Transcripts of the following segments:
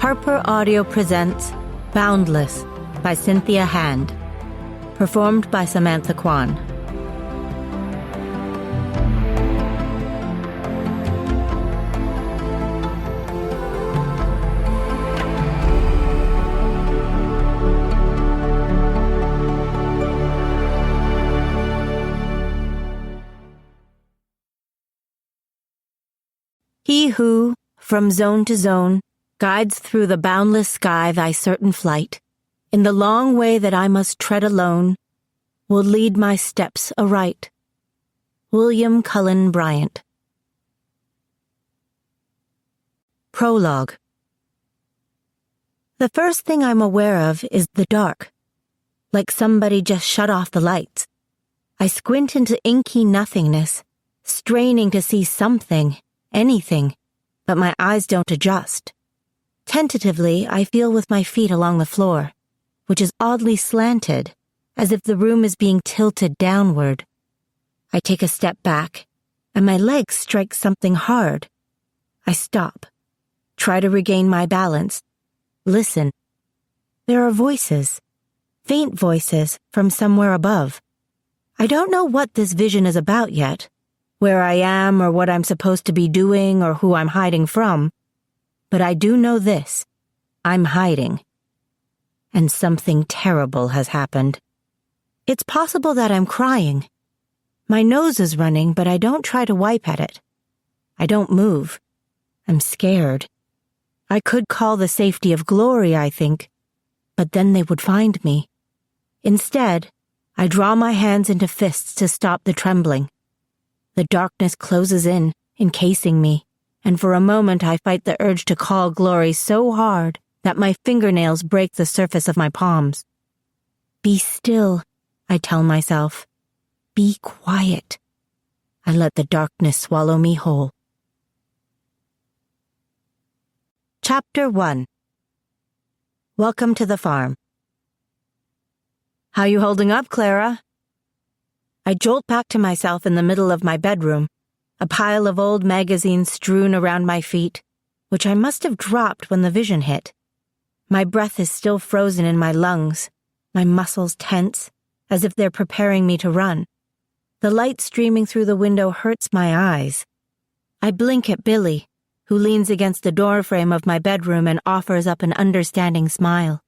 Harper Audio presents Boundless by Cynthia Hand, performed by Samantha Kwan. He who, from zone to zone, guides through the boundless sky thy certain flight, in the long way that I must tread alone, will lead my steps aright. William Cullen Bryant. Prologue. The first thing I'm aware of is the dark, like somebody just shut off the lights. I squint into inky nothingness, straining to see something, anything, but my eyes don't adjust. Tentatively, I feel with my feet along the floor, which is oddly slanted, as if the room is being tilted downward. I take a step back, and my legs strike something hard. I stop, try to regain my balance, listen. There are voices, faint voices from somewhere above. I don't know what this vision is about yet, where I am or what I'm supposed to be doing or who I'm hiding from. But I do know this. I'm hiding. And something terrible has happened. It's possible that I'm crying. My nose is running, but I don't try to wipe at it. I don't move. I'm scared. I could call the safety of glory, I think, but then they would find me. Instead, I draw my hands into fists to stop the trembling. The darkness closes in, encasing me, and for a moment I fight the urge to call glory so hard that my fingernails break the surface of my palms. Be still, I tell myself. Be quiet. I let the darkness swallow me whole. Chapter 1. Welcome to the farm. How you holding up, Clara? I jolt back to myself in the middle of my bedroom, a pile of old magazines strewn around my feet, which I must have dropped when the vision hit. My breath is still frozen in my lungs, my muscles tense, as if they're preparing me to run. The light streaming through the window hurts my eyes. I blink at Billy, who leans against the doorframe of my bedroom and offers up an understanding smile.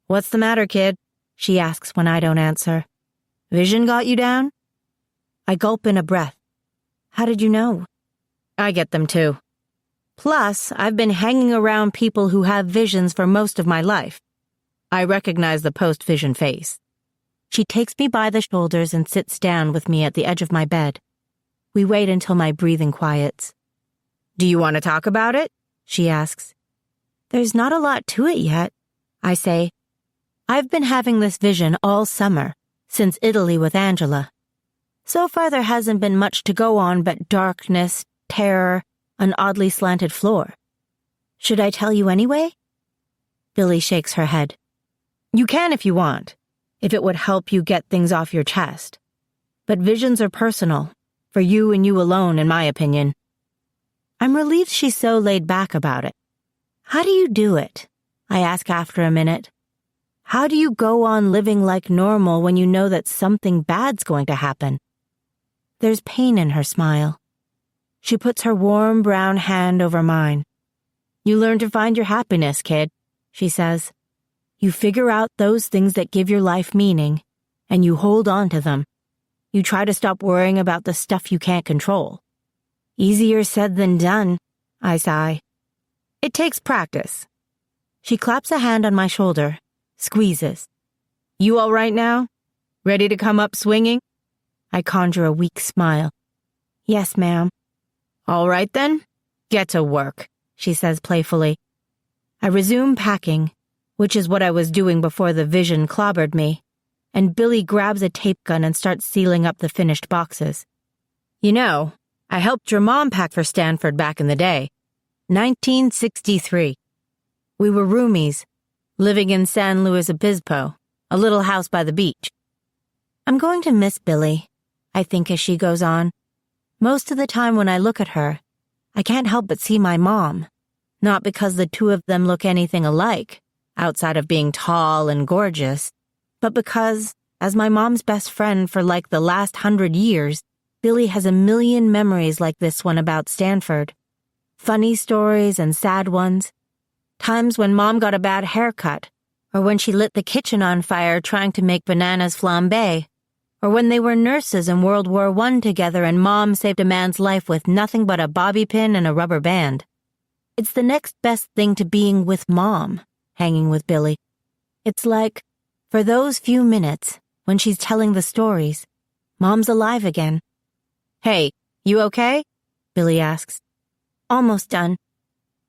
"What's the matter, kid?" she asks when I don't answer. "Vision got you down?" I gulp in a breath. How did you know? I get them too. Plus, I've been hanging around people who have visions for most of my life. I recognize the post-vision face. She takes me by the shoulders and sits down with me at the edge of my bed. We wait until my breathing quiets. "Do you want to talk about it?" she asks. "There's not a lot to it yet," I say. I've been having this vision all summer, since Italy with Angela. So far there hasn't been much to go on but darkness, terror, an oddly slanted floor. Should I tell you anyway? Billy shakes her head. "You can if you want, if it would help you get things off your chest. But visions are personal, for you and you alone, in my opinion." I'm relieved she's so laid back about it. "How do you do it?" I ask after a minute. "How do you go on living like normal when you know that something bad's going to happen?" There's pain in her smile. She puts her warm brown hand over mine. "You learn to find your happiness, kid," she says. "You figure out those things that give your life meaning, and you hold on to them. You try to stop worrying about the stuff you can't control." "Easier said than done," I sigh. "It takes practice." She claps a hand on my shoulder, squeezes. "You all right now? Ready to come up swinging?" I conjure a weak smile. "Yes, ma'am." "All right then, get to work," she says playfully. I resume packing, which is what I was doing before the vision clobbered me, and Billy grabs a tape gun and starts sealing up the finished boxes. "You know, I helped your mom pack for Stanford back in the day. 1963. We were roomies, living in San Luis Obispo, a little house by the beach. I'm going to miss Billy, I think as she goes on. Most of the time when I look at her, I can't help but see my mom, Not because the two of them look anything alike, outside of being tall and gorgeous, but because, as my mom's best friend for like the last 100 years, Billy has a million memories like this one about Stanford. Funny stories and sad ones. Times when Mom got a bad haircut, or when she lit the kitchen on fire trying to make bananas flambé, or when they were nurses in World War I together and Mom saved a man's life with nothing but a bobby pin and a rubber band. It's the next best thing to being with Mom, hanging with Billy. It's like, for those few minutes, when she's telling the stories, Mom's alive again. "Hey, you okay?" Billy asks. "Almost done."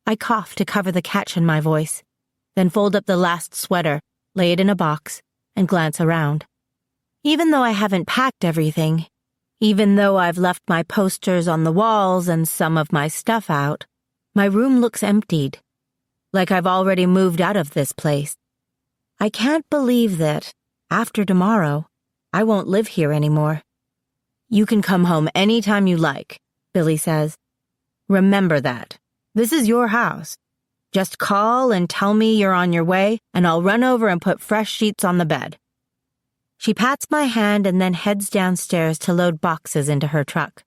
I cough to cover the catch in my voice, then fold up the last sweater, lay it in a box, and glance around. Even though I haven't packed everything, even though I've left my posters on the walls and some of my stuff out, my room looks emptied, like I've already moved out of this place. I can't believe that, after tomorrow, I won't live here anymore. "You can come home any time you like," Billy says. "Remember that. This is your house. Just call and tell me you're on your way, and I'll run over and put fresh sheets on the bed." She pats my hand and then heads downstairs to load boxes into her truck.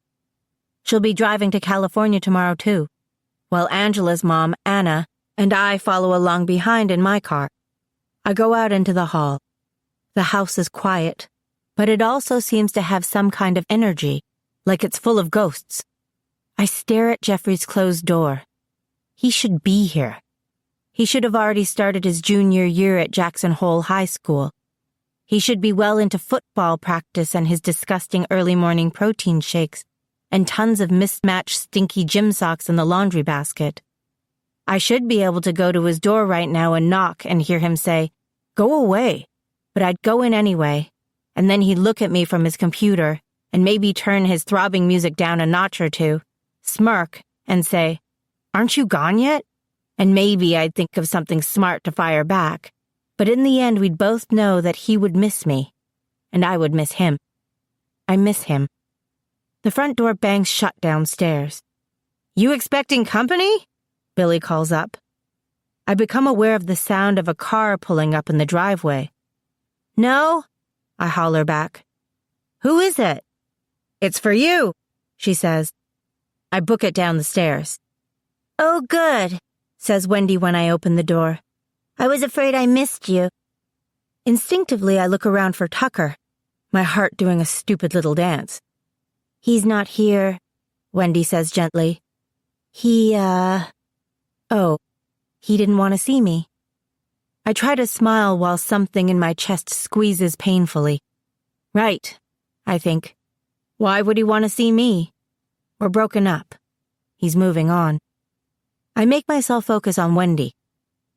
She'll be driving to California tomorrow, too, while Angela's mom, Anna, and I follow along behind in my car. I go out into the hall. The house is quiet, but it also seems to have some kind of energy, like it's full of ghosts. I stare at Jeffrey's closed door. He should be here. He should have already started his junior year at Jackson Hole High School. He should be well into football practice and his disgusting early morning protein shakes, and tons of mismatched stinky gym socks in the laundry basket. I should be able to go to his door right now and knock and hear him say, "Go away," but I'd go in anyway, and then he'd look at me from his computer and maybe turn his throbbing music down a notch or two, smirk, and say, "Aren't you gone yet?" And maybe I'd think of something smart to fire back, but in the end we'd both know that he would miss me, and I would miss him. I miss him. The front door bangs shut downstairs. "You expecting company?" Billy calls up. I become aware of the sound of a car pulling up in the driveway. "No," I holler back. "Who is it?" "It's for you," she says. I book it down the stairs. "Oh, good," says Wendy when I open the door. "I was afraid I missed you." Instinctively, I look around for Tucker, my heart doing a stupid little dance. "He's not here," Wendy says gently. Oh, he didn't want to see me. I try to smile while something in my chest squeezes painfully. Right, I think. Why would he want to see me? We're broken up. He's moving on. I make myself focus on Wendy.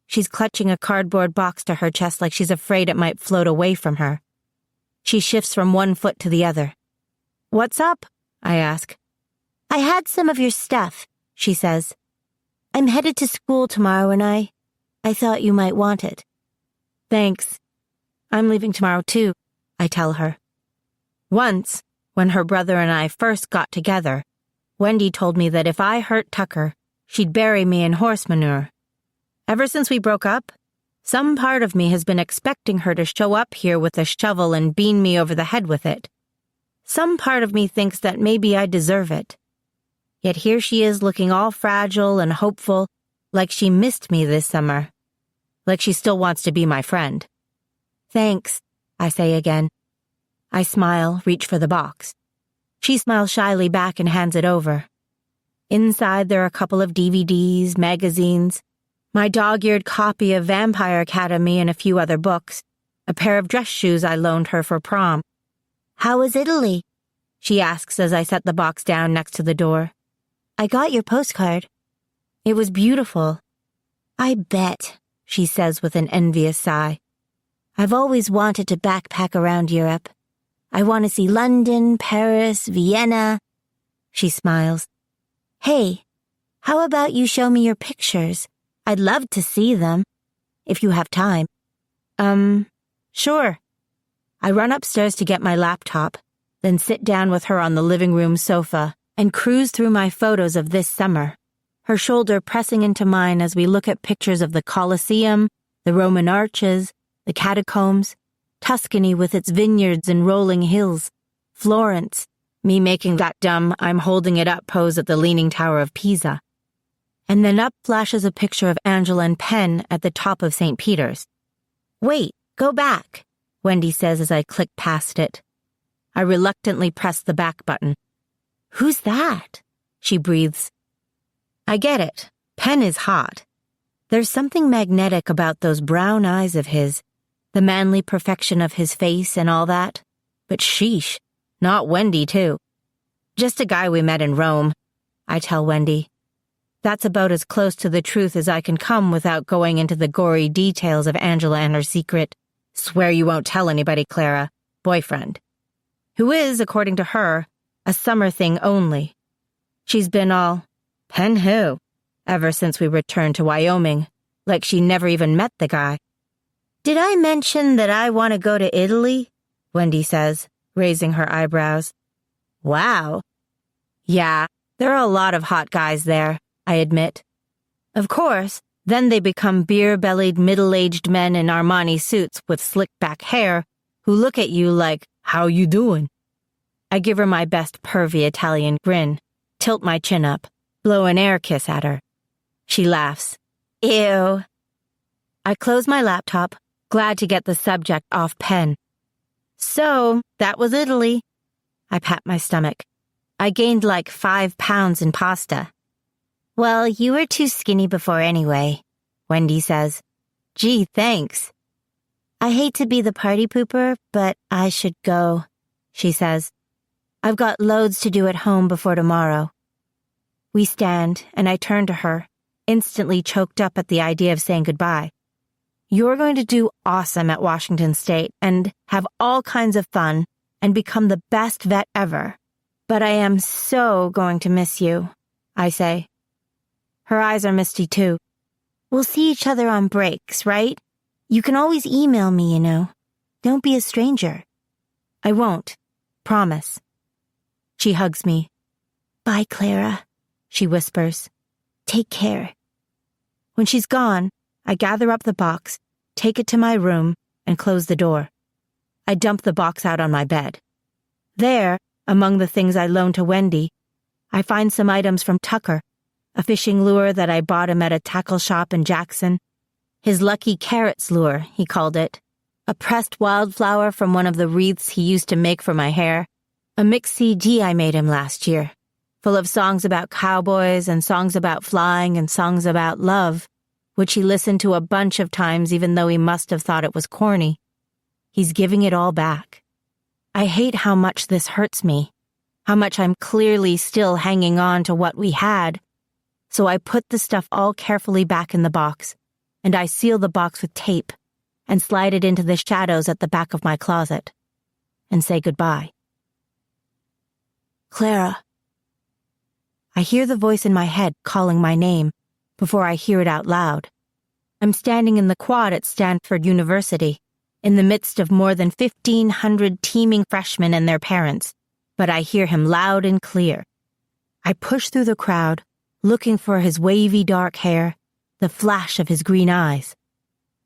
She's clutching a cardboard box to her chest like she's afraid it might float away from her. She shifts from one foot to the other. "What's up?" I ask. "I had some of your stuff," she says. "I'm headed to school tomorrow and I thought you might want it." "Thanks. I'm leaving tomorrow too," I tell her. Once, when her brother and I first got together, Wendy told me that if I hurt Tucker, she'd bury me in horse manure. Ever since we broke up, some part of me has been expecting her to show up here with a shovel and bean me over the head with it. Some part of me thinks that maybe I deserve it. Yet here she is looking all fragile and hopeful, like she missed me this summer. Like she still wants to be my friend. "Thanks," I say again. I smile, reach for the box. She smiles shyly back and hands it over. Inside there are a couple of DVDs, magazines, my dog-eared copy of Vampire Academy and a few other books, a pair of dress shoes I loaned her for prom. "How was Italy?" she asks as I set the box down next to the door. "I got your postcard." "It was beautiful." "I bet," she says with an envious sigh. "I've always wanted to backpack around Europe. I want to see London, Paris, Vienna." She smiles. "Hey, how about you show me your pictures? I'd love to see them, if you have time." Sure." I run upstairs to get my laptop, then sit down with her on the living room sofa and cruise through my photos of this summer. her shoulder pressing into mine as we look at pictures of the Colosseum, the Roman arches, the catacombs, Tuscany with its vineyards and rolling hills, Florence, me making that dumb I'm holding it up pose at the Leaning Tower of Pisa. And then up flashes a picture of Angela and Penn at the top of St. Peter's. "Wait, go back," Wendy says as I click past it. I reluctantly press the back button. "Who's that?" she breathes. I get it. Penn is hot. There's something magnetic about those brown eyes of his, the manly perfection of his face and all that. But sheesh, not Wendy, too. "Just a guy we met in Rome," I tell Wendy. That's about as close to the truth as I can come without going into the gory details of Angela and her secret, swear you won't tell anybody, Clara, boyfriend. Who is, according to her, a summer thing only. She's been all, "Penn who?" ever since we returned to Wyoming, like she never even met the guy. "Did I mention that I want to go to Italy?" Wendy says, raising her eyebrows. "Wow." "Yeah, there are a lot of hot guys there," I admit. Of course, then they become beer-bellied middle-aged men in Armani suits with slick-back hair who look at you like, "How you doing?" I give her my best pervy Italian grin, tilt my chin up, blow an air kiss at her. She laughs. "Ew." I close my laptop, glad to get the subject off Penn. "So, that was Italy." I pat my stomach. I gained like 5 pounds in pasta. "Well, you were too skinny before anyway," Wendy says. "Gee, thanks." "I hate to be the party pooper, but I should go," she says. "I've got loads to do at home before tomorrow." We stand, and I turn to her, instantly choked up at the idea of saying goodbye. "You're going to do awesome at Washington State and have all kinds of fun and become the best vet ever. But I am so going to miss you," I say. Her eyes are misty too. "We'll see each other on breaks, right? You can always email me, you know. Don't be a stranger." "I won't. Promise." She hugs me. "Bye, Clara," she whispers. "Take care." When she's gone, I gather up the box, take it to my room, and close the door. I dump the box out on my bed. There, among the things I loaned to Wendy, I find some items from Tucker, a fishing lure that I bought him at a tackle shop in Jackson, his lucky carrots lure, he called it, a pressed wildflower from one of the wreaths he used to make for my hair, a mix CD I made him last year, full of songs about cowboys and songs about flying and songs about love, which he listened to a bunch of times even though he must have thought it was corny. He's giving it all back. I hate how much this hurts me, how much I'm clearly still hanging on to what we had. So I put the stuff all carefully back in the box, and I seal the box with tape and slide it into the shadows at the back of my closet and say goodbye. "Clara." I hear the voice in my head calling my name before I hear it out loud. I'm standing in the quad at Stanford University, in the midst of more than 1,500 teeming freshmen and their parents, but I hear him loud and clear. I push through the crowd, looking for his wavy dark hair, the flash of his green eyes.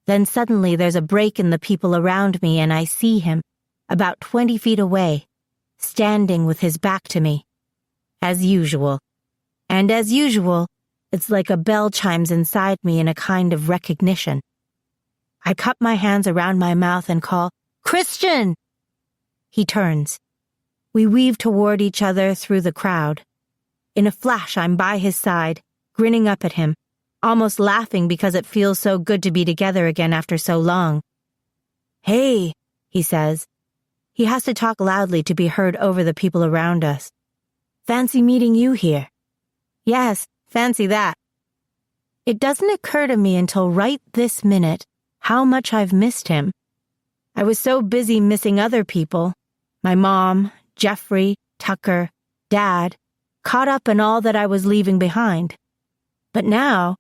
Then suddenly there's a break in the people around me and I see him, about 20 feet away, standing with his back to me. As usual. And as usual, it's like a bell chimes inside me in a kind of recognition. I cup my hands around my mouth and call, "Christian!" He turns. We weave toward each other through the crowd. In a flash, I'm by his side, grinning up at him, almost laughing because it feels so good to be together again after so long. "Hey," he says. He has to talk loudly to be heard over the people around us. "Fancy meeting you here." "Yes, fancy that." It doesn't occur to me until right this minute how much I've missed him. I was so busy missing other people, my mom, Jeffrey, Tucker, Dad, caught up in all that I was leaving behind. But now,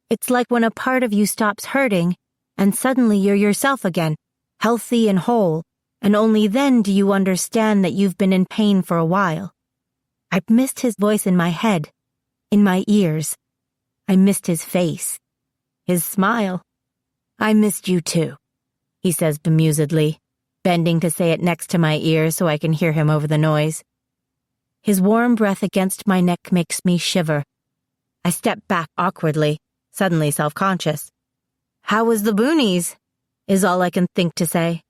it's like when a part of you stops hurting, and suddenly you're yourself again, healthy and whole, and only then do you understand that you've been in pain for a while. I've missed his voice in my head, in my ears, I missed his face. His smile. I missed you too, he says bemusedly, bending to say it next to my ear so I can hear him over the noise. His warm breath against my neck makes me shiver. I step back awkwardly, suddenly self-conscious. How was the boonies? Is all I can think to say.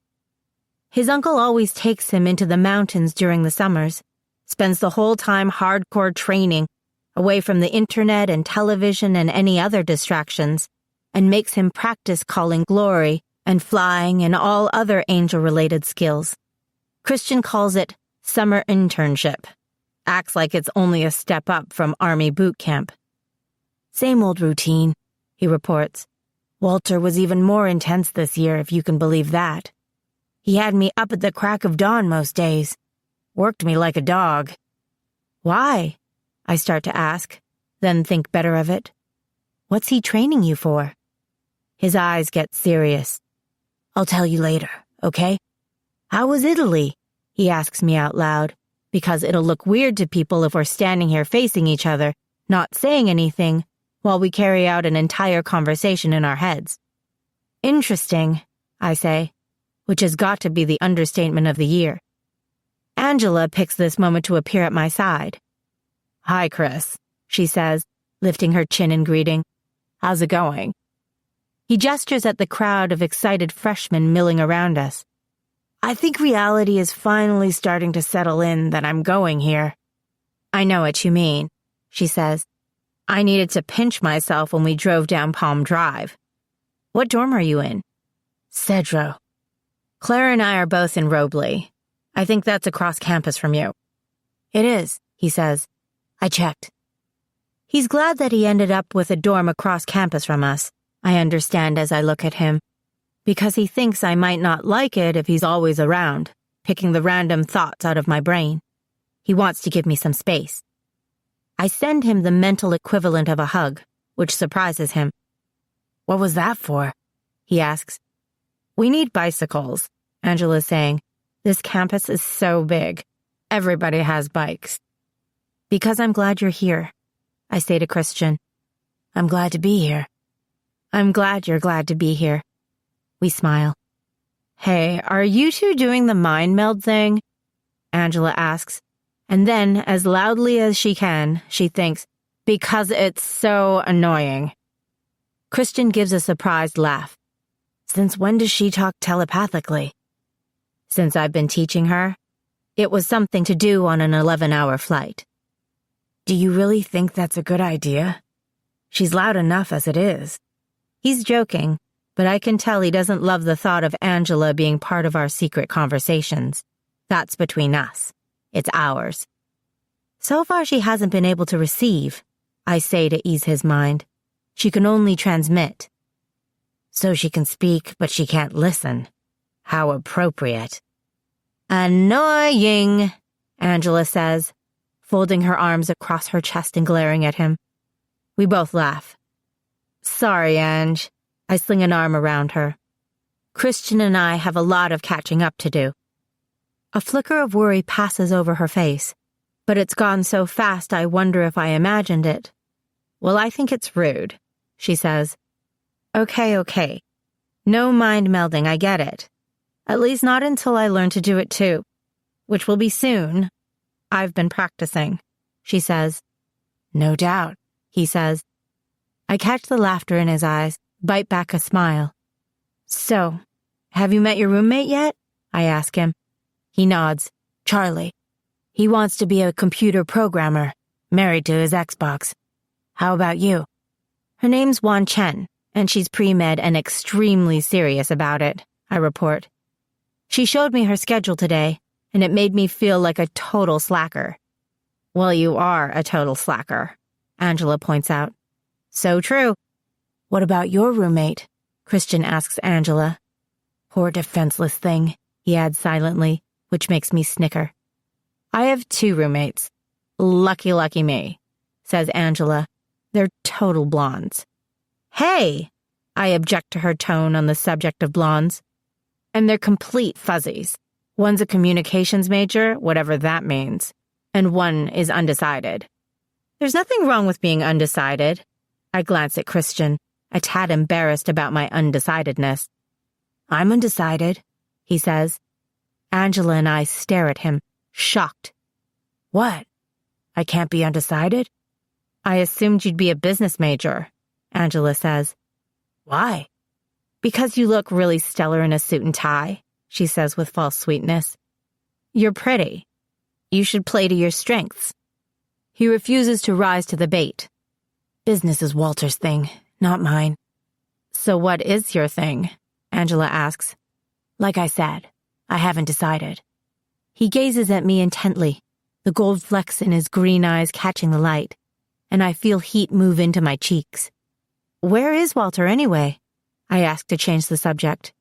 His uncle always takes him into the mountains during the summers, spends the whole time hardcore training, away from the internet and television and any other distractions, and makes him practice calling glory and flying and all other angel-related skills. Christian calls it summer internship. Acts like it's only a step up from Army boot camp. Same old routine, he reports. Walter was even more intense this year, if you can believe that. He had me up at the crack of dawn most days. Worked me like a dog. Why? I start to ask, then think better of it. What's he training you for? His eyes get serious. I'll tell you later, okay? How was Italy? He asks me out loud, because it'll look weird to people if we're standing here facing each other, not saying anything, while we carry out an entire conversation in our heads. Interesting, I say, which has got to be the understatement of the year. Angela picks this moment to appear at my side. Hi, Chris, she says, lifting her chin in greeting. How's it going? He gestures at the crowd of excited freshmen milling around us. I think reality is finally starting to settle in that I'm going here. I know what you mean, she says. I needed to pinch myself when we drove down Palm Drive. What dorm are you in? Cedro. Clara and I are both in Robley. I think that's across campus from you. It is, he says. I checked. He's glad that he ended up with a dorm across campus from us, I understand as I look at him, because he thinks I might not like it if he's always around, picking the random thoughts out of my brain. He wants to give me some space. I send him the mental equivalent of a hug, which surprises him. What was that for? He asks. We need bicycles, Angela's saying. This campus is so big. Everybody has bikes. Because I'm glad you're here, I say to Christian. I'm glad to be here. I'm glad you're glad to be here. We smile. Hey, are you two doing the mind meld thing? Angela asks. And then, as loudly as she can, she thinks, because it's so annoying. Christian gives a surprised laugh. Since when does she talk telepathically? Since I've been teaching her. It was something to do on an 11-hour flight. Do you really think that's a good idea? She's loud enough as it is. He's joking, but I can tell he doesn't love the thought of Angela being part of our secret conversations. That's between us. It's ours. So far she hasn't been able to receive, I say to ease his mind. She can only transmit. So she can speak, but she can't listen. How appropriate. Annoying, Angela says, folding her arms across her chest and glaring at him. We both laugh. Sorry, Ange. I sling an arm around her. Christian and I have a lot of catching up to do. A flicker of worry passes over her face, but it's gone so fast I wonder if I imagined it. Well, I think it's rude, she says. Okay. No mind melding, I get it. At least not until I learn to do it too, which will be soon. I've been practicing, she says. No doubt, he says. I catch the laughter in his eyes, bite back a smile. So, have you met your roommate yet? I ask him. He nods. Charlie. He wants to be a computer programmer, married to his Xbox. How about you? Her name's Wan Chen, and she's pre-med and extremely serious about it, I report. She showed me her schedule today, and it made me feel like a total slacker. Well, you are a total slacker, Angela points out. So true. What about your roommate? Christian asks Angela. Poor defenseless thing, he adds silently, which makes me snicker. I have 2 roommates. Lucky me, says Angela. They're total blondes. Hey, I object to her tone on the subject of blondes. And they're complete fuzzies. One's a communications major, whatever that means, and one is undecided. There's nothing wrong with being undecided. I glance at Christian, a tad embarrassed about my undecidedness. I'm undecided, he says. Angela and I stare at him, shocked. What? I can't be undecided? I assumed you'd be a business major, Angela says. Why? Because you look really stellar in a suit and tie, she says with false sweetness. You're pretty. You should play to your strengths. He refuses to rise to the bait. Business is Walter's thing, not mine. So what is your thing? Angela asks. Like I said, I haven't decided. He gazes at me intently, the gold flecks in his green eyes catching the light, and I feel heat move into my cheeks. Where is Walter anyway? I ask to change the subject.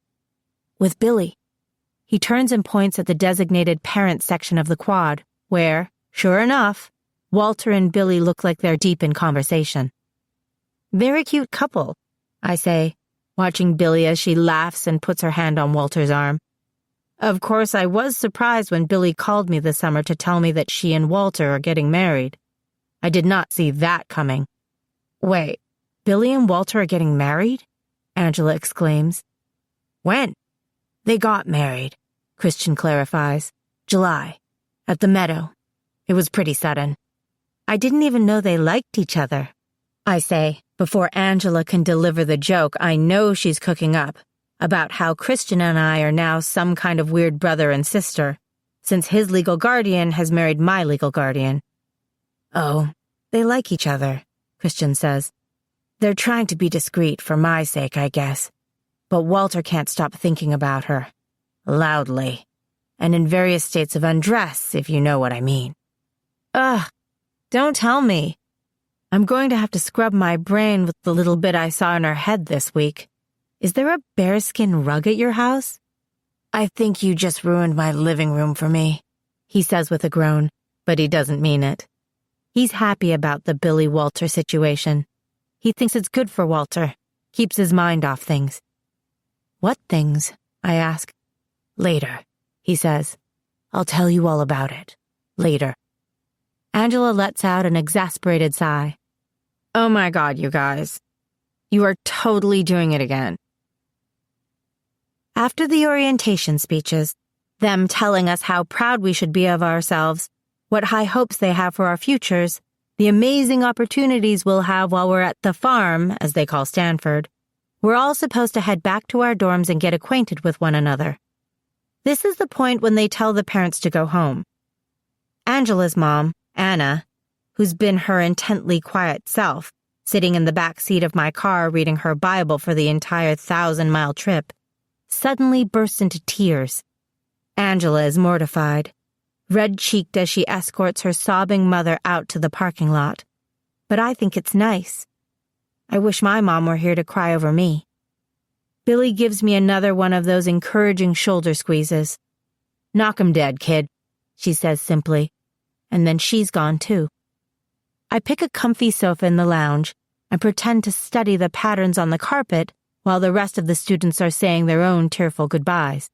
With Billy. He turns and points at the designated parent section of the quad, where, sure enough, Walter and Billy look like they're deep in conversation. Very cute couple, I say, watching Billy as she laughs and puts her hand on Walter's arm. Of course, I was surprised when Billy called me this summer to tell me that she and Walter are getting married. I did not see that coming. Wait, Billy and Walter are getting married? Angela exclaims. When? They got married, Christian clarifies. July. At the meadow. It was pretty sudden. I didn't even know they liked each other. I say, before Angela can deliver the joke I know she's cooking up, about how Christian and I are now some kind of weird brother and sister, since his legal guardian has married my legal guardian. Oh, they like each other, Christian says. They're trying to be discreet for my sake, I guess. But Walter can't stop thinking about her. Loudly. And in various states of undress, if you know what I mean. Ugh, don't tell me. I'm going to have to scrub my brain with the little bit I saw in her head this week. Is there a bearskin rug at your house? I think you just ruined my living room for me, he says with a groan, but he doesn't mean it. He's happy about the Billy Walter situation. He thinks it's good for Walter, keeps his mind off things. What things? I ask. Later, he says. I'll tell you all about it. Later. Angela lets out an exasperated sigh. Oh my God, you guys. You are totally doing it again. After the orientation speeches, them telling us how proud we should be of ourselves, what high hopes they have for our futures, the amazing opportunities we'll have while we're at the farm, as they call Stanford, we're all supposed to head back to our dorms and get acquainted with one another. This is the point when they tell the parents to go home. Angela's mom, Anna, who's been her intently quiet self, sitting in the back seat of my car reading her Bible for the entire 1,000-mile trip, suddenly bursts into tears. Angela is mortified, red-cheeked as she escorts her sobbing mother out to the parking lot. But I think it's nice. I wish my mom were here to cry over me. Billy gives me another one of those encouraging shoulder squeezes. Knock 'em dead, kid, she says simply, and then she's gone too. I pick a comfy sofa in the lounge and pretend to study the patterns on the carpet while the rest of the students are saying their own tearful goodbyes.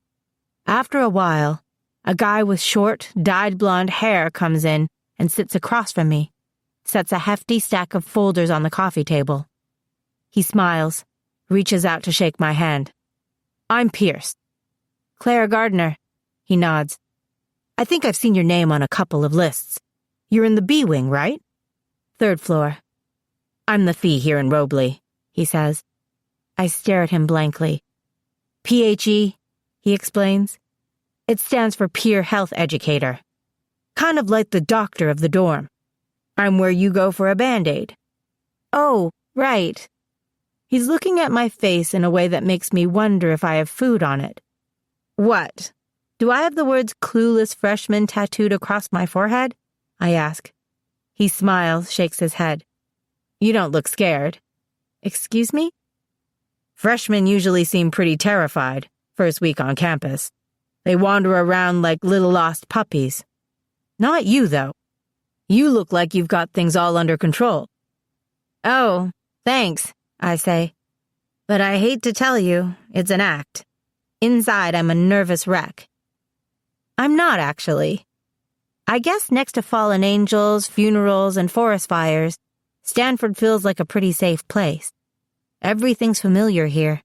After a while, a guy with short, dyed blonde hair comes in and sits across from me, sets a hefty stack of folders on the coffee table. He smiles, reaches out to shake my hand. I'm Pierce. Clara Gardner. He nods. I think I've seen your name on a couple of lists. You're in the B wing, right? 3rd floor. I'm the fee here in Robley, he says. I stare at him blankly. PHE, he explains. It stands for Peer Health Educator. Kind of like the doctor of the dorm. I'm where you go for a Band-Aid. Oh, right. He's looking at my face in a way that makes me wonder if I have food on it. What? Do I have the words clueless freshman tattooed across my forehead? I ask. He smiles, shakes his head. You don't look scared. Excuse me? Freshmen usually seem pretty terrified, first week on campus. They wander around like little lost puppies. Not you, though. You look like you've got things all under control. Oh, thanks, I say. But I hate to tell you, it's an act. Inside, I'm a nervous wreck. I'm not, actually. I guess next to fallen angels, funerals, and forest fires, Stanford feels like a pretty safe place. Everything's familiar here.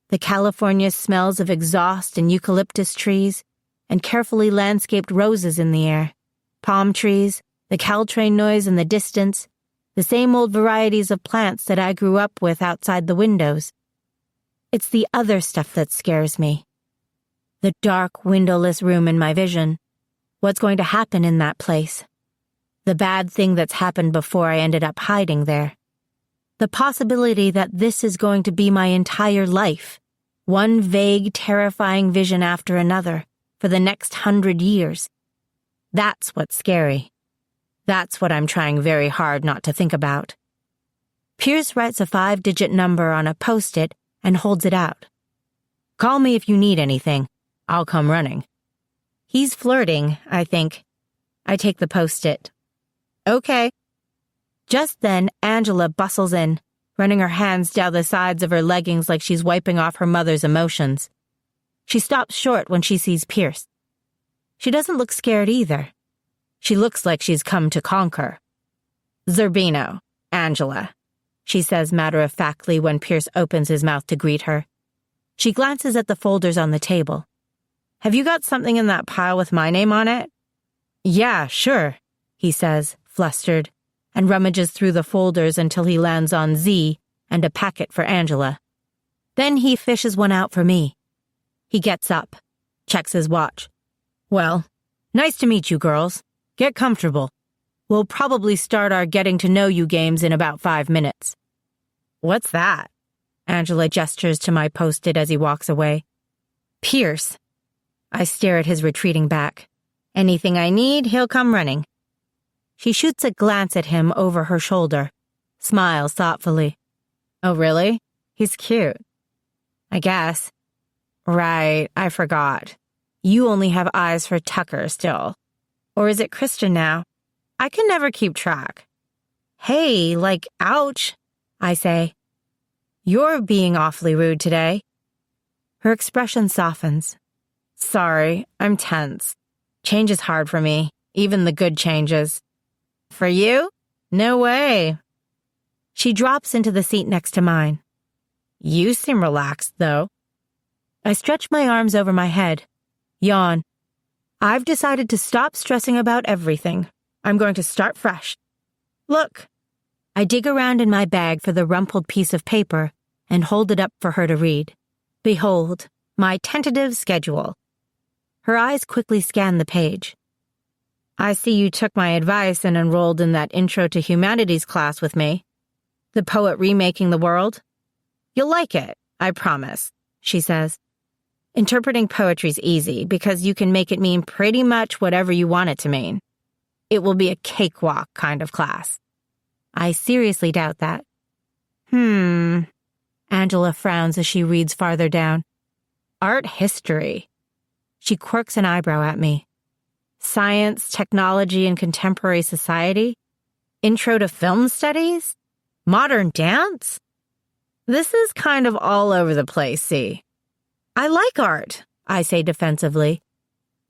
The California smells of exhaust and eucalyptus trees, and carefully landscaped roses in the air, palm trees, the Caltrain noise in the distance, the same old varieties of plants that I grew up with outside the windows. It's the other stuff that scares me. The dark, windowless room in my vision. What's going to happen in that place? The bad thing that's happened before I ended up hiding there. The possibility that this is going to be my entire life. One vague, terrifying vision after another, for the next 100 years. That's what's scary. That's what I'm trying very hard not to think about. Pierce writes a 5-digit number on a Post-it and holds it out. Call me if you need anything. I'll come running. He's flirting, I think. I take the Post-it. Okay. Just then, Angela bustles in, running her hands down the sides of her leggings like she's wiping off her mother's emotions. She stops short when she sees Pierce. She doesn't look scared either. She looks like she's come to conquer. Zerbino, Angela, she says matter-of-factly when Pierce opens his mouth to greet her. She glances at the folders on the table. Have you got something in that pile with my name on it? Yeah, sure, he says, flustered, and rummages through the folders until he lands on Z and a packet for Angela. Then he fishes one out for me. He gets up, checks his watch. Well, nice to meet you, girls. Get comfortable. We'll probably start our getting-to-know-you games in about 5 minutes. What's that? Angela gestures to my Post-it as he walks away. Pierce. I stare at his retreating back. Anything I need, he'll come running. She shoots a glance at him over her shoulder, smiles thoughtfully. Oh, really? He's cute. I guess. Right, I forgot. You only have eyes for Tucker still. Or is it Christian now? I can never keep track. Hey, like, ouch, I say. You're being awfully rude today. Her expression softens. Sorry, I'm tense. Change is hard for me, even the good changes. For you? No way. She drops into the seat next to mine. You seem relaxed, though. I stretch my arms over my head, yawn. I've decided to stop stressing about everything. I'm going to start fresh. Look. I dig around in my bag for the rumpled piece of paper and hold it up for her to read. Behold, my tentative schedule. Her eyes quickly scan the page. I see you took my advice and enrolled in that Intro to Humanities class with me. The poet remaking the world. You'll like it, I promise, she says. Interpreting poetry's easy because you can make it mean pretty much whatever you want it to mean. It will be a cakewalk kind of class. I seriously doubt that. Angela frowns as she reads farther down. Art history. She quirks an eyebrow at me. Science, technology, and contemporary society? Intro to film studies? Modern dance? This is kind of all over the place, see? I like art, I say defensively.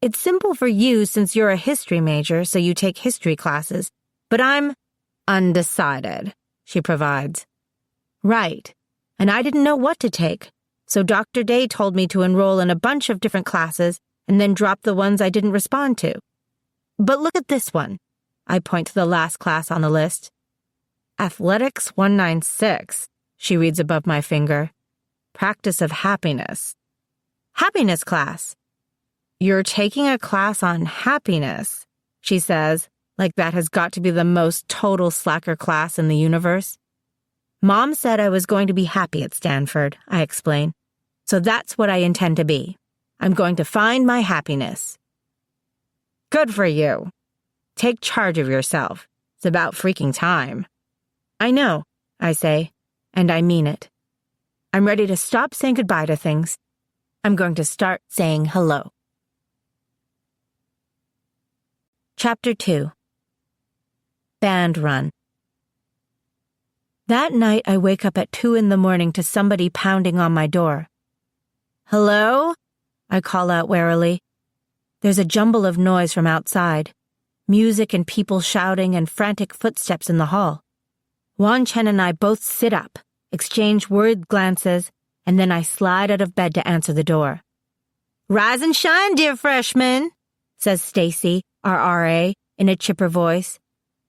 It's simple for you since you're a history major, so you take history classes. But I'm undecided, she provides. Right, and I didn't know what to take, so Dr. Day told me to enroll in a bunch of different classes and then drop the ones I didn't respond to. But look at this one. I point to the last class on the list. Athletics 196, she reads above my finger. Practice of happiness. Happiness class. You're taking a class on happiness, she says, like that has got to be the most total slacker class in the universe. Mom said I was going to be happy at Stanford, I explain. So that's what I intend to be. I'm going to find my happiness. Good for you. Take charge of yourself. It's about freaking time. I know, I say, and I mean it. I'm ready to stop saying goodbye to things. I'm going to start saying hello. Chapter 2. Band Run. That night I wake up at 2 a.m. to somebody pounding on my door. Hello? I call out warily. There's a jumble of noise from outside, music and people shouting and frantic footsteps in the hall. Wan Chen and I both sit up, exchange worried glances, and then I slide out of bed to answer the door. "Rise and shine, dear freshman," says Stacy, our RA, in a chipper voice.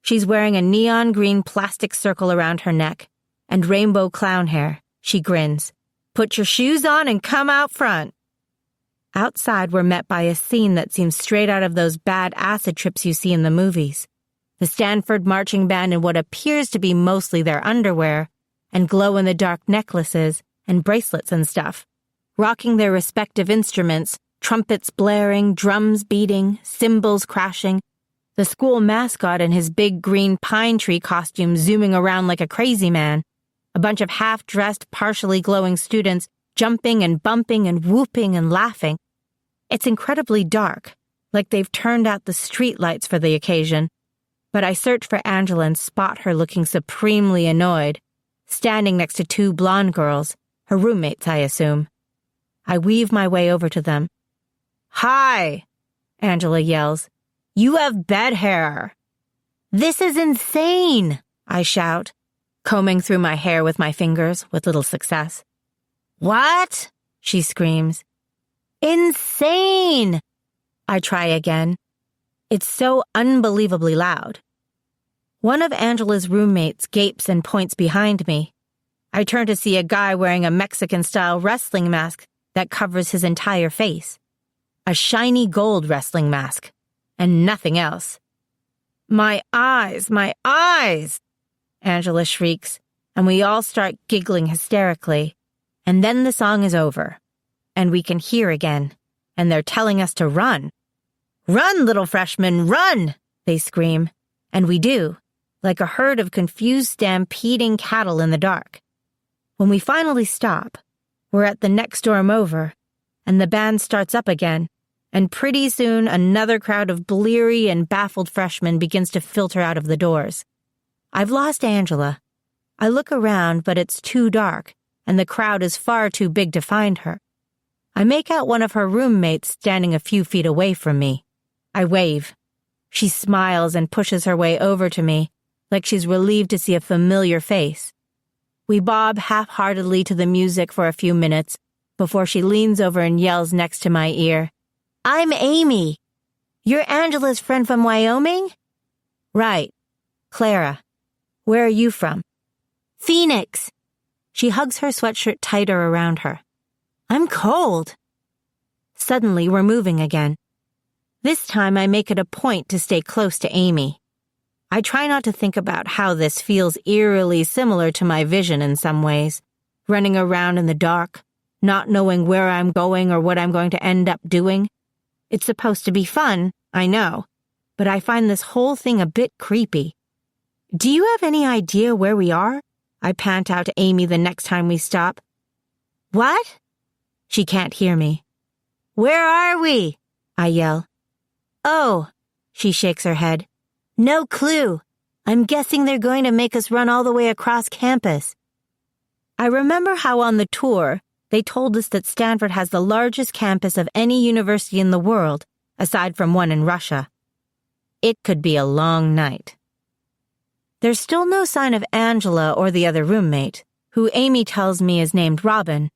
She's wearing a neon green plastic circle around her neck and rainbow clown hair. She grins. "Put your shoes on and come out front." Outside, we're met by a scene that seems straight out of those bad acid trips you see in the movies. The Stanford marching band in what appears to be mostly their underwear, and glow-in-the-dark necklaces and bracelets and stuff, rocking their respective instruments, trumpets blaring, drums beating, cymbals crashing, the school mascot in his big green pine tree costume zooming around like a crazy man, a bunch of half-dressed, partially glowing students jumping and bumping and whooping and laughing. It's incredibly dark, like they've turned out the streetlights for the occasion. But I search for Angela and spot her looking supremely annoyed, standing next to two blonde girls, her roommates, I assume. I weave my way over to them. "Hi," Angela yells. "You have bed hair." "This is insane," I shout, combing through my hair with my fingers with little success. "What?" she screams. "Insane!" I try again. It's so unbelievably loud. One of Angela's roommates gapes and points behind me. I turn to see a guy wearing a Mexican-style wrestling mask that covers his entire face. A shiny gold wrestling mask, and nothing else. My eyes!" Angela shrieks, and we all start giggling hysterically. And then the song is over, and we can hear again, and they're telling us to run. "Run, little freshman, run!" they scream, and we do, like a herd of confused stampeding cattle in the dark. When we finally stop, we're at the next storm over, and the band starts up again, and pretty soon another crowd of bleary and baffled freshmen begins to filter out of the doors. I've lost Angela. I look around, but it's too dark, and the crowd is far too big to find her. I make out one of her roommates standing a few feet away from me. I wave. She smiles and pushes her way over to me, like she's relieved to see a familiar face. We bob half-heartedly to the music for a few minutes before she leans over and yells next to my ear, "I'm Amy. You're Angela's friend from Wyoming?" "Right. Clara. Where are you from?" "Phoenix." She hugs her sweatshirt tighter around her. "I'm cold." Suddenly, we're moving again. This time I make it a point to stay close to Amy. I try not to think about how this feels eerily similar to my vision in some ways, running around in the dark, not knowing where I'm going or what I'm going to end up doing. It's supposed to be fun, I know, but I find this whole thing a bit creepy. "Do you have any idea where we are?" I pant out to Amy the next time we stop. "What?" She can't hear me. "Where are we?" I yell. "Oh," she shakes her head. "No clue. I'm guessing they're going to make us run all the way across campus." I remember how on the tour, they told us that Stanford has the largest campus of any university in the world, aside from one in Russia. It could be a long night. There's still no sign of Angela or the other roommate, who Amy tells me is named Robin.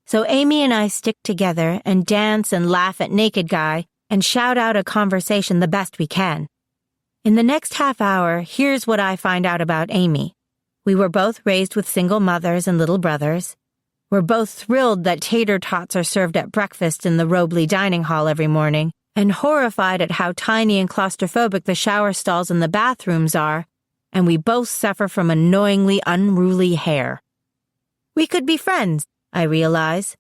So Amy and I stick together and dance and laugh at Naked Guy and shout out a conversation the best we can. In the next half hour, here's what I find out about Amy. We were both raised with single mothers and little brothers. We're both thrilled that tater tots are served at breakfast in the Robley dining hall every morning, and horrified at how tiny and claustrophobic the shower stalls and the bathrooms are, and we both suffer from annoyingly unruly hair. We could be friends, I realize.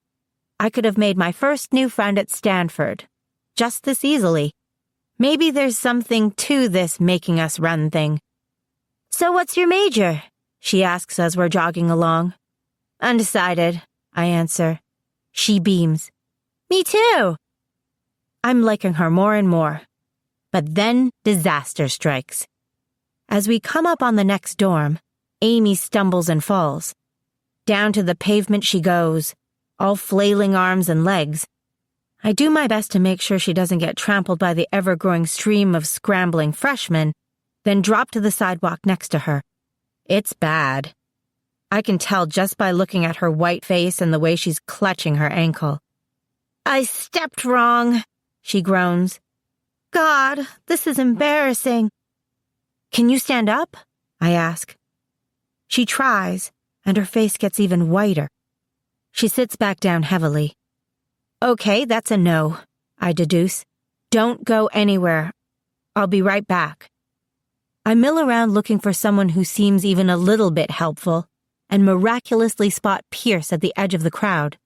I could have made my first new friend at Stanford, just this easily. Maybe there's something to this making us run thing. "So what's your major?" she asks as we're jogging along. "Undecided," I answer. She beams. "Me too." I'm liking her more and more. But then disaster strikes. As we come up on the next dorm, Amy stumbles and falls. Down to the pavement she goes, all flailing arms and legs. I do my best to make sure she doesn't get trampled by the ever-growing stream of scrambling freshmen, then drop to the sidewalk next to her. It's bad. I can tell just by looking at her white face and the way she's clutching her ankle. I stepped wrong, she groans. God, this is embarrassing. Can you stand up? I ask. She tries, and her face gets even whiter. She sits back down heavily. Okay, that's a no, I deduce. Don't go anywhere. I'll be right back. I mill around looking for someone who seems even a little bit helpful, and miraculously spot Pierce at the edge of the crowd.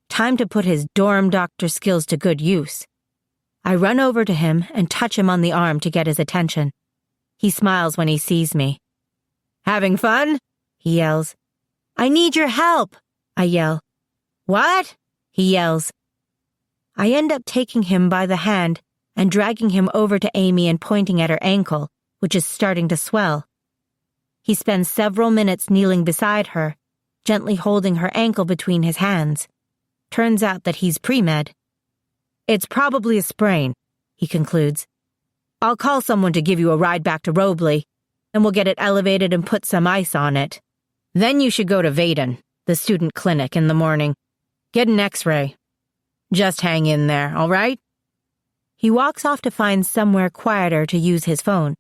Time to put his dorm doctor skills to good use. I run over to him and touch him on the arm to get his attention. He smiles when he sees me. Having fun? He yells. I need your help, I yell. What? He yells. I end up taking him by the hand and dragging him over to Amy and pointing at her ankle, which is starting to swell. He spends several minutes kneeling beside her, gently holding her ankle between his hands. Turns out that he's pre-med. It's probably a sprain, he concludes. I'll call someone to give you a ride back to Robley, and we'll get it elevated and put some ice on it. Then you should go to Vaden, the student clinic, in the morning. Get an x-ray. Just hang in there, all right? He walks off to find somewhere quieter to use his phone.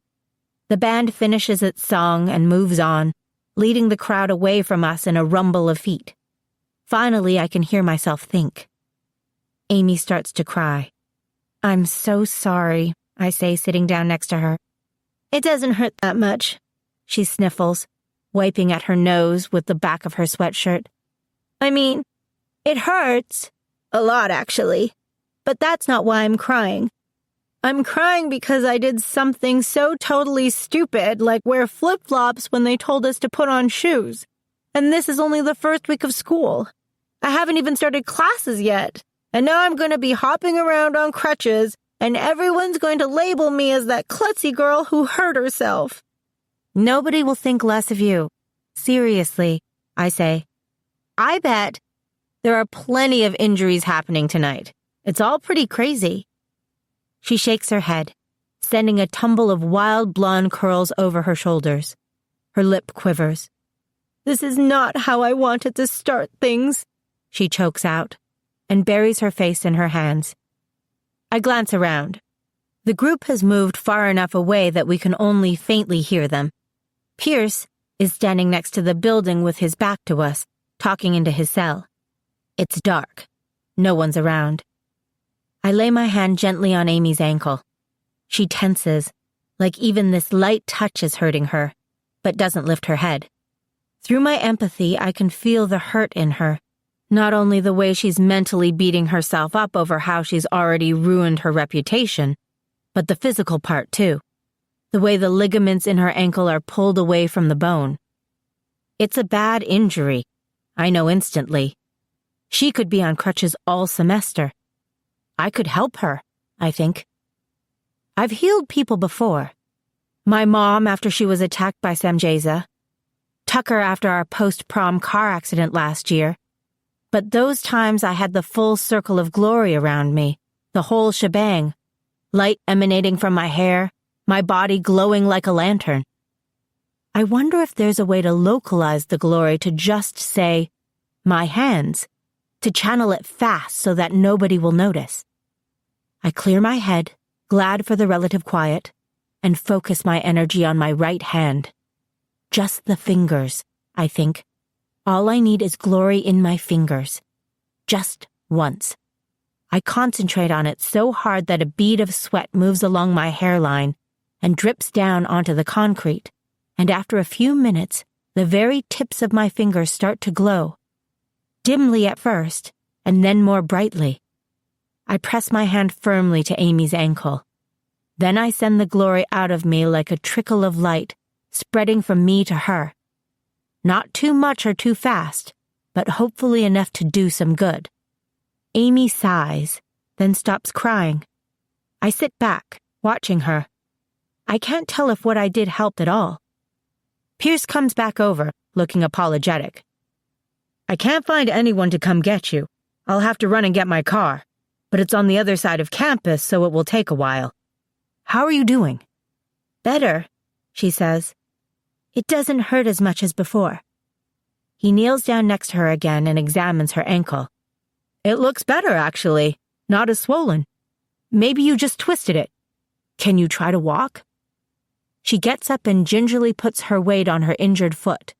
The band finishes its song and moves on, leading the crowd away from us in a rumble of feet. Finally, I can hear myself think. Amy starts to cry. I'm so sorry, I say, sitting down next to her. It doesn't hurt that much, she sniffles, wiping at her nose with the back of her sweatshirt. I mean, it hurts. A lot, actually. But that's not why I'm crying. I'm crying because I did something so totally stupid, like wear flip-flops when they told us to put on shoes. And this is only the first week of school. I haven't even started classes yet. And now I'm going to be hopping around on crutches, and everyone's going to label me as that klutzy girl who hurt herself. Nobody will think less of you. Seriously, I say. I bet there are plenty of injuries happening tonight. It's all pretty crazy. She shakes her head, sending a tumble of wild blonde curls over her shoulders. Her lip quivers. This is not how I wanted to start things, she chokes out, and buries her face in her hands. I glance around. The group has moved far enough away that we can only faintly hear them. Pierce is standing next to the building with his back to us, talking into his cell. It's dark. No one's around. I lay my hand gently on Amy's ankle. She tenses, like even this light touch is hurting her, but doesn't lift her head. Through my empathy, I can feel the hurt in her, not only the way she's mentally beating herself up over how she's already ruined her reputation, but the physical part too, the way the ligaments in her ankle are pulled away from the bone. It's a bad injury. I know instantly. She could be on crutches all semester. I could help her, I think. I've healed people before. My mom after she was attacked by Samjeza. Tucker after our post-prom car accident last year. But those times I had the full circle of glory around me, the whole shebang. Light emanating from my hair, my body glowing like a lantern. I wonder if there's a way to localize the glory to just say, my hands, to channel it fast so that nobody will notice. I clear my head, glad for the relative quiet, and focus my energy on my right hand. Just the fingers, I think. All I need is glory in my fingers. Just once. I concentrate on it so hard that a bead of sweat moves along my hairline and drips down onto the concrete, and after a few minutes, the very tips of my fingers start to glow. Dimly at first, and then more brightly. I press my hand firmly to Amy's ankle. Then I send the glory out of me like a trickle of light, spreading from me to her. Not too much or too fast, but hopefully enough to do some good. Amy sighs, then stops crying. I sit back, watching her. I can't tell if what I did helped at all. Pierce comes back over, looking apologetic. I can't find anyone to come get you. I'll have to run and get my car. But it's on the other side of campus, so it will take a while. How are you doing? Better, she says. It doesn't hurt as much as before. He kneels down next to her again and examines her ankle. It looks better, actually. Not as swollen. Maybe you just twisted it. Can you try to walk? She gets up and gingerly puts her weight on her injured foot.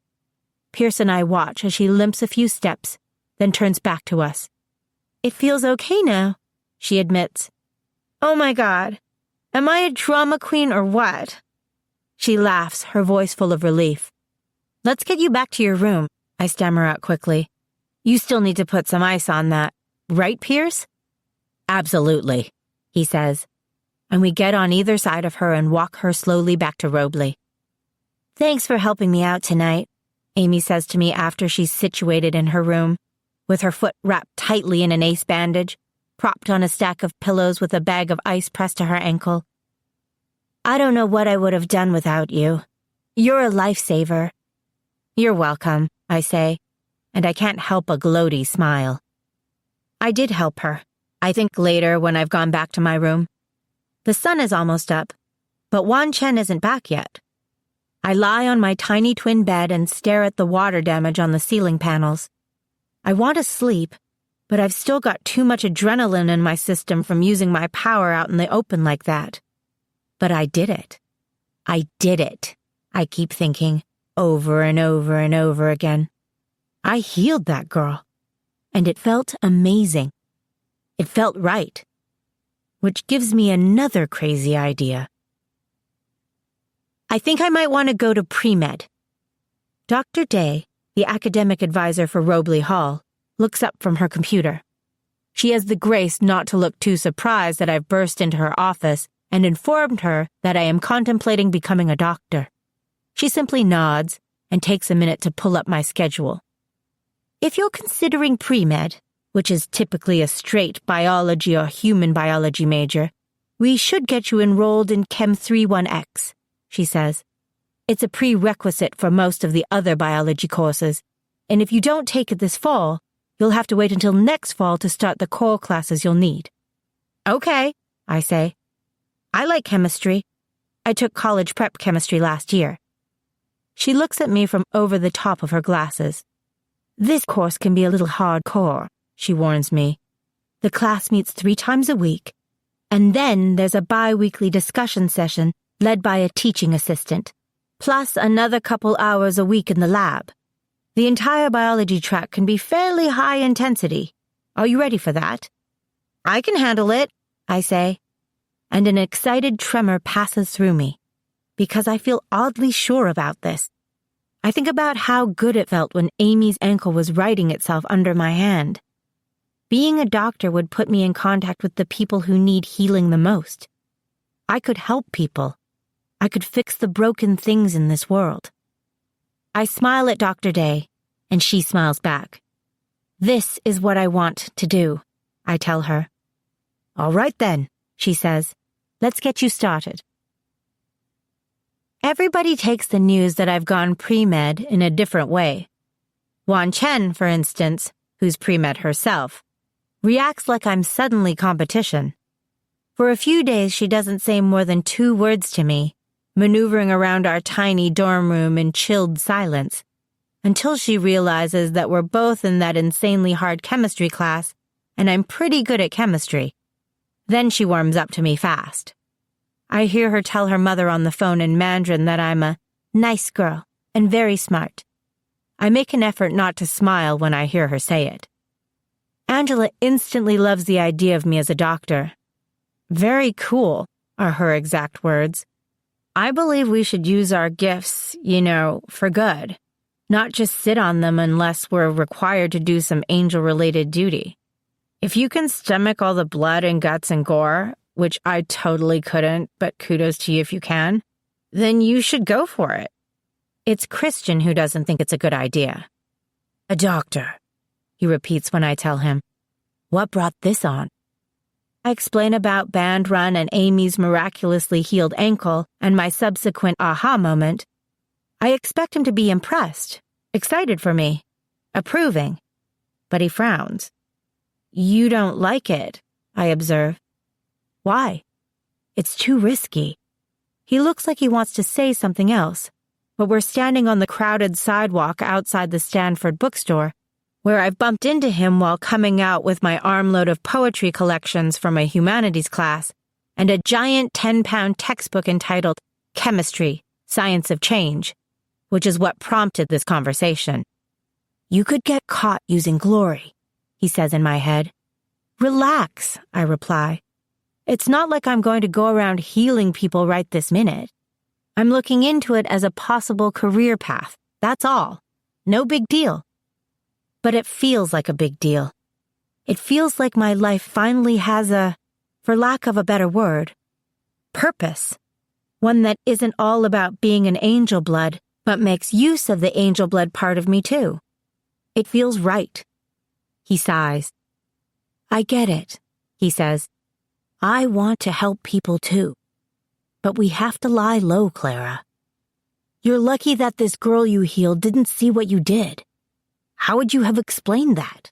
Pierce and I watch as she limps a few steps, then turns back to us. It feels okay now, she admits. Oh my God. Am I a drama queen or what? She laughs, her voice full of relief. Let's get you back to your room, I stammer out quickly. You still need to put some ice on that. Right, Pierce? Absolutely, he says. And we get on either side of her and walk her slowly back to Robley. Thanks for helping me out tonight, Amy says to me after she's situated in her room, with her foot wrapped tightly in an ace bandage, propped on a stack of pillows with a bag of ice pressed to her ankle. I don't know what I would have done without you. You're a lifesaver. You're welcome, I say, and I can't help a gloaty smile. I did help her, I think later when I've gone back to my room. The sun is almost up, but Wan Chen isn't back yet. I lie on my tiny twin bed and stare at the water damage on the ceiling panels. I want to sleep, but I've still got too much adrenaline in my system from using my power out in the open like that. But I did it. I did it, I keep thinking, over and over and over again. I healed that girl, and it felt amazing. It felt right. Which gives me another crazy idea. I think I might want to go to pre-med. Dr. Day, the academic advisor for Robley Hall, looks up from her computer. She has the grace not to look too surprised that I've burst into her office and informed her that I am contemplating becoming a doctor. She simply nods and takes a minute to pull up my schedule. If you're considering pre-med, which is typically a straight biology or human biology major, we should get you enrolled in Chem 31X, she says. It's a prerequisite for most of the other biology courses, and if you don't take it this fall, you'll have to wait until next fall to start the core classes you'll need. Okay, I say. I like chemistry. I took college prep chemistry last year. She looks at me from over the top of her glasses. This course can be a little hardcore, she warns me. The class meets 3 times a week, and then there's a bi-weekly discussion session led by a teaching assistant, plus another couple hours a week in the lab. The entire biology track can be fairly high intensity. Are you ready for that? I can handle it, I say, and an excited tremor passes through me, because I feel oddly sure about this. I think about how good it felt when Amy's ankle was righting itself under my hand. Being a doctor would put me in contact with the people who need healing the most. I could help people. I could fix the broken things in this world. I smile at Dr. Day, and she smiles back. This is what I want to do, I tell her. All right then, she says. Let's get you started. Everybody takes the news that I've gone pre-med in a different way. Wan Chen, for instance, who's pre-med herself, reacts like I'm suddenly competition. For a few days, she doesn't say more than 2 words to me, maneuvering around our tiny dorm room in chilled silence, until she realizes that we're both in that insanely hard chemistry class, and I'm pretty good at chemistry. Then she warms up to me fast. I hear her tell her mother on the phone in Mandarin that I'm a nice girl and very smart. I make an effort not to smile when I hear her say it. Angela instantly loves the idea of me as a doctor. Very cool, are her exact words. I believe we should use our gifts, for good, not just sit on them unless we're required to do some angel-related duty. If you can stomach all the blood and guts and gore, which I totally couldn't, but kudos to you if you can, then you should go for it. It's Christian who doesn't think it's a good idea. A doctor, he repeats when I tell him. What brought this on? I explain about Band Run and Amy's miraculously healed ankle and my subsequent aha moment. I expect him to be impressed, excited for me, approving, but he frowns. You don't like it, I observe. Why? It's too risky. He looks like he wants to say something else, but we're standing on the crowded sidewalk outside the Stanford bookstore, where I've bumped into him while coming out with my armload of poetry collections from a humanities class and a giant 10-pound textbook entitled Chemistry, Science of Change, which is what prompted this conversation. "You could get caught using glory," he says in my head. "Relax," I reply. "It's not like I'm going to go around healing people right this minute. I'm looking into it as a possible career path, that's all. No big deal." But it feels like a big deal. It feels like my life finally has a, for lack of a better word, purpose. One that isn't all about being an angel blood, but makes use of the angel blood part of me too. It feels right. He sighs. "I get it," he says. "I want to help people too. But we have to lie low, Clara. You're lucky that this girl you healed didn't see what you did. How would you have explained that?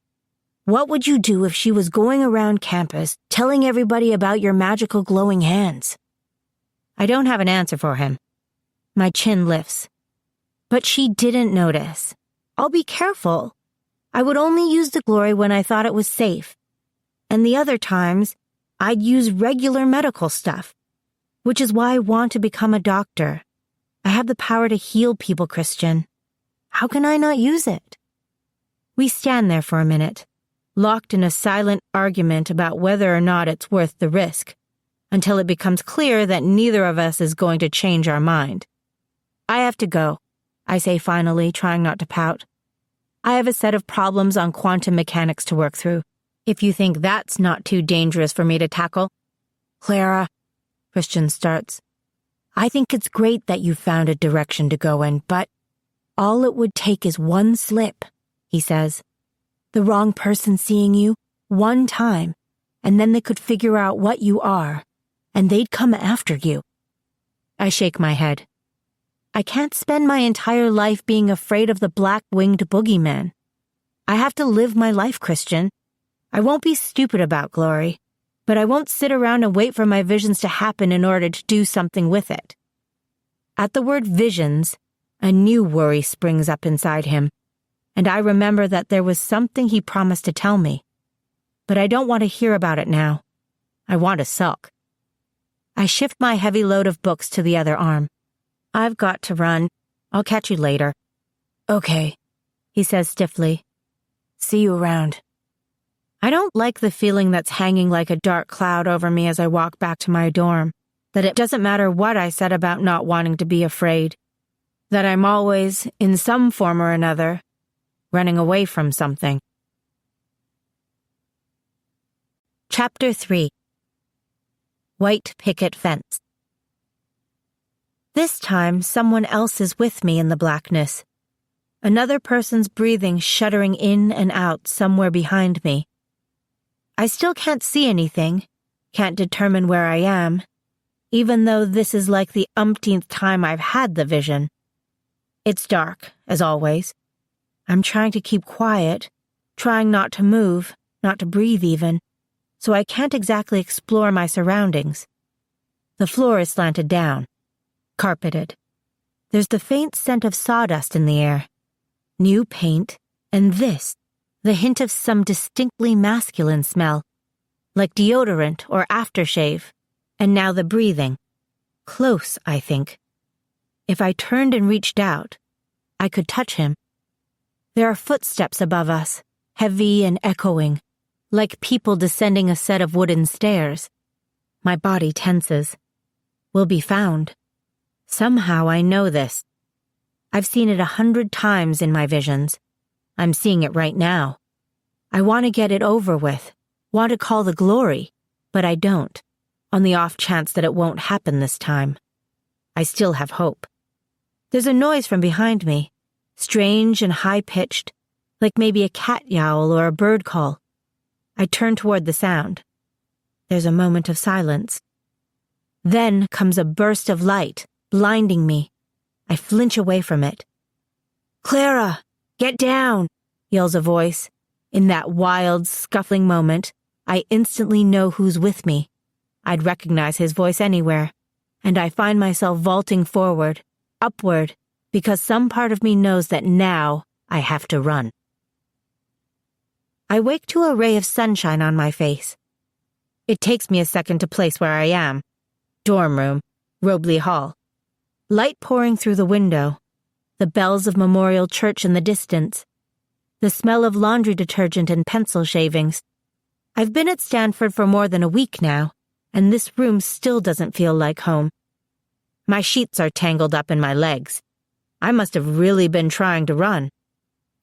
What would you do if she was going around campus telling everybody about your magical glowing hands?" I don't have an answer for him. My chin lifts. "But she didn't notice. I'll be careful. I would only use the glory when I thought it was safe. And the other times, I'd use regular medical stuff. Which is why I want to become a doctor. I have the power to heal people, Christian. How can I not use it?" We stand there for a minute, locked in a silent argument about whether or not it's worth the risk, until it becomes clear that neither of us is going to change our mind. "I have to go," I say finally, trying not to pout. "I have a set of problems on quantum mechanics to work through, if you think that's not too dangerous for me to tackle." "Clara," Christian starts, "I think it's great that you found a direction to go in, but all it would take is one slip," he says. "The wrong person seeing you, one time, and then they could figure out what you are, and they'd come after you." I shake my head. I can't spend my entire life being afraid of the black-winged boogeyman. I have to live my life, Christian. I won't be stupid about glory, but I won't sit around and wait for my visions to happen in order to do something with it. At the word visions, a new worry springs up inside him, and I remember that there was something he promised to tell me. But I don't want to hear about it now. I want to sulk. I shift my heavy load of books to the other arm. "I've got to run. I'll catch you later." "Okay," he says stiffly. "See you around." I don't like the feeling that's hanging like a dark cloud over me as I walk back to my dorm, that it doesn't matter what I said about not wanting to be afraid, that I'm always, in some form or another, running away from something. Chapter 3. White Picket Fence. This time, someone else is with me in the blackness. Another person's breathing shuddering in and out somewhere behind me. I still can't see anything, can't determine where I am, even though this is like the umpteenth time I've had the vision. It's dark, as always. I'm trying to keep quiet, trying not to move, not to breathe even, so I can't exactly explore my surroundings. The floor is slanted down, carpeted. There's the faint scent of sawdust in the air, new paint, and this, the hint of some distinctly masculine smell, like deodorant or aftershave, and now the breathing. Close, I think. If I turned and reached out, I could touch him. There are footsteps above us, heavy and echoing, like people descending a set of wooden stairs. My body tenses. We'll be found. Somehow I know this. I've seen it 100 times in my visions. I'm seeing it right now. I want to get it over with, want to call the glory, but I don't, on the off chance that it won't happen this time. I still have hope. There's a noise from behind me, strange and high-pitched, like maybe a cat yowl or a bird call. I turn toward the sound. There's a moment of silence. Then comes a burst of light, blinding me. I flinch away from it. "Clara, get down!" yells a voice. In that wild, scuffling moment, I instantly know who's with me. I'd recognize his voice anywhere, and I find myself vaulting forward, upward, because some part of me knows that now I have to run. I wake to a ray of sunshine on my face. It takes me a second to place where I am. Dorm room, Robley Hall. Light pouring through the window. The bells of Memorial Church in the distance. The smell of laundry detergent and pencil shavings. I've been at Stanford for more than a week now, and this room still doesn't feel like home. My sheets are tangled up in my legs. I must have really been trying to run.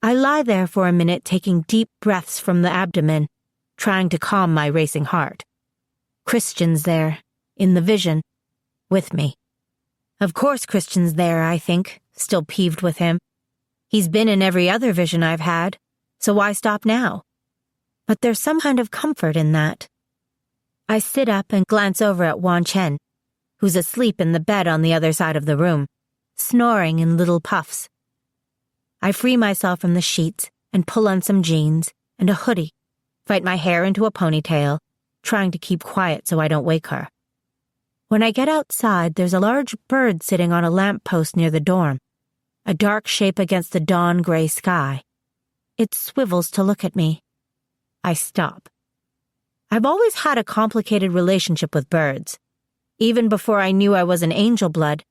I lie there for a minute, taking deep breaths from the abdomen, trying to calm my racing heart. Christian's there, in the vision, with me. Of course Christian's there, I think, still peeved with him. He's been in every other vision I've had, so why stop now? But there's some kind of comfort in that. I sit up and glance over at Wan Chen, who's asleep in the bed on the other side of the room, snoring in little puffs. I free myself from the sheets and pull on some jeans and a hoodie, fight my hair into a ponytail, trying to keep quiet so I don't wake her. When I get outside, there's a large bird sitting on a lamppost near the dorm, a dark shape against the dawn-gray sky. It swivels to look at me. I stop. I've always had a complicated relationship with birds. Even before I knew I was an angel blood,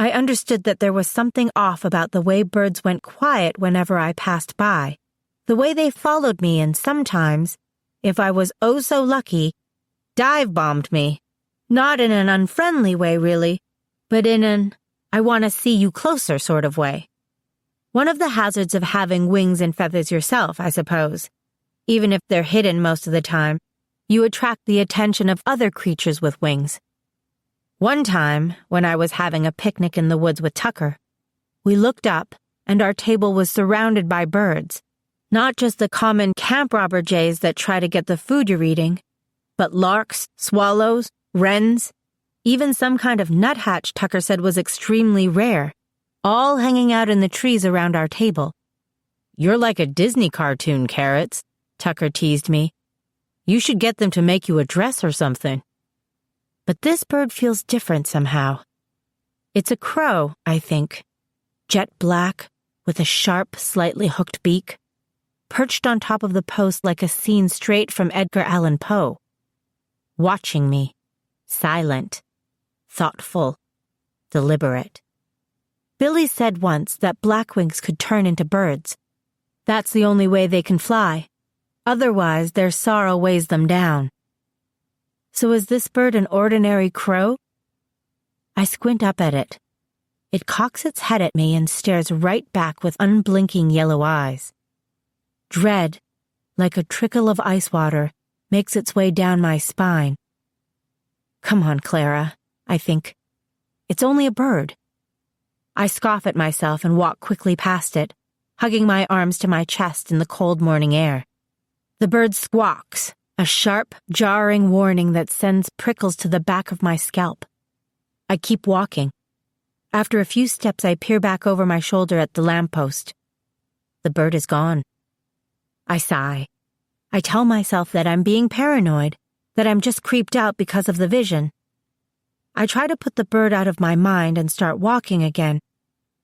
I understood that there was something off about the way birds went quiet whenever I passed by, the way they followed me and sometimes, if I was oh so lucky, dive-bombed me. Not in an unfriendly way, really, but in an I want to see you closer sort of way. One of the hazards of having wings and feathers yourself, I suppose. Even if they're hidden most of the time, you attract the attention of other creatures with wings. One time, when I was having a picnic in the woods with Tucker, we looked up and our table was surrounded by birds, not just the common camp robber jays that try to get the food you're eating, but larks, swallows, wrens, even some kind of nuthatch Tucker said was extremely rare, all hanging out in the trees around our table. "You're like a Disney cartoon, Carrots," Tucker teased me. "You should get them to make you a dress or something." But this bird feels different somehow. It's a crow, I think, jet black, with a sharp, slightly hooked beak, perched on top of the post like a scene straight from Edgar Allan Poe. Watching me, silent, thoughtful, deliberate. Billy said once that blackwings could turn into birds. That's the only way they can fly. Otherwise, their sorrow weighs them down. So is this bird an ordinary crow? I squint up at it. It cocks its head at me and stares right back with unblinking yellow eyes. Dread, like a trickle of ice water, makes its way down my spine. Come on, Clara, I think. It's only a bird. I scoff at myself and walk quickly past it, hugging my arms to my chest in the cold morning air. The bird squawks, a sharp, jarring warning that sends prickles to the back of my scalp. I keep walking. After a few steps, I peer back over my shoulder at the lamppost. The bird is gone. I sigh. I tell myself that I'm being paranoid, that I'm just creeped out because of the vision. I try to put the bird out of my mind and start walking again.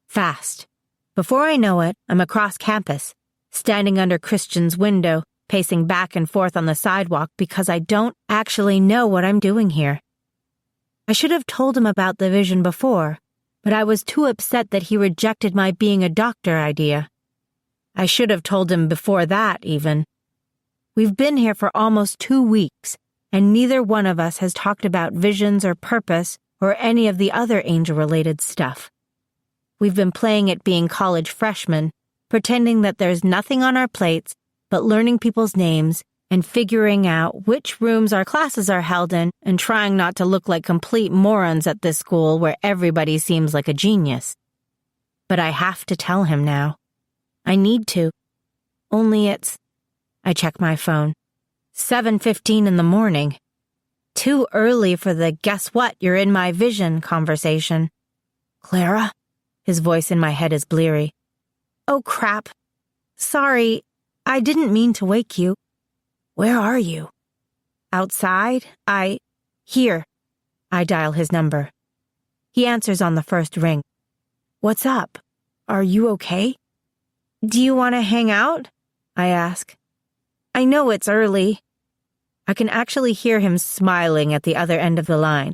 Fast. Before I know it, I'm across campus, standing under Christian's window, pacing back and forth on the sidewalk because I don't actually know what I'm doing here. I should have told him about the vision before, but I was too upset that he rejected my being a doctor idea. I should have told him before that, even. We've been here for almost 2 weeks, and neither one of us has talked about visions or purpose or any of the other angel-related stuff. We've been playing at being college freshmen, pretending that there's nothing on our plates but learning people's names and figuring out which rooms our classes are held in and trying not to look like complete morons at this school where everybody seems like a genius. But I have to tell him now. I need to. Only I check my phone. 7:15 in the morning. Too early for the guess what, you're in my vision conversation. Clara? His voice in my head is bleary. Oh crap. Sorry, I didn't mean to wake you. Where are you? Outside? Here. I dial his number. He answers on the first ring. What's up? Are you okay? Do you want to hang out? I ask. I know it's early. I can actually hear him smiling at the other end of the line.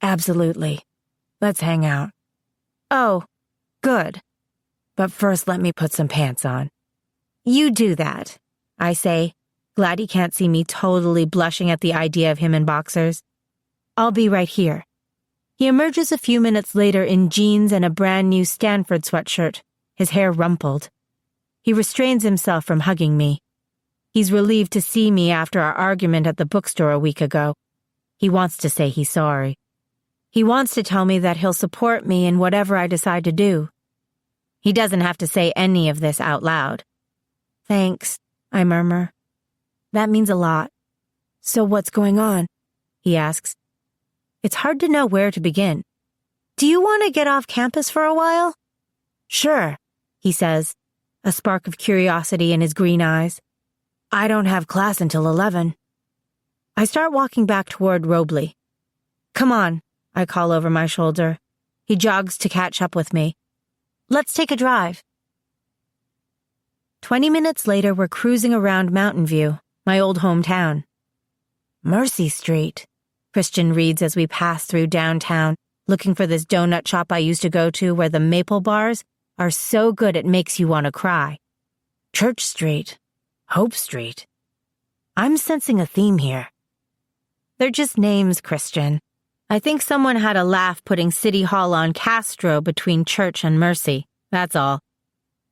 Absolutely. Let's hang out. Oh, good. But first let me put some pants on. You do that, I say, glad he can't see me totally blushing at the idea of him in boxers. I'll be right here. He emerges a few minutes later in jeans and a brand new Stanford sweatshirt, his hair rumpled. He restrains himself from hugging me. He's relieved to see me after our argument at the bookstore a week ago. He wants to say he's sorry. He wants to tell me that he'll support me in whatever I decide to do. He doesn't have to say any of this out loud. Thanks, I murmur. That means a lot. So what's going on? He asks. It's hard to know where to begin. Do you want to get off campus for a while? Sure, he says, a spark of curiosity in his green eyes. I don't have class until 11. I start walking back toward Robley. Come on, I call over my shoulder. He jogs to catch up with me. Let's take a drive. 20 minutes later, we're cruising around Mountain View, my old hometown. Mercy Street, Christian reads as we pass through downtown, looking for this donut shop I used to go to where the maple bars are so good it makes you want to cry. Church Street. Hope Street. I'm sensing a theme here. They're just names, Christian. I think someone had a laugh putting City Hall on Castro between Church and Mercy. That's all.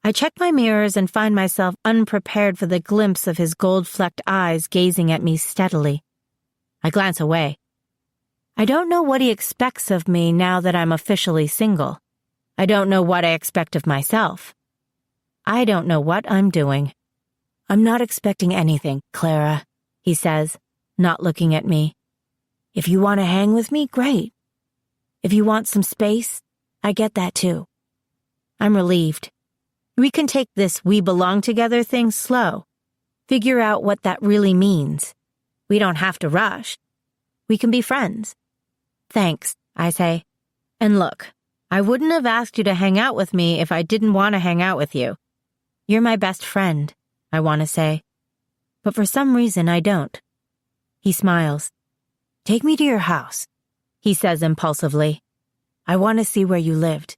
I check my mirrors and find myself unprepared for the glimpse of his gold-flecked eyes gazing at me steadily. I glance away. I don't know what he expects of me now that I'm officially single. I don't know what I expect of myself. I don't know what I'm doing. I'm not expecting anything, Clara, he says, not looking at me. If you want to hang with me, great. If you want some space, I get that too. I'm relieved. We can take this we belong together thing slow. Figure out what that really means. We don't have to rush. We can be friends. Thanks, I say. And look, I wouldn't have asked you to hang out with me if I didn't want to hang out with you. You're my best friend, I want to say. But for some reason, I don't. He smiles. Take me to your house, he says impulsively. I want to see where you lived.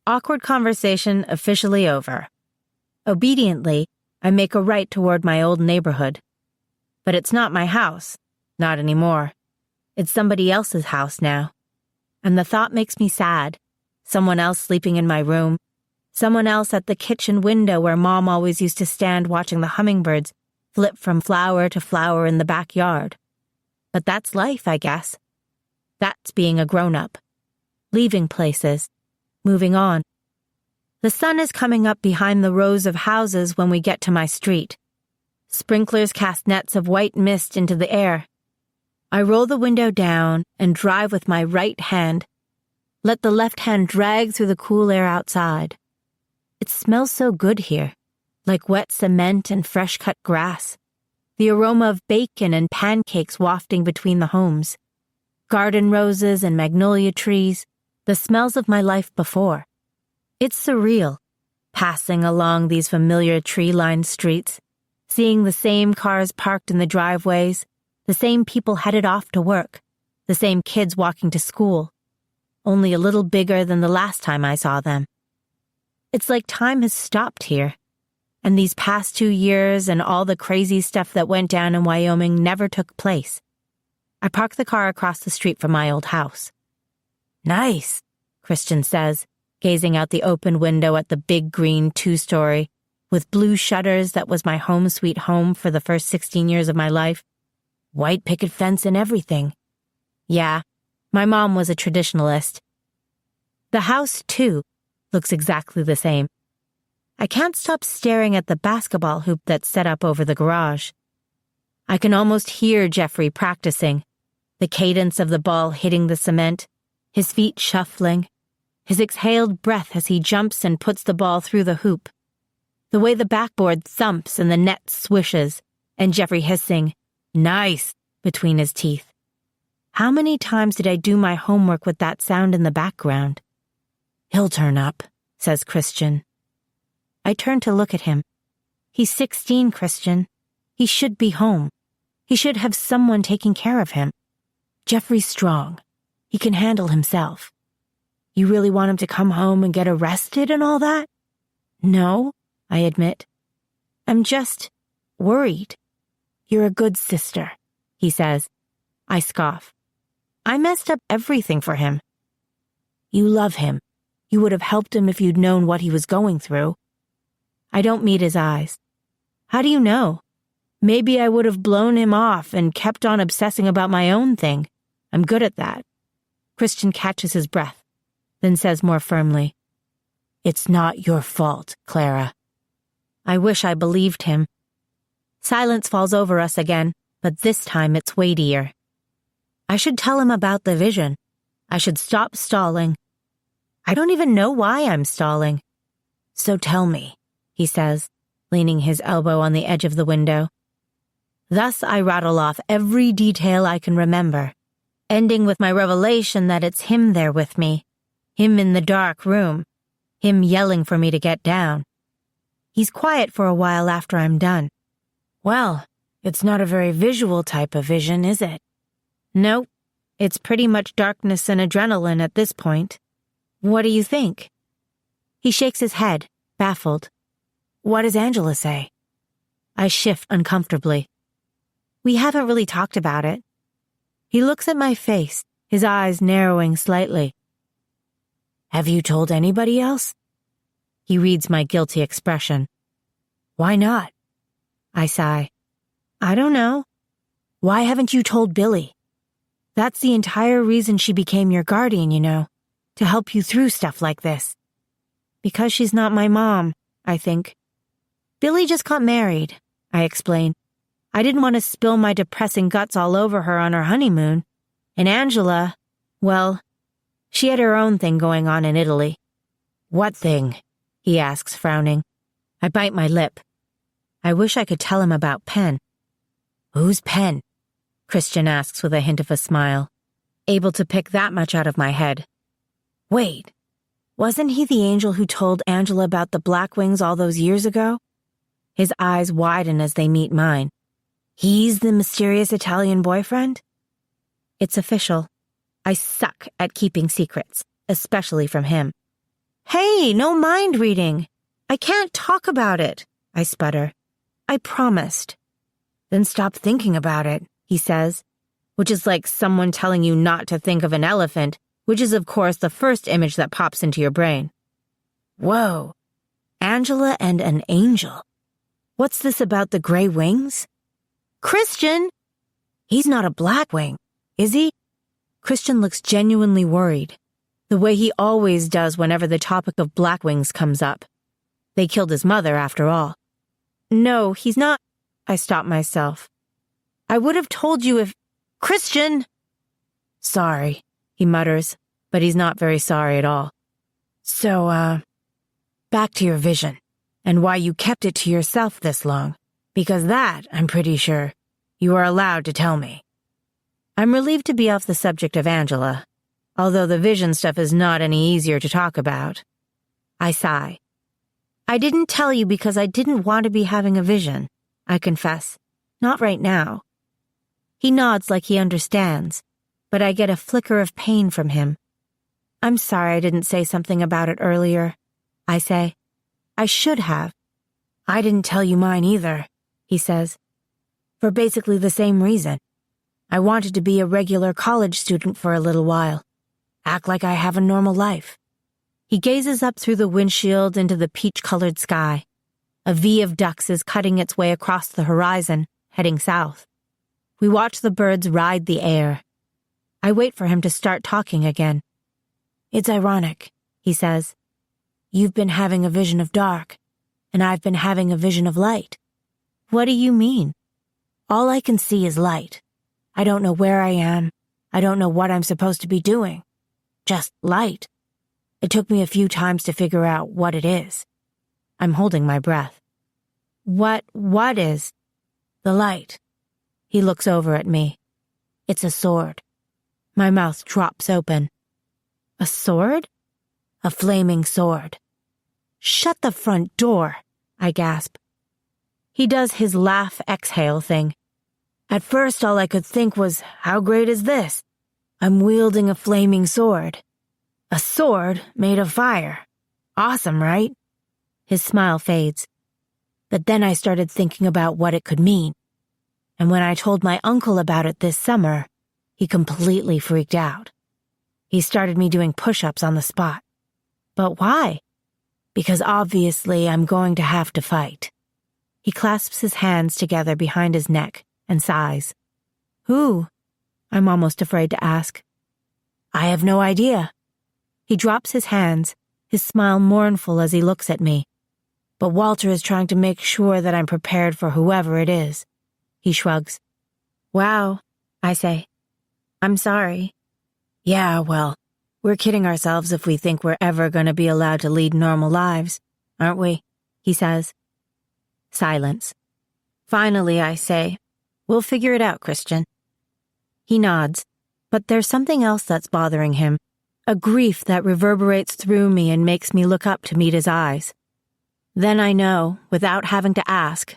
Awkward conversation officially over. Obediently, I make a right toward my old neighborhood. But it's not my house. Not anymore. It's somebody else's house now. And the thought makes me sad. Someone else sleeping in my room. Someone else at the kitchen window where Mom always used to stand watching the hummingbirds flip from flower to flower in the backyard. But that's life, I guess. That's being a grown-up. Leaving places. Moving on. The sun is coming up behind the rows of houses when we get to my street. Sprinklers cast nets of white mist into the air. I roll the window down and drive with my right hand. Let the left hand drag through the cool air outside. It smells so good here, like wet cement and fresh-cut grass. The aroma of bacon and pancakes wafting between the homes. Garden roses and magnolia trees, the smells of my life before. It's surreal, passing along these familiar tree-lined streets, seeing the same cars parked in the driveways, the same people headed off to work, the same kids walking to school, only a little bigger than the last time I saw them. It's like time has stopped here, and these past 2 years and all the crazy stuff that went down in Wyoming never took place. I park the car across the street from my old house. Nice, Christian says, gazing out the open window at the big green 2-story, with blue shutters that was my home sweet home for the first 16 years of my life. White picket fence and everything. Yeah, my mom was a traditionalist. The house, too, looks exactly the same. I can't stop staring at the basketball hoop that's set up over the garage. I can almost hear Jeffrey practicing, the cadence of the ball hitting the cement, his feet shuffling, his exhaled breath as he jumps and puts the ball through the hoop, the way the backboard thumps and the net swishes, and Jeffrey hissing, "Nice," between his teeth. How many times did I do my homework with that sound in the background? He'll turn up, says Christian. I turn to look at him. He's 16, Christian. He should be home. He should have someone taking care of him. Jeffrey's strong. He can handle himself. You really want him to come home and get arrested and all that? No, I admit. I'm just worried. You're a good sister, he says. I scoff. I messed up everything for him. You love him. You would have helped him if you'd known what he was going through. I don't meet his eyes. How do you know? Maybe I would have blown him off and kept on obsessing about my own thing. I'm good at that. Christian catches his breath, then says more firmly, It's not your fault, Clara. I wish I believed him. Silence falls over us again, but this time it's weightier. I should tell him about the vision. I should stop stalling. I don't even know why I'm stalling. So tell me, he says, leaning his elbow on the edge of the window. Thus I rattle off every detail I can remember, ending with my revelation that it's him there with me, him in the dark room, him yelling for me to get down. He's quiet for a while after I'm done. Well, it's not a very visual type of vision, is it? Nope. It's pretty much darkness and adrenaline at this point. What do you think? He shakes his head, baffled. What does Angela say? I shift uncomfortably. We haven't really talked about it. He looks at my face, his eyes narrowing slightly. Have you told anybody else? He reads my guilty expression. Why not? I sigh. I don't know. Why haven't you told Billy? That's the entire reason she became your guardian, you know, to help you through stuff like this. Because she's not my mom, I think. Billy just got married, I explain. I didn't want to spill my depressing guts all over her on her honeymoon. And Angela, well, she had her own thing going on in Italy. What thing? He asks, frowning. I bite my lip. I wish I could tell him about Penn. Who's Penn? Christian asks with a hint of a smile, able to pick that much out of my head. Wait, wasn't he the angel who told Angela about the Blackwings all those years ago? His eyes widen as they meet mine. He's the mysterious Italian boyfriend? It's official. I suck at keeping secrets, especially from him. Hey, no mind reading. I can't talk about it, I sputter. I promised. Then stop thinking about it, he says, which is like someone telling you not to think of an elephant, which is of course the first image that pops into your brain. Whoa, Angela and an angel. What's this about the gray wings? Christian! He's not a Blackwing, is he? Christian looks genuinely worried, the way he always does whenever the topic of Blackwings comes up. They killed his mother, after all. No, he's not. I stop myself. I would have told you if... Christian! Sorry, he mutters, but he's not very sorry at all. So, back to your vision, and why you kept it to yourself this long. Because that, I'm pretty sure, you are allowed to tell me. I'm relieved to be off the subject of Angela, although the vision stuff is not any easier to talk about. I sigh. I didn't tell you because I didn't want to be having a vision, I confess. Not right now. He nods like he understands, but I get a flicker of pain from him. I'm sorry I didn't say something about it earlier, I say. I should have. I didn't tell you mine either, he says. For basically the same reason. I wanted to be a regular college student for a little while. Act like I have a normal life. He gazes up through the windshield into the peach-colored sky. A V of ducks is cutting its way across the horizon, heading south. We watch the birds ride the air. I wait for him to start talking again. It's ironic, he says. You've been having a vision of dark, and I've been having a vision of light. What do you mean? All I can see is light. I don't know where I am. I don't know what I'm supposed to be doing. Just light. It took me a few times to figure out what it is. I'm holding my breath. What is? The light. He looks over at me. It's a sword. My mouth drops open. A sword? A flaming sword. Shut the front door, I gasp. He does his laugh-exhale thing. At first all I could think was, how great is this? I'm wielding a flaming sword. A sword made of fire. Awesome, right? His smile fades. But then I started thinking about what it could mean. And when I told my uncle about it this summer, he completely freaked out. He started me doing push-ups on the spot. But why? Because obviously I'm going to have to fight. He clasps his hands together behind his neck and sighs. Who? I'm almost afraid to ask. I have no idea. He drops his hands, his smile mournful as he looks at me. But Walter is trying to make sure that I'm prepared for whoever it is. He shrugs. Wow, I say. I'm sorry. Yeah, well, we're kidding ourselves if we think we're ever going to be allowed to lead normal lives, aren't we? He says. Silence. Finally, I say, we'll figure it out, Christian. He nods, but there's something else that's bothering him, a grief that reverberates through me and makes me look up to meet his eyes. Then I know, without having to ask,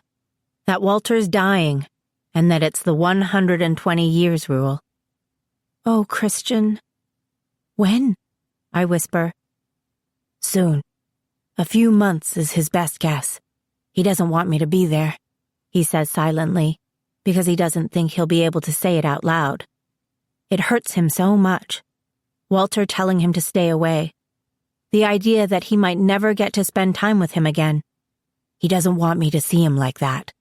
that Walter's dying and that it's the 120 years rule. Oh, Christian. When? I whisper. Soon. A few months is his best guess. He doesn't want me to be there, he says silently, because he doesn't think he'll be able to say it out loud. It hurts him so much. Walter telling him to stay away. The idea that he might never get to spend time with him again. He doesn't want me to see him like that.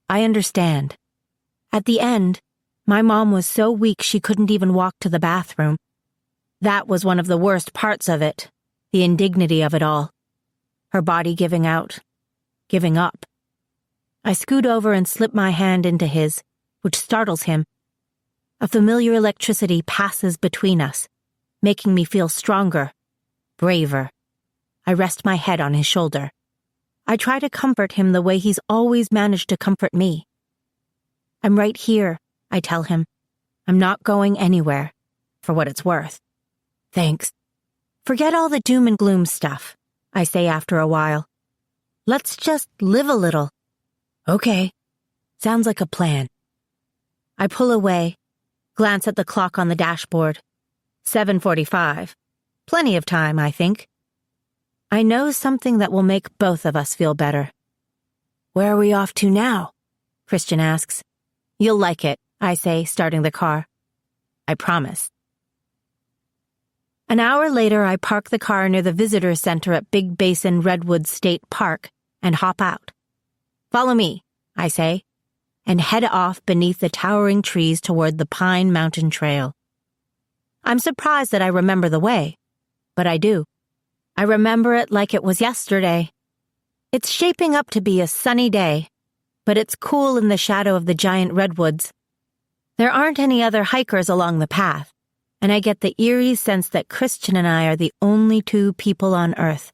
I understand. At the end, my mom was so weak she couldn't even walk to the bathroom. That was one of the worst parts of it, the indignity of it all. Her body giving out, giving up. I scoot over and slip my hand into his, which startles him. A familiar electricity passes between us, making me feel stronger, braver. I rest my head on his shoulder. I try to comfort him the way he's always managed to comfort me. I'm right here, I tell him. I'm not going anywhere, for what it's worth. Thanks. Forget all the doom and gloom stuff, I say after a while. Let's just live a little. Okay. Sounds like a plan. I pull away, glance at the clock on the dashboard. 7:45. Plenty of time, I think. I know something that will make both of us feel better. Where are we off to now? Christian asks. You'll like it, I say, starting the car. I promise. An hour later, I park the car near the visitor center at Big Basin Redwood State Park and hop out. Follow me, I say, and head off beneath the towering trees toward the Pine Mountain Trail. I'm surprised that I remember the way, but I do. I remember it like it was yesterday. It's shaping up to be a sunny day, but it's cool in the shadow of the giant redwoods. There aren't any other hikers along the path, and I get the eerie sense that Christian and I are the only two people on Earth.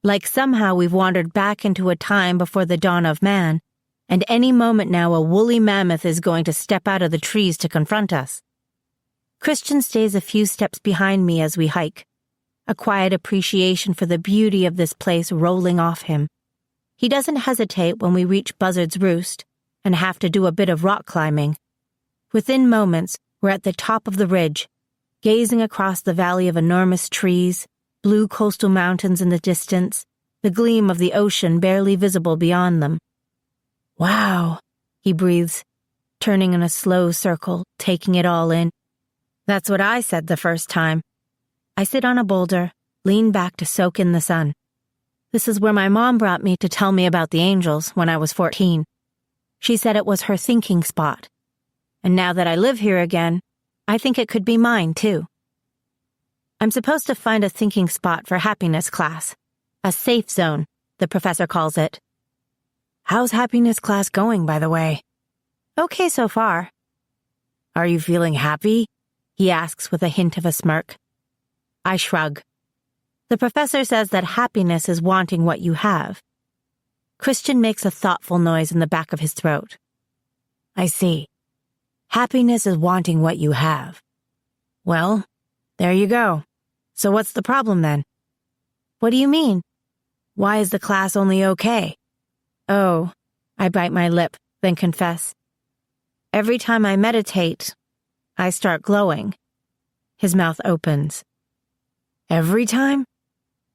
Like somehow we've wandered back into a time before the dawn of man, and any moment now a woolly mammoth is going to step out of the trees to confront us. Christian stays a few steps behind me as we hike, a quiet appreciation for the beauty of this place rolling off him. He doesn't hesitate when we reach Buzzard's Roost and have to do a bit of rock climbing. Within moments, we're at the top of the ridge, gazing across the valley of enormous trees, blue coastal mountains in the distance, the gleam of the ocean barely visible beyond them. Wow, he breathes, turning in a slow circle, taking it all in. That's what I said the first time. I sit on a boulder, lean back to soak in the sun. This is where my mom brought me to tell me about the angels when I was 14. She said it was her thinking spot. And now that I live here again, I think it could be mine, too. I'm supposed to find a thinking spot for happiness class. A safe zone, the professor calls it. How's happiness class going, by the way? Okay so far. Are you feeling happy? He asks with a hint of a smirk. I shrug. The professor says that happiness is wanting what you have. Christian makes a thoughtful noise in the back of his throat. I see. Happiness is wanting what you have. Well, there you go. So what's the problem then? What do you mean? Why is the class only okay? Oh, I bite my lip, then confess. Every time I meditate, I start glowing. His mouth opens. Every time?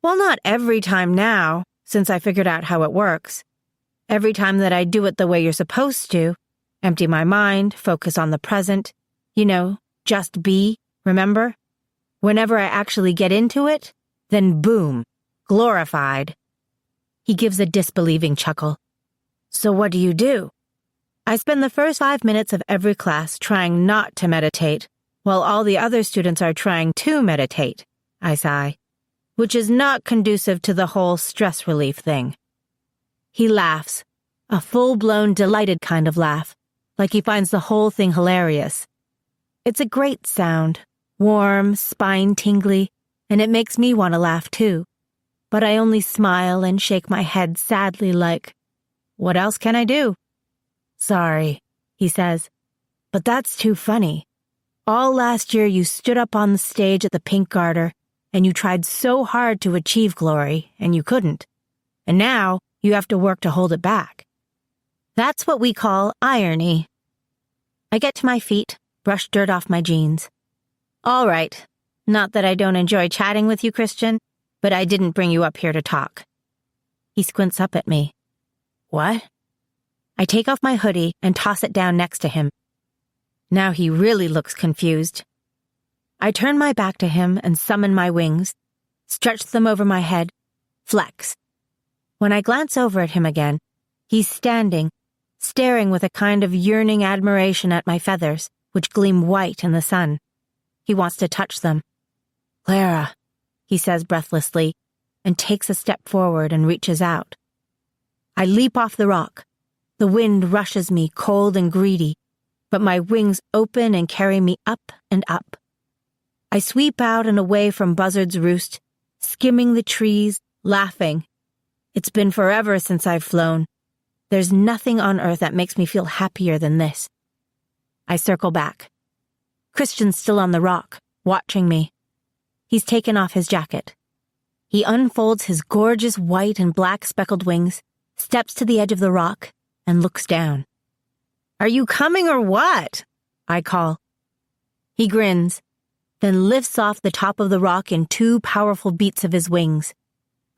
Well, not every time now, since I figured out how it works. Every time that I do it the way you're supposed to, empty my mind, focus on the present, just be, remember? Whenever I actually get into it, then boom, glorified. He gives a disbelieving chuckle. So what do? I spend the first 5 minutes of every class trying not to meditate, while all the other students are trying to meditate, I sigh, which is not conducive to the whole stress relief thing. He laughs, a full-blown, delighted kind of laugh, like he finds the whole thing hilarious. It's a great sound, warm, spine-tingly, and it makes me want to laugh too. But I only smile and shake my head sadly like, what else can I do? Sorry, he says, but that's too funny. All last year you stood up on the stage at the Pink Garter, and you tried so hard to achieve glory, and you couldn't. And now you have to work to hold it back. That's what we call irony. I get to my feet, brush dirt off my jeans. All right, not that I don't enjoy chatting with you, Christian, but I didn't bring you up here to talk. He squints up at me. What? I take off my hoodie and toss it down next to him. Now he really looks confused. I turn my back to him and summon my wings, stretch them over my head, flex. When I glance over at him again, he's standing, staring with a kind of yearning admiration at my feathers, which gleam white in the sun. He wants to touch them. Clara, he says breathlessly, and takes a step forward and reaches out. I leap off the rock. The wind rushes me, cold and greedy, but my wings open and carry me up and up. I sweep out and away from Buzzard's Roost, skimming the trees, laughing. It's been forever since I've flown. There's nothing on earth that makes me feel happier than this. I circle back. Christian's still on the rock, watching me. He's taken off his jacket. He unfolds his gorgeous white and black speckled wings, steps to the edge of the rock, and looks down. Are you coming or what? I call. He grins, then lifts off the top of the rock in 2 powerful beats of his wings.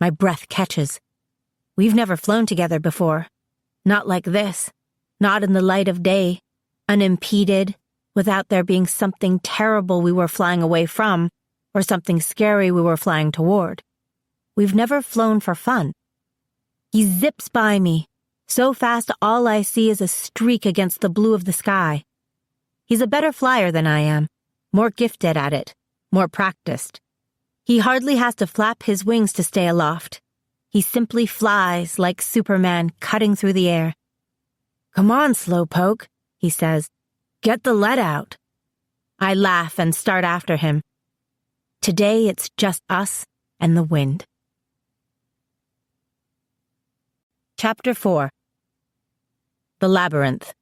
My breath catches. We've never flown together before. Not like this. Not in the light of day. Unimpeded, without there being something terrible we were flying away from, or something scary we were flying toward. We've never flown for fun. He zips by me, so fast all I see is a streak against the blue of the sky. He's a better flyer than I am, more gifted at it, more practiced. He hardly has to flap his wings to stay aloft. He simply flies like Superman cutting through the air. Come on, slowpoke, he says. Get the lead out. I laugh and start after him. Today it's just us and the wind. Chapter 4. The Labyrinth.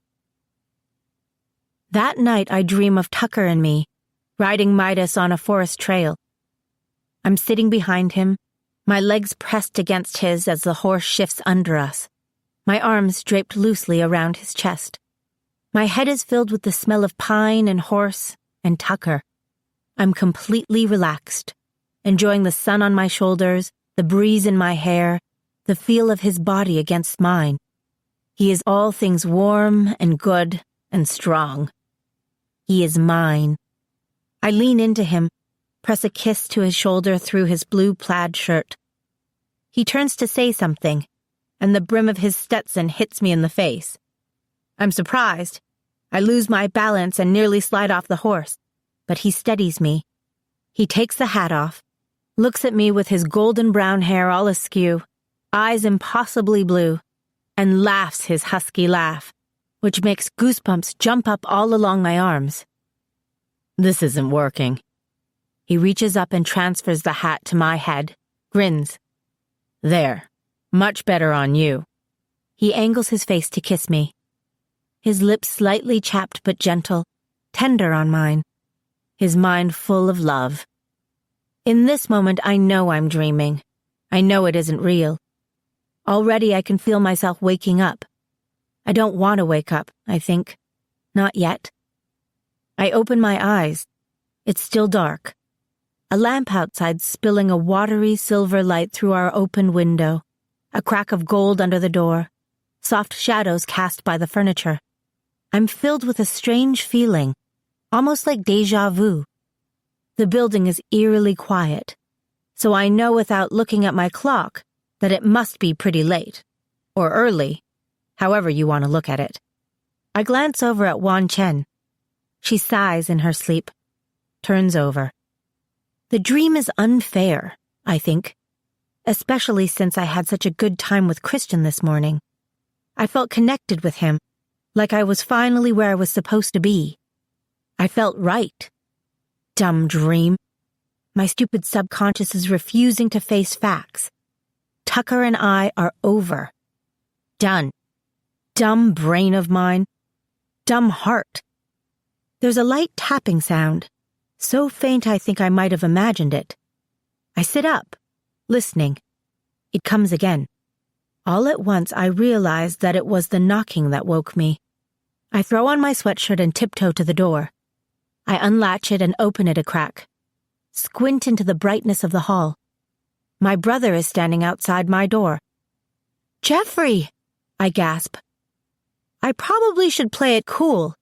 That night I dream of Tucker and me, riding Midas on a forest trail. I'm sitting behind him, my legs pressed against his as the horse shifts under us, my arms draped loosely around his chest. My head is filled with the smell of pine and horse and Tucker. I'm completely relaxed, enjoying the sun on my shoulders, the breeze in my hair, the feel of his body against mine. He is all things warm and good and strong. He is mine. I lean into him, press a kiss to his shoulder through his blue plaid shirt. He turns to say something, and the brim of his Stetson hits me in the face. I'm surprised. I lose my balance and nearly slide off the horse, but he steadies me. He takes the hat off, looks at me with his golden brown hair all askew, eyes impossibly blue, and laughs his husky laugh, which makes goosebumps jump up all along my arms. This isn't working. He reaches up and transfers the hat to my head, grins. There, much better on you. He angles his face to kiss me. His lips slightly chapped but gentle, tender on mine. His mind full of love. In this moment I know I'm dreaming. I know it isn't real. Already I can feel myself waking up. I don't want to wake up, I think. Not yet. I open my eyes. It's still dark. A lamp outside spilling a watery silver light through our open window, a crack of gold under the door, soft shadows cast by the furniture. I'm filled with a strange feeling, almost like déjà vu. The building is eerily quiet, so I know without looking at my clock that it must be pretty late, or early, however you want to look at it. I glance over at Wan Chen. She sighs in her sleep, turns over. The dream is unfair, I think, especially since I had such a good time with Christian this morning. I felt connected with him, like I was finally where I was supposed to be. I felt right. Dumb dream. My stupid subconscious is refusing to face facts. Tucker and I are over. Done. Dumb brain of mine. Dumb heart. There's a light tapping sound, so faint I think I might have imagined it. I sit up, listening. It comes again. All at once I realize that it was the knocking that woke me. I throw on my sweatshirt and tiptoe to the door. I unlatch it and open it a crack. Squint into the brightness of the hall. My brother is standing outside my door. "Jeffrey!" I gasp. I probably should play it cool,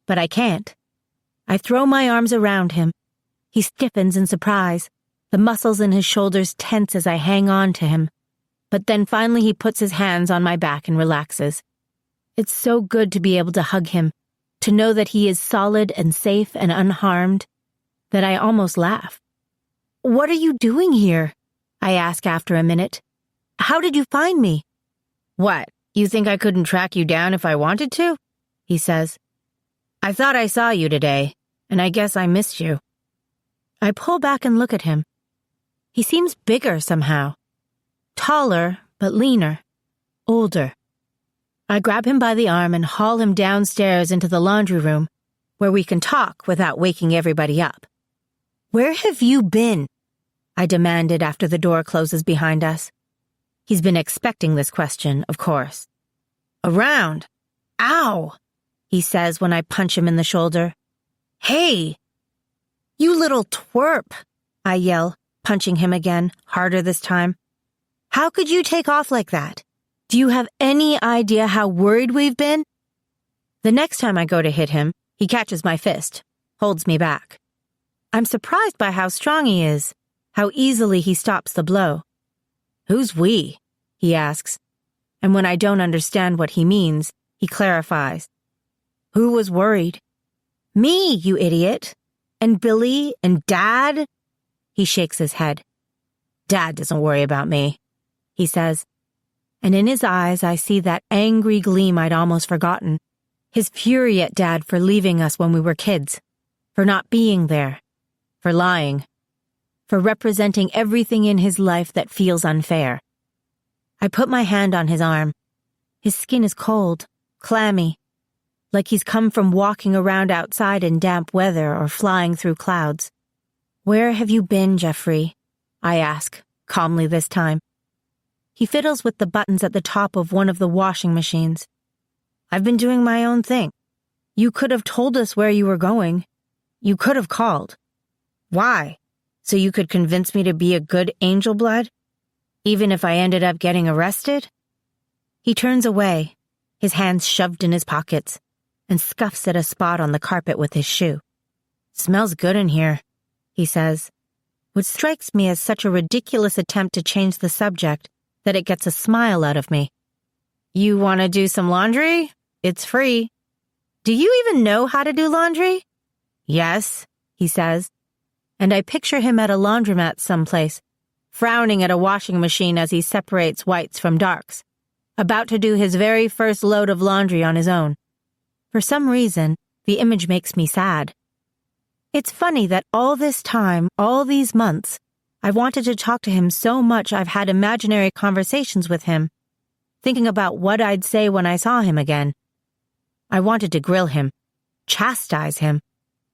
but I can't. I throw my arms around him. He stiffens in surprise, the muscles in his shoulders tense as I hang on to him. But then finally he puts his hands on my back and relaxes. It's so good to be able to hug him, to know that he is solid and safe and unharmed, that I almost laugh. "What are you doing here?" I ask after a minute. "How did you find me?" "What, you think I couldn't track you down if I wanted to?" he says. "I thought I saw you today, and I guess I missed you." I pull back and look at him. He seems bigger somehow. Taller, but leaner. Older. I grab him by the arm and haul him downstairs into the laundry room, where we can talk without waking everybody up. "Where have you been?" I demanded after the door closes behind us. He's been expecting this question, of course. "Around. Ow!" he says when I punch him in the shoulder. "Hey! You little twerp!" I yell, punching him again, harder this time. "How could you take off like that? Do you have any idea how worried we've been?" The next time I go to hit him, he catches my fist, holds me back. I'm surprised by how strong he is, how easily he stops the blow. "Who's we?" he asks, and when I don't understand what he means, he clarifies. "Who was worried?" "Me, you idiot. And Billy and Dad?" He shakes his head. "Dad doesn't worry about me," he says. And in his eyes I see that angry gleam I'd almost forgotten. His fury at Dad for leaving us when we were kids. For not being there. For lying. For representing everything in his life that feels unfair. I put my hand on his arm. His skin is cold, clammy, like he's come from walking around outside in damp weather or flying through clouds. "Where have you been, Jeffrey?" I ask, calmly this time. He fiddles with the buttons at the top of one of the washing machines. "I've been doing my own thing. You could have told us where you were going. You could have called." "Why? So you could convince me to be a good angel blood? Even if I ended up getting arrested?" He turns away, his hands shoved in his pockets, and scuffs at a spot on the carpet with his shoe. "Smells good in here," he says, which strikes me as such a ridiculous attempt to change the subject that it gets a smile out of me. "You want to do some laundry? It's free." "Do you even know how to do laundry?" "Yes," he says, and I picture him at a laundromat someplace, frowning at a washing machine as he separates whites from darks, about to do his very first load of laundry on his own. For some reason, the image makes me sad. It's funny that all this time, all these months, I wanted to talk to him so much I've had imaginary conversations with him, thinking about what I'd say when I saw him again. I wanted to grill him, chastise him,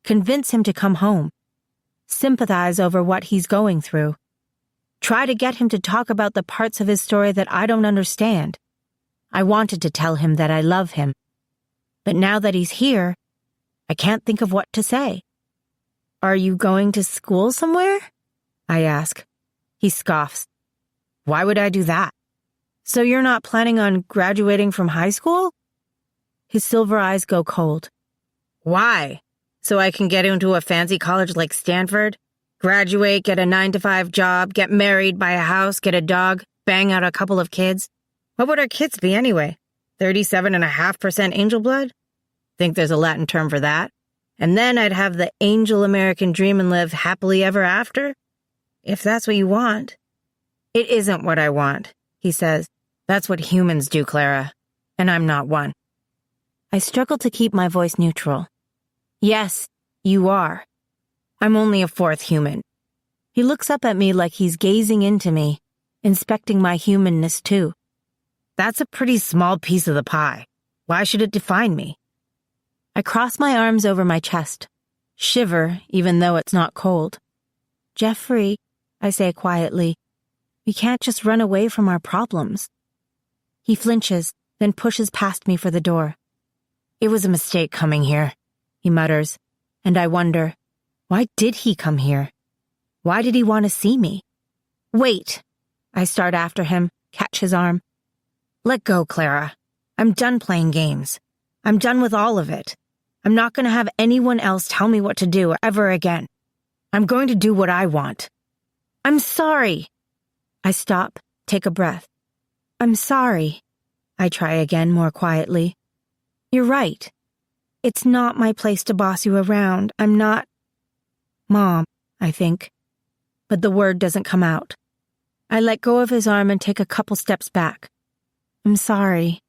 convince him to come home, sympathize over what he's going through. Try to get him to talk about the parts of his story that I don't understand. I wanted to tell him that I love him. But now that he's here, I can't think of what to say. Are you going to school somewhere? I ask. He scoffs. Why would I do that? So you're not planning on graduating from high school? His silver eyes go cold. Why? So I can get into a fancy college like Stanford? Graduate, get a 9-to-5 job, get married, buy a house, get a dog, bang out a couple of kids? What would our kids be anyway? 37.5% angel blood? Think there's a Latin term for that? And then I'd have the angel American dream and live happily ever after? If that's what you want. It isn't what I want, he says. That's what humans do, Clara. And I'm not one. I struggle to keep my voice neutral. Yes, you are. I'm only a fourth human. He looks up at me like he's gazing into me, inspecting my humanness too. That's a pretty small piece of the pie. Why should it define me? I cross my arms over my chest, shiver even though it's not cold. Jeffrey, I say quietly, we can't just run away from our problems. He flinches, then pushes past me for the door. It was a mistake coming here, he mutters, and I wonder, why did he come here? Why did he want to see me? Wait! I start after him, catch his arm. Let go, Clara. I'm done playing games. I'm done with all of it. I'm not going to have anyone else tell me what to do ever again. I'm going to do what I want. I'm sorry. I stop, take a breath. I'm sorry. I try again more quietly. You're right. It's not my place to boss you around. I'm not... Mom, I think. But the word doesn't come out. I let go of his arm and take a couple steps back. I'm sorry,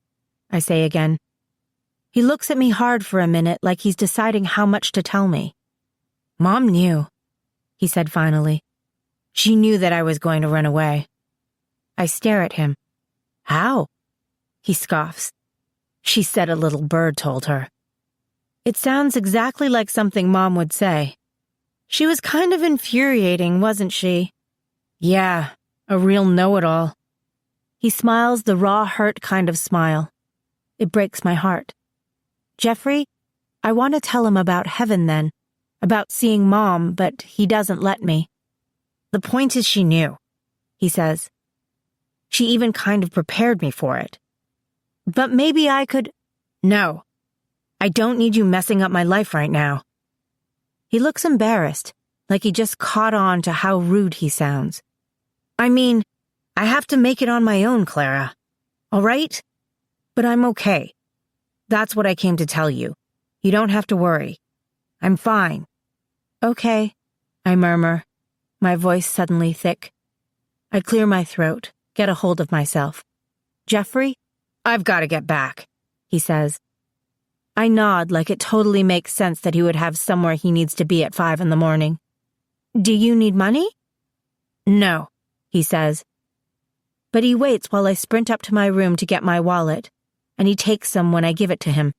I say again. He looks at me hard for a minute like he's deciding how much to tell me. Mom knew, he said finally. She knew that I was going to run away. I stare at him. How? He scoffs. She said a little bird told her. It sounds exactly like something Mom would say. She was kind of infuriating, wasn't she? Yeah, a real know-it-all. He smiles the raw hurt kind of smile. It breaks my heart. Jeffrey, I want to tell him about heaven then, about seeing Mom, but he doesn't let me. The point is she knew, he says. She even kind of prepared me for it. But maybe I could... No, I don't need you messing up my life right now. He looks embarrassed, like he just caught on to how rude he sounds. I mean, I have to make it on my own, Clara. All right? But I'm okay. That's what I came to tell you. You don't have to worry. I'm fine. Okay, I murmur, my voice suddenly thick. I clear my throat, get a hold of myself. Jeffrey, I've got to get back, he says. I nod like it totally makes sense that he would have somewhere he needs to be at 5 a.m. Do you need money? No, he says. But he waits while I sprint up to my room to get my wallet, and he takes some when I give it to him.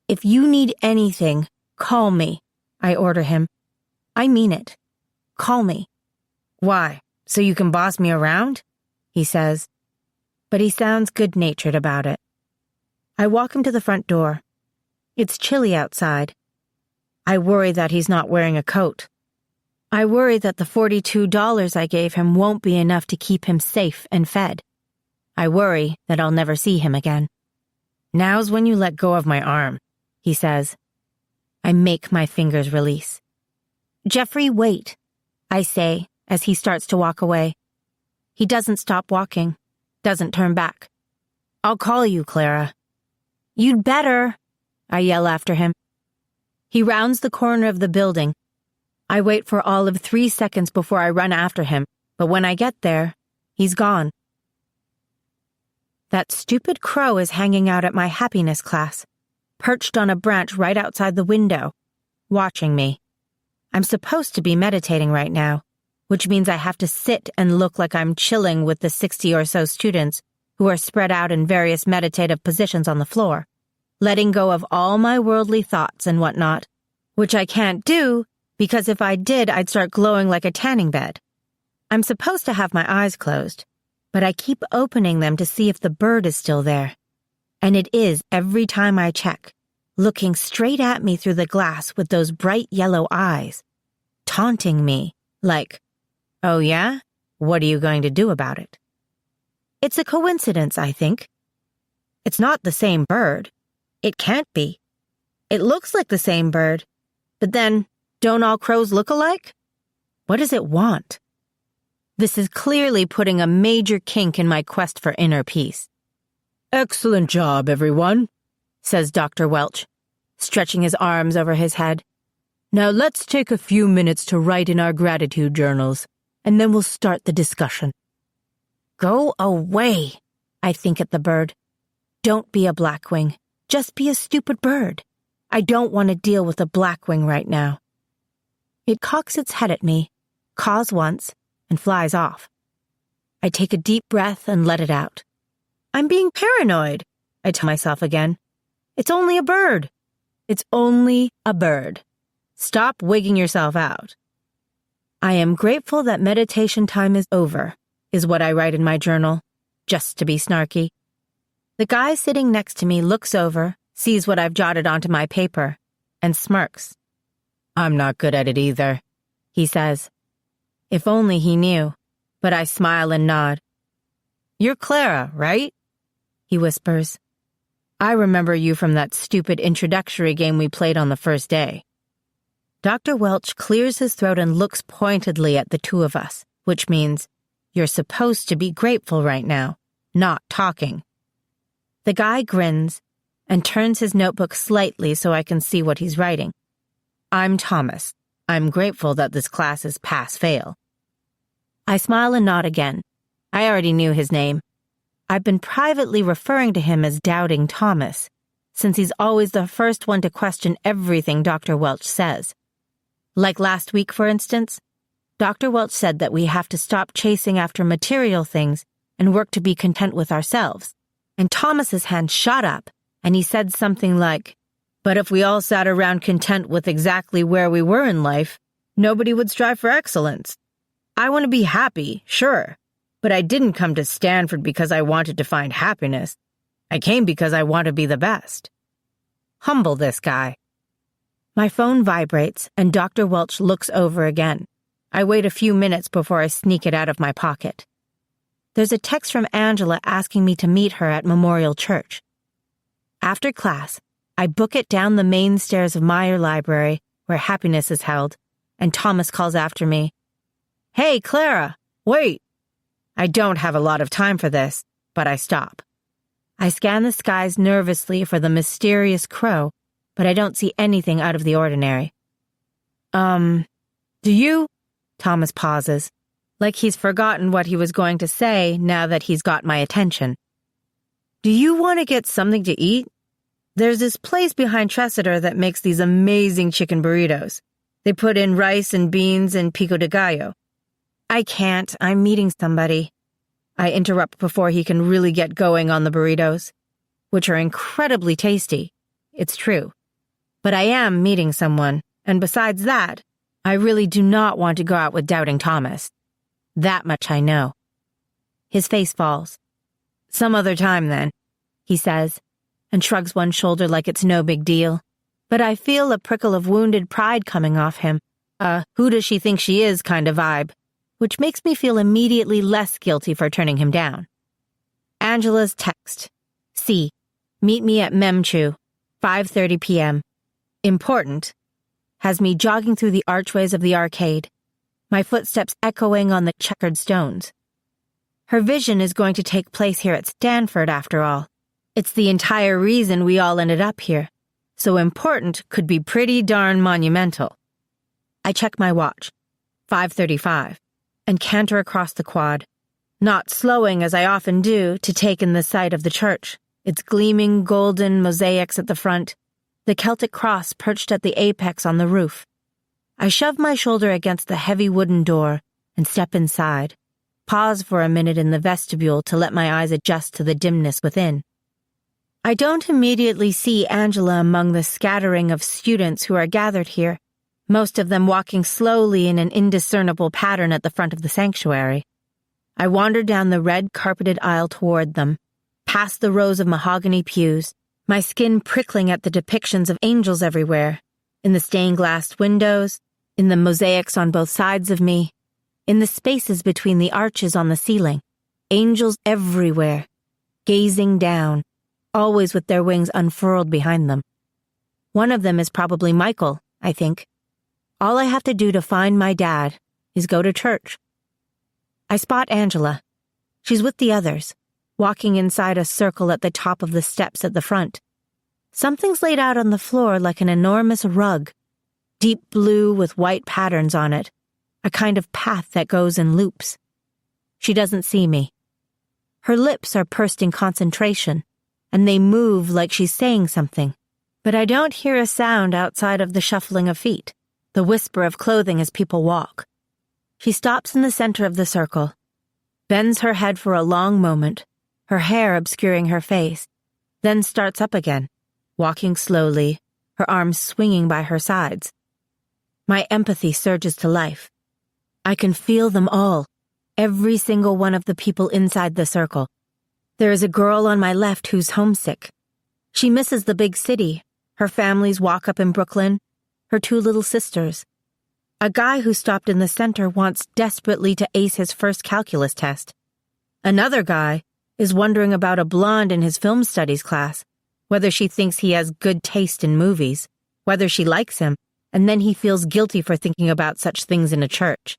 If you need anything, call me, I order him. I mean it. Call me. Why, so you can boss me around? He says. But he sounds good-natured about it. I walk him to the front door. It's chilly outside. I worry that he's not wearing a coat. I worry that the $42 I gave him won't be enough to keep him safe and fed. I worry that I'll never see him again. Now's when you let go of my arm, he says. I make my fingers release. Jeffrey, wait, I say as he starts to walk away. He doesn't stop walking, doesn't turn back. I'll call you, Clara. You'd better, I yell after him. He rounds the corner of the building. I wait for all of 3 seconds before I run after him, but when I get there, he's gone. That stupid crow is hanging out at my happiness class, perched on a branch right outside the window, watching me. I'm supposed to be meditating right now, which means I have to sit and look like I'm chilling with the 60 or so students who are spread out in various meditative positions on the floor, letting go of all my worldly thoughts and whatnot, which I can't do because if I did, I'd start glowing like a tanning bed. I'm supposed to have my eyes closed, but I keep opening them to see if the bird is still there. And it is every time I check, looking straight at me through the glass with those bright yellow eyes, taunting me, like, "Oh yeah? What are you going to do about it?" It's a coincidence, I think. It's not the same bird. It can't be. It looks like the same bird, but then, don't all crows look alike? What does it want? This is clearly putting a major kink in my quest for inner peace. "Excellent job, everyone," says Dr. Welch, stretching his arms over his head. "Now let's take a few minutes to write in our gratitude journals, and then we'll start the discussion." Go away, I think at the bird. Don't be a blackwing. Just be a stupid bird. I don't want to deal with a blackwing right now. It cocks its head at me, caws once, and flies off. I take a deep breath and let it out. I'm being paranoid, I tell myself again. It's only a bird. It's only a bird. Stop wigging yourself out. I am grateful that meditation time is over, is what I write in my journal, just to be snarky. The guy sitting next to me looks over, sees what I've jotted onto my paper, and smirks. "I'm not good at it either," he says. If only he knew, but I smile and nod. "You're Clara, right?" he whispers. "I remember you from that stupid introductory game we played on the first day." Dr. Welch clears his throat and looks pointedly at the two of us, which means, you're supposed to be grateful right now, not talking. The guy grins and turns his notebook slightly so I can see what he's writing. "I'm Thomas. I'm grateful that this class is pass-fail." I smile and nod again. I already knew his name. I've been privately referring to him as Doubting Thomas, since he's always the first one to question everything Dr. Welch says. Like last week, for instance, Dr. Welch said that we have to stop chasing after material things and work to be content with ourselves. And Thomas's hand shot up, and he said something like, "But if we all sat around content with exactly where we were in life, nobody would strive for excellence. I want to be happy, sure, but I didn't come to Stanford because I wanted to find happiness. I came because I want to be the best." Humble, this guy. My phone vibrates, and Dr. Welch looks over again. I wait a few minutes before I sneak it out of my pocket. There's a text from Angela asking me to meet her at Memorial Church. After class, I book it down the main stairs of Meyer Library, where happiness is held, and Thomas calls after me. "Hey, Clara, wait!" I don't have a lot of time for this, but I stop. I scan the skies nervously for the mysterious crow, but I don't see anything out of the ordinary. Do you? Thomas pauses, like he's forgotten what he was going to say now that he's got my attention. "Do you want to get something to eat? There's this place behind Tresidder that makes these amazing chicken burritos. They put in rice and beans and pico de gallo." "I can't. I'm meeting somebody." I interrupt before he can really get going on the burritos, which are incredibly tasty. It's true. But I am meeting someone, and besides that, I really do not want to go out with Doubting Thomas. That much I know. His face falls. "Some other time, then," he says, and shrugs one shoulder like it's no big deal. But I feel a prickle of wounded pride coming off him, who does she think she is kind of vibe, which makes me feel immediately less guilty for turning him down. Angela's text. C. Meet me at Memchu, 5:30 p.m. Important. Has me jogging through the archways of the arcade, my footsteps echoing on the checkered stones. Her vision is going to take place here at Stanford, after all. It's the entire reason we all ended up here, so important could be pretty darn monumental. I check my watch, 5:35, and canter across the quad, not slowing as I often do to take in the sight of the church, its gleaming golden mosaics at the front, the Celtic cross perched at the apex on the roof. I shove my shoulder against the heavy wooden door and step inside, pause for a minute in the vestibule to let my eyes adjust to the dimness within. I don't immediately see Angela among the scattering of students who are gathered here, most of them walking slowly in an indiscernible pattern at the front of the sanctuary. I wandered down the red carpeted aisle toward them, past the rows of mahogany pews, my skin prickling at the depictions of angels everywhere, in the stained-glass windows, in the mosaics on both sides of me, in the spaces between the arches on the ceiling, angels everywhere, gazing down, always with their wings unfurled behind them. One of them is probably Michael, I think. All I have to do to find my dad is go to church. I spot Angela. She's with the others, walking inside a circle at the top of the steps at the front. Something's laid out on the floor like an enormous rug, deep blue with white patterns on it, a kind of path that goes in loops. She doesn't see me. Her lips are pursed in concentration, and they move like she's saying something. But I don't hear a sound outside of the shuffling of feet, the whisper of clothing as people walk. She stops in the center of the circle, bends her head for a long moment, her hair obscuring her face, then starts up again, walking slowly, her arms swinging by her sides. My empathy surges to life. I can feel them all, every single one of the people inside the circle. There is a girl on my left who's homesick. She misses the big city, her family's walk-up in Brooklyn, her 2 little sisters. A guy who stopped in the center wants desperately to ace his first calculus test. Another guy is wondering about a blonde in his film studies class, whether she thinks he has good taste in movies, whether she likes him, and then he feels guilty for thinking about such things in a church.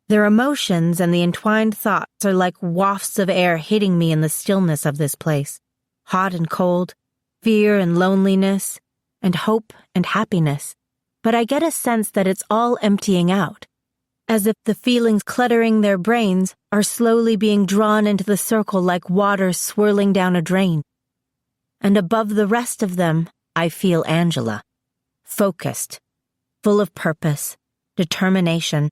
Their emotions and the entwined thoughts are like wafts of air hitting me in the stillness of this place, hot and cold, fear and loneliness, and hope and happiness. But I get a sense that it's all emptying out, as if the feelings cluttering their brains are slowly being drawn into the circle like water swirling down a drain. And above the rest of them, I feel Angela, focused, full of purpose, determination,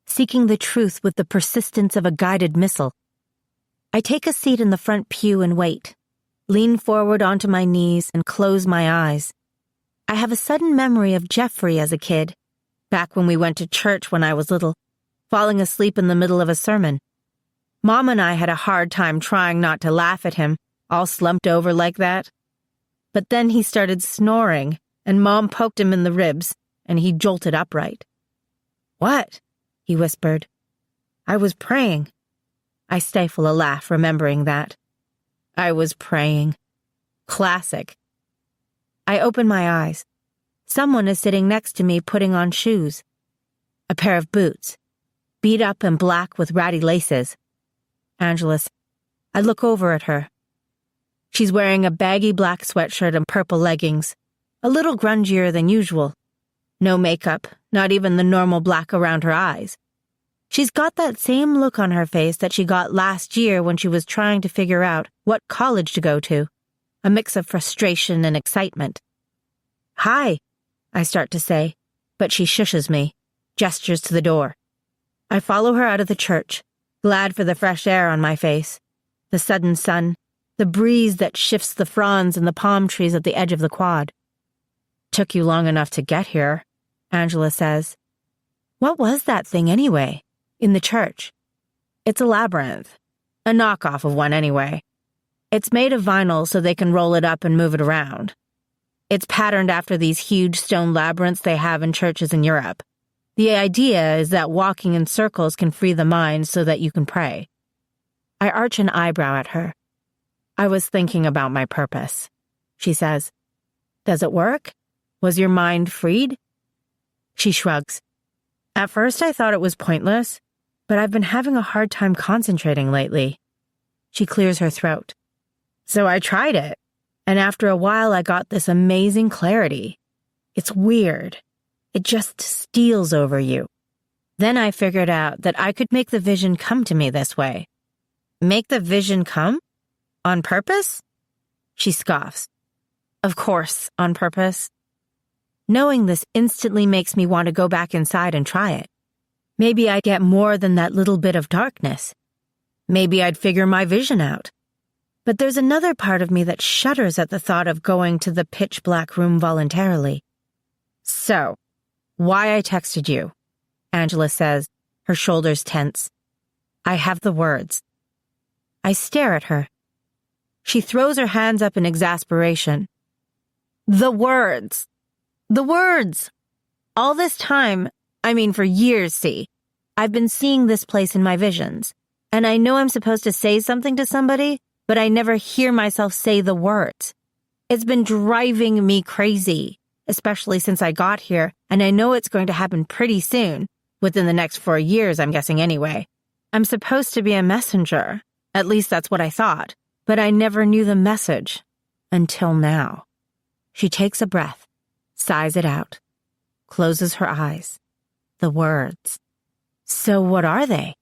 seeking the truth with the persistence of a guided missile. I take a seat in the front pew and wait, lean forward onto my knees and close my eyes. I have a sudden memory of Jeffrey as a kid, back when we went to church when I was little, falling asleep in the middle of a sermon. Mom and I had a hard time trying not to laugh at him, all slumped over like that. But then he started snoring, and Mom poked him in the ribs, and he jolted upright. "What?" he whispered. "I was praying." I stifle a laugh, remembering that. I was praying. Classic. I open my eyes. Someone is sitting next to me putting on shoes. A pair of boots, beat up and black with ratty laces. Angela. I look over at her. She's wearing a baggy black sweatshirt and purple leggings, a little grungier than usual. No makeup, not even the normal black around her eyes. She's got that same look on her face that she got last year when she was trying to figure out what college to go to, a mix of frustration and excitement. "Hi," I start to say, but she shushes me, gestures to the door. I follow her out of the church, glad for the fresh air on my face, the sudden sun, the breeze that shifts the fronds in the palm trees at the edge of the quad. "Took you long enough to get here," Angela says. "What was that thing anyway, in the church?" "It's a labyrinth. A knockoff of one anyway. It's made of vinyl so they can roll it up and move it around. It's patterned after these huge stone labyrinths they have in churches in Europe. The idea is that walking in circles can free the mind so that you can pray." I arch an eyebrow at her. "I was thinking about my purpose," she says. "Does it work? Was your mind freed?" She shrugs. "At first I thought it was pointless, but I've been having a hard time concentrating lately." She clears her throat. "So I tried it, and after a while I got this amazing clarity. It's weird. It just steals over you. Then I figured out that I could make the vision come to me this way." "Make the vision come? On purpose?" She scoffs. "Of course, on purpose." Knowing this instantly makes me want to go back inside and try it. Maybe I'd get more than that little bit of darkness. Maybe I'd figure my vision out. But there's another part of me that shudders at the thought of going to the pitch-black room voluntarily. "So, Why I texted you, Angela says, her shoulders tense. I have the words. I stare at her. She throws her hands up in exasperation. The words. The words. All this time, for years, see, I've been seeing this place in my visions, and I know I'm supposed to say something to somebody, but I never hear myself say the words. It's been driving me crazy, especially since I got here, and I know it's going to happen pretty soon, within the next 4 years, I'm guessing anyway. I'm supposed to be a messenger. At least that's what I thought, but I never knew the message until now. She takes a breath, sighs it out, closes her eyes. The words. So what are they?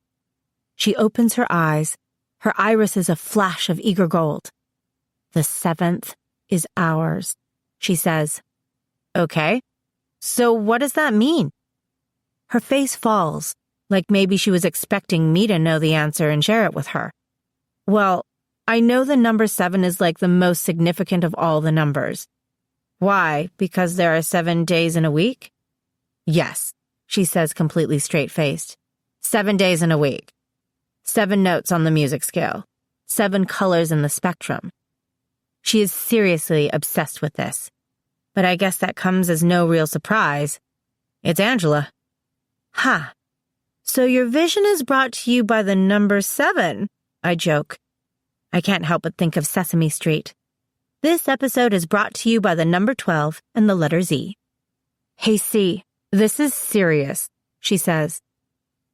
She opens her eyes, her irises a flash of eager gold. The 7th is ours, she says. Okay, so what does that mean? Her face falls, like maybe she was expecting me to know the answer and share it with her. Well, I know the number 7 is like the most significant of all the numbers. Why? Because there are 7 days in a week? Yes, she says completely straight-faced. 7 days in a week. 7 notes on the music scale. 7 colors in the spectrum. She is seriously obsessed with this. But I guess that comes as no real surprise. It's Angela. Ha! So your vision is brought to you by the number 7, I joke. I can't help but think of Sesame Street. This episode is brought to you by the number 12 and the letter Z. Hey, C, this is serious, she says.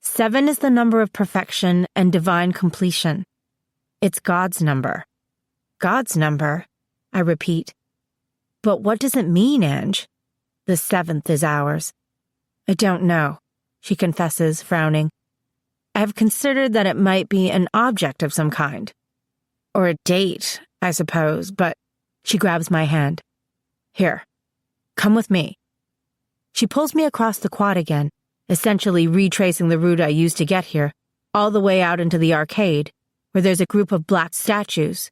7 is the number of perfection and divine completion. It's God's number. God's number, I repeat. But what does it mean, Ange? The 7th is ours. I don't know, she confesses, frowning. I have considered that it might be an object of some kind. Or a date, I suppose, but she grabs my hand. Here, come with me. She pulls me across the quad again, essentially retracing the route I used to get here, all the way out into the arcade, where there's a group of black statues,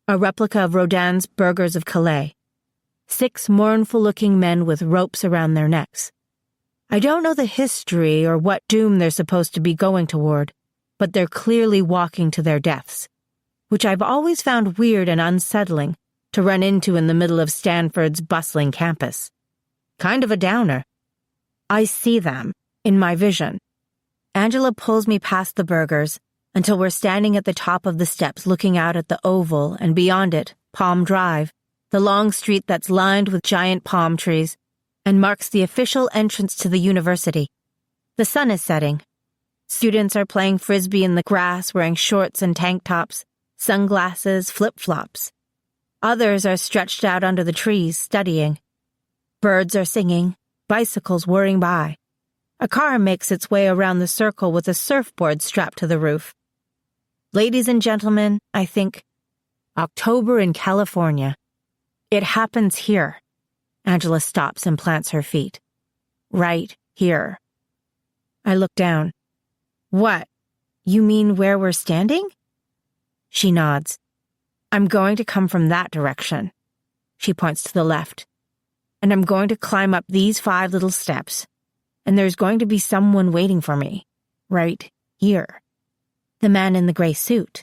a replica of Rodin's Burghers of Calais. 6 mournful-looking men with ropes around their necks. I don't know the history or what doom they're supposed to be going toward, but they're clearly walking to their deaths, which I've always found weird and unsettling to run into in the middle of Stanford's bustling campus. Kind of a downer. I see them, in my vision. Angela pulls me past the burgers until we're standing at the top of the steps looking out at the oval and beyond it, Palm Drive, the long street that's lined with giant palm trees and marks the official entrance to the university. The sun is setting. Students are playing frisbee in the grass wearing shorts and tank tops, sunglasses, flip-flops. Others are stretched out under the trees, studying. Birds are singing, bicycles whirring by. A car makes its way around the circle with a surfboard strapped to the roof. Ladies and gentlemen, I think, October in California. It happens here. Angela stops and plants her feet. Right here. I look down. What? You mean where we're standing? She nods. I'm going to come from that direction. She points to the left. And I'm going to climb up these 5 little steps. And there's going to be someone waiting for me. Right here. The man in the gray suit.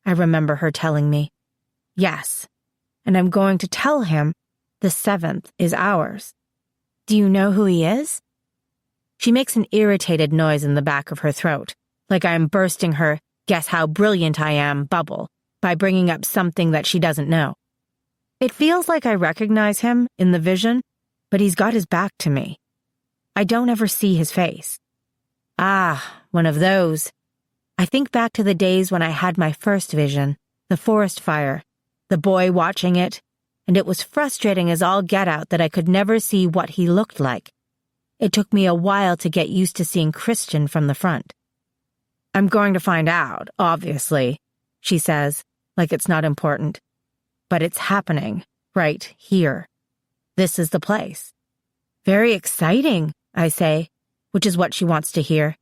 I remember her telling me. Yes. And I'm going to tell him the 7th is ours. Do you know who he is? She makes an irritated noise in the back of her throat, like I am bursting her "guess how brilliant I am" bubble by bringing up something that she doesn't know. It feels like I recognize him in the vision, but he's got his back to me. I don't ever see his face. Ah, one of those. I think back to the days when I had my first vision, the forest fire, the boy watching it, and it was frustrating as all get out that I could never see what he looked like. It took me a while to get used to seeing Christian from the front. I'm going to find out, obviously, she says, like it's not important. But it's happening, right here. This is the place. Very exciting, I say, which is what she wants to hear.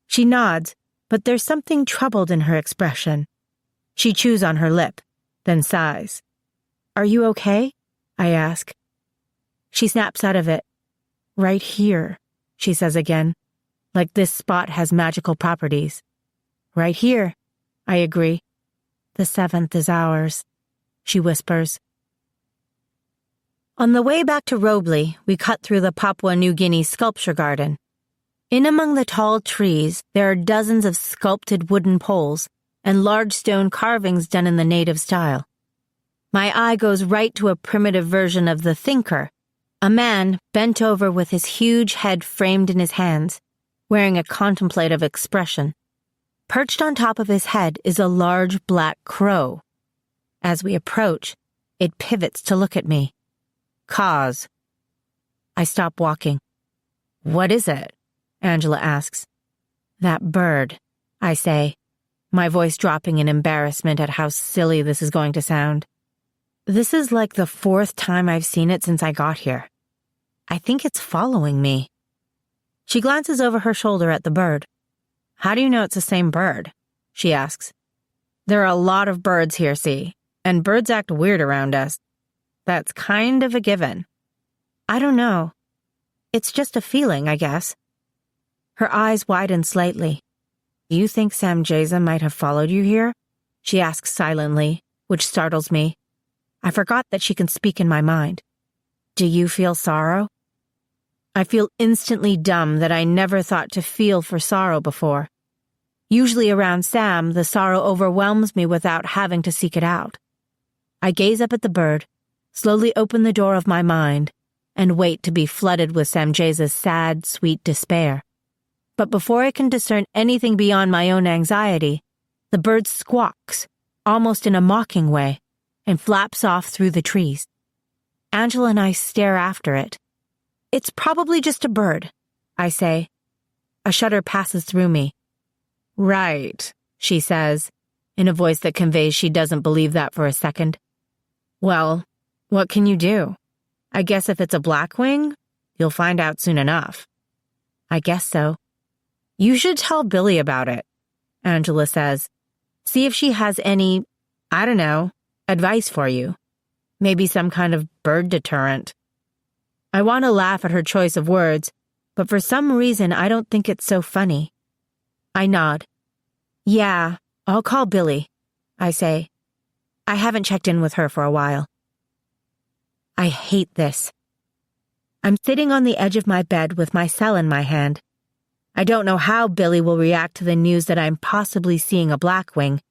She nods, but there's something troubled in her expression. She chews on her lip, then sighs. Are you okay? I ask. She snaps out of it. Right here, she says again, like this spot has magical properties. Right here, I agree. The 7th is ours, she whispers. On the way back to Robley, we cut through the Papua New Guinea sculpture garden. In among the tall trees, there are dozens of sculpted wooden poles and large stone carvings done in the native style. My eye goes right to a primitive version of the thinker, a man bent over with his huge head framed in his hands, wearing a contemplative expression. Perched on top of his head is a large black crow. As we approach, it pivots to look at me. Cause. I stop walking. What is it? Angela asks. That bird, I say, my voice dropping in embarrassment at how silly this is going to sound. This is like the 4th time I've seen it since I got here. I think it's following me. She glances over her shoulder at the bird. How do you know it's the same bird? She asks. There are a lot of birds here, see, and birds act weird around us. That's kind of a given. I don't know. It's just a feeling, I guess. Her eyes widen slightly. Do you think Samjaza might have followed you here? She asks silently, which startles me. I forgot that she can speak in my mind. Do you feel sorrow? I feel instantly dumb that I never thought to feel for sorrow before. Usually around Sam, the sorrow overwhelms me without having to seek it out. I gaze up at the bird, slowly open the door of my mind, and wait to be flooded with Samjaza's sad, sweet despair. But before I can discern anything beyond my own anxiety, the bird squawks, almost in a mocking way, and flaps off through the trees. Angela and I stare after it. It's probably just a bird, I say. A shudder passes through me. Right, she says, in a voice that conveys she doesn't believe that for a second. Well, what can you do? I guess if it's a blackwing, you'll find out soon enough. I guess so. You should tell Billy about it, Angela says. See if she has any, I don't know, advice for you. Maybe some kind of bird deterrent. I want to laugh at her choice of words, but for some reason I don't think it's so funny. I nod. Yeah, I'll call Billy, I say. I haven't checked in with her for a while. I hate this. I'm sitting on the edge of my bed with my cell in my hand. I don't know how Billy will react to the news that I'm possibly seeing a blackwing,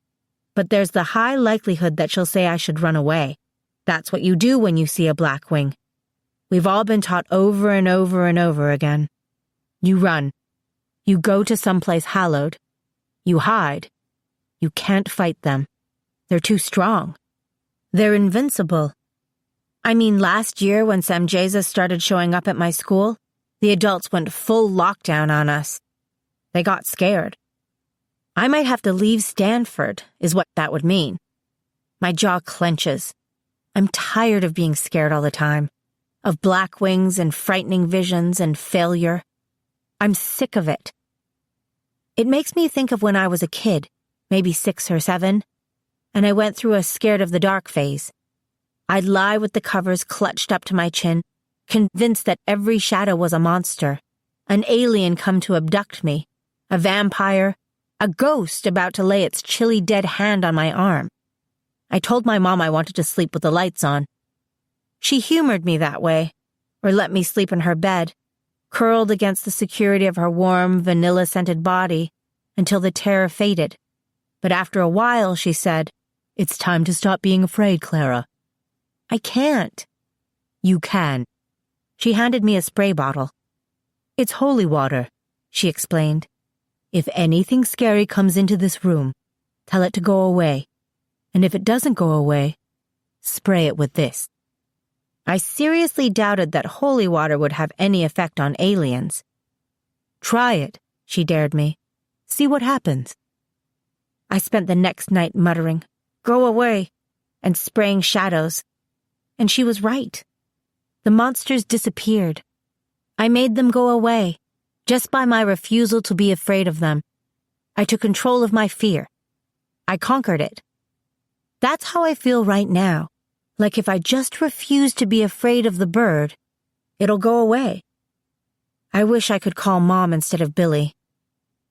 but there's the high likelihood that she'll say I should run away. That's what you do when you see a blackwing. We've all been taught over and over and over again. You run. You go to someplace hallowed. You hide. You can't fight them. They're too strong. They're invincible. I mean, last year when Samjaza started showing up at my school, the adults went full lockdown on us. They got scared. I might have to leave Stanford, is what that would mean. My jaw clenches. I'm tired of being scared all the time, of blackwings and frightening visions and failure. I'm sick of it. It makes me think of when I was a kid, maybe 6 or 7, and I went through a scared of the dark phase. I'd lie with the covers clutched up to my chin, convinced that every shadow was a monster, an alien come to abduct me, a vampire, a ghost about to lay its chilly dead hand on my arm. I told my mom I wanted to sleep with the lights on. She humored me that way, or let me sleep in her bed, curled against the security of her warm, vanilla-scented body, until the terror faded. But after a while, she said, "It's time to stop being afraid, Clara." I can't. You can. She handed me a spray bottle. It's holy water, she explained. If anything scary comes into this room, tell it to go away. And if it doesn't go away, spray it with this. I seriously doubted that holy water would have any effect on aliens. Try it, she dared me. See what happens. I spent the next night muttering, "Go away," and spraying shadows. And she was right. The monsters disappeared. I made them go away, just by my refusal to be afraid of them. I took control of my fear. I conquered it. That's how I feel right now, like if I just refuse to be afraid of the bird, it'll go away. I wish I could call Mom instead of Billy.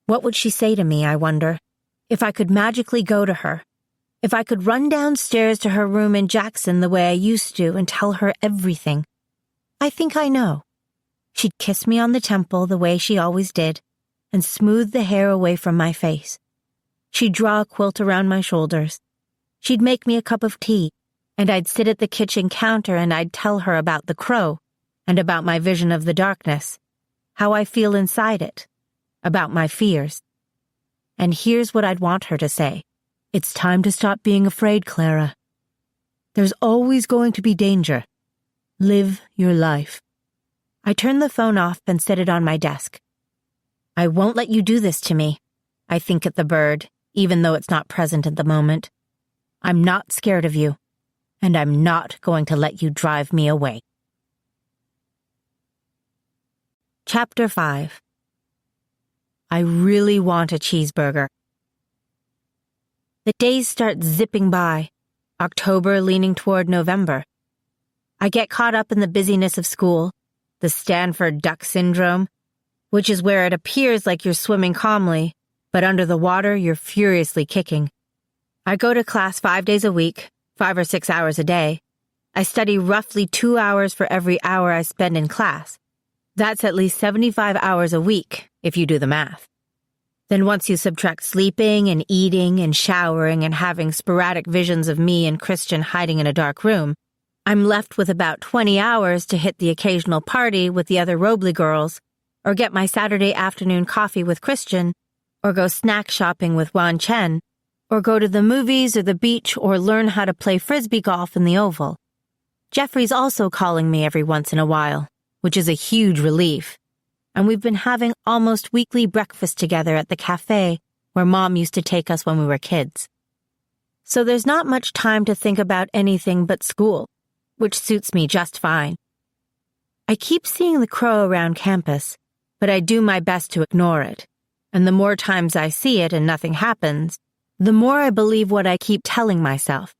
What would she say to me, I wonder? If I could magically go to her. If I could run downstairs to her room in Jackson the way I used to and tell her everything. I think I know. She'd kiss me on the temple the way she always did, and smooth the hair away from my face. She'd draw a quilt around my shoulders. She'd make me a cup of tea, and I'd sit at the kitchen counter and I'd tell her about the crow, and about my vision of the darkness, how I feel inside it, about my fears. And here's what I'd want her to say. It's time to stop being afraid, Clara. There's always going to be danger. Live your life. I turned the phone off and set it on my desk. I won't let you do this to me, I think at the bird, even though it's not present at the moment. I'm not scared of you, and I'm not going to let you drive me away. Chapter 5. I really want a cheeseburger. The days start zipping by, October leaning toward November. I get caught up in the busyness of school, the Stanford Duck Syndrome, which is where it appears like you're swimming calmly, but under the water you're furiously kicking. I go to class 5 days a week, 5 or 6 hours a day. I study roughly 2 hours for every hour I spend in class. That's at least 75 hours a week, if you do the math. Then once you subtract sleeping and eating and showering and having sporadic visions of me and Christian hiding in a dark room, I'm left with about 20 hours to hit the occasional party with the other Robley girls, or get my Saturday afternoon coffee with Christian, or go snack shopping with Wan Chen, or go to the movies or the beach or learn how to play frisbee golf in the Oval. Jeffrey's also calling me every once in a while, which is a huge relief. And we've been having almost weekly breakfast together at the cafe where Mom used to take us when we were kids. So there's not much time to think about anything but school, which suits me just fine. I keep seeing the crow around campus, but I do my best to ignore it. And the more times I see it and nothing happens, the more I believe what I keep telling myself,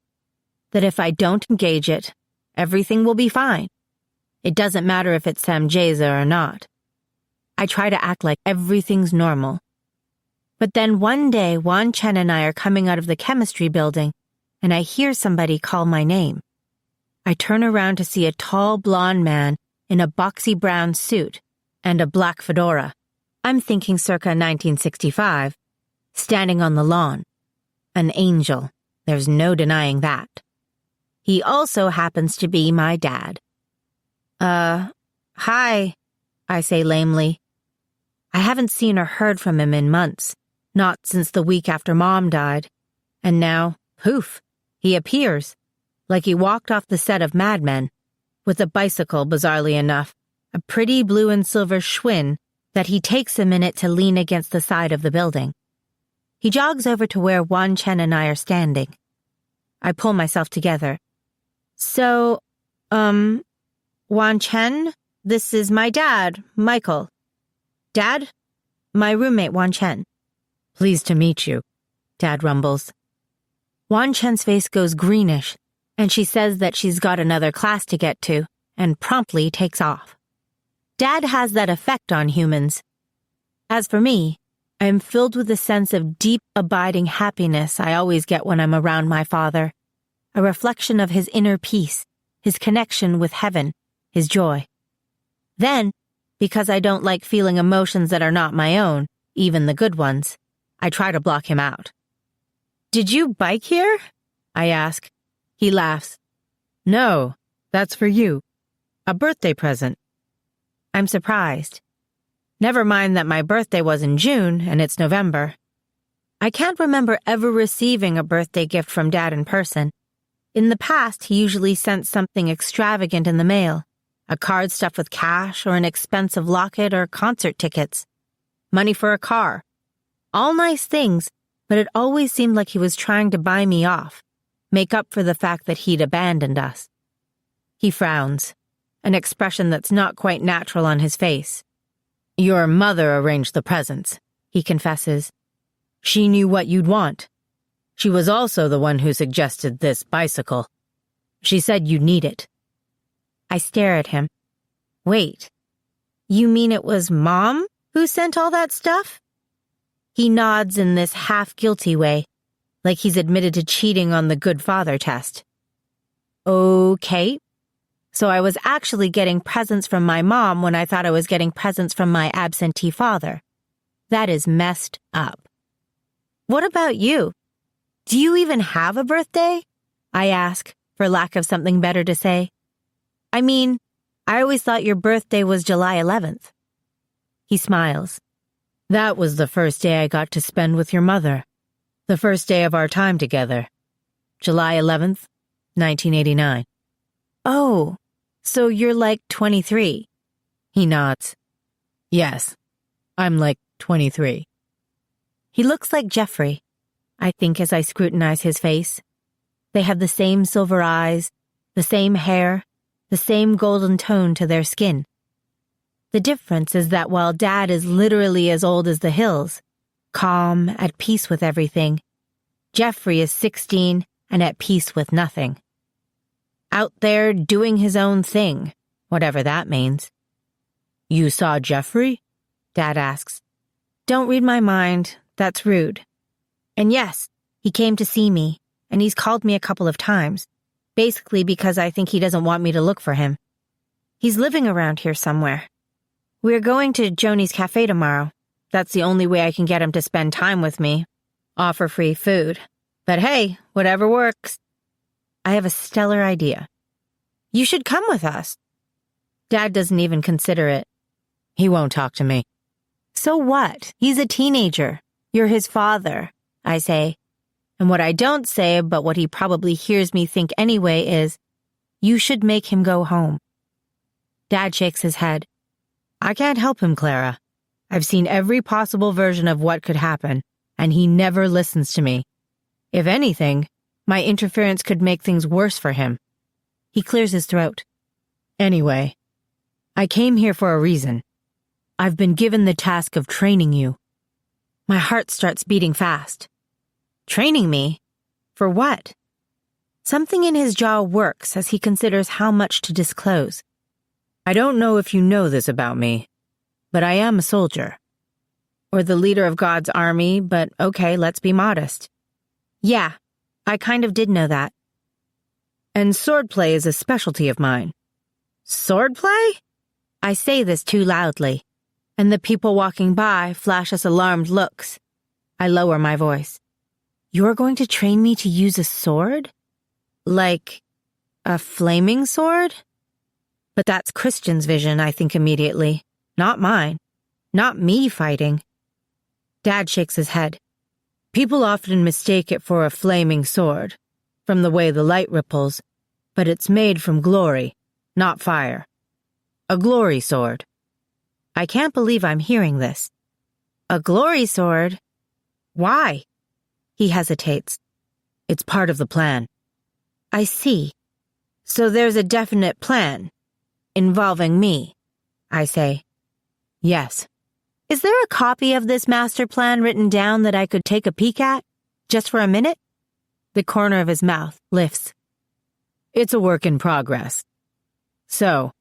that if I don't engage it, everything will be fine. It doesn't matter if it's Samjaza or not. I try to act like everything's normal. But then one day, Wan Chen and I are coming out of the chemistry building, and I hear somebody call my name. I turn around to see a tall blonde man in a boxy brown suit and a black fedora. I'm thinking circa 1965, standing on the lawn. An angel. There's no denying that. He also happens to be my dad. Hi, I say lamely. I haven't seen or heard from him in months, not since the week after Mom died. And now, poof, he appears, like he walked off the set of Mad Men, with a bicycle, bizarrely enough, a pretty blue and silver Schwinn that he takes a minute to lean against the side of the building. He jogs over to where Wan Chen and I are standing. I pull myself together. So, Wan Chen, this is my dad, Michael. Dad? My roommate, Wan Chen. Pleased to meet you, Dad rumbles. Wan Chen's face goes greenish, and she says that she's got another class to get to, and promptly takes off. Dad has that effect on humans. As for me, I am filled with a sense of deep, abiding happiness I always get when I'm around my father, a reflection of his inner peace, his connection with heaven, his joy. Then, because I don't like feeling emotions that are not my own, even the good ones, I try to block him out. Did you bike here? I ask. He laughs. No, that's for you. A birthday present. I'm surprised. Never mind that my birthday was in June and it's November. I can't remember ever receiving a birthday gift from Dad in person. In the past, he usually sent something extravagant in the mail. A card stuffed with cash or an expensive locket or concert tickets. Money for a car. All nice things, but it always seemed like he was trying to buy me off, make up for the fact that he'd abandoned us. He frowns, an expression that's not quite natural on his face. Your mother arranged the presents, he confesses. She knew what you'd want. She was also the one who suggested this bicycle. She said you'd need it. I stare at him. Wait, You mean it was Mom who sent all that stuff? He nods in this half-guilty way, like he's admitted to cheating on the good father test. Okay. So I was actually getting presents from my mom when I thought I was getting presents from my absentee father. That is messed up. What about you? Do you even have a birthday? I ask, for lack of something better to say. I mean, I always thought your birthday was July 11th. He smiles. That was the first day I got to spend with your mother. The first day of our time together. July 11th, 1989. Oh, so you're like 23. He nods. Yes, I'm like 23. He looks like Jeffrey, I think as I scrutinize his face. They have the same silver eyes, the same hair, the same golden tone to their skin. The difference is that while Dad is literally as old as the hills, calm, at peace with everything, Jeffrey is 16 and at peace with nothing. Out there doing his own thing, whatever that means. You saw Jeffrey? Dad asks. Don't read my mind, that's rude. And yes, he came to see me, and he's called me a couple of times, basically because I think he doesn't want me to look for him. He's living around here somewhere. We're going to Joni's Cafe tomorrow. That's the only way I can get him to spend time with me. Offer free food. But hey, whatever works. I have a stellar idea. You should come with us. Dad doesn't even consider it. He won't talk to me. So what? He's a teenager. You're his father, I say. And what I don't say, but what he probably hears me think anyway is, you should make him go home. Dad shakes his head. I can't help him, Clara. I've seen every possible version of what could happen, and he never listens to me. If anything, my interference could make things worse for him. He clears his throat. Anyway, I came here for a reason. I've been given the task of training you. My heart starts beating fast. Training me? For what? Something in his jaw works as he considers how much to disclose. I don't know if you know this about me, but I am a soldier. Or the leader of God's army, but okay, let's be modest. Yeah, I kind of did know that. And swordplay is a specialty of mine. Swordplay? I say this too loudly, and the people walking by flash us alarmed looks. I lower my voice. You're going to train me to use a sword? Like a flaming sword? But that's Christian's vision, I think immediately. Not mine. Not me fighting. Dad shakes his head. People often mistake it for a flaming sword, from the way the light ripples, but it's made from glory, not fire. A glory sword. I can't believe I'm hearing this. A glory sword? Why? He hesitates. It's part of the plan. I see. So there's a definite plan. Involving me, I say. Yes. Is there a copy of this master plan written down that I could take a peek at? Just for a minute? The corner of his mouth lifts. It's a work in progress. So,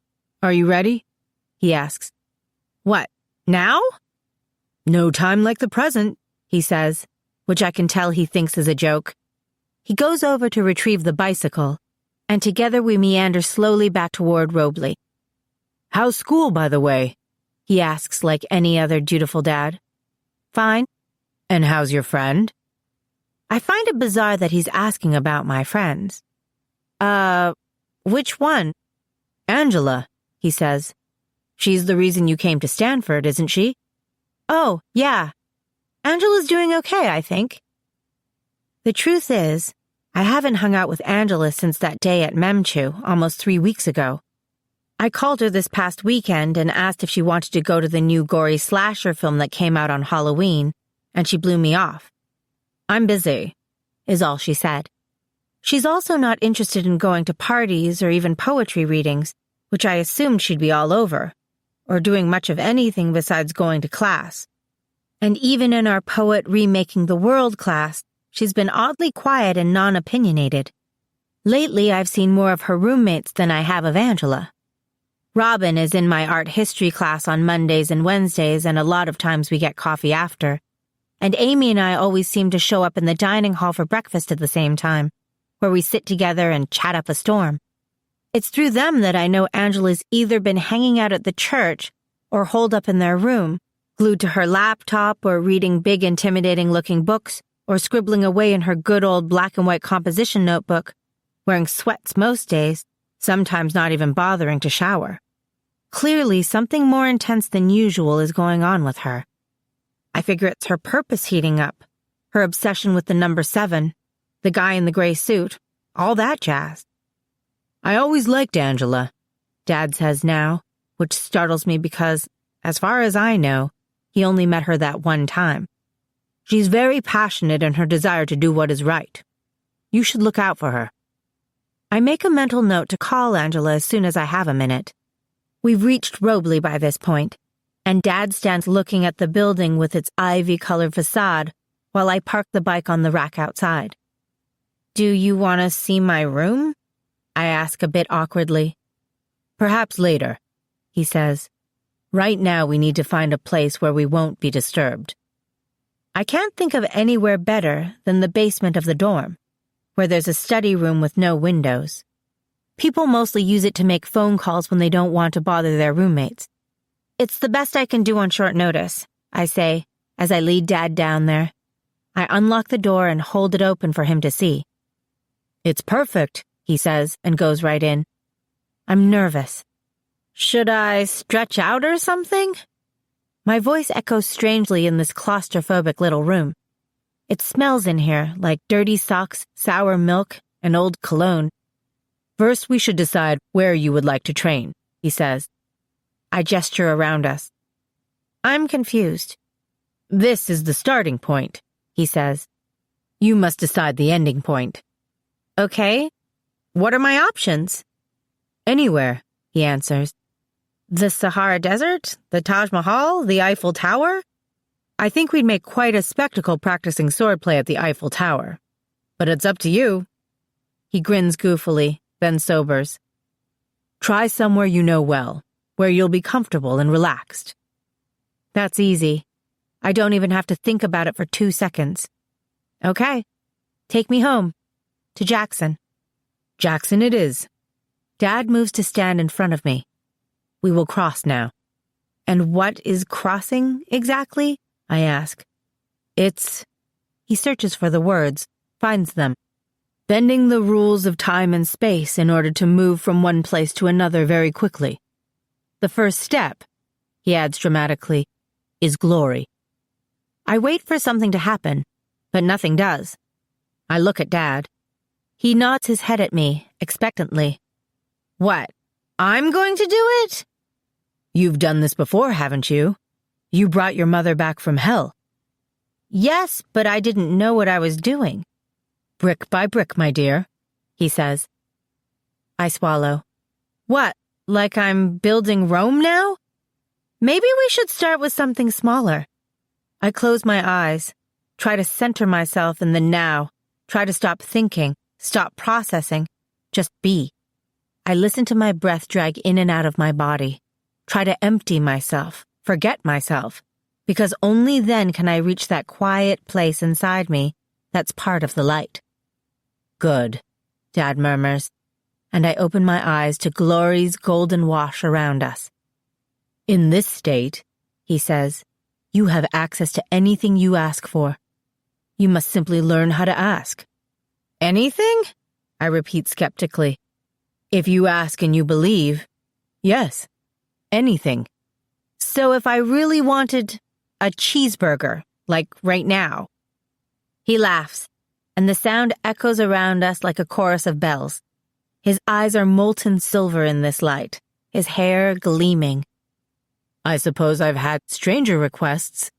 are you ready? He asks. What, now? No time like the present, he says, which I can tell he thinks is a joke. He goes over to retrieve the bicycle, and together we meander slowly back toward Robley. How's school, by the way? He asks like any other dutiful dad. Fine. And how's your friend? I find it bizarre that he's asking about my friends. Which one? Angela, he says. She's the reason you came to Stanford, isn't she? Oh, yeah. Angela's doing okay, I think. The truth is, I haven't hung out with Angela since that day at Memchu almost 3 weeks ago. I called her this past weekend and asked if she wanted to go to the new gory slasher film that came out on Halloween, and she blew me off. I'm busy, is all she said. She's also not interested in going to parties or even poetry readings, which I assumed she'd be all over, or doing much of anything besides going to class. And even in our poet remaking the world class, she's been oddly quiet and non-opinionated. Lately, I've seen more of her roommates than I have of Angela. Robin is in my art history class on Mondays and Wednesdays, and a lot of times we get coffee after. And Amy and I always seem to show up in the dining hall for breakfast at the same time, where we sit together and chat up a storm. It's through them that I know Angela's either been hanging out at the church or holed up in their room, glued to her laptop or reading big intimidating-looking books or scribbling away in her good old black and white composition notebook, wearing sweats most days, sometimes not even bothering to shower. Clearly, something more intense than usual is going on with her. I figure it's her purpose heating up, her obsession with the number 7, the guy in the gray suit, all that jazz. I always liked Angela, Dad says now, which startles me because, as far as I know, he only met her that one time. She's very passionate in her desire to do what is right. You should look out for her. I make a mental note to call Angela as soon as I have a minute. We've reached Robley by this point, and Dad stands looking at the building with its ivy-colored facade while I park the bike on the rack outside. Do you want to see my room? I ask a bit awkwardly. Perhaps later, he says. Right now we need to find a place where we won't be disturbed. I can't think of anywhere better than the basement of the dorm, where there's a study room with no windows. People mostly use it to make phone calls when they don't want to bother their roommates. It's the best I can do on short notice, I say, as I lead Dad down there. I unlock the door and hold it open for him to see. It's perfect, he says, and goes right in. I'm nervous. Should I stretch out or something? My voice echoes strangely in this claustrophobic little room. It smells in here like dirty socks, sour milk, and old cologne. First, we should decide where you would like to train, he says. I gesture around us. I'm confused. This is the starting point, he says. You must decide the ending point. Okay. What are my options? Anywhere, he answers. The Sahara Desert? The Taj Mahal? The Eiffel Tower? I think we'd make quite a spectacle practicing swordplay at the Eiffel Tower. But it's up to you. He grins goofily, then sobers. Try somewhere you know well, where you'll be comfortable and relaxed. That's easy. I don't even have to think about it for 2 seconds. Okay. Take me home. To Jackson. Jackson it is. Dad moves to stand in front of me. We will cross now. And what is crossing exactly? I ask. It's... He searches for the words, finds them. Bending the rules of time and space in order to move from one place to another very quickly. The first step, he adds dramatically, is glory. I wait for something to happen, but nothing does. I look at Dad. He nods his head at me, expectantly. What? I'm going to do it? You've done this before, haven't you? You brought your mother back from hell. Yes, but I didn't know what I was doing. Brick by brick, my dear, he says. I swallow. What, like I'm building Rome now? Maybe we should start with something smaller. I close my eyes, try to center myself in the now, try to stop thinking, stop processing, just be. I listen to my breath drag in and out of my body, try to empty myself, forget myself, because only then can I reach that quiet place inside me that's part of the light. Good, Dad murmurs, and I open my eyes to glory's golden wash around us. In this state, he says, you have access to anything you ask for. You must simply learn how to ask. Anything? I repeat skeptically. If you ask and you believe, yes, anything. So if I really wanted a cheeseburger, like right now. He laughs, and the sound echoes around us like a chorus of bells. His eyes are molten silver in this light, his hair gleaming. I suppose I've had stranger requests.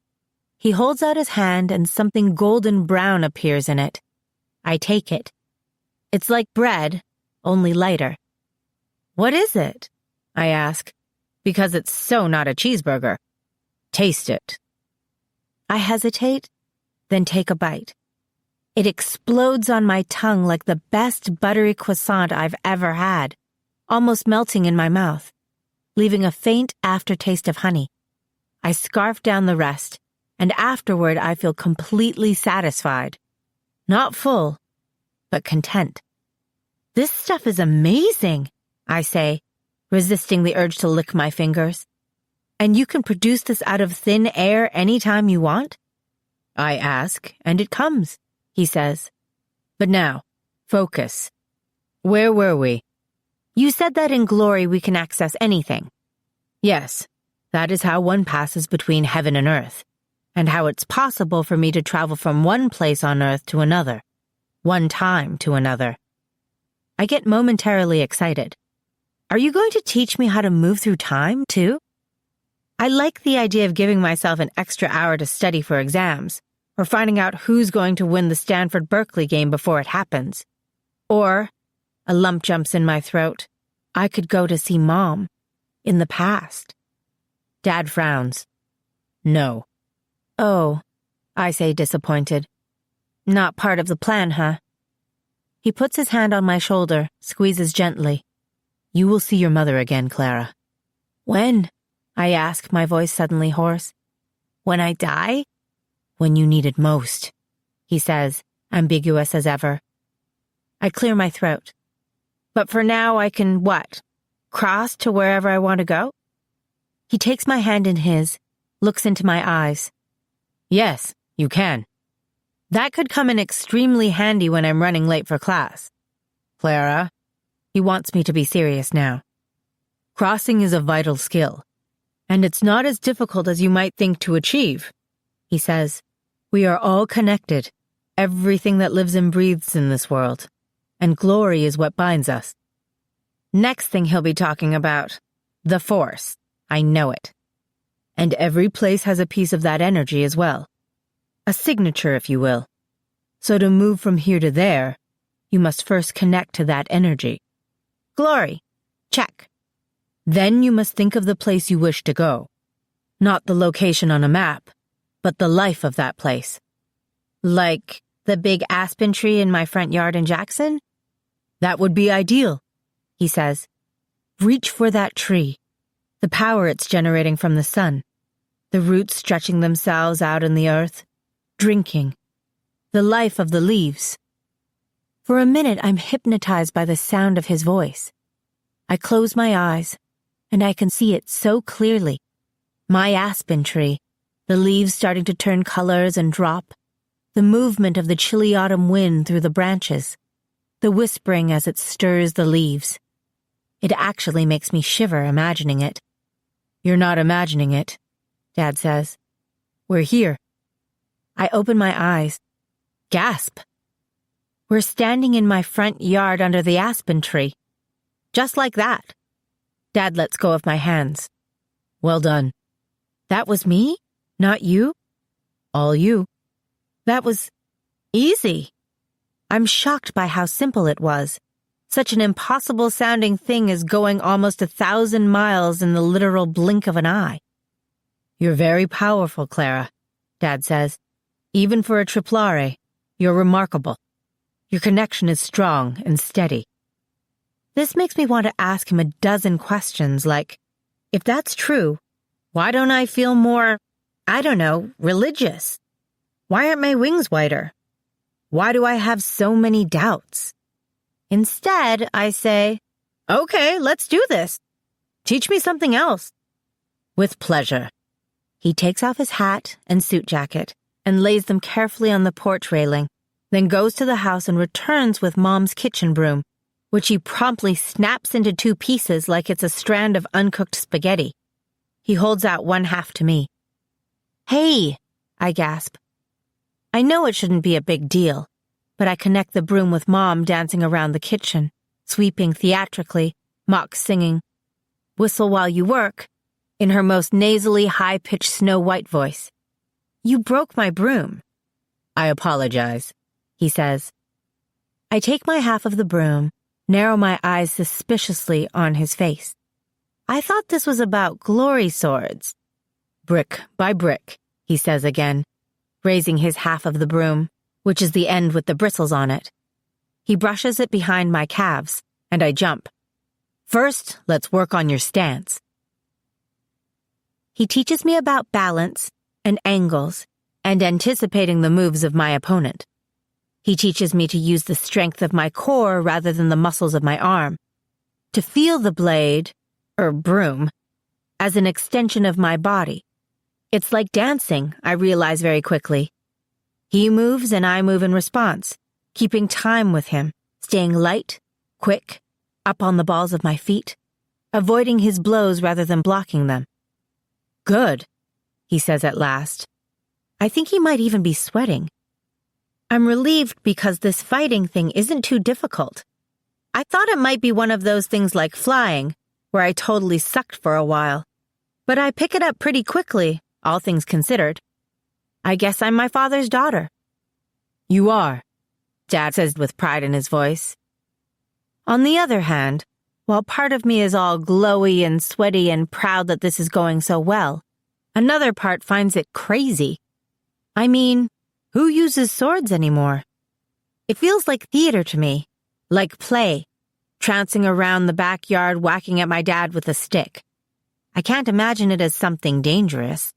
He holds out his hand and something golden brown appears in it. I take it. It's like bread, only lighter. What is it? I ask, because it's so not a cheeseburger. Taste it. I hesitate, then take a bite. It explodes on my tongue like the best buttery croissant I've ever had, almost melting in my mouth. leaving a faint aftertaste of honey. I scarf down the rest, and afterward I feel completely satisfied. Not full, but content. This stuff is amazing, I say, resisting the urge to lick my fingers. And you can produce this out of thin air anytime you want? I ask, and it comes, he says. But now, focus. Where were we? You said that in glory we can access anything. Yes, that is how one passes between heaven and earth, and how it's possible for me to travel from one place on earth to another, one time to another. I get momentarily excited. Are you going to teach me how to move through time, too? I like the idea of giving myself an extra hour to study for exams, or finding out who's going to win the Stanford-Berkeley game before it happens. Or, a lump jumps in my throat, I could go to see Mom, in the past. Dad frowns. No. Oh, I say disappointed. Not part of the plan, huh? He puts his hand on my shoulder, squeezes gently. You will see your mother again, Clara. When? I ask, my voice suddenly hoarse. When I die? When you need it most, he says, ambiguous as ever. I clear my throat. But for now I can, what? Cross to wherever I want to go? He takes my hand in his, looks into my eyes. Yes, you can. That could come in extremely handy when I'm running late for class. Clara, he wants me to be serious now. Crossing is a vital skill, and it's not as difficult as you might think to achieve, he says. We are all connected, everything that lives and breathes in this world, and glory is what binds us. Next thing he'll be talking about, the Force. I know it. And every place has a piece of that energy as well. A signature, if you will. So to move from here to there, you must first connect to that energy. Glory. Check. Then you must think of the place you wish to go. Not the location on a map, but the life of that place. Like the big aspen tree in my front yard in Jackson? That would be ideal, he says. Reach for that tree. The power it's generating from the sun. The roots stretching themselves out in the earth. Drinking. The life of the leaves. For a minute, I'm hypnotized by the sound of his voice. I close my eyes, and I can see it so clearly. My aspen tree, the leaves starting to turn colors and drop, the movement of the chilly autumn wind through the branches, the whispering as it stirs the leaves. It actually makes me shiver imagining it. You're not imagining it, Dad says. We're here. I open my eyes. Gasp. We're standing in my front yard under the aspen tree. Just like that. Dad lets go of my hands. Well done. That was me? Not you? All you. That was easy. I'm shocked by how simple it was. Such an impossible-sounding thing as going almost 1,000 miles in the literal blink of an eye. You're very powerful, Clara, Dad says. Even for a triplare, you're remarkable. Your connection is strong and steady. This makes me want to ask him a dozen questions like, if that's true, why don't I feel more, religious? Why aren't my wings whiter? Why do I have so many doubts? Instead, I say, okay, let's do this. Teach me something else. With pleasure. He takes off his hat and suit jacket and lays them carefully on the porch railing, then goes to the house and returns with Mom's kitchen broom, which he promptly snaps into 2 pieces like it's a strand of uncooked spaghetti. He holds out one half to me. Hey, I gasp. I know it shouldn't be a big deal, but I connect the broom with Mom dancing around the kitchen, sweeping theatrically, mock singing, Whistle While You Work, in her most nasally high-pitched Snow White voice. You broke my broom. I apologize, he says. I take my half of the broom, narrow my eyes suspiciously on his face. I thought this was about glory swords. Brick by brick, he says again, raising his half of the broom, which is the end with the bristles on it. He brushes it behind my calves, and I jump. First, let's work on your stance. He teaches me about balance and angles and anticipating the moves of my opponent. He teaches me to use the strength of my core rather than the muscles of my arm, to feel the blade, or broom, as an extension of my body. It's like dancing, I realize very quickly. He moves and I move in response, keeping time with him, staying light, quick, up on the balls of my feet, avoiding his blows rather than blocking them. Good, he says at last. I think he might even be sweating. I'm relieved because this fighting thing isn't too difficult. I thought it might be one of those things like flying, where I totally sucked for a while. But I pick it up pretty quickly, all things considered. I guess I'm my father's daughter. You are, Dad says with pride in his voice. On the other hand, while part of me is all glowy and sweaty and proud that this is going so well, another part finds it crazy. I mean, who uses swords anymore? It feels like theater to me, like play, trouncing around the backyard whacking at my dad with a stick. I can't imagine it as something dangerous.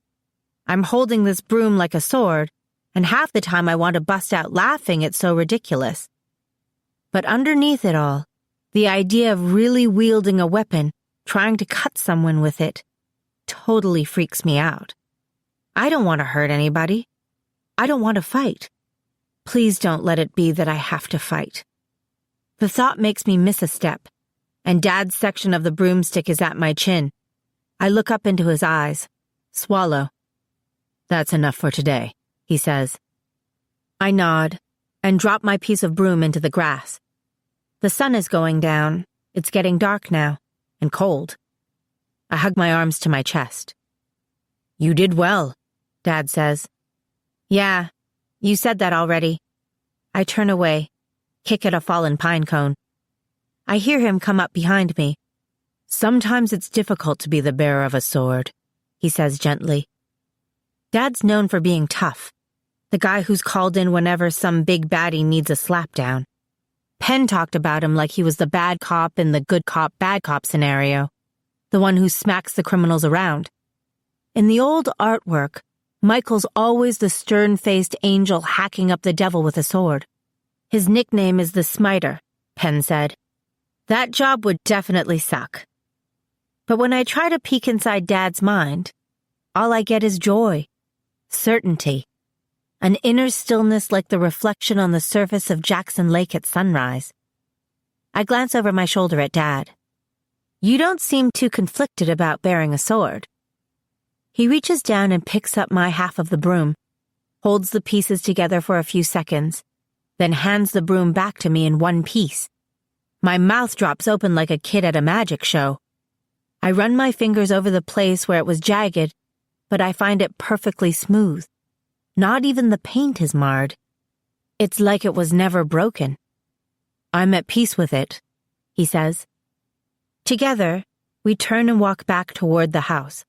I'm holding this broom like a sword, and half the time I want to bust out laughing, it's so ridiculous. But underneath it all, the idea of really wielding a weapon, trying to cut someone with it, totally freaks me out. I don't want to hurt anybody. I don't want to fight. Please don't let it be that I have to fight. The thought makes me miss a step, and Dad's section of the broomstick is at my chin. I look up into his eyes, swallow. That's enough for today, he says. I nod and drop my piece of broom into the grass. The sun is going down. It's getting dark now, and cold. I hug my arms to my chest. You did well, Dad says. Yeah, you said that already. I turn away, kick at a fallen pine cone. I hear him come up behind me. Sometimes it's difficult to be the bearer of a sword, he says gently. Dad's known for being tough, the guy who's called in whenever some big baddie needs a slapdown. Penn talked about him like he was the bad cop in the good cop, bad cop scenario, the one who smacks the criminals around. In the old artwork, Michael's always the stern-faced angel hacking up the devil with a sword. His nickname is the Smiter, Penn said. That job would definitely suck. But when I try to peek inside Dad's mind, all I get is joy, certainty, an inner stillness like the reflection on the surface of Jackson Lake at sunrise. I glance over my shoulder at Dad. You don't seem too conflicted about bearing a sword. He reaches down and picks up my half of the broom, holds the pieces together for a few seconds, then hands the broom back to me in one piece. My mouth drops open like a kid at a magic show. I run my fingers over the place where it was jagged, but I find it perfectly smooth. Not even the paint is marred. It's like it was never broken. I'm at peace with it, he says. Together, we turn and walk back toward the house.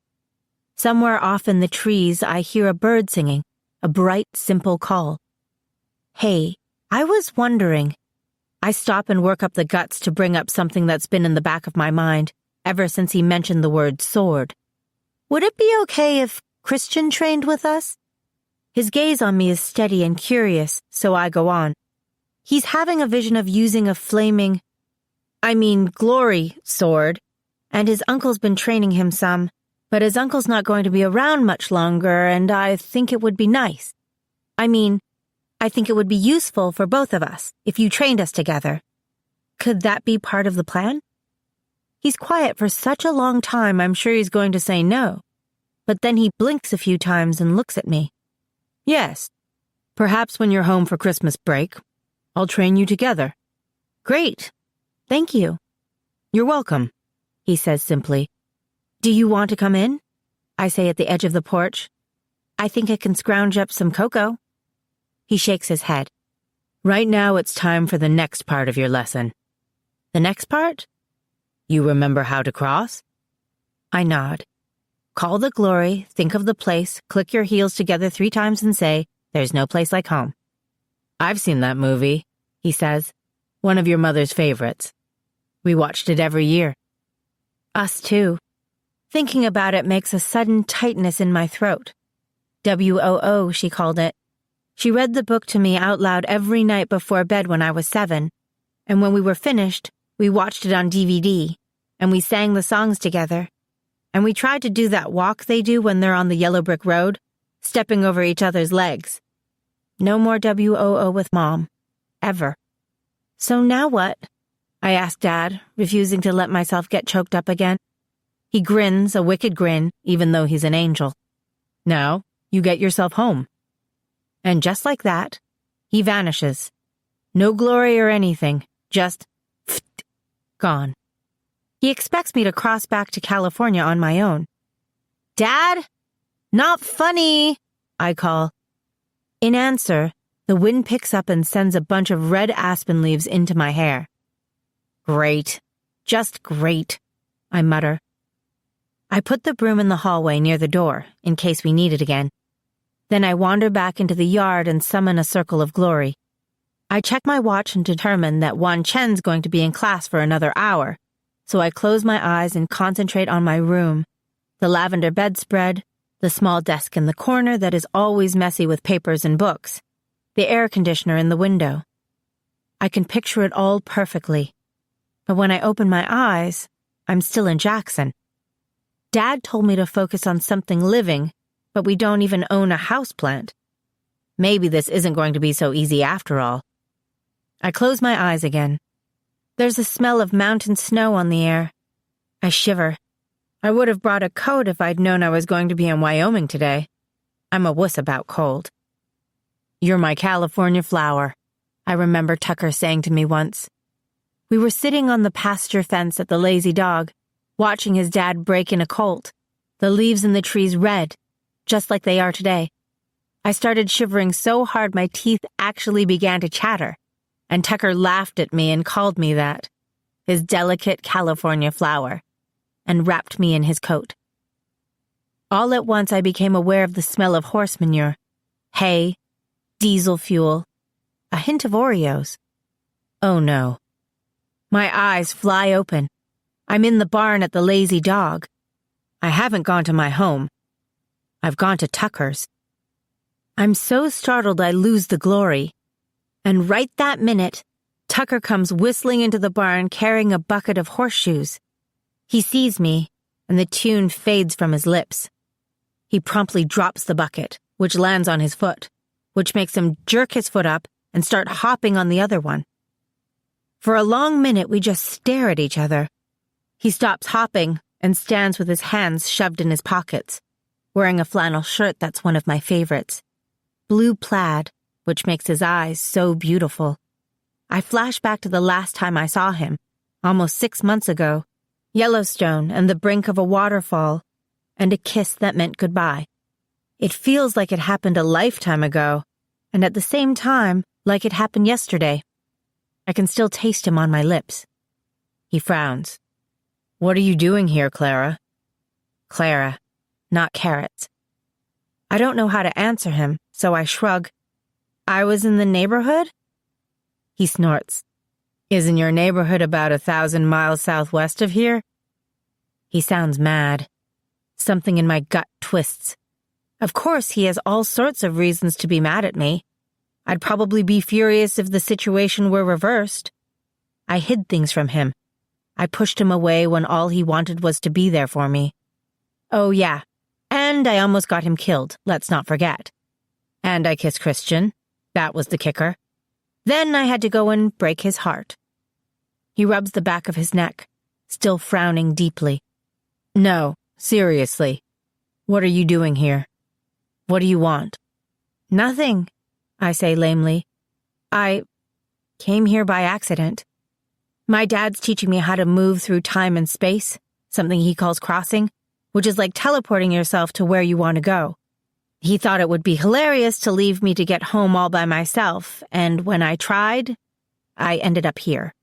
Somewhere off in the trees, I hear a bird singing, a bright, simple call. Hey, I was wondering. I stop and work up the guts to bring up something that's been in the back of my mind ever since he mentioned the word sword. Would it be okay if Christian trained with us? His gaze on me is steady and curious, so I go on. He's having a vision of using a flaming, glory sword, and his uncle's been training him some, but his uncle's not going to be around much longer, and I think it would be nice. I think it would be useful for both of us if you trained us together. Could that be part of the plan? He's quiet for such a long time, I'm sure he's going to say no. But then he blinks a few times and looks at me. Yes. Perhaps when you're home for Christmas break, I'll train you together. Great. Thank you. You're welcome, he says simply. Do you want to come in? I say at the edge of the porch. I think I can scrounge up some cocoa. He shakes his head. Right now it's time for the next part of your lesson. The next part? You remember how to cross? I nod. Call the glory, think of the place, click your heels together 3 times and say, there's no place like home. I've seen that movie, he says. One of your mother's favorites. We watched it every year. Us too. Thinking about it makes a sudden tightness in my throat. WOO, she called it. She read the book to me out loud every night before bed when I was 7, and when we were finished, we watched it on DVD, and we sang the songs together, and we tried to do that walk they do when they're on the yellow brick road, stepping over each other's legs. No more WOO with Mom. Ever. So now what? I asked Dad, refusing to let myself get choked up again. He grins, a wicked grin, even though he's an angel. Now, you get yourself home. And just like that, he vanishes. No glory or anything, just gone. He expects me to cross back to California on my own. Dad? Not funny, I call. In answer, the wind picks up and sends a bunch of red aspen leaves into my hair. Great. Just great, I mutter. I put the broom in the hallway near the door, in case we need it again. Then I wander back into the yard and summon a circle of glory. I check my watch and determine that Wan Chen's going to be in class for another hour, so I close my eyes and concentrate on my room, the lavender bedspread, the small desk in the corner that is always messy with papers and books, the air conditioner in the window. I can picture it all perfectly, but when I open my eyes, I'm still in Jackson. Dad told me to focus on something living, but we don't even own a houseplant. Maybe this isn't going to be so easy after all. I close my eyes again. There's a smell of mountain snow on the air. I shiver. I would have brought a coat if I'd known I was going to be in Wyoming today. I'm a wuss about cold. You're my California flower, I remember Tucker saying to me once. We were sitting on the pasture fence at the Lazy Dog, watching his dad break in a colt, the leaves in the trees red, just like they are today. I started shivering so hard my teeth actually began to chatter, and Tucker laughed at me and called me that, his delicate California flower, and wrapped me in his coat. All at once I became aware of the smell of horse manure, hay, diesel fuel, a hint of Oreos. Oh no. My eyes fly open. I'm in the barn at the Lazy Dog. I haven't gone to my home. I've gone to Tucker's. I'm so startled I lose the glory. And right that minute, Tucker comes whistling into the barn carrying a bucket of horseshoes. He sees me, and the tune fades from his lips. He promptly drops the bucket, which lands on his foot, which makes him jerk his foot up and start hopping on the other one. For a long minute, we just stare at each other. He stops hopping and stands with his hands shoved in his pockets, wearing a flannel shirt that's one of my favorites. Blue plaid, which makes his eyes so beautiful. I flash back to the last time I saw him, almost 6 months ago, Yellowstone and the brink of a waterfall, and a kiss that meant goodbye. It feels like it happened a lifetime ago, and at the same time, like it happened yesterday. I can still taste him on my lips. He frowns. What are you doing here, Clara? Clara, not carrots. I don't know how to answer him, so I shrug. I was in the neighborhood? He snorts. Isn't your neighborhood about 1,000 miles southwest of here? He sounds mad. Something in my gut twists. Of course, he has all sorts of reasons to be mad at me. I'd probably be furious if the situation were reversed. I hid things from him. I pushed him away when all he wanted was to be there for me. Oh yeah, and I almost got him killed, let's not forget. And I kissed Christian. That was the kicker. Then I had to go and break his heart. He rubs the back of his neck, still frowning deeply. No, seriously. What are you doing here? What do you want? Nothing, I say lamely. I came here by accident. My dad's teaching me how to move through time and space, something he calls crossing, which is like teleporting yourself to where you want to go. He thought it would be hilarious to leave me to get home all by myself, and when I tried, I ended up here.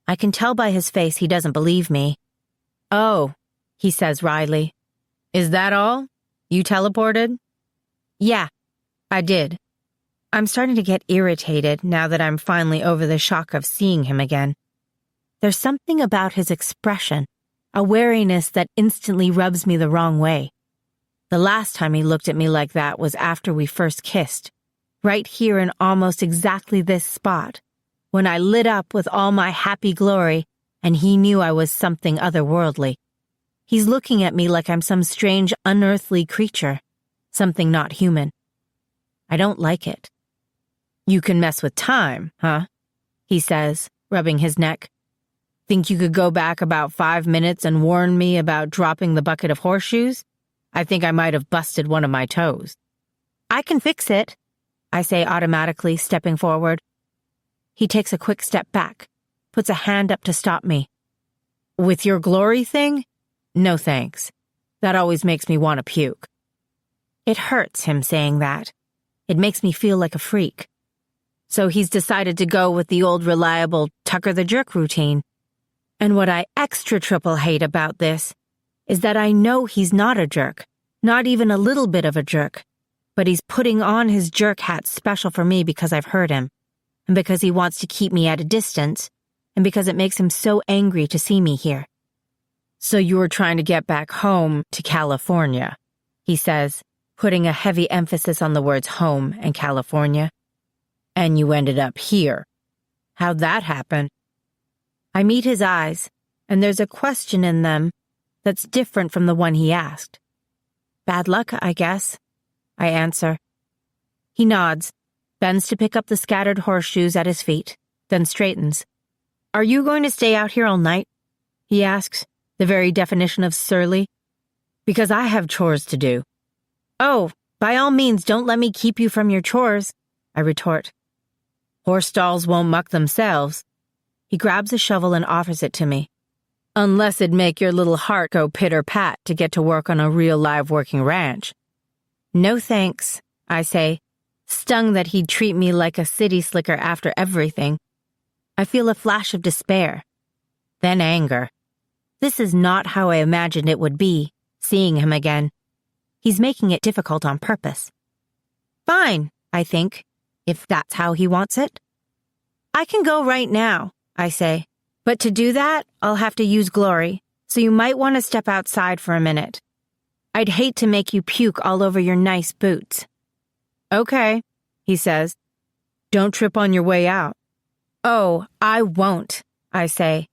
I can tell by his face he doesn't believe me. Oh, he says wryly. Is that all? You teleported? Yeah, I did. I'm starting to get irritated now that I'm finally over the shock of seeing him again. There's something about his expression, a wariness that instantly rubs me the wrong way. The last time he looked at me like that was after we first kissed, right here in almost exactly this spot, when I lit up with all my happy glory and he knew I was something otherworldly. He's looking at me like I'm some strange, unearthly creature, something not human. I don't like it. "You can mess with time, huh?" he says, rubbing his neck. "Think you could go back about 5 minutes and warn me about dropping the bucket of horseshoes? I think I might have busted one of my toes." "I can fix it," I say automatically, stepping forward. He takes a quick step back, puts a hand up to stop me. "With your glory thing? No thanks. That always makes me want to puke." It hurts him saying that. It makes me feel like a freak. So he's decided to go with the old reliable Tucker the Jerk routine. And what I extra triple hate about this is that I know he's not a jerk, not even a little bit of a jerk, but he's putting on his jerk hat special for me because I've hurt him, and because he wants to keep me at a distance, and because it makes him so angry to see me here. "So you were trying to get back home to California," he says, putting a heavy emphasis on the words home and California. "And you ended up here. How'd that happen?" I meet his eyes, and there's a question in them that's different from the one he asked. "Bad luck, I guess," I answer. He nods, bends to pick up the scattered horseshoes at his feet, then straightens. "Are you going to stay out here all night?" he asks, the very definition of surly. "Because I have chores to do." "Oh, by all means don't let me keep you from your chores," I retort. "Horse stalls won't muck themselves." He grabs a shovel and offers it to me. "Unless it'd make your little heart go pitter-pat to get to work on a real live working ranch." "No thanks," I say, stung that he'd treat me like a city slicker after everything. I feel a flash of despair, then anger. This is not how I imagined it would be, seeing him again. He's making it difficult on purpose. Fine, I think, if that's how he wants it. "I can go right now," I say, "but to do that, I'll have to use glory, so you might want to step outside for a minute. I'd hate to make you puke all over your nice boots." "Okay," he says. "Don't trip on your way out." "Oh, I won't," I say,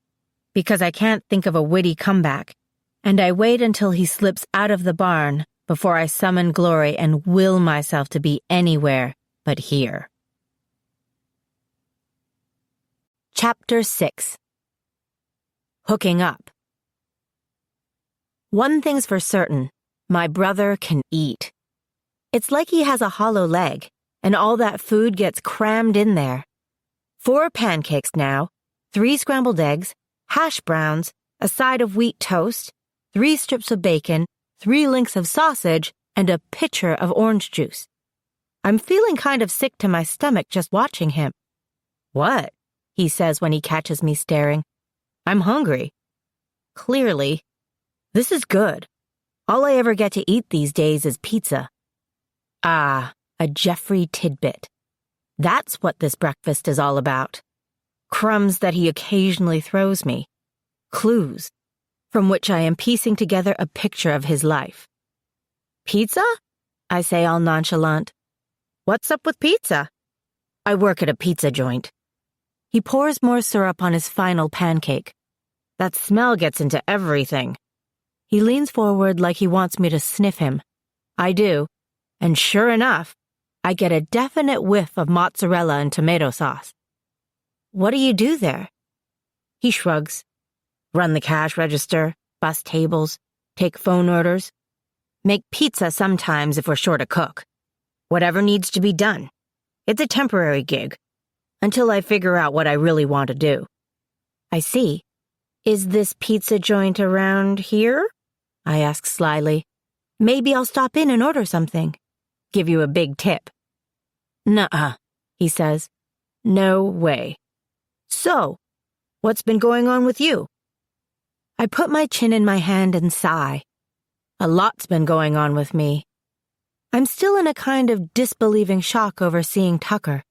because I can't think of a witty comeback, and I wait until he slips out of the barn before I summon glory and will myself to be anywhere but here. Chapter 6. Hooking Up. One thing's for certain, my brother can eat. It's like he has a hollow leg, and all that food gets crammed in there. 4 pancakes now, 3 scrambled eggs, hash browns, a side of wheat toast, 3 strips of bacon, 3 links of sausage, and a pitcher of orange juice. I'm feeling kind of sick to my stomach just watching him. "What?" he says when he catches me staring. "I'm hungry." Clearly. This is good. All I ever get to eat these days is pizza. Ah, a Jeffrey tidbit. That's what this breakfast is all about. Crumbs that he occasionally throws me. Clues, from which I am piecing together a picture of his life. "Pizza?" I say all nonchalant. "What's up with pizza?" "I work at a pizza joint." He pours more syrup on his final pancake. That smell gets into everything. He leans forward like he wants me to sniff him. I do, and sure enough, I get a definite whiff of mozzarella and tomato sauce. "What do you do there?" He shrugs. "Run the cash register, bus tables, take phone orders. Make pizza sometimes if we're short a cook. Whatever needs to be done. It's a temporary gig, until I figure out what I really want to do." "I see. Is this pizza joint around here?" I ask slyly. "Maybe I'll stop in and order something. Give you a big tip." "Nuh-uh," he says. "No way. So, what's been going on with you?" I put my chin in my hand and sigh. A lot's been going on with me. I'm still in a kind of disbelieving shock over seeing Tucker.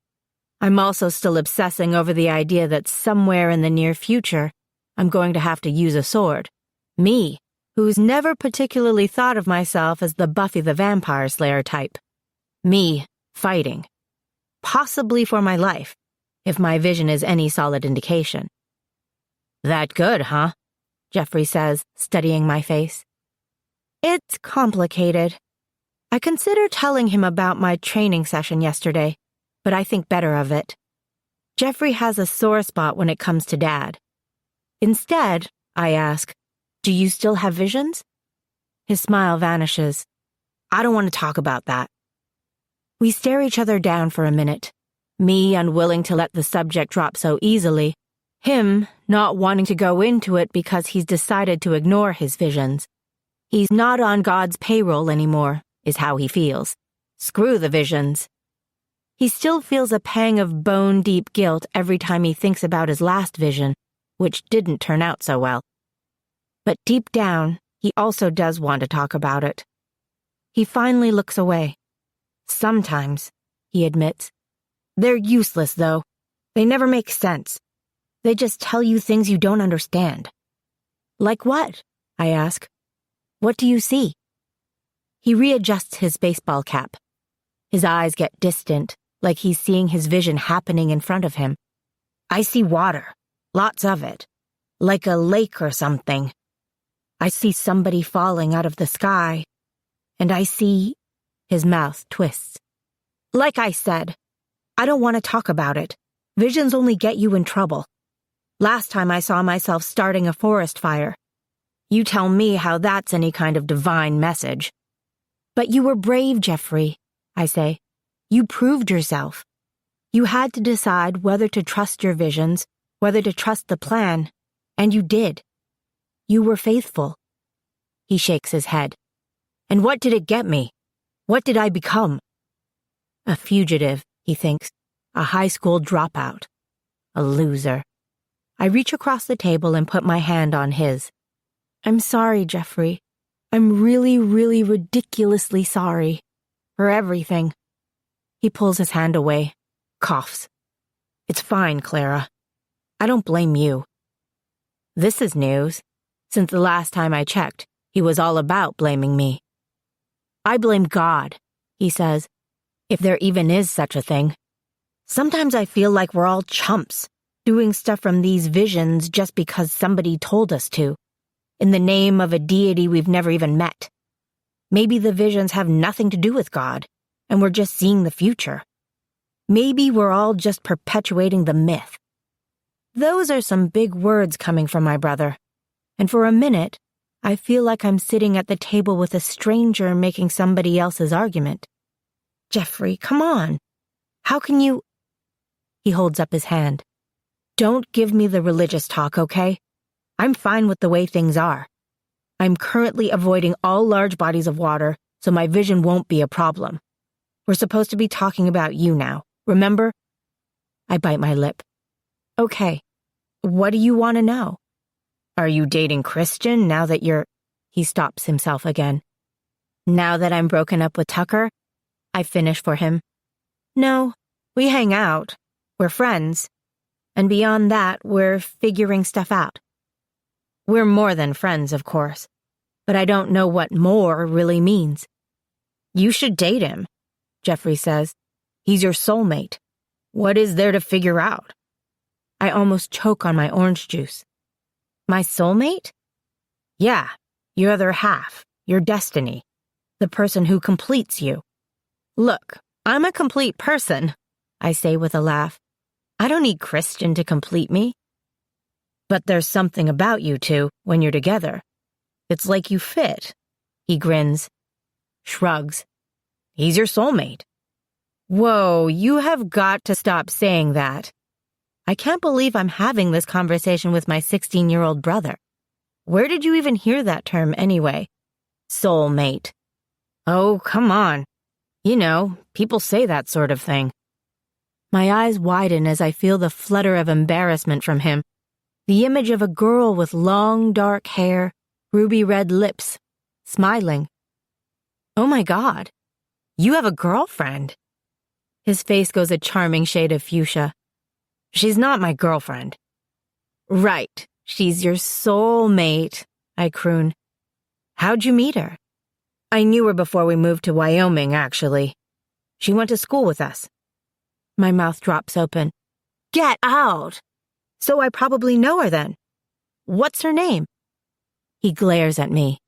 I'm also still obsessing over the idea that somewhere in the near future, I'm going to have to use a sword. Me, who's never particularly thought of myself as the Buffy the Vampire Slayer type. Me, fighting. Possibly for my life, if my vision is any solid indication. That good, huh? Jeffrey says, studying my face. It's complicated. I consider telling him about my training session yesterday, but I think better of it. Jeffrey has a sore spot when it comes to Dad. Instead, I ask, do you still have visions? His smile vanishes. I don't want to talk about that. We stare each other down for a minute, me unwilling to let the subject drop so easily, him not wanting to go into it because he's decided to ignore his visions. He's not on God's payroll anymore, is how he feels. Screw the visions. He still feels a pang of bone-deep guilt every time he thinks about his last vision, which didn't turn out so well. But deep down, he also does want to talk about it. He finally looks away. Sometimes, he admits. They're useless, though. They never make sense. They just tell you things you don't understand. Like what? I ask. What do you see? He readjusts his baseball cap. His eyes get distant, like he's seeing his vision happening in front of him. I see water. Lots of it. Like a lake or something. I see somebody falling out of the sky. And I see... His mouth twists. Like I said, I don't want to talk about it. Visions only get you in trouble. Last time I saw myself starting a forest fire. You tell me how that's any kind of divine message. But you were brave, Jeffrey, I say. You proved yourself. You had to decide whether to trust your visions, whether to trust the plan, and you did. You were faithful. He shakes his head. And what did it get me? What did I become? A fugitive, he thinks. A high school dropout. A loser. I reach across the table and put my hand on his. I'm sorry, Jeffrey. I'm really, really ridiculously sorry. For everything. He pulls his hand away, coughs. It's fine, Clara. I don't blame you. This is news. Since the last time I checked, he was all about blaming me. I blame God, he says, if there even is such a thing. Sometimes I feel like we're all chumps, doing stuff from these visions just because somebody told us to, in the name of a deity we've never even met. Maybe the visions have nothing to do with God, and we're just seeing the future. Maybe we're all just perpetuating the myth. Those are some big words coming from my brother, and for a minute, I feel like I'm sitting at the table with a stranger making somebody else's argument. Jeffrey, come on. How can you... He holds up his hand. Don't give me the religious talk, okay? I'm fine with the way things are. I'm currently avoiding all large bodies of water, so my vision won't be a problem. We're supposed to be talking about you now, remember? I bite my lip. Okay, what do you want to know? Are you dating Christian now that you're... He stops himself again. Now that I'm broken up with Tucker, I finish for him. No, we hang out. We're friends. And beyond that, we're figuring stuff out. We're more than friends, of course. But I don't know what more really means. You should date him, Jeffrey says. He's your soulmate. What is there to figure out? I almost choke on my orange juice. My soulmate? Yeah, your other half, your destiny, the person who completes you. Look, I'm a complete person, I say with a laugh. I don't need Christian to complete me. But there's something about you two when you're together. It's like you fit. He grins, shrugs. He's your soulmate. Whoa, you have got to stop saying that. I can't believe I'm having this conversation with my 16-year-old brother. Where did you even hear that term anyway? Soulmate. Oh, come on. You know, people say that sort of thing. My eyes widen as I feel the flutter of embarrassment from him. The image of a girl with long, dark hair, ruby red lips, smiling. Oh my God, you have a girlfriend. His face goes a charming shade of fuchsia. She's not my girlfriend. Right, she's your soulmate. I croon. How'd you meet her? I knew her before we moved to Wyoming, actually. She went to school with us. My mouth drops open. Get out! So I probably know her then. What's her name? He glares at me.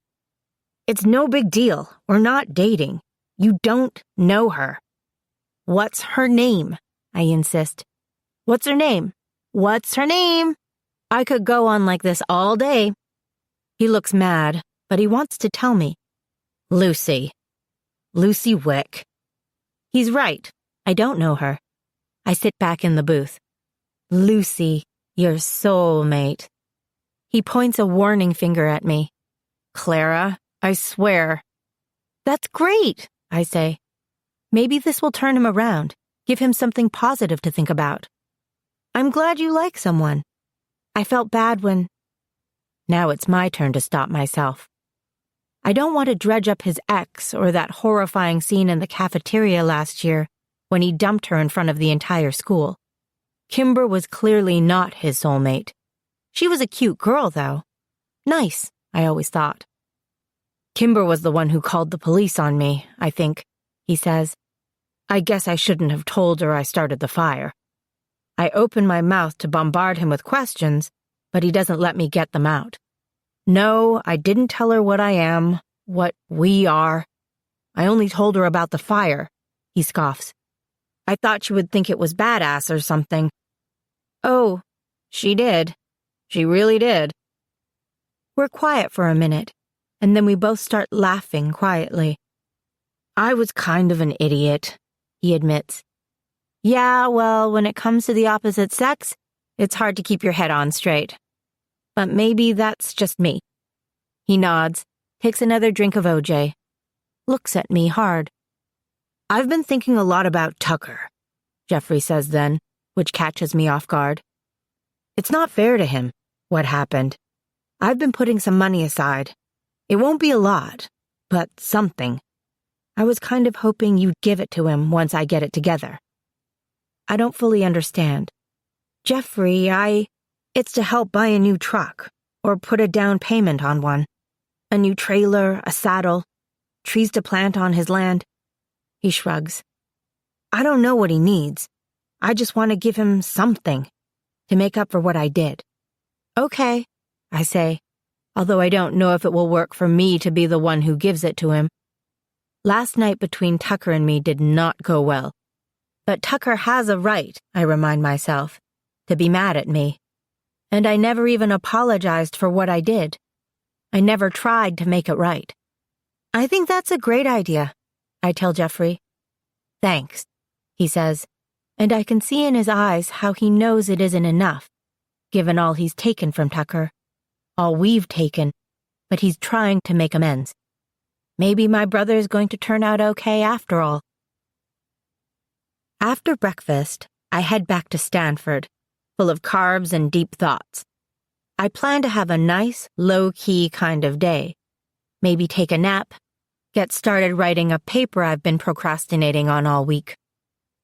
It's no big deal. We're not dating. You don't know her. What's her name? I insist. What's her name? What's her name? I could go on like this all day. He looks mad, but he wants to tell me. Lucy. Lucy Wick. He's right. I don't know her. I sit back in the booth. Lucy, your soulmate. He points a warning finger at me. Clara, I swear. That's great, I say. Maybe this will turn him around, give him something positive to think about. I'm glad you like someone. I felt bad when... Now it's my turn to stop myself. I don't want to dredge up his ex or that horrifying scene in the cafeteria last year when he dumped her in front of the entire school. Kimber was clearly not his soulmate. She was a cute girl, though. Nice, I always thought. Kimber was the one who called the police on me, I think, he says. I guess I shouldn't have told her I started the fire. I open my mouth to bombard him with questions, but he doesn't let me get them out. No, I didn't tell her what I am, what we are. I only told her about the fire, he scoffs. I thought she would think it was badass or something. Oh, she did. She really did. We're quiet for a minute, and then we both start laughing quietly. I was kind of an idiot, he admits. Yeah, well, when it comes to the opposite sex, it's hard to keep your head on straight. But maybe that's just me. He nods, takes another drink of OJ, looks at me hard. I've been thinking a lot about Tucker, Jeffrey says then, which catches me off guard. It's not fair to him, what happened. I've been putting some money aside. It won't be a lot, but something. I was kind of hoping you'd give it to him once I get it together. I don't fully understand. Jeffrey, it's to help buy a new truck, or put a down payment on one. A new trailer, a saddle, trees to plant on his land. He shrugs. I don't know what he needs. I just want to give him something to make up for what I did. Okay, I say, although I don't know if it will work for me to be the one who gives it to him. Last night between Tucker and me did not go well. But Tucker has a right, I remind myself, to be mad at me. And I never even apologized for what I did. I never tried to make it right. I think that's a great idea, I tell Jeffrey. Thanks, he says, and I can see in his eyes how he knows it isn't enough, given all he's taken from Tucker, all we've taken, but he's trying to make amends. Maybe my brother's going to turn out okay after all. After breakfast, I head back to Stanford, full of carbs and deep thoughts. I plan to have a nice, low-key kind of day. Maybe take a nap, get started writing a paper I've been procrastinating on all week.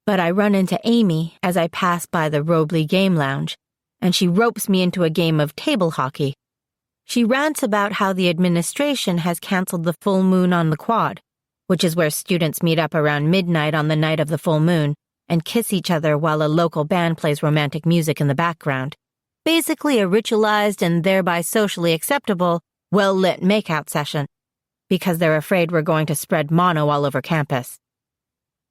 But I run into Amy as I pass by the Robley Game Lounge, and she ropes me into a game of table hockey. She rants about how the administration has canceled the full moon on the quad, which is where students meet up around midnight on the night of the full moon and kiss each other while a local band plays romantic music in the background. Basically a ritualized and thereby socially acceptable, well-lit makeout session, because they're afraid we're going to spread mono all over campus.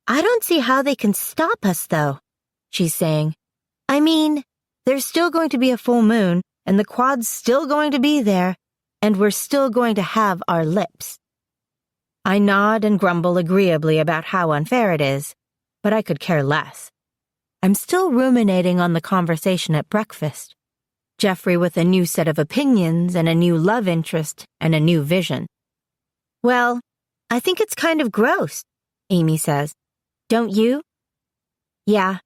I don't see how they can stop us, though, she's saying. I mean, there's still going to be a full moon, and the quad's still going to be there, and we're still going to have our lips. I nod and grumble agreeably about how unfair it is, but I could care less. I'm still ruminating on the conversation at breakfast. Jeffrey with a new set of opinions and a new love interest and a new vision. Well, I think it's kind of gross, Amy says. Don't you? Yeah,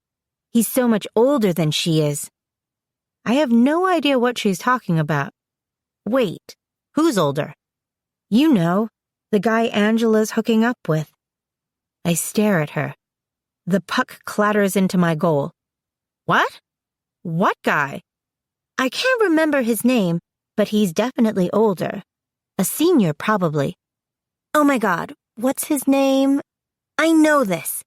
he's so much older than she is. I have no idea what she's talking about. Wait, who's older? You know, the guy Angela's hooking up with. I stare at her. The puck clatters into my goal. What? What guy? I can't remember his name, but he's definitely older. A senior, probably. Oh my God, what's his name? I know this.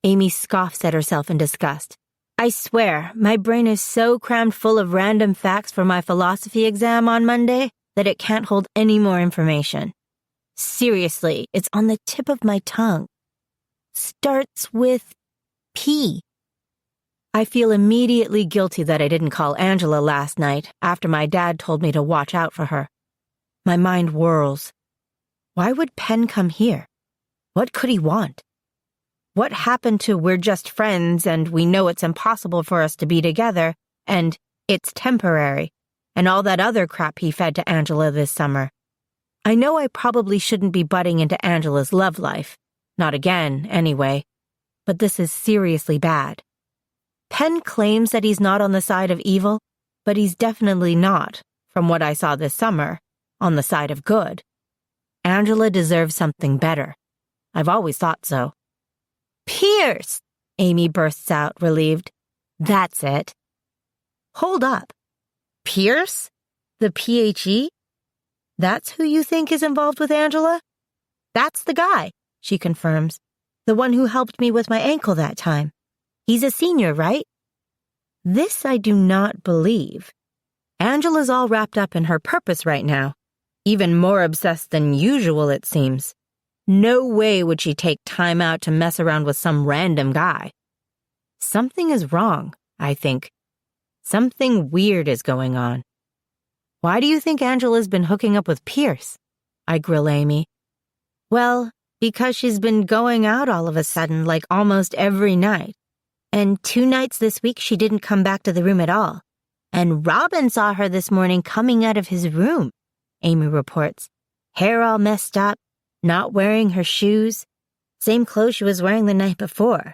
Amy scoffs at herself in disgust. I swear, my brain is so crammed full of random facts for my philosophy exam on Monday that it can't hold any more information. Seriously, it's on the tip of my tongue. Starts with P. I feel immediately guilty that I didn't call Angela last night after my dad told me to watch out for her. My mind whirls. Why would Penn come here? What could he want? What happened to we're just friends and we know it's impossible for us to be together and it's temporary and all that other crap he fed to Angela this summer? I know I probably shouldn't be butting into Angela's love life. Not again, anyway. But this is seriously bad. Penn claims that he's not on the side of evil, but he's definitely not, from what I saw this summer, on the side of good. Angela deserves something better. I've always thought so. Pierce! Amy bursts out, relieved. That's it. Hold up. Pierce? The PHE? That's who you think is involved with Angela? That's the guy, she confirms. The one who helped me with my ankle that time. He's a senior, right? This I do not believe. Angela's all wrapped up in her purpose right now. Even more obsessed than usual, it seems. No way would she take time out to mess around with some random guy. Something is wrong, I think. Something weird is going on. Why do you think Angela's been hooking up with Pierce? I grill Amy. Well, because she's been going out all of a sudden, like almost every night. And 2 nights this week she didn't come back to the room at all. And Robin saw her this morning coming out of his room, Amy reports. Hair all messed up, not wearing her shoes. Same clothes she was wearing the night before.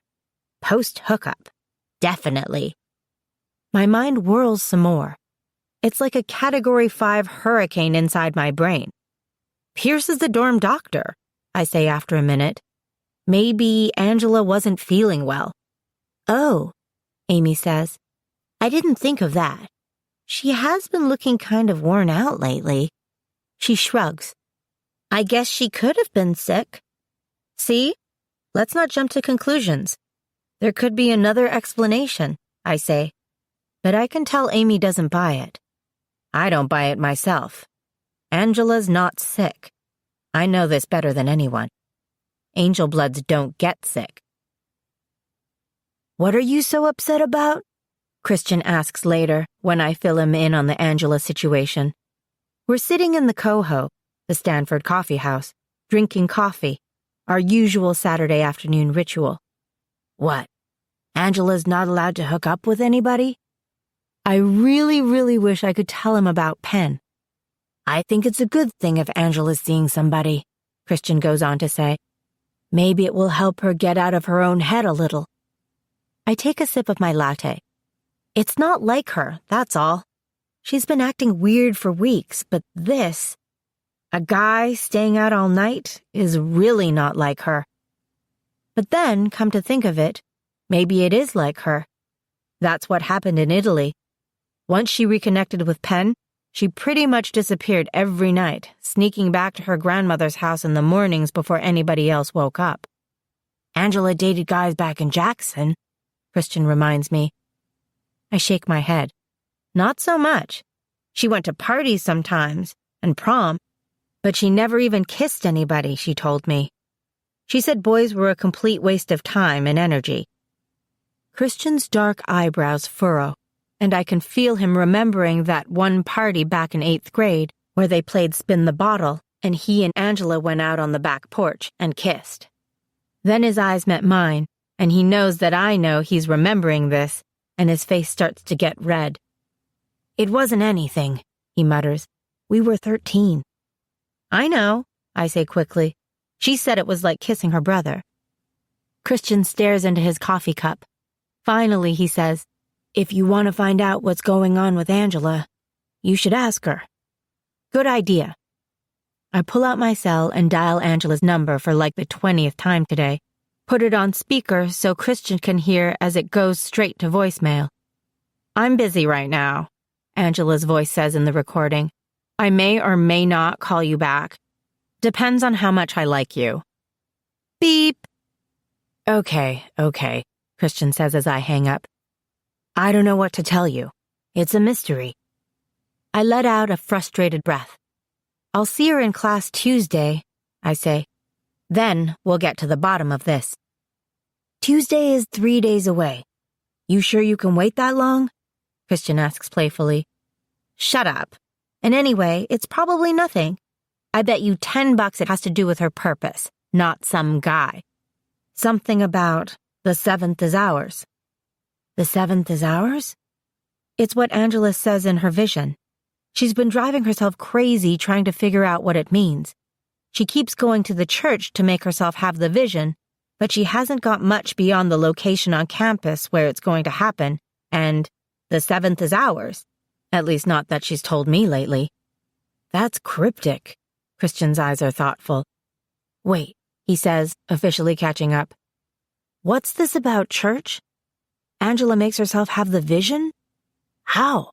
Post-hookup. Definitely. My mind whirls some more. It's like a Category 5 hurricane inside my brain. Pierce is the dorm doctor, I say after a minute. Maybe Angela wasn't feeling well. Oh, Amy says. I didn't think of that. She has been looking kind of worn out lately. She shrugs. I guess she could have been sick. See? Let's not jump to conclusions. There could be another explanation, I say. But I can tell Amy doesn't buy it. I don't buy it myself. Angela's not sick. I know this better than anyone. Angel Bloods don't get sick. What are you so upset about? Christian asks later when I fill him in on the Angela situation. We're sitting in the Coho, the Stanford coffee house, drinking coffee, our usual Saturday afternoon ritual. What? Angela's not allowed to hook up with anybody? I really, really wish I could tell him about Penn. I think it's a good thing if Angela's seeing somebody, Christian goes on to say. Maybe it will help her get out of her own head a little. I take a sip of my latte. It's not like her, that's all. She's been acting weird for weeks, but this, a guy staying out all night, is really not like her. But then, come to think of it, maybe it is like her. That's what happened in Italy. Once she reconnected with Penn, she pretty much disappeared every night, sneaking back to her grandmother's house in the mornings before anybody else woke up. Angela dated guys back in Jackson, Christian reminds me. I shake my head. Not so much. She went to parties sometimes, and prom, but she never even kissed anybody, she told me. She said boys were a complete waste of time and energy. Christian's dark eyebrows furrow, and I can feel him remembering that one party back in 8th grade where they played Spin the Bottle and he and Angela went out on the back porch and kissed. Then his eyes met mine, and he knows that I know he's remembering this, and his face starts to get red. It wasn't anything, he mutters. We were 13. I know, I say quickly. She said it was like kissing her brother. Christian stares into his coffee cup. Finally, he says, if you want to find out what's going on with Angela, you should ask her. Good idea. I pull out my cell and dial Angela's number for like the 20th time today. Put it on speaker so Christian can hear as it goes straight to voicemail. I'm busy right now, Angela's voice says in the recording. I may or may not call you back. Depends on how much I like you. Beep. Okay, Christian says as I hang up. I don't know what to tell you. It's a mystery. I let out a frustrated breath. I'll see her in class Tuesday, I say. Then we'll get to the bottom of this. Tuesday is 3 days away. You sure you can wait that long? Christian asks playfully. Shut up. And anyway, it's probably nothing. I bet you $10 it has to do with her purpose, not some guy. Something about the 7th is ours. The 7th is ours? It's what Angela says in her vision. She's been driving herself crazy trying to figure out what it means. She keeps going to the church to make herself have the vision, but she hasn't got much beyond the location on campus where it's going to happen, and the 7th is ours. At least not that she's told me lately. That's cryptic. Christian's eyes are thoughtful. Wait, he says, officially catching up. What's this about church? Angela makes herself have the vision? How?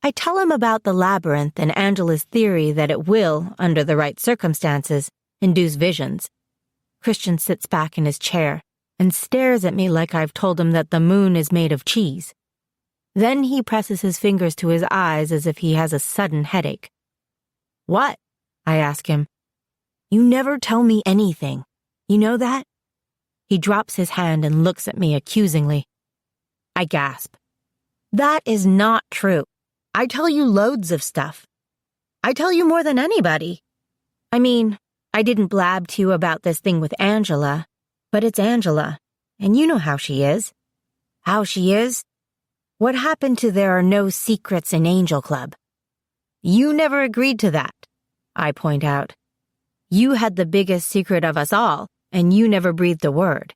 I tell him about the labyrinth and Angela's theory that it will, under the right circumstances, induce visions. Christian sits back in his chair and stares at me like I've told him that the moon is made of cheese. Then he presses his fingers to his eyes as if he has a sudden headache. What? I ask him. You never tell me anything. You know that? He drops his hand and looks at me accusingly. I gasp. That is not true. I tell you loads of stuff. I tell you more than anybody. I mean, I didn't blab to you about this thing with Angela, but it's Angela, and you know how she is. How she is? What happened to there are no secrets in Angel Club? You never agreed to that, I point out. You had the biggest secret of us all, and you never breathed a word.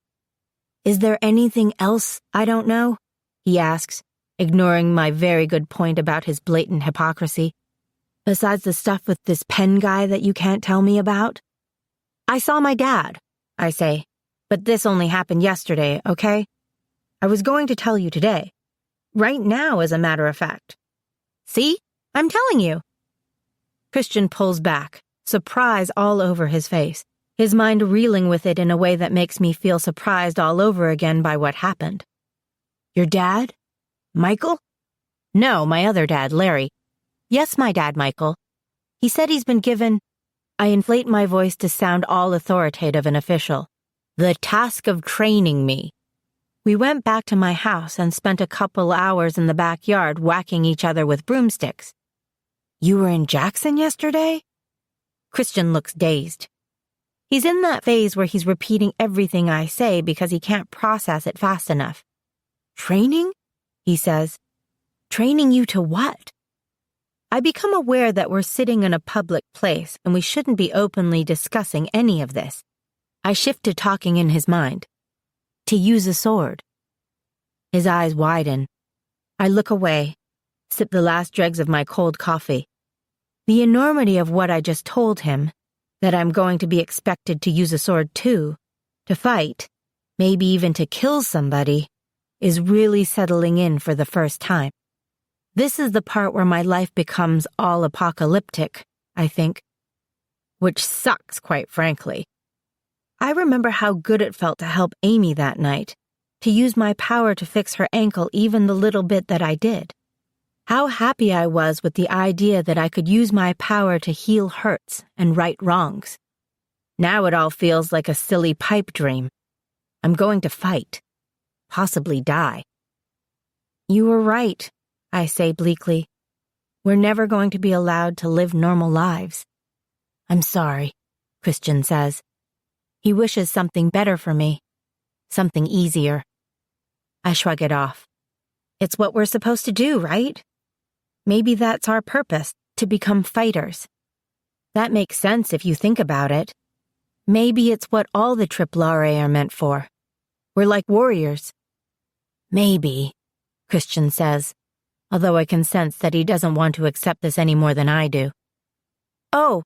Is there anything else I don't know? He asks, ignoring my very good point about his blatant hypocrisy. Besides the stuff with this pen guy that you can't tell me about? I saw my dad, I say, but this only happened yesterday, okay? I was going to tell you today. Right now, as a matter of fact. See? I'm telling you. Christian pulls back, surprise all over his face, his mind reeling with it in a way that makes me feel surprised all over again by what happened. Your dad? Michael? No, my other dad, Larry. Yes, my dad, Michael. He said he's been given... I inflate my voice to sound all authoritative and official. The task of training me. We went back to my house and spent a couple hours in the backyard whacking each other with broomsticks. You were in Jackson yesterday? Christian looks dazed. He's in that phase where he's repeating everything I say because he can't process it fast enough. Training? He says. Training you to what? I become aware that we're sitting in a public place and we shouldn't be openly discussing any of this. I shift to talking in his mind. To use a sword. His eyes widen. I look away, sip the last dregs of my cold coffee. The enormity of what I just told him, that I'm going to be expected to use a sword too, to fight, maybe even to kill somebody, is really settling in for the first time. This is the part where my life becomes all apocalyptic, I think. Which sucks, quite frankly. I remember how good it felt to help Amy that night, to use my power to fix her ankle even the little bit that I did. How happy I was with the idea that I could use my power to heal hurts and right wrongs. Now it all feels like a silly pipe dream. I'm going to fight. Possibly die. You were right, I say bleakly. We're never going to be allowed to live normal lives. I'm sorry, Christian says. He wishes something better for me. Something easier. I shrug it off. It's what we're supposed to do, right? Maybe that's our purpose, to become fighters. That makes sense if you think about it. Maybe it's what all the Triplare are meant for. We're like warriors. Maybe, Christian says, although I can sense that he doesn't want to accept this any more than I do. Oh,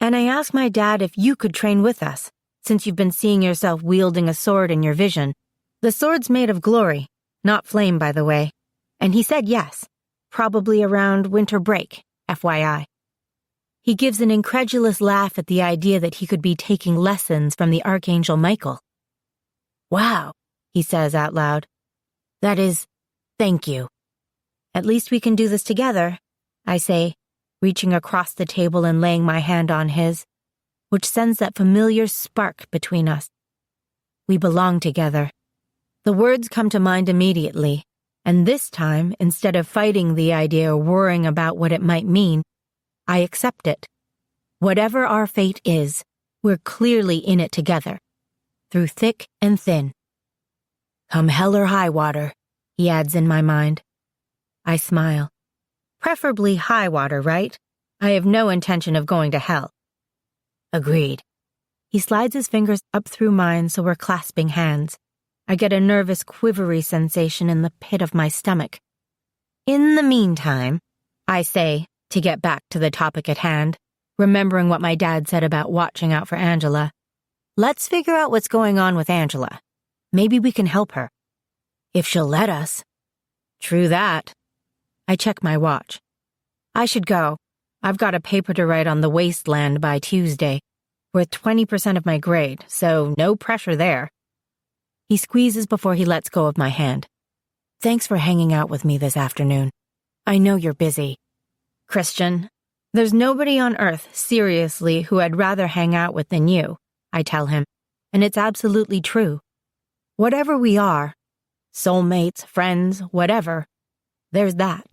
and I asked my dad if you could train with us, since you've been seeing yourself wielding a sword in your vision. The sword's made of glory, not flame, by the way. And he said yes, probably around winter break, FYI. He gives an incredulous laugh at the idea that he could be taking lessons from the Archangel Michael. Wow, he says out loud. That is, thank you. At least we can do this together, I say, reaching across the table and laying my hand on his, which sends that familiar spark between us. We belong together. The words come to mind immediately, and this time, instead of fighting the idea or worrying about what it might mean, I accept it. Whatever our fate is, we're clearly in it together, through thick and thin. Come hell or high water, he adds in my mind. I smile. Preferably high water, right? I have no intention of going to hell. Agreed. He slides his fingers up through mine so we're clasping hands. I get a nervous, quivery sensation in the pit of my stomach. In the meantime, I say, to get back to the topic at hand, remembering what my dad said about watching out for Angela, let's figure out what's going on with Angela. Maybe we can help her. If she'll let us. True that. I check my watch. I should go. I've got a paper to write on the wasteland by Tuesday, worth 20% of my grade, so no pressure there. He squeezes before he lets go of my hand. Thanks for hanging out with me this afternoon. I know you're busy. Christian, there's nobody on earth, seriously, who I'd rather hang out with than you, I tell him, and it's absolutely true. Whatever we are, soulmates, friends, whatever, there's that.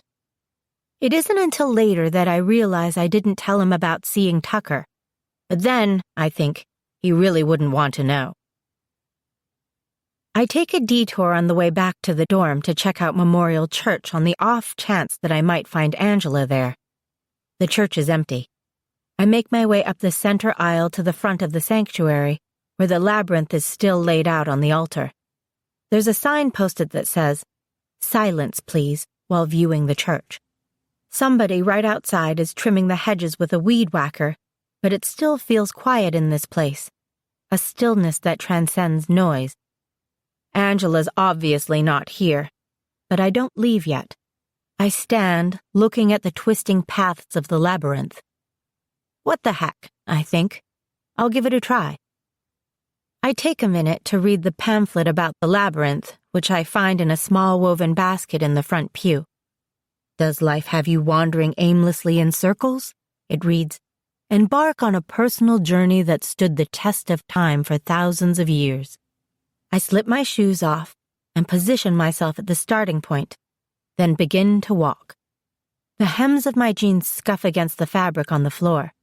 It isn't until later that I realize I didn't tell him about seeing Tucker. But then, I think, he really wouldn't want to know. I take a detour on the way back to the dorm to check out Memorial Church on the off chance that I might find Angela there. The church is empty. I make my way up the center aisle to the front of the sanctuary, where the labyrinth is still laid out on the altar. There's a sign posted that says, "Silence, please," while viewing the church. Somebody right outside is trimming the hedges with a weed whacker, but it still feels quiet in this place, a stillness that transcends noise. Angela's obviously not here, but I don't leave yet. I stand, looking at the twisting paths of the labyrinth. What the heck, I think. I'll give it a try. I take a minute to read the pamphlet about the labyrinth, which I find in a small woven basket in the front pew. Does life have you wandering aimlessly in circles? It reads, embark on a personal journey that stood the test of time for thousands of years. I slip my shoes off and position myself at the starting point, then begin to walk. The hems of my jeans scuff against the fabric on the floor.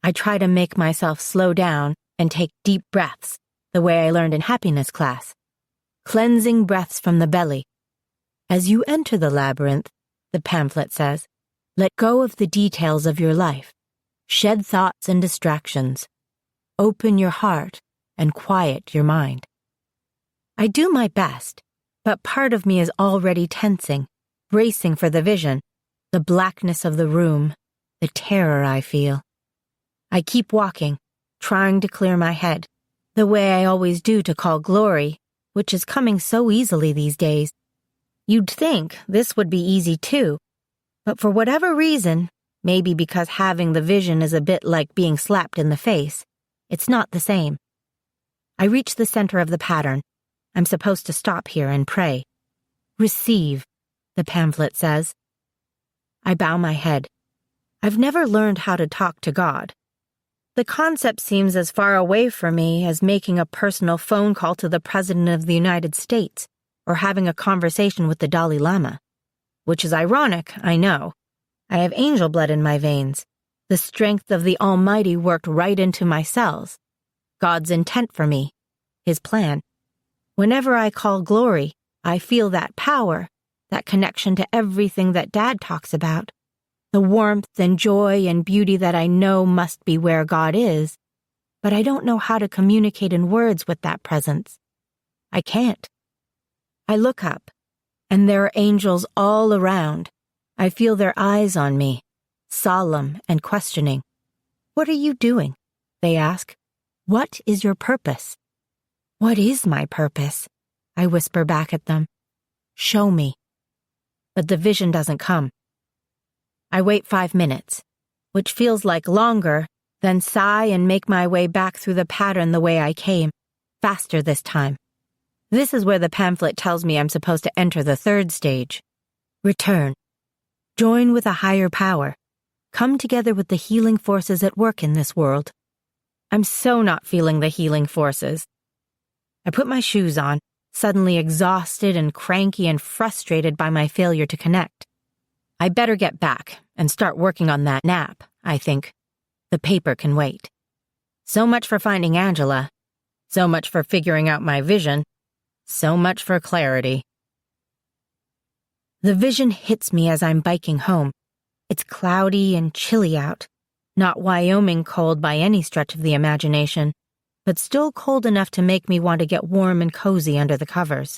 I try to make myself slow down and take deep breaths, the way I learned in happiness class. Cleansing breaths from the belly. As you enter the labyrinth, the pamphlet says, let go of the details of your life. Shed thoughts and distractions. Open your heart and quiet your mind. I do my best, but part of me is already tensing, bracing for the vision, the blackness of the room, the terror I feel. I keep walking, trying to clear my head, the way I always do to call glory, which is coming so easily these days. You'd think this would be easy too, but for whatever reason, maybe because having the vision is a bit like being slapped in the face, it's not the same. I reach the center of the pattern. I'm supposed to stop here and pray. Receive, the pamphlet says. I bow my head. I've never learned how to talk to God. The concept seems as far away from me as making a personal phone call to the President of the United States or having a conversation with the Dalai Lama. Which is ironic, I know. I have angel blood in my veins. The strength of the Almighty worked right into my cells. God's intent for me. His plan. Whenever I call glory, I feel that power, that connection to everything that Dad talks about. The warmth and joy and beauty that I know must be where God is, but I don't know how to communicate in words with that presence. I can't. I look up, and there are angels all around. I feel their eyes on me, solemn and questioning. What are you doing? They ask. What is your purpose? What is my purpose? I whisper back at them. Show me. But the vision doesn't come. I wait 5 minutes, which feels like longer, then sigh and make my way back through the pattern the way I came, faster this time. This is where the pamphlet tells me I'm supposed to enter the 3rd stage. Return. Join with a higher power. Come together with the healing forces at work in this world. I'm so not feeling the healing forces. I put my shoes on, suddenly exhausted and cranky and frustrated by my failure to connect. I better get back and start working on that nap, I think. The paper can wait. So much for finding Angela. So much for figuring out my vision. So much for clarity. The vision hits me as I'm biking home. It's cloudy and chilly out. Not Wyoming cold by any stretch of the imagination, but still cold enough to make me want to get warm and cozy under the covers.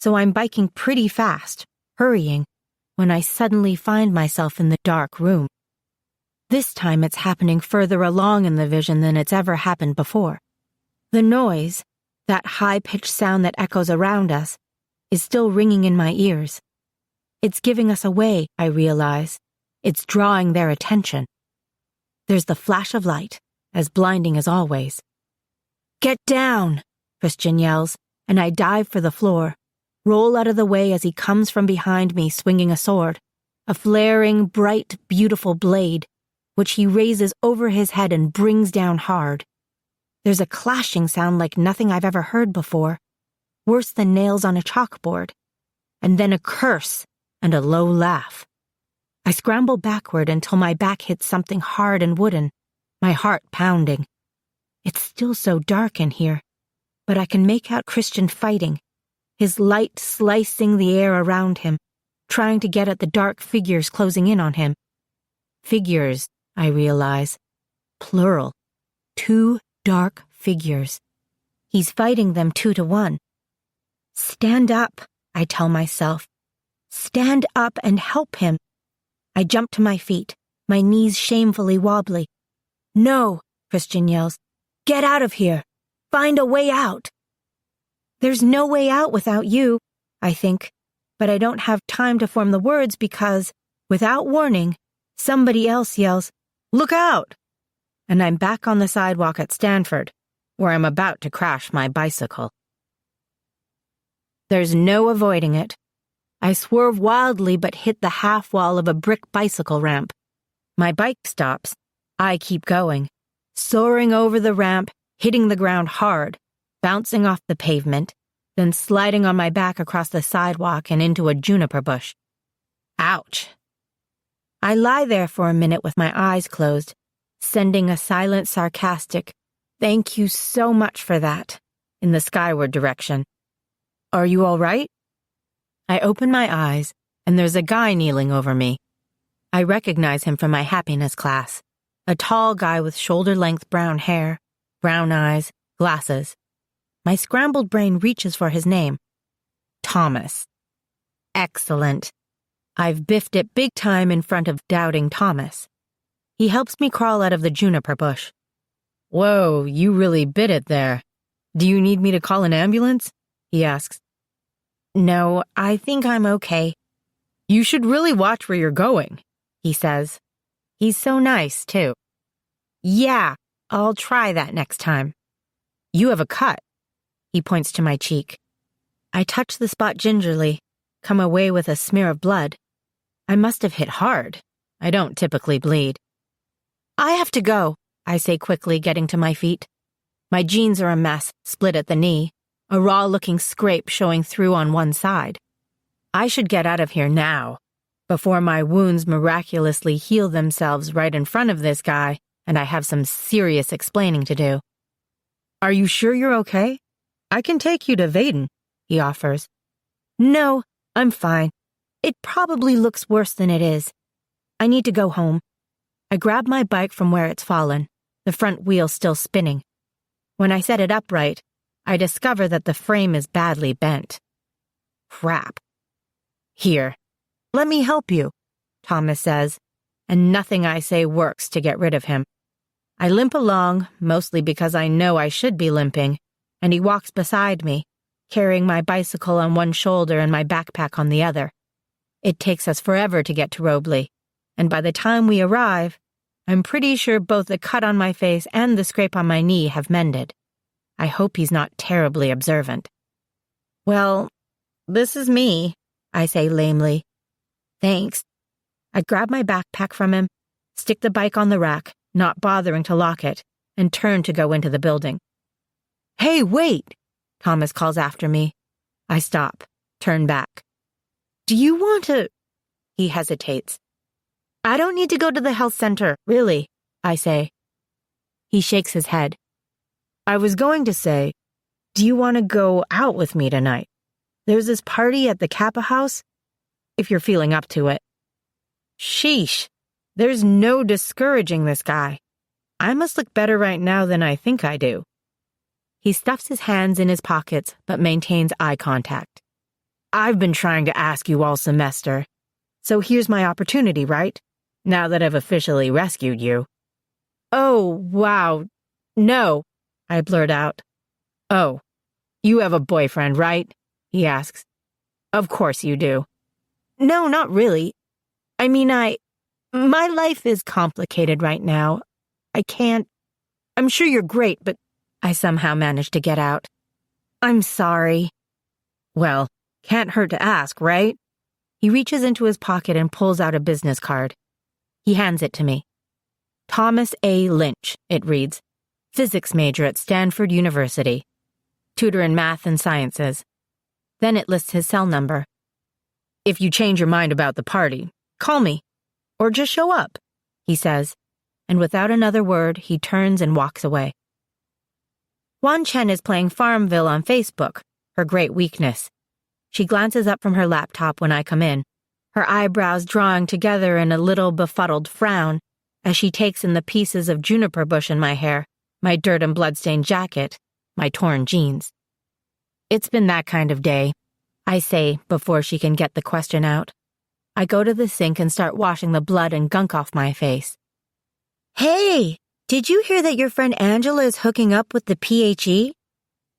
So I'm biking pretty fast, hurrying, when I suddenly find myself in the dark room. This time it's happening further along in the vision than it's ever happened before. The noise, that high-pitched sound that echoes around us, is still ringing in my ears. It's giving us away, I realize. It's drawing their attention. There's the flash of light, as blinding as always. "Get down!" Christian yells, and I dive for the floor, roll out of the way as he comes from behind me swinging a sword, a flaring, bright, beautiful blade, which he raises over his head and brings down hard. There's a clashing sound like nothing I've ever heard before, worse than nails on a chalkboard, and then a curse and a low laugh. I scramble backward until my back hits something hard and wooden, my heart pounding. It's still so dark in here, but I can make out Christian fighting, his light slicing the air around him, trying to get at the dark figures closing in on him. Figures, I realize. Plural. 2 dark figures. He's fighting them 2 to 1. Stand up, I tell myself. Stand up and help him. I jump to my feet, my knees shamefully wobbly. "No," Christian yells. "Get out of here. Find a way out." There's no way out without you, I think, but I don't have time to form the words because, without warning, somebody else yells, "Look out!" And I'm back on the sidewalk at Stanford, where I'm about to crash my bicycle. There's no avoiding it. I swerve wildly but hit the half wall of a brick bicycle ramp. My bike stops. I keep going, soaring over the ramp, hitting the ground hard, bouncing off the pavement, then sliding on my back across the sidewalk and into a juniper bush. Ouch. I lie there for a minute with my eyes closed, sending a silent, sarcastic, "Thank you so much for that," in the skyward direction. "Are you all right?" I open my eyes, and there's a guy kneeling over me. I recognize him from my happiness class, a tall guy with shoulder-length brown hair, brown eyes, glasses. My scrambled brain reaches for his name. Thomas. Excellent. I've biffed it big time in front of doubting Thomas. He helps me crawl out of the juniper bush. "Whoa, you really bit it there. Do you need me to call an ambulance?" he asks. "No, I think I'm okay." "You should really watch where you're going," he says. He's so nice, too. "Yeah, I'll try that next time." "You have a cut." He points to my cheek. I touch the spot gingerly, come away with a smear of blood. I must have hit hard. I don't typically bleed. "I have to go," I say quickly, getting to my feet. My jeans are a mess, split at the knee, a raw-looking scrape showing through on one side. I should get out of here now, before my wounds miraculously heal themselves right in front of this guy and I have some serious explaining to do. "Are you sure you're okay? I can take you to Vaden," he offers. "No, I'm fine. It probably looks worse than it is. I need to go home." I grab my bike from where it's fallen, the front wheel still spinning. When I set it upright, I discover that the frame is badly bent. Crap. "Here, let me help you," Thomas says, and nothing I say works to get rid of him. I limp along, mostly because I know I should be limping, and he walks beside me, carrying my bicycle on one shoulder and my backpack on the other. It takes us forever to get to Robley. and by the time we arrive, I'm pretty sure both the cut on my face and the scrape on my knee have mended. I hope he's not terribly observant. "Well, this is me," I say lamely. "Thanks." I grab my backpack from him, stick the bike on the rack, not bothering to lock it, and turn to go into the building. "Hey, wait!" Thomas calls after me. I stop, turn back. "Do you want to—" He hesitates. "I don't need to go to the health center, really," I say. He shakes his head. "I was going to say, do you want to go out with me tonight? There's this party at the Kappa House, if you're feeling up to it." Sheesh, there's no discouraging this guy. I must look better right now than I think I do. He stuffs his hands in his pockets but maintains eye contact. "I've been trying to ask you all semester, so here's my opportunity, right? Now that I've officially rescued you." "Oh, wow. No," I blurt out. "Oh, you have a boyfriend, right?" he asks. "Of course you do." "No, not really. I mean, my life is complicated right now. I can't. I'm sure you're great, but I somehow managed to get out. I'm sorry." "Well, can't hurt to ask, right?" He reaches into his pocket and pulls out a business card. He hands it to me. "Thomas A. Lynch," it reads. "Physics major at Stanford University. Tutor in math and sciences." Then it lists his cell number. "If you change your mind about the party, call me. Or just show up," he says, and without another word, he turns and walks away. Wan Chen is playing Farmville on Facebook, her great weakness. She glances up from her laptop when I come in, her eyebrows drawing together in a little befuddled frown as she takes in the pieces of juniper bush in my hair, my dirt and bloodstained jacket, my torn jeans. "It's been that kind of day," I say before she can get the question out. I go to the sink and start washing the blood and gunk off my face. "Hey, did you hear that your friend Angela is hooking up with the PHE?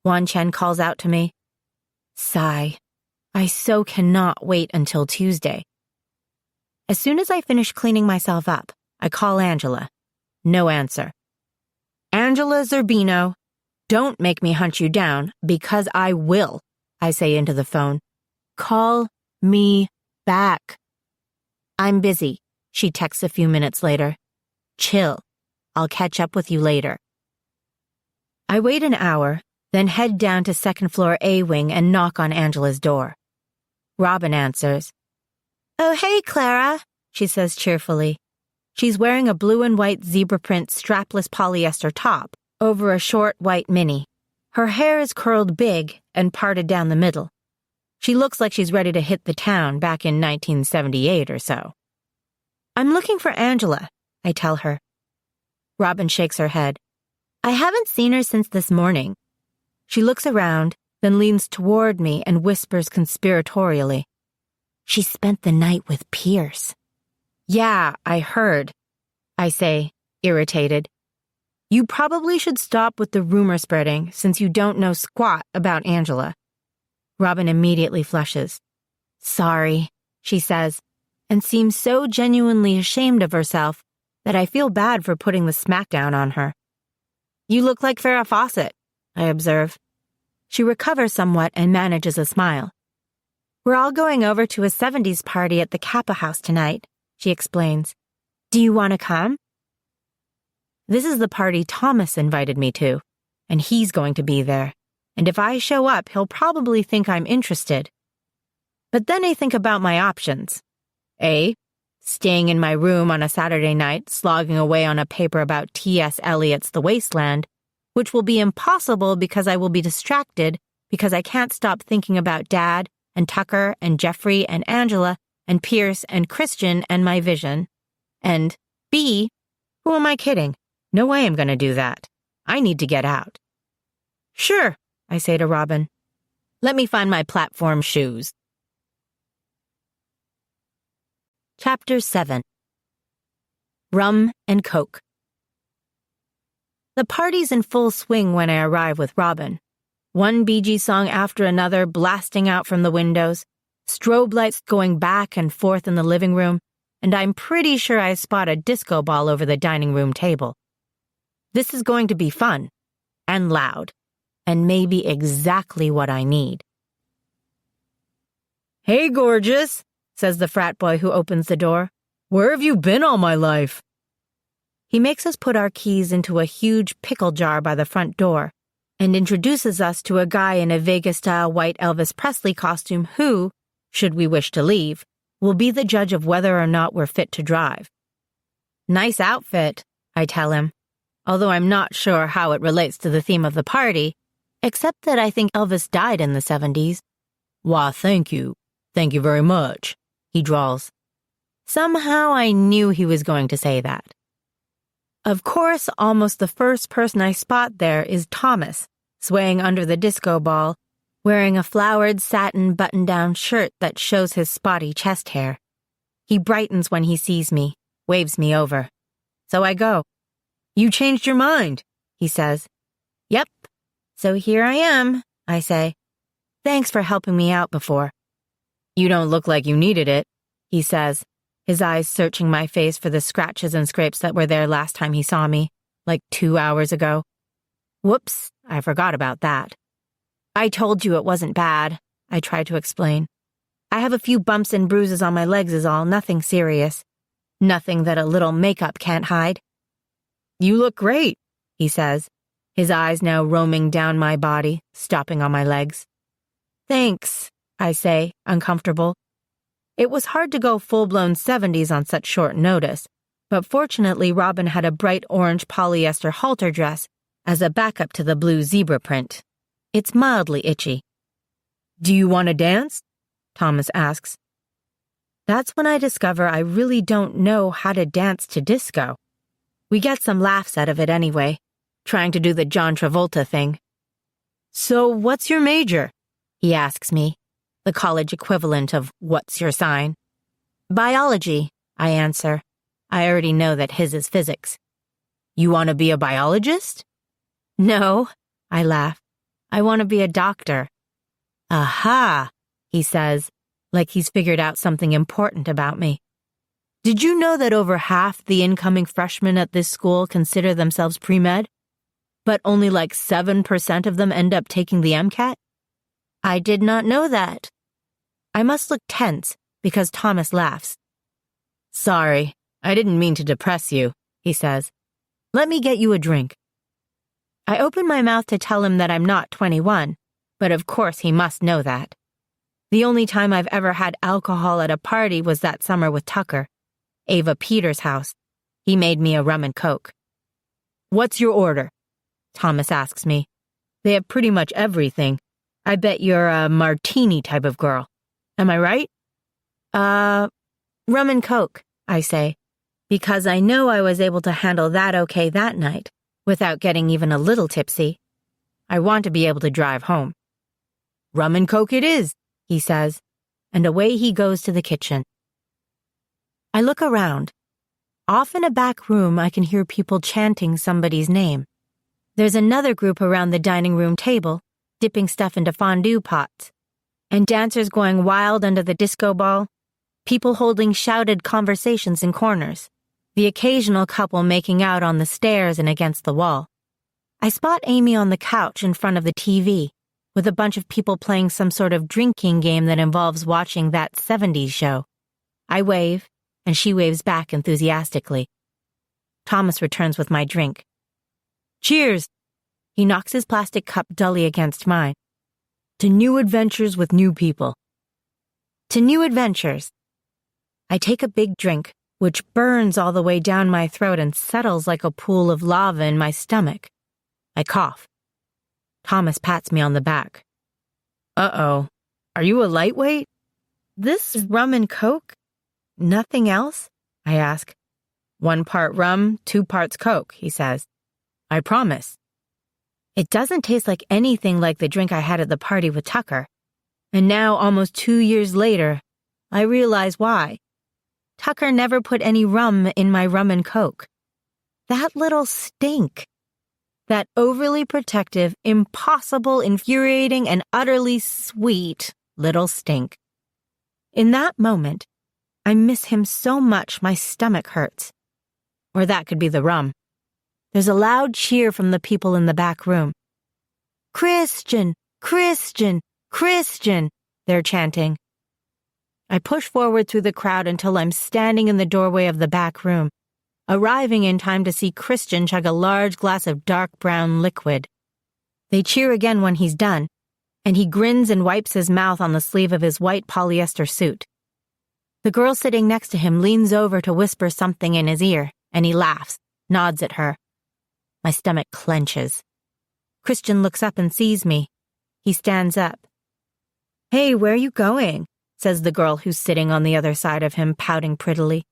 Wan Chen calls out to me. Sigh. I so cannot wait until Tuesday. As soon as I finish cleaning myself up, I call Angela. No answer. "Angela Zerbino, don't make me hunt you down, because I will," I say into the phone. "Call me back." "I'm busy," she texts a few minutes later. "Chill. I'll catch up with you later." I wait an hour, then head down to second floor A wing and knock on Angela's door. Robin answers. "Oh, hey, Clara," she says cheerfully. She's wearing a blue and white zebra print strapless polyester top over a short white mini. Her hair is curled big and parted down the middle. She looks like she's ready to hit the town back in 1978 or so. "I'm looking for Angela," I tell her. Robin shakes her head. "I haven't seen her since this morning." She looks around, then leans toward me and whispers conspiratorially. "She spent the night with Pierce." "Yeah, I heard," I say, irritated. "You probably should stop with the rumor spreading since you don't know squat about Angela." Robin immediately flushes. "Sorry," she says, and seems so genuinely ashamed of herself that I feel bad for putting the smackdown on her. "You look like Farrah Fawcett," I observe. She recovers somewhat and manages a smile. "We're all going over to a 70s party at the Kappa House tonight," she explains. "Do you want to come?" This is the party Thomas invited me to, and he's going to be there. And if I show up, he'll probably think I'm interested. But then I think about my options. A. Staying in my room on a Saturday night, slogging away on a paper about T.S. Eliot's The Wasteland, which will be impossible because I will be distracted because I can't stop thinking about Dad and Tucker and Jeffrey and Angela and Pierce and Christian and my vision. And B. Who am I kidding? No way I'm going to do that. I need to get out. "Sure," I say to Robin. "Let me find my platform shoes." Chapter 7. Rum and Coke. The party's in full swing when I arrive with Robin. One Bee Gees song after another blasting out from the windows, strobe lights going back and forth in the living room, and I'm pretty sure I spot a disco ball over the dining room table. This is going to be fun, and loud, and maybe exactly what I need. "Hey, gorgeous," says the frat boy who opens the door. "Where have you been all my life?" He makes us put our keys into a huge pickle jar by the front door and introduces us to a guy in a Vegas-style white Elvis Presley costume who, should we wish to leave, will be the judge of whether or not we're fit to drive. "Nice outfit," I tell him, although I'm not sure how it relates to the theme of the party, except that I think Elvis died in the 70s. "Why, thank you. Thank you very much," he drawls. Somehow I knew he was going to say that. Of course, almost the first person I spot there is Thomas, swaying under the disco ball, wearing a flowered satin button-down shirt that shows his spotty chest hair. He brightens when he sees me, waves me over. So I go. "You changed your mind," he says. "Yep. So here I am," I say. "Thanks for helping me out before." "You don't look like you needed it," he says, his eyes searching my face for the scratches and scrapes that were there last time he saw me, like 2 hours ago. Whoops, I forgot about that. "I told you it wasn't bad," I try to explain. "I have a few bumps and bruises on my legs is all, nothing serious. Nothing that a little makeup can't hide." "You look great," he says, his eyes now roaming down my body, stopping on my legs. "Thanks," I say, uncomfortable. It was hard to go full-blown 70s on such short notice, but fortunately Robin had a bright orange polyester halter dress as a backup to the blue zebra print. It's mildly itchy. "Do you want to dance?" Thomas asks. That's when I discover I really don't know how to dance to disco. We get some laughs out of it anyway, trying to do the John Travolta thing. "So what's your major?" he asks me, the college equivalent of "what's your sign?" "Biology," I answer. I already know that his is physics. "You want to be a biologist?" "No," I laugh. "I want to be a doctor." "Aha," he says, like he's figured out something important about me. "Did you know that over half the incoming freshmen at this school consider themselves pre-med? But only like 7% of them end up taking the MCAT?" "I did not know that." I must look tense because Thomas laughs. "Sorry, I didn't mean to depress you," he says. "Let me get you a drink." I open my mouth to tell him that I'm not 21, but of course he must know that. The only time I've ever had alcohol at a party was that summer with Tucker, Ava Peters' house. He made me a rum and coke. "What's your order?" Thomas asks me. "They have pretty much everything. I bet you're a martini type of girl. Am I right?" Rum and coke," I say, because I know I was able to handle that okay that night, without getting even a little tipsy. I want to be able to drive home. "Rum and coke it is," he says, and away he goes to the kitchen. I look around. Off in a back room, I can hear people chanting somebody's name. There's another group around the dining room table, dipping stuff into fondue pots, and dancers going wild under the disco ball, people holding shouted conversations in corners, the occasional couple making out on the stairs and against the wall. I spot Amy on the couch in front of the TV, with a bunch of people playing some sort of drinking game that involves watching that 70s show. I wave, and she waves back enthusiastically. Thomas returns with my drink. "Cheers!" He knocks his plastic cup dully against mine. "To new adventures with new people." To new adventures. I take a big drink, which burns all the way down my throat and settles like a pool of lava in my stomach. I cough. Thomas pats me on the back. "Uh-oh, are you a lightweight?" "This rum and coke? Nothing else?" I ask. "1 part rum, 2 parts coke," he says. "I promise." It doesn't taste like anything like the drink I had at the party with Tucker. And now, almost 2 years later, I realize why. Tucker never put any rum in my rum and coke. That little stink. That overly protective, impossible, infuriating, and utterly sweet little stink. In that moment, I miss him so much my stomach hurts. Or that could be the rum. There's a loud cheer from the people in the back room. Christian! Christian! Christian! They're chanting. I push forward through the crowd until I'm standing in the doorway of the back room, arriving in time to see Christian chug a large glass of dark brown liquid. They cheer again when he's done, and he grins and wipes his mouth on the sleeve of his white polyester suit. The girl sitting next to him leans over to whisper something in his ear, and he laughs, nods at her. My stomach clenches. Christian looks up and sees me. He stands up. Hey, where are you going? Says the girl who's sitting on the other side of him, pouting prettily.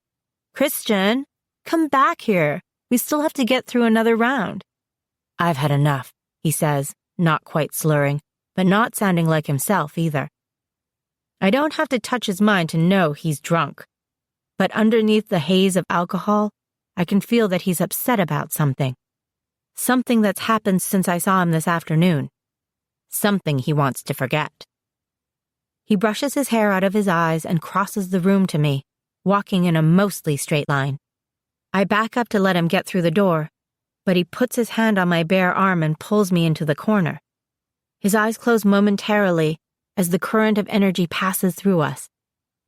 Christian, come back here. We still have to get through another round. I've had enough, he says, not quite slurring, but not sounding like himself either. I don't have to touch his mind to know he's drunk. But underneath the haze of alcohol, I can feel that he's upset about something. Something that's happened since I saw him this afternoon. Something he wants to forget. He brushes his hair out of his eyes and crosses the room to me, walking in a mostly straight line. I back up to let him get through the door, but he puts his hand on my bare arm and pulls me into the corner. His eyes close momentarily as the current of energy passes through us.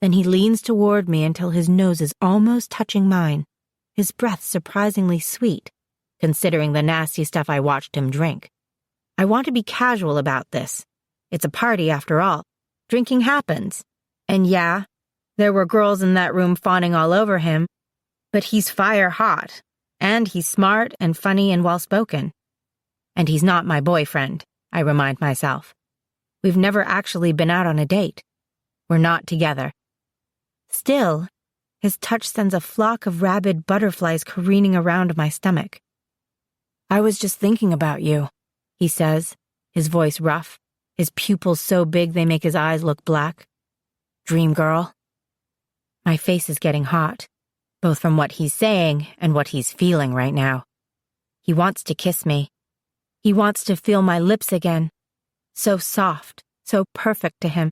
Then he leans toward me until his nose is almost touching mine, his breath surprisingly sweet, considering the nasty stuff I watched him drink. I want to be casual about this. It's a party after all. Drinking happens. And yeah, there were girls in that room fawning all over him, but he's fire hot, and he's smart and funny and well-spoken. And he's not my boyfriend, I remind myself. We've never actually been out on a date. We're not together. Still, his touch sends a flock of rabid butterflies careening around my stomach. I was just thinking about you, he says, his voice rough, his pupils so big they make his eyes look black. Dream girl. My face is getting hot, both from what he's saying and what he's feeling right now. He wants to kiss me. He wants to feel my lips again. So soft, so perfect to him.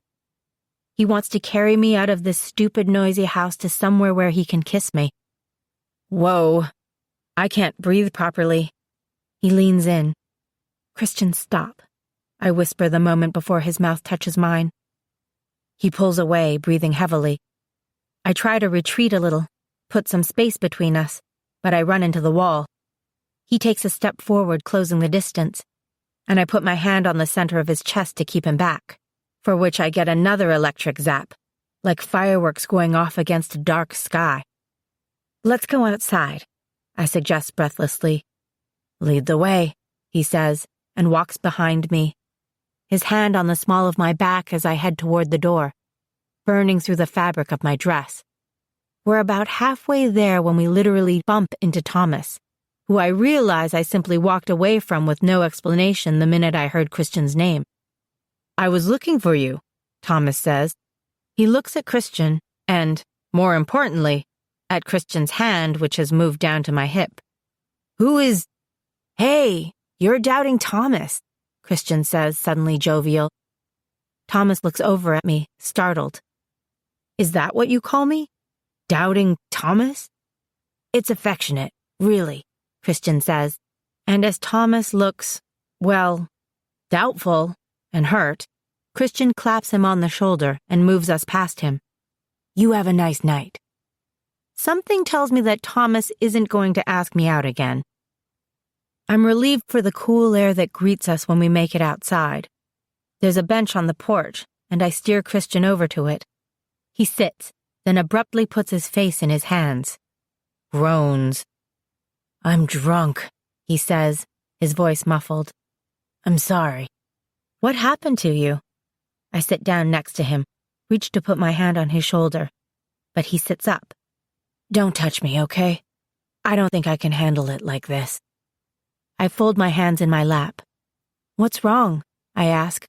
He wants to carry me out of this stupid, noisy house to somewhere where he can kiss me. Whoa. I can't breathe properly. He leans in. Christian, stop, I whisper the moment before his mouth touches mine. He pulls away, breathing heavily. I try to retreat a little, put some space between us, but I run into the wall. He takes a step forward, closing the distance, and I put my hand on the center of his chest to keep him back, for which I get another electric zap, like fireworks going off against a dark sky. Let's go outside, I suggest breathlessly. Lead the way, he says, and walks behind me, his hand on the small of my back as I head toward the door, burning through the fabric of my dress. We're about halfway there when we literally bump into Thomas, who I realize I simply walked away from with no explanation the minute I heard Christian's name. I was looking for you, Thomas says. He looks at Christian and, more importantly, at Christian's hand, which has moved down to my hip. Who is... Hey, you're doubting Thomas, Christian says, suddenly jovial. Thomas looks over at me, startled. Is that what you call me? Doubting Thomas? It's affectionate, really, Christian says, and as Thomas looks, well, doubtful and hurt, Christian claps him on the shoulder and moves us past him. You have a nice night. Something tells me that Thomas isn't going to ask me out again. I'm relieved for the cool air that greets us when we make it outside. There's a bench on the porch, and I steer Christian over to it. He sits, then abruptly puts his face in his hands. Groans. I'm drunk, he says, his voice muffled. I'm sorry. What happened to you? I sit down next to him, reach to put my hand on his shoulder, but he sits up. Don't touch me, okay? I don't think I can handle it like this. I fold my hands in my lap. What's wrong? I ask.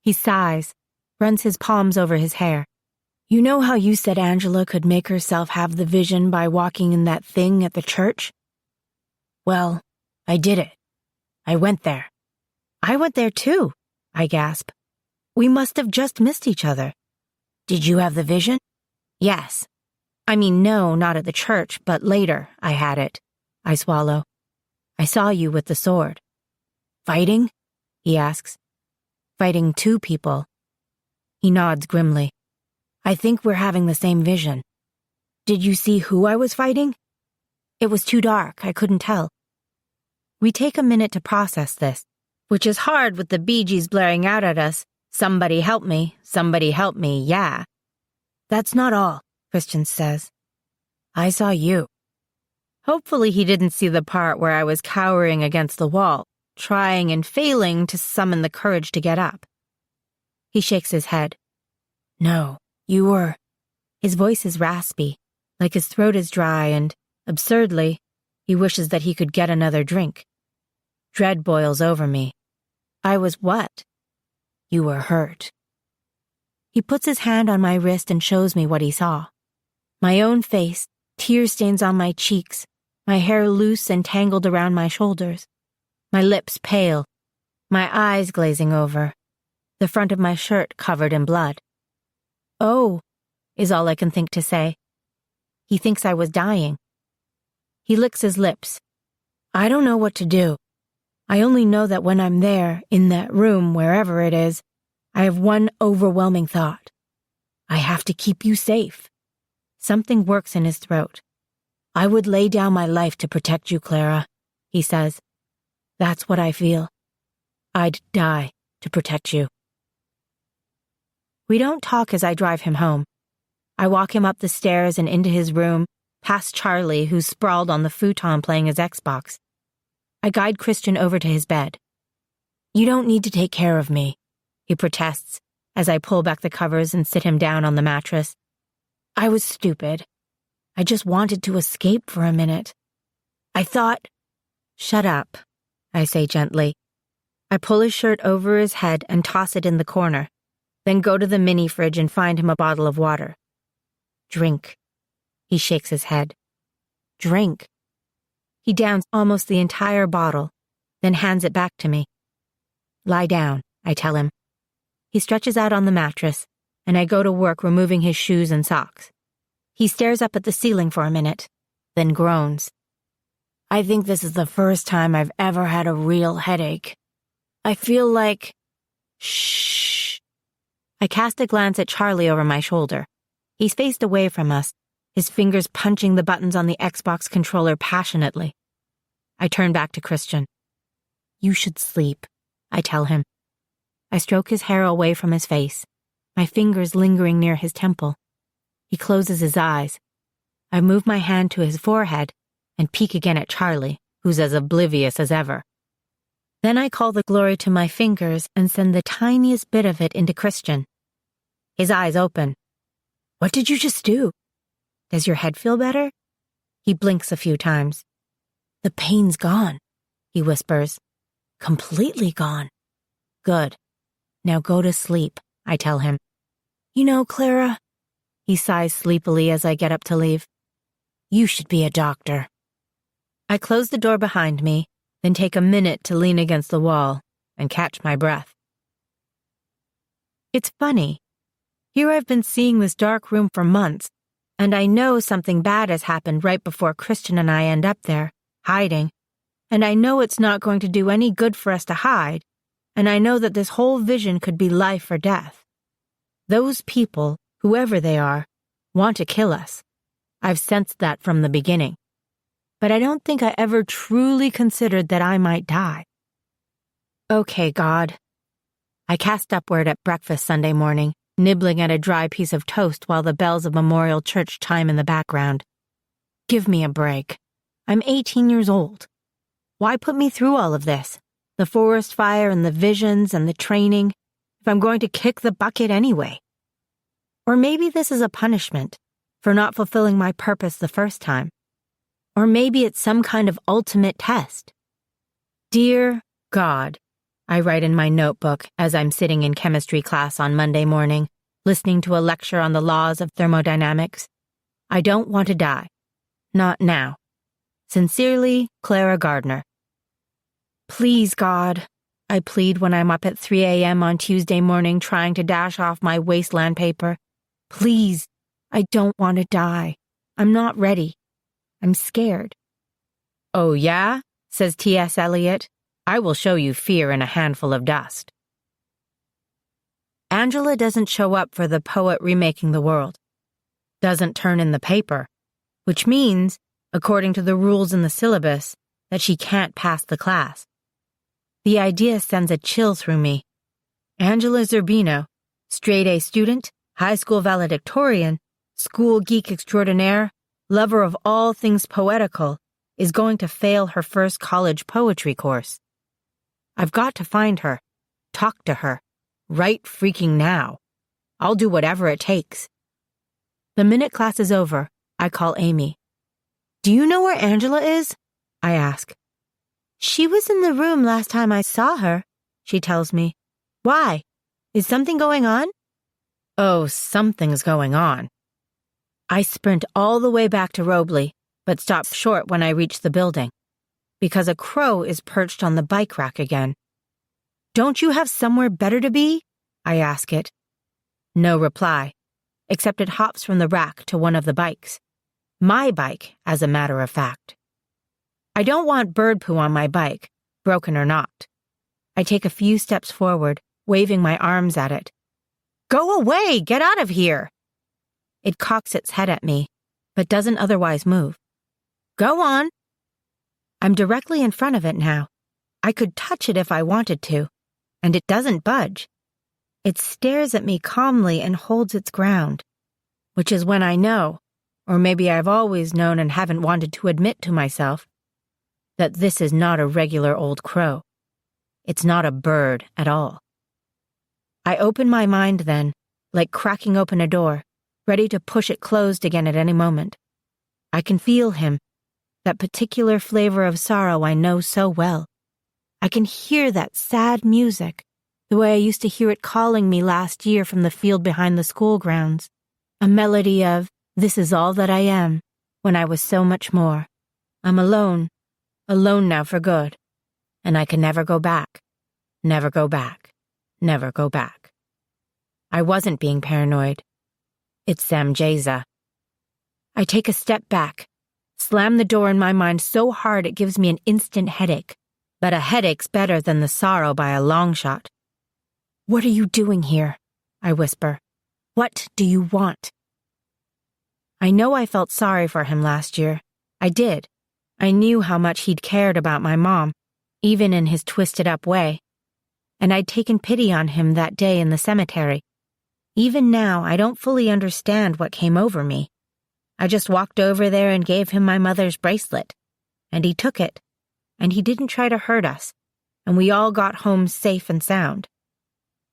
He sighs, runs his palms over his hair. You know how you said Angela could make herself have the vision by walking in that thing at the church? Well, I did it. I went there. I went there too, I gasp. We must have just missed each other. Did you have the vision? Yes. I mean, no, not at the church, but later I had it. I swallow. I saw you with the sword. Fighting? He asks. Fighting 2 people. He nods grimly. I think we're having the same vision. Did you see who I was fighting? It was too dark, I couldn't tell. We take a minute to process this, which is hard with the Bee Gees blaring out at us. Somebody help me, yeah. That's not all, Christian says. I saw you. Hopefully he didn't see the part where I was cowering against the wall, trying and failing to summon the courage to get up. He shakes his head. No, you were. His voice is raspy, like his throat is dry, and, absurdly, he wishes that he could get another drink. Dread boils over me. I was what? You were hurt. He puts his hand on my wrist and shows me what he saw. My own face, tear stains on my cheeks, my hair loose and tangled around my shoulders, my lips pale, my eyes glazing over, the front of my shirt covered in blood. Oh, is all I can think to say. He thinks I was dying. He licks his lips. I don't know what to do. I only know that when I'm there, in that room, wherever it is, I have one overwhelming thought. I have to keep you safe. Something works in his throat. I would lay down my life to protect you, Clara, he says. That's what I feel. I'd die to protect you. We don't talk as I drive him home. I walk him up the stairs and into his room, past Charlie, who's sprawled on the futon playing his Xbox. I guide Christian over to his bed. You don't need to take care of me, he protests as I pull back the covers and sit him down on the mattress. I was stupid. I just wanted to escape for a minute. I thought... Shut up, I say gently. I pull his shirt over his head and toss it in the corner, then go to the mini fridge and find him a bottle of water. Drink. He shakes his head. Drink. He downs almost the entire bottle, then hands it back to me. Lie down, I tell him. He stretches out on the mattress, and I go to work removing his shoes and socks. He stares up at the ceiling for a minute, then groans. I think this is the first time I've ever had a real headache. I feel like... Shh. I cast a glance at Charlie over my shoulder. He's faced away from us, his fingers punching the buttons on the Xbox controller passionately. I turn back to Christian. You should sleep, I tell him. I stroke his hair away from his face, my fingers lingering near his temple. He closes his eyes. I move my hand to his forehead and peek again at Charlie, who's as oblivious as ever. Then I call the glory to my fingers and send the tiniest bit of it into Christian. His eyes open. What did you just do? Does your head feel better? He blinks a few times. The pain's gone, he whispers. Completely gone. Good. Now go to sleep, I tell him. You know, Clara, he sighs sleepily as I get up to leave. You should be a doctor. I close the door behind me, then take a minute to lean against the wall and catch my breath. It's funny. Here I've been seeing this dark room for months, and I know something bad has happened right before Christian and I end up there, hiding, and I know it's not going to do any good for us to hide, and I know that this whole vision could be life or death. Those people, whoever they are, want to kill us. I've sensed that from the beginning. But I don't think I ever truly considered that I might die. Okay, God. I cast upward at breakfast Sunday morning, nibbling at a dry piece of toast while the bells of Memorial Church chime in the background. Give me a break. I'm 18 years old. Why put me through all of this? The forest fire and the visions and the training, if I'm going to kick the bucket anyway. Or maybe this is a punishment for not fulfilling my purpose the first time. Or maybe it's some kind of ultimate test. Dear God, I write in my notebook as I'm sitting in chemistry class on Monday morning, listening to a lecture on the laws of thermodynamics. I don't want to die. Not now. Sincerely, Clara Gardner. Please, God, I plead when I'm up at 3 a.m. on Tuesday morning trying to dash off my wasteland paper. Please, I don't want to die. I'm not ready. I'm scared. Oh, yeah? Says T.S. Eliot. I will show you fear in a handful of dust. Angela doesn't show up for the poet remaking the world. Doesn't turn in the paper, which means, according to the rules in the syllabus, that she can't pass the class. The idea sends a chill through me. Angela Zerbino, straight-A student, high school valedictorian, school geek extraordinaire, lover of all things poetical, is going to fail her first college poetry course. I've got to find her, talk to her, right freaking now. I'll do whatever it takes. The minute class is over, I call Amy. Do you know where Angela is? I ask. She was in the room last time I saw her, she tells me. Why? Is something going on? Oh, something's going on. I sprint all the way back to Robley, but stop short when I reach the building, because a crow is perched on the bike rack again. Don't you have somewhere better to be? I ask it. No reply, except it hops from the rack to one of the bikes. My bike, as a matter of fact. I don't want bird poo on my bike, broken or not. I take a few steps forward, waving my arms at it. Go away! Get out of here! It cocks its head at me, but doesn't otherwise move. Go on! I'm directly in front of it now. I could touch it if I wanted to, and it doesn't budge. It stares at me calmly and holds its ground, which is when I know, or maybe I've always known and haven't wanted to admit to myself, that this is not a regular old crow. It's not a bird at all. I open my mind then, like cracking open a door, ready to push it closed again at any moment. I can feel him, that particular flavor of sorrow I know so well. I can hear that sad music, the way I used to hear it calling me last year from the field behind the school grounds, a melody of "This is all that I am," when I was so much more. I'm alone now for good, and I can never go back, never go back, never go back. I wasn't being paranoid. It's Sam Jeza. I take a step back, slam the door in my mind so hard it gives me an instant headache, but a headache's better than the sorrow by a long shot. What are you doing here? I whisper. What do you want? I know I felt sorry for him last year. I did. I knew how much he'd cared about my mom, even in his twisted-up way. And I'd taken pity on him that day in the cemetery. Even now, I don't fully understand what came over me. I just walked over there and gave him my mother's bracelet. And he took it. And he didn't try to hurt us. And we all got home safe and sound.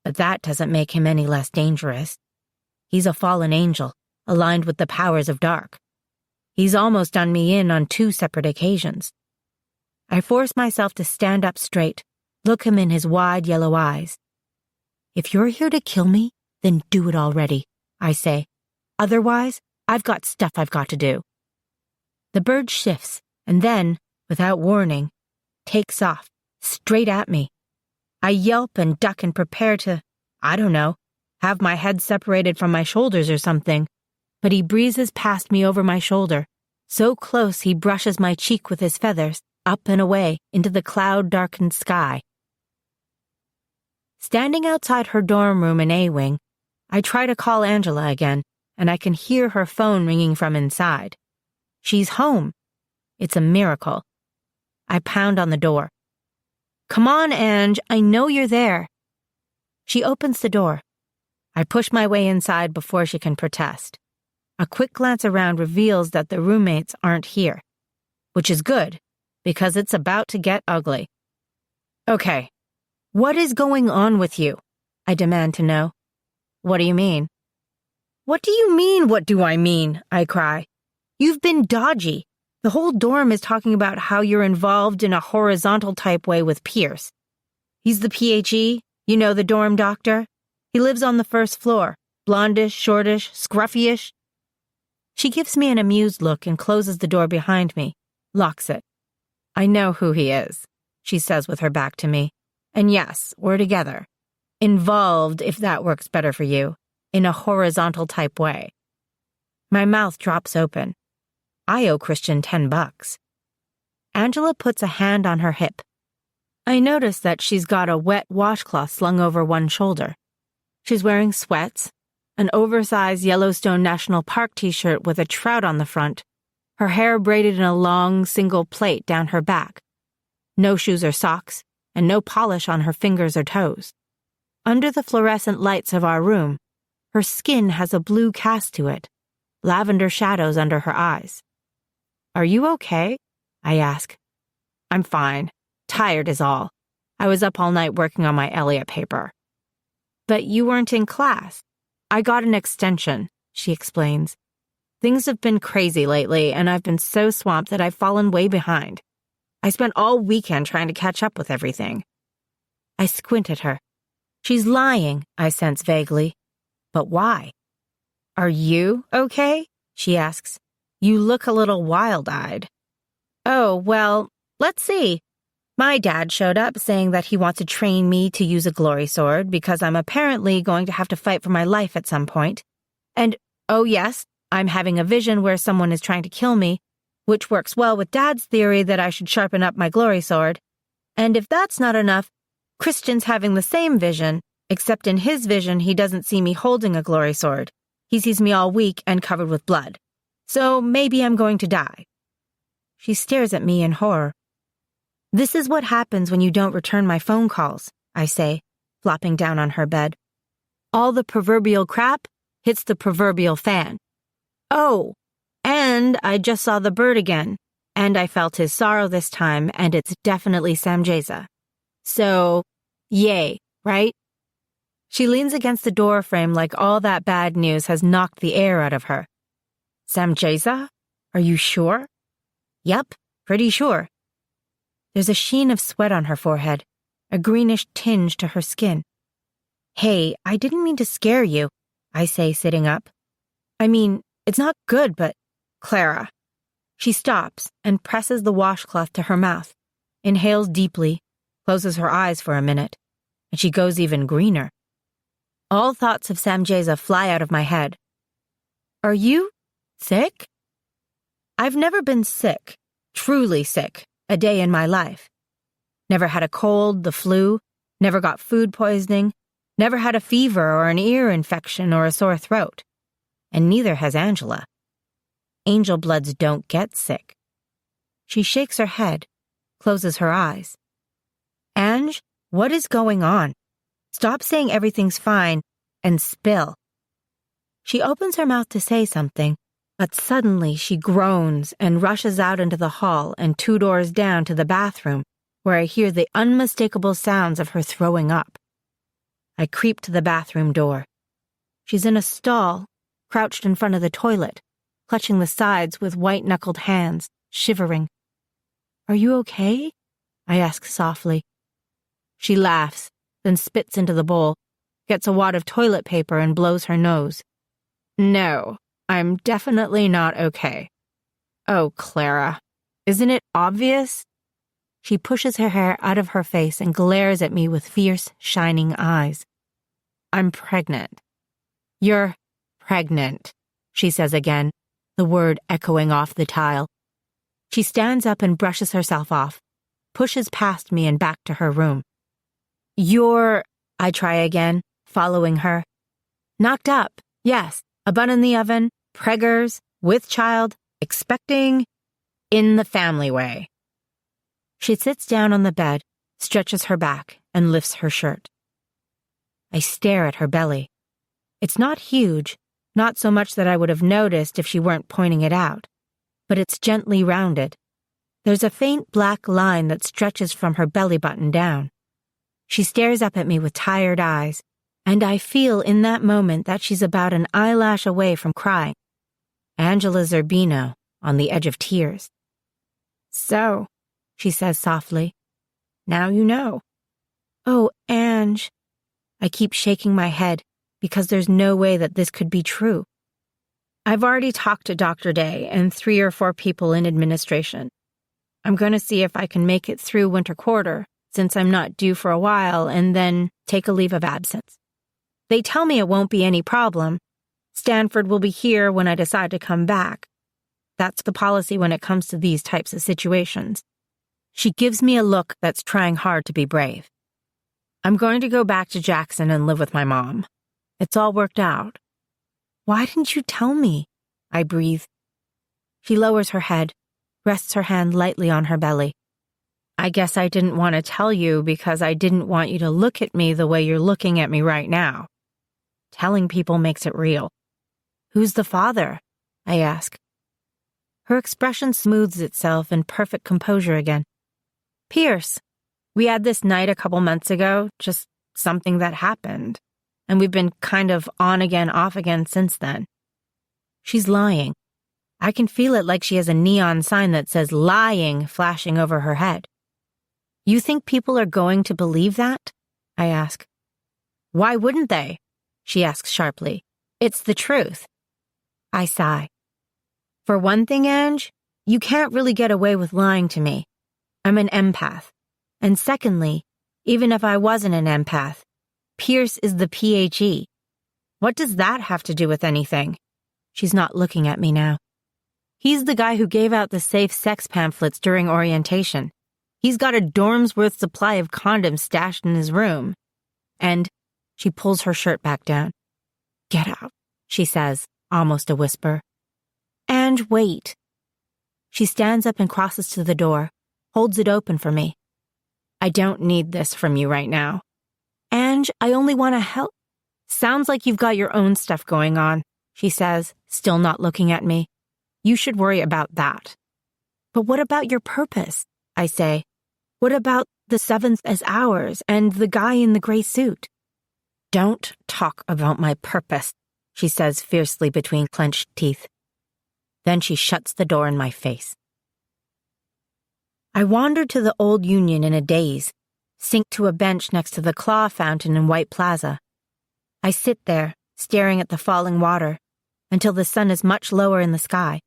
But that doesn't make him any less dangerous. He's a fallen angel, aligned with the powers of dark. He's almost done me in on 2 separate occasions. I force myself to stand up straight, look him in his wide yellow eyes. If you're here to kill me, then do it already, I say. Otherwise, I've got stuff I've got to do. The bird shifts, and then, without warning, takes off, straight at me. I yelp and duck and prepare to, I don't know, have my head separated from my shoulders or something, but he breezes past me over my shoulder, so close he brushes my cheek with his feathers, up and away into the cloud-darkened sky. Standing outside her dorm room in A-Wing, I try to call Angela again, and I can hear her phone ringing from inside. She's home. It's a miracle. I pound on the door. Come on, Ange, I know you're there. She opens the door. I push my way inside before she can protest. A quick glance around reveals that the roommates aren't here, which is good, because it's about to get ugly. Okay, what is going on with you? I demand to know. What do you mean? What do you mean, what do I mean? I cry. You've been dodgy. The whole dorm is talking about how you're involved in a horizontal type way with Pierce. He's the PHE, you know, the dorm doctor. He lives on the first floor, blondish, shortish, scruffy-ish. She gives me an amused look and closes the door behind me, locks it. I know who he is, she says with her back to me. And yes, we're together. Involved, if that works better for you, in a horizontal type way. My mouth drops open. I owe Christian $10. Angela puts a hand on her hip. I notice that she's got a wet washcloth slung over one shoulder. She's wearing sweats, an oversized Yellowstone National Park t-shirt with a trout on the front, her hair braided in a long, single plait down her back. No shoes or socks, and no polish on her fingers or toes. Under the fluorescent lights of our room, her skin has a blue cast to it, lavender shadows under her eyes. "Are you okay?" I ask. "I'm fine. Tired is all. I was up all night working on my Elliott paper." "But you weren't in class." "I got an extension," she explains. "Things have been crazy lately, and I've been so swamped that I've fallen way behind. I spent all weekend trying to catch up with everything." I squint at her. She's lying, I sense vaguely. But why? "Are you okay?" she asks. "You look a little wild-eyed." "Oh, well, let's see. My dad showed up saying that he wants to train me to use a glory sword because I'm apparently going to have to fight for my life at some point. And, oh yes, I'm having a vision where someone is trying to kill me, which works well with Dad's theory that I should sharpen up my glory sword. And if that's not enough, Christian's having the same vision, except in his vision he doesn't see me holding a glory sword. He sees me all weak and covered with blood. So maybe I'm going to die." She stares at me in horror. "This is what happens when you don't return my phone calls," I say, flopping down on her bed. "All the proverbial crap hits the proverbial fan. Oh, and I just saw the bird again, and I felt his sorrow this time, and it's definitely Samjaza. So, yay, right?" She leans against the door frame like all that bad news has knocked the air out of her. "Samjaza? Are you sure?" "Yep, pretty sure." There's a sheen of sweat on her forehead, a greenish tinge to her skin. "Hey, I didn't mean to scare you," I say, sitting up. "I mean, it's not good, but Clara." She stops and presses the washcloth to her mouth, inhales deeply, closes her eyes for a minute, and she goes even greener. All thoughts of Samjaza fly out of my head. "Are you sick?" I've never been sick, truly sick, a day in my life. Never had a cold, the flu, never got food poisoning, never had a fever or an ear infection or a sore throat. And neither has Angela. Angel bloods don't get sick. She shakes her head, closes her eyes. "Ange, what is going on? Stop saying everything's fine and spill." She opens her mouth to say something, but suddenly she groans and rushes out into the hall and 2 doors down to the bathroom, where I hear the unmistakable sounds of her throwing up. I creep to the bathroom door. She's in a stall, crouched in front of the toilet, clutching the sides with white-knuckled hands, shivering. "Are you okay?" I ask softly. She laughs, then spits into the bowl, gets a wad of toilet paper and blows her nose. "No, I'm definitely not okay." "Oh, Clara, isn't it obvious?" She pushes her hair out of her face and glares at me with fierce, shining eyes. "I'm pregnant." "You're pregnant," she says again, the word echoing off the tile. She stands up and brushes herself off, pushes past me and back to her room. "You're," I try again, following her. "Knocked up, yes, a bun in the oven, preggers, with child, expecting, in the family way." She sits down on the bed, stretches her back, and lifts her shirt. I stare at her belly. It's not huge, not so much that I would have noticed if she weren't pointing it out, but it's gently rounded. There's a faint black line that stretches from her belly button down. She stares up at me with tired eyes, and I feel in that moment that she's about an eyelash away from crying. Angela Zerbino, on the edge of tears. "So," she says softly, "now you know." "Oh, Ange." I keep shaking my head because there's no way that this could be true. "I've already talked to Dr. Day and 3 or 4 people in administration. I'm going to see if I can make it through winter quarter, since I'm not due for a while, and then take a leave of absence. They tell me it won't be any problem. Stanford will be here when I decide to come back. That's the policy when it comes to these types of situations. She gives me a look that's trying hard to be brave. I'm going to go back to Jackson and live with my mom. It's all worked out. Why didn't you tell me? I breathe. She lowers her head, rests her hand lightly on her belly. I guess I didn't want to tell you because I didn't want you to look at me the way you're looking at me right now. Telling people makes it real. Who's the father? I ask. Her expression smooths itself in perfect composure again. Pierce. We had this night a couple months ago, just something that happened. And we've been kind of on again, off again since then. She's lying. I can feel it like she has a neon sign that says lying flashing over her head. You think people are going to believe that? I ask. Why wouldn't they? She asks sharply. It's the truth. I sigh. For one thing, Ange, you can't really get away with lying to me. I'm an empath. And secondly, even if I wasn't an empath, Pierce is the PhD. What does that have to do with anything? She's not looking at me now. He's the guy who gave out the safe sex pamphlets during orientation. He's got a dorm's worth supply of condoms stashed in his room. And she pulls her shirt back down. Get out, she says, almost a whisper. And wait. She stands up and crosses to the door, holds it open for me. I don't need this from you right now. Ange, I only want to help. Sounds like you've got your own stuff going on, she says, still not looking at me. You should worry about that. But what about your purpose? I say. What about the seventh as ours and the guy in the gray suit? Don't talk about my purpose, she says fiercely between clenched teeth. Then she shuts the door in my face. I wander to the old Union in a daze, sink to a bench next to the claw fountain in White Plaza. I sit there, staring at the falling water, until the sun is much lower in the sky.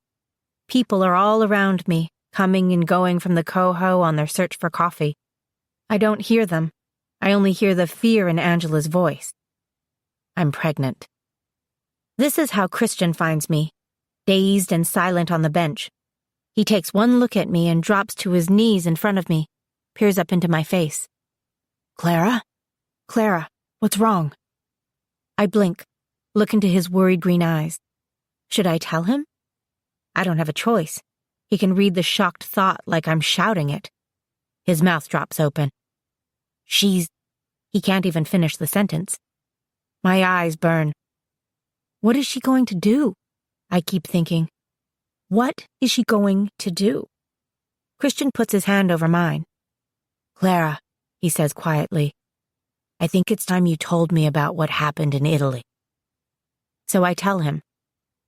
People are all around me, coming and going from the coho on their search for coffee. I don't hear them. I only hear the fear in Angela's voice. I'm pregnant. This is how Christian finds me, dazed and silent on the bench. He takes one look at me and drops to his knees in front of me, peers up into my face. Clara? Clara, what's wrong? I blink, look into his worried green eyes. Should I tell him? I don't have a choice. He can read the shocked thought like I'm shouting it. His mouth drops open. He can't even finish the sentence. My eyes burn. What is she going to do? I keep thinking. What is she going to do? Christian puts his hand over mine. Clara, he says quietly, I think it's time you told me about what happened in Italy. So I tell him.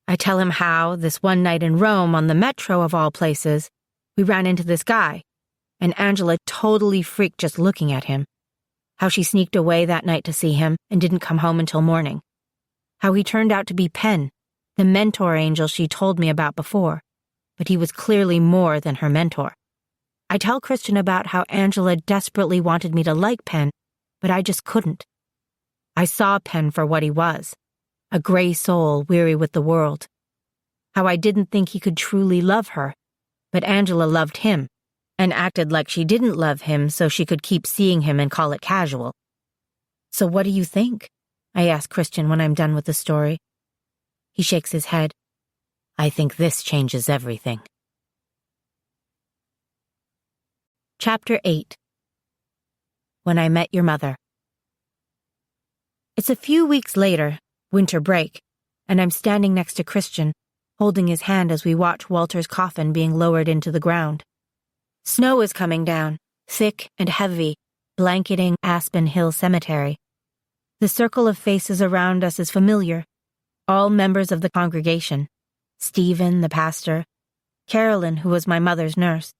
I tell him how, this one night in Rome on the metro of all places, we ran into this guy, and Angela totally freaked just looking at him. How she sneaked away that night to see him and didn't come home until morning. How he turned out to be Penn, the mentor angel she told me about before, but he was clearly more than her mentor. I tell Christian about how Angela desperately wanted me to like Penn, but I just couldn't. I saw Penn for what he was, a gray soul weary with the world. How I didn't think he could truly love her, but Angela loved him, and acted like she didn't love him so she could keep seeing him and call it casual. So what do you think? I ask Christian when I'm done with the story. He shakes his head. I think this changes everything. Chapter 8. When I Met Your Mother. It's a few weeks later, winter break, and I'm standing next to Christian, holding his hand as we watch Walter's coffin being lowered into the ground. Snow is coming down, thick and heavy, blanketing Aspen Hill Cemetery. The circle of faces around us is familiar, all members of the congregation. Stephen, the pastor, Carolyn, who was my mother's nurse,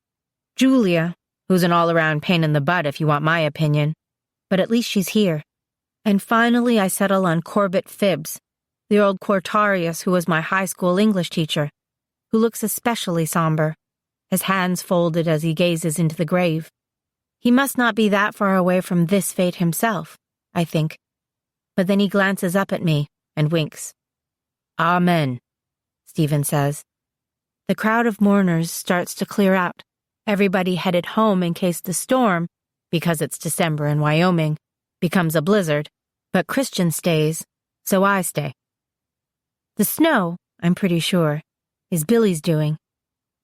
Julia, who's an all-around pain in the butt if you want my opinion, but at least she's here. And finally I settle on Corbett Phibbs, the old Quartarius who was my high school English teacher, who looks especially somber, his hands folded as he gazes into the grave. He must not be that far away from this fate himself, I think. But then he glances up at me and winks. Amen, Stephen says. The crowd of mourners starts to clear out. Everybody headed home in case the storm, because it's December in Wyoming, becomes a blizzard. But Christian stays, so I stay. The snow, I'm pretty sure, is Billy's doing.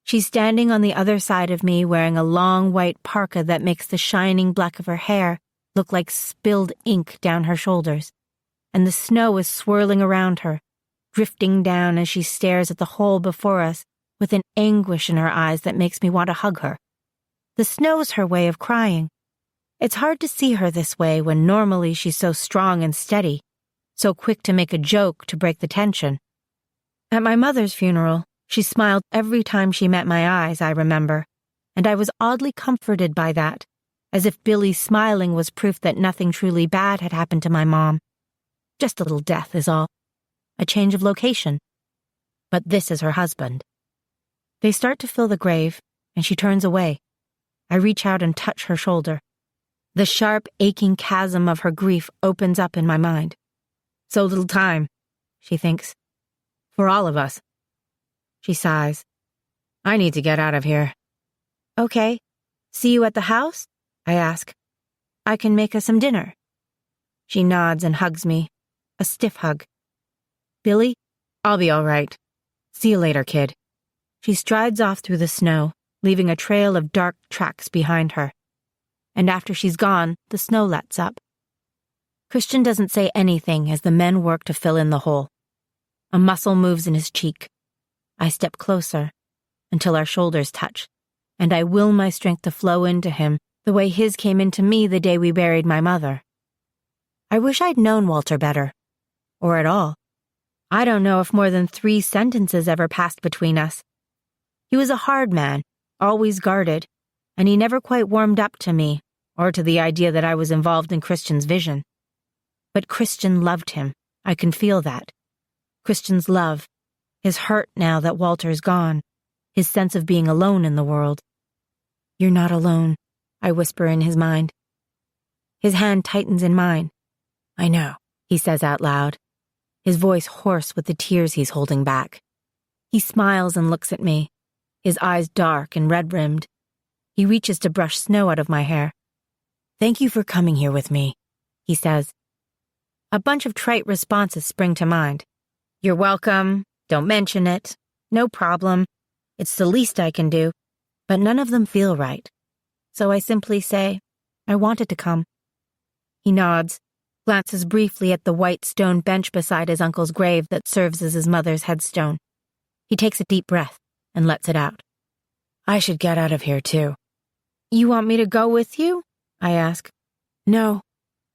She's standing on the other side of me wearing a long white parka that makes the shining black of her hair look like spilled ink down her shoulders, and the snow is swirling around her, drifting down as she stares at the hole before us with an anguish in her eyes that makes me want to hug her. The snow's her way of crying. It's hard to see her this way when normally she's so strong and steady, so quick to make a joke to break the tension. At my mother's funeral, she smiled every time she met my eyes, I remember, and I was oddly comforted by that, as if Billy's smiling was proof that nothing truly bad had happened to my mom. Just a little death is all. A change of location. But this is her husband. They start to fill the grave, and she turns away. I reach out and touch her shoulder. The sharp, aching chasm of her grief opens up in my mind. So little time, she thinks. For all of us. She sighs. I need to get out of here. Okay. See you at the house? I ask. I can make us some dinner. She nods and hugs me. A stiff hug. Billy, I'll be all right. See you later, kid. She strides off through the snow, leaving a trail of dark tracks behind her. And after she's gone, the snow lets up. Christian doesn't say anything as the men work to fill in the hole. A muscle moves in his cheek. I step closer until our shoulders touch, and I will my strength to flow into him the way his came into me the day we buried my mother. I wish I'd known Walter better, or at all. I don't know if more than 3 sentences ever passed between us. He was a hard man, always guarded, and he never quite warmed up to me or to the idea that I was involved in Christian's vision. But Christian loved him. I can feel that. Christian's love, his hurt now that Walter's gone, his sense of being alone in the world. You're not alone, I whisper in his mind. His hand tightens in mine. I know, he says out loud, his voice hoarse with the tears he's holding back. He smiles and looks at me, his eyes dark and red-rimmed. He reaches to brush snow out of my hair. Thank you for coming here with me, he says. A bunch of trite responses spring to mind. You're welcome. Don't mention it. No problem. It's the least I can do. But none of them feel right. So I simply say, I wanted to come. He nods, glances briefly at the white stone bench beside his uncle's grave that serves as his mother's headstone. He takes a deep breath and lets it out. I should get out of here too. You want me to go with you? I ask. No,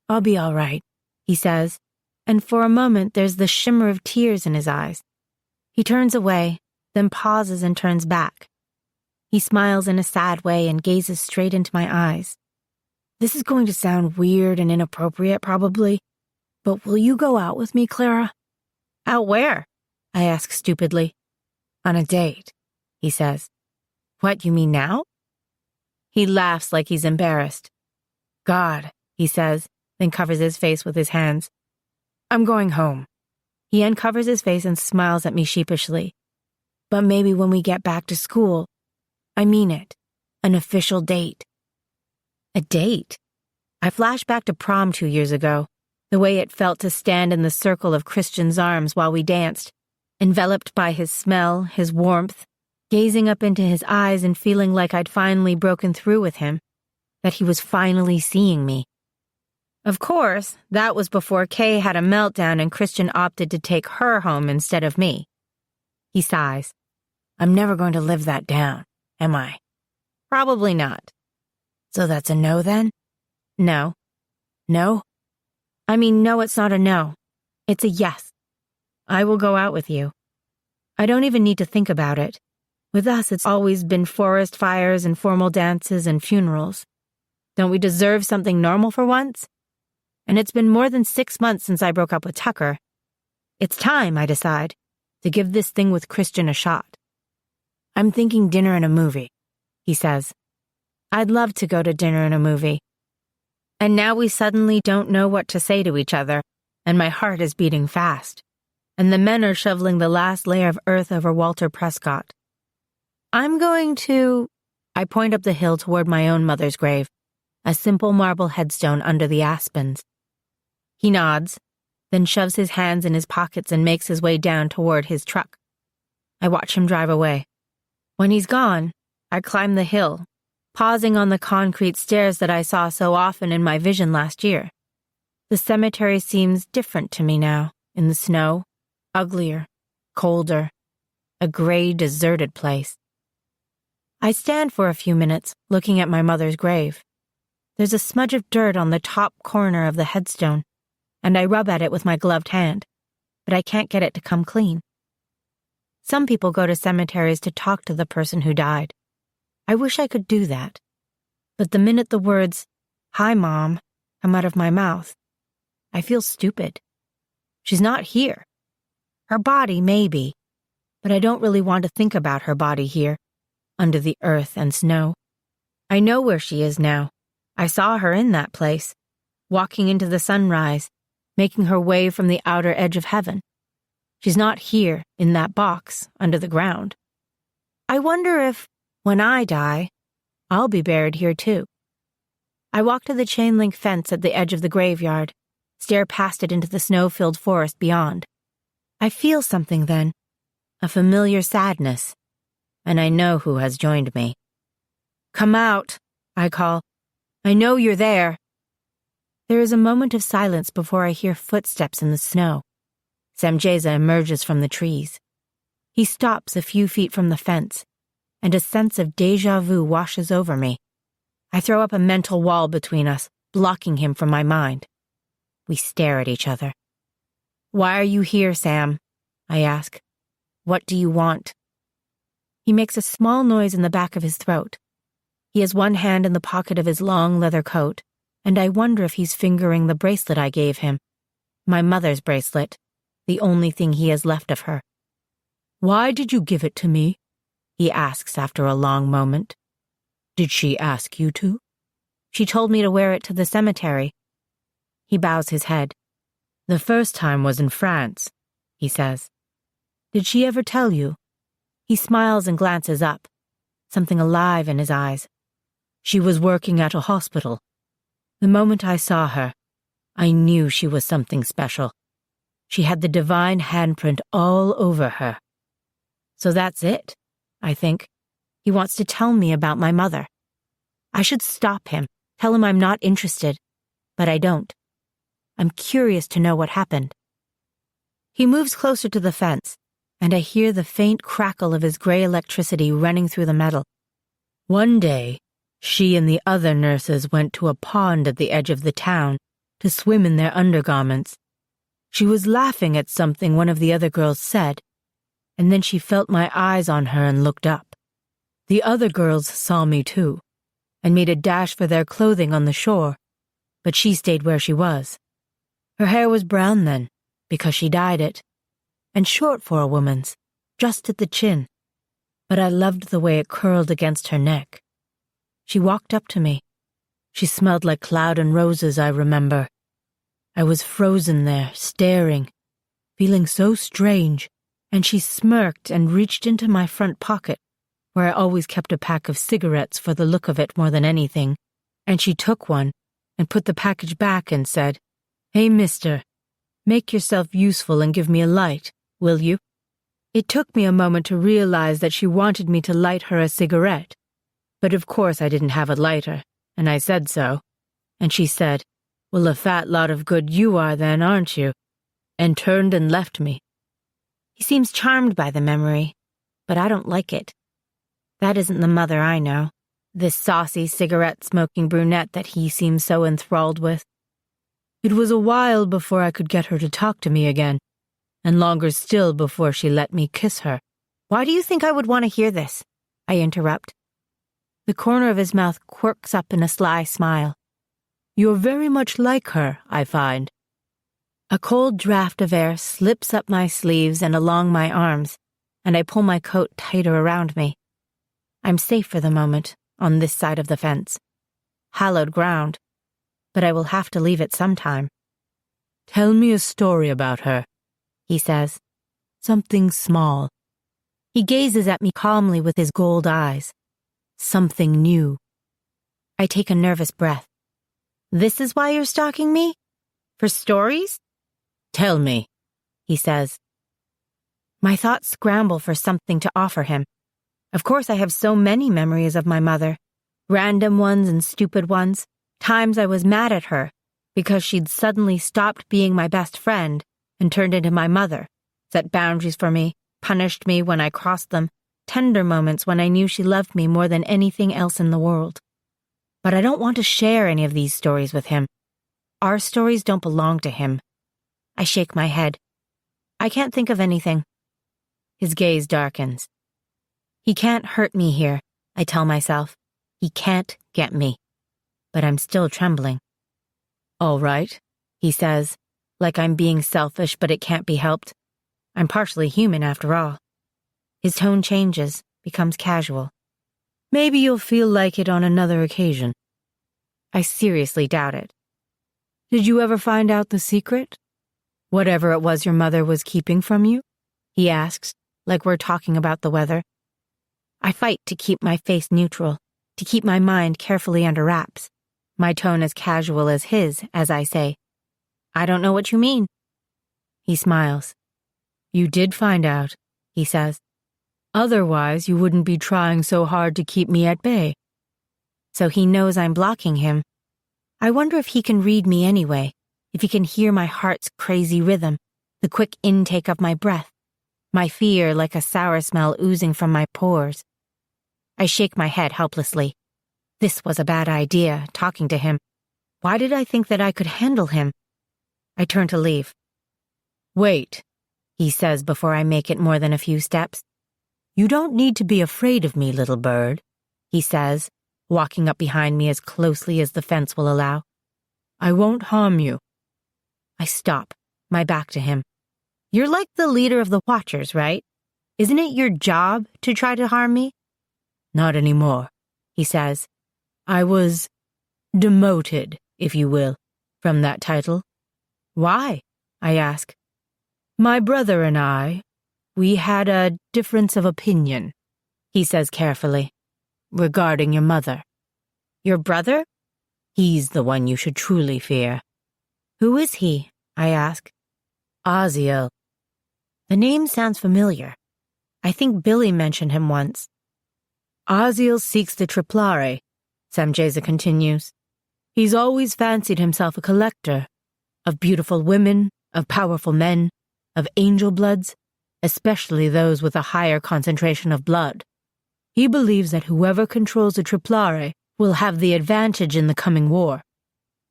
I'll be all right, he says, and for a moment there's the shimmer of tears in his eyes. He turns away, then pauses and turns back. He smiles in a sad way and gazes straight into my eyes. This is going to sound weird and inappropriate, probably, but will you go out with me, Clara? Out where? I ask stupidly. On a date, he says. What, you mean now? He laughs like he's embarrassed. God, he says, then covers his face with his hands. I'm going home. He uncovers his face and smiles at me sheepishly. But maybe when we get back to school, I mean it, an official date. A date? I flash back to prom 2 years ago, the way it felt to stand in the circle of Christian's arms while we danced, enveloped by his smell, his warmth, gazing up into his eyes and feeling like I'd finally broken through with him, that he was finally seeing me. Of course, that was before Kay had a meltdown and Christian opted to take her home instead of me. He sighs. I'm never going to live that down, am I? Probably not. So that's a no then? No. No? I mean, no, it's not a no. It's a yes. I will go out with you. I don't even need to think about it. With us, it's always been forest fires and formal dances and funerals. Don't we deserve something normal for once? And it's been more than 6 months since I broke up with Tucker. It's time, I decide, to give this thing with Christian a shot. I'm thinking dinner and a movie, he says. I'd love to go to dinner and a movie. And now we suddenly don't know what to say to each other, and my heart is beating fast. and the men are shoveling the last layer of earth over Walter Prescott. I'm going to... I point up the hill toward my own mother's grave, a simple marble headstone under the aspens. He nods, then shoves his hands in his pockets and makes his way down toward his truck. I watch him drive away. When he's gone, I climb the hill, pausing on the concrete stairs that I saw so often in my vision last year. The cemetery seems different to me now, in the snow, uglier, colder, a gray, deserted place. I stand for a few minutes, looking at my mother's grave. There's a smudge of dirt on the top corner of the headstone, and I rub at it with my gloved hand, but I can't get it to come clean. Some people go to cemeteries to talk to the person who died. I wish I could do that. But the minute the words, "Hi, Mom," come out of my mouth, I feel stupid. She's not here. Her body, maybe, but I don't really want to think about her body here, under the earth and snow. I know where she is now. I saw her in that place, walking into the sunrise, making her way from the outer edge of heaven. She's not here, in that box, under the ground. I wonder if, when I die, I'll be buried here too. I walk to the chain-link fence at the edge of the graveyard, stare past it into the snow-filled forest beyond. I feel something then, a familiar sadness, and I know who has joined me. "Come out," I call. "I know you're there." There is a moment of silence before I hear footsteps in the snow. Samjeza emerges from the trees. He stops a few feet from the fence, and a sense of déjà vu washes over me. I throw up a mental wall between us, blocking him from my mind. We stare at each other. "Why are you here, Sam?" I ask. "What do you want?" He makes a small noise in the back of his throat. He has one hand in the pocket of his long leather coat, and I wonder if he's fingering the bracelet I gave him. My mother's bracelet, the only thing he has left of her. "Why did you give it to me?" he asks after a long moment. "Did she ask you to?" "She told me to wear it to the cemetery." He bows his head. "The first time was in France," he says. "Did she ever tell you?" He smiles and glances up, something alive in his eyes. "She was working at a hospital. The moment I saw her, I knew she was something special. She had the divine handprint all over her." So that's it, I think. He wants to tell me about my mother. I should stop him, tell him I'm not interested, but I don't. I'm curious to know what happened. He moves closer to the fence, and I hear the faint crackle of his gray electricity running through the metal. "One day, she and the other nurses went to a pond at the edge of the town to swim in their undergarments. She was laughing at something one of the other girls said, and then she felt my eyes on her and looked up. The other girls saw me too, and made a dash for their clothing on the shore, but she stayed where she was. Her hair was brown then, because she dyed it, and short for a woman's, just at the chin, but I loved the way it curled against her neck. She walked up to me. She smelled like cloud and roses, I remember. I was frozen there, staring, feeling so strange, and she smirked and reached into my front pocket, where I always kept a pack of cigarettes for the look of it more than anything, and she took one and put the package back and said, "Hey, mister, make yourself useful and give me a light, will you?" It took me a moment to realize that she wanted me to light her a cigarette, but of course I didn't have a lighter, and I said so, and she said, "Well, a fat lot of good you are then, aren't you?" and turned and left me. He seems charmed by the memory, but I don't like it. That isn't the mother I know, this saucy cigarette-smoking brunette that he seems so enthralled with. It was a while before I could get her to talk to me again, and longer still before she let me kiss her. "Why do you think I would want to hear this?" I interrupt. The corner of his mouth quirks up in a sly smile. "You're very much like her, I find." A cold draft of air slips up my sleeves and along my arms, and I pull my coat tighter around me. I'm safe for the moment, on this side of the fence. Hallowed ground, but I will have to leave it sometime. "Tell me a story about her," he says. Something small. He gazes at me calmly with his gold eyes. Something new. I take a nervous breath. This is why you're stalking me? For stories? Tell me, he says. My thoughts scramble for something to offer him. Of course, I have so many memories of my mother. Random ones and stupid ones. Times I was mad at her because she'd suddenly stopped being my best friend and turned into my mother, set boundaries for me, punished me when I crossed them, tender moments when I knew she loved me more than anything else in the world. But I don't want to share any of these stories with him. Our stories don't belong to him. I shake my head. I can't think of anything. His gaze darkens. He can't hurt me here, I tell myself. He can't get me. But I'm still trembling. All right, he says, like I'm being selfish, but it can't be helped. I'm partially human after all. His tone changes, becomes casual. Maybe you'll feel like it on another occasion. I seriously doubt it. Did you ever find out the secret? Whatever it was your mother was keeping from you? He asks, like we're talking about the weather. I fight to keep my face neutral, to keep my mind carefully under wraps. My tone as casual as his, as I say, I don't know what you mean. He smiles. You did find out, he says. Otherwise, you wouldn't be trying so hard to keep me at bay. So he knows I'm blocking him. I wonder if he can read me anyway, if he can hear my heart's crazy rhythm, the quick intake of my breath, my fear like a sour smell oozing from my pores. I shake my head helplessly. This was a bad idea, talking to him. Why did I think that I could handle him? I turn to leave. Wait, he says before I make it more than a few steps. You don't need to be afraid of me, little bird, he says, walking up behind me as closely as the fence will allow. I won't harm you. I stop, my back to him. You're like the leader of the Watchers, right? Isn't it your job to try to harm me? Not anymore, he says. I was demoted, if you will, from that title. Why? I ask. My brother and I, we had a difference of opinion, he says carefully, regarding your mother. Your brother? He's the one you should truly fear. Who is he? I ask. Aziel. The name sounds familiar. I think Billy mentioned him once. Aziel seeks the Triplare, Samjeza continues. He's always fancied himself a collector of beautiful women, of powerful men, of angel bloods, especially those with a higher concentration of blood. He believes that whoever controls the Triplare will have the advantage in the coming war,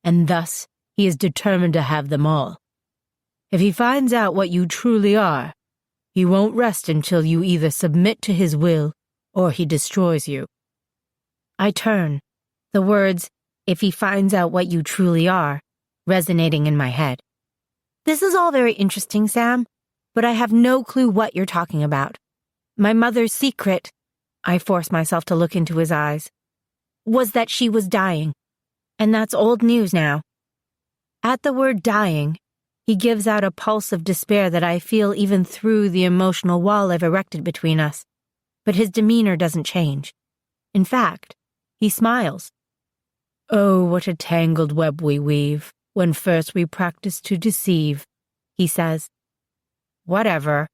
and thus he is determined to have them all. If he finds out what you truly are, he won't rest until you either submit to his will or he destroys you. I turn, the words, if he finds out what you truly are, resonating in my head. This is all very interesting, Sam, but I have no clue what you're talking about. My mother's secret, I force myself to look into his eyes, was that she was dying, and that's old news now. At the word dying, he gives out a pulse of despair that I feel even through the emotional wall I've erected between us, but his demeanor doesn't change. In fact, he smiles. Oh, what a tangled web we weave, when first we practice to deceive, he says. Whatever.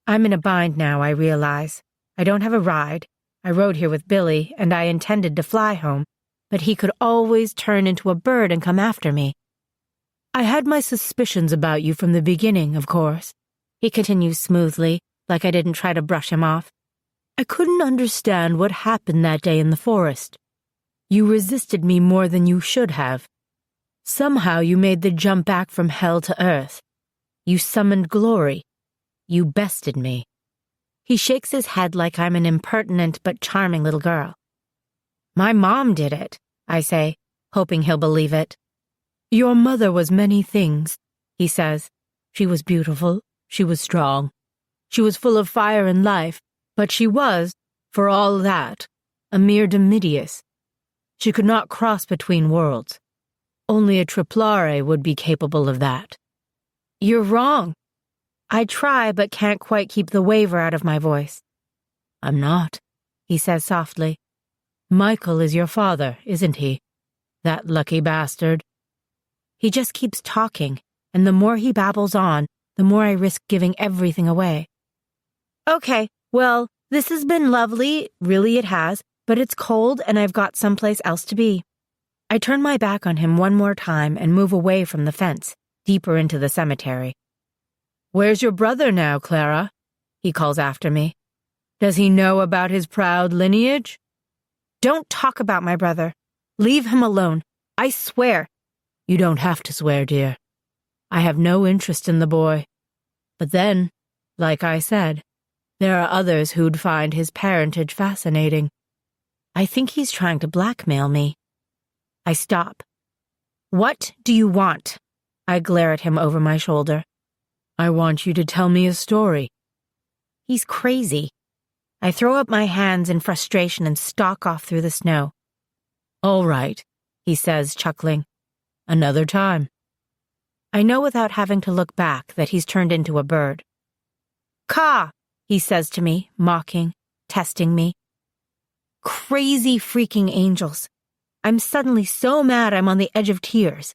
I'm in a bind now, I realize. I don't have a ride. I rode here with Billy, and I intended to fly home, but he could always turn into a bird and come after me. I had my suspicions about you from the beginning, of course, he continues smoothly, like I didn't try to brush him off. I couldn't understand what happened that day in the forest. You resisted me more than you should have. Somehow you made the jump back from hell to earth. You summoned glory. You bested me. He shakes his head like I'm an impertinent but charming little girl. My mom did it, I say, hoping he'll believe it. Your mother was many things, he says. She was beautiful. She was strong. She was full of fire and life, but she was, for all that, a mere Demidius. She could not cross between worlds. Only a Triplare would be capable of that. You're wrong. I try but can't quite keep the waver out of my voice. I'm not, he says softly. Michael is your father, isn't he? That lucky bastard. He just keeps talking, and the more he babbles on, the more I risk giving everything away. Okay, well, this has been lovely, really it has, but it's cold and I've got someplace else to be. I turn my back on him one more time and move away from the fence, deeper into the cemetery. Where's your brother now, Clara? He calls after me. Does he know about his proud lineage? Don't talk about my brother. Leave him alone. I swear. You don't have to swear, dear. I have no interest in the boy. But then, like I said, there are others who'd find his parentage fascinating. I think he's trying to blackmail me. I stop. What do you want? I glare at him over my shoulder. I want you to tell me a story. He's crazy. I throw up my hands in frustration and stalk off through the snow. All right, he says, chuckling. Another time. I know without having to look back that he's turned into a bird. Caw, he says to me, mocking, testing me. Crazy freaking angels. I'm suddenly so mad I'm on the edge of tears.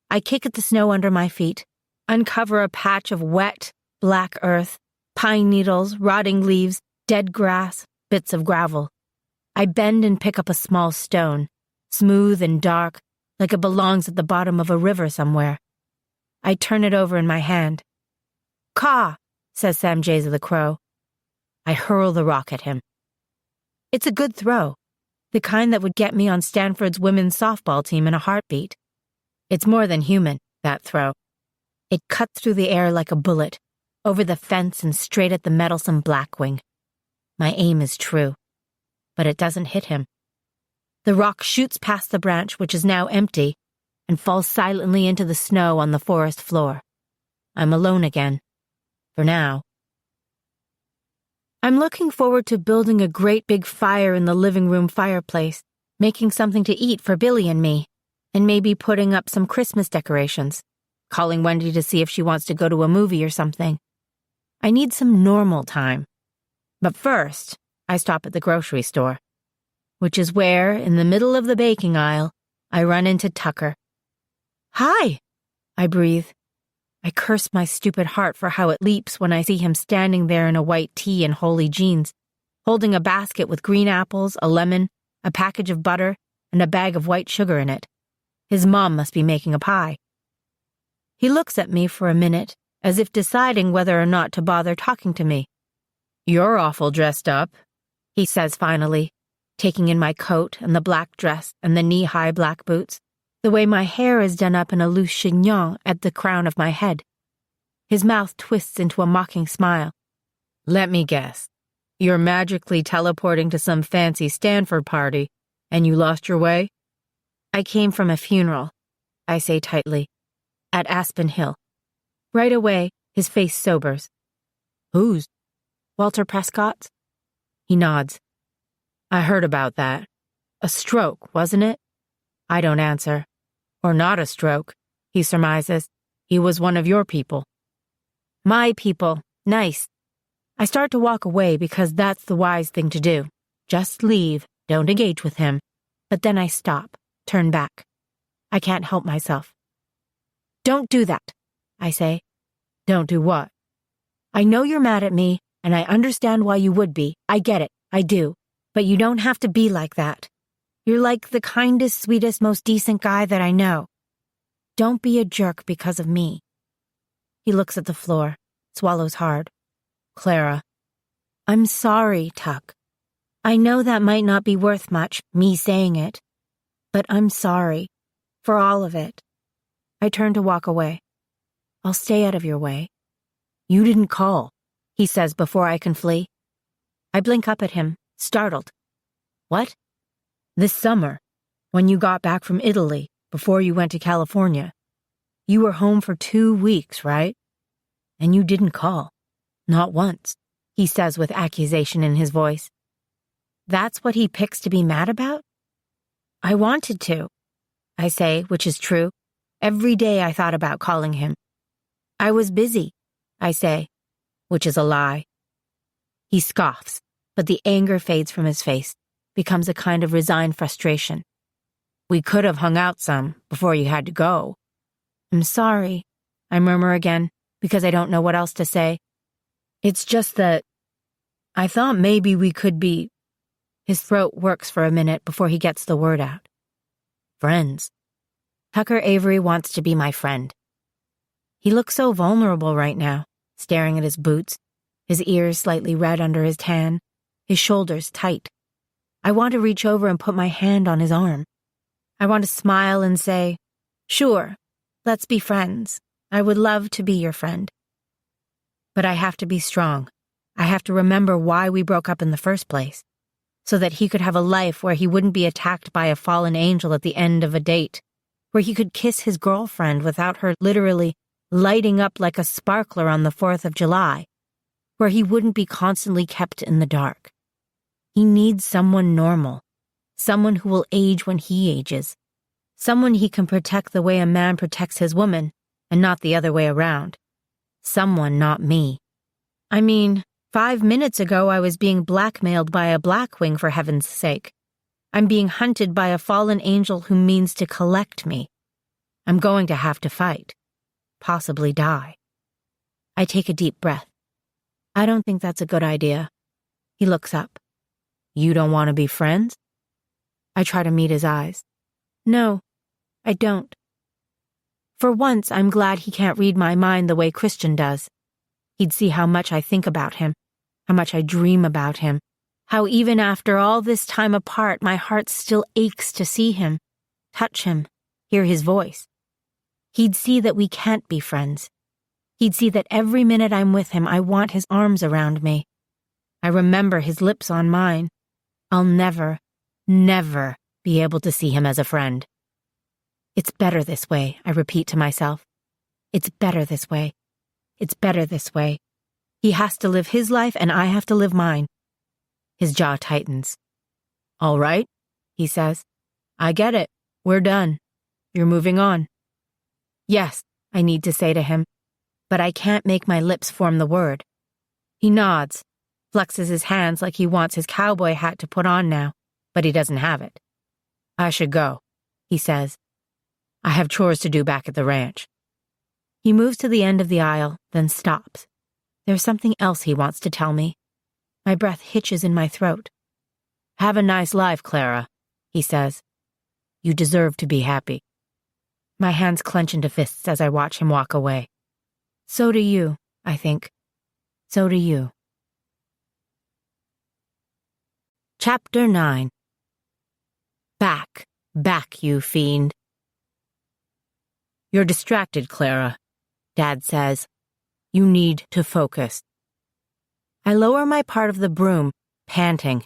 I kick at the snow under my feet, uncover a patch of wet, black earth, pine needles, rotting leaves, dead grass, bits of gravel. I bend and pick up a small stone, smooth and dark, like it belongs at the bottom of a river somewhere. I turn it over in my hand. Caw, says Sam Jays of the Crow. I hurl the rock at him. It's a good throw, the kind that would get me on Stanford's women's softball team in a heartbeat. It's more than human, that throw. It cuts through the air like a bullet, over the fence and straight at the meddlesome Blackwing. My aim is true, but it doesn't hit him. The rock shoots past the branch, which is now empty, and falls silently into the snow on the forest floor. I'm alone again. For now. I'm looking forward to building a great big fire in the living room fireplace, making something to eat for Billy and me, and maybe putting up some Christmas decorations, calling Wendy to see if she wants to go to a movie or something. I need some normal time. But first, I stop at the grocery store, which is where, in the middle of the baking aisle, I run into Tucker. Hi, I breathe. I curse my stupid heart for how it leaps when I see him standing there in a white tee and holey jeans, holding a basket with green apples, a lemon, a package of butter, and a bag of white sugar in it. His mom must be making a pie. He looks at me for a minute, as if deciding whether or not to bother talking to me. You're awful dressed up, he says finally, taking in my coat and the black dress and the knee-high black boots, the way my hair is done up in a loose chignon at the crown of my head. His mouth twists into a mocking smile. Let me guess. You're magically teleporting to some fancy Stanford party, and you lost your way? I came from a funeral, I say tightly, at Aspen Hill. Right away, his face sobers. Whose? Walter Prescott's? He nods. I heard about that. A stroke, wasn't it? I don't answer. Or not a stroke, he surmises. He was one of your people. My people. Nice. I start to walk away because that's the wise thing to do. Just leave. Don't engage with him. But then I stop, turn back. I can't help myself. Don't do that, I say. Don't do what? I know you're mad at me, and I understand why you would be. I get it. I do. But you don't have to be like that. You're like the kindest, sweetest, most decent guy that I know. Don't be a jerk because of me. He looks at the floor, swallows hard. Clara. I'm sorry, Tuck. I know that might not be worth much, me saying it. But I'm sorry. For all of it. I turn to walk away. I'll stay out of your way. You didn't call, he says before I can flee. I blink up at him, startled. What? This summer, when you got back from Italy, before you went to California. You were home for 2 weeks, right? And you didn't call. Not once, he says with accusation in his voice. That's what he picks to be mad about? I wanted to, I say, which is true. Every day I thought about calling him. I was busy, I say, which is a lie. He scoffs, but the anger fades from his face, becomes a kind of resigned frustration. We could have hung out some before you had to go. I'm sorry, I murmur again, because I don't know what else to say. It's just that I thought maybe we could be... His throat works for a minute before he gets the word out. Friends. Tucker Avery wants to be my friend. He looks so vulnerable right now, staring at his boots, his ears slightly red under his tan, his shoulders tight. I want to reach over and put my hand on his arm. I want to smile and say, sure, let's be friends. I would love to be your friend. But I have to be strong. I have to remember why we broke up in the first place, so that he could have a life where he wouldn't be attacked by a fallen angel at the end of a date, where he could kiss his girlfriend without her literally lighting up like a sparkler on the 4th of July, where he wouldn't be constantly kept in the dark. He needs someone normal, someone who will age when he ages, someone he can protect the way a man protects his woman, and not the other way around. Someone not me. I mean, 5 minutes ago I was being blackmailed by a Blackwing, for heaven's sake. I'm being hunted by a fallen angel who means to collect me. I'm going to have to fight. Possibly die. I take a deep breath. I don't think that's a good idea. He looks up. You don't want to be friends? I try to meet his eyes. No, I don't. For once, I'm glad he can't read my mind the way Christian does. He'd see how much I think about him, how much I dream about him, how even after all this time apart, my heart still aches to see him, touch him, hear his voice. He'd see that we can't be friends. He'd see that every minute I'm with him, I want his arms around me. I remember his lips on mine. I'll never, never be able to see him as a friend. It's better this way, I repeat to myself. It's better this way. It's better this way. He has to live his life and I have to live mine. His jaw tightens. All right, he says. I get it. We're done. You're moving on. Yes, I need to say to him, but I can't make my lips form the word. He nods, flexes his hands like he wants his cowboy hat to put on now, but he doesn't have it. I should go, he says. I have chores to do back at the ranch. He moves to the end of the aisle, then stops. There's something else he wants to tell me. My breath hitches in my throat. Have a nice life, Clara, he says. You deserve to be happy. My hands clench into fists as I watch him walk away. So do you, I think. So do you. Chapter 9. Back, back, you fiend. You're distracted, Clara, Dad says. You need to focus. I lower my part of the broom, panting.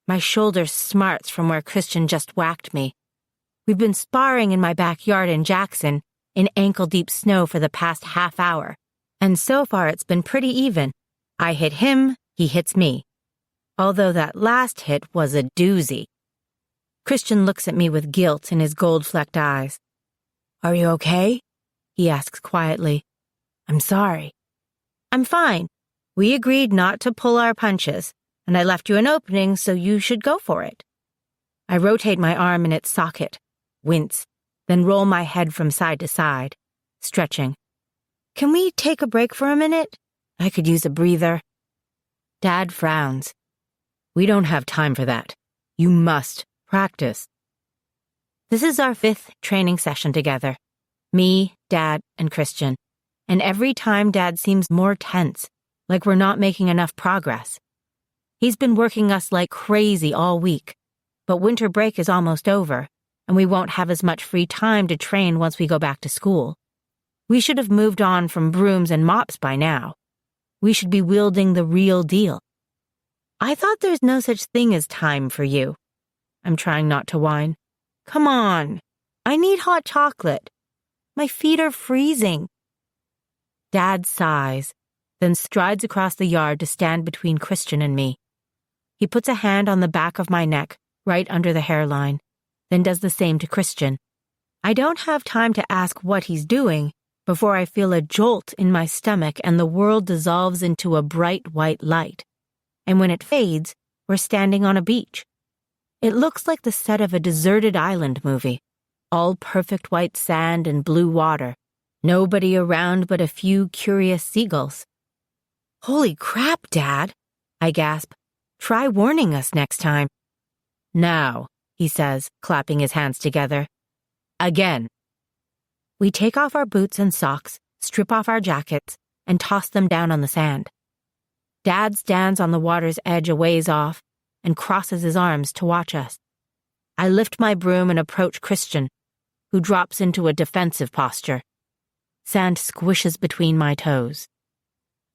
My shoulder smarts from where Christian just whacked me. We've been sparring in my backyard in Jackson, in ankle-deep snow for the past half hour, and so far it's been pretty even. I hit him, he hits me. Although that last hit was a doozy. Christian looks at me with guilt in his gold-flecked eyes. Are you okay? He asks quietly. I'm sorry. I'm fine. We agreed not to pull our punches, and I left you an opening, so you should go for it. I rotate my arm in its socket, wince, then roll my head from side to side, stretching. Can we take a break for a minute? I could use a breather. Dad frowns. We don't have time for that. You must practice. This is our 5th training session together. Me, Dad, and Christian. And every time Dad seems more tense, like we're not making enough progress. He's been working us like crazy all week, but winter break is almost over, and we won't have as much free time to train once we go back to school. We should have moved on from brooms and mops by now. We should be wielding the real deal. I thought there's no such thing as time for you. I'm trying not to whine. Come on. I need hot chocolate. My feet are freezing. Dad sighs, then strides across the yard to stand between Christian and me. He puts a hand on the back of my neck, right under the hairline, then does the same to Christian. I don't have time to ask what he's doing, before I feel a jolt in my stomach and the world dissolves into a bright white light. And when it fades, we're standing on a beach. It looks like the set of a deserted island movie, all perfect white sand and blue water, nobody around but a few curious seagulls. "Holy crap, Dad," I gasp. "Try warning us next time." "Now," he says, clapping his hands together. "Again." We take off our boots and socks, strip off our jackets, and toss them down on the sand. Dad stands on the water's edge a ways off and crosses his arms to watch us. I lift my broom and approach Christian, who drops into a defensive posture. Sand squishes between my toes.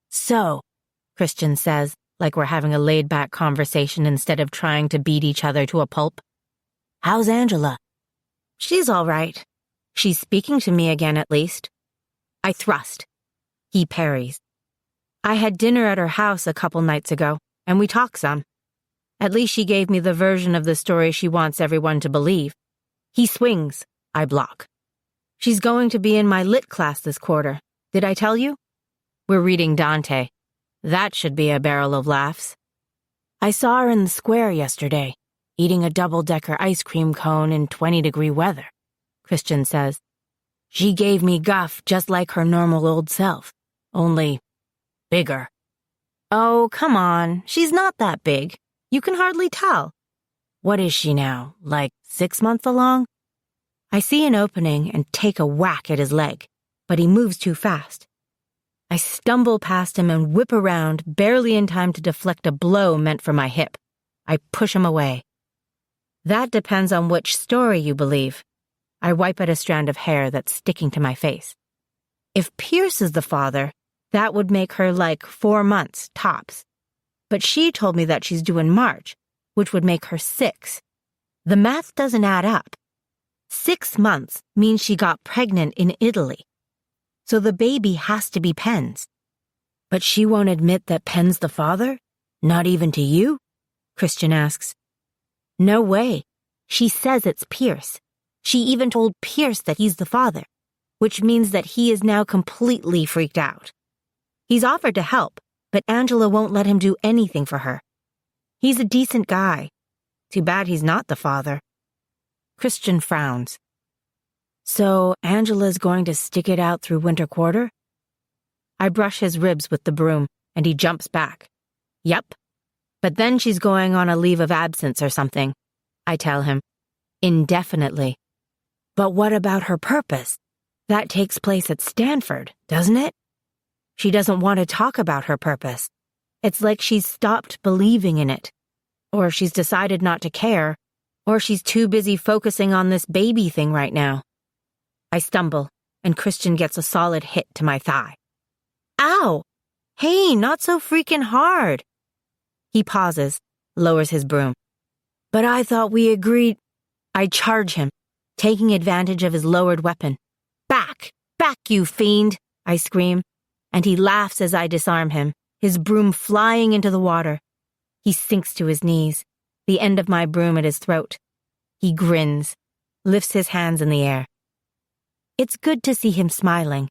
"So," Christian says, like we're having a laid-back conversation instead of trying to beat each other to a pulp. "How's Angela?" "She's all right. She's speaking to me again, at least." I thrust. He parries. "I had dinner at her house a couple nights ago, and we talked some. At least she gave me the version of the story she wants everyone to believe." He swings. I block. "She's going to be in my lit class this quarter. Did I tell you? We're reading Dante. That should be a barrel of laughs." "I saw her in the square yesterday, eating a double-decker ice cream cone in 20-degree weather," Christian says. "She gave me guff just like her normal old self, only bigger." "Oh, come on. She's not that big. You can hardly tell." "What is she now, like 6 months along?" I see an opening and take a whack at his leg, but he moves too fast. I stumble past him and whip around, barely in time to deflect a blow meant for my hip. I push him away. "That depends on which story you believe." I wipe at a strand of hair that's sticking to my face. "If Pierce is the father, that would make her like 4 months, tops. But she told me that she's due in March, which would make her 6. The math doesn't add up. 6 months means she got pregnant in Italy. So the baby has to be Penn's." "But she won't admit that Penn's the father? Not even to you?" Christian asks. "No way. She says it's Pierce. She even told Pierce that he's the father, which means that he is now completely freaked out. He's offered to help, but Angela won't let him do anything for her. He's a decent guy. Too bad he's not the father." Christian frowns. "So Angela's going to stick it out through winter quarter?" I brush his ribs with the broom, and he jumps back. "Yep. But then she's going on a leave of absence or something," I tell him. "Indefinitely." "But what about her purpose? That takes place at Stanford, doesn't it?" "She doesn't want to talk about her purpose. It's like she's stopped believing in it. Or she's decided not to care. Or she's too busy focusing on this baby thing right now." I stumble, and Christian gets a solid hit to my thigh. "Ow! Hey, not so freaking hard." He pauses, lowers his broom. "But I thought we agreed—" I charge him, taking advantage of his lowered weapon. "Back! Back, you fiend!" I scream, and he laughs as I disarm him, his broom flying into the water. He sinks to his knees, the end of my broom at his throat. He grins, lifts his hands in the air. It's good to see him smiling.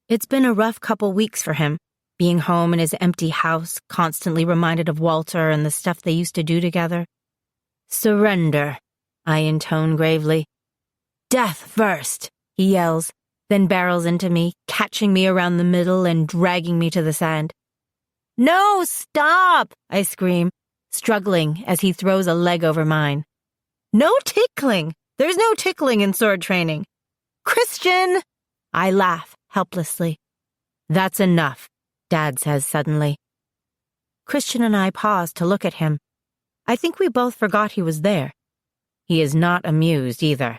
It's been a rough couple weeks for him, being home in his empty house, constantly reminded of Walter and the stuff they used to do together. "Surrender," I intone gravely. "Death first," he yells, then barrels into me, catching me around the middle and dragging me to the sand. "No, stop!" I scream, struggling as he throws a leg over mine. "No tickling! There's no tickling in sword training." "Christian!" I laugh helplessly. "That's enough," Dad says suddenly. Christian and I pause to look at him. I think we both forgot he was there. He is not amused either.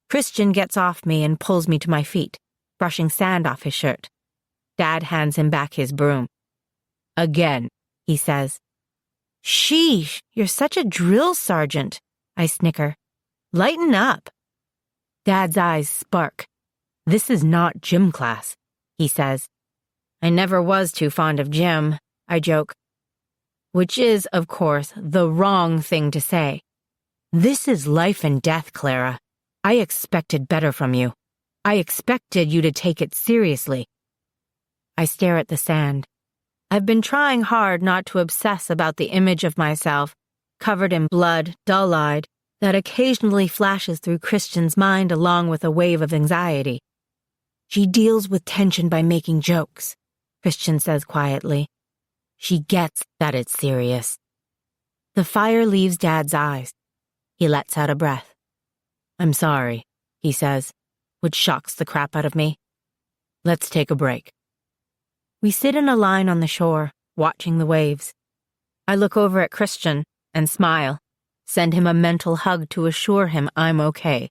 Christian gets off me and pulls me to my feet, brushing sand off his shirt. Dad hands him back his broom. "Again," he says. "Sheesh, you're such a drill sergeant," I snicker. "Lighten up." Dad's eyes spark. "This is not gym class," he says. "I never was too fond of gym," I joke. Which is, of course, the wrong thing to say. "This is life and death, Clara. I expected better from you." I expected you to take it seriously. I stare at the sand. I've been trying hard not to obsess about the image of myself, covered in blood, dull-eyed, that occasionally flashes through Christian's mind along with a wave of anxiety. She deals with tension by making jokes, Christian says quietly. She gets that it's serious. The fire leaves Dad's eyes. He lets out a breath. I'm sorry, he says, which shocks the crap out of me. Let's take a break. We sit in a line on the shore, watching the waves. I look over at Christian and smile, send him a mental hug to assure him I'm okay.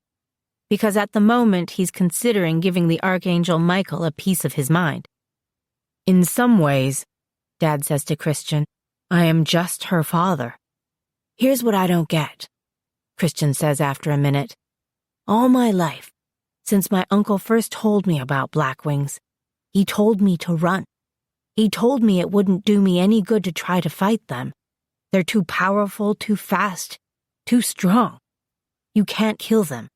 Because at the moment he's considering giving the Archangel Michael a piece of his mind. In some ways, Dad says to Christian, I am just her father. Here's what I don't get, Christian says after a minute. All my life, since my uncle first told me about Blackwings, he told me to run. He told me it wouldn't do me any good to try to fight them. They're too powerful, too fast, too strong. You can't kill them.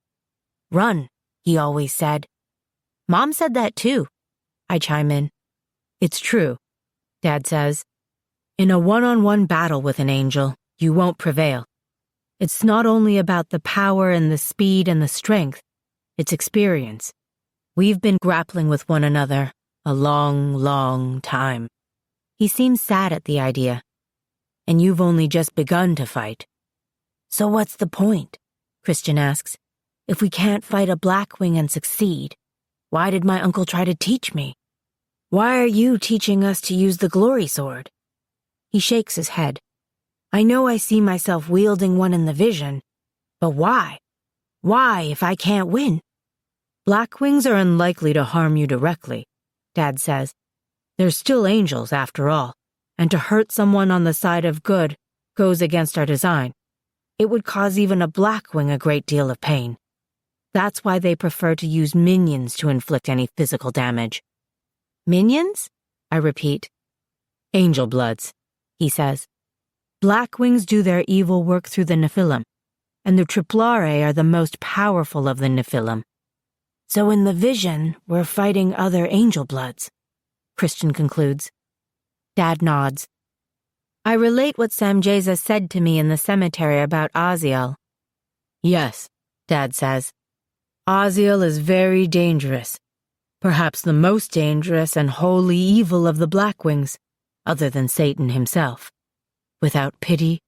Run, he always said. Mom said that too, I chime in. It's true, Dad says. In a one-on-one battle with an angel, you won't prevail. It's not only about the power and the speed and the strength, it's experience. We've been grappling with one another a long, long time. He seems sad at the idea. And you've only just begun to fight. So what's the point? Christian asks. If we can't fight a Blackwing and succeed, why did my uncle try to teach me? Why are you teaching us to use the glory sword? He shakes his head. I know I see myself wielding one in the vision, but why? Why if I can't win? Blackwings are unlikely to harm you directly, Dad says. They're still angels after all, and to hurt someone on the side of good goes against our design. It would cause even a Blackwing a great deal of pain. That's why they prefer to use minions to inflict any physical damage. Minions? I repeat. Angel bloods, he says. Blackwings do their evil work through the Nephilim, and the Triplare are the most powerful of the Nephilim. So in the vision, we're fighting other angel bloods, Christian concludes. Dad nods. I relate what Samjeza said to me in the cemetery about Aziel. Yes, Dad says. Aziel is very dangerous. Perhaps the most dangerous and wholly evil of the Blackwings, other than Satan himself. Without pity,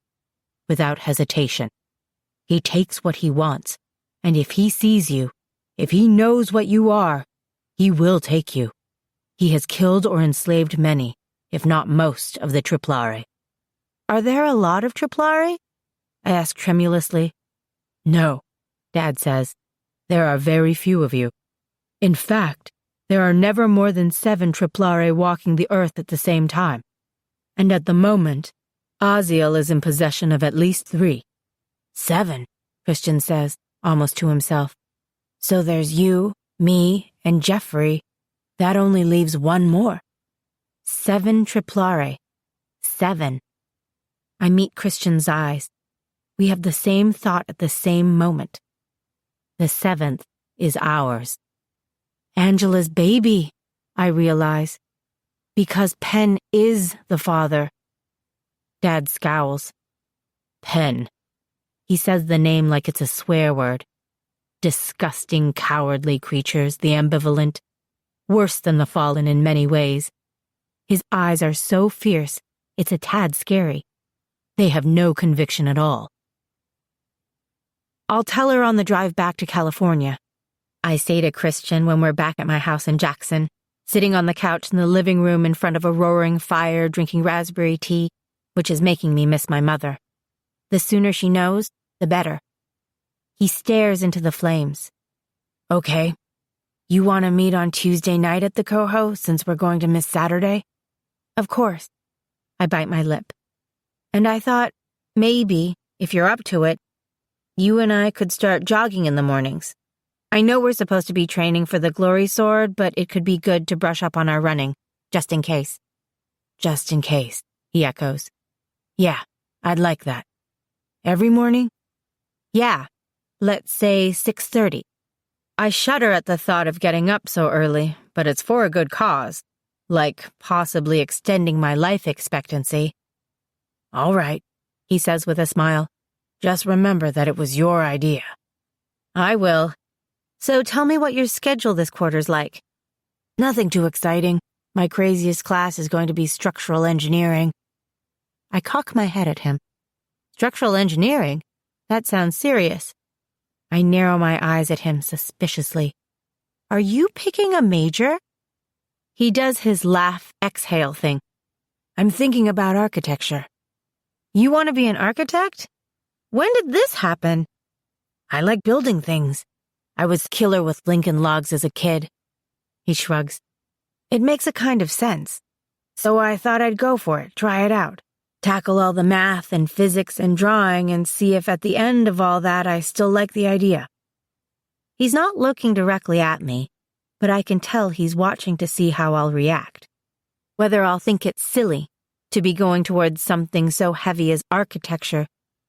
without hesitation. He takes what he wants, and if he sees you, if he knows what you are, he will take you. He has killed or enslaved many, if not most, of the Triplare. Are there a lot of Triplare? I ask tremulously. No, Dad says. There are very few of you. In fact, there are never more than 7 Triplare walking the earth at the same time. And at the moment, Aziel is in possession of at least 3. 7, Christian says, almost to himself. So there's you, me, and Jeffrey. That only leaves 1 more. 7 Triplare. 7. I meet Christian's eyes. We have the same thought at the same moment. The 7th is ours. Angela's baby, I realize. Because Penn is the father. Dad scowls. Penn. He says the name like it's a swear word. Disgusting, cowardly creatures, the ambivalent. Worse than the fallen in many ways. His eyes are so fierce, it's a tad scary. They have no conviction at all. I'll tell her on the drive back to California, I say to Christian when we're back at my house in Jackson, sitting on the couch in the living room in front of a roaring fire drinking raspberry tea, which is making me miss my mother. The sooner she knows, the better. He stares into the flames. Okay, you want to meet on Tuesday night at the Coho since we're going to miss Saturday? Of course. I bite my lip. And I thought, maybe, if you're up to it, you and I could start jogging in the mornings. I know we're supposed to be training for the glory sword, but it could be good to brush up on our running, just in case. Just in case, he echoes. Yeah, I'd like that. Every morning? Yeah, let's say 6:30. I shudder at the thought of getting up so early, but it's for a good cause, like possibly extending my life expectancy. All right, he says with a smile. Just remember that it was your idea. I will. So tell me what your schedule this quarter's like. Nothing too exciting. My craziest class is going to be structural engineering. I cock my head at him. Structural engineering? That sounds serious. I narrow my eyes at him suspiciously. Are you picking a major? He does his laugh-exhale thing. I'm thinking about architecture. You want to be an architect? When did this happen? I like building things. I was killer with Lincoln Logs as a kid. He shrugs. It makes a kind of sense. So I thought I'd go for it, try it out. Tackle all the math and physics and drawing and see if at the end of all that I still like the idea. He's not looking directly at me, but I can tell he's watching to see how I'll react. Whether I'll think it's silly to be going towards something so heavy as architecture,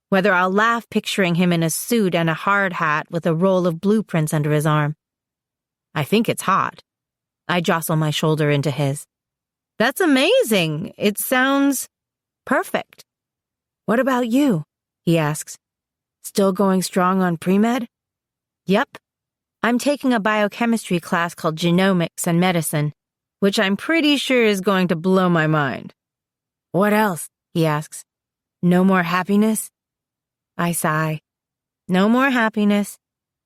whether I'll laugh picturing him in a suit and a hard hat with a roll of blueprints under his arm. I think it's hot. I jostle my shoulder into his. That's amazing. It sounds perfect. What about you? He asks. Still going strong on pre-med? Yep. I'm taking a biochemistry class called genomics and medicine, which I'm pretty sure is going to blow my mind. What else? He asks. No more happiness? I sigh. No more happiness.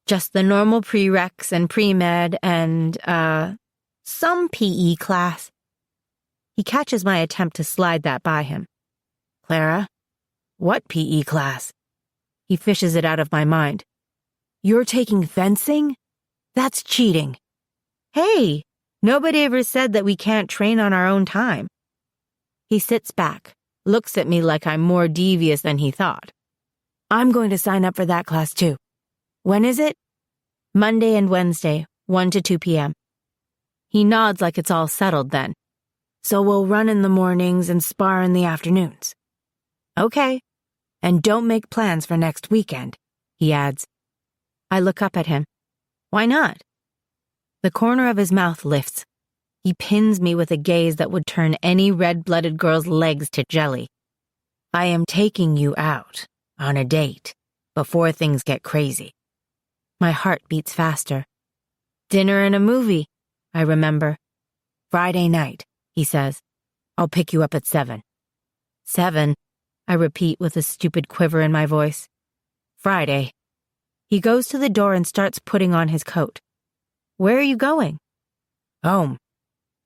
Just the normal prereqs and pre-med and, some PE class. He catches my attempt to slide that by him. Clara, what PE class? He fishes it out of my mind. You're taking fencing? That's cheating. Hey, nobody ever said that we can't train on our own time. He sits back, looks at me like I'm more devious than he thought. I'm going to sign up for that class too. When is it? Monday and Wednesday, 1 to 2 p.m. He nods like it's all settled then. So we'll run in the mornings and spar in the afternoons. Okay. And don't make plans for next weekend, he adds. I look up at him. Why not? The corner of his mouth lifts. He pins me with a gaze that would turn any red-blooded girl's legs to jelly. I am taking you out on a date before things get crazy. My heart beats faster. Dinner and a movie, I remember. Friday night, he says. I'll pick you up at 7. 7, I repeat with a stupid quiver in my voice. Friday. He goes to the door and starts putting on his coat. Where are you going? Home.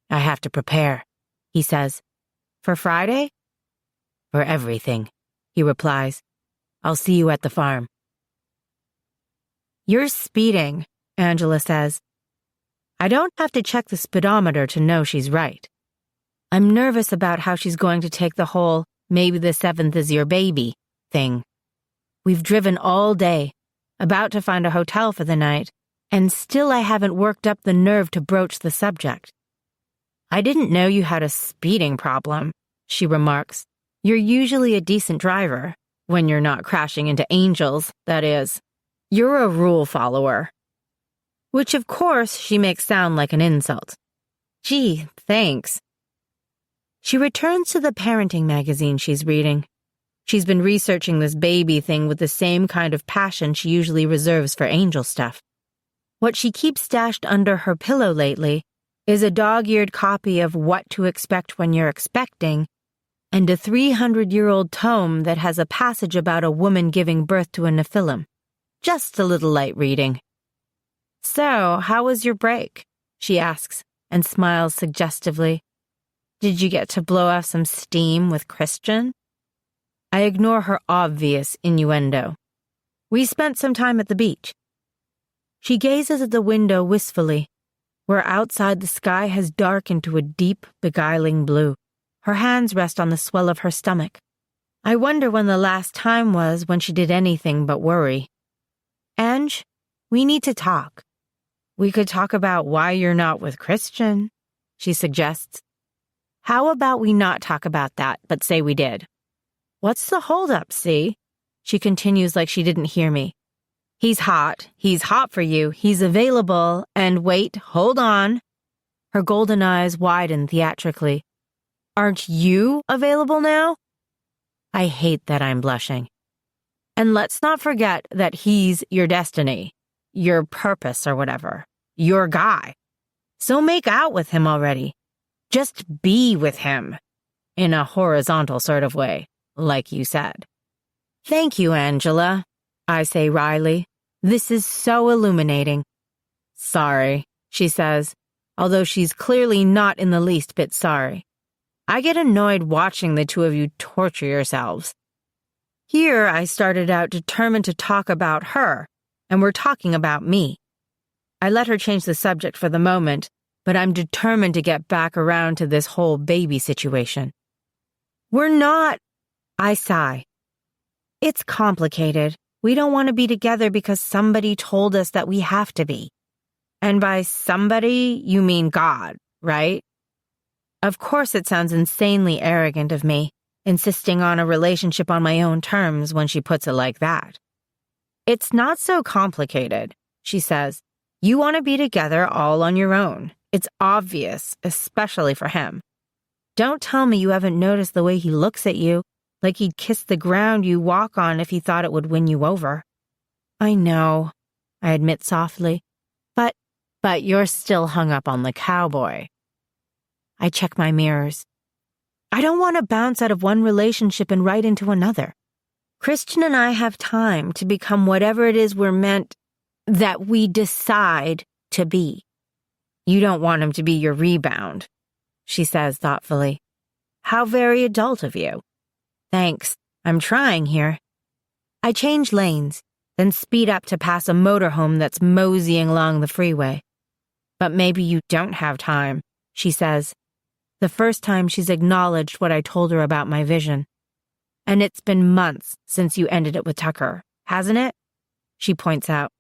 I have to prepare, he says. For Friday? For everything, he replies. I'll see you at the farm. You're speeding, Angela says. I don't have to check the speedometer to know she's right. I'm nervous about how she's going to take the whole maybe the 7th is your baby thing. We've driven all day, about to find a hotel for the night, and still I haven't worked up the nerve to broach the subject. I didn't know you had a speeding problem, she remarks. You're usually a decent driver, when you're not crashing into angels, that is. You're a rule follower. Which of course she makes sound like an insult. Gee, thanks. She returns to the parenting magazine she's reading. She's been researching this baby thing with the same kind of passion she usually reserves for angel stuff. What she keeps stashed under her pillow lately is a dog-eared copy of What to Expect When You're Expecting and a 300-year-old tome that has a passage about a woman giving birth to a Nephilim. Just a little light reading. So, how was your break? She asks and smiles suggestively. Did you get to blow off some steam with Christian? I ignore her obvious innuendo. We spent some time at the beach. She gazes at the window wistfully, where outside the sky has darkened to a deep, beguiling blue. Her hands rest on the swell of her stomach. I wonder when the last time was when she did anything but worry. Ange, we need to talk. We could talk about why you're not with Christian, she suggests. How about we not talk about that, but say we did? What's the holdup, see? She continues like she didn't hear me. He's hot for you, he's available, and wait, hold on. Her golden eyes widen theatrically. Aren't you available now? I hate that I'm blushing. And let's not forget that he's your destiny, your purpose or whatever, your guy. So make out with him already. Just be with him. In a horizontal sort of way, like you said. Thank you, Angela, I say wryly. This is so illuminating. Sorry, she says, although she's clearly not in the least bit sorry. I get annoyed watching the two of you torture yourselves. Here I started out determined to talk about her, and we're talking about me. I let her change the subject for the moment, but I'm determined to get back around to this whole baby situation. We're not, I sigh. It's complicated. We don't want to be together because somebody told us that we have to be. And by somebody, you mean God, right? Of course it sounds insanely arrogant of me, insisting on a relationship on my own terms when she puts it like that. It's not so complicated, she says. You want to be together all on your own. It's obvious, especially for him. Don't tell me you haven't noticed the way he looks at you, like he'd kiss the ground you walk on if he thought it would win you over. I know, I admit softly, but you're still hung up on the cowboy. I check my mirrors. I don't want to bounce out of one relationship and right into another. Christian and I have time to become whatever it is that we decide to be. You don't want him to be your rebound, she says thoughtfully. How very adult of you. Thanks, I'm trying here. I change lanes, then speed up to pass a motorhome that's moseying along the freeway. But maybe you don't have time, she says, the first time she's acknowledged what I told her about my vision. And it's been months since you ended it with Tucker, hasn't it? She points out.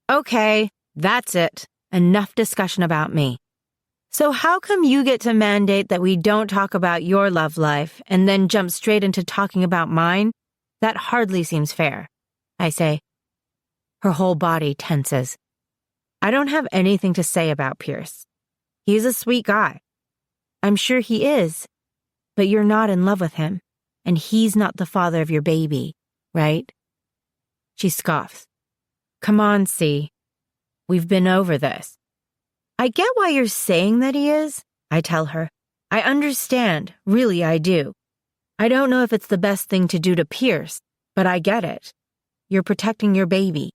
Okay, that's it. Enough discussion about me. So how come you get to mandate that we don't talk about your love life and then jump straight into talking about mine? That hardly seems fair, I say. Her whole body tenses. I don't have anything to say about Pierce. He's a sweet guy. I'm sure he is, but you're not in love with him, and he's not the father of your baby, right? She scoffs. Come on, C. We've been over this. I get why you're saying that he is, I tell her. I understand, really I do. I don't know if it's the best thing to do to Pierce, but I get it. You're protecting your baby.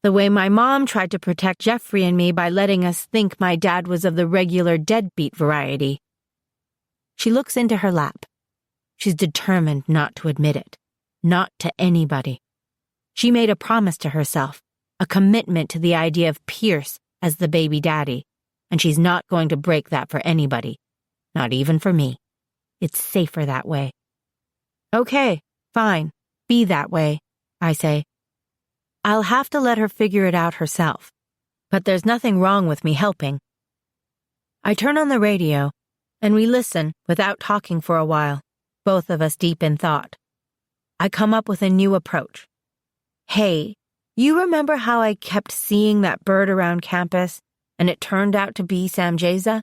The way my mom tried to protect Jeffrey and me by letting us think my dad was of the regular deadbeat variety. She looks into her lap. She's determined not to admit it. Not to anybody. She made a promise to herself, a commitment to the idea of Pierce as the baby daddy, and she's not going to break that for anybody. Not even for me. It's safer that way. Okay, fine. Be that way, I say. I'll have to let her figure it out herself, but there's nothing wrong with me helping. I turn on the radio, and we listen without talking for a while, both of us deep in thought. I come up with a new approach. Hey, you remember how I kept seeing that bird around campus, and it turned out to be Samjaza?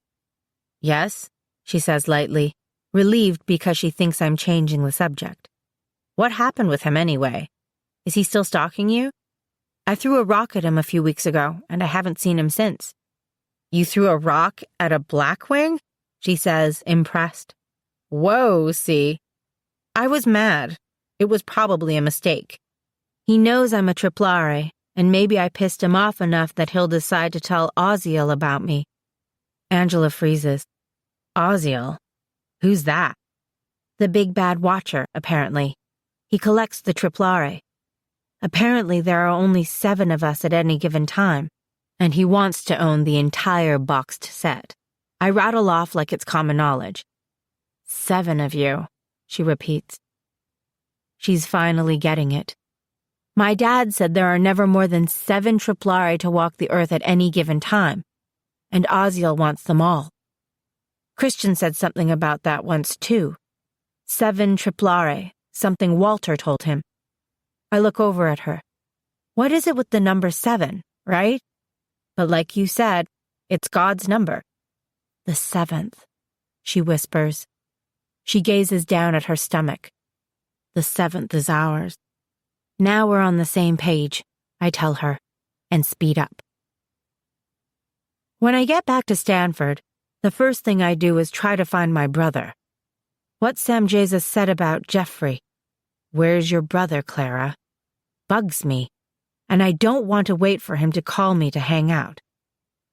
Yes, she says lightly, relieved because she thinks I'm changing the subject. What happened with him anyway? Is he still stalking you? I threw a rock at him a few weeks ago, and I haven't seen him since. You threw a rock at a Blackwing? She says, impressed. Whoa, see. I was mad. It was probably a mistake. He knows I'm a triplare, and maybe I pissed him off enough that he'll decide to tell Oziel about me. Angela freezes. Oziel? Who's that? The big bad watcher, apparently. He collects the triplare. Apparently there are only 7 of us at any given time, and he wants to own the entire boxed set. I rattle off like it's common knowledge. 7 of you, she repeats. She's finally getting it. My dad said there are never more than 7 triplare to walk the earth at any given time, and Oziel wants them all. Christian said something about that once too. 7 triplare, something Walter told him. I look over at her. What is it with the number 7, right? But like you said, it's God's number. The 7th, she whispers. She gazes down at her stomach. The 7th is ours. Now we're on the same page, I tell her, and speed up. When I get back to Stanford, the first thing I do is try to find my brother. What Sam Jesus said about Jeffrey, "Where's your brother, Clara?" bugs me, and I don't want to wait for him to call me to hang out.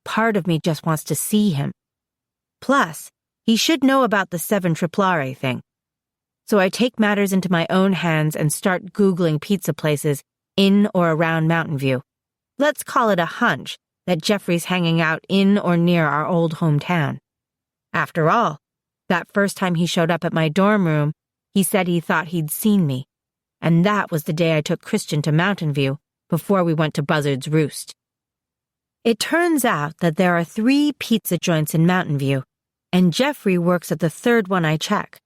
Part of me just wants to see him. Plus, he should know about the 7 triplare thing. So I take matters into my own hands and start Googling pizza places in or around Mountain View. Let's call it a hunch that Jeffrey's hanging out in or near our old hometown. After all, that first time he showed up at my dorm room, he said he thought he'd seen me, and that was the day I took Christian to Mountain View before we went to Buzzard's Roost. It turns out that there are 3 pizza joints in Mountain View, and Jeffrey works at the 3rd one I check,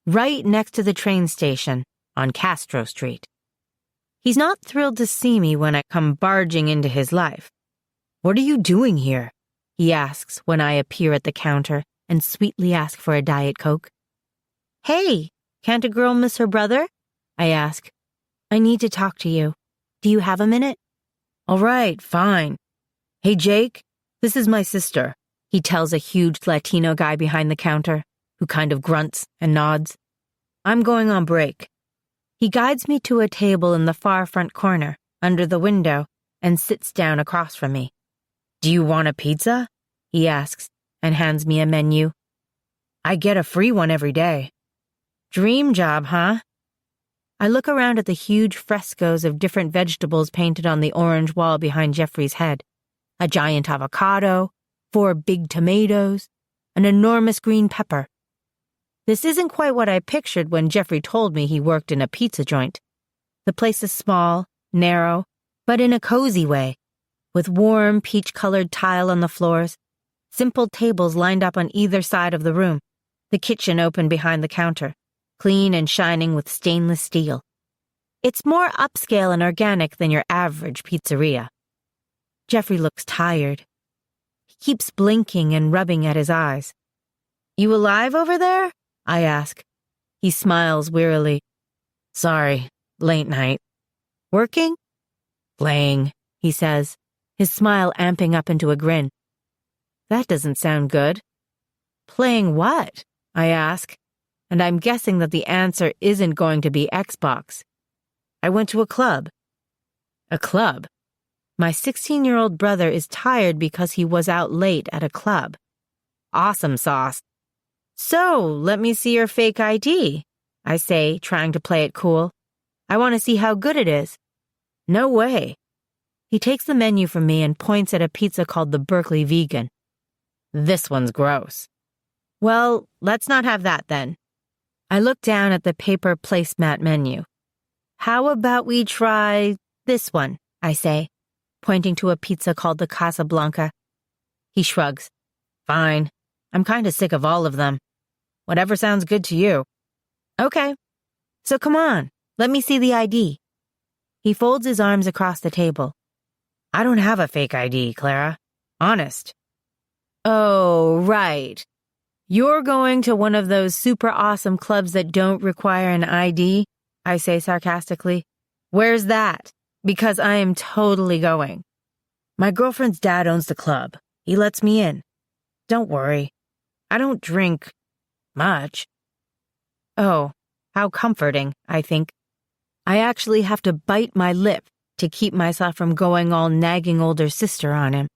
right next to the train station on Castro Street. He's not thrilled to see me when I come barging into his life. "What are you doing here?" he asks when I appear at the counter and sweetly ask for a Diet Coke. "Hey, can't a girl miss her brother?" I ask. "I need to talk to you. Do you have a minute?" "All right, fine. Hey, Jake, this is my sister," he tells a huge Latino guy behind the counter, who kind of grunts and nods. "I'm going on break." He guides me to a table in the far front corner, under the window, and sits down across from me. "Do you want a pizza?" he asks, and hands me a menu. "I get a free one every day." "Dream job, huh?" I look around at the huge frescoes of different vegetables painted on the orange wall behind Jeffrey's head. A giant avocado, 4 big tomatoes, an enormous green pepper. This isn't quite what I pictured when Jeffrey told me he worked in a pizza joint. The place is small, narrow, but in a cozy way, with warm peach-colored tile on the floors, simple tables lined up on either side of the room, the kitchen open behind the counter, clean and shining with stainless steel. It's more upscale and organic than your average pizzeria. Jeffrey looks tired. He keeps blinking and rubbing at his eyes. "You alive over there?" I ask. He smiles wearily. "Sorry, late night." "Working?" "Playing," he says, his smile amping up into a grin. That doesn't sound good. "Playing what?" I ask, and I'm guessing that the answer isn't going to be Xbox. "I went to a club." "A club?" My 16-year-old brother is tired because he was out late at a club. Awesome sauce. "So, let me see your fake ID," I say, trying to play it cool. "I want to see how good it is." "No way." He takes the menu from me and points at a pizza called the Berkeley Vegan. "This one's gross." "Well, let's not have that then." I look down at the paper placemat menu. "How about we try this one?" I say, pointing to a pizza called the Casablanca. He shrugs. "Fine. I'm kind of sick of all of them. Whatever sounds good to you." "Okay. So come on, let me see the ID." He folds his arms across the table. "I don't have a fake ID, Clara. Honest." "Oh, right. You're going to one of those super awesome clubs that don't require an ID?" I say sarcastically. "Where's that? Because I am totally going." "My girlfriend's dad owns the club. He lets me in. Don't worry. I don't drink much." Oh, how comforting, I think. I actually have to bite my lip to keep myself from going all nagging older sister on him.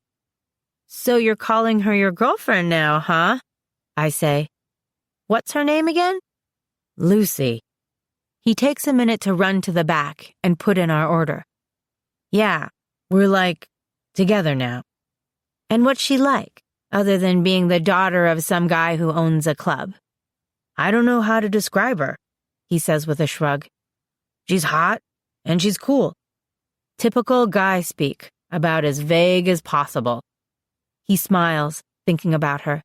"So you're calling her your girlfriend now, huh?" I say. "What's her name again?" "Lucy." He takes a minute to run to the back and put in our order. "Yeah, we're together now." "And what's she like, other than being the daughter of some guy who owns a club?" "I don't know how to describe her," he says with a shrug. "She's hot, and she's cool." Typical guy speak, about as vague as possible. He smiles, thinking about her.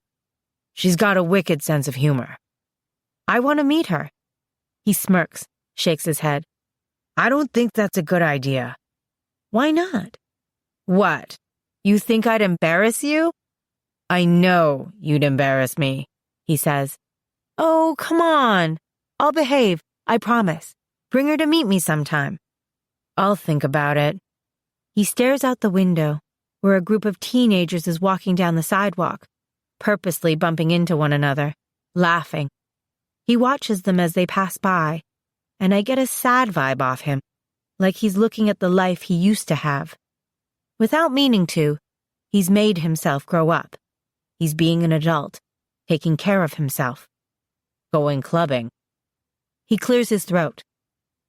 "She's got a wicked sense of humor." "I want to meet her." He smirks, shakes his head. "I don't think that's a good idea." Why not? What? You think I'd embarrass you? I know you'd embarrass me, he says. Oh, come on. I'll behave, I promise. Bring her to meet me sometime. I'll think about it. He stares out the window, where a group of teenagers is walking down the sidewalk, purposely bumping into one another, laughing. He watches them as they pass by, and I get a sad vibe off him, like he's looking at the life he used to have. Without meaning to, he's made himself grow up. He's being an adult, taking care of himself. Going clubbing. He clears his throat.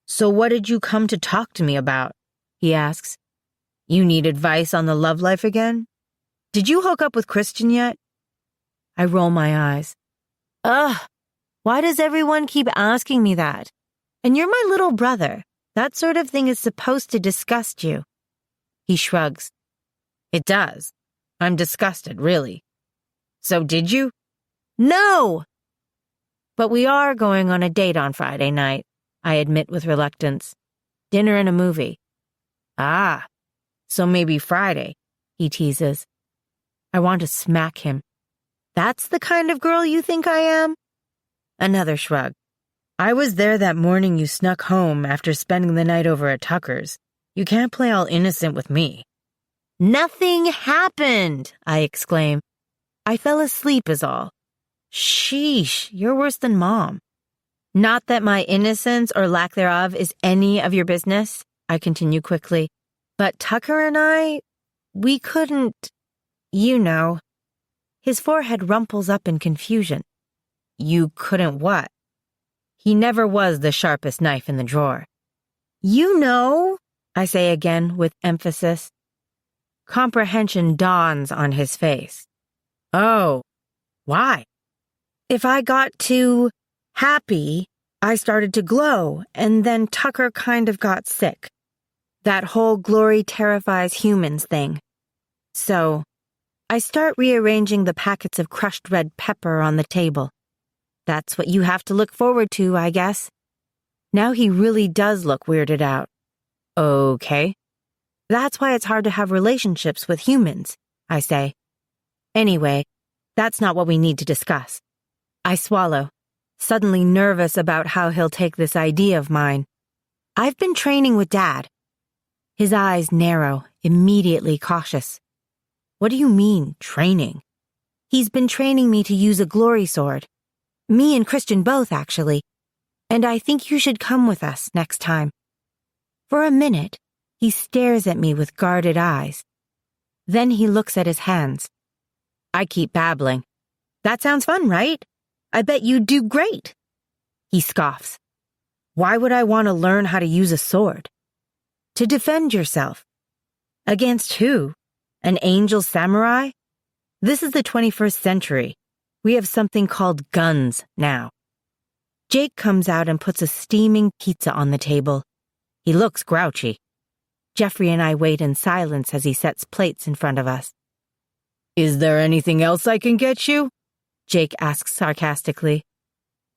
So what did you come to talk to me about? He asks. You need advice on the love life again? Did you hook up with Christian yet? I roll my eyes. Ugh, why does everyone keep asking me that? And you're my little brother. That sort of thing is supposed to disgust you. He shrugs. It does. I'm disgusted, really. So did you? No! But we are going on a date on Friday night, I admit with reluctance. Dinner and a movie. Ah, so maybe Friday, he teases. I want to smack him. That's the kind of girl you think I am? Another shrug. I was there that morning you snuck home after spending the night over at Tucker's. You can't play all innocent with me. Nothing happened, I exclaim. I fell asleep is all. Sheesh, you're worse than Mom. Not that my innocence or lack thereof is any of your business, I continue quickly, but Tucker and we couldn't, you know. His forehead rumples up in confusion. You couldn't what? He never was the sharpest knife in the drawer. You know, I say again with emphasis. Comprehension dawns on his face. Oh, why? If I got too happy, I started to glow, and then Tucker kind of got sick. That whole glory terrifies humans thing. So, I start rearranging the packets of crushed red pepper on the table. That's what you have to look forward to, I guess. Now he really does look weirded out. Okay. That's why it's hard to have relationships with humans, I say. Anyway, that's not what we need to discuss. I swallow, suddenly nervous about how he'll take this idea of mine. I've been training with Dad. His eyes narrow, immediately cautious. What do you mean, training? He's been training me to use a glory sword. Me and Christian both, actually. And I think you should come with us next time. For a minute, he stares at me with guarded eyes. Then he looks at his hands. I keep babbling. That sounds fun, right? I bet you'd do great. He scoffs. Why would I want to learn how to use a sword? To defend yourself. Against who? An angel samurai? This is the 21st century. We have something called guns now. Jake comes out and puts a steaming pizza on the table. He looks grouchy. Jeffrey and I wait in silence as he sets plates in front of us. Is there anything else I can get you? Jake asks sarcastically.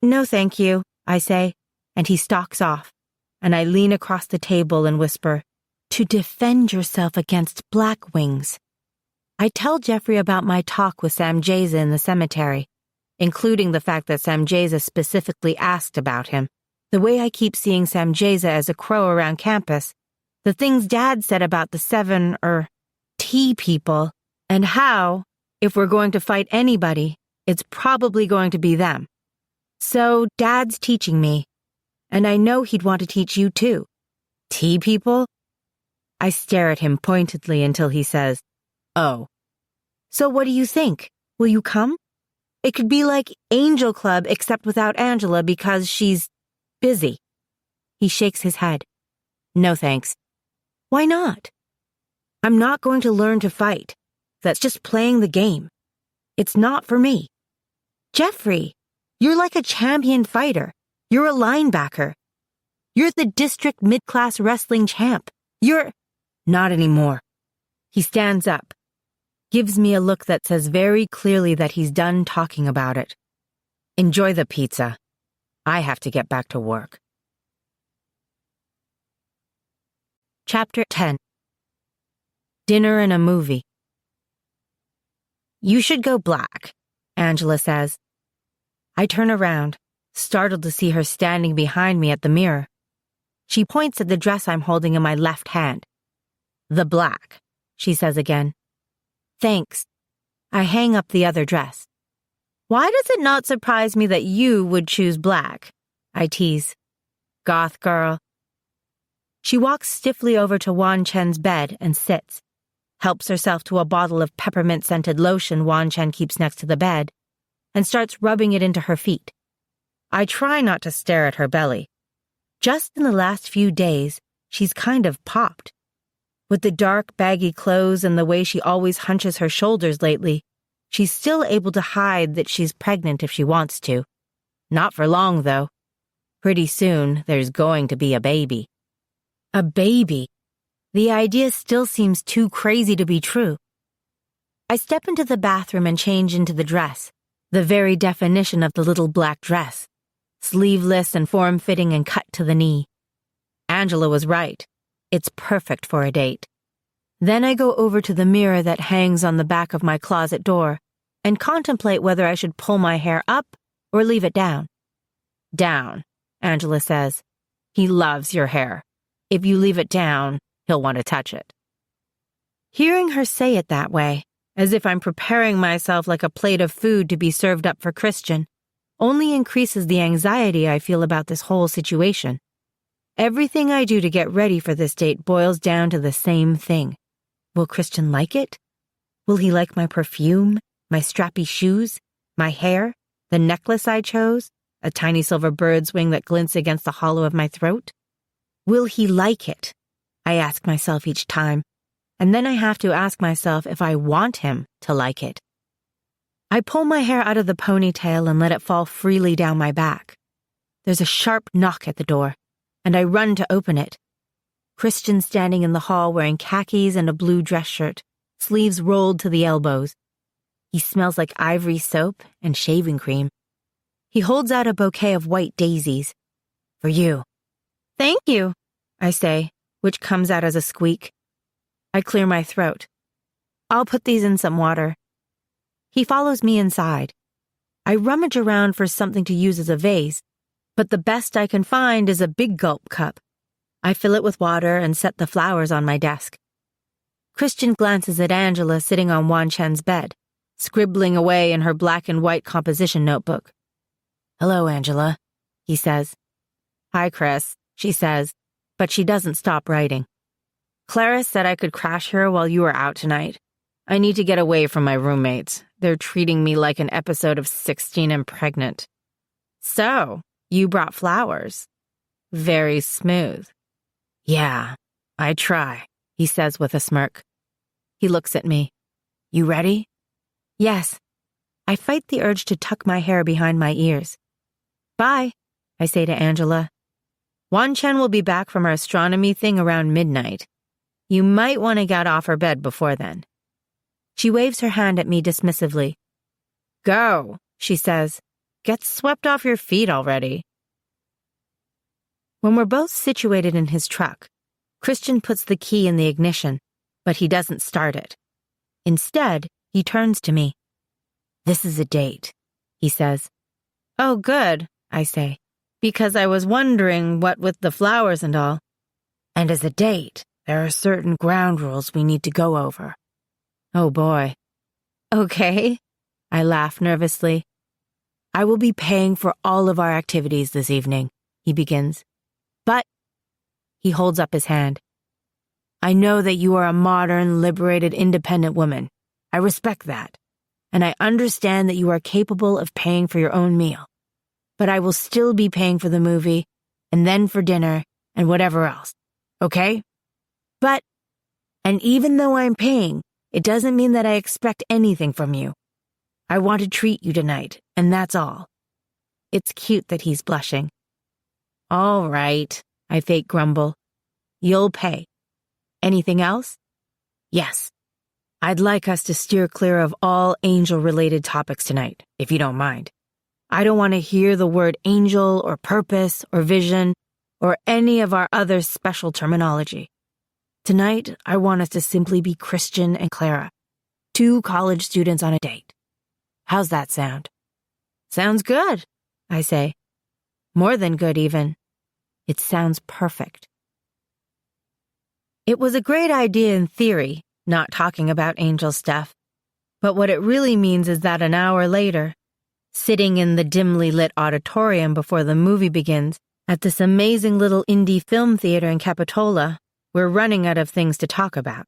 No, thank you, I say, and he stalks off, and I lean across the table and whisper, to defend yourself against black wings. I tell Jeffrey about my talk with Sam Jayza in the cemetery, including the fact that Sam Jayza specifically asked about him, the way I keep seeing Sam Jayza as a crow around campus, the things Dad said about the 7 T people, and how, if we're going to fight anybody, it's probably going to be them. So Dad's teaching me, and I know he'd want to teach you too. T people? I stare at him pointedly until he says, Oh. So what do you think? Will you come? It could be like Angel Club except without Angela because she's busy. He shakes his head. No thanks. Why not? I'm not going to learn to fight. That's just playing the game. It's not for me. Jeffrey, you're like a champion fighter. You're a linebacker. You're the district mid-class wrestling champ. You're... Not anymore. He stands up, gives me a look that says very clearly that he's done talking about it. Enjoy the pizza. I have to get back to work. Chapter 10. Dinner and a movie. You should go black, Angela says. I turn around, startled to see her standing behind me at the mirror. She points at the dress I'm holding in my left hand. The black, she says again. Thanks. I hang up the other dress. Why does it not surprise me that you would choose black? I tease. Goth girl. She walks stiffly over to Wan Chen's bed and sits, helps herself to a bottle of peppermint-scented lotion Wan Chen keeps next to the bed, and starts rubbing it into her feet. I try not to stare at her belly. Just in the last few days, she's kind of popped. With the dark, baggy clothes and the way she always hunches her shoulders lately, she's still able to hide that she's pregnant if she wants to. Not for long, though. Pretty soon, there's going to be a baby. A baby. The idea still seems too crazy to be true. I step into the bathroom and change into the dress, the very definition of the little black dress. Sleeveless and form-fitting and cut to the knee. Angela was right. It's perfect for a date. Then I go over to the mirror that hangs on the back of my closet door and contemplate whether I should pull my hair up or leave it down. Down, Angela says. He loves your hair. If you leave it down, he'll want to touch it. Hearing her say it that way, as if I'm preparing myself like a plate of food to be served up for Christian, only increases the anxiety I feel about this whole situation. Everything I do to get ready for this date boils down to the same thing. Will Christian like it? Will he like my perfume, my strappy shoes, my hair, the necklace I chose, a tiny silver bird's wing that glints against the hollow of my throat? Will he like it? I ask myself each time, and then I have to ask myself if I want him to like it. I pull my hair out of the ponytail and let it fall freely down my back. There's a sharp knock at the door, and I run to open it. Christian standing in the hall wearing khakis and a blue dress shirt, sleeves rolled to the elbows. He smells like ivory soap and shaving cream. He holds out a bouquet of white daisies. For you. Thank you, I say, which comes out as a squeak. I clear my throat. I'll put these in some water. He follows me inside. I rummage around for something to use as a vase, but the best I can find is a big gulp cup. I fill it with water and set the flowers on my desk. Christian glances at Angela sitting on Wan Chen's bed, scribbling away in her black and white composition notebook. Hello, Angela, he says. Hi, Chris, she says, but she doesn't stop writing. Clara said I could crash here while you were out tonight. I need to get away from my roommates. They're treating me like an episode of 16 and Pregnant. So, you brought flowers. Very smooth. Yeah, I try, he says with a smirk. He looks at me. You ready? Yes. I fight the urge to tuck my hair behind my ears. Bye, I say to Angela. Wan Chen will be back from her astronomy thing around midnight. You might want to get off her bed before then. She waves her hand at me dismissively. Go, she says. Get swept off your feet already. When we're both situated in his truck, Christian puts the key in the ignition, but he doesn't start it. Instead, he turns to me. This is a date, he says. Oh, good, I say, because I was wondering what with the flowers and all. And as a date, there are certain ground rules we need to go over. Oh boy. Okay, I laugh nervously. I will be paying for all of our activities this evening, he begins. But, he holds up his hand. I know that you are a modern, liberated, independent woman. I respect that. And I understand that you are capable of paying for your own meal. But I will still be paying for the movie, and then for dinner, and whatever else. Okay? And even though I'm paying, it doesn't mean that I expect anything from you. I want to treat you tonight, and that's all. It's cute that he's blushing. All right, I fake grumble. You'll pay. Anything else? Yes. I'd like us to steer clear of all angel-related topics tonight, if you don't mind. I don't want to hear the word angel or purpose or vision or any of our other special terminology. Tonight, I want us to simply be Christian and Clara, 2 college students on a date. How's that sound?" "Sounds good," I say. "More than good, even. It sounds perfect." It was a great idea in theory, not talking about angel stuff. But what it really means is that an hour later, sitting in the dimly lit auditorium before the movie begins, at this amazing little indie film theater in Capitola, we're running out of things to talk about.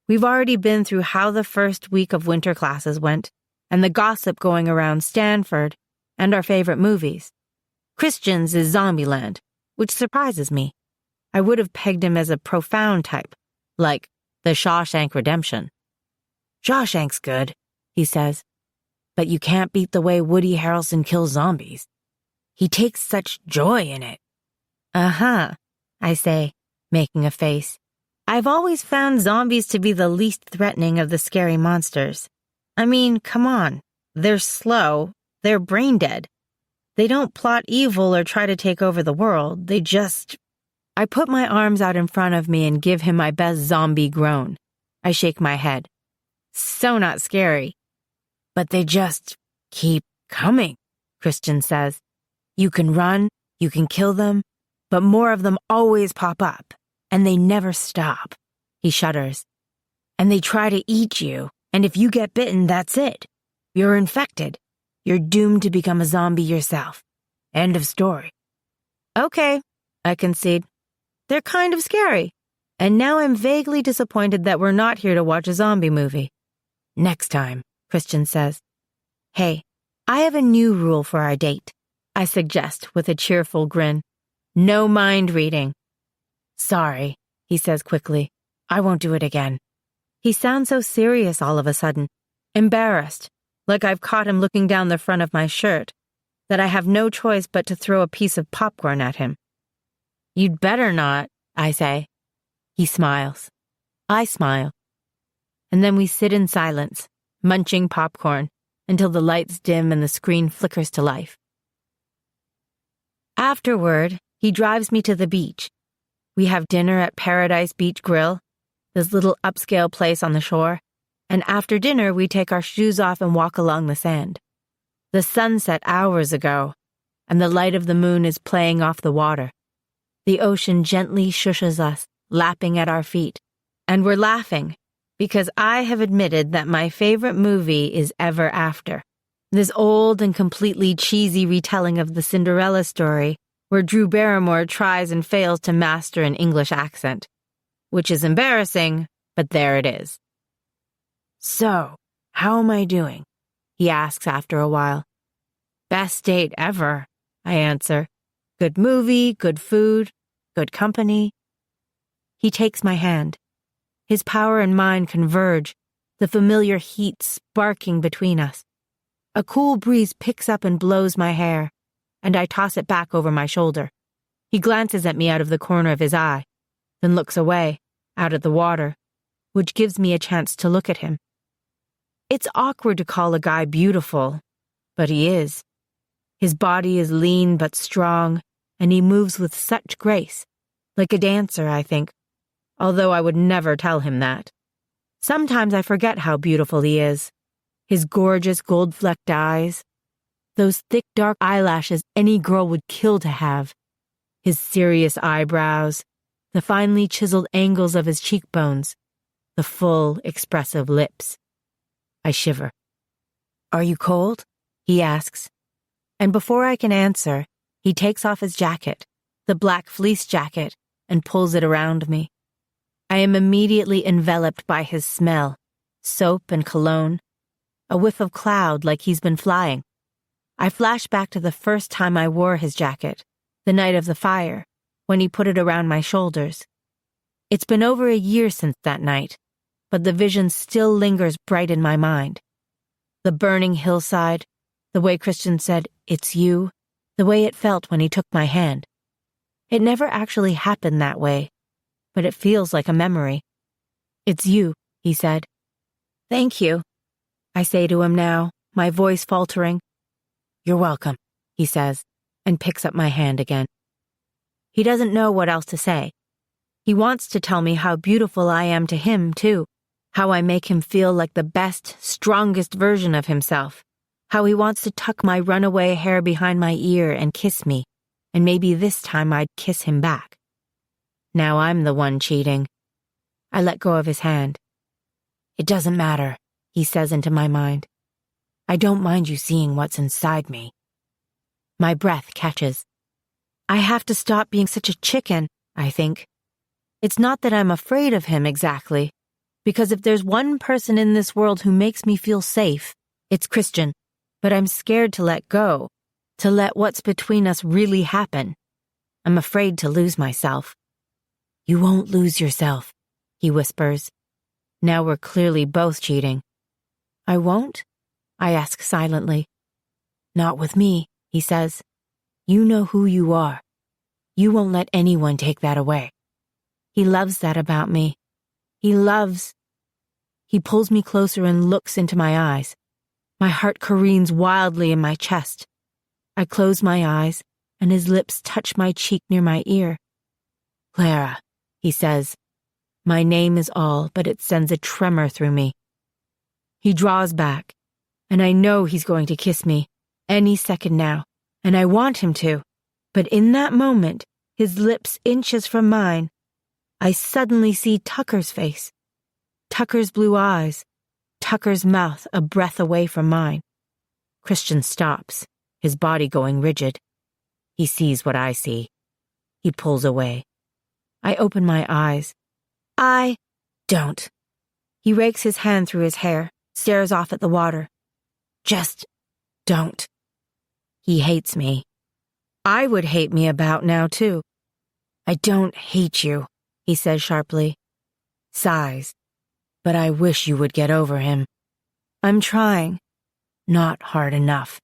We've already been through how the first week of winter classes went, and the gossip going around Stanford, and our favorite movies. Christian's is Zombieland, which surprises me. I would have pegged him as a profound type, like The Shawshank Redemption. "Shawshank's good," he says, "but you can't beat the way Woody Harrelson kills zombies. He takes such joy in it." "Uh-huh," I say, making a face. "I've always found zombies to be the least threatening of the scary monsters. I mean, come on. They're slow. They're brain dead. They don't plot evil or try to take over the world. They just..." I put my arms out in front of me and give him my best zombie groan. I shake my head. "So not scary." "But they just keep coming," Christian says. "You can run, you can kill them, but more of them always pop up, and they never stop." He shudders. "And they try to eat you, and if you get bitten, that's it. You're infected. You're doomed to become a zombie yourself. End of story." "Okay," I concede. "They're kind of scary. And now I'm vaguely disappointed that we're not here to watch a zombie movie." "Next time," Christian says. "Hey, I have a new rule for our date," I suggest with a cheerful grin. "No mind reading." "Sorry," he says quickly. "I won't do it again." He sounds so serious all of a sudden, embarrassed, like I've caught him looking down the front of my shirt, that I have no choice but to throw a piece of popcorn at him. "You'd better not," I say. He smiles. I smile. And then we sit in silence, munching popcorn, until the lights dim and the screen flickers to life. Afterward, he drives me to the beach. We have dinner at Paradise Beach Grill, this little upscale place on the shore, and after dinner we take our shoes off and walk along the sand. The sun set hours ago, and the light of the moon is playing off the water. The ocean gently shushes us, lapping at our feet, and we're laughing, because I have admitted that my favorite movie is Ever After, this old and completely cheesy retelling of the Cinderella story where Drew Barrymore tries and fails to master an English accent, which is embarrassing, but there it is. "So, how am I doing?" he asks after a while. "Best date ever," I answer. "Good movie, good food, good company." He takes my hand. His power and mine converge, the familiar heat sparking between us. A cool breeze picks up and blows my hair, and I toss it back over my shoulder. He glances at me out of the corner of his eye, then looks away, out at the water, which gives me a chance to look at him. It's awkward to call a guy beautiful, but he is. His body is lean but strong, and he moves with such grace, like a dancer, I think, although I would never tell him that. Sometimes I forget how beautiful he is. His gorgeous gold-flecked eyes, those thick dark eyelashes any girl would kill to have, his serious eyebrows, the finely chiseled angles of his cheekbones, the full, expressive lips. I shiver. "Are you cold?" he asks. And before I can answer, he takes off his jacket, the black fleece jacket, and pulls it around me. I am immediately enveloped by his smell, soap and cologne, a whiff of cloud like he's been flying. I flash back to the first time I wore his jacket, the night of the fire, when he put it around my shoulders. It's been over a year since that night, but the vision still lingers bright in my mind. The burning hillside, the way Christian said, "It's you," the way it felt when he took my hand. It never actually happened that way, but it feels like a memory. "It's you," he said. "Thank you," I say to him now, my voice faltering. "You're welcome," he says, and picks up my hand again. He doesn't know what else to say. He wants to tell me how beautiful I am to him, too. How I make him feel like the best, strongest version of himself. How he wants to tuck my runaway hair behind my ear and kiss me, and maybe this time I'd kiss him back. Now I'm the one cheating. I let go of his hand. It doesn't matter, he says into my mind. I don't mind you seeing what's inside me. My breath catches. I have to stop being such a chicken, I think. It's not that I'm afraid of him exactly, because if there's one person in this world who makes me feel safe, it's Christian. But I'm scared to let go, to let what's between us really happen. I'm afraid to lose myself. You won't lose yourself, he whispers. Now we're clearly both cheating. I won't? I ask silently. Not with me, he says. You know who you are. You won't let anyone take that away. He loves that about me. He pulls me closer and looks into my eyes. My heart careens wildly in my chest. I close my eyes, and his lips touch my cheek near my ear. Clara, he says. My name is all, but it sends a tremor through me. He draws back, and I know he's going to kiss me any second now, and I want him to. But in that moment, his lips inches from mine, I suddenly see Tucker's face. Tucker's blue eyes. Tucker's mouth a breath away from mine. Christian stops, his body going rigid. He sees what I see. He pulls away. I open my eyes. I don't. He rakes his hand through his hair, stares off at the water. Just don't. He hates me. I would hate me about now, too. I don't hate you, he says sharply. Sighs. But I wish you would get over him. I'm trying. Not hard enough.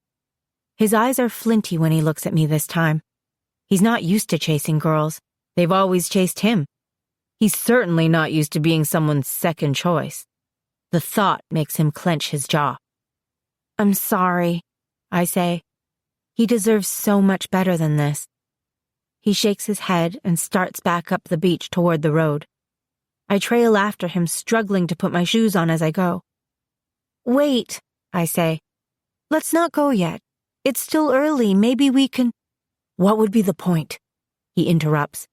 His eyes are flinty when he looks at me this time. He's not used to chasing girls. They've always chased him. He's certainly not used to being someone's second choice. The thought makes him clench his jaw. I'm sorry, I say. He deserves so much better than this. He shakes his head and starts back up the beach toward the road. I trail after him, struggling to put my shoes on as I go. Wait, I say. Let's not go yet. It's still early. Maybe we can... What would be the point? He interrupts.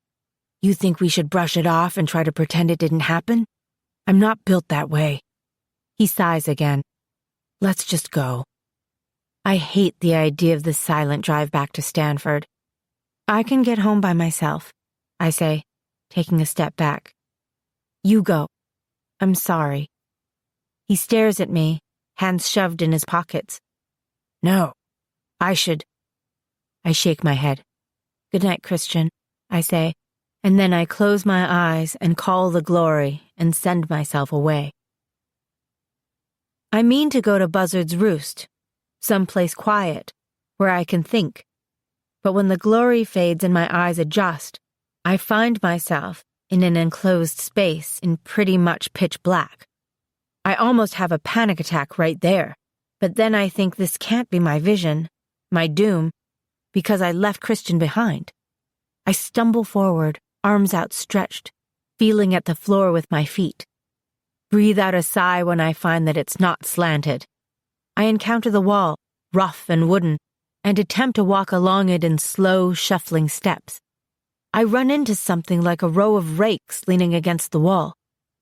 You think we should brush it off and try to pretend it didn't happen? I'm not built that way. He sighs again. Let's just go. I hate the idea of the silent drive back to Stanford. I can get home by myself, I say, taking a step back. You go. I'm sorry. He stares at me, hands shoved in his pockets. No, I should. I shake my head. Good night, Christian, I say, and then I close my eyes and call the glory and send myself away. I mean to go to Buzzard's Roost, someplace quiet, where I can think. But when the glory fades and my eyes adjust, I find myself in an enclosed space in pretty much pitch black. I almost have a panic attack right there, but then I think this can't be my vision, my doom, because I left Christian behind. I stumble forward, arms outstretched, feeling at the floor with my feet. Breathe out a sigh when I find that it's not slanted. I encounter the wall, rough and wooden, and attempt to walk along it in slow, shuffling steps. I run into something like a row of rakes leaning against the wall,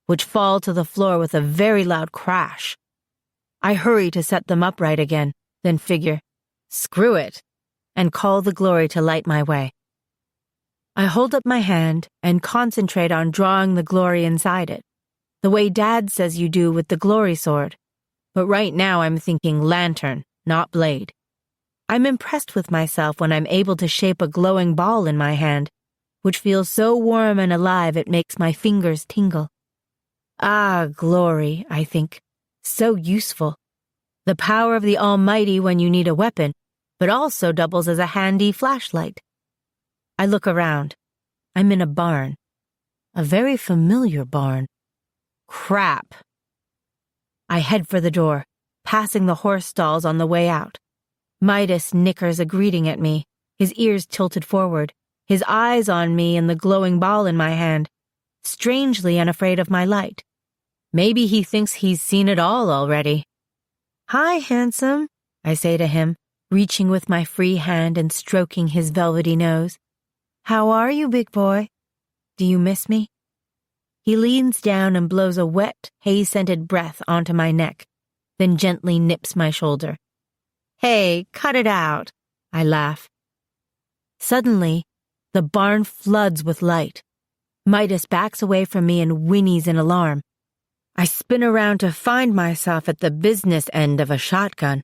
which fall to the floor with a very loud crash. I hurry to set them upright again, then figure, screw it, and call the glory to light my way. I hold up my hand and concentrate on drawing the glory inside it, the way Dad says you do with the glory sword. But right now I'm thinking lantern, not blade. I'm impressed with myself when I'm able to shape a glowing ball in my hand, which feels so warm and alive it makes my fingers tingle. Ah, glory, I think. So useful. The power of the Almighty when you need a weapon, but also doubles as a handy flashlight. I look around. I'm in a barn. A very familiar barn. Crap. I head for the door, passing the horse stalls on the way out. Midas nickers a greeting at me, his ears tilted forward, his eyes on me and the glowing ball in my hand. strangely unafraid of my light. Maybe he thinks he's seen it all already. "Hi, handsome," I say to him, reaching with my free hand and stroking his velvety nose. "How are you, big boy? Do you miss me?" He leans down and blows a wet, hay-scented breath onto my neck, then gently nips my shoulder. "Hey, cut it out," I laugh. Suddenly, the barn floods with light. Midas backs away from me and whinnies in alarm. I spin around to find myself at the business end of a shotgun.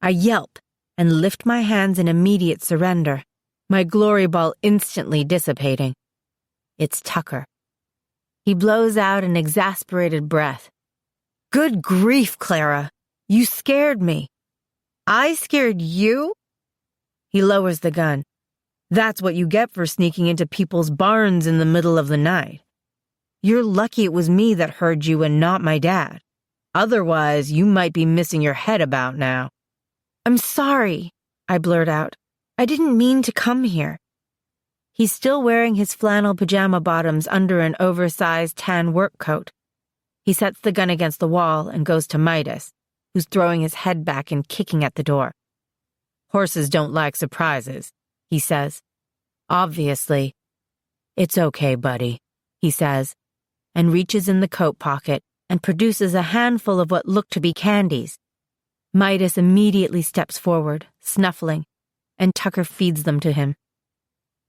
I yelp and lift my hands in immediate surrender, my glory ball instantly dissipating. It's Tucker. He blows out an exasperated breath. "Good grief, Clara! You scared me." "I scared you?" He lowers the gun. "That's what you get for sneaking into people's barns in the middle of the night. You're lucky it was me that heard you and not my dad. Otherwise, you might be missing your head about now." "I'm sorry," I blurt out. "I didn't mean to come here." He's still wearing his flannel pajama bottoms under an oversized tan work coat. He sets the gun against the wall and goes to Midas, who's throwing his head back and kicking at the door. "Horses don't like surprises," he says. Obviously. "It's okay, buddy," he says, and reaches in the coat pocket and produces a handful of what look to be candies. Midas immediately steps forward, snuffling, and Tucker feeds them to him.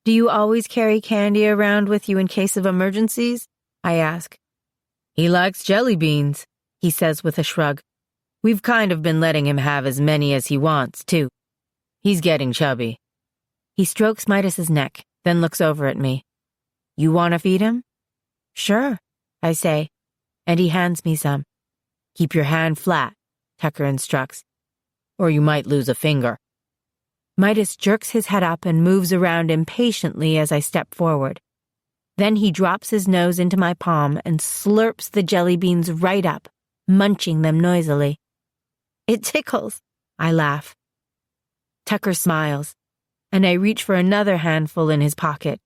"Do you always carry candy around with you in case of emergencies?" I ask. "He likes jelly beans," he says with a shrug. "We've kind of been letting him have as many as he wants, too. He's getting chubby." He strokes Midas's neck, then looks over at me. "You want to feed him?" "Sure," I say, and he hands me some. "Keep your hand flat," Tucker instructs, "or you might lose a finger." Midas jerks his head up and moves around impatiently as I step forward. Then he drops his nose into my palm and slurps the jelly beans right up, munching them noisily. "It tickles," I laugh. Tucker smiles, and I reach for another handful in his pocket,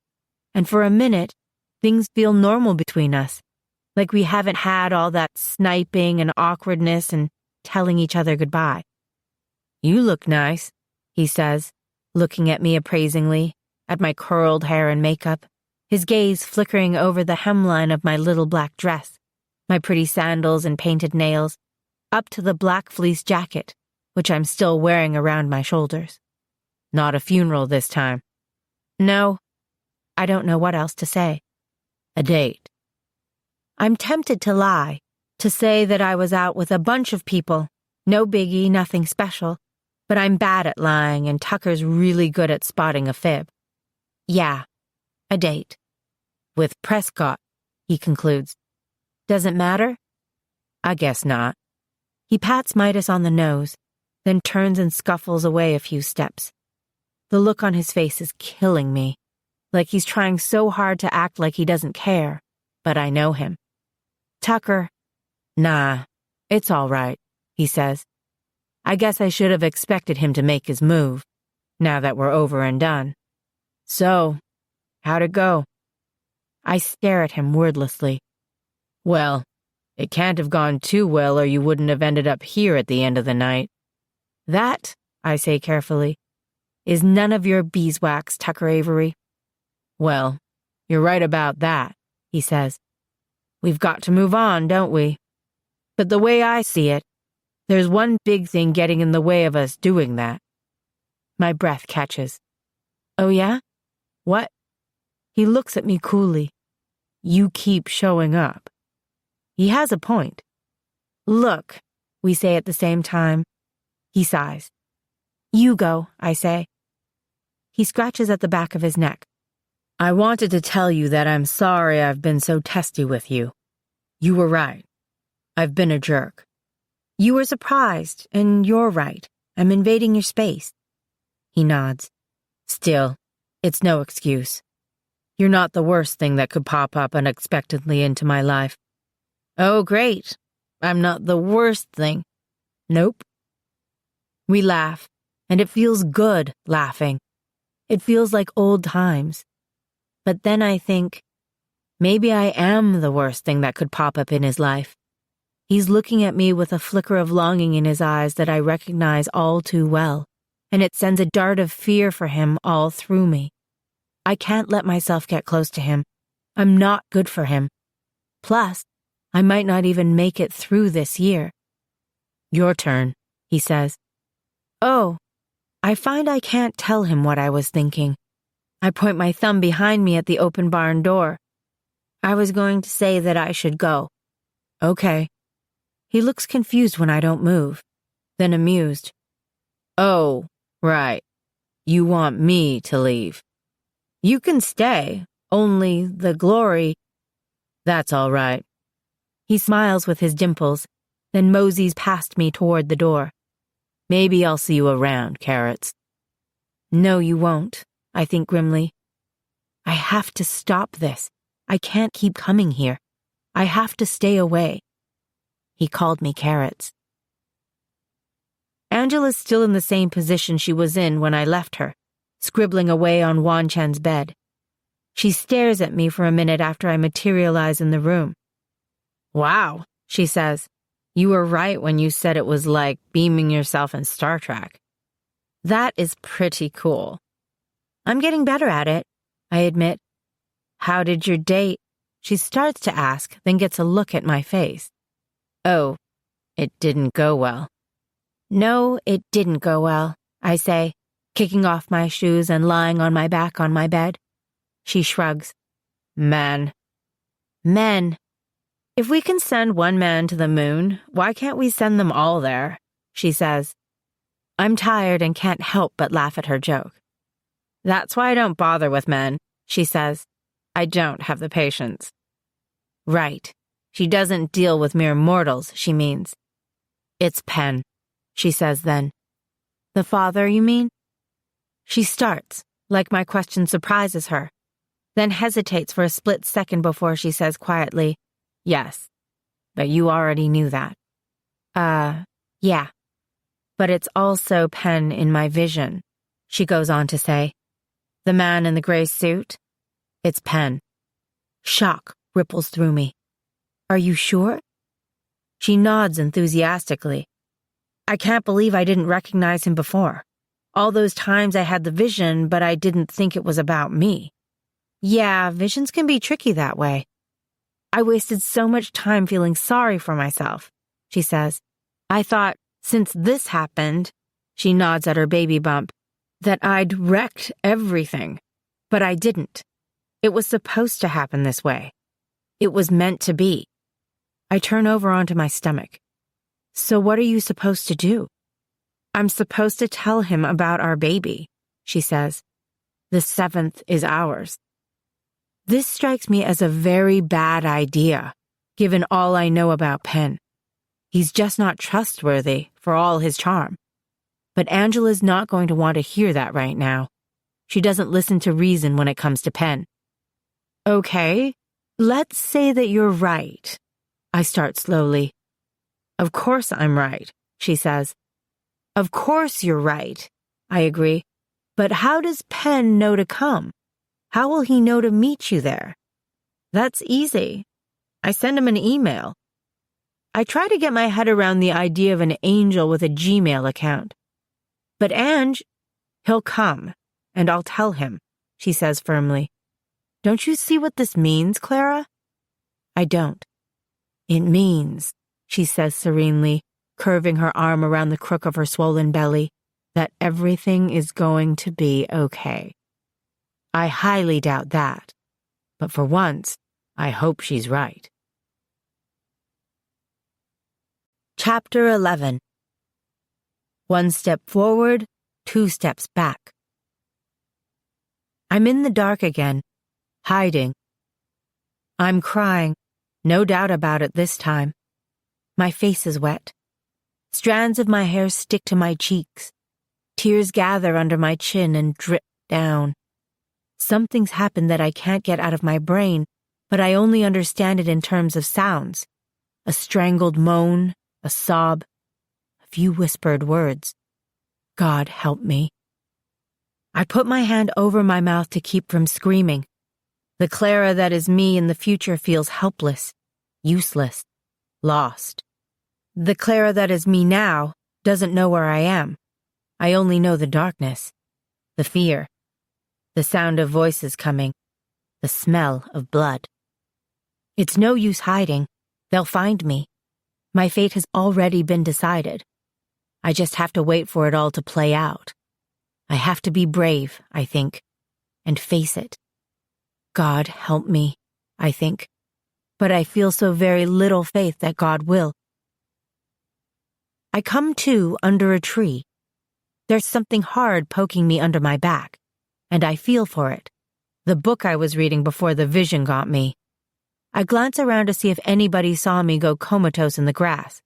and for a minute, things feel normal between us, like we haven't had all that sniping and awkwardness and telling each other goodbye. "You look nice," he says, looking at me appraisingly, at my curled hair and makeup, his gaze flickering over the hemline of my little black dress, my pretty sandals and painted nails, up to the black fleece jacket, which I'm still wearing around my shoulders. Not a funeral this time. No, I don't know what else to say. A date. I'm tempted to lie, to say that I was out with a bunch of people, no biggie, nothing special, but I'm bad at lying and Tucker's really good at spotting a fib. Yeah, a date. With Prescott, he concludes. Does it matter? I guess not. He pats Midas on the nose, then turns and scuffles away a few steps. The look on his face is killing me, like he's trying so hard to act like he doesn't care, but I know him. Tucker, nah, it's all right, he says. I guess I should have expected him to make his move, now that we're over and done. So, how'd it go? I stare at him wordlessly. Well, it can't have gone too well or you wouldn't have ended up here at the end of the night. That, I say carefully, is none of your beeswax, Tucker Avery. Well, you're right about that, he says. We've got to move on, don't we? But the way I see it, there's one big thing getting in the way of us doing that. My breath catches. Oh yeah? What? He looks at me coolly. You keep showing up. He has a point. Look, we say at the same time. He sighs. You go, I say. He scratches at the back of his neck. I wanted to tell you that I'm sorry I've been so testy with you. You were right. I've been a jerk. You were surprised, and you're right. I'm invading your space. He nods. Still, it's no excuse. You're not the worst thing that could pop up unexpectedly into my life. Oh, great. I'm not the worst thing. Nope. We laugh, and it feels good laughing. It feels like old times. But then I think, Maybe I am the worst thing that could pop up in his life. He's looking at me with a flicker of longing in his eyes that I recognize all too well, and it sends a dart of fear for him all through me. I can't let myself get close to him. I'm not good for him. Plus, I might not even make it through this year. Your turn, he says. Oh, I find I can't tell him what I was thinking. I point my thumb behind me at the open barn door. I was going to say that I should go. Okay. He looks confused when I don't move, then amused. Oh, right. You want me to leave. You can stay, only the glory. That's all right. He smiles with his dimples, then moseys past me toward the door. Maybe I'll see you around, Carrots. No, you won't, I think grimly. I have to stop this. I can't keep coming here. I have to stay away. He called me Carrots. Angela's still in the same position she was in when I left her, scribbling away on Wan Chen's bed. She stares at me for a minute after I materialize in the room. Wow, she says. You were right when you said it was like beaming yourself in Star Trek. That is pretty cool. I'm getting better at it, I admit. How did your date? She starts to ask, then gets a look at my face. Oh, it didn't go well. No, it didn't go well, I say, kicking off my shoes and lying on my back on my bed. She shrugs. Men. If we can send one man to the moon, why can't we send them all there? She says. I'm tired and can't help but laugh at her joke. That's why I don't bother with men, she says. I don't have the patience. Right. She doesn't deal with mere mortals, she means. It's Penn, she says then. The father, you mean? She starts, like my question surprises her, then hesitates for a split second before she says quietly, Yes, but you already knew that. Yeah. But it's also Penn in my vision, she goes on to say. The man in the gray suit? It's Penn. Shock ripples through me. Are you sure? She nods enthusiastically. I can't believe I didn't recognize him before. All those times I had the vision, but I didn't think it was about me. Yeah, visions can be tricky that way. I wasted so much time feeling sorry for myself, she says. I thought, since this happened, she nods at her baby bump, that I'd wrecked everything. But I didn't. It was supposed to happen this way. It was meant to be. I turn over onto my stomach. So what are you supposed to do? I'm supposed to tell him about our baby, she says. The 7th is ours. This strikes me as a very bad idea, given all I know about Penn. He's just not trustworthy, for all his charm. But Angela's not going to want to hear that right now. She doesn't listen to reason when it comes to Penn. Okay, let's say that you're right. I start slowly. Of course I'm right, she says. Of course you're right, I agree. But how does Penn know to come? How will he know to meet you there? That's easy. I send him an email. I try to get my head around the idea of an angel with a Gmail account. But Ange, he'll come, and I'll tell him, she says firmly. Don't you see what this means, Clara? I don't. It means, she says serenely, curving her arm around the crook of her swollen belly, that everything is going to be okay. I highly doubt that, but for once, I hope she's right. Chapter 11. 1 step forward, 2 steps back. I'm in the dark again, hiding. I'm crying, no doubt about it this time. My face is wet. Strands of my hair stick to my cheeks. Tears gather under my chin and drip down. Something's happened that I can't get out of my brain, but I only understand it in terms of sounds. A strangled moan, a sob, a few whispered words. God help me. I put my hand over my mouth to keep from screaming. The Clara that is me in the future feels helpless, useless, lost. The Clara that is me now doesn't know where I am. I only know the darkness, the fear, the sound of voices coming, the smell of blood. It's no use hiding. They'll find me. My fate has already been decided. I just have to wait for it all to play out. I have to be brave, I think, and face it. God help me, I think, but I feel so very little faith that God will. I come to under a tree. There's something hard poking me under my back, and I feel for it. The book I was reading before the vision got me. I glance around to see if anybody saw me go comatose in the grass,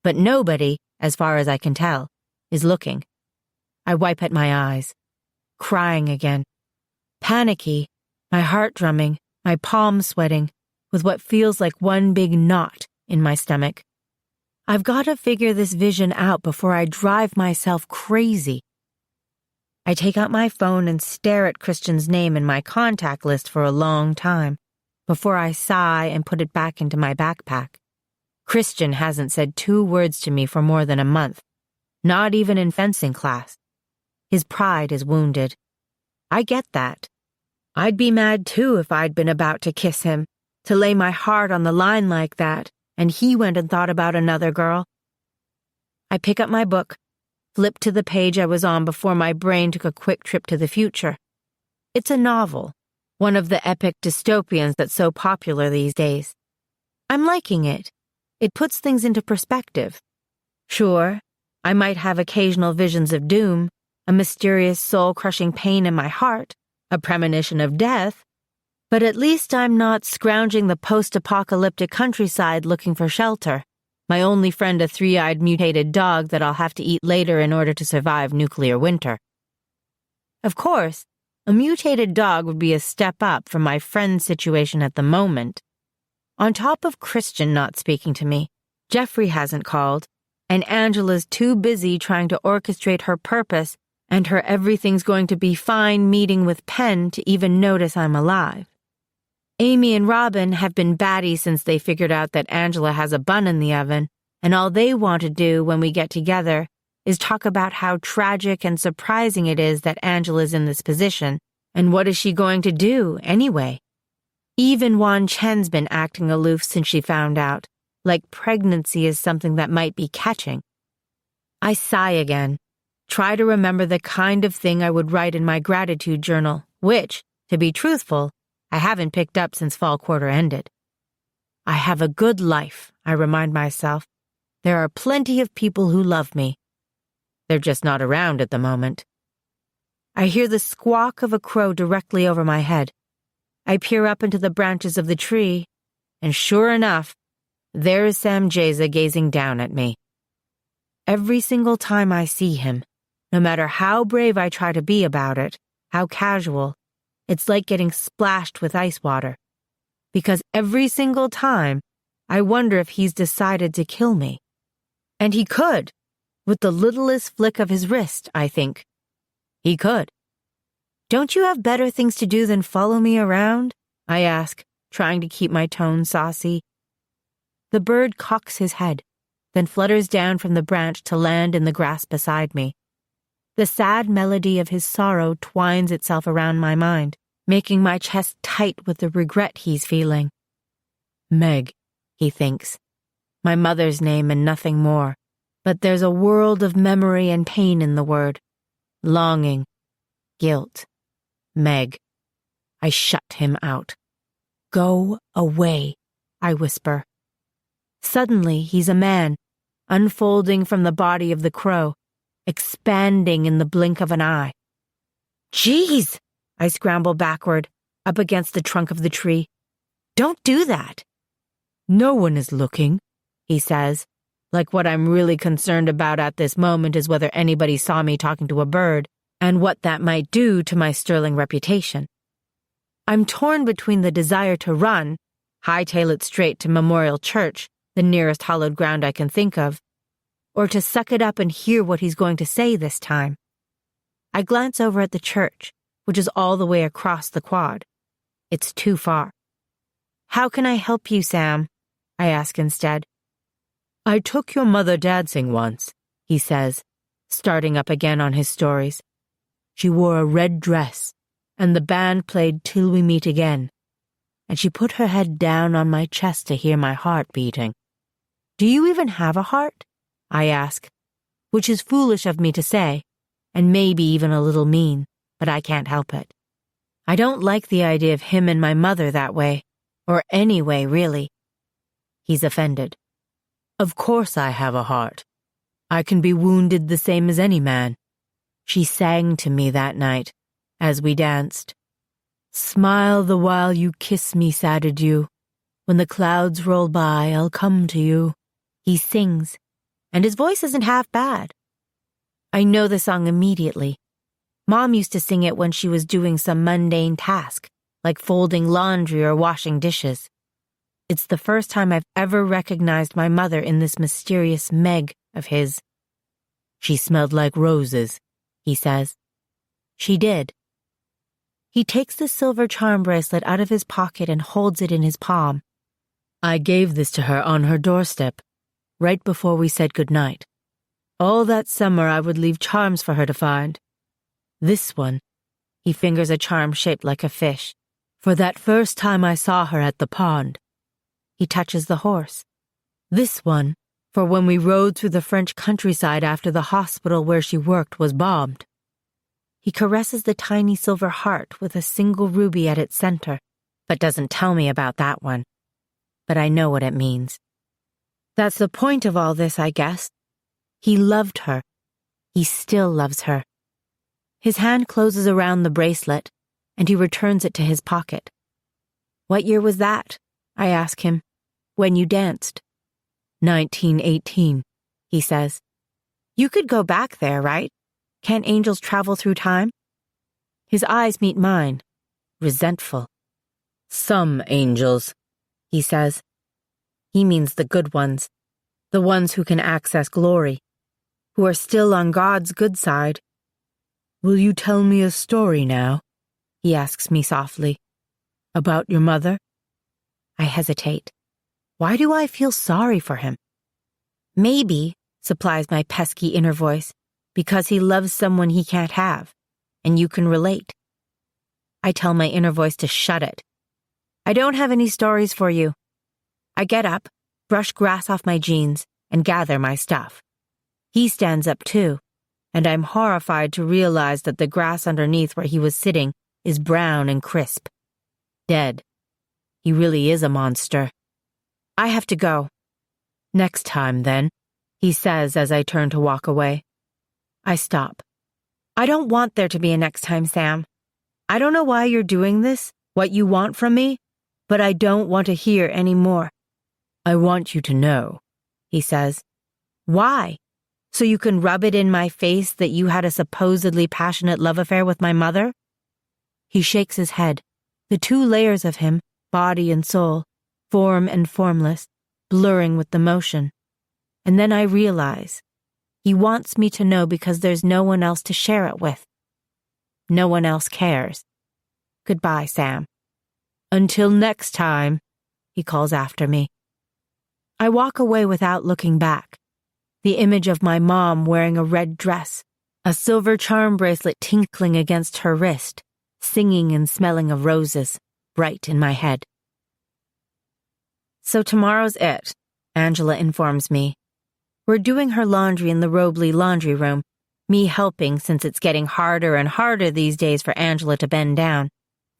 but nobody, as far as I can tell, is looking. I wipe at my eyes, crying again, panicky, my heart drumming, my palms sweating, with what feels like one big knot in my stomach. I've got to figure this vision out before I drive myself crazy. I take out my phone and stare at Christian's name in my contact list for a long time, before I sigh and put it back into my backpack. Christian hasn't said 2 words to me for more than a month, not even in fencing class. His pride is wounded. I get that. I'd be mad too if I'd been about to kiss him, to lay my heart on the line like that, and he went and thought about another girl. I pick up my book, flip to the page I was on before my brain took a quick trip to the future. It's a novel, one of the epic dystopians that's so popular these days. I'm liking it. It puts things into perspective. Sure, I might have occasional visions of doom, a mysterious soul-crushing pain in my heart, a premonition of death, but at least I'm not scrounging the post-apocalyptic countryside looking for shelter. My only friend a 3-eyed mutated dog that I'll have to eat later in order to survive nuclear winter. Of course, a mutated dog would be a step up from my friend's situation at the moment. On top of Christian not speaking to me, Jeffrey hasn't called, and Angela's too busy trying to orchestrate her purpose and her everything's going to be fine meeting with Penn to even notice I'm alive. Amy and Robin have been batty since they figured out that Angela has a bun in the oven, and all they want to do when we get together is talk about how tragic and surprising it is that Angela's in this position, and what is she going to do anyway? Even Wan Chen's been acting aloof since she found out, like pregnancy is something that might be catching. I sigh again, try to remember the kind of thing I would write in my gratitude journal, which, to be truthful, I haven't picked up since fall quarter ended. I have a good life, I remind myself. There are plenty of people who love me. They're just not around at the moment. I hear the squawk of a crow directly over my head. I peer up into the branches of the tree, and sure enough, there is Sam Jeza gazing down at me. Every single time I see him, no matter how brave I try to be about it, how casual, it's like getting splashed with ice water. Because every single time, I wonder if he's decided to kill me. And he could, with the littlest flick of his wrist, I think. He could. Don't you have better things to do than follow me around? I ask, trying to keep my tone saucy. The bird cocks his head, then flutters down from the branch to land in the grass beside me. The sad melody of his sorrow twines itself around my mind, making my chest tight with the regret he's feeling. Meg, he thinks. My mother's name and nothing more, but there's a world of memory and pain in the word. Longing, guilt, Meg. I shut him out. Go away, I whisper. Suddenly, he's a man, unfolding from the body of the crow, expanding in the blink of an eye. Jeez! I scramble backward, up against the trunk of the tree. Don't do that. No one is looking, he says, like what I'm really concerned about at this moment is whether anybody saw me talking to a bird, and what that might do to my sterling reputation. I'm torn between the desire to run, hightail it straight to Memorial Church, the nearest hallowed ground I can think of, or to suck it up and hear what he's going to say this time. I glance over at the church, which is all the way across the quad. It's too far. How can I help you, Sam? I ask instead. I took your mother dancing once, he says, starting up again on his stories. She wore a red dress, and the band played Till We Meet Again, and she put her head down on my chest to hear my heart beating. Do you even have a heart? I ask, which is foolish of me to say, and maybe even a little mean, but I can't help it. I don't like the idea of him and my mother that way, or any way, really. He's offended. Of course I have a heart. I can be wounded the same as any man. She sang to me that night, as we danced. Smile the while you kiss me, sad adieu. When the clouds roll by, I'll come to you. He sings, and his voice isn't half bad. I know the song immediately. Mom used to sing it when she was doing some mundane task, like folding laundry or washing dishes. It's the first time I've ever recognized my mother in this mysterious Meg of his. She smelled like roses, he says. She did. He takes the silver charm bracelet out of his pocket and holds it in his palm. I gave this to her on her doorstep, right before we said goodnight. All that summer I would leave charms for her to find. This one, he fingers a charm shaped like a fish, for that first time I saw her at the pond. He touches the horse. This one, for when we rode through the French countryside after the hospital where she worked was bombed. He caresses the tiny silver heart with a single ruby at its center, but doesn't tell me about that one. But I know what it means. That's the point of all this, I guess. He loved her. He still loves her. His hand closes around the bracelet, and he returns it to his pocket. What year was that? I ask him. When you danced. 1918, he says. You could go back there, right? Can't angels travel through time? His eyes meet mine, resentful. Some angels, he says. He means the good ones, the ones who can access glory, who are still on God's good side. Will you tell me a story now? He asks me softly. About your mother? I hesitate. Why do I feel sorry for him? Maybe, supplies my pesky inner voice, because he loves someone he can't have, and you can relate. I tell my inner voice to shut it. I don't have any stories for you. I get up, brush grass off my jeans, and gather my stuff. He stands up too, and I'm horrified to realize that the grass underneath where he was sitting is brown and crisp. Dead. He really is a monster. I have to go. Next time, then, he says as I turn to walk away. I stop. I don't want there to be a next time, Sam. I don't know why you're doing this, what you want from me, but I don't want to hear any more. I want you to know, he says. Why? So you can rub it in my face that you had a supposedly passionate love affair with my mother? He shakes his head. The two layers of him, body and soul, form and formless, blurring with the motion. And then I realize he wants me to know because there's no one else to share it with. No one else cares. Goodbye, Sam. Until next time, he calls after me. I walk away without looking back. The image of my mom wearing a red dress, a silver charm bracelet tinkling against her wrist, singing and smelling of roses, bright in my head. So tomorrow's it, Angela informs me. We're doing her laundry in the Robley laundry room, me helping since it's getting harder and harder these days for Angela to bend down.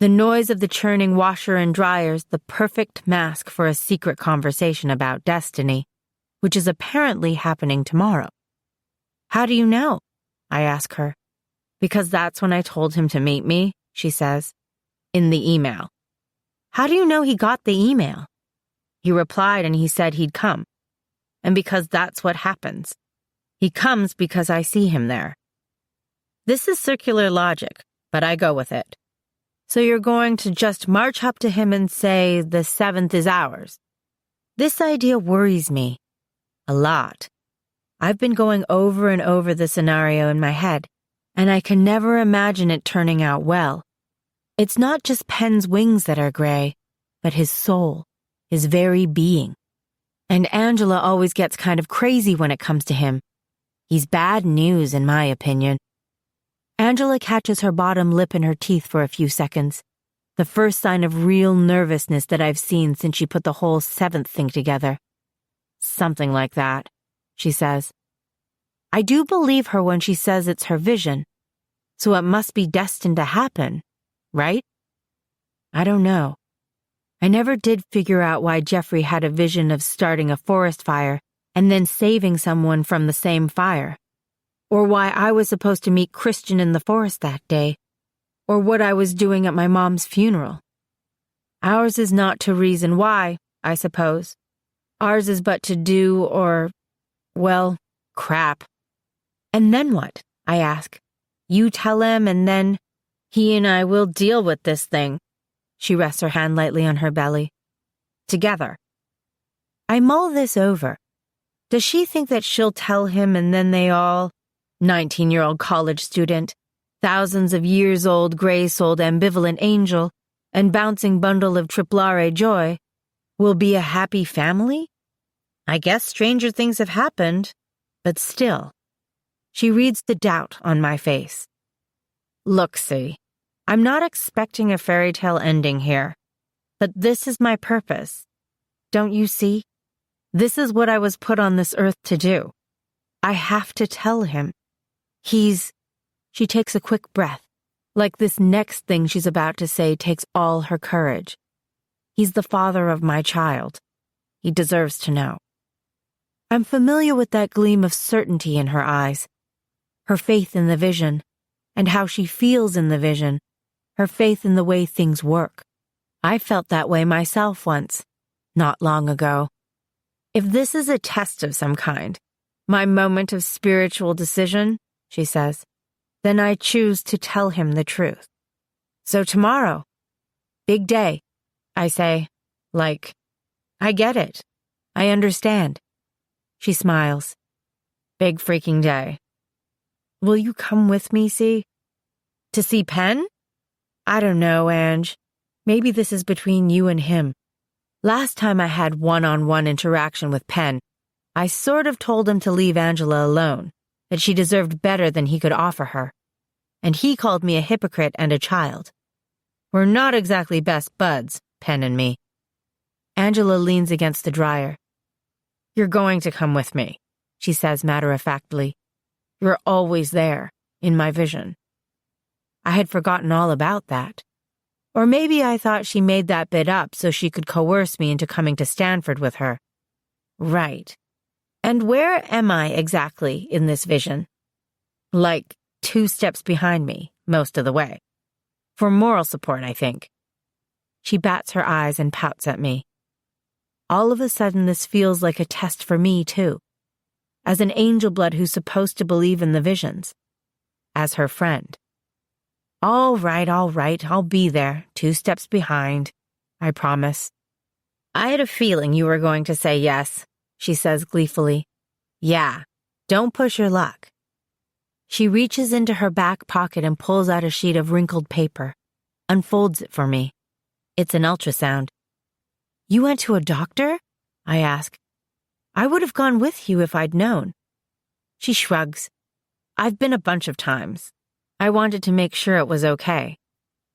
The noise of the churning washer and dryers, the perfect mask for a secret conversation about destiny, which is apparently happening tomorrow. How do you know? I ask her. Because that's when I told him to meet me, she says. In the email. How do you know he got the email? He replied and he said he'd come. And because that's what happens. He comes because I see him there. This is circular logic, but I go with it. So you're going to just march up to him and say, the 7th is ours. This idea worries me. A lot. I've been going over and over the scenario in my head, and I can never imagine it turning out well. It's not just Penn's wings that are gray, but his soul, his very being. And Angela always gets kind of crazy when it comes to him. He's bad news, in my opinion. Angela catches her bottom lip in her teeth for a few seconds, the first sign of real nervousness that I've seen since she put the whole seventh thing together. Something like that, she says. I do believe her when she says it's her vision, so it must be destined to happen, right? I don't know. I never did figure out why Jeffrey had a vision of starting a forest fire and then saving someone from the same fire, or why I was supposed to meet Christian in the forest that day, or what I was doing at my mom's funeral. Ours is not to reason why, I suppose. Ours is but to do or, well, crap. And then what? I ask. You tell him and then he and I will deal with this thing. She rests her hand lightly on her belly. Together. I mull this over. Does she think that she'll tell him and then they all, 19-year-old college student, thousands of years old gray-souled ambivalent angel, and bouncing bundle of triplare joy, will be a happy family? I guess stranger things have happened, but still. She reads the doubt on my face. Look, see, I'm not expecting a fairy tale ending here, but this is my purpose. Don't you see? This is what I was put on this earth to do. I have to tell him. She takes a quick breath, like this next thing she's about to say takes all her courage. He's the father of my child. He deserves to know. I'm familiar with that gleam of certainty in her eyes, her faith in the vision, and how she feels in the vision, her faith in the way things work. I felt that way myself once, not long ago. If this is a test of some kind, my moment of spiritual decision, she says, then I choose to tell him the truth. So tomorrow, big day, I say, like, I get it. I understand. She smiles. Big freaking day. Will you come with me, see? To see Penn? I don't know, Ange. Maybe this is between you and him. Last time I had one-on-one interaction with Penn, I sort of told him to leave Angela alone, that she deserved better than he could offer her. And he called me a hypocrite and a child. We're not exactly best buds, Penn and me. Angela leans against the dryer. You're going to come with me, she says matter-of-factly. You're always there, in my vision. I had forgotten all about that. Or maybe I thought she made that bit up so she could coerce me into coming to Stanford with her. Right. And where am I exactly in this vision? Like 2 steps behind me, most of the way. For moral support, I think. She bats her eyes and pouts at me. All of a sudden, this feels like a test for me, too. As an angel blood who's supposed to believe in the visions. As her friend. All right, I'll be there, 2 steps behind. I promise. I had a feeling you were going to say yes, she says gleefully. Yeah, don't push your luck. She reaches into her back pocket and pulls out a sheet of wrinkled paper, unfolds it for me. It's an ultrasound. You went to a doctor? I ask. I would have gone with you if I'd known. She shrugs. I've been a bunch of times. I wanted to make sure it was okay.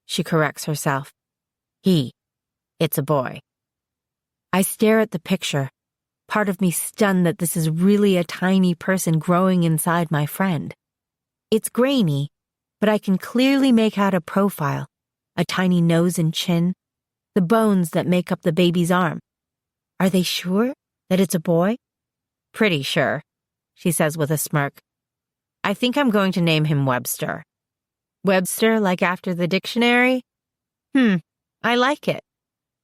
She corrects herself. It's a boy. I stare at the picture, part of me stunned that this is really a tiny person growing inside my friend. It's grainy, but I can clearly make out a profile, a tiny nose and chin, the bones that make up the baby's arm. Are they sure that it's a boy? Pretty sure, she says with a smirk. I think I'm going to name him Webster. Webster, like after the dictionary? I like it.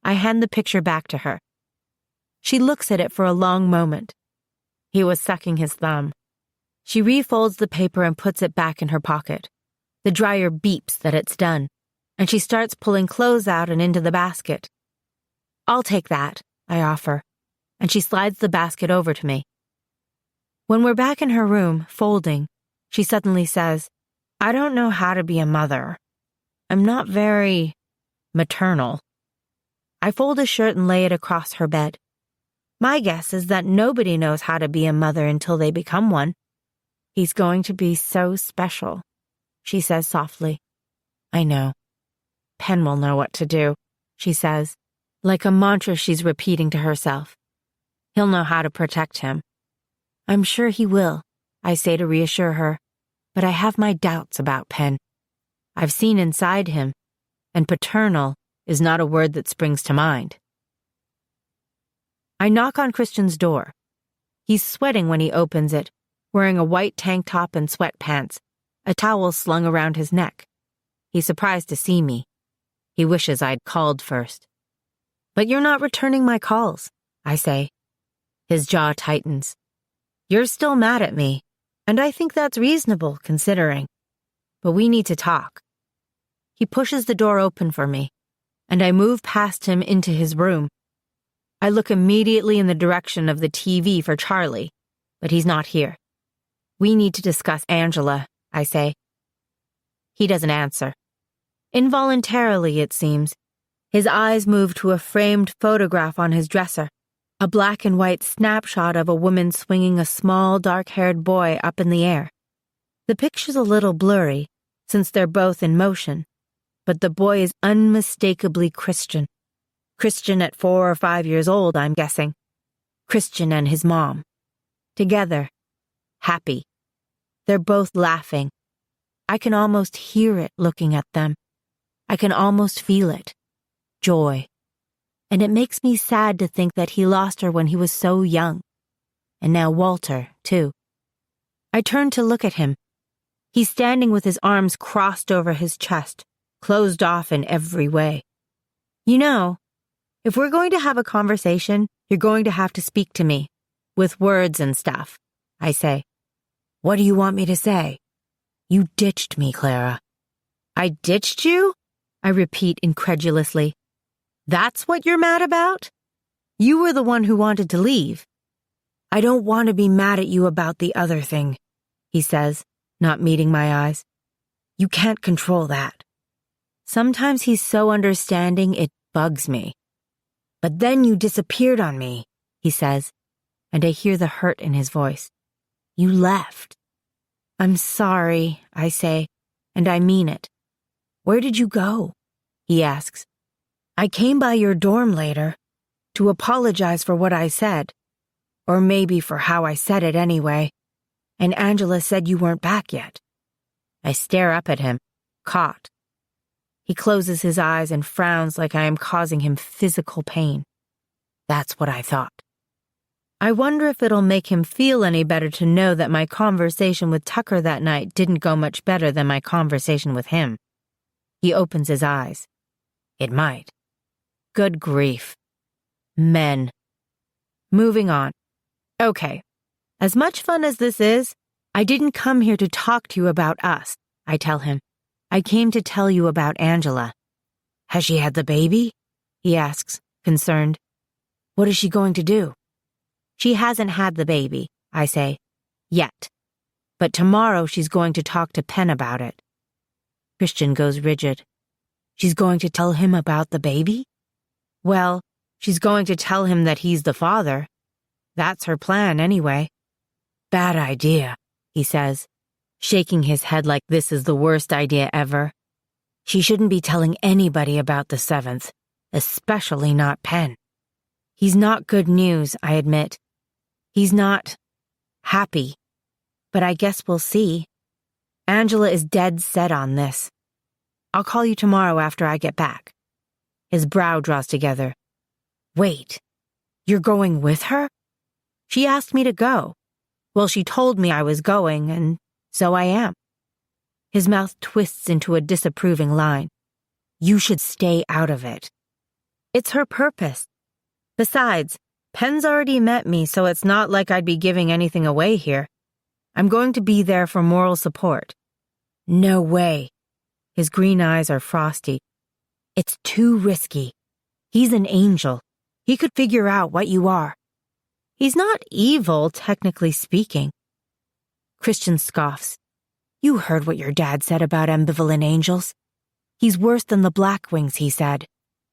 I hand the picture back to her. She looks at it for a long moment. He was sucking his thumb. She refolds the paper and puts it back in her pocket. The dryer beeps that it's done, and she starts pulling clothes out and into the basket. I'll take that, I offer, and she slides the basket over to me. When we're back in her room, folding, she suddenly says, I don't know how to be a mother. I'm not very maternal. I fold a shirt and lay it across her bed. My guess is that nobody knows how to be a mother until they become one. He's going to be so special, she says softly. I know. Penn will know what to do, she says, like a mantra she's repeating to herself. He'll know how to protect him. I'm sure he will, I say to reassure her, but I have my doubts about Penn. I've seen inside him, and paternal is not a word that springs to mind. I knock on Christian's door. He's sweating when he opens it, wearing a white tank top and sweatpants, a towel slung around his neck. He's surprised to see me. He wishes I'd called first. But you're not returning my calls, I say. His jaw tightens. You're still mad at me, and I think that's reasonable, considering. But we need to talk. He pushes the door open for me, and I move past him into his room. I look immediately in the direction of the TV for Charlie, but he's not here. We need to discuss Angela, I say. He doesn't answer. Involuntarily, it seems. His eyes move to a framed photograph on his dresser, a black and white snapshot of a woman swinging a small, dark-haired boy up in the air. The picture's a little blurry, since they're both in motion, but the boy is unmistakably Christian. Christian at 4 or 5 years old, I'm guessing. Christian and his mom. Together. Happy. They're both laughing. I can almost hear it looking at them. I can almost feel it. Joy. And it makes me sad to think that he lost her when he was so young. And now Walter, too. I turn to look at him. He's standing with his arms crossed over his chest, closed off in every way. You know, if we're going to have a conversation, you're going to have to speak to me. With words and stuff, I say. What do you want me to say? You ditched me, Clara. I ditched you? I repeat incredulously. That's what you're mad about? You were the one who wanted to leave. I don't want to be mad at you about the other thing, he says, not meeting my eyes. You can't control that. Sometimes he's so understanding it bugs me. But then you disappeared on me, he says, and I hear the hurt in his voice. You left. I'm sorry, I say, and I mean it. Where did you go? He asks. I came by your dorm later to apologize for what I said, or maybe for how I said it anyway, and Angela said you weren't back yet. I stare up at him, caught. He closes his eyes and frowns like I am causing him physical pain. That's what I thought. I wonder if it'll make him feel any better to know that my conversation with Tucker that night didn't go much better than my conversation with him. He opens his eyes. It might. Good grief. Men. Moving on. Okay. As much fun as this is, I didn't come here to talk to you about us, I tell him. I came to tell you about Angela. Has she had the baby? He asks, concerned. What is she going to do? She hasn't had the baby, I say. Yet. But tomorrow she's going to talk to Penn about it. Christian goes rigid. She's going to tell him about the baby? Well, she's going to tell him that he's the father. That's her plan, anyway. Bad idea, he says, shaking his head like this is the worst idea ever. She shouldn't be telling anybody about the 7th, especially not Penn. He's not good news, I admit. He's not happy. But I guess we'll see. Angela is dead set on this. I'll call you tomorrow after I get back. His brow draws together. Wait, you're going with her? She asked me to go. Well, she told me I was going, and so I am. His mouth twists into a disapproving line. You should stay out of it. It's her purpose. Besides, Penn's already met me, so it's not like I'd be giving anything away here. I'm going to be there for moral support. No way. His green eyes are frosty. It's too risky. He's an angel. He could figure out what you are. He's not evil, technically speaking. Christian scoffs. You heard what your dad said about ambivalent angels. He's worse than the Blackwings, he said.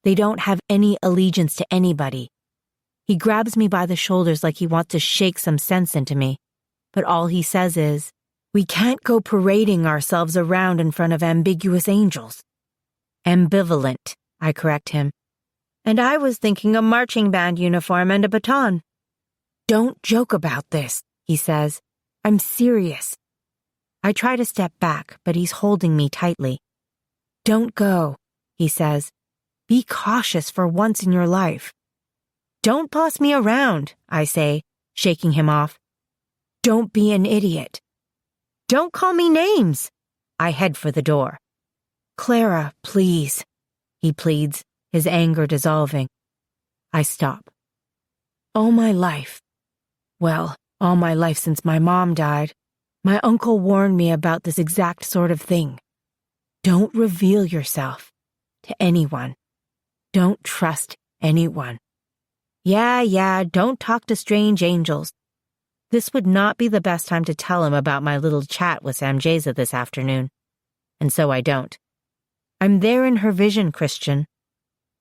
They don't have any allegiance to anybody. He grabs me by the shoulders like he wants to shake some sense into me, but all he says is, "We can't go parading ourselves around in front of ambiguous angels." Ambivalent, I correct him. And I was thinking a marching band uniform and a baton. "Don't joke about this," he says. "I'm serious." I try to step back, but he's holding me tightly. "Don't go," he says. "Be cautious for once in your life." "Don't boss me around," I say, shaking him off. "Don't be an idiot." "Don't call me names." I head for the door. "Clara, please," he pleads, his anger dissolving. I stop. All my life, all my life since my mom died, my uncle warned me about this exact sort of thing. Don't reveal yourself to anyone. Don't trust anyone. Yeah, don't talk to strange angels. This would not be the best time to tell him about my little chat with Samjeza this afternoon. And so I don't. I'm there in her vision, Christian.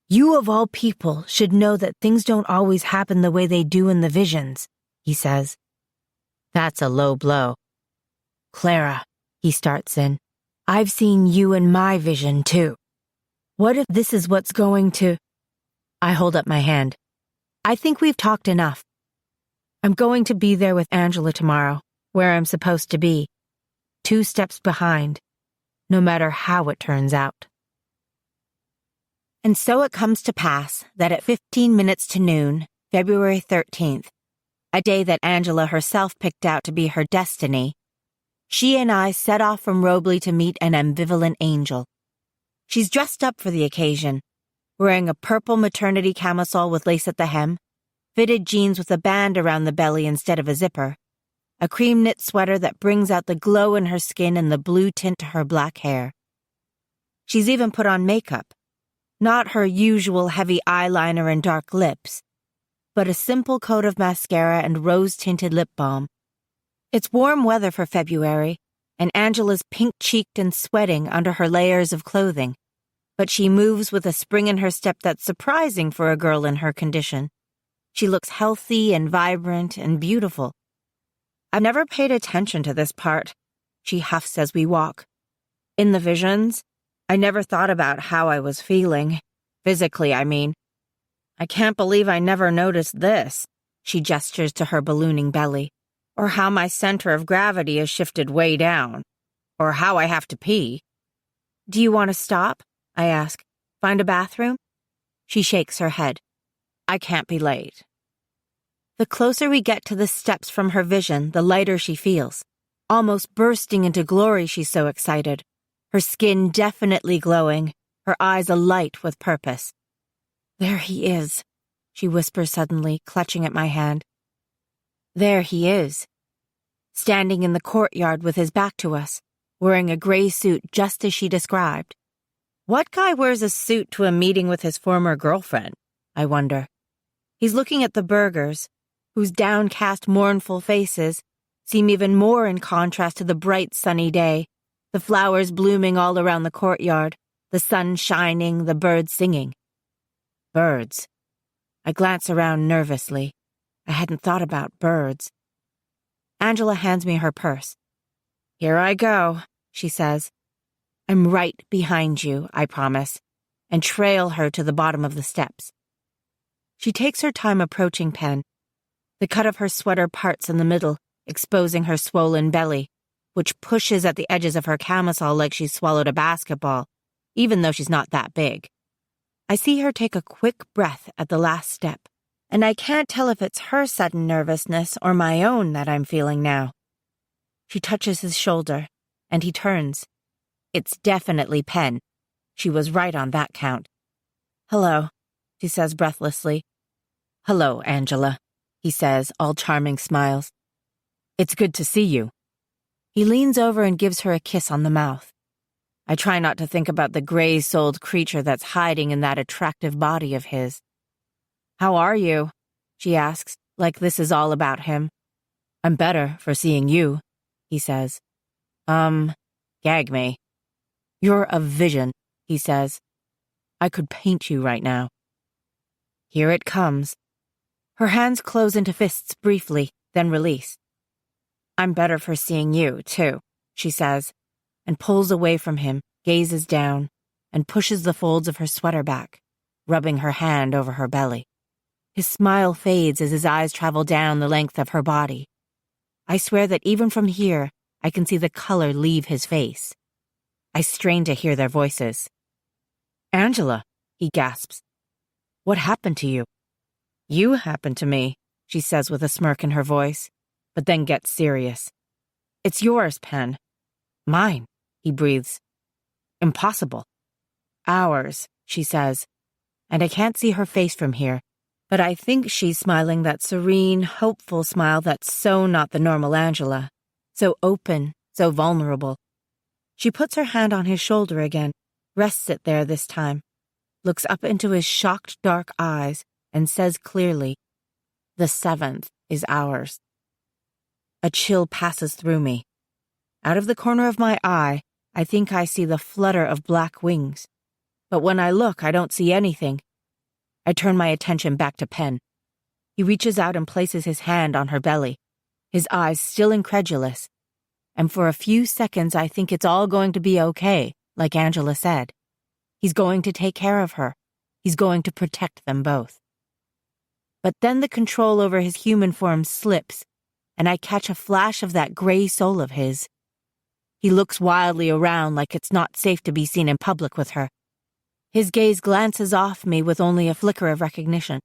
You of all people should know that things don't always happen the way they do in the visions, he says. That's a low blow. Clara, he starts in, I've seen you in my vision too. What if this is what's going to... I hold up my hand. I think we've talked enough. I'm going to be there with Angela tomorrow, where I'm supposed to be. 2 steps behind, no matter how it turns out. And so it comes to pass that at 15 minutes to noon, February 13th, a day that Angela herself picked out to be her destiny, she and I set off from Robley to meet an ambivalent angel. She's dressed up for the occasion, wearing a purple maternity camisole with lace at the hem, fitted jeans with a band around the belly instead of a zipper, a cream knit sweater that brings out the glow in her skin and the blue tint to her black hair. She's even put on makeup, not her usual heavy eyeliner and dark lips, but a simple coat of mascara and rose-tinted lip balm. It's warm weather for February, and Angela's pink-cheeked and sweating under her layers of clothing, but she moves with a spring in her step that's surprising for a girl in her condition. She looks healthy and vibrant and beautiful. I've never paid attention to this part, she huffs as we walk. In the visions, I never thought about how I was feeling. Physically, I mean. I can't believe I never noticed this, she gestures to her ballooning belly, or how my center of gravity is shifted way down, or how I have to pee. Do you want to stop? I ask. Find a bathroom? She shakes her head. I can't be late. The closer we get to the steps from her vision, the lighter she feels. Almost bursting into glory, she's so excited. Her skin definitely glowing, her eyes alight with purpose. There he is, she whispers suddenly, clutching at my hand. There he is, standing in the courtyard with his back to us, wearing a gray suit just as she described. What guy wears a suit to a meeting with his former girlfriend, I wonder. He's looking at the burghers, whose downcast, mournful faces seem even more in contrast to the bright, sunny day, the flowers blooming all around the courtyard, the sun shining, the birds singing. Birds. I glance around nervously. I hadn't thought about birds. Angela hands me her purse. Here I go, she says. I'm right behind you, I promise, and trail her to the bottom of the steps. She takes her time approaching Pen. The cut of her sweater parts in the middle, exposing her swollen belly, which pushes at the edges of her camisole like she's swallowed a basketball, even though she's not that big. I see her take a quick breath at the last step, and I can't tell if it's her sudden nervousness or my own that I'm feeling now. She touches his shoulder, and he turns. It's definitely Pen. She was right on that count. Hello, she says breathlessly. Hello, Angela, he says, all charming smiles. It's good to see you. He leans over and gives her a kiss on the mouth. I try not to think about the gray-souled creature that's hiding in that attractive body of his. How are you? She asks, like this is all about him. I'm better for seeing you, he says. Gag me. You're a vision, he says. I could paint you right now. Here it comes. Her hands close into fists briefly, then release. I'm better for seeing you, too, she says, and pulls away from him, gazes down, and pushes the folds of her sweater back, rubbing her hand over her belly. His smile fades as his eyes travel down the length of her body. I swear that even from here, I can see the color leave his face. I strain to hear their voices. Angela, he gasps. What happened to you? You happened to me, she says with a smirk in her voice, but then gets serious. It's yours, Pen. Mine, he breathes. Impossible. Ours, she says, and I can't see her face from here, but I think she's smiling that serene, hopeful smile that's so not the normal Angela, so open, so vulnerable. She puts her hand on his shoulder again, rests it there this time, looks up into his shocked dark eyes, and says clearly, the 7th is ours. A chill passes through me. Out of the corner of my eye, I think I see the flutter of black wings. But when I look, I don't see anything. I turn my attention back to Pen. He reaches out and places his hand on her belly, his eyes still incredulous. And for a few seconds I think it's all going to be okay, like Angela said. He's going to take care of her. He's going to protect them both. But then the control over his human form slips, and I catch a flash of that gray soul of his. He looks wildly around like it's not safe to be seen in public with her. His gaze glances off me with only a flicker of recognition.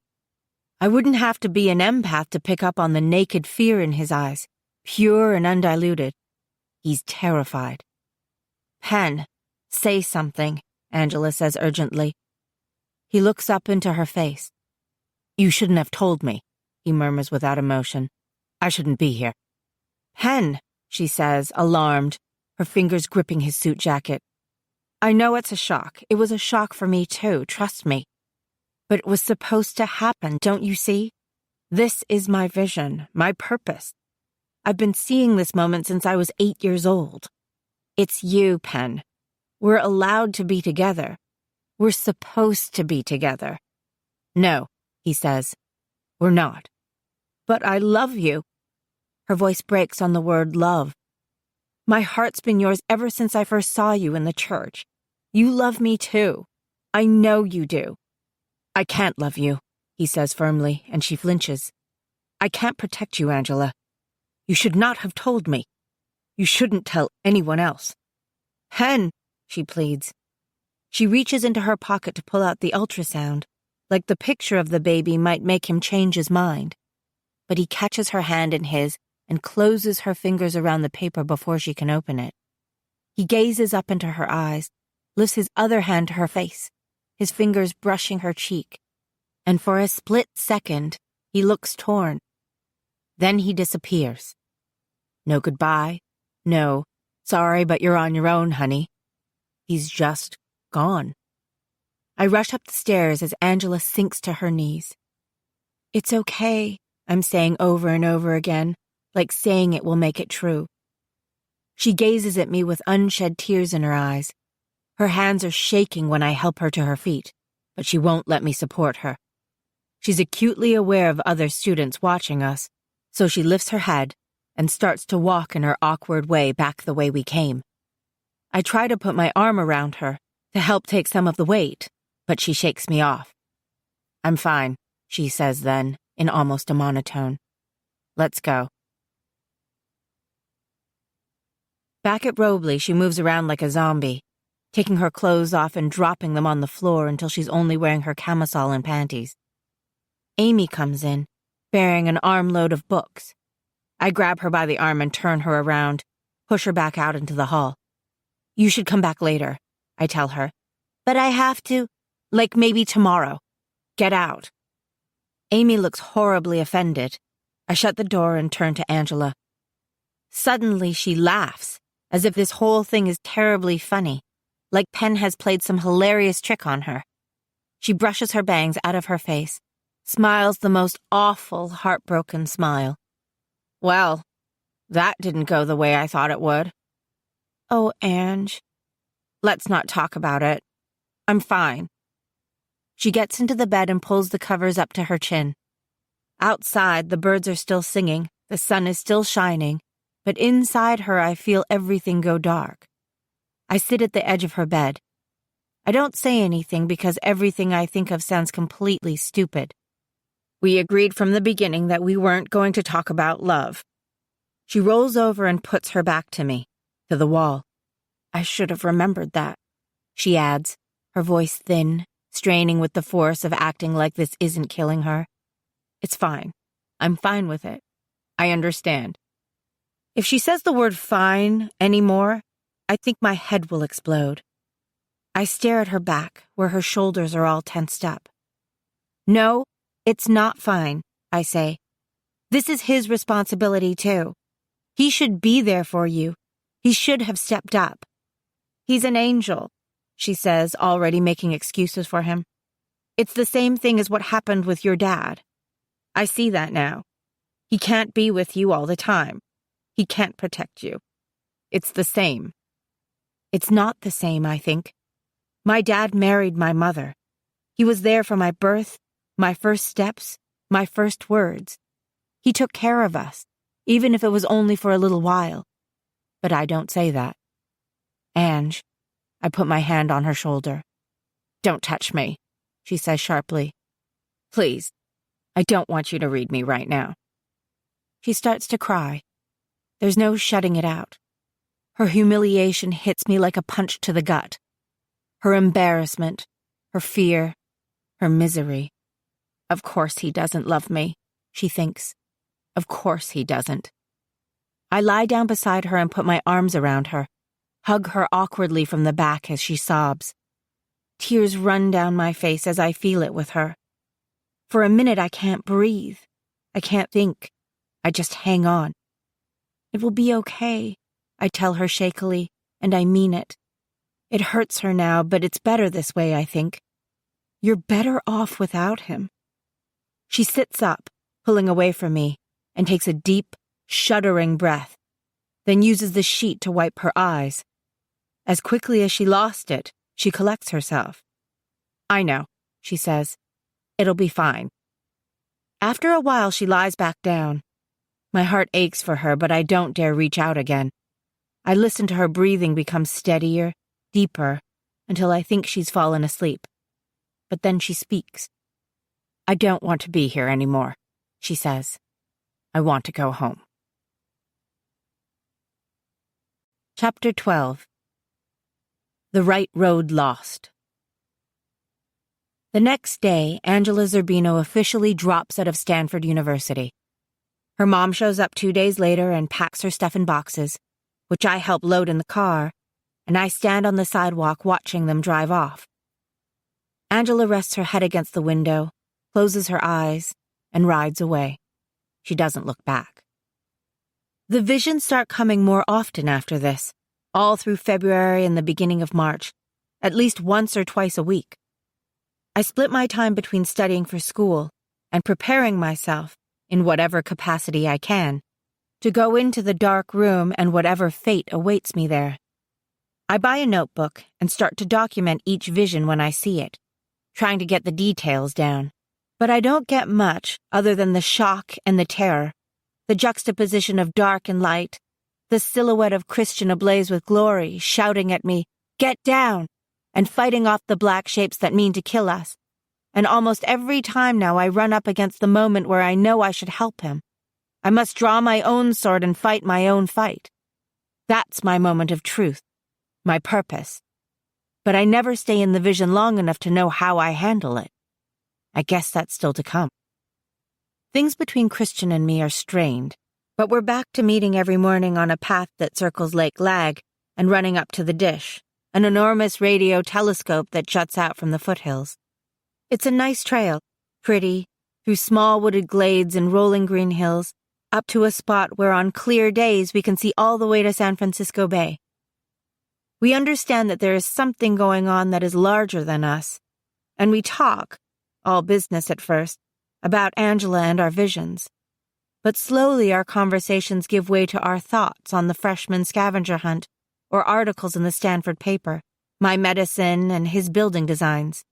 I wouldn't have to be an empath to pick up on the naked fear in his eyes, pure and undiluted. He's terrified. Pen, say something, Angela says urgently. He looks up into her face. You shouldn't have told me, he murmurs without emotion. I shouldn't be here. Pen, she says, alarmed, her fingers gripping his suit jacket. I know it's a shock. It was a shock for me too, trust me. But it was supposed to happen, don't you see? This is my vision, my purpose. I've been seeing this moment since I was 8 years old. It's you, Pen. We're allowed to be together. We're supposed to be together. No, he says. We're not. But I love you. Her voice breaks on the word love. My heart's been yours ever since I first saw you in the church. You love me too. I know you do. I can't love you, he says firmly, and she flinches. I can't protect you, Angela. You should not have told me. You shouldn't tell anyone else. Pen, she pleads. She reaches into her pocket to pull out the ultrasound, like the picture of the baby might make him change his mind. But he catches her hand in his and closes her fingers around the paper before she can open it. He gazes up into her eyes, lifts his other hand to her face, his fingers brushing her cheek, and for a split second, he looks torn. Then he disappears. No goodbye, no, sorry but you're on your own, honey. He's just gone. I rush up the stairs as Angela sinks to her knees. It's okay, I'm saying over and over again, like saying it will make it true. She gazes at me with unshed tears in her eyes. Her hands are shaking when I help her to her feet, but she won't let me support her. She's acutely aware of other students watching us, so she lifts her head and starts to walk in her awkward way back the way we came. I try to put my arm around her to help take some of the weight, but she shakes me off. I'm fine, she says then, in almost a monotone. Let's go. Back at Robley, she moves around like a zombie, taking her clothes off and dropping them on the floor until she's only wearing her camisole and panties. Amy comes in, bearing an armload of books. I grab her by the arm and turn her around, push her back out into the hall. You should come back later, I tell her. But I have to, like maybe tomorrow. Get out. Amy looks horribly offended. I shut the door and turn to Angela. Suddenly she laughs, as if this whole thing is terribly funny, like Pen has played some hilarious trick on her. She brushes her bangs out of her face, smiles the most awful, heartbroken smile. Well, that didn't go the way I thought it would. Oh, Ange. Let's not talk about it. I'm fine. She gets into the bed and pulls the covers up to her chin. Outside, the birds are still singing, the sun is still shining, but inside her I feel everything go dark. I sit at the edge of her bed. I don't say anything because everything I think of sounds completely stupid. We agreed from the beginning that we weren't going to talk about love. She rolls over and puts her back to me, to the wall. I should have remembered that, she adds, her voice thin, straining with the force of acting like this isn't killing her. It's fine. I'm fine with it. I understand. If she says the word fine anymore, I think my head will explode. I stare at her back, where her shoulders are all tensed up. No, it's not fine, I say. This is his responsibility, too. He should be there for you. He should have stepped up. He's an angel, she says, already making excuses for him. It's the same thing as what happened with your dad. I see that now. He can't be with you all the time. He can't protect you. It's the same. It's not the same, I think. My dad married my mother. He was there for my birth, my first steps, my first words. He took care of us, even if it was only for a little while. But I don't say that. Ange, I put my hand on her shoulder. Don't touch me, she says sharply. Please, I don't want you to read me right now. She starts to cry. There's no shutting it out. Her humiliation hits me like a punch to the gut. Her embarrassment, her fear, her misery. Of course he doesn't love me, she thinks. Of course he doesn't. I lie down beside her and put my arms around her, hug her awkwardly from the back as she sobs. Tears run down my face as I feel it with her. For a minute I can't breathe. I can't think. I just hang on. It will be okay, I tell her shakily, and I mean it. It hurts her now, but it's better this way, I think. You're better off without him. She sits up, pulling away from me, and takes a deep, shuddering breath, then uses the sheet to wipe her eyes. As quickly as she lost it, she collects herself. I know, she says. It'll be fine. After a while, she lies back down. My heart aches for her, but I don't dare reach out again. I listen to her breathing become steadier, deeper, until I think she's fallen asleep. But then she speaks. I don't want to be here anymore, she says. I want to go home. Chapter 12. The Right Road Lost. The next day, Angela Zerbino officially drops out of Stanford University. Her mom shows up 2 days later and packs her stuff in boxes, which I help load in the car, and I stand on the sidewalk watching them drive off. Angela rests her head against the window, closes her eyes, and rides away. She doesn't look back. The visions start coming more often after this, all through February and the beginning of March, at least once or twice a week. I split my time between studying for school and preparing myself, in whatever capacity I can, to go into the dark room and whatever fate awaits me there. I buy a notebook and start to document each vision when I see it, trying to get the details down. But I don't get much other than the shock and the terror, the juxtaposition of dark and light, the silhouette of Christian ablaze with glory, shouting at me, "Get down!" and fighting off the black shapes that mean to kill us. And almost every time now I run up against the moment where I know I should help him. I must draw my own sword and fight my own fight. That's my moment of truth, my purpose. But I never stay in the vision long enough to know how I handle it. I guess that's still to come. Things between Christian and me are strained, but we're back to meeting every morning on a path that circles Lake Lag and running up to the dish, an enormous radio telescope that juts out from the foothills. It's a nice trail, pretty, through small wooded glades and rolling green hills, up to a spot where on clear days we can see all the way to San Francisco Bay. We understand that there is something going on that is larger than us, and we talk, all business at first, about Angela and our visions. But slowly our conversations give way to our thoughts on the freshman scavenger hunt or articles in the Stanford paper, my medicine and his building designs.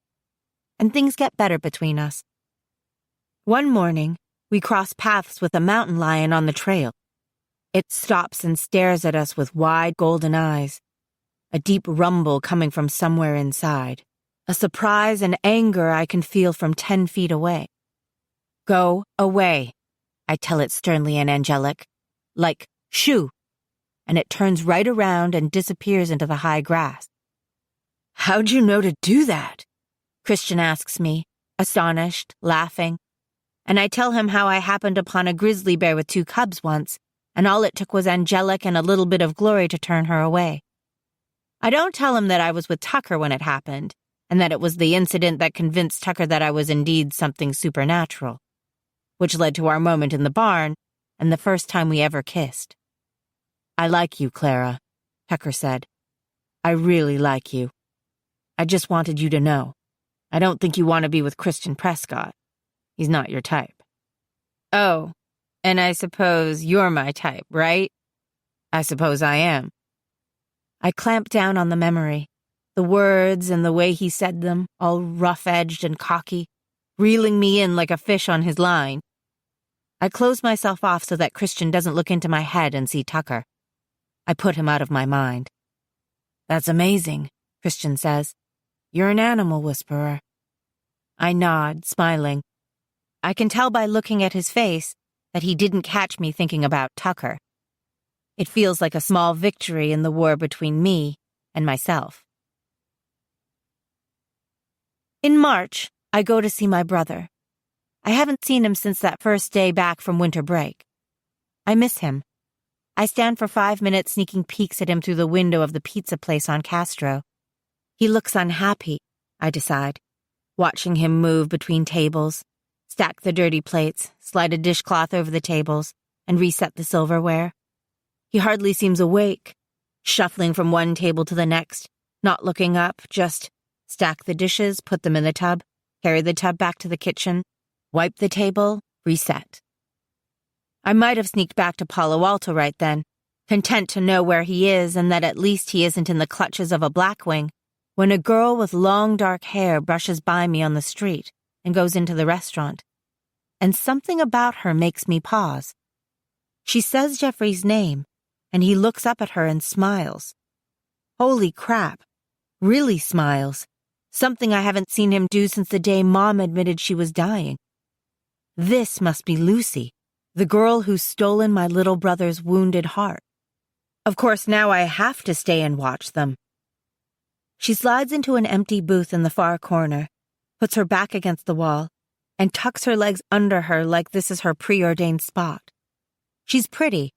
And things get better between us. One morning, we cross paths with a mountain lion on the trail. It stops and stares at us with wide golden eyes, a deep rumble coming from somewhere inside, a surprise and anger I can feel from 10 feet away. Go away, I tell it sternly and angelic, like, shoo, and it turns right around and disappears into the high grass. How'd you know to do that? Christian asks me, astonished, laughing, and I tell him how I happened upon a grizzly bear with 2 cubs once, and all it took was angelic and a little bit of glory to turn her away. I don't tell him that I was with Tucker when it happened, and that it was the incident that convinced Tucker that I was indeed something supernatural, which led to our moment in the barn and the first time we ever kissed. I like you, Clara, Tucker said. I really like you. I just wanted you to know. I don't think you want to be with Christian Prescott. He's not your type. Oh, and I suppose you're my type, right? I suppose I am. I clamped down on the memory, the words and the way he said them, all rough-edged and cocky, reeling me in like a fish on his line. I closed myself off so that Christian doesn't look into my head and see Tucker. I put him out of my mind. That's amazing, Christian says. You're an animal whisperer. I nod, smiling. I can tell by looking at his face that he didn't catch me thinking about Tucker. It feels like a small victory in the war between me and myself. In March, I go to see my brother. I haven't seen him since that first day back from winter break. I miss him. I stand for 5 minutes sneaking peeks at him through the window of the pizza place on Castro. He looks unhappy, I decide, watching him move between tables, stack the dirty plates, slide a dishcloth over the tables, and reset the silverware. He hardly seems awake, shuffling from one table to the next, not looking up, just stack the dishes, put them in the tub, carry the tub back to the kitchen, wipe the table, reset. I might have sneaked back to Palo Alto right then, content to know where he is and that at least he isn't in the clutches of a blackwing, when a girl with long dark hair brushes by me on the street and goes into the restaurant. And something about her makes me pause. She says Jeffrey's name, and he looks up at her and smiles. Holy crap, really smiles. Something I haven't seen him do since the day Mom admitted she was dying. This must be Lucy, the girl who's stolen my little brother's wounded heart. Of course, now I have to stay and watch them. She slides into an empty booth in the far corner, puts her back against the wall, and tucks her legs under her like this is her preordained spot. She's pretty,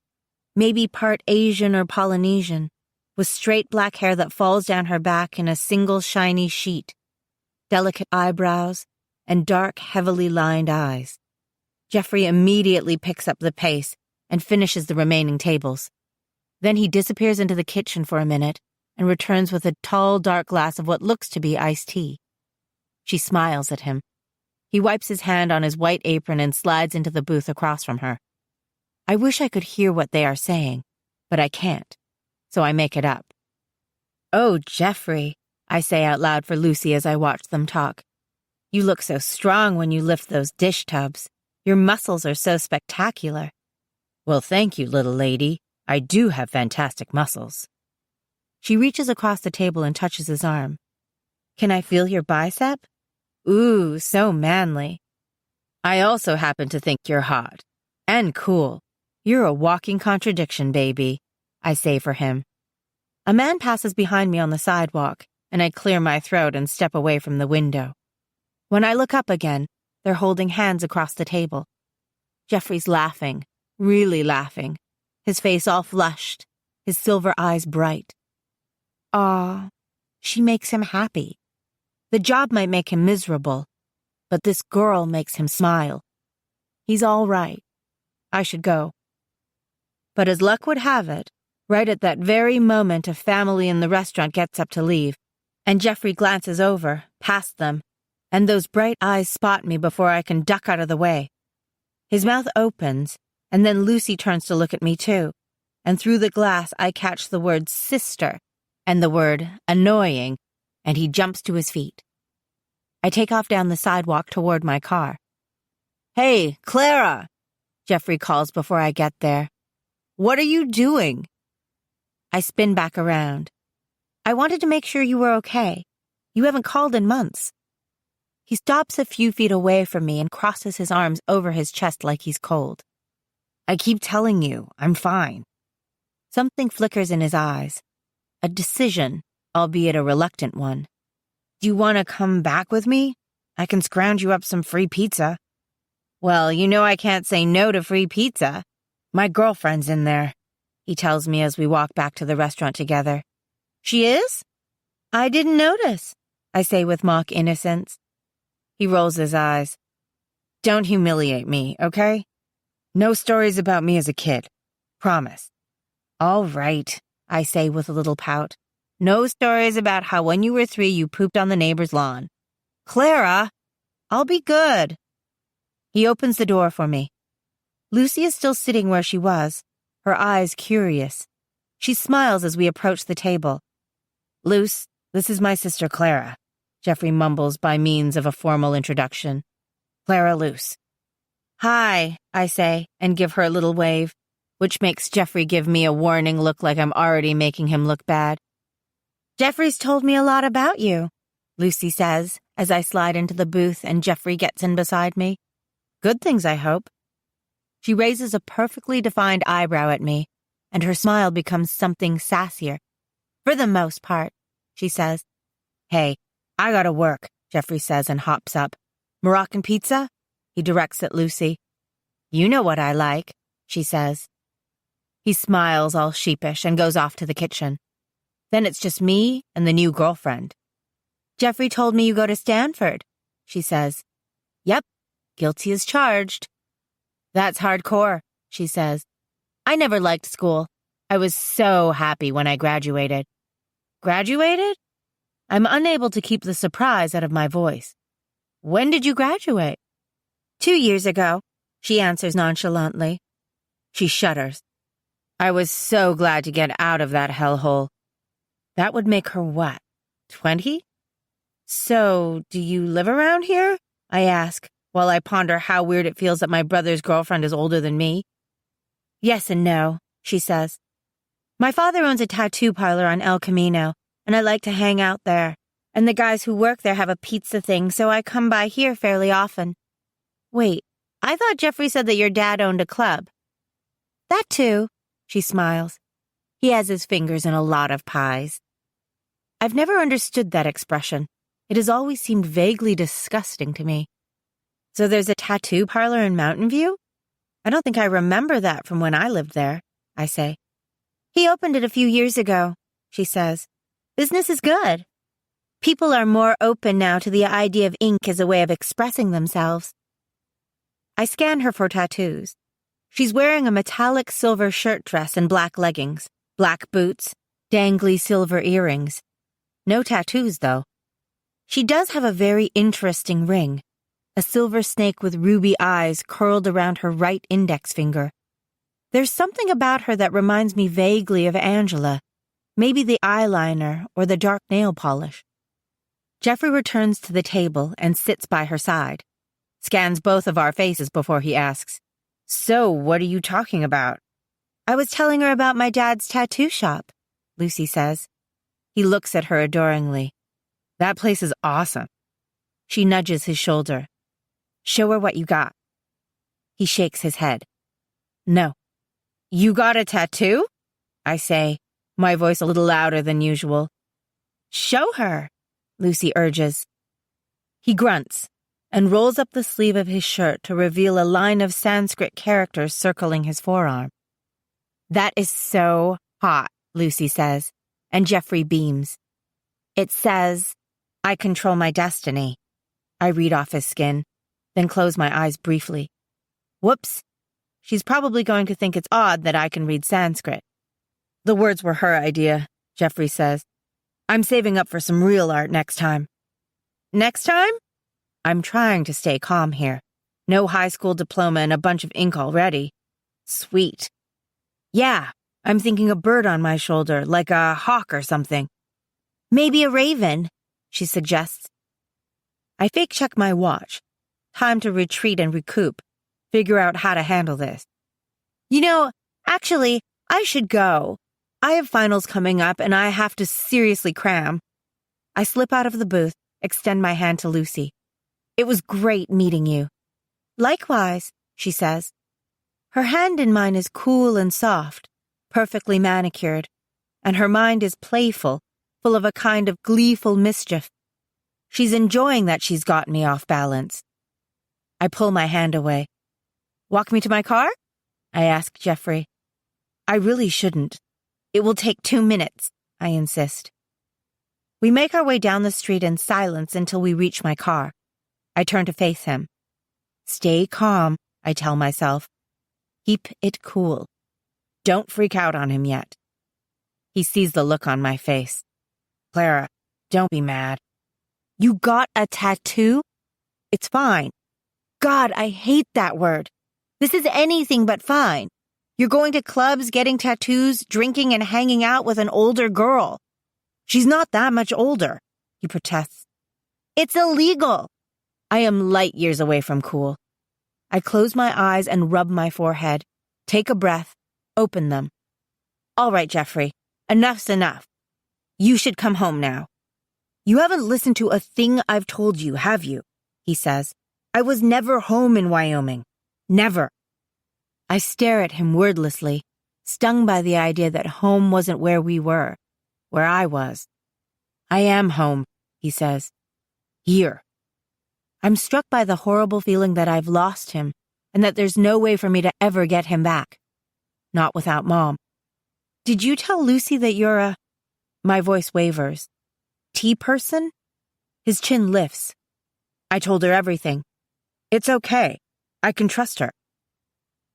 maybe part Asian or Polynesian, with straight black hair that falls down her back in a single shiny sheet, delicate eyebrows, and dark, heavily lined eyes. Jeffrey immediately picks up the pace and finishes the remaining tables. Then he disappears into the kitchen for a minute and returns with a tall, dark glass of what looks to be iced tea. She smiles at him. He wipes his hand on his white apron and slides into the booth across from her. I wish I could hear what they are saying, but I can't, so I make it up. Oh, Jeffrey, I say out loud for Lucy as I watch them talk. You look so strong when you lift those dish tubs. Your muscles are so spectacular. Well, thank you, little lady. I do have fantastic muscles. She reaches across the table and touches his arm. Can I feel your bicep? Ooh, so manly. I also happen to think you're hot. And cool. You're a walking contradiction, baby, I say for him. A man passes behind me on the sidewalk, and I clear my throat and step away from the window. When I look up again, they're holding hands across the table. Jeffrey's laughing, really laughing, his face all flushed, his silver eyes bright. Ah, she makes him happy. The job might make him miserable, but this girl makes him smile. He's all right. I should go. But as luck would have it, right at that very moment a family in the restaurant gets up to leave, and Jeffrey glances over, past them, and those bright eyes spot me before I can duck out of the way. His mouth opens, and then Lucy turns to look at me too, and through the glass I catch the word sister and the word annoying and he jumps to his feet. I take off down the sidewalk toward my car. "Hey, Clara," Jeffrey calls before I get there. "What are you doing?" I spin back around. "I wanted to make sure you were okay. You haven't called in months." He stops a few feet away from me and crosses his arms over his chest like he's cold. "I keep telling you, I'm fine." Something flickers in his eyes. A decision, albeit a reluctant one. "Do you want to come back with me? I can scrounge you up some free pizza." "Well, you know I can't say no to free pizza. My girlfriend's in there," he tells me as we walk back to the restaurant together. "She is? I didn't notice," I say with mock innocence. He rolls his eyes. "Don't humiliate me, okay? No stories about me as a kid. Promise." "All right," I say with a little pout. "No stories about how when you were 3 you pooped on the neighbor's lawn." "Clara, I'll be good." He opens the door for me. Lucy is still sitting where she was, her eyes curious. She smiles as we approach the table. "Luce, this is my sister Clara," Jeffrey mumbles by means of a formal introduction. "Clara Luce." "Hi," I say, and give her a little wave, which makes Jeffrey give me a warning look like I'm already making him look bad. "Jeffrey's told me a lot about you," Lucy says, as I slide into the booth and Jeffrey gets in beside me. "Good things, I hope." She raises a perfectly defined eyebrow at me, and her smile becomes something sassier. "For the most part," she says. "Hey, I gotta work," Jeffrey says and hops up. "Moroccan pizza?" He directs at Lucy. "You know what I like," she says. He smiles all sheepish and goes off to the kitchen. Then it's just me and the new girlfriend. "Jeffrey told me you go to Stanford," she says. "Yep, guilty as charged." "That's hardcore," she says. "I never liked school. I was so happy when I graduated." "Graduated?" I'm unable to keep the surprise out of my voice. "When did you graduate?" 2 years ago, she answers nonchalantly. She shudders. "I was so glad to get out of that hellhole." That would make her what, 20? "So, do you live around here?" I ask, while I ponder how weird it feels that my brother's girlfriend is older than me. "Yes and no," she says. "My father owns a tattoo parlor on El Camino, and I like to hang out there. And the guys who work there have a pizza thing, so I come by here fairly often." "Wait, I thought Jeffrey said that your dad owned a club." "That too," she smiles. "He has his fingers in a lot of pies." I've never understood that expression. It has always seemed vaguely disgusting to me. "So there's a tattoo parlor in Mountain View? I don't think I remember that from when I lived there," I say. "He opened it a few years ago," she says. "Business is good. People are more open now to the idea of ink as a way of expressing themselves." I scan her for tattoos. She's wearing a metallic silver shirt dress and black leggings, black boots, dangly silver earrings. No tattoos, though. She does have a very interesting ring, a silver snake with ruby eyes curled around her right index finger. There's something about her that reminds me vaguely of Angela, maybe the eyeliner or the dark nail polish. Jeffrey returns to the table and sits by her side, scans both of our faces before he asks, "So, what are you talking about?" "I was telling her about my dad's tattoo shop," Lucy says. He looks at her adoringly. "That place is awesome." She nudges his shoulder. "Show her what you got." He shakes his head. "No." "You got a tattoo?" I say, my voice a little louder than usual. "Show her," Lucy urges. He grunts and rolls up the sleeve of his shirt to reveal a line of Sanskrit characters circling his forearm. "That is so hot," Lucy says, and Jeffrey beams. "It says, 'I control my destiny.'" I read off his skin, then close my eyes briefly. Whoops. She's probably going to think it's odd that I can read Sanskrit. "The words were her idea," Jeffrey says. "I'm saving up for some real art next time." "Next time?" I'm trying to stay calm here. No high school diploma and a bunch of ink already. Sweet. "Yeah, I'm thinking a bird on my shoulder, like a hawk or something." "Maybe a raven," she suggests. I fake-check my watch. Time to retreat and recoup, figure out how to handle this. Actually, I should go. I have finals coming up and I have to seriously cram. I slip out of the booth, extend my hand to Lucy. It was great meeting you. Likewise, she says. Her hand in mine is cool and soft, perfectly manicured, and her mind is playful, full of a kind of gleeful mischief. She's enjoying that she's got me off balance. I pull my hand away. Walk me to my car? I ask Jeffrey. I really shouldn't. It will take 2 minutes, I insist. We make our way down the street in silence until we reach my car. I turn to face him. Stay calm, I tell myself. Keep it cool. Don't freak out on him yet. He sees the look on my face. Clara, don't be mad. You got a tattoo? It's fine. God, I hate that word. This is anything but fine. You're going to clubs, getting tattoos, drinking and hanging out with an older girl. She's not that much older, he protests. It's illegal. I am light years away from cool. I close my eyes and rub my forehead, take a breath, open them. All right, Jeffrey, enough's enough. You should come home now. You haven't listened to a thing I've told you, have you? He says. I was never home in Wyoming. Never. I stare at him wordlessly, stung by the idea that home wasn't where we were, where I was. I am home, he says. Here. I'm struck by the horrible feeling that I've lost him and that there's no way for me to ever get him back. Not without Mom. Did you tell Lucy that you're a... My voice wavers. Tea person? His chin lifts. I told her everything. It's okay. I can trust her.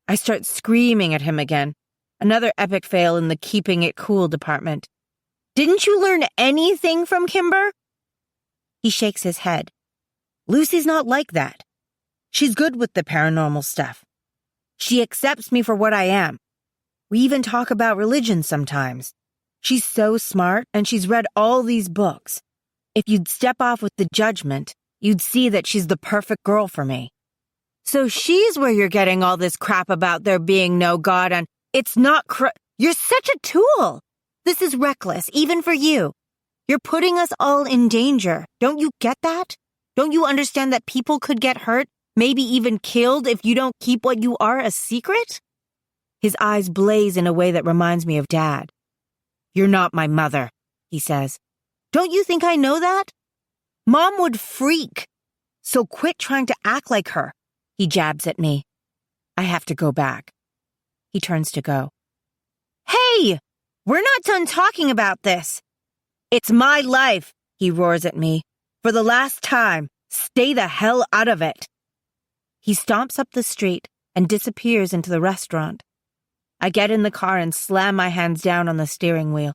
I start screaming at him again. Another epic fail in the keeping it cool department. Didn't you learn anything from Kimber? He shakes his head. Lucy's not like that. She's good with the paranormal stuff. She accepts me for what I am. We even talk about religion sometimes. She's so smart and she's read all these books. If you'd step off with the judgment, you'd see that she's the perfect girl for me. So she's where you're getting all this crap about there being no God and it's not You're such a tool. This is reckless, even for you. You're putting us all in danger. Don't you get that? Don't you understand that people could get hurt, maybe even killed if you don't keep what you are a secret? His eyes blaze in a way that reminds me of Dad. You're not my mother, he says. Don't you think I know that? Mom would freak. So quit trying to act like her. He jabs at me. I have to go back. He turns to go. Hey! We're not done talking about this. It's my life, he roars at me. For the last time, stay the hell out of it. He stomps up the street and disappears into the restaurant. I get in the car and slam my hands down on the steering wheel.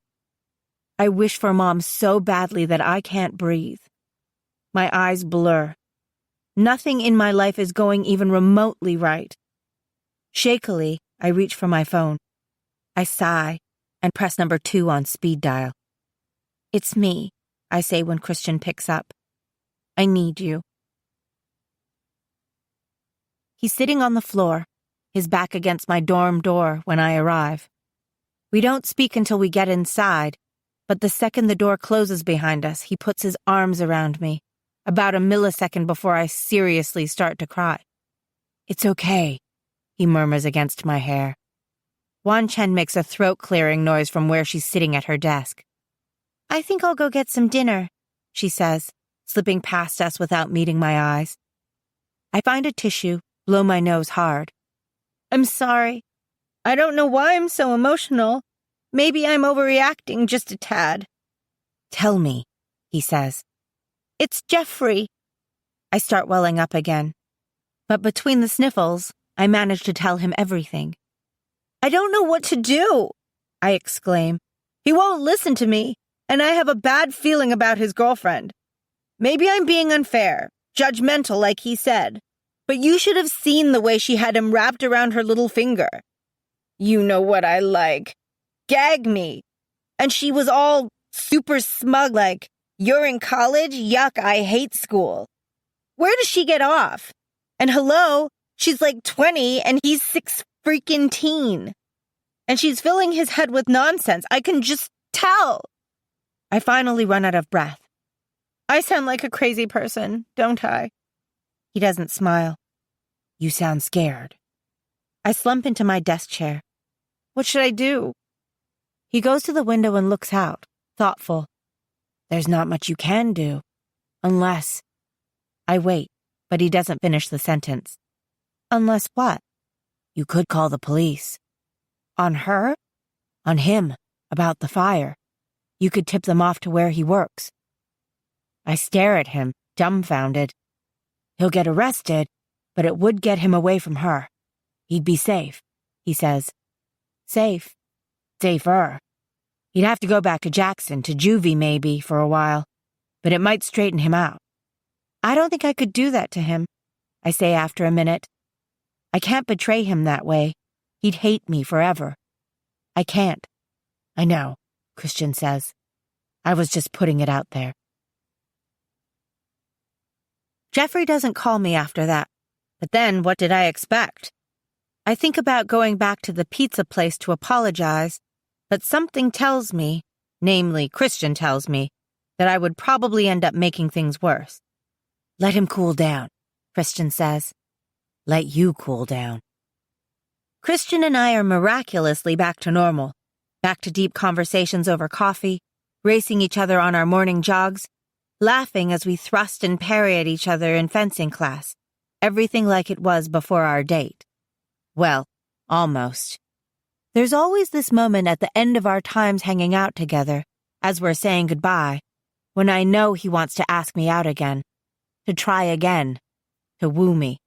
I wish for Mom so badly that I can't breathe. My eyes blur. Nothing in my life is going even remotely right. Shakily, I reach for my phone. I sigh and press number 2 on speed dial. It's me, I say when Christian picks up. I need you. He's sitting on the floor, his back against my dorm door when I arrive. We don't speak until we get inside, but the second the door closes behind us, he puts his arms around me, about a millisecond before I seriously start to cry. It's okay, he murmurs against my hair. Wan Chen makes a throat-clearing noise from where she's sitting at her desk. I think I'll go get some dinner, she says, slipping past us without meeting my eyes. I find a tissue, blow my nose hard. I'm sorry. I don't know why I'm so emotional. Maybe I'm overreacting just a tad. Tell me, he says. It's Jeffrey. I start welling up again. But between the sniffles, I manage to tell him everything. I don't know what to do, I exclaim. He won't listen to me, and I have a bad feeling about his girlfriend. Maybe I'm being unfair, judgmental like he said, but you should have seen the way she had him wrapped around her little finger. You know what I like. Gag me. And she was all super smug like, You're in college? Yuck, I hate school. Where does she get off? And hello, she's like 20 and he's 6 freaking teen. And she's filling his head with nonsense. I can just tell. I finally run out of breath. I sound like a crazy person, don't I? He doesn't smile. You sound scared. I slump into my desk chair. What should I do? He goes to the window and looks out, thoughtful. There's not much you can do. Unless... I wait, but he doesn't finish the sentence. Unless what? You could call the police. On her? On him, about the fire. You could tip them off to where he works. I stare at him, dumbfounded. He'll get arrested, but it would get him away from her. He'd be safe, he says. Safe. Safer. He'd have to go back to Jackson, to juvie maybe, for a while, but it might straighten him out. I don't think I could do that to him, I say after a minute. I can't betray him that way. He'd hate me forever. I can't. I know, Christian says. I was just putting it out there. Jeffrey doesn't call me after that, but then what did I expect? I think about going back to the pizza place to apologize, but something tells me, namely Christian tells me, that I would probably end up making things worse. Let him cool down, Christian says. Let you cool down. Christian and I are miraculously back to normal, back to deep conversations over coffee, racing each other on our morning jogs, laughing as we thrust and parry at each other in fencing class, everything like it was before our date. Well, almost. There's always this moment at the end of our times hanging out together, as we're saying goodbye, when I know he wants to ask me out again, to try again, to woo me,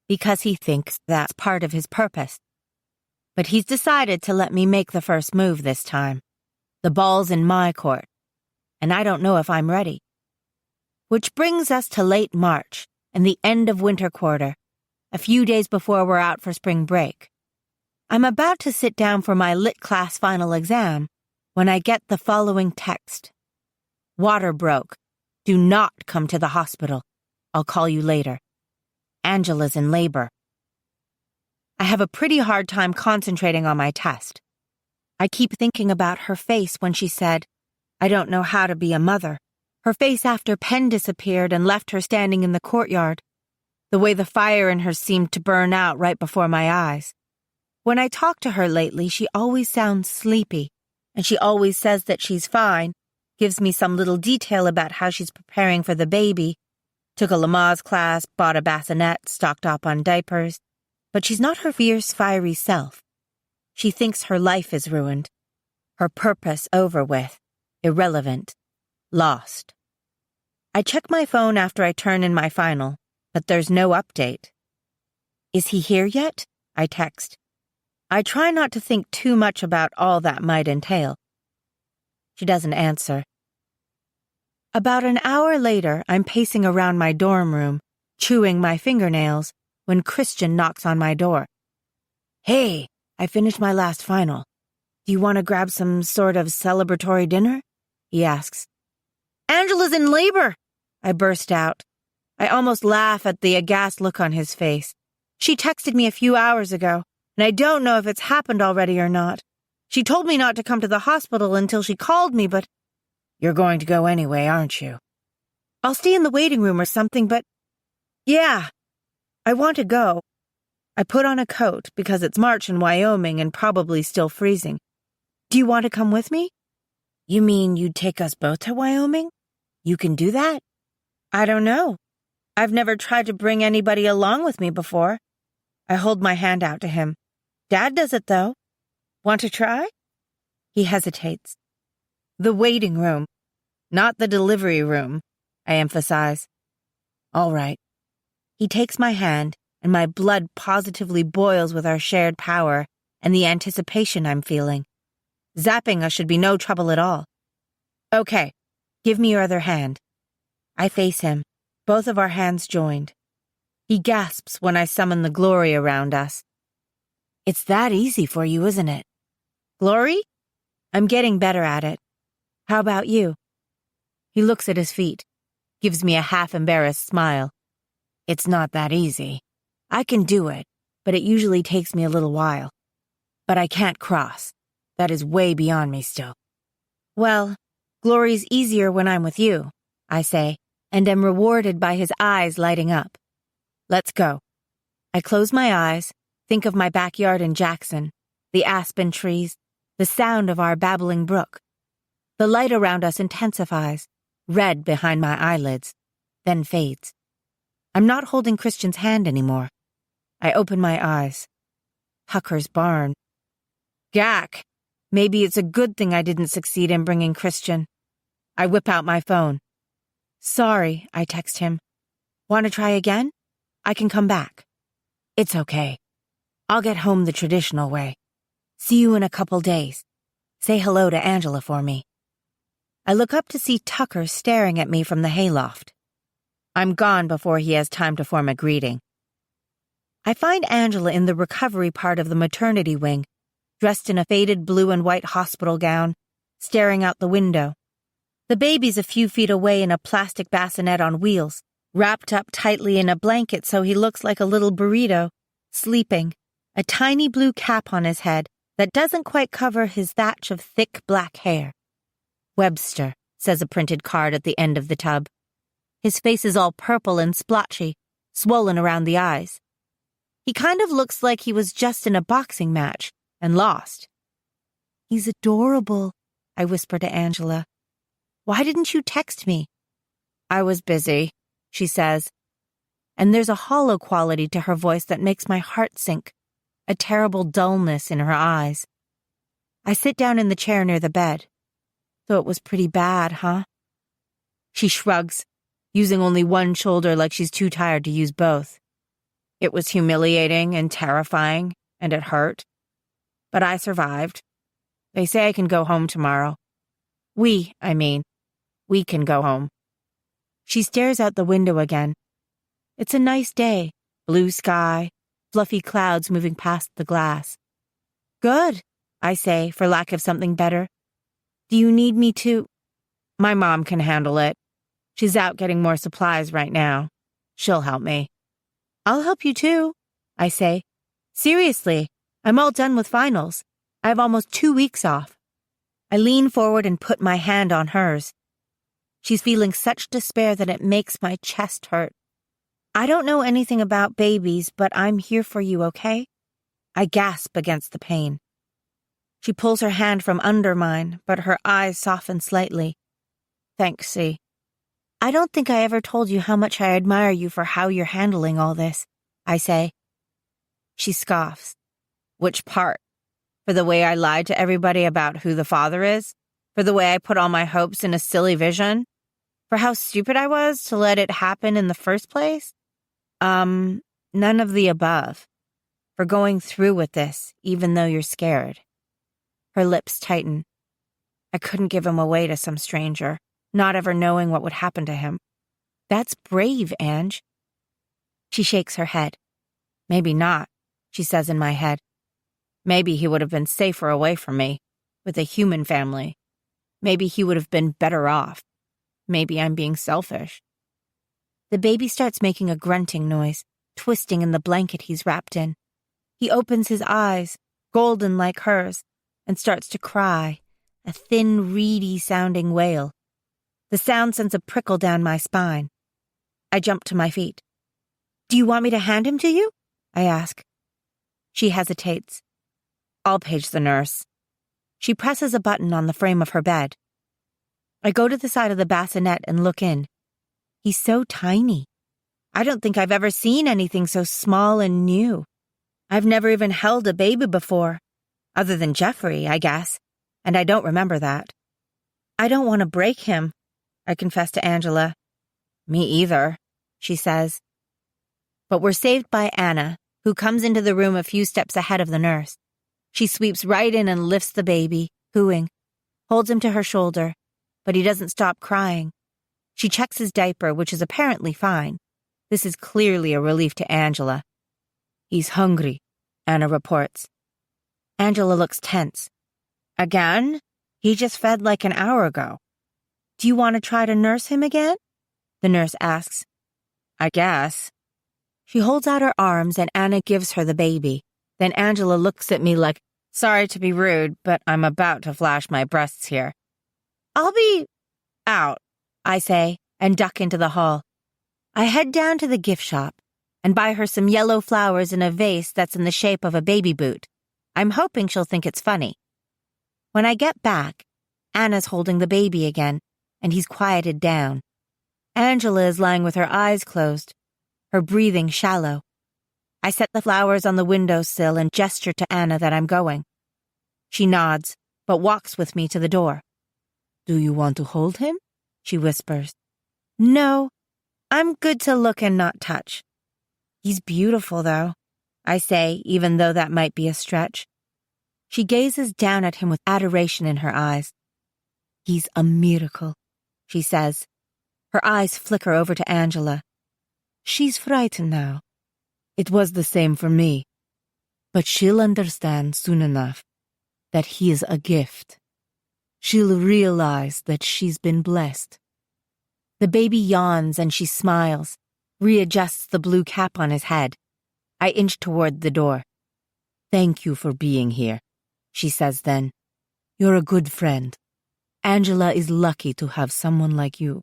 because he thinks that's part of his purpose. But he's decided to let me make the first move this time. The ball's in my court, and I don't know if I'm ready. Which brings us to late March and the end of winter quarter, a few days before we're out for spring break. I'm about to sit down for my lit class final exam when I get the following text. Water broke. Do not come to the hospital. I'll call you later. Angela's in labor. I have a pretty hard time concentrating on my test. I keep thinking about her face when she said, I don't know how to be a mother. Her face after Penn disappeared and left her standing in the courtyard. The way the fire in her seemed to burn out right before my eyes. When I talk to her lately, she always sounds sleepy, and she always says that she's fine, gives me some little detail about how she's preparing for the baby, took a Lamaze class, bought a bassinet, stocked up on diapers, but she's not her fierce, fiery self. She thinks her life is ruined, her purpose over with, irrelevant, lost. I check my phone after I turn in my final, but there's no update. Is he here yet? I text. I try not to think too much about all that might entail. She doesn't answer. About an hour later, I'm pacing around my dorm room, chewing my fingernails, when Christian knocks on my door. Hey, I finished my last final. Do you want to grab some sort of celebratory dinner? He asks. Angela's in labor, I burst out. I almost laugh at the aghast look on his face. She texted me a few hours ago, and I don't know if it's happened already or not. She told me not to come to the hospital until she called me, but... You're going to go anyway, aren't you? I'll stay in the waiting room or something, but... Yeah, I want to go. I put on a coat because it's March in Wyoming and probably still freezing. Do you want to come with me? You mean you'd take us both to Wyoming? You can do that? I don't know. I've never tried to bring anybody along with me before. I hold my hand out to him. Dad does it, though. Want to try? He hesitates. The waiting room, not the delivery room, I emphasize. All right. He takes my hand, and my blood positively boils with our shared power and the anticipation I'm feeling. Zapping us should be no trouble at all. Okay, give me your other hand. I face him, both of our hands joined. He gasps when I summon the glory around us. It's that easy for you, isn't it? Glory? I'm getting better at it. How about you? He looks at his feet, gives me a half-embarrassed smile. It's not that easy. I can do it, but it usually takes me a little while. But I can't cross. That is way beyond me still. Well, glory's easier when I'm with you, I say, and am rewarded by his eyes lighting up. Let's go. I close my eyes, think of my backyard in Jackson, the aspen trees, the sound of our babbling brook. The light around us intensifies, red behind my eyelids, then fades. I'm not holding Christian's hand anymore. I open my eyes. Tucker's barn. Gack! Maybe it's a good thing I didn't succeed in bringing Christian. I whip out my phone. Sorry, I text him. Want to try again? I can come back. It's okay. I'll get home the traditional way. See you in a couple days. Say hello to Angela for me. I look up to see Tucker staring at me from the hayloft. I'm gone before he has time to form a greeting. I find Angela in the recovery part of the maternity wing, dressed in a faded blue and white hospital gown, staring out the window. The baby's a few feet away in a plastic bassinet on wheels, wrapped up tightly in a blanket so he looks like a little burrito, sleeping, a tiny blue cap on his head that doesn't quite cover his thatch of thick black hair. Webster, says a printed card at the end of the tub. His face is all purple and splotchy, swollen around the eyes. He kind of looks like he was just in a boxing match and lost. He's adorable, I whisper to Angela. Why didn't you text me? I was busy, she says. And there's a hollow quality to her voice that makes my heart sink, a terrible dullness in her eyes. I sit down in the chair near the bed. So it was pretty bad, huh? She shrugs, using only one shoulder like she's too tired to use both. It was humiliating and terrifying, and it hurt. But I survived. They say I can go home tomorrow. We can go home. She stares out the window again. It's a nice day, blue sky, fluffy clouds moving past the glass. Good, I say, for lack of something better. Do you need me to? My mom can handle it. She's out getting more supplies right now. She'll help me. I'll help you too, I say. Seriously, I'm all done with finals. I have almost 2 weeks off. I lean forward and put my hand on hers. She's feeling such despair that it makes my chest hurt. I don't know anything about babies, but I'm here for you, okay? I gasp against the pain. She pulls her hand from under mine, but her eyes soften slightly. Thanks, C. I don't think I ever told you how much I admire you for how you're handling all this, I say. She scoffs. Which part? For the way I lied to everybody about who the father is? For the way I put all my hopes in a silly vision? For how stupid I was to let it happen in the first place? None of the above. For going through with this, even though you're scared. Her lips tighten. I couldn't give him away to some stranger, not ever knowing what would happen to him. That's brave, Ange. She shakes her head. Maybe not, she says in my head. Maybe he would have been safer away from me, with a human family. Maybe he would have been better off. Maybe I'm being selfish. The baby starts making a grunting noise, twisting in the blanket he's wrapped in. He opens his eyes, golden like hers, and starts to cry, a thin, reedy-sounding wail. The sound sends a prickle down my spine. I jump to my feet. Do you want me to hand him to you? I ask. She hesitates. I'll page the nurse. She presses a button on the frame of her bed. I go to the side of the bassinet and look in. He's so tiny. I don't think I've ever seen anything so small and new. I've never even held a baby before, other than Jeffrey, I guess, and I don't remember that. I don't want to break him, I confess to Angela. Me either, she says. But we're saved by Anna, who comes into the room a few steps ahead of the nurse. She sweeps right in and lifts the baby, cooing, holds him to her shoulder, but he doesn't stop crying. She checks his diaper, which is apparently fine. This is clearly a relief to Angela. He's hungry, Anna reports. Angela looks tense. Again? He just fed like an hour ago. Do you want to try to nurse him again? The nurse asks. I guess. She holds out her arms and Anna gives her the baby. Then Angela looks at me like, sorry to be rude, but I'm about to flash my breasts here. I'll be out, I say, and duck into the hall. I head down to the gift shop and buy her some yellow flowers in a vase that's in the shape of a baby boot. I'm hoping she'll think it's funny. When I get back, Anna's holding the baby again, and he's quieted down. Angela is lying with her eyes closed, her breathing shallow. I set the flowers on the windowsill and gesture to Anna that I'm going. She nods, but walks with me to the door. Do you want to hold him? She whispers. No, I'm good to look and not touch. He's beautiful, though, I say, even though that might be a stretch. She gazes down at him with adoration in her eyes. He's a miracle, she says. Her eyes flicker over to Angela. She's frightened now. It was the same for me. But she'll understand soon enough that he is a gift. She'll realize that she's been blessed. The baby yawns and she smiles, readjusts the blue cap on his head. I inch toward the door. Thank you for being here, she says then. You're a good friend. Angela is lucky to have someone like you.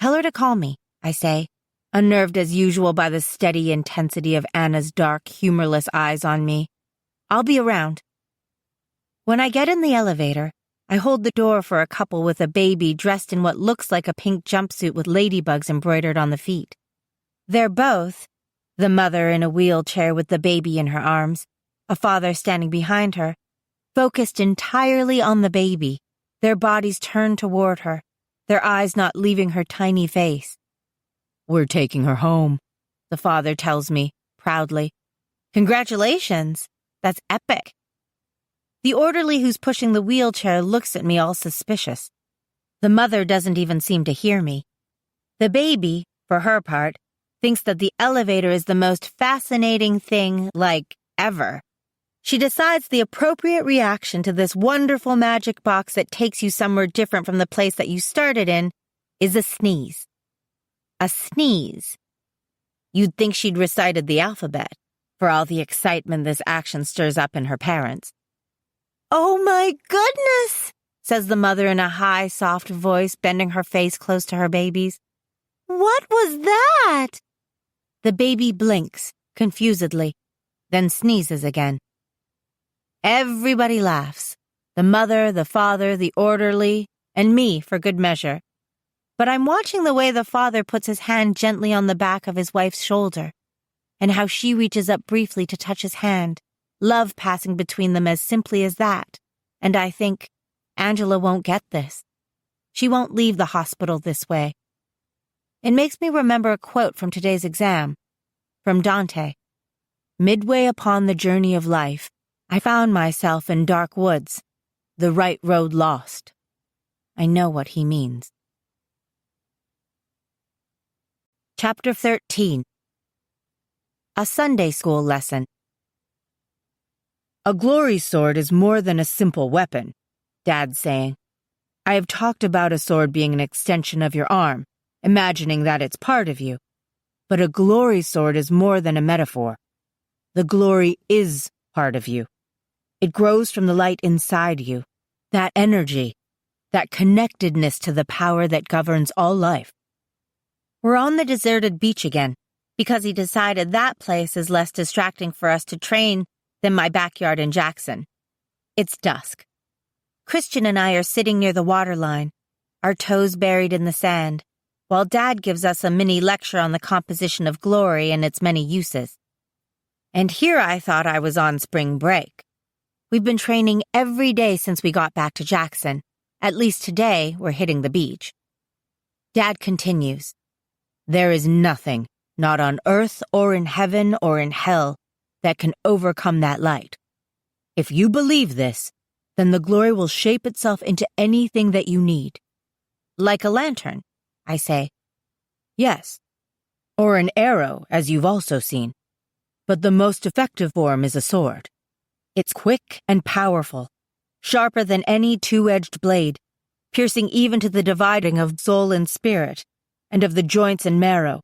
Tell her to call me, I say, unnerved as usual by the steady intensity of Anna's dark, humorless eyes on me. I'll be around. When I get in the elevator, I hold the door for a couple with a baby dressed in what looks like a pink jumpsuit with ladybugs embroidered on the feet. They're both, the mother in a wheelchair with the baby in her arms, a father standing behind her, focused entirely on the baby, their bodies turned toward her, their eyes not leaving her tiny face. We're taking her home, the father tells me, proudly. Congratulations! That's epic. The orderly who's pushing the wheelchair looks at me all suspicious. The mother doesn't even seem to hear me. The baby, for her part, thinks that the elevator is the most fascinating thing, ever. She decides the appropriate reaction to this wonderful magic box that takes you somewhere different from the place that you started in is a sneeze. A sneeze. You'd think she'd recited the alphabet, for all the excitement this action stirs up in her parents. Oh my goodness, says the mother in a high, soft voice, bending her face close to her baby's. What was that? The baby blinks, confusedly, then sneezes again. Everybody laughs. The mother, the father, the orderly, and me for good measure. But I'm watching the way the father puts his hand gently on the back of his wife's shoulder, and how she reaches up briefly to touch his hand, love passing between them as simply as that. And I think, Angela won't get this. She won't leave the hospital this way. It makes me remember a quote from today's exam, from Dante. Midway upon the journey of life, I found myself in dark woods, the right road lost. I know what he means. Chapter 13. A Sunday School Lesson. A glory sword is more than a simple weapon, Dad's saying. I have talked about a sword being an extension of your arm, imagining that it's part of you. But a glory sword is more than a metaphor. The glory is part of you. It grows from the light inside you, that energy, that connectedness to the power that governs all life. We're on the deserted beach again, because he decided that place is less distracting for us to train than my backyard in Jackson. It's dusk. Christian and I are sitting near the waterline, our toes buried in the sand, while Dad gives us a mini lecture on the composition of glory and its many uses. And here I thought I was on spring break. We've been training every day since we got back to Jackson. At least today, we're hitting the beach. Dad continues. There is nothing, not on earth or in heaven or in hell, that can overcome that light. If you believe this, then the glory will shape itself into anything that you need. Like a lantern, I say. Yes. Or an arrow, as you've also seen. But the most effective form is a sword. It's quick and powerful, sharper than any two-edged blade, piercing even to the dividing of soul and spirit, and of the joints and marrow,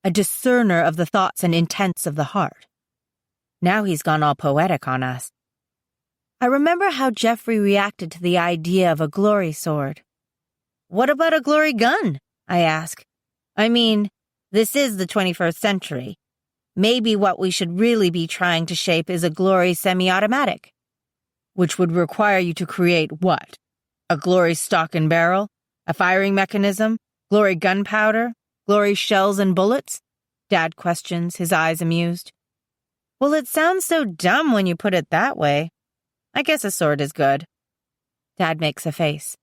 a discerner of the thoughts and intents of the heart. Now he's gone all poetic on us. I remember how Jeffrey reacted to the idea of a glory sword. What about a glory gun? I ask. I mean, this is the 21st century. Maybe what we should really be trying to shape is a glory semi-automatic. Which would require you to create what? A glory stock and barrel? A firing mechanism? Glory gunpowder? Glory shells and bullets? Dad questions, his eyes amused. Well, it sounds so dumb when you put it that way. I guess a sword is good. Dad makes a face.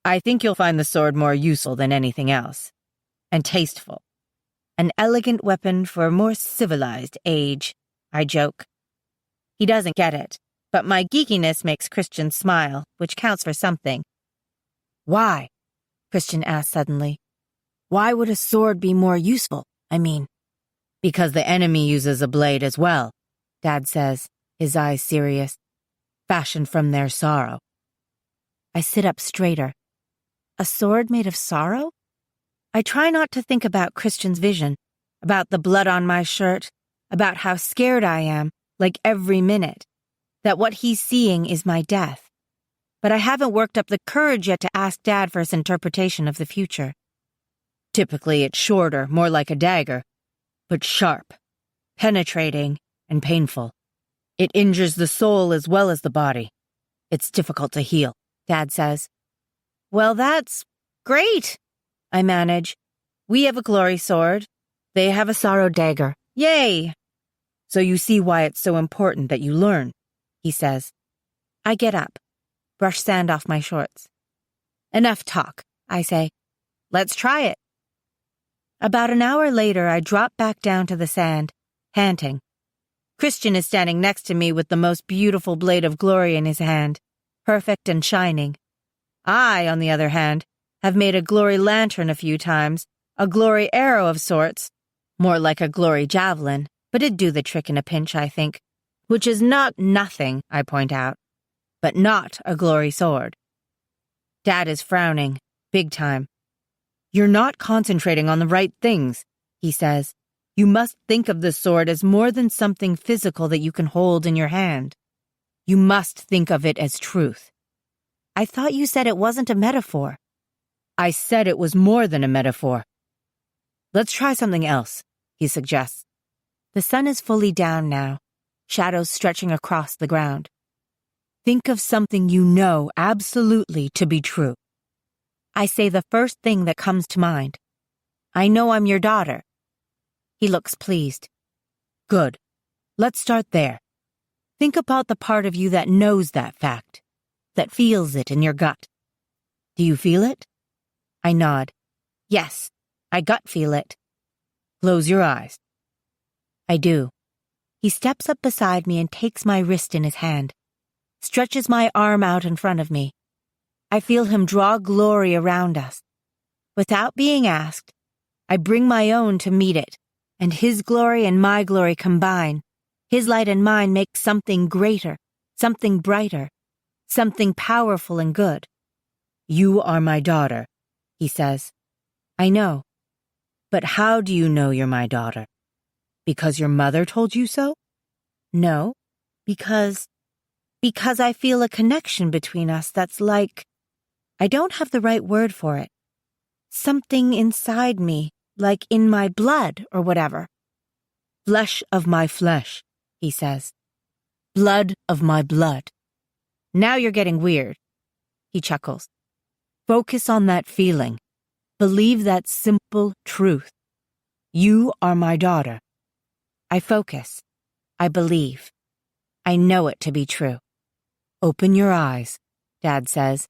I think you'll find the sword more useful than anything else. And tasteful. An elegant weapon for a more civilized age, I joke. He doesn't get it, but my geekiness makes Christian smile, which counts for something. Why? Christian asks suddenly. Why would a sword be more useful, I mean? Because the enemy uses a blade as well, Dad says, his eyes serious. Fashioned from their sorrow. I sit up straighter. A sword made of sorrow? I try not to think about Christian's vision, about the blood on my shirt, about how scared I am, like every minute, that what he's seeing is my death. But I haven't worked up the courage yet to ask Dad for his interpretation of the future. Typically it's shorter, more like a dagger, but sharp, penetrating, and painful. It injures the soul as well as the body. It's difficult to heal, Dad says. Well, that's great, I manage. We have a glory sword. They have a sorrow dagger. Yay! So you see why it's so important that you learn, he says. I get up, brush sand off my shorts. Enough talk, I say. Let's try it. About an hour later, I drop back down to the sand, panting. Christian is standing next to me with the most beautiful blade of glory in his hand, perfect and shining. I, on the other hand, have made a glory lantern a few times, a glory arrow of sorts, more like a glory javelin, but it'd do the trick in a pinch, I think, which is not nothing, I point out, but not a glory sword. Dad is frowning, big time. You're not concentrating on the right things, he says. You must think of the sword as more than something physical that you can hold in your hand. You must think of it as truth. I thought you said it wasn't a metaphor. I said it was more than a metaphor. Let's try something else, he suggests. The sun is fully down now, shadows stretching across the ground. Think of something you know absolutely to be true. I say the first thing that comes to mind. I know I'm your daughter. He looks pleased. Good. Let's start there. Think about the part of you that knows that fact, that feels it in your gut. Do you feel it? I nod. Yes, I gut feel it. Close your eyes. I do. He steps up beside me and takes my wrist in his hand, stretches my arm out in front of me. I feel him draw glory around us. Without being asked, I bring my own to meet it, and his glory and my glory combine. His light and mine make something greater, something brighter, something powerful and good. You are my daughter, he says. I know. But how do you know you're my daughter? Because your mother told you so? No, because I feel a connection between us that's like, I don't have the right word for it. Something inside me, like in my blood or whatever. Flesh of my flesh, he says. Blood of my blood. Now you're getting weird, he chuckles. Focus on that feeling. Believe that simple truth. You are my daughter. I focus. I believe. I know it to be true. Open your eyes, Dad says.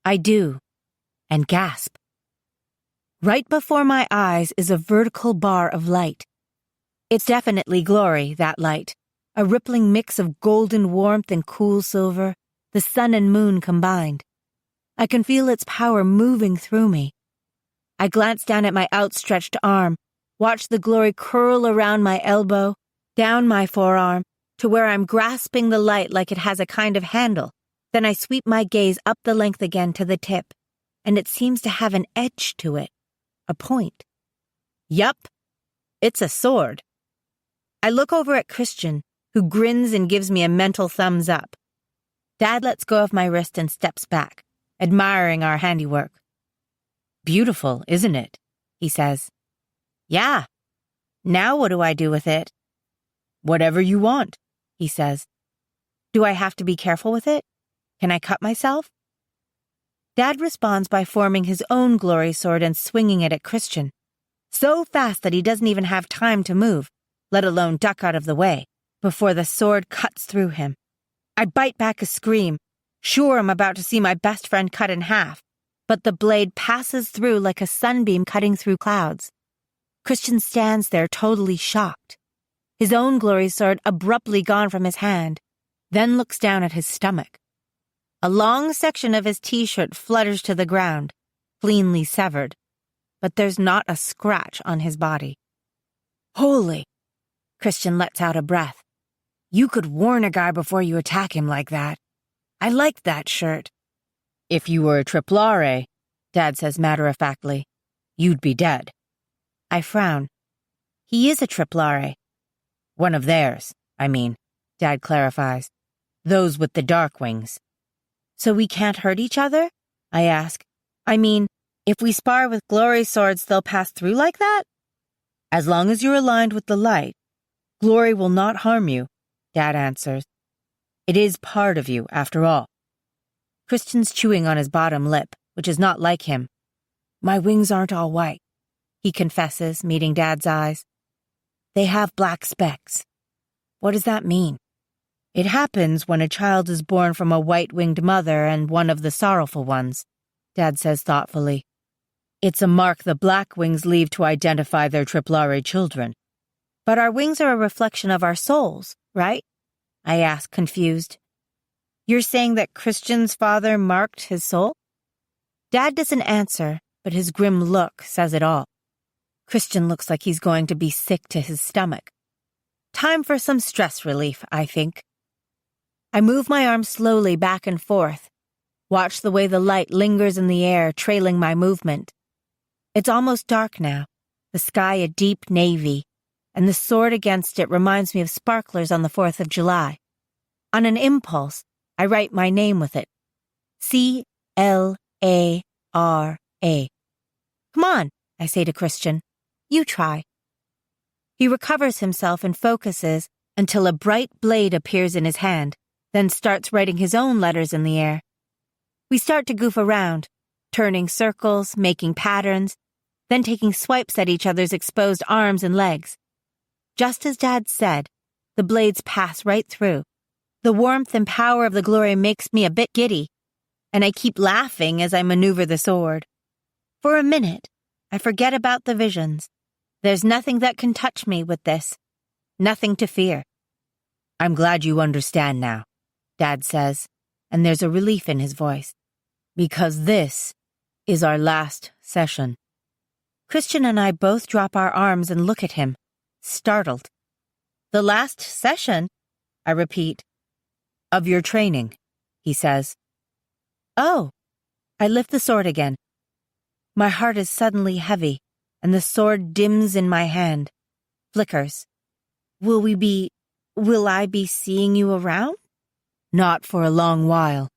I do, and gasp. Right before my eyes is a vertical bar of light. It's definitely glory, that light, a rippling mix of golden warmth and cool silver, the sun and moon combined. I can feel its power moving through me. I glance down at my outstretched arm, watch the glory curl around my elbow, down my forearm, to where I'm grasping the light like it has a kind of handle. Then I sweep my gaze up the length again to the tip, and it seems to have an edge to it, a point. Yup, it's a sword. I look over at Christian, who grins and gives me a mental thumbs up. Dad lets go of my wrist and steps back, admiring our handiwork. Beautiful, isn't it? He says. Yeah. Now what do I do with it? Whatever you want, he says. Do I have to be careful with it? Can I cut myself? Dad responds by forming his own glory sword and swinging it at Christian, so fast that he doesn't even have time to move, let alone duck out of the way, before the sword cuts through him. I bite back a scream, sure I'm about to see my best friend cut in half, but the blade passes through like a sunbeam cutting through clouds. Christian stands there totally shocked, his own glory sword abruptly gone from his hand, then looks down at his stomach. A long section of his t-shirt flutters to the ground, cleanly severed, but there's not a scratch on his body. Holy! Christian lets out a breath. You could warn a guy before you attack him like that. I like that shirt. If you were a triplare, Dad says matter-of-factly, you'd be dead. I frown. He is a triplare. One of theirs, I mean, Dad clarifies. Those with the dark wings. So we can't hurt each other? I ask. I mean, if we spar with glory swords, they'll pass through like that? As long as you're aligned with the light, glory will not harm you, Dad answers. It is part of you, after all. Christian's chewing on his bottom lip, which is not like him. My wings aren't all white, he confesses, meeting Dad's eyes. They have black specks. What does that mean? It happens when a child is born from a white-winged mother and one of the sorrowful ones, Dad says thoughtfully. It's a mark the black wings leave to identify their triplare children. But our wings are a reflection of our souls, right? I ask, confused. You're saying that Christian's father marked his soul? Dad doesn't answer, but his grim look says it all. Christian looks like he's going to be sick to his stomach. Time for some stress relief, I think. I move my arm slowly back and forth, watch the way the light lingers in the air, trailing my movement. It's almost dark now, the sky a deep navy, and the sword against it reminds me of sparklers on the 4th of July. On an impulse, I write my name with it. C-L-A-R-A. Come on, I say to Christian. You try. He recovers himself and focuses until a bright blade appears in his hand, then starts writing his own letters in the air. We start to goof around, turning circles, making patterns, then taking swipes at each other's exposed arms and legs. Just as Dad said, the blades pass right through. The warmth and power of the glory makes me a bit giddy, and I keep laughing as I maneuver the sword. For a minute, I forget about the visions. There's nothing that can touch me with this. Nothing to fear. I'm glad you understand now, Dad says, and there's a relief in his voice. Because this is our last session. Christian and I both drop our arms and look at him, startled. The last session, I repeat. Of your training, he says. Oh, I lift the sword again. My heart is suddenly heavy, and the sword dims in my hand, flickers. Will I be seeing you around? Not for a long while,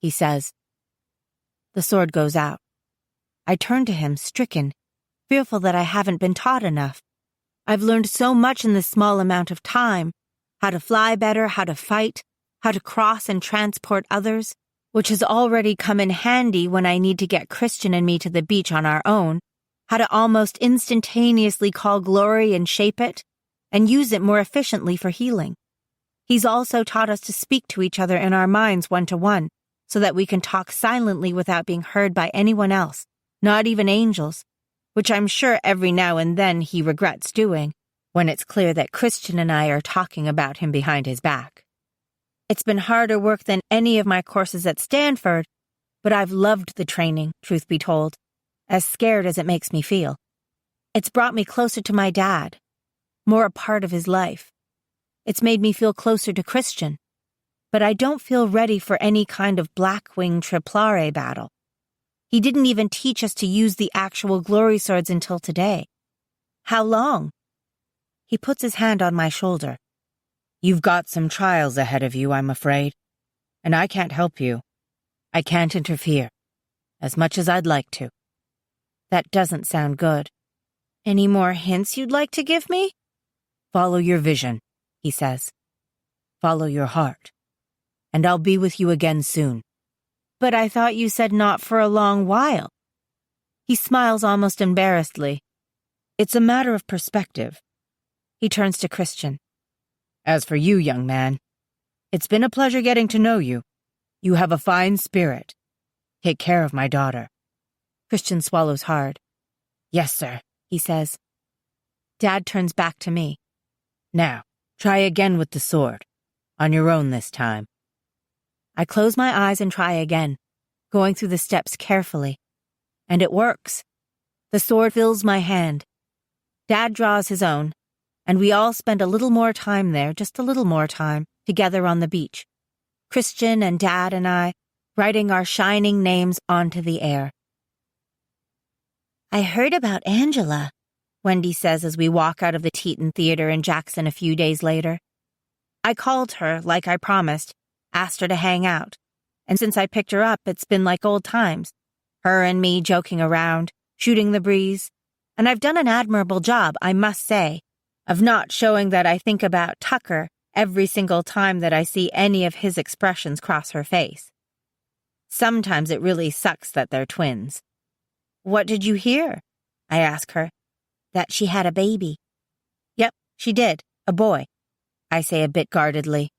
he says. The sword goes out. I turn to him, stricken, fearful that I haven't been taught enough. I've learned so much in this small amount of time, how to fly better, how to fight, how to cross and transport others, which has already come in handy when I need to get Christian and me to the beach on our own, how to almost instantaneously call glory and shape it, and use it more efficiently for healing. He's also taught us to speak to each other in our minds one-to-one, so that we can talk silently without being heard by anyone else, not even angels, which I'm sure every now and then he regrets doing, when it's clear that Christian and I are talking about him behind his back. It's been harder work than any of my courses at Stanford, but I've loved the training, truth be told, as scared as it makes me feel. It's brought me closer to my dad, more a part of his life. It's made me feel closer to Christian, but I don't feel ready for any kind of Blackwing Triplare battle. He didn't even teach us to use the actual glory swords until today. How long? He puts his hand on my shoulder. You've got some trials ahead of you, I'm afraid. And I can't help you. I can't interfere, as much as I'd like to. That doesn't sound good. Any more hints you'd like to give me? Follow your vision, he says. Follow your heart. And I'll be with you again soon. But I thought you said not for a long while. He smiles almost embarrassedly. It's a matter of perspective. He turns to Christian. As for you, young man, it's been a pleasure getting to know you. You have a fine spirit. Take care of my daughter. Christian swallows hard. Yes, sir, he says. Dad turns back to me. Now, try again with the sword. On your own this time. I close my eyes and try again, going through the steps carefully. And it works. The sword fills my hand. Dad draws his own, and we all spend a little more time there, just a little more time, together on the beach. Christian and Dad and I, writing our shining names onto the air. I heard about Angela, Wendy says as we walk out of the Teton Theater in Jackson a few days later. I called her, like I promised, asked her to hang out, and since I picked her up, it's been like old times. Her and me joking around, shooting the breeze, and I've done an admirable job, I must say, of not showing that I think about Tucker every single time that I see any of his expressions cross her face. Sometimes it really sucks that they're twins. What did you hear? I ask her. That she had a baby. Yep, she did, a boy, I say a bit guardedly.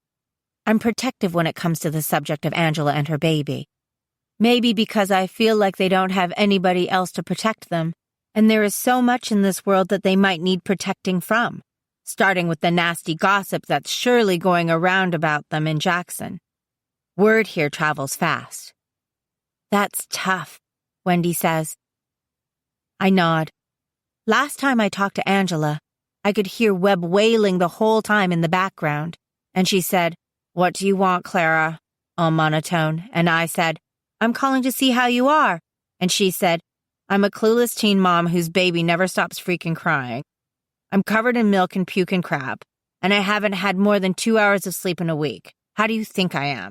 I'm protective when it comes to the subject of Angela and her baby. Maybe because I feel like they don't have anybody else to protect them, and there is so much in this world that they might need protecting from, starting with the nasty gossip that's surely going around about them in Jackson. Word here travels fast. That's tough, Wendy says. I nod. Last time I talked to Angela, I could hear Webb wailing the whole time in the background, and she said, "What do you want, Clara?" all monotone, and I said, "I'm calling to see how you are," and she said, "I'm a clueless teen mom whose baby never stops freaking crying. I'm covered in milk and puke and crap, and I haven't had more than 2 hours of sleep in a week. How do you think I am?"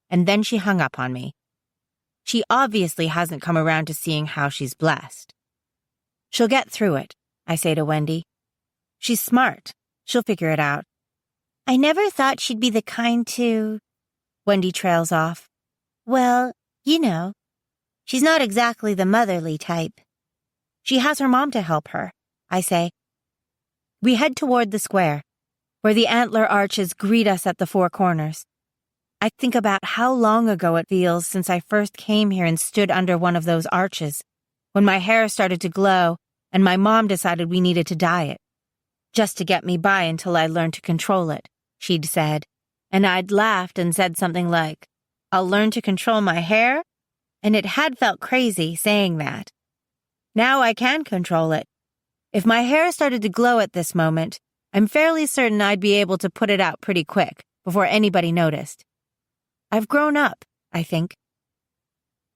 And then she hung up on me. She obviously hasn't come around to seeing how she's blessed. She'll get through it, I say to Wendy. She's smart. She'll figure it out. I never thought she'd be the kind to... Wendy trails off. Well, you know, she's not exactly the motherly type. She has her mom to help her, I say. We head toward the square, where the antler arches greet us at the four corners. I think about how long ago it feels since I first came here and stood under one of those arches, when my hair started to glow and my mom decided we needed to dye it. Just to get me by until I learned to control it, she'd said, and I'd laughed and said something like, "I'll learn to control my hair?" And it had felt crazy saying that. Now I can control it. If my hair started to glow at this moment, I'm fairly certain I'd be able to put it out pretty quick, before anybody noticed. I've grown up, I think.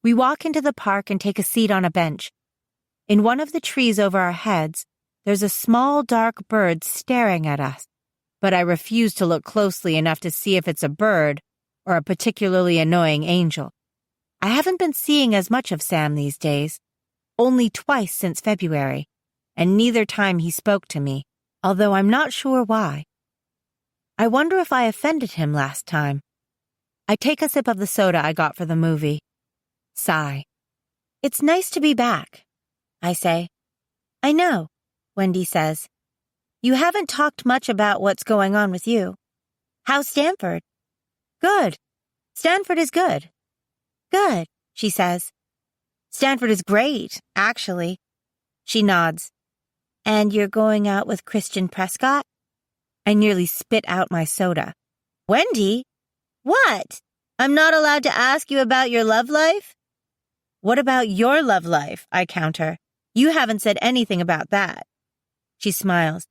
We walk into the park and take a seat on a bench. In one of the trees over our heads, there's a small dark bird staring at us, but I refuse to look closely enough to see if it's a bird or a particularly annoying angel. I haven't been seeing as much of Sam these days, only twice since February, and neither time he spoke to me, although I'm not sure why. I wonder if I offended him last time. I take a sip of the soda I got for the movie. Sigh. It's nice to be back, I say. I know, Wendy says. You haven't talked much about what's going on with you. How's Stanford? Good. Stanford is good. Good, she says. Stanford is great, actually. She nods. And you're going out with Christian Prescott? I nearly spit out my soda. Wendy? What? I'm not allowed to ask you about your love life? What about your love life? I counter. You haven't said anything about that. She smiles.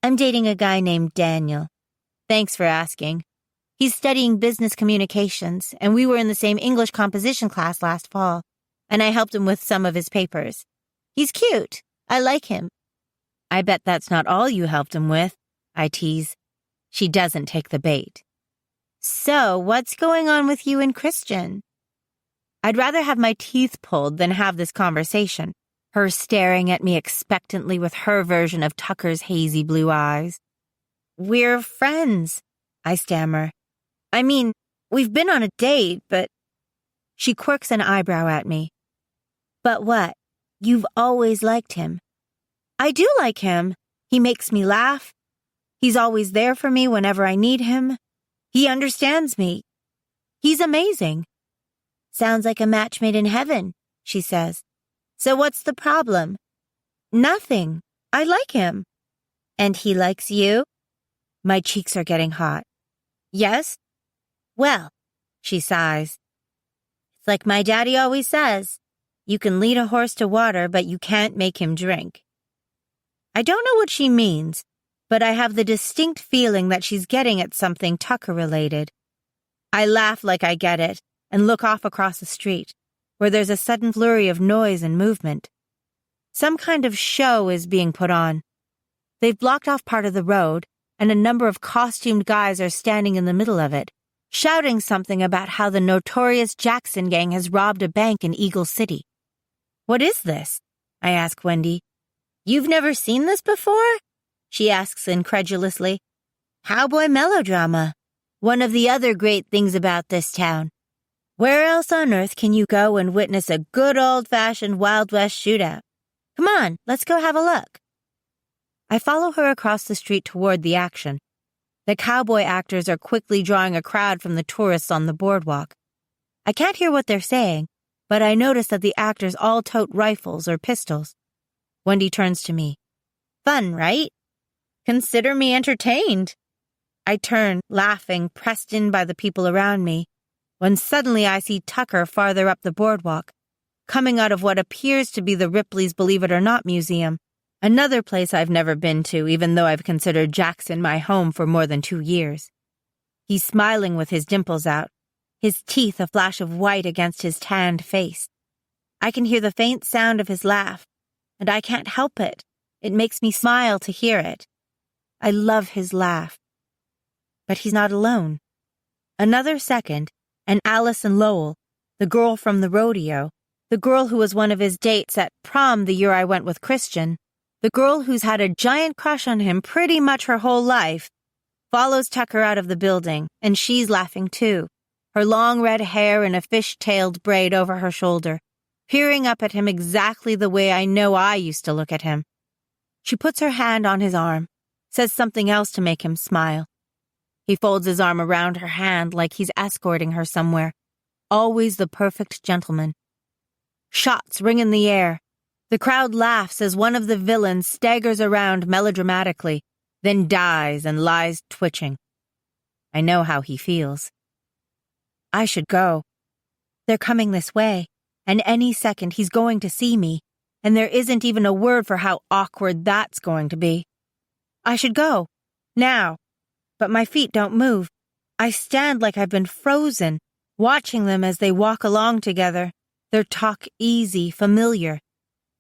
I'm dating a guy named Daniel. Thanks for asking. He's studying business communications, and we were in the same English composition class last fall. and I helped him with some of his papers. He's cute. I like him. I bet that's not all you helped him with, I tease. She doesn't take the bait. So, what's going on with you and Christian? I'd rather have my teeth pulled than have this conversation, her staring at me expectantly with her version of Tucker's hazy blue eyes. We're friends, I stammer. I mean, we've been on a date, but... She quirks an eyebrow at me. But what? You've always liked him. I do like him. He makes me laugh. He's always there for me whenever I need him. He understands me. He's amazing. Sounds like a match made in heaven, she says. So what's the problem? Nothing. I like him. And he likes you? My cheeks are getting hot. Yes? Well, she sighs. It's like my daddy always says. You can lead a horse to water, but you can't make him drink. I don't know what she means, but I have the distinct feeling that she's getting at something Tucker-related. I laugh like I get it and look off across the street, where there's a sudden flurry of noise and movement. Some kind of show is being put on. They've blocked off part of the road, and a number of costumed guys are standing in the middle of it, shouting something about how the notorious Jackson gang has robbed a bank in Eagle City. What is this? I ask Wendy. You've never seen this before? She asks incredulously. Cowboy melodrama. One of the other great things about this town. Where else on earth can you go and witness a good old-fashioned Wild West shootout? Come on, let's go have a look. I follow her across the street toward the action. The cowboy actors are quickly drawing a crowd from the tourists on the boardwalk. I can't hear what they're saying, but I notice that the actors all tote rifles or pistols. Wendy turns to me. Fun, right? Consider me entertained. I turn, laughing, pressed in by the people around me, when suddenly I see Tucker farther up the boardwalk, coming out of what appears to be the Ripley's Believe It or Not Museum, another place I've never been to, even though I've considered Jackson my home for more than 2 years. He's smiling with his dimples out, his teeth a flash of white against his tanned face. I can hear the faint sound of his laugh, and I can't help it. It makes me smile to hear it. I love his laugh. But he's not alone. Another second, and Allison Lowell, the girl from the rodeo, the girl who was one of his dates at prom the year I went with Christian, the girl who's had a giant crush on him pretty much her whole life, follows Tucker out of the building, and she's laughing too, her long red hair in a fish-tailed braid over her shoulder, peering up at him exactly the way I know I used to look at him. She puts her hand on his arm, says something else to make him smile. He folds his arm around her hand like he's escorting her somewhere, always the perfect gentleman. Shots ring in the air. The crowd laughs as one of the villains staggers around melodramatically, then dies and lies twitching. I know how he feels. I should go. They're coming this way, and any second he's going to see me, and there isn't even a word for how awkward that's going to be. I should go. Now. But my feet don't move. I stand like I've been frozen, watching them as they walk along together, their talk easy, familiar.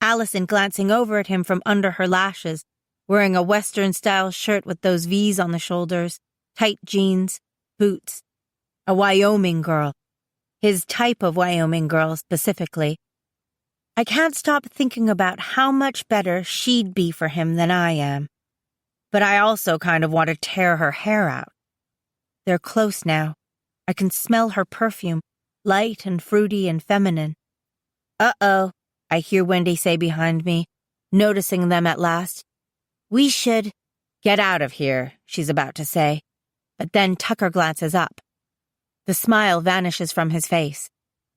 Allison glancing over at him from under her lashes, wearing a Western-style shirt with those V's on the shoulders, tight jeans, boots. A Wyoming girl. His type of Wyoming girl, specifically. I can't stop thinking about how much better she'd be for him than I am. But I also kind of want to tear her hair out. They're close now. I can smell her perfume, light and fruity and feminine. Uh-oh, I hear Wendy say behind me, noticing them at last. We should get out of here, she's about to say. But then Tucker glances up. The smile vanishes from his face.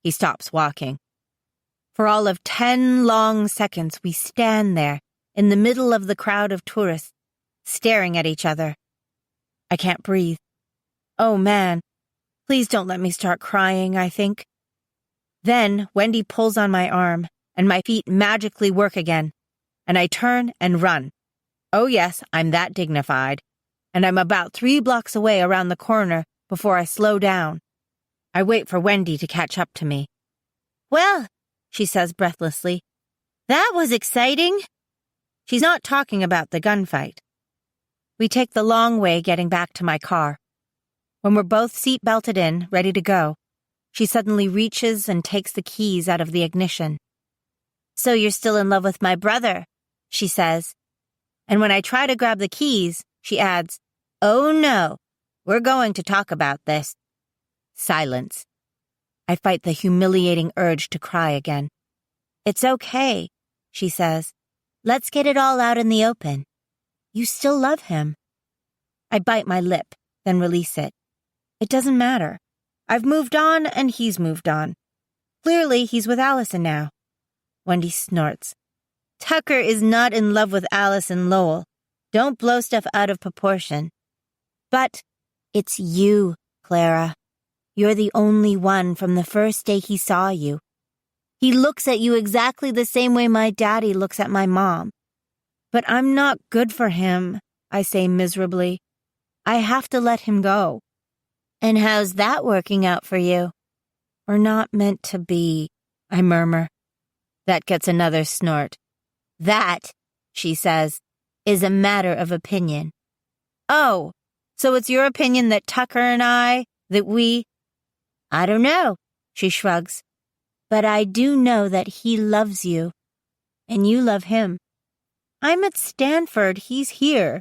He stops walking. For all of 10 long seconds, we stand there, in the middle of the crowd of tourists, staring at each other. I can't breathe. Oh, man. Please don't let me start crying, I think. Then Wendy pulls on my arm, and my feet magically work again, and I turn and run. Oh, yes, I'm that dignified. And I'm about 3 blocks away around the corner before I slow down. I wait for Wendy to catch up to me. Well, she says breathlessly. That was exciting. She's not talking about the gunfight. We take the long way getting back to my car. When we're both seat-belted in, ready to go, she suddenly reaches and takes the keys out of the ignition. So you're still in love with my brother, she says. And when I try to grab the keys, she adds, Oh no, we're going to talk about this. Silence. I fight the humiliating urge to cry again. It's okay, she says. Let's get it all out in the open. You still love him. I bite my lip, then release it. It doesn't matter. I've moved on and he's moved on. Clearly, he's with Allison now. Wendy snorts. Tucker is not in love with Allison Lowell. Don't blow stuff out of proportion. But it's you, Clara. You're the only one from the first day he saw you. He looks at you exactly the same way my daddy looks at my mom. But I'm not good for him, I say miserably. I have to let him go. And how's that working out for you? We're not meant to be, I murmur. That gets another snort. That, she says, is a matter of opinion. Oh, so it's your opinion that Tucker and I don't know, she shrugs. But I do know that he loves you, and you love him. I'm at Stanford, he's here.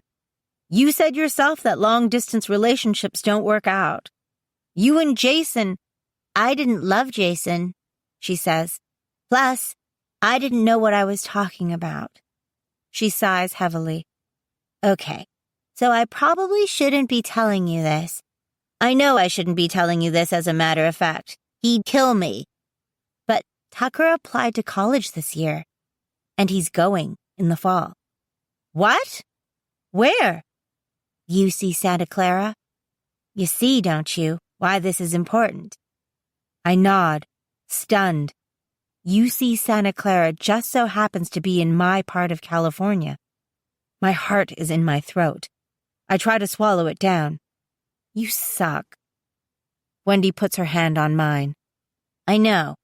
You said yourself that long-distance relationships don't work out. You and Jason, I didn't love Jason, she says. Plus, I didn't know what I was talking about. She sighs heavily. Okay, so I probably shouldn't be telling you this. I know I shouldn't be telling you this as a matter of fact. He'd kill me. But Tucker applied to college this year, and he's going in the fall. What? Where? UC Santa Clara. You see, don't you, why this is important? I nod, stunned. UC Santa Clara just so happens to be in my part of California. My heart is in my throat. I try to swallow it down. You suck. Wendy puts her hand on mine. I know.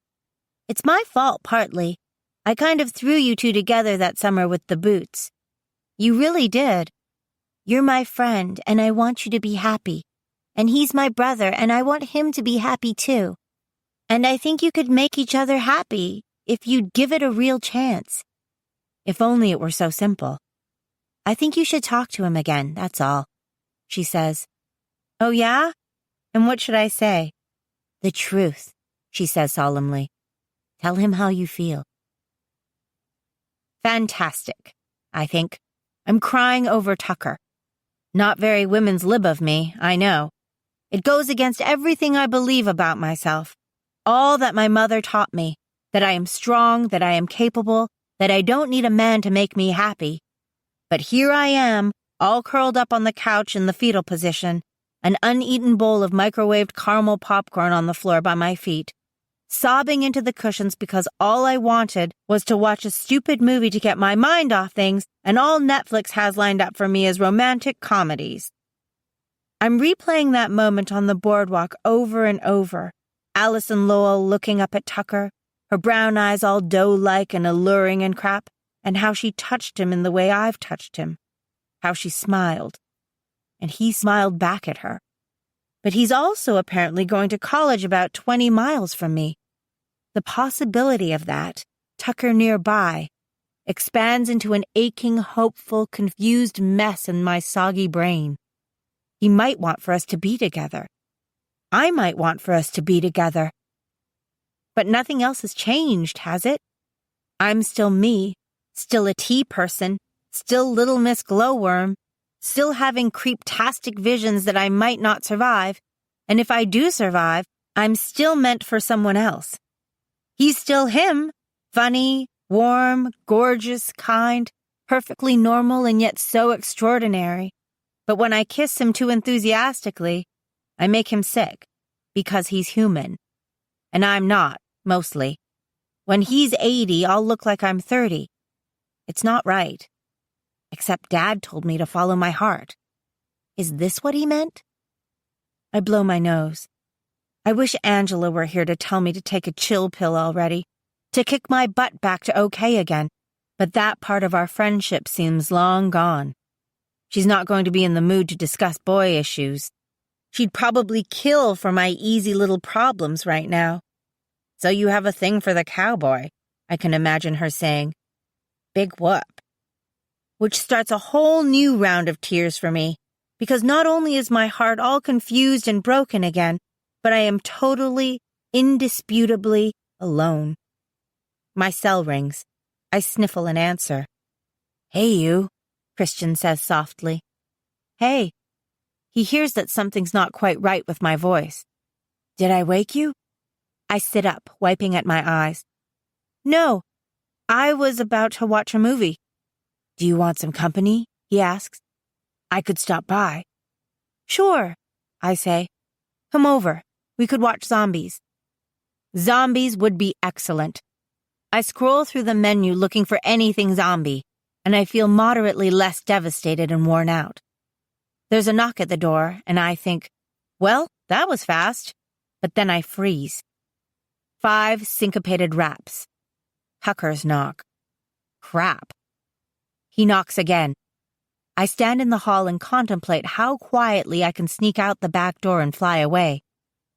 It's my fault, partly. I kind of threw you two together that summer with the boots. You really did. You're my friend, and I want you to be happy. And he's my brother, and I want him to be happy too. And I think you could make each other happy if you'd give it a real chance. If only it were so simple. I think you should talk to him again, that's all, she says. Oh yeah? And what should I say? The truth, she says solemnly. Tell him how you feel. Fantastic, I think. I'm crying over Tucker. Not very women's lib of me, I know. It goes against everything I believe about myself. All that my mother taught me. That I am strong, that I am capable, that I don't need a man to make me happy. But here I am, all curled up on the couch in the fetal position, an uneaten bowl of microwaved caramel popcorn on the floor by my feet, sobbing into the cushions because all I wanted was to watch a stupid movie to get my mind off things, and all Netflix has lined up for me is romantic comedies. I'm replaying that moment on the boardwalk over and over. Allison Lowell looking up at Tucker, her brown eyes all doe-like and alluring and crap, and how she touched him in the way I've touched him. How she smiled. And he smiled back at her. But he's also apparently going to college about 20 miles from me. The possibility of that, Tucker nearby, expands into an aching, hopeful, confused mess in my soggy brain. He might want for us to be together. I might want for us to be together. But nothing else has changed, has it? I'm still me, still a tea person, still Little Miss Glowworm, still having creeptastic visions that I might not survive, and if I do survive, I'm still meant for someone else. He's still him, funny, warm, gorgeous, kind, perfectly normal and yet so extraordinary. But when I kiss him too enthusiastically, I make him sick, because he's human. And I'm not, mostly. When he's 80, I'll look like I'm 30. It's not right. Except Dad told me to follow my heart. Is this what he meant? I blow my nose. I wish Angela were here to tell me to take a chill pill already. to kick my butt back to okay again, but that part of our friendship seems long gone. She's not going to be in the mood to discuss boy issues. She'd probably kill for my easy little problems right now. So you have a thing for the cowboy, I can imagine her saying. Big whoop. Which starts a whole new round of tears for me, because not only is my heart all confused and broken again, but I am totally, indisputably alone. My cell rings. I sniffle an answer. Hey, you, Christian says softly. Hey. He hears that something's not quite right with my voice. Did I wake you? I sit up, wiping at my eyes. No, I was about to watch a movie. Do you want some company? He asks. I could stop by. Sure, I say. Come over. We could watch zombies. Zombies would be excellent. I scroll through the menu looking for anything zombie, and I feel moderately less devastated and worn out. There's a knock at the door, and I think, well, that was fast. But then I freeze. 5 syncopated raps. Tucker's knock. Crap. He knocks again. I stand in the hall and contemplate how quietly I can sneak out the back door and fly away.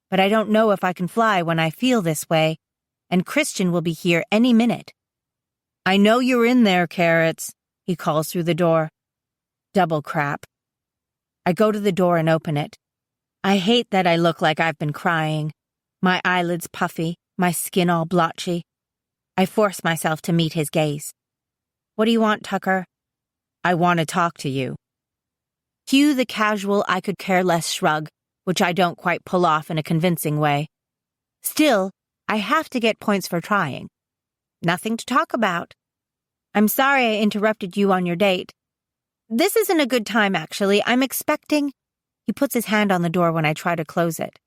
But I don't know if I can fly when I feel this way, and Christian will be here any minute. I know you're in there, Carrots, he calls through the door. Double crap. I go to the door and open it. I hate that I look like I've been crying. My eyelids puffy, my skin all blotchy. I force myself to meet his gaze. What do you want, Tucker? I want to talk to you. Cue the casual I could care less shrug, which I don't quite pull off in a convincing way. Still, I have to get points for trying. Nothing to talk about. I'm sorry I interrupted you on your date. This isn't a good time, actually. I'm expecting... He puts his hand on the door when I try to close it.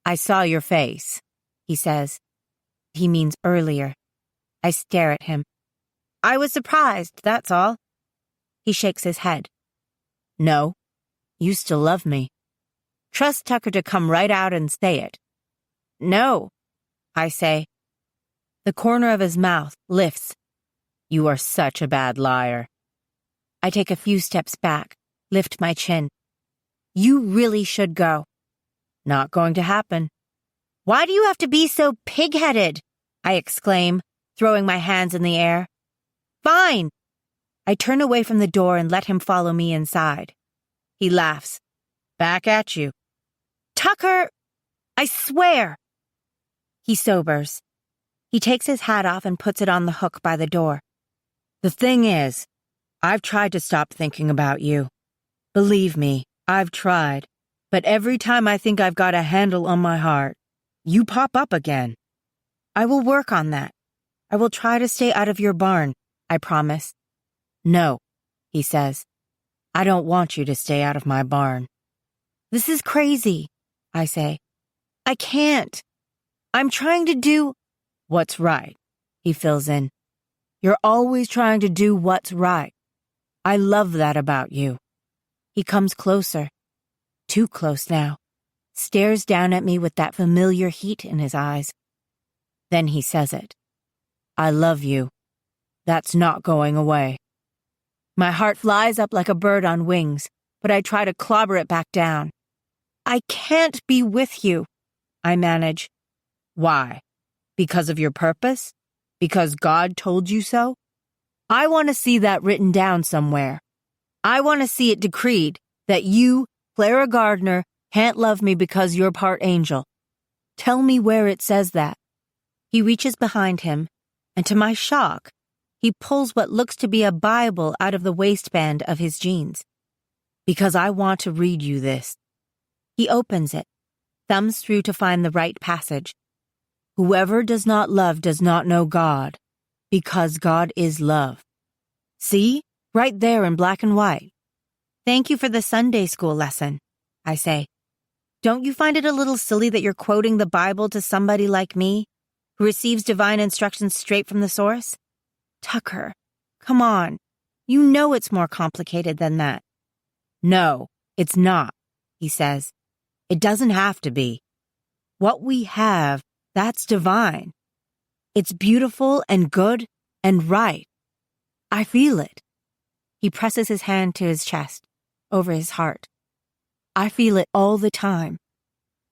I saw your face, he says. He means earlier. I stare at him. I was surprised, that's all. He shakes his head. No, you still love me. Trust Tucker to come right out and say it. No, I say. The corner of his mouth lifts. You are such a bad liar. I take a few steps back, lift my chin. You really should go. Not going to happen. Why do you have to be so pig-headed? I exclaim, throwing my hands in the air. Fine. I turn away from the door and let him follow me inside. He laughs. Back at you. Tucker, I swear. He sobers. He takes his hat off and puts it on the hook by the door. The thing is, I've tried to stop thinking about you. Believe me, I've tried. But every time I think I've got a handle on my heart, you pop up again. I will work on that. I will try to stay out of your barn, I promise. No, he says. I don't want you to stay out of my barn. This is crazy, I say. I can't. I'm trying to do what's right, he fills in. You're always trying to do what's right. I love that about you. He comes closer. Too close now. Stares down at me with that familiar heat in his eyes. Then he says it. I love you. That's not going away. My heart flies up like a bird on wings, but I try to clobber it back down. I can't be with you, I manage. Why? Because of your purpose? Because God told you so? I want to see that written down somewhere. I want to see it decreed that you, Clara Gardner, can't love me because you're part angel. Tell me where it says that. He reaches behind him, and to my shock, he pulls what looks to be a Bible out of the waistband of his jeans. Because I want to read you this. He opens it, thumbs through to find the right passage. Whoever does not love does not know God, because God is love. See? Right there in black and white. Thank you for the Sunday school lesson, I say. Don't you find it a little silly that you're quoting the Bible to somebody like me, who receives divine instructions straight from the source? Tucker, come on. You know it's more complicated than that. No, it's not, he says. It doesn't have to be. What we have, that's divine. It's beautiful and good and right. I feel it. He presses his hand to his chest, over his heart. I feel it all the time.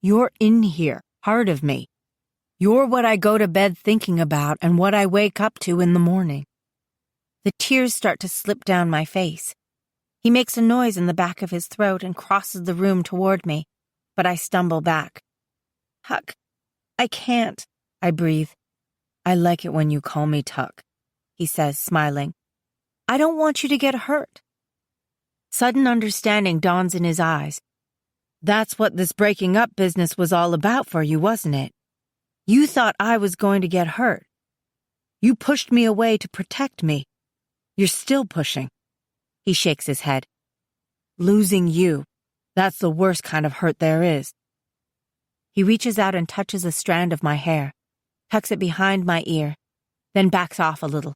You're in here, part of me. You're what I go to bed thinking about and what I wake up to in the morning. The tears start to slip down my face. He makes a noise in the back of his throat and crosses the room toward me, but I stumble back. Tuck, I can't, I breathe. I like it when you call me Tuck, he says, smiling. I don't want you to get hurt. Sudden understanding dawns in his eyes. That's what this breaking up business was all about for you, wasn't it? You thought I was going to get hurt. You pushed me away to protect me. You're still pushing. He shakes his head. Losing you, that's the worst kind of hurt there is. He reaches out and touches a strand of my hair, tucks it behind my ear, then backs off a little,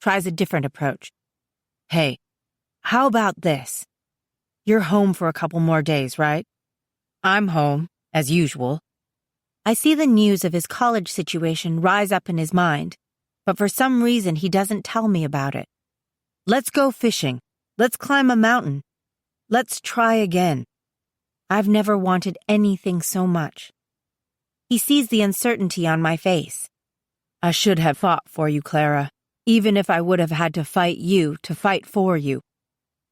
tries a different approach. Hey, how about this? You're home for a couple more days, right? I'm home, as usual. I see the news of his college situation rise up in his mind, but for some reason he doesn't tell me about it. Let's go fishing. Let's climb a mountain. Let's try again. I've never wanted anything so much. He sees the uncertainty on my face. I should have fought for you, Clara, even if I would have had to fight you to fight for you.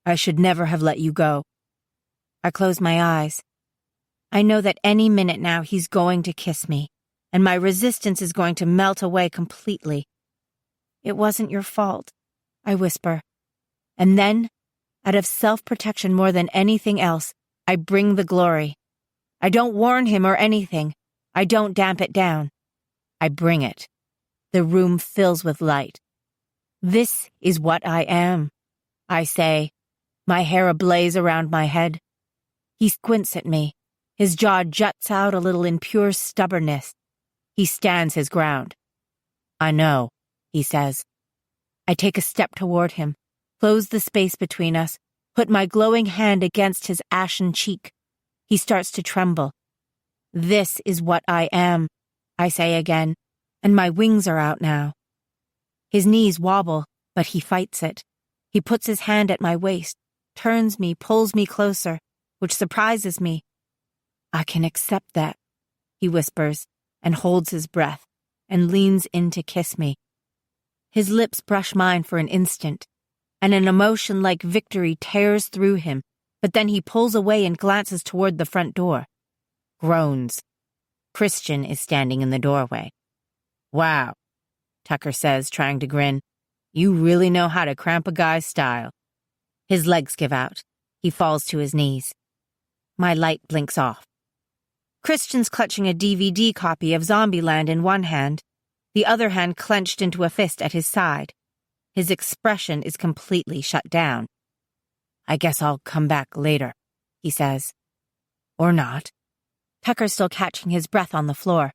I should never have let you go. I close my eyes. I know that any minute now he's going to kiss me, and my resistance is going to melt away completely. It wasn't your fault, I whisper. And then, out of self-protection more than anything else, I bring the glory. I don't warn him or anything. I don't damp it down. I bring it. The room fills with light. This is what I am, I say, my hair ablaze around my head. He squints at me. His jaw juts out a little in pure stubbornness. He stands his ground. I know, he says. I take a step toward him, close the space between us, put my glowing hand against his ashen cheek. He starts to tremble. This is what I am, I say again, and my wings are out now. His knees wobble, but he fights it. He puts his hand at my waist, turns me, pulls me closer, which surprises me. I can accept that, he whispers, and holds his breath, and leans in to kiss me. His lips brush mine for an instant, and an emotion like victory tears through him, but then he pulls away and glances toward the front door. Groans. Christian is standing in the doorway. Wow, Tucker says, trying to grin. You really know how to cramp a guy's style. His legs give out. He falls to his knees. My light blinks off. Christian's clutching a DVD copy of Zombieland in one hand, the other hand clenched into a fist at his side. His expression is completely shut down. I guess I'll come back later, he says. Or not. Tucker's still catching his breath on the floor.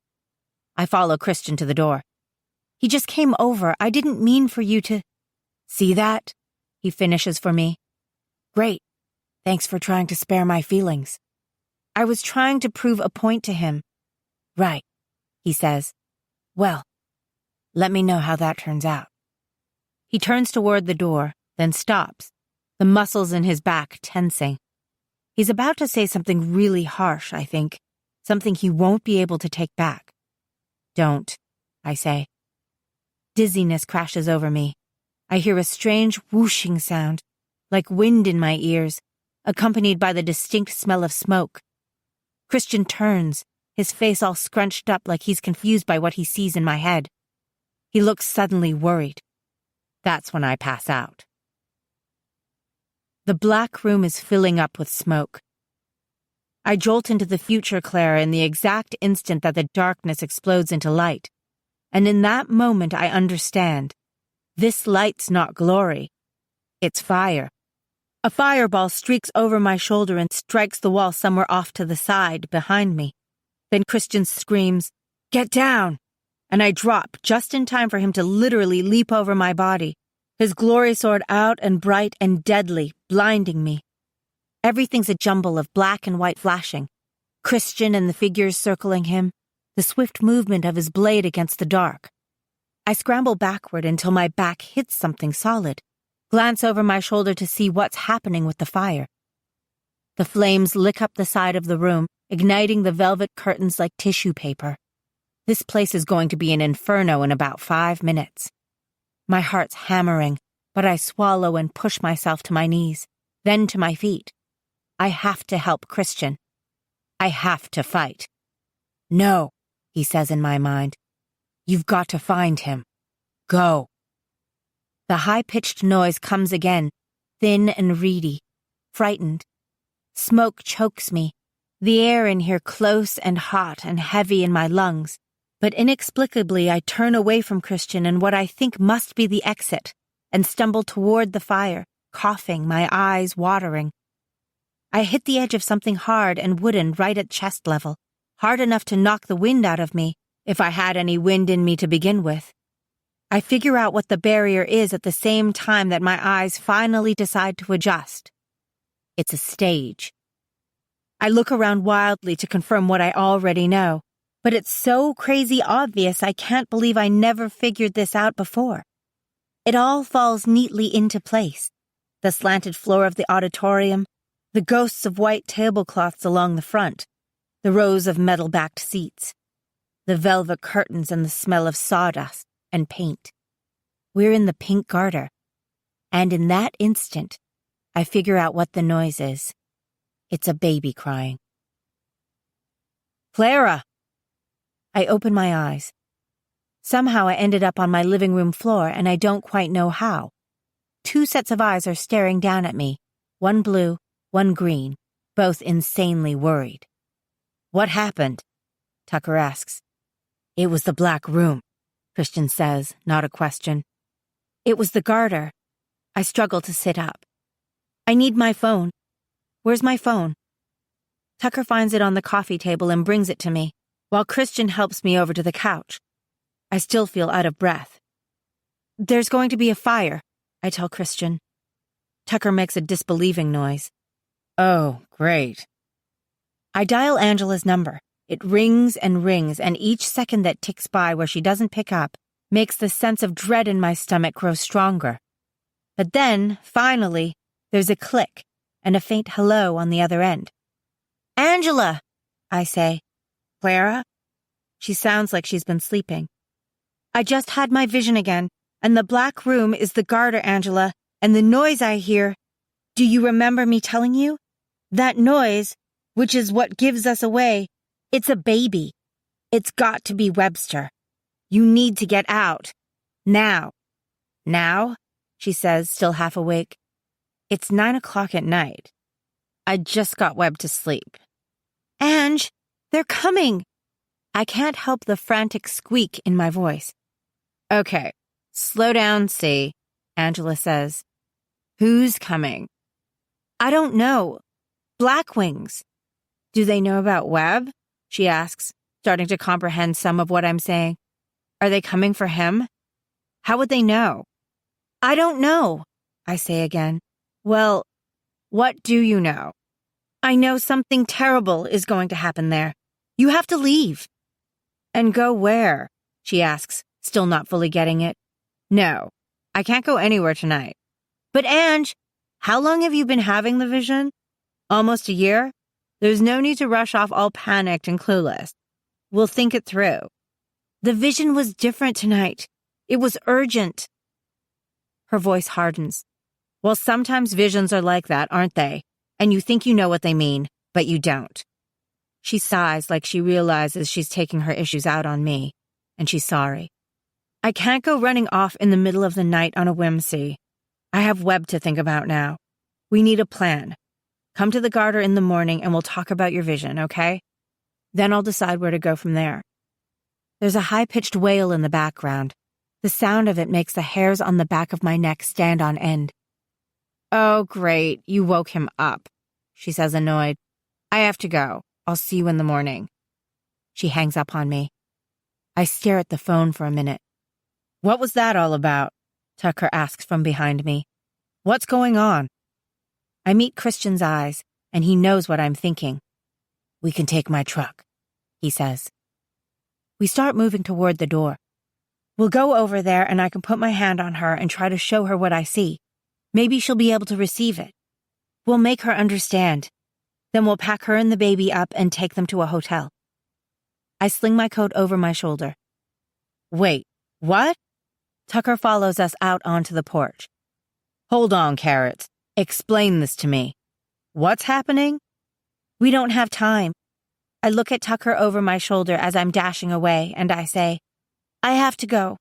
I follow Christian to the door. He just came over. I didn't mean for you to... See that? He finishes for me. Great. Thanks for trying to spare my feelings. I was trying to prove a point to him. Right, he says. Well, let me know how that turns out. He turns toward the door, then stops, the muscles in his back tensing. He's about to say something really harsh, I think, something he won't be able to take back. Don't, I say. Dizziness crashes over me. I hear a strange whooshing sound, like wind in my ears, accompanied by the distinct smell of smoke. Christian turns, his face all scrunched up like he's confused by what he sees in my head. He looks suddenly worried. That's when I pass out. The black room is filling up with smoke. I jolt into the future, Clara, in the exact instant that the darkness explodes into light. And in that moment I understand. This light's not glory. It's fire. A fireball streaks over my shoulder and strikes the wall somewhere off to the side, behind me. Then Christian screams, "Get down!" And I drop just in time for him to literally leap over my body, his glory sword out and bright and deadly, blinding me. Everything's a jumble of black and white flashing. Christian and the figures circling him, the swift movement of his blade against the dark. I scramble backward until my back hits something solid, glance over my shoulder to see what's happening with the fire. The flames lick up the side of the room, igniting the velvet curtains like tissue paper. This place is going to be an inferno in about 5 minutes. My heart's hammering, but I swallow and push myself to my knees, then to my feet. I have to help Christian. I have to fight. No, he says in my mind. You've got to find him. Go. The high-pitched noise comes again, thin and reedy, frightened. Smoke chokes me, the air in here close and hot and heavy in my lungs. But inexplicably I turn away from Christian and what I think must be the exit, and stumble toward the fire, coughing, my eyes watering. I hit the edge of something hard and wooden right at chest level, hard enough to knock the wind out of me, if I had any wind in me to begin with. I figure out what the barrier is at the same time that my eyes finally decide to adjust. It's a stage. I look around wildly to confirm what I already know, but it's so crazy obvious I can't believe I never figured this out before. It all falls neatly into place. The slanted floor of the auditorium, the ghosts of white tablecloths along the front, the rows of metal-backed seats, the velvet curtains and the smell of sawdust and paint. We're in the Pink Garter, and in that instant, I figure out what the noise is. It's a baby crying. Clara! I open my eyes. Somehow I ended up on my living room floor, and I don't quite know how. 2 sets of eyes are staring down at me, one blue, one green, both insanely worried. What happened? Tucker asks. It was the black room, Christian says, not a question. It was the garter. I struggle to sit up. I need my phone. Where's my phone? Tucker finds it on the coffee table and brings it to me, while Christian helps me over to the couch. I still feel out of breath. There's going to be a fire, I tell Christian. Tucker makes a disbelieving noise. Oh, great. I dial Angela's number. It rings, and each second that ticks by where she doesn't pick up makes the sense of dread in my stomach grow stronger. But then, finally, there's a click and a faint hello on the other end. Angela, I say. Clara? She sounds like she's been sleeping. I just had my vision again, and the black room is the garter, Angela, and the noise I hear. Do you remember me telling you? That noise, which is what gives us away, it's a baby. It's got to be Webster. You need to get out. Now. Now? She says, still half awake. It's 9 o'clock at night. I just got Webb to sleep. Ange, they're coming. I can't help the frantic squeak in my voice. Okay, slow down, see, Angela says. Who's coming? I don't know. Blackwings. Do they know about Webb? She asks, starting to comprehend some of what I'm saying. Are they coming for him? How would they know? I don't know, I say again. Well, what do you know? I know something terrible is going to happen there. You have to leave. And go where? She asks, still not fully getting it. No, I can't go anywhere tonight. But Ange, how long have you been having the vision? Almost a year? There's no need to rush off all panicked and clueless. We'll think it through. The vision was different tonight. It was urgent. Her voice hardens. Well, sometimes visions are like that, aren't they? And you think you know what they mean, but you don't. She sighs like she realizes she's taking her issues out on me, and she's sorry. I can't go running off in the middle of the night on a whimsy. I have Webb to think about now. We need a plan. Come to the garter in the morning and we'll talk about your vision, okay? Then I'll decide where to go from there. There's a high-pitched wail in the background. The sound of it makes the hairs on the back of my neck stand on end. Oh, great, you woke him up, she says, annoyed. I have to go. I'll see you in the morning. She hangs up on me. I stare at the phone for a minute. What was that all about? Tucker asks from behind me. What's going on? I meet Christian's eyes, and he knows what I'm thinking. We can take my truck, he says. We start moving toward the door. We'll go over there and I can put my hand on her and try to show her what I see. Maybe she'll be able to receive it. We'll make her understand. Then we'll pack her and the baby up and take them to a hotel. I sling my coat over my shoulder. Wait, what? Tucker follows us out onto the porch. Hold on, Carrots. Explain this to me. What's happening? We don't have time. I look at Tucker over my shoulder as I'm dashing away, and I say, I have to go.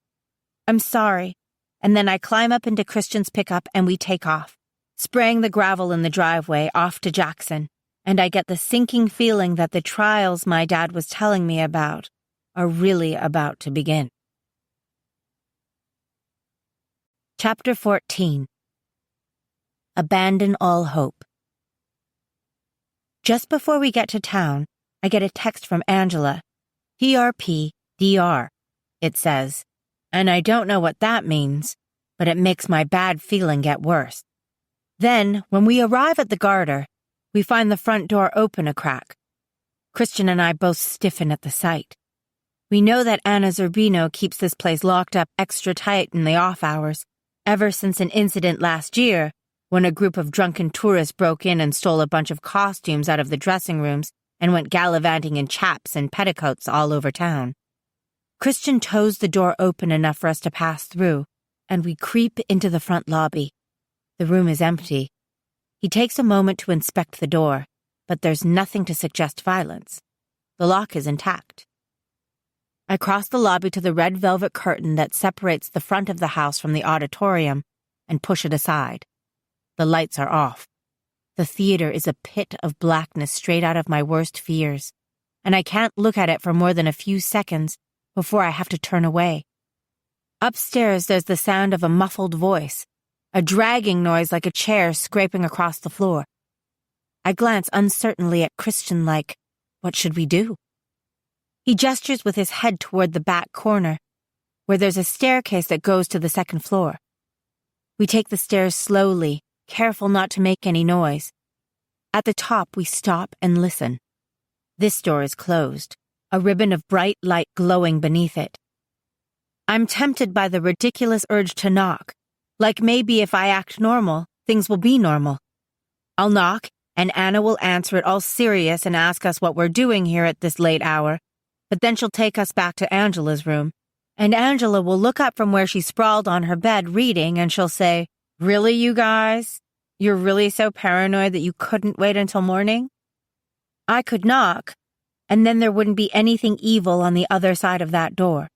I'm sorry. And then I climb up into Christian's pickup and we take off, spraying the gravel in the driveway off to Jackson, and I get the sinking feeling that the trials my dad was telling me about are really about to begin. Chapter 14. Abandon all hope. Just before we get to town, I get a text from Angela. PRP-DR, it says, and I don't know what that means, but it makes my bad feeling get worse. Then, when we arrive at the Gardner, we find the front door open a crack. Christian and I both stiffen at the sight. We know that Anna Zerbino keeps this place locked up extra tight in the off hours, ever since an incident last year when a group of drunken tourists broke in and stole a bunch of costumes out of the dressing rooms and went gallivanting in chaps and petticoats all over town. Christian tows the door open enough for us to pass through, and we creep into the front lobby. The room is empty. He takes a moment to inspect the door, but there's nothing to suggest violence. The lock is intact. I cross the lobby to the red velvet curtain that separates the front of the house from the auditorium and push it aside. The lights are off. The theater is a pit of blackness straight out of my worst fears, and I can't look at it for more than a few seconds before I have to turn away. Upstairs there's the sound of a muffled voice, a dragging noise like a chair scraping across the floor. I glance uncertainly at Christian like, what should we do? He gestures with his head toward the back corner, where there's a staircase that goes to the second floor. We take the stairs slowly, careful not to make any noise. At the top, we stop and listen. This door is closed, a ribbon of bright light glowing beneath it. I'm tempted by the ridiculous urge to knock, like maybe if I act normal, things will be normal. I'll knock, and Anna will answer it all serious and ask us what we're doing here at this late hour, but then she'll take us back to Angela's room, and Angela will look up from where she sprawled on her bed reading, and she'll say, Really, you guys? You're really so paranoid that you couldn't wait until morning? I could knock, and then there wouldn't be anything evil on the other side of that door.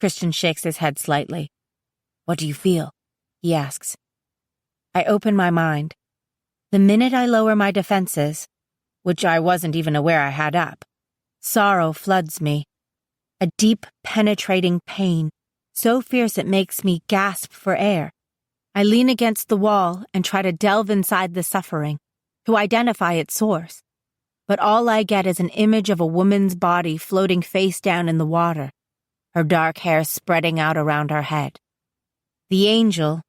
Christian shakes his head slightly. What do you feel? He asks. I open my mind. The minute I lower my defenses, which I wasn't even aware I had up, sorrow floods me. A deep, penetrating pain, so fierce it makes me gasp for air. I lean against the wall and try to delve inside the suffering, to identify its source. But all I get is an image of a woman's body floating face down in the water, her dark hair spreading out around her head. The angel,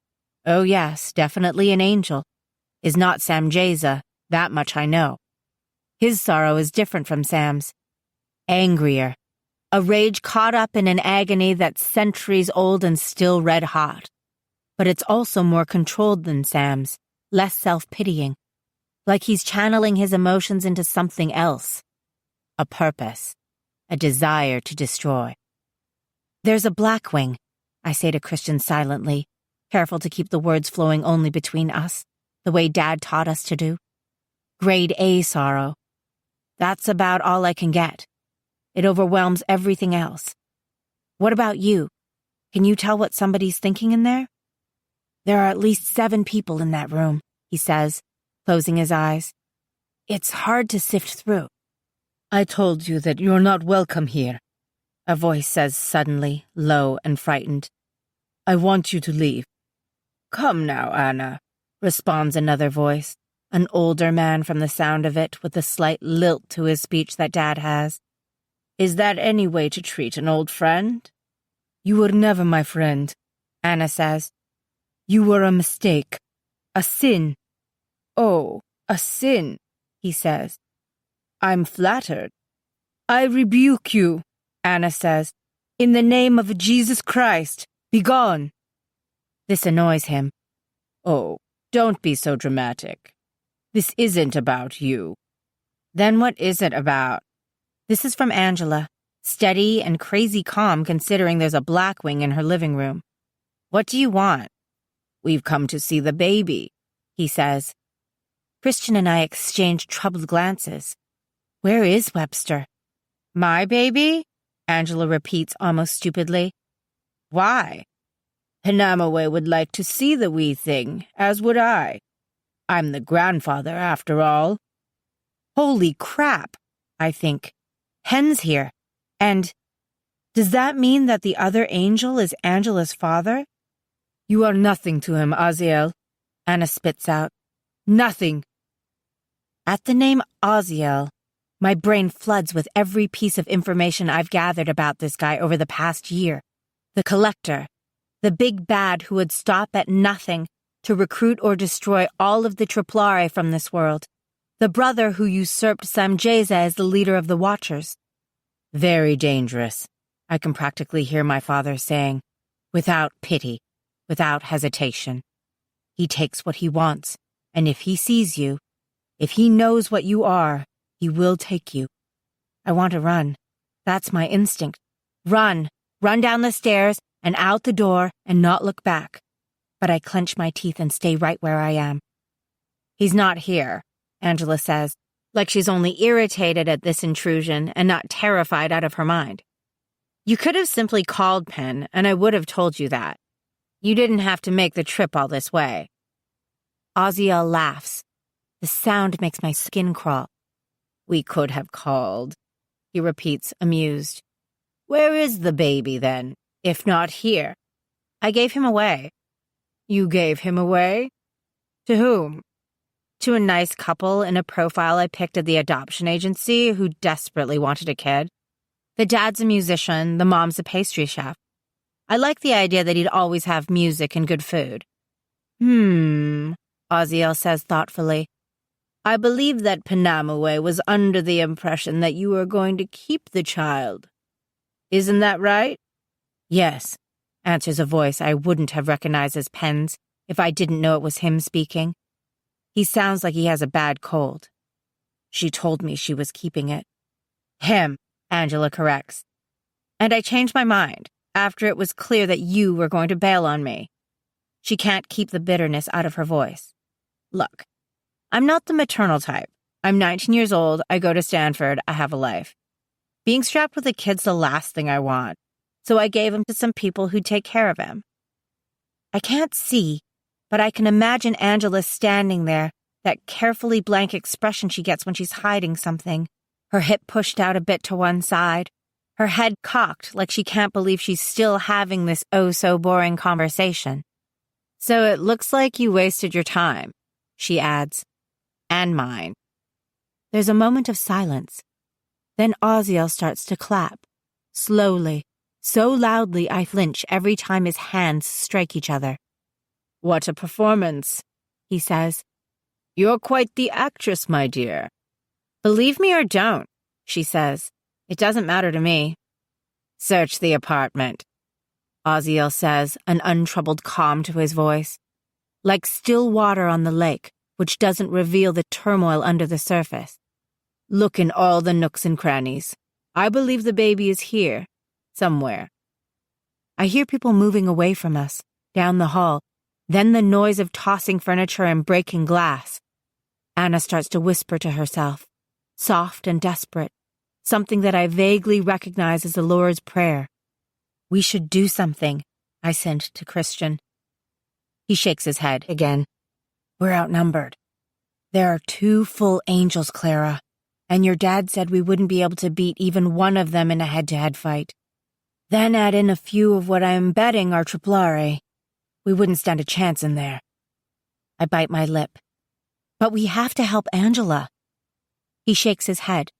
oh yes, definitely an angel, is not Sam Jeza, that much I know. His sorrow is different from Sam's. Angrier. A rage caught up in an agony that's centuries old and still red hot. But it's also more controlled than Sam's, less self-pitying. Like he's channeling his emotions into something else. A purpose. A desire to destroy. There's a Blackwing, I say to Christian silently, careful to keep the words flowing only between us, the way Dad taught us to do. Grade A sorrow. That's about all I can get. It overwhelms everything else. What about you? Can you tell what somebody's thinking in there? There are at least 7 people in that room, he says, closing his eyes. It's hard to sift through. I told you that you're not welcome here, a voice says suddenly, low and frightened. I want you to leave. Come now, Anna, responds another voice, an older man from the sound of it with the slight lilt to his speech that Dad has. Is that any way to treat an old friend? You were never my friend, Anna says. You were a mistake. A sin. Oh, a sin, he says. I'm flattered. I rebuke you, Anna says. In the name of Jesus Christ, be gone. This annoys him. Oh, don't be so dramatic. This isn't about you. Then what is it about? This is from Angela, steady and crazy calm considering there's a Blackwing in her living room. What do you want? We've come to see the baby, he says. Christian and I exchange troubled glances. Where is Webster? My baby? Angela repeats almost stupidly. Why? Hinamaway would like to see the wee thing, as would I. I'm the grandfather, after all. Holy crap, I think. Hen's here. And does that mean that the other angel is Angela's father? You are nothing to him, Aziel, Anna spits out. Nothing. At the name Aziel, my brain floods with every piece of information I've gathered about this guy over the past year. The collector, the big bad who would stop at nothing to recruit or destroy all of the Triplare from this world. The brother who usurped Samjeza as the leader of the Watchers. Very dangerous, I can practically hear my father saying, without pity, without hesitation. He takes what he wants, and if he sees you, if he knows what you are, he will take you. I want to run. That's my instinct. Run. Run down the stairs and out the door and not look back. But I clench my teeth and stay right where I am. He's not here, Angela says, like she's only irritated at this intrusion and not terrified out of her mind. You could have simply called Penn, and I would have told you that. You didn't have to make the trip all this way. Aziel laughs. The sound makes my skin crawl. We could have called, he repeats, amused. Where is the baby, then, if not here? I gave him away. You gave him away? To whom? To a nice couple in a profile I picked at the adoption agency who desperately wanted a kid. The dad's a musician, the mom's a pastry chef. I like the idea that he'd always have music and good food. Aziel says thoughtfully. I believe that Hinamaway was under the impression that you were going to keep the child. Isn't that right? Yes, answers a voice I wouldn't have recognized as Penn's if I didn't know it was him speaking. He sounds like he has a bad cold. She told me she was keeping it. Him, Angela corrects. And I changed my mind after it was clear that you were going to bail on me. She can't keep the bitterness out of her voice. Look, I'm not the maternal type. I'm 19 years old, I go to Stanford, I have a life. Being strapped with a kid's the last thing I want, so I gave him to some people who'd take care of him. I can't see, but I can imagine Angela standing there, that carefully blank expression she gets when she's hiding something, her hip pushed out a bit to one side, her head cocked like she can't believe she's still having this oh-so-boring conversation. So it looks like you wasted your time, she adds. And mine. There's a moment of silence. Then Aziel starts to clap, slowly, so loudly I flinch every time his hands strike each other. What a performance, he says. You're quite the actress, my dear. Believe me or don't, she says. It doesn't matter to me. Search the apartment, Aziel says, an untroubled calm to his voice. Like still water on the lake, which doesn't reveal the turmoil under the surface. Look in all the nooks and crannies. I believe the baby is here, somewhere. I hear people moving away from us, down the hall, then the noise of tossing furniture and breaking glass. Anna starts to whisper to herself, soft and desperate, something that I vaguely recognize as the Lord's Prayer. We should do something, I sent to Christian. He shakes his head again. We're outnumbered. There are 2 full angels, Clara, and your dad said we wouldn't be able to beat even one of them in a head-to-head fight. Then add in a few of what I'm betting are Triplare. We wouldn't stand a chance in there. I bite my lip. But we have to help Angela. He shakes his head.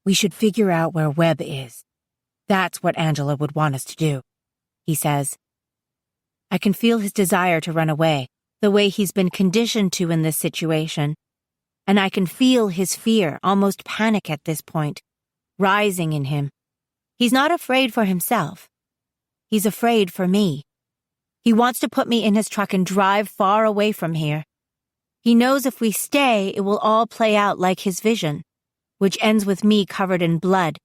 We should figure out where Webb is. That's what Angela would want us to do, he says. I can feel his desire to run away, the way he's been conditioned to in this situation. And I can feel his fear, almost panic at this point, rising in him. He's not afraid for himself. He's afraid for me. He wants to put me in his truck and drive far away from here. He knows if we stay, it will all play out like his vision, which ends with me covered in blood,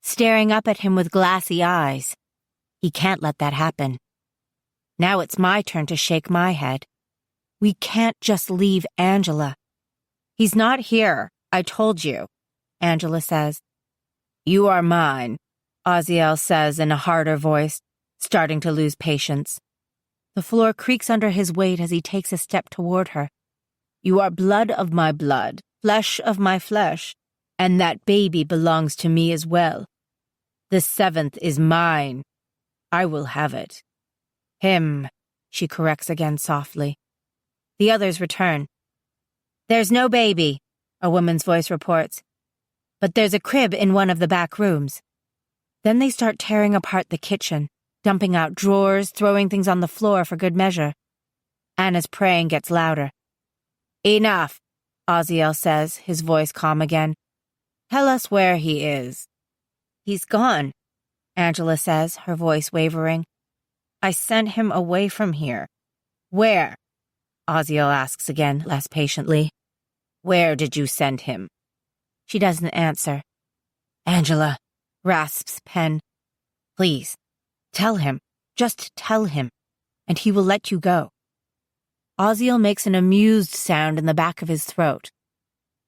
staring up at him with glassy eyes. He can't let that happen. Now it's my turn to shake my head. We can't just leave Angela. He's not here, I told you, Angela says. You are mine, Oziel says in a harder voice, starting to lose patience. The floor creaks under his weight as he takes a step toward her. You are blood of my blood, flesh of my flesh, and that baby belongs to me as well. The 7th is mine. I will have it. Him, she corrects again softly. The others return. There's no baby, a woman's voice reports. But there's a crib in one of the back rooms. Then they start tearing apart the kitchen, dumping out drawers, throwing things on the floor for good measure. Anna's praying gets louder. Enough, Oziel says, his voice calm again. Tell us where he is. He's gone, Angela says, her voice wavering. I sent him away from here. Where? Oziel asks again, less patiently. Where did you send him? She doesn't answer. Angela, rasps Penn. Please, tell him. Just tell him, and he will let you go. Oziel makes an amused sound in the back of his throat.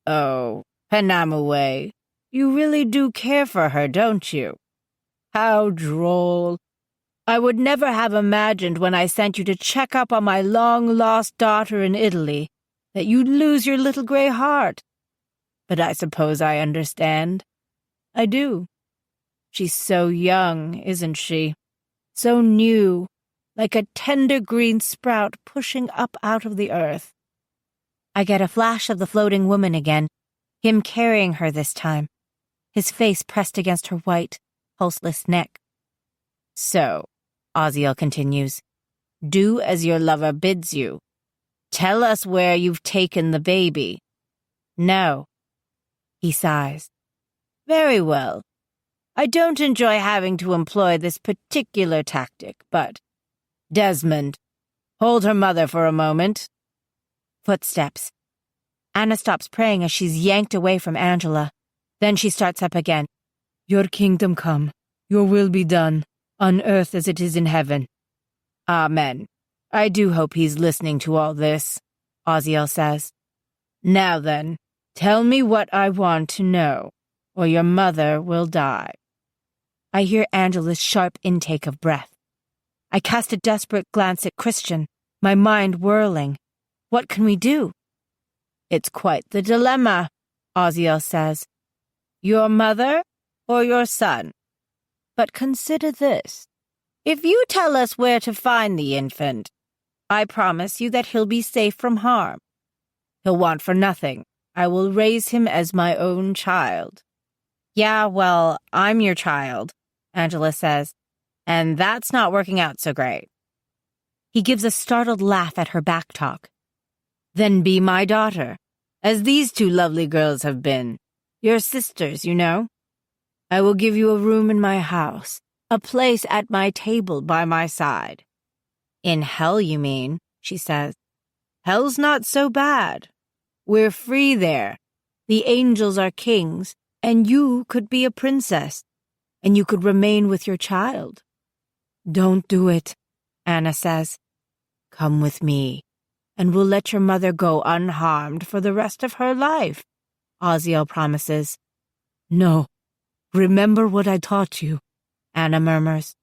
Oh, Penamaway, you really do care for her, don't you? How droll. I would never have imagined when I sent you to check up on my long-lost daughter in Italy that you'd lose your little gray heart. But I suppose I understand. I do. She's so young, isn't she? So new, like a tender green sprout pushing up out of the earth. I get a flash of the floating woman again, him carrying her this time, his face pressed against her white, pulseless neck. So, Oziel continues, do as your lover bids you. Tell us where you've taken the baby. No. He sighs. Very well. I don't enjoy having to employ this particular tactic, but... Desmond, hold her mother for a moment. Footsteps. Anna stops praying as she's yanked away from Angela. Then she starts up again. Your kingdom come. Your will be done, on earth as it is in heaven. Amen. I do hope he's listening to all this, Oziel says. Now then, tell me what I want to know, or your mother will die. I hear Angela's sharp intake of breath. I cast a desperate glance at Christian, my mind whirling. What can we do? It's quite the dilemma, Oziel says. Your mother or your son? But consider this. If you tell us where to find the infant, I promise you that he'll be safe from harm. He'll want for nothing. I will raise him as my own child. Yeah, well, I'm your child, Angela says, and that's not working out so great. He gives a startled laugh at her back talk. Then be my daughter, as these two lovely girls have been. Your sisters, you know. I will give you a room in my house, a place at my table by my side. In hell, you mean, she says. Hell's not so bad. We're free there. The angels are kings, and you could be a princess, and you could remain with your child. Don't do it, Anna says. Come with me, and we'll let your mother go unharmed for the rest of her life, Oziel promises. No, remember what I taught you, Anna murmurs.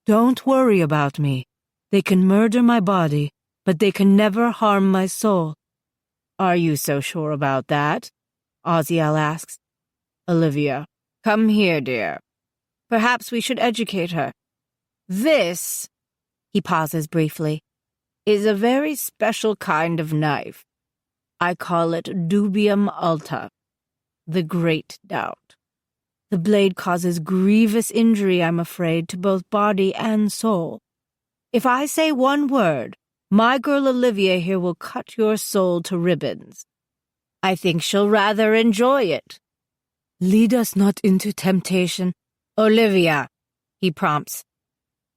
Don't worry about me. They can murder my body, but they can never harm my soul. Are you so sure about that? Oziel asks. Olivia, come here, dear. Perhaps we should educate her. This, he pauses briefly, is a very special kind of knife. I call it dubium alta, the great doubt. The blade causes grievous injury, I'm afraid, to both body and soul. If I say one word, my girl Olivia here will cut your soul to ribbons. I think she'll rather enjoy it. Lead us not into temptation, Olivia, he prompts.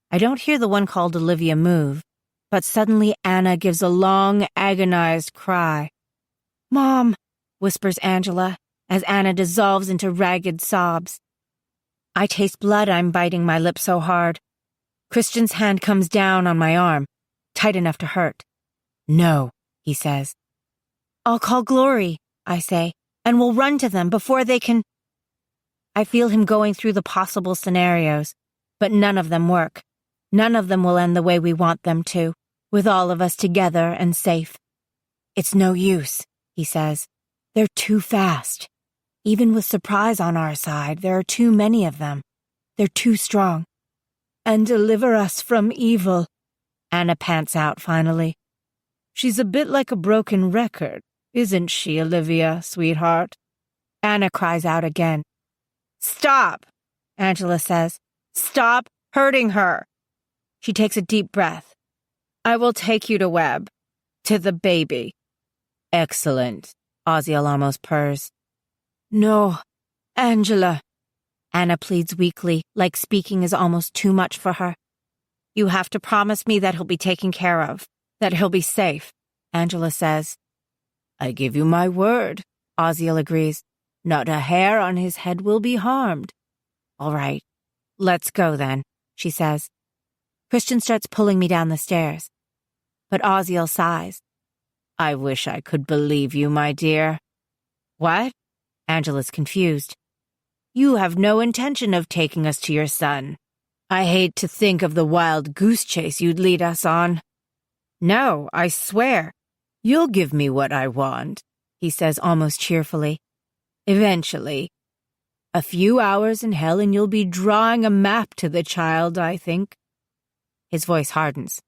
I don't hear the one called Olivia move, but suddenly Anna gives a long, agonized cry. "Mom," whispers Angela, as Anna dissolves into ragged sobs. I taste blood. I'm biting my lip so hard. Christian's hand comes down on my arm, tight enough to hurt. "No," he says. "I'll call Glory," I say, "and we'll run to them before they can—" I feel him going through the possible scenarios, but none of them work. None of them will end the way we want them to, with all of us together and safe. "It's no use," he says. "They're too fast. Even with surprise on our side, there are too many of them. They're too strong." "And deliver us from evil," Anna pants out finally. "She's a bit like a broken record, isn't she, Olivia, sweetheart?" Anna cries out again. "Stop," Angela says. "Stop hurting her." She takes a deep breath. "I will take you to Webb. To the baby." "Excellent," Oziel almost purrs. "No, Angela," Anna pleads weakly, like speaking is almost too much for her. "You have to promise me that he'll be taken care of, that he'll be safe," Angela says. "I give you my word," Oziel agrees. "Not a hair on his head will be harmed." "All right, let's go then," she says. Christian starts pulling me down the stairs, but Oziel sighs. "I wish I could believe you, my dear." "What?" Angela's confused. "You have no intention of taking us to your son. I hate to think of the wild goose chase you'd lead us on." "No, I swear." "You'll give me what I want," he says almost cheerfully. "Eventually. A few hours in hell and you'll be drawing a map to the child, I think." His voice hardens.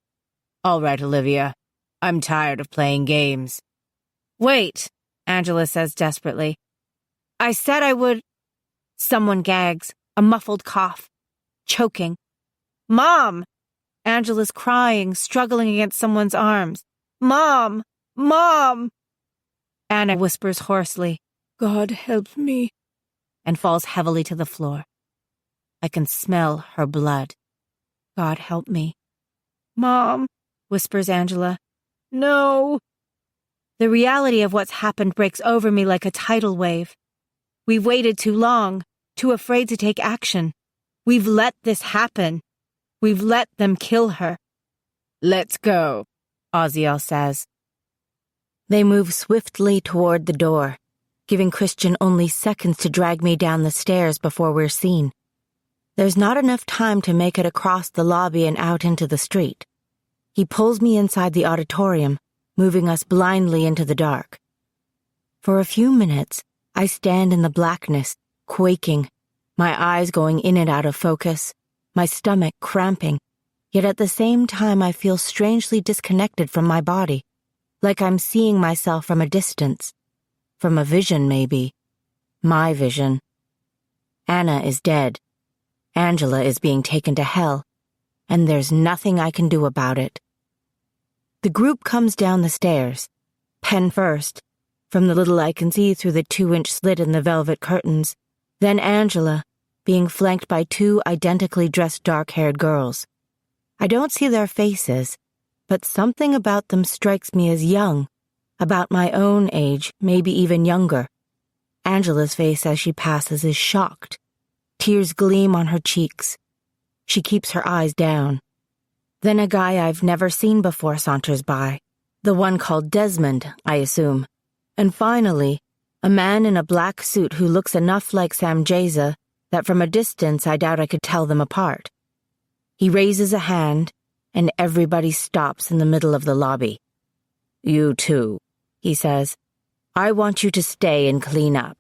"All right, Olivia. I'm tired of playing games." "Wait," Angela says desperately. "I said I would—" Someone gags, a muffled cough, choking. "Mom!" Angela's crying, struggling against someone's arms. "Mom! Mom!" Anna whispers hoarsely, "God help me," and falls heavily to the floor. I can smell her blood. "God help me." "Mom," whispers Angela. "No." The reality of what's happened breaks over me like a tidal wave. We've waited too long, too afraid to take action. We've let this happen. We've let them kill her. "Let's go," Oziel says. They move swiftly toward the door, giving Christian only seconds to drag me down the stairs before we're seen. There's not enough time to make it across the lobby and out into the street. He pulls me inside the auditorium, moving us blindly into the dark. For a few minutes, I stand in the blackness, quaking, my eyes going in and out of focus, my stomach cramping, yet at the same time I feel strangely disconnected from my body, like I'm seeing myself from a distance. From a vision, maybe. My vision. Anna is dead. Angela is being taken to hell, and there's nothing I can do about it. The group comes down the stairs, Pen first, from the little I can see through the 2-inch slit in the velvet curtains, then Angela, being flanked by 2 identically dressed dark-haired girls. I don't see their faces, but something about them strikes me as young, about my own age, maybe even younger. Angela's face as she passes is shocked. Tears gleam on her cheeks. She keeps her eyes down. Then a guy I've never seen before saunters by, the one called Desmond, I assume. And finally, a man in a black suit who looks enough like Sam Jeza that from a distance I doubt I could tell them apart. He raises a hand, and everybody stops in the middle of the lobby. "You too," he says. "I want you to stay and clean up."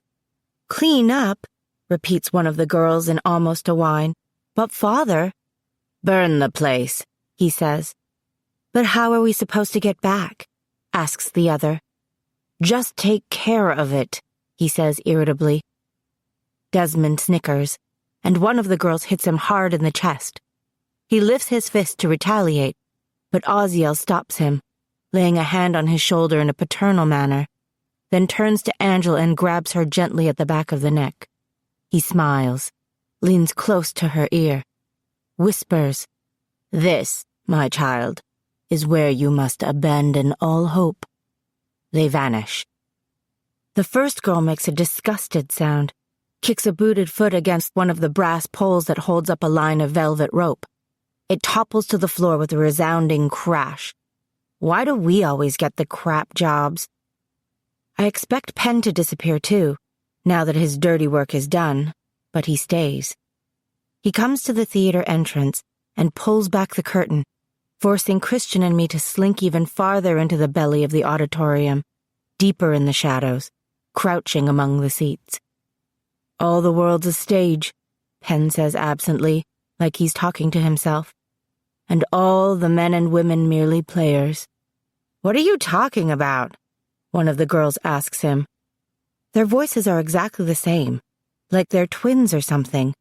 "Clean up?" repeats one of the girls in almost a whine. "But father—" "Burn the place," he says. "But how are we supposed to get back?" asks the other. "Just take care of it," he says irritably. Desmond snickers, and one of the girls hits him hard in the chest. He lifts his fist to retaliate, but Oziel stops him, laying a hand on his shoulder in a paternal manner, then turns to Angela and grabs her gently at the back of the neck. He smiles. leans close to her ear, whispers, "This, my child, is where you must abandon all hope." They vanish. The first girl makes a disgusted sound, kicks a booted foot against one of the brass poles that holds up a line of velvet rope. It topples to the floor with a resounding crash. Why do we always get the crap jobs? I expect Penn to disappear too, now that his dirty work is done, but he stays. He comes to the theater entrance and pulls back the curtain, forcing Christian and me to slink even farther into the belly of the auditorium, deeper in the shadows, crouching among the seats. "All the world's a stage," Penn says absently, like he's talking to himself. "And all the men and women merely players." "What are you talking about?" one of the girls asks him. Their voices are exactly the same, like they're twins or something,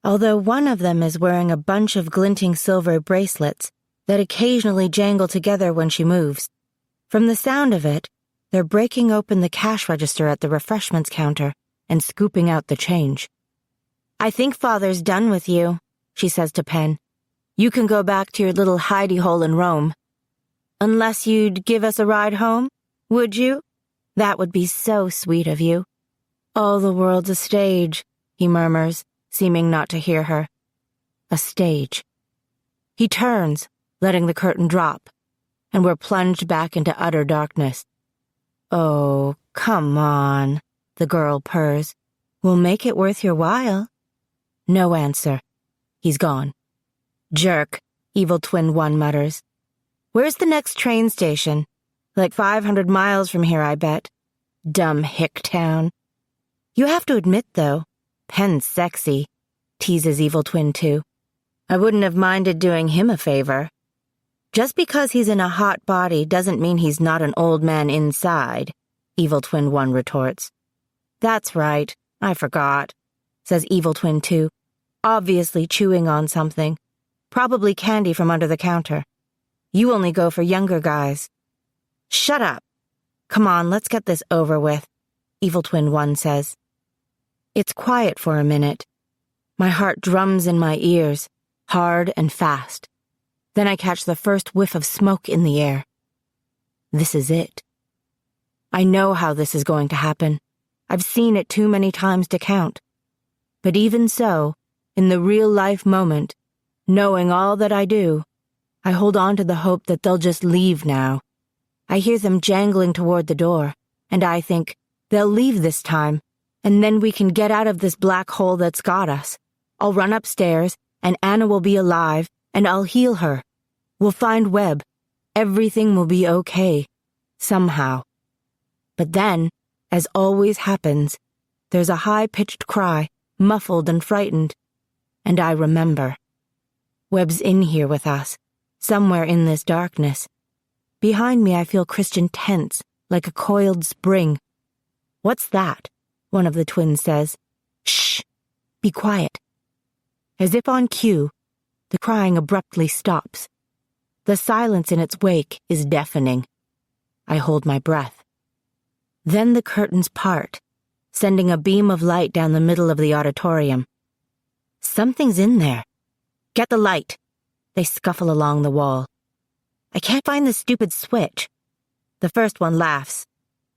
although one of them is wearing a bunch of glinting silver bracelets that occasionally jangle together when she moves. From the sound of it, they're breaking open the cash register at the refreshments counter and scooping out the change. "I think Father's done with you," she says to Penn. "You can go back to your little hidey hole in Rome. Unless you'd give us a ride home, would you? That would be so sweet of you." "All the world's a stage," he murmurs, seeming not to hear her. A stage. He turns, letting the curtain drop, and we're plunged back into utter darkness. "Oh, come on," the girl purrs. "We'll make it worth your while." No answer. He's gone. "Jerk," Evil Twin 1 mutters. "Where's the next train station? Like 500 miles from here, I bet. Dumb hick town." "You have to admit, though, Penn's sexy," teases Evil Twin 2. "I wouldn't have minded doing him a favor." "Just because he's in a hot body doesn't mean he's not an old man inside," Evil Twin 1 retorts. "That's right, I forgot," says Evil Twin 2, obviously chewing on something, probably candy from under the counter. "You only go for younger guys." "Shut up. Come on, let's get this over with," Evil Twin 1 says. It's quiet for a minute. My heart drums in my ears, hard and fast. Then I catch the first whiff of smoke in the air. This is it. I know how this is going to happen. I've seen it too many times to count. But even so, in the real-life moment, knowing all that I do, I hold on to the hope that they'll just leave now. I hear them jangling toward the door, and I think, they'll leave this time, and then we can get out of this black hole that's got us. I'll run upstairs, and Anna will be alive, and I'll heal her. We'll find Webb. Everything will be okay. Somehow. But then, as always happens, there's a high-pitched cry, muffled and frightened. And I remember. Webb's in here with us, somewhere in this darkness. Behind me I feel Christian tense, like a coiled spring. "What's that?" one of the twins says. "Shh! Be quiet." As if on cue, the crying abruptly stops. The silence in its wake is deafening. I hold my breath. Then the curtains part, sending a beam of light down the middle of the auditorium. Something's in there. "Get the light." They scuffle along the wall. "I can't find the stupid switch." The first one laughs.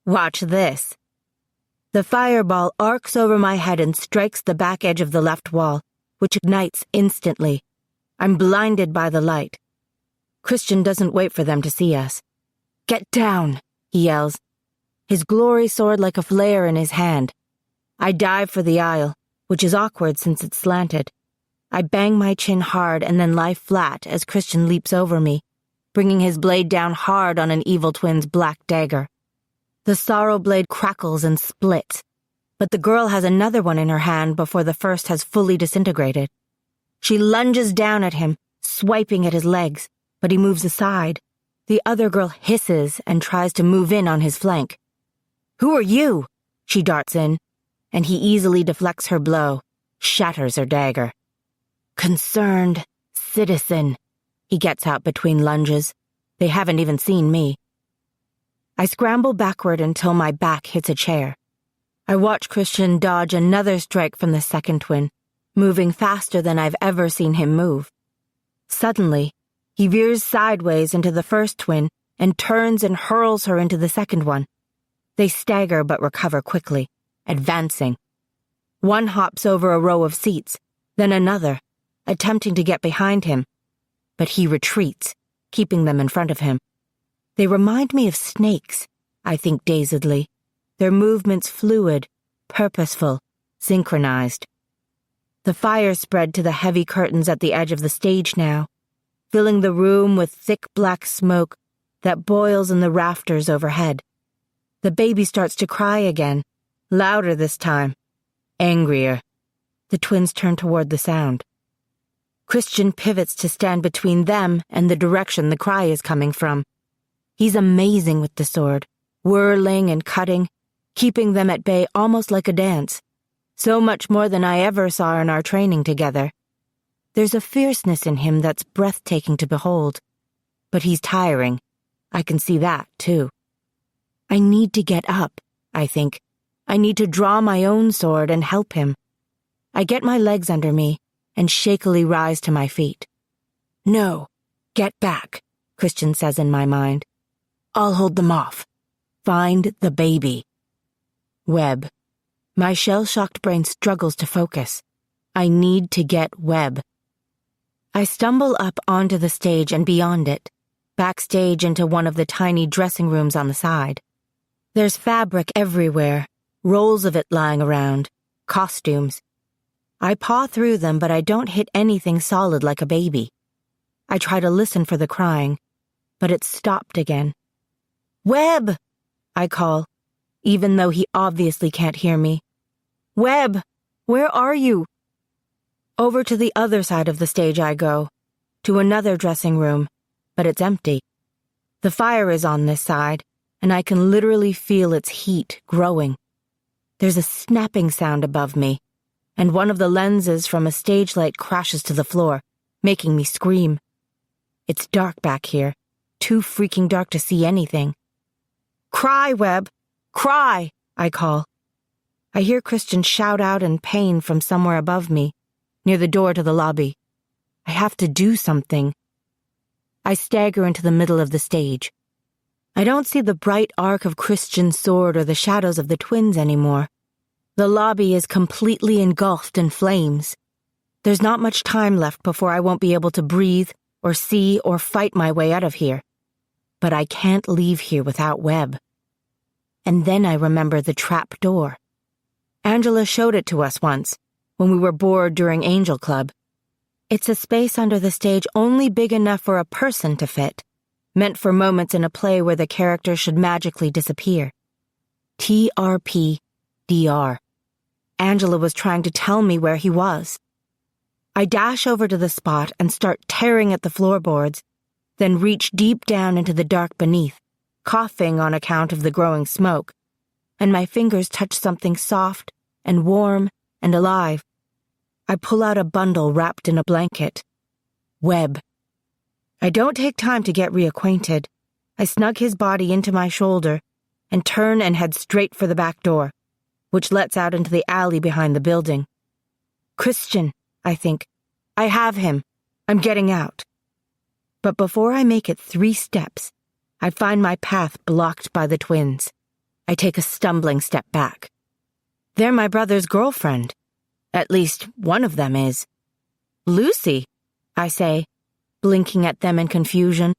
"Watch this." The fireball arcs over my head and strikes the back edge of the left wall, which ignites instantly. I'm blinded by the light. Christian doesn't wait for them to see us. "Get down," he yells, his glory sword like a flare in his hand. I dive for the aisle, which is awkward since it's slanted. I bang my chin hard and then lie flat as Christian leaps over me, bringing his blade down hard on an Evil Twin's black dagger. The sorrow blade crackles and splits, but the girl has another one in her hand before the first has fully disintegrated. She lunges down at him, swiping at his legs, but he moves aside. The other girl hisses and tries to move in on his flank. "Who are you?" She darts in, and he easily deflects her blow, shatters her dagger. "Concerned citizen," he gets out between lunges. They haven't even seen me. I scramble backward until my back hits a chair. I watch Christian dodge another strike from the second twin, moving faster than I've ever seen him move. Suddenly, he veers sideways into the first twin and turns and hurls her into the second one. They stagger but recover quickly, advancing. One hops over a row of seats, then another, attempting to get behind him. But he retreats, keeping them in front of him. They remind me of snakes, I think dazedly, their movements fluid, purposeful, synchronized. The fire spread to the heavy curtains at the edge of the stage now, filling the room with thick black smoke that boils in the rafters overhead. The baby starts to cry again, louder this time, angrier. The twins turn toward the sound. Christian pivots to stand between them and the direction the cry is coming from. He's amazing with the sword, whirling and cutting, keeping them at bay almost like a dance, so much more than I ever saw in our training together. There's a fierceness in him that's breathtaking to behold. But he's tiring. I can see that, too. I need to get up, I think. I need to draw my own sword and help him. I get my legs under me and shakily rise to my feet. No, get back, Christian says in my mind. I'll hold them off. Find the baby. Webb. My shell-shocked brain struggles to focus. I need to get Webb. I stumble up onto the stage and beyond it, backstage into one of the tiny dressing rooms on the side. There's fabric everywhere, rolls of it lying around, costumes. I paw through them, but I don't hit anything solid like a baby. I try to listen for the crying, but it's stopped again. Webb! I call, even though he obviously can't hear me. Webb! Where are you? Over to the other side of the stage I go, to another dressing room, but it's empty. The fire is on this side, and I can literally feel its heat growing. There's a snapping sound above me, and one of the lenses from a stage light crashes to the floor, making me scream. It's dark back here, too freaking dark to see anything. Cry, Webb! Cry! I call. I hear Christian shout out in pain from somewhere above me, near the door to the lobby. I have to do something. I stagger into the middle of the stage. I don't see the bright arc of Christian's sword or the shadows of the twins anymore. The lobby is completely engulfed in flames. There's not much time left before I won't be able to breathe or see or fight my way out of here. But I can't leave here without Webb. And then I remember the trap door. Angela showed it to us once, when we were bored during Angel Club. It's a space under the stage only big enough for a person to fit, meant for moments in a play where the character should magically disappear. TRP-DR. Angela was trying to tell me where he was. I dash over to the spot and start tearing at the floorboards, then reach deep down into the dark beneath, coughing on account of the growing smoke, and my fingers touch something soft and warm and alive. I pull out a bundle wrapped in a blanket. Webb. I don't take time to get reacquainted. I snug his body into my shoulder and turn and head straight for the back door, which lets out into the alley behind the building. Christian, I think. I have him. I'm getting out. But before I make it 3 steps, I find my path blocked by the twins. I take a stumbling step back. They're my brother's girlfriend. At least one of them is. Lucy, I say, blinking at them in confusion.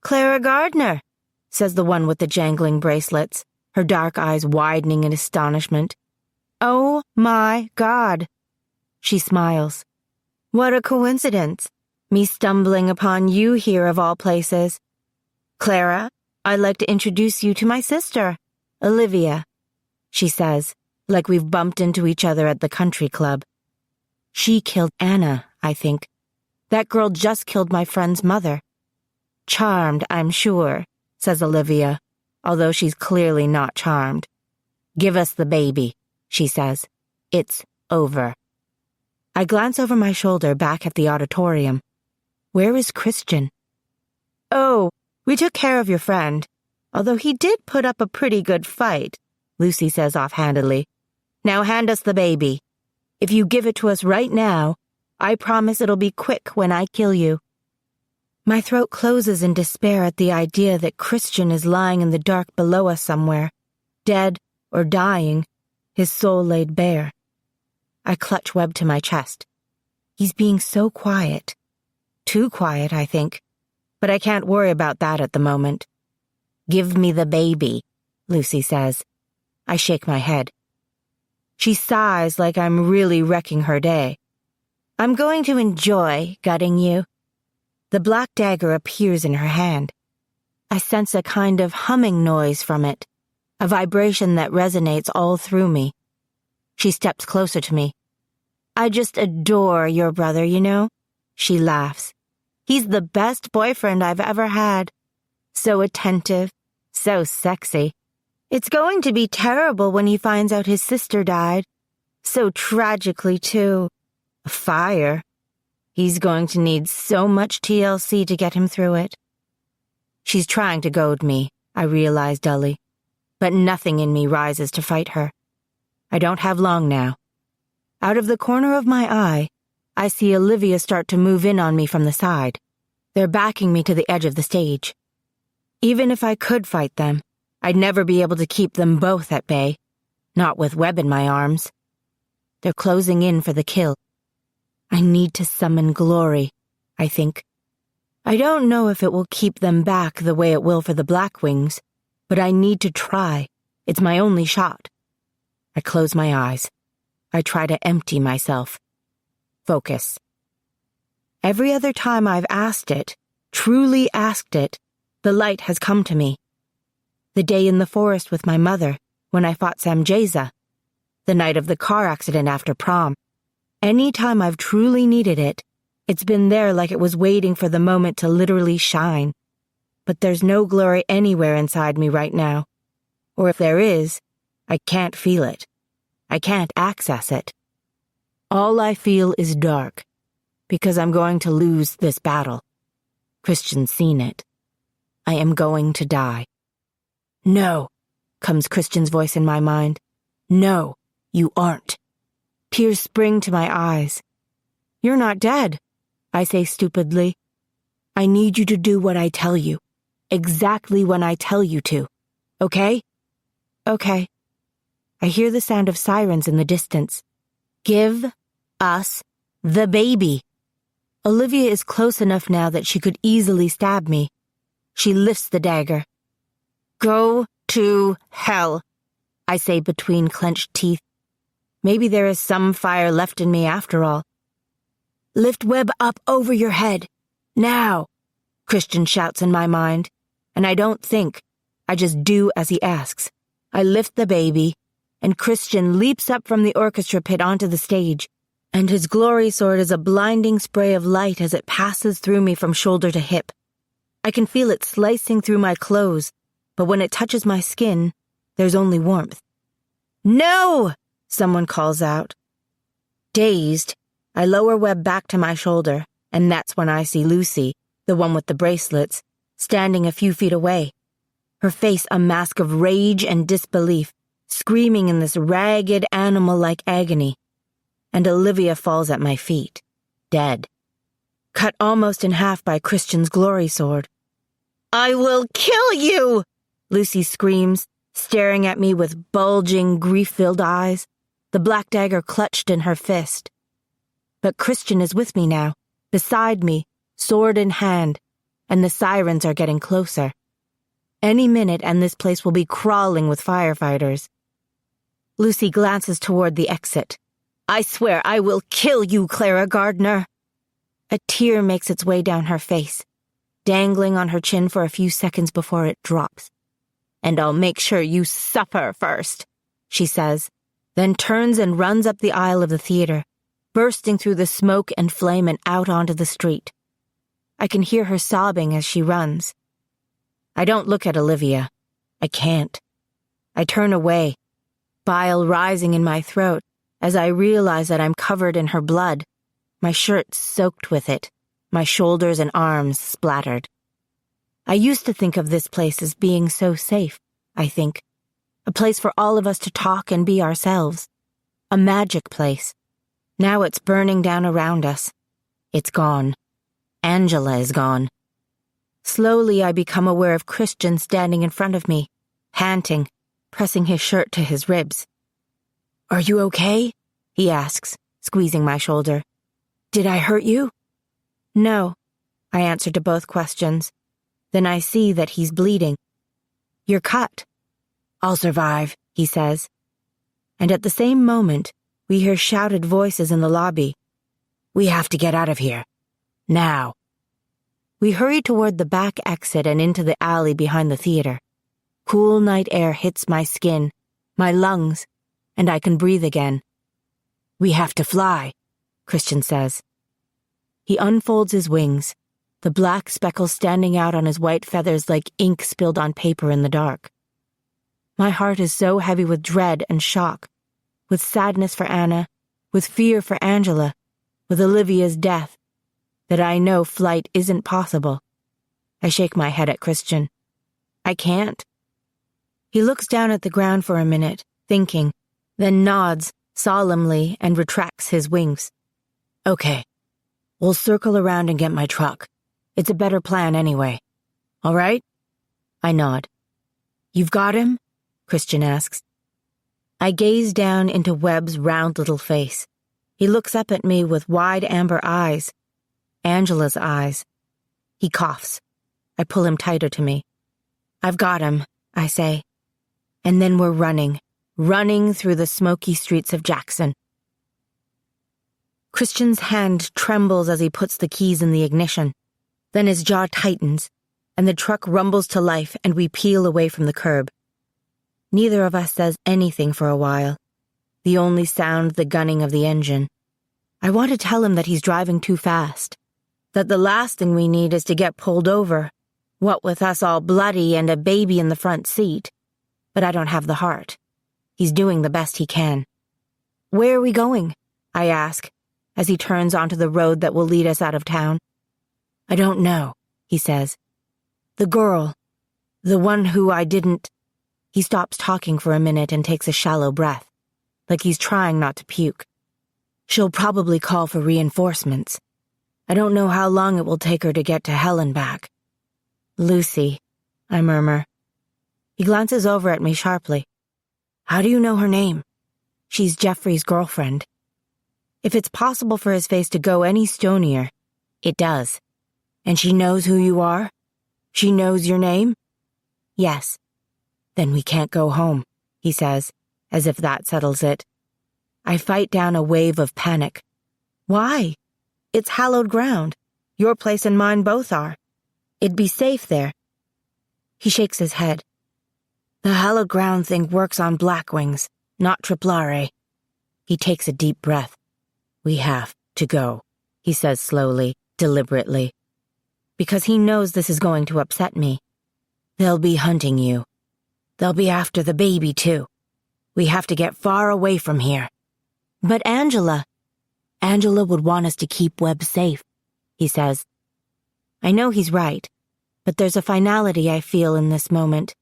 Clara Gardner, says the one with the jangling bracelets, her dark eyes widening in astonishment. Oh my God. She smiles. What a coincidence. Me stumbling upon you here of all places. Clara, I'd like to introduce you to my sister, Olivia, she says, like we've bumped into each other at the country club. She killed Anna, I think. That girl just killed my friend's mother. Charmed, I'm sure, says Olivia, although she's clearly not charmed. Give us the baby, she says. It's over. I glance over my shoulder back at the auditorium. Where is Christian? Oh, we took care of your friend, although he did put up a pretty good fight, Lucy says offhandedly. Now hand us the baby. If you give it to us right now, I promise it'll be quick when I kill you." My throat closes in despair at the idea that Christian is lying in the dark below us somewhere, dead or dying, his soul laid bare. I clutch Webb to my chest. He's being so quiet. Too quiet, I think. But I can't worry about that at the moment. "Give me the baby," Lucy says. I shake my head. She sighs like I'm really wrecking her day. "I'm going to enjoy gutting you." The black dagger appears in her hand. I sense a kind of humming noise from it, a vibration that resonates all through me. She steps closer to me. "I just adore your brother, you know?" She laughs. "He's the best boyfriend I've ever had. So attentive, so sexy. It's going to be terrible when he finds out his sister died. So tragically, too. A fire. He's going to need so much TLC to get him through it." She's trying to goad me, I realize dully, but nothing in me rises to fight her. I don't have long now. Out of the corner of my eye, I see Olivia start to move in on me from the side. They're backing me to the edge of the stage. Even if I could fight them, I'd never be able to keep them both at bay, not with Webb in my arms. They're closing in for the kill. I need to summon glory, I think. I don't know if it will keep them back the way it will for the Blackwings, but I need to try. It's my only shot. I close my eyes. I try to empty myself. Focus. Every other time I've asked it, truly asked it, the light has come to me. The day in the forest with my mother, when I fought Samjeza. The night of the car accident after prom. Any time I've truly needed it, it's been there like it was waiting for the moment to literally shine. But there's no glory anywhere inside me right now. Or if there is, I can't feel it. I can't access it. All I feel is dark, because I'm going to lose this battle. Christian's seen it. I am going to die. "No," comes Christian's voice in my mind. "No, you aren't." Tears spring to my eyes. "You're not dead," I say stupidly. "I need you to do what I tell you, exactly when I tell you to. Okay?" "Okay." I hear the sound of sirens in the distance. "Give us the baby." Olivia is close enough now that she could easily stab me. She lifts the dagger. "Go to hell," I say between clenched teeth. Maybe there is some fire left in me after all. "Lift Webb up over your head. Now," Christian shouts in my mind, and I don't think. I just do as he asks. I lift the baby, and Christian leaps up from the orchestra pit onto the stage, and his glory sword is a blinding spray of light as it passes through me from shoulder to hip. I can feel it slicing through my clothes, but when it touches my skin, there's only warmth. "No!" someone calls out. Dazed, I lower Webb back to my shoulder, and that's when I see Lucy, the one with the bracelets, standing a few feet away. Her face a mask of rage and disbelief, screaming in this ragged animal-like agony. And Olivia falls at my feet, dead. Cut almost in half by Christian's glory sword. "I will kill you!" Lucy screams, staring at me with bulging, grief-filled eyes, the black dagger clutched in her fist. But Christian is with me now, beside me, sword in hand, and the sirens are getting closer. Any minute and this place will be crawling with firefighters. Lucy glances toward the exit. "I swear I will kill you, Clara Gardner." A tear makes its way down her face, dangling on her chin for a few seconds before it drops. "And I'll make sure you suffer first," she says, then turns and runs up the aisle of the theater, bursting through the smoke and flame and out onto the street. I can hear her sobbing as she runs. I don't look at Olivia. I can't. I turn away, bile rising in my throat as I realize that I'm covered in her blood, my shirt soaked with it, my shoulders and arms splattered. I used to think of this place as being so safe, I think. A place for all of us to talk and be ourselves. A magic place. Now it's burning down around us. It's gone. Angela is gone. Slowly I become aware of Christian standing in front of me, panting, pressing his shirt to his ribs. "Are you okay?" he asks, squeezing my shoulder. "Did I hurt you?" "No," I answer to both questions. Then I see that he's bleeding. "You're cut." "I'll survive," he says. And at the same moment, we hear shouted voices in the lobby. "We have to get out of here. Now." We hurry toward the back exit and into the alley behind the theater. Cool night air hits my skin, my lungs, and I can breathe again. "We have to fly," Christian says. He unfolds his wings, the black speckles standing out on his white feathers like ink spilled on paper in the dark. My heart is so heavy with dread and shock, with sadness for Anna, with fear for Angela, with Olivia's death, that I know flight isn't possible. I shake my head at Christian. I can't. He looks down at the ground for a minute, thinking, then nods solemnly and retracts his wings. "Okay, we'll circle around and get my truck. It's a better plan anyway. All right?" I nod. "You've got him?" Christian asks. I gaze down into Webb's round little face. He looks up at me with wide amber eyes. Angela's eyes. He coughs. I pull him tighter to me. "I've got him," I say. And then we're running through the smoky streets of Jackson. Christian's hand trembles as he puts the keys in the ignition. Then his jaw tightens, and the truck rumbles to life and we peel away from the curb. Neither of us says anything for a while. The only sound the gunning of the engine. I want to tell him that he's driving too fast, that the last thing we need is to get pulled over, what with us all bloody and a baby in the front seat. But I don't have the heart. He's doing the best he can. "Where are we going?" I ask, as he turns onto the road that will lead us out of town. "I don't know," he says. "The girl, the one who I didn't—" He stops talking for a minute and takes a shallow breath, like he's trying not to puke. "She'll probably call for reinforcements. I don't know how long it will take her to get to hell and back." "Lucy," I murmur. He glances over at me sharply. "How do you know her name?" "She's Jeffrey's girlfriend." If it's possible for his face to go any stonier, it does. "And she knows who you are? She knows your name?" "Yes." "Then we can't go home," he says, as if that settles it. I fight down a wave of panic. "Why? It's hallowed ground. Your place and mine both are. It'd be safe there." He shakes his head. "The hallowed ground thing works on Blackwings, not Triplare." He takes a deep breath. "We have to go," he says slowly, deliberately. Because he knows this is going to upset me. "They'll be hunting you. They'll be after the baby, too. We have to get far away from here." "But Angela would want us to keep Webb safe," he says. I know he's right, but there's a finality I feel in this moment.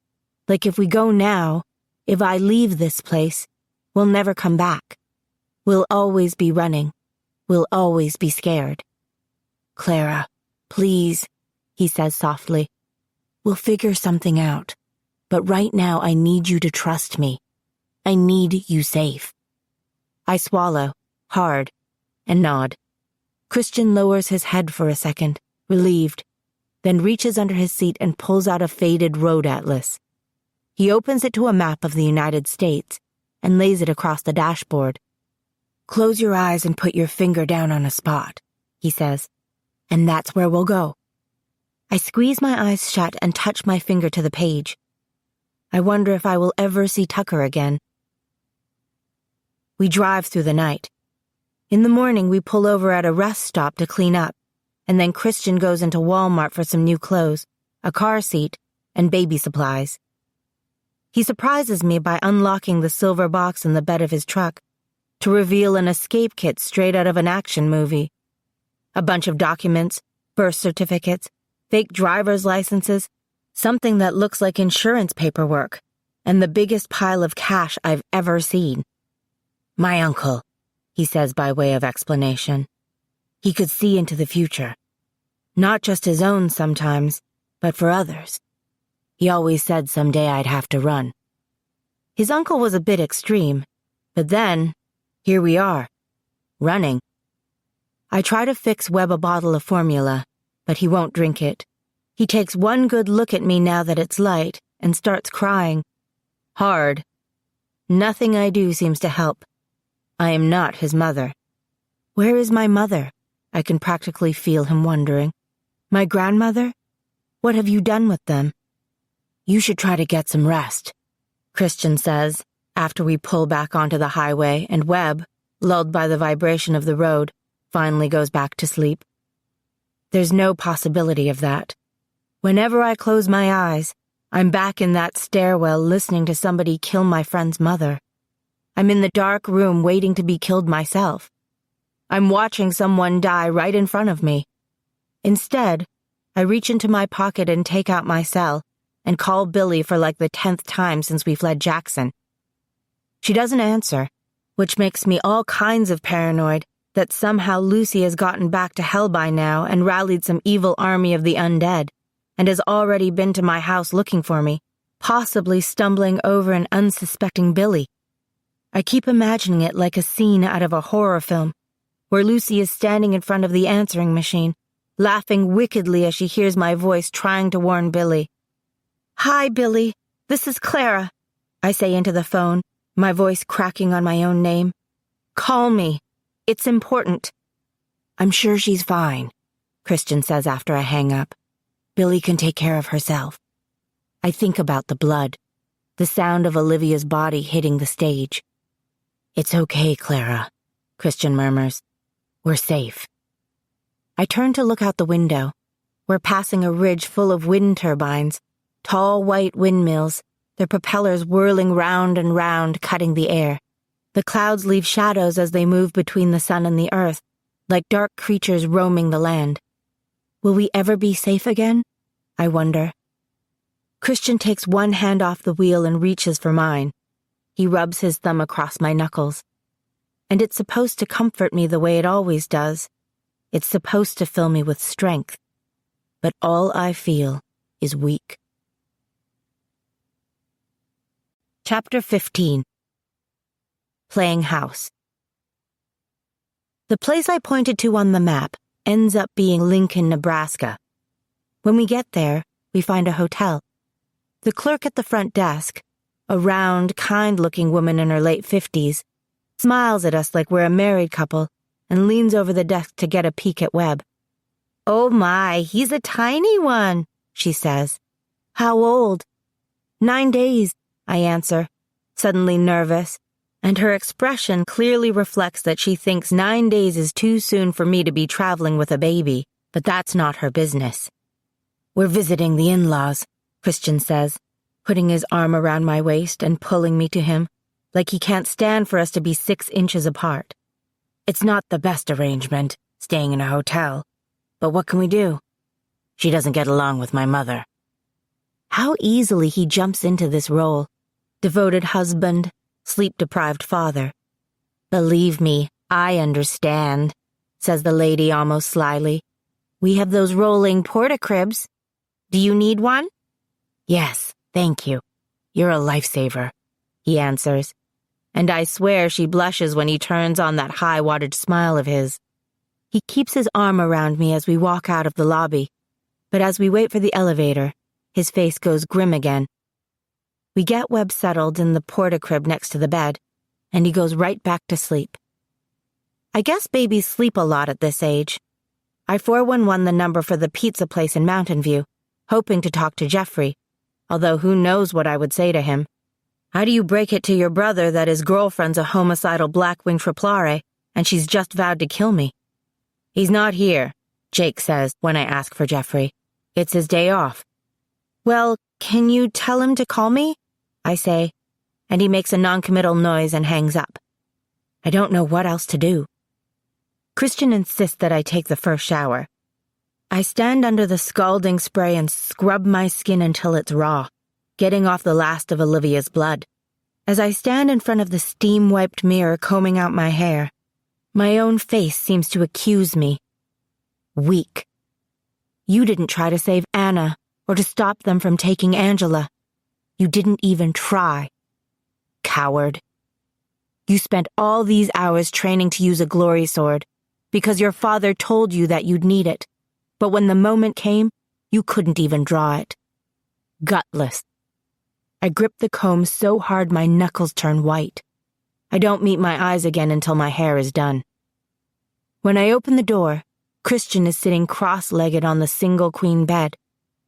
Like if we go now, if I leave this place, we'll never come back. We'll always be running. We'll always be scared. "Clara, please," he says softly. "We'll figure something out. But right now I need you to trust me. I need you safe." I swallow, hard, and nod. Christian lowers his head for a second, relieved, then reaches under his seat and pulls out a faded road atlas. He opens it to a map of the United States and lays it across the dashboard. "Close your eyes and put your finger down on a spot," he says, "and that's where we'll go." I squeeze my eyes shut and touch my finger to the page. I wonder if I will ever see Tucker again. We drive through the night. In the morning, we pull over at a rest stop to clean up, and then Christian goes into Walmart for some new clothes, a car seat, and baby supplies. He surprises me by unlocking the silver box in the bed of his truck to reveal an escape kit straight out of an action movie. A bunch of documents, birth certificates, fake driver's licenses, something that looks like insurance paperwork, and the biggest pile of cash I've ever seen. "My uncle," he says by way of explanation. He could see into the future. Not just his own sometimes, but for others. He always said someday I'd have to run. His uncle was a bit extreme, but then, here we are, running. I try to fix Webb a bottle of formula, but he won't drink it. He takes one good look at me now that it's light and starts crying. Hard. Nothing I do seems to help. I am not his mother. Where is my mother? I can practically feel him wondering. My grandmother? What have you done with them? You should try to get some rest, Christian says, after we pull back onto the highway and Webb, lulled by the vibration of the road, finally goes back to sleep. There's no possibility of that. Whenever I close my eyes, I'm back in that stairwell listening to somebody kill my friend's mother. I'm in the dark room waiting to be killed myself. I'm watching someone die right in front of me. Instead, I reach into my pocket and take out my cell and call Billy for like the 10th time since we fled Jackson. She doesn't answer, which makes me all kinds of paranoid that somehow Lucy has gotten back to hell by now and rallied some evil army of the undead, and has already been to my house looking for me, possibly stumbling over an unsuspecting Billy. I keep imagining it like a scene out of a horror film, where Lucy is standing in front of the answering machine, laughing wickedly as she hears my voice trying to warn Billy. "Hi, Billy. This is Clara," I say into the phone, my voice cracking on my own name. "Call me. It's important." "I'm sure she's fine," Christian says after I hang up. "Billy can take care of herself." I think about the blood, the sound of Olivia's body hitting the stage. "It's okay, Clara," Christian murmurs. "We're safe." I turn to look out the window. We're passing a ridge full of wind turbines, tall white windmills, their propellers whirling round and round, cutting the air. The clouds leave shadows as they move between the sun and the earth, like dark creatures roaming the land. Will we ever be safe again? I wonder. Christian takes one hand off the wheel and reaches for mine. He rubs his thumb across my knuckles. And it's supposed to comfort me the way it always does. It's supposed to fill me with strength. But all I feel is weak. Chapter 15. Playing house. The place I pointed to on the map ends up being Lincoln, Nebraska. When we get there, we find a hotel. The clerk at the front desk, a round, kind-looking woman in her late 50s, smiles at us like we're a married couple and leans over the desk to get a peek at Webb. "Oh my, he's a tiny one," she says. "How old?" 9 days, I answer, suddenly nervous, and her expression clearly reflects that she thinks 9 days is too soon for me to be traveling with a baby, but that's not her business. "We're visiting the in-laws," Christian says, putting his arm around my waist and pulling me to him, like he can't stand for us to be 6 inches apart. "It's not the best arrangement, staying in a hotel, but what can we do? She doesn't get along with my mother." How easily he jumps into this role. Devoted husband, sleep-deprived father. "Believe me, I understand," says the lady almost slyly. "We have those rolling porta-cribs. Do you need one?" "Yes, thank you. You're a lifesaver," he answers, and I swear she blushes when he turns on that high-wattage smile of his. He keeps his arm around me as we walk out of the lobby, but as we wait for the elevator, his face goes grim again. We get Webb settled in the porta-crib next to the bed, and he goes right back to sleep. I guess babies sleep a lot at this age. I 411 the number for the pizza place in Mountain View, hoping to talk to Jeffrey, although who knows what I would say to him. How do you break it to your brother that his girlfriend's a homicidal black-winged triplare, and she's just vowed to kill me? "He's not here," Jake says when I ask for Jeffrey. "It's his day off." "Well, can you tell him to call me?" I say, and he makes a noncommittal noise and hangs up. I don't know what else to do. Christian insists that I take the first shower. I stand under the scalding spray and scrub my skin until it's raw, getting off the last of Olivia's blood. As I stand in front of the steam-wiped mirror combing out my hair, My own face seems to accuse me. Weak. You didn't try to save Anna or to stop them from taking Angela. You didn't even try. Coward. You spent all these hours training to use a glory sword because your father told you that you'd need it, but when the moment came, you couldn't even draw it. Gutless. I grip the comb so hard my knuckles turn white. I don't meet my eyes again until my hair is done. When I open the door, Christian is sitting cross-legged on the single queen bed,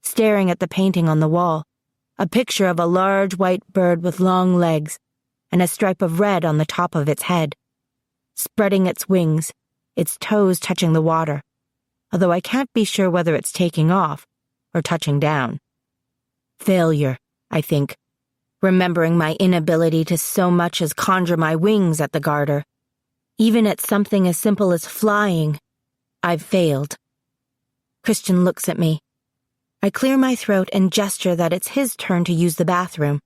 staring at the painting on the wall, a picture of a large white bird with long legs and a stripe of red on the top of its head, spreading its wings, its toes touching the water, although I can't be sure whether it's taking off or touching down. Failure, I think, remembering my inability to so much as conjure my wings at the garter. Even at something as simple as flying, I've failed. Christian looks at me. I clear my throat and gesture that it's his turn to use the bathroom.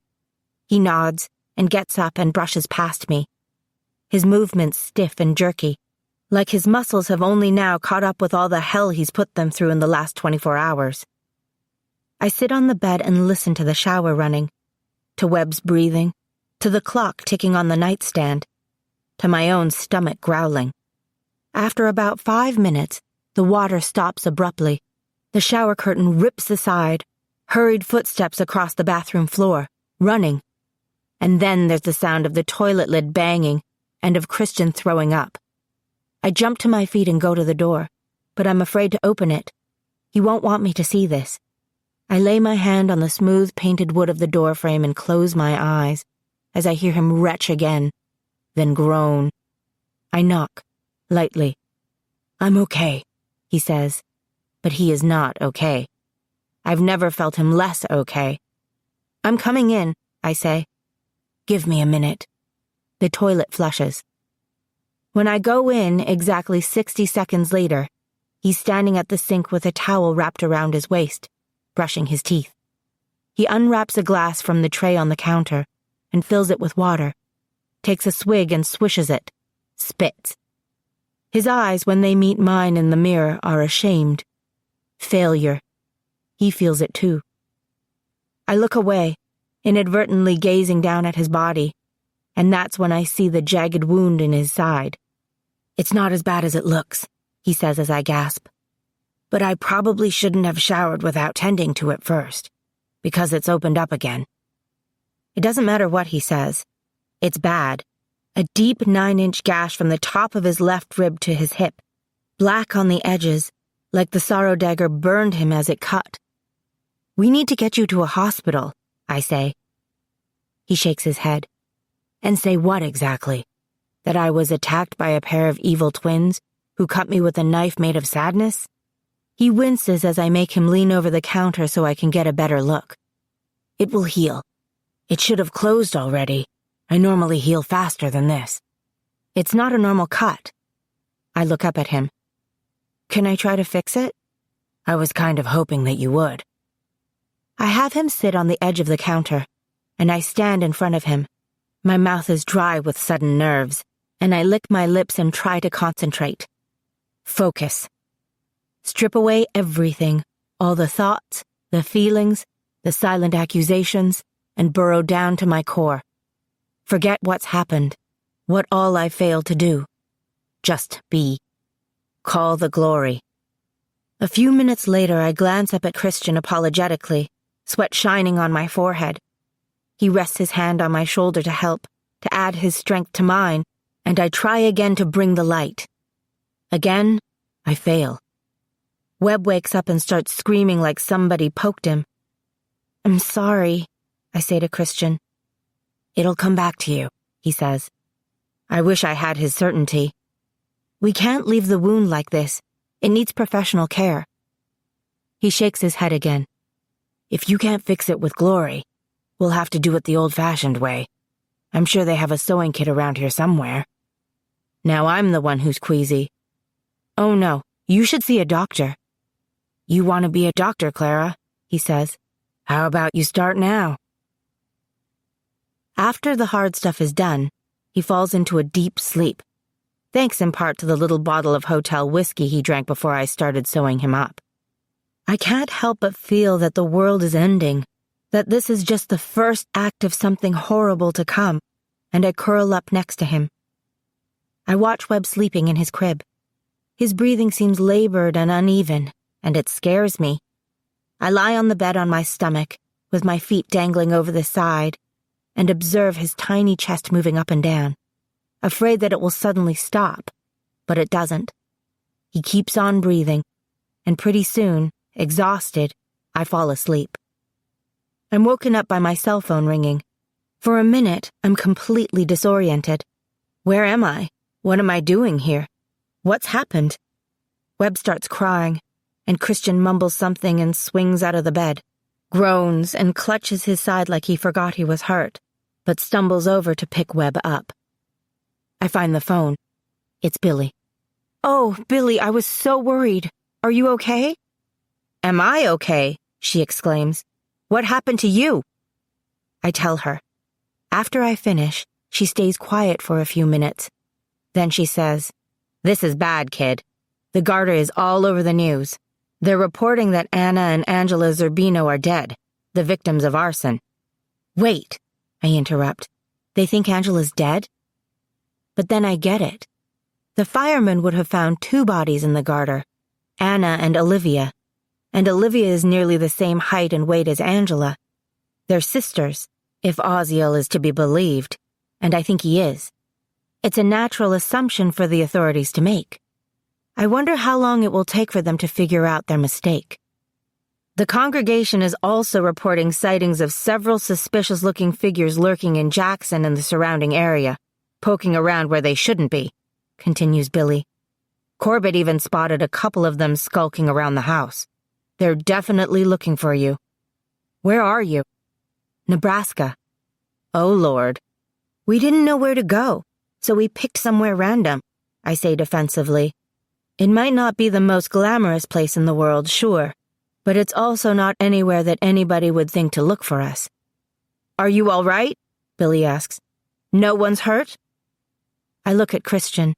He nods and gets up and brushes past me. His movements stiff and jerky, like his muscles have only now caught up with all the hell he's put them through in the last 24 hours. I sit on the bed and listen to the shower running, to Webb's breathing, to the clock ticking on the nightstand, to my own stomach growling. After about 5 minutes, the water stops abruptly. The shower curtain rips aside, hurried footsteps across the bathroom floor, running. And then there's the sound of the toilet lid banging and of Christian throwing up. I jump to my feet and go to the door, but I'm afraid to open it. He won't want me to see this. I lay my hand on the smooth painted wood of the doorframe and close my eyes as I hear him retch again, then groan. I knock, lightly. I'm okay, he says, but he is not okay. I've never felt him less okay. I'm coming in, I say. Give me a minute. The toilet flushes. When I go in exactly 60 seconds later, he's standing at the sink with a towel wrapped around his waist, brushing his teeth. He unwraps a glass from the tray on the counter and fills it with water, takes a swig and swishes it, spits. His eyes, when they meet mine in the mirror, are ashamed. Failure. He feels it too. I look away, inadvertently gazing down at his body, and that's when I see the jagged wound in his side. It's not as bad as it looks, he says as I gasp. But I probably shouldn't have showered without tending to it first, because it's opened up again. It doesn't matter what he says. It's bad. A deep 9-inch gash from the top of his left rib to his hip, black on the edges, like the sorrow dagger burned him as it cut. We need to get you to a hospital, I say. He shakes his head. And say what exactly? That I was attacked by a pair of evil twins who cut me with a knife made of sadness? He winces as I make him lean over the counter so I can get a better look. It will heal. It should have closed already. I normally heal faster than this. It's not a normal cut. I look up at him. Can I try to fix it? I was kind of hoping that you would. I have him sit on the edge of the counter, and I stand in front of him. My mouth is dry with sudden nerves, and I lick my lips and try to concentrate. Focus. Strip away everything, all the thoughts, the feelings, the silent accusations, and burrow down to my core. Forget what's happened, what all I failed to do. Just be. Call the glory. A few minutes later, I glance up at Christian apologetically, sweat shining on my forehead. He rests his hand on my shoulder to help, to add his strength to mine, and I try again to bring the light. Again, I fail. Webb wakes up and starts screaming like somebody poked him. I'm sorry, I say to Christian. It'll come back to you, he says. I wish I had his certainty. We can't leave the wound like this. It needs professional care. He shakes his head again. If you can't fix it with glory, we'll have to do it the old-fashioned way. I'm sure they have a sewing kit around here somewhere. Now I'm the one who's queasy. Oh no, you should see a doctor. You want to be a doctor, Clara, he says. How about you start now? After the hard stuff is done, he falls into a deep sleep. thanks in part to the little bottle of hotel whiskey he drank before I started sewing him up. I can't help but feel that the world is ending, that this is just the first act of something horrible to come, and I curl up next to him. I watch Webb sleeping in his crib. His breathing seems labored and uneven, and it scares me. I lie on the bed on my stomach, with my feet dangling over the side, and observe his tiny chest moving up and down, afraid that it will suddenly stop, but it doesn't. He keeps on breathing, and pretty soon, exhausted, I fall asleep. I'm woken up by my cell phone ringing. For a minute, I'm completely disoriented. Where am I? What am I doing here? What's happened? Webb starts crying, and Christian mumbles something and swings out of the bed, groans and clutches his side like he forgot he was hurt, but stumbles over to pick Webb up. I find the phone. It's Billy. "Oh, Billy, I was so worried. Are you okay?" "Am I okay?" she exclaims. "What happened to you?" I tell her. After I finish, she stays quiet for a few minutes. Then she says, "This is bad, kid. The Garter is all over the news. They're reporting that Anna and Angela Zerbino are dead, the victims of arson." "Wait," I interrupt. "They think Angela's dead?" But then I get it. The firemen would have found 2 bodies in the Garter, Anna and Olivia is nearly the same height and weight as Angela. They're sisters, if Oziel is to be believed, and I think he is. It's a natural assumption for the authorities to make. I wonder how long it will take for them to figure out their mistake. The congregation is also reporting sightings of several suspicious-looking figures lurking in Jackson and the surrounding area, poking around where they shouldn't be, continues Billy. Corbett even spotted a couple of them skulking around the house. They're definitely looking for you. Where are you? Nebraska. Oh, Lord. We didn't know where to go, so we picked somewhere random, I say defensively. It might not be the most glamorous place in the world, sure, but it's also not anywhere that anybody would think to look for us. Are you all right? Billy asks. No one's hurt? I look at Christian.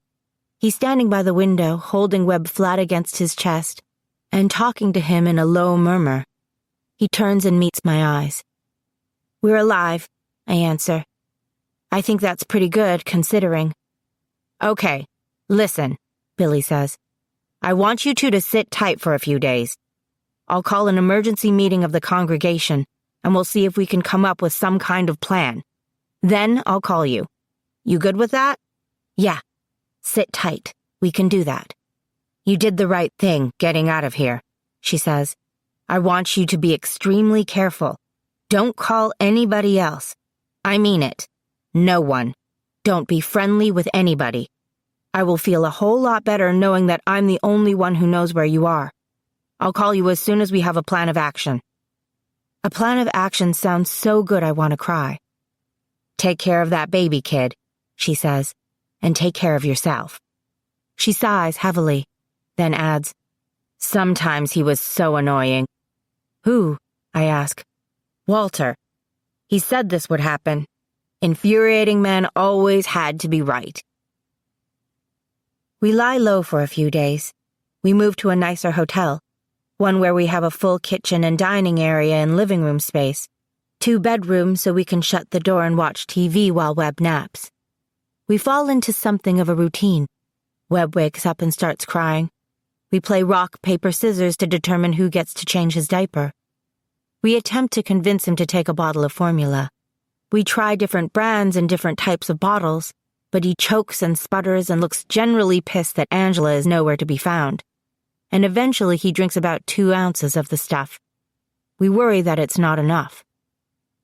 He's standing by the window, holding Webb flat against his chest, and talking to him in a low murmur. He turns and meets my eyes. We're alive, I answer. I think that's pretty good, considering. Okay, listen, Billy says. I want you two to sit tight for a few days. I'll call an emergency meeting of the congregation, and we'll see if we can come up with some kind of plan. Then I'll call you. You good with that? Yeah. Sit tight. We can do that. You did the right thing getting out of here, she says. I want you to be extremely careful. Don't call anybody else. I mean it. No one. Don't be friendly with anybody. I will feel a whole lot better knowing that I'm the only one who knows where you are. I'll call you as soon as we have a plan of action. A plan of action sounds so good I want to cry. Take care of that baby, kid, she says, and take care of yourself. She sighs heavily, then adds, Sometimes he was so annoying. Who? I ask. Walter. He said this would happen. Infuriating men always had to be right. We lie low for a few days. We move to a nicer hotel, one where we have a full kitchen and dining area and living room space, 2 bedrooms so we can shut the door and watch TV while Webb naps. We fall into something of a routine. Webb wakes up and starts crying. We play rock, paper, scissors to determine who gets to change his diaper. We attempt to convince him to take a bottle of formula. We try different brands and different types of bottles, but he chokes and sputters and looks generally pissed that Angela is nowhere to be found. And eventually he drinks about 2 ounces of the stuff. We worry that it's not enough.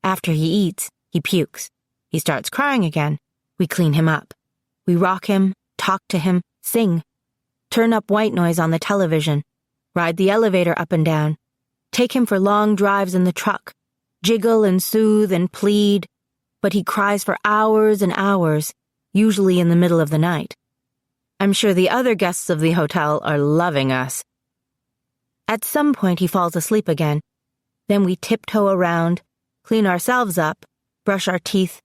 After he eats, he pukes. He starts crying again. We clean him up. We rock him, talk to him, sing. Turn up white noise on the television. Ride the elevator up and down. Take him for long drives in the truck. Jiggle and soothe and plead. But he cries for hours and hours, usually in the middle of the night. I'm sure the other guests of the hotel are loving us. At some point he falls asleep again. Then we tiptoe around, clean ourselves up, brush our teeth,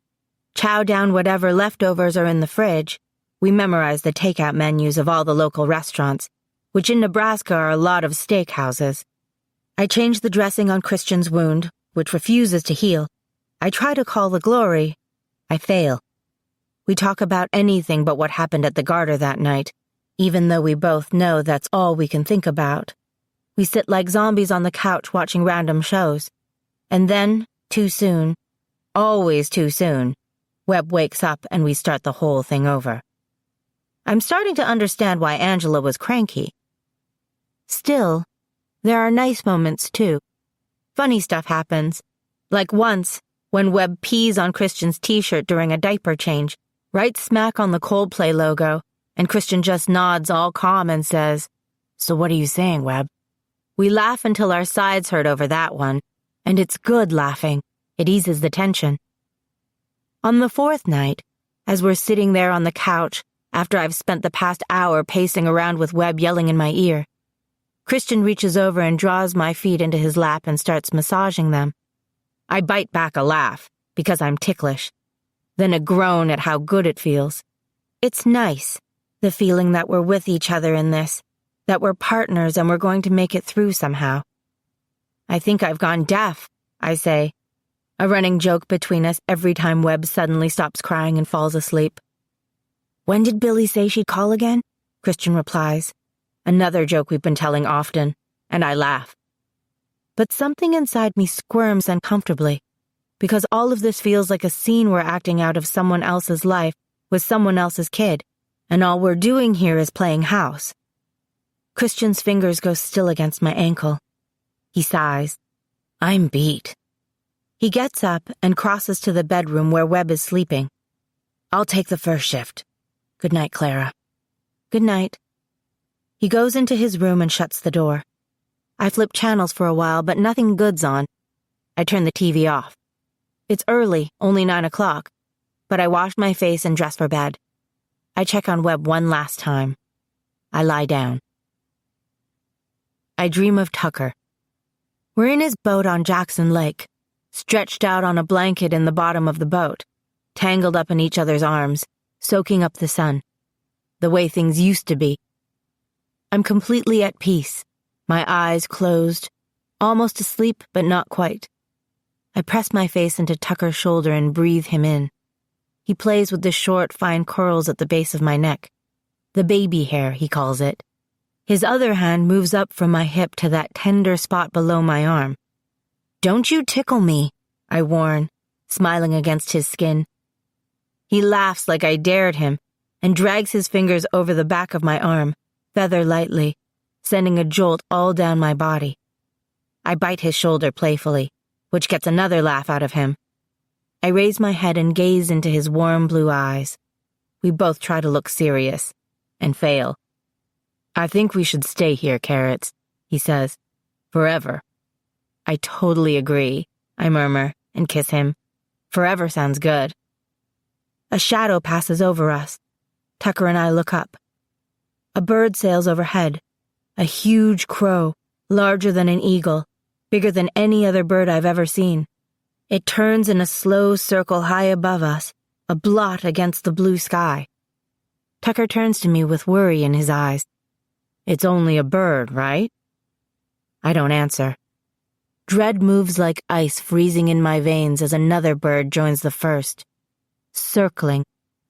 chow down whatever leftovers are in the fridge, We memorize the takeout menus of all the local restaurants, which in Nebraska are a lot of steakhouses. I change the dressing on Christian's wound, which refuses to heal. I try to call the glory. I fail. We talk about anything but what happened at the Garter that night, even though we both know that's all we can think about. We sit like zombies on the couch watching random shows. And then, too soon, always too soon, Webb wakes up and we start the whole thing over. I'm starting to understand why Angela was cranky. Still, there are nice moments too. Funny stuff happens. Like once, when Webb pees on Christian's t-shirt during a diaper change, right smack on the Coldplay logo, and Christian just nods all calm and says, "So what are you saying, Webb?" We laugh until our sides hurt over that one, and it's good laughing. It eases the tension. On the fourth night, as we're sitting there on the couch after I've spent the past hour pacing around with Webb yelling in my ear, Christian reaches over and draws my feet into his lap and starts massaging them. I bite back a laugh, because I'm ticklish, then a groan at how good it feels. It's nice, the feeling that we're with each other in this, that we're partners and we're going to make it through somehow. I think I've gone deaf, I say, a running joke between us every time Webb suddenly stops crying and falls asleep. "When did Billy say she'd call again?" Christian replies, another joke we've been telling often, and I laugh. But something inside me squirms uncomfortably, because all of this feels like a scene we're acting out of someone else's life with someone else's kid, and all we're doing here is playing house. Christian's fingers go still against my ankle. He sighs. I'm beat. He gets up and crosses to the bedroom where Webb is sleeping. "I'll take the first shift. Good night, Clara." "Good night." He goes into his room and shuts the door. I flip channels for a while, but nothing good's on. I turn the TV off. It's early, only 9 o'clock, but I wash my face and dress for bed. I check on Webb one last time. I lie down. I dream of Tucker. We're in his boat on Jackson Lake, stretched out on a blanket in the bottom of the boat, tangled up in each other's arms, soaking up the sun, the way things used to be. I'm completely at peace, my eyes closed, almost asleep but not quite. I press my face into Tucker's shoulder and breathe him in. He plays with the short, fine curls at the base of my neck. The baby hair, he calls it. His other hand moves up from my hip to that tender spot below my arm. "Don't you tickle me," I warn, smiling against his skin. He laughs like I dared him and drags his fingers over the back of my arm, feather lightly, sending a jolt all down my body. I bite his shoulder playfully, which gets another laugh out of him. I raise my head and gaze into his warm blue eyes. We both try to look serious, and fail. "I think we should stay here, Carrots," he says. "Forever." "I totally agree," I murmur, and kiss him. Forever sounds good. A shadow passes over us. Tucker and I look up. A bird sails overhead. A huge crow, larger than an eagle, bigger than any other bird I've ever seen. It turns in a slow circle high above us, a blot against the blue sky. Tucker turns to me with worry in his eyes. "It's only a bird, right?" I don't answer. Dread moves like ice freezing in my veins as another bird joins the first, circling,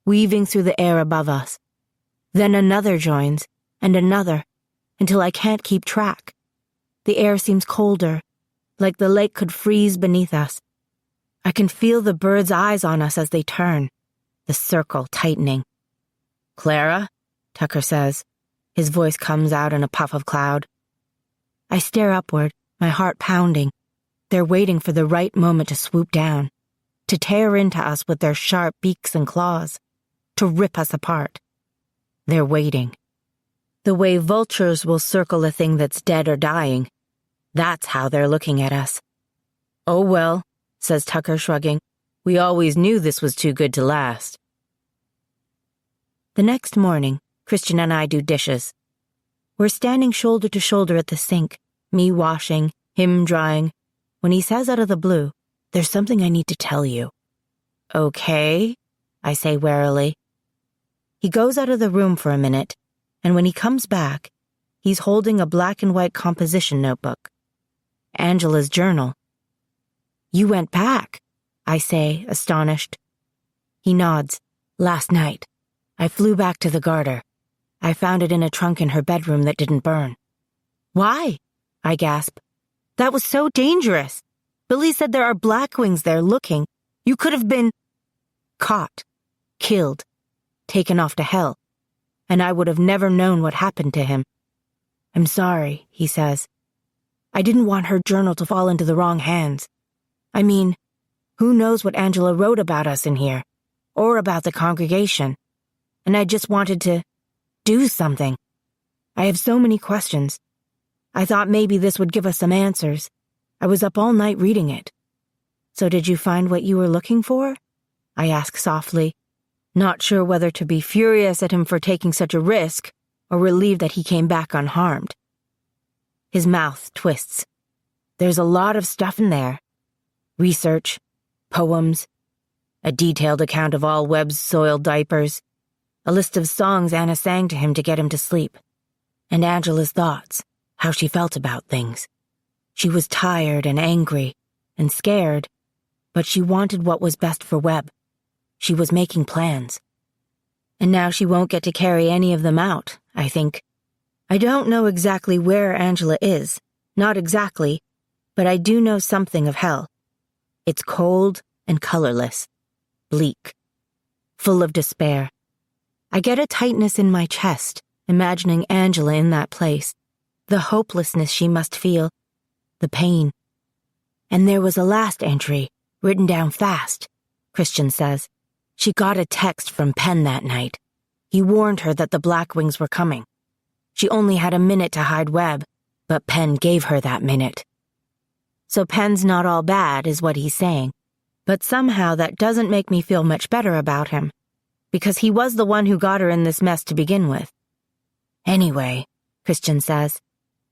weaving through the air above us. Then another joins, and another, until I can't keep track. The air seems colder, like the lake could freeze beneath us. I can feel the birds' eyes on us as they turn, the circle tightening. "Clara?" Tucker says. His voice comes out in a puff of cloud. I stare upward, my heart pounding. They're waiting for the right moment to swoop down, to tear into us with their sharp beaks and claws, to rip us apart. They're waiting. The way vultures will circle a thing that's dead or dying. That's how they're looking at us. "Oh well," says Tucker, shrugging. "We always knew this was too good to last." The next morning, Christian and I do dishes. We're standing shoulder to shoulder at the sink, me washing, him drying, when he says out of the blue, "There's something I need to tell you." "Okay," I say warily. He goes out of the room for a minute, and when he comes back, he's holding a black and white composition notebook. Angela's journal. "You went back," I say, astonished. He nods. "Last night. I flew back to the Garter. I found it in a trunk in her bedroom that didn't burn." "Why?" I gasp. "That was so dangerous. Billy said there are Blackwings there looking. You could have been caught, killed, taken off to hell, and I would have never known what happened to him." "I'm sorry," he says. "I didn't want her journal to fall into the wrong hands. I mean, who knows what Angela wrote about us in here, or about the congregation, and I just wanted to do something. I have so many questions. I thought maybe this would give us some answers. I was up all night reading it." "So did you find what you were looking for?" I ask softly, not sure whether to be furious at him for taking such a risk or relieved that he came back unharmed. His mouth twists. "There's a lot of stuff in there. Research, poems, a detailed account of all Webb's soiled diapers, a list of songs Anna sang to him to get him to sleep, and Angela's thoughts, how she felt about things. She was tired and angry and scared, but she wanted what was best for Webb. She was making plans. And now she won't get to carry any of them out, I think. I don't know exactly where Angela is, not exactly, but I do know something of hell. It's cold and colorless, bleak, full of despair. I get a tightness in my chest, imagining Angela in that place, the hopelessness she must feel, the pain. And there was a last entry, written down fast, Christian says. She got a text from Penn that night. He warned her that the Blackwings were coming. She only had a minute to hide Webb, but Penn gave her that minute. So Penn's not all bad, is what he's saying. But somehow that doesn't make me feel much better about him, because he was the one who got her in this mess to begin with. "Anyway," Christian says,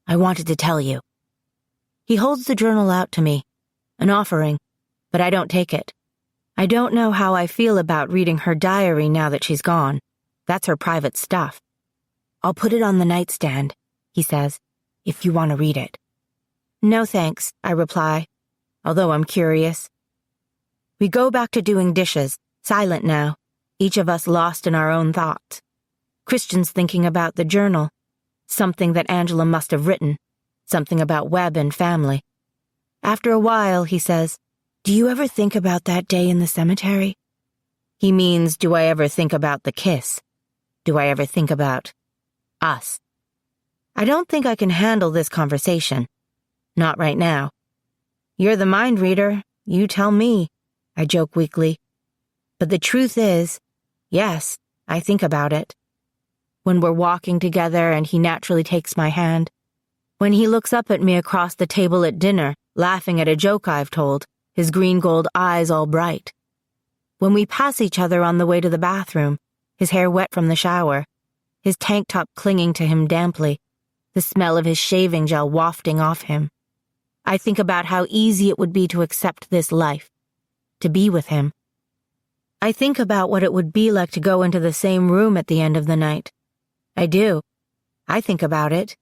"I wanted to tell you." He holds the journal out to me, an offering, but I don't take it. I don't know how I feel about reading her diary now that she's gone. That's her private stuff. "I'll put it on the nightstand," he says, "if you want to read it." "No thanks," I reply, although I'm curious. We go back to doing dishes, silent now, each of us lost in our own thoughts. Christian's thinking about the journal, something that Angela must have written, something about Webb and family. After a while, he says, "Do you ever think about that day in the cemetery?" He means, do I ever think about the kiss? Do I ever think about us? I don't think I can handle this conversation. Not right now. "You're the mind reader. You tell me," I joke weakly. But the truth is, yes, I think about it. When we're walking together and he naturally takes my hand. When he looks up at me across the table at dinner, laughing at a joke I've told, his green-gold eyes all bright. When we pass each other on the way to the bathroom, his hair wet from the shower, his tank top clinging to him damply, the smell of his shaving gel wafting off him. I think about how easy it would be to accept this life, to be with him. I think about what it would be like to go into the same room at the end of the night. I do. I think about it.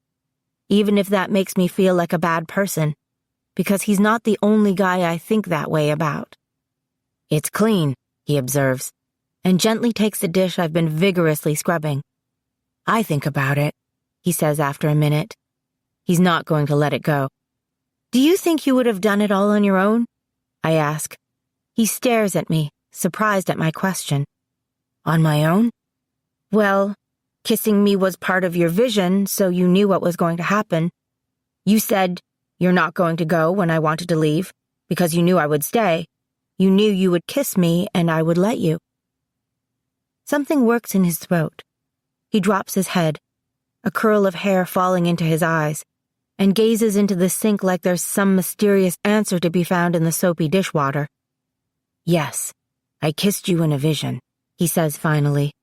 Even if that makes me feel like a bad person, because he's not the only guy I think that way about. "It's clean," he observes, and gently takes the dish I've been vigorously scrubbing. "I think about it," he says after a minute. He's not going to let it go. "Do you think you would have done it all on your own?" I ask. He stares at me, surprised at my question. "On my own?" "Well, kissing me was part of your vision, so you knew what was going to happen. You said, 'You're not going to go,' when I wanted to leave, because you knew I would stay. You knew you would kiss me and I would let you." Something works in his throat. He drops his head, a curl of hair falling into his eyes, and gazes into the sink like there's some mysterious answer to be found in the soapy dishwater. "Yes, I kissed you in a vision," he says finally.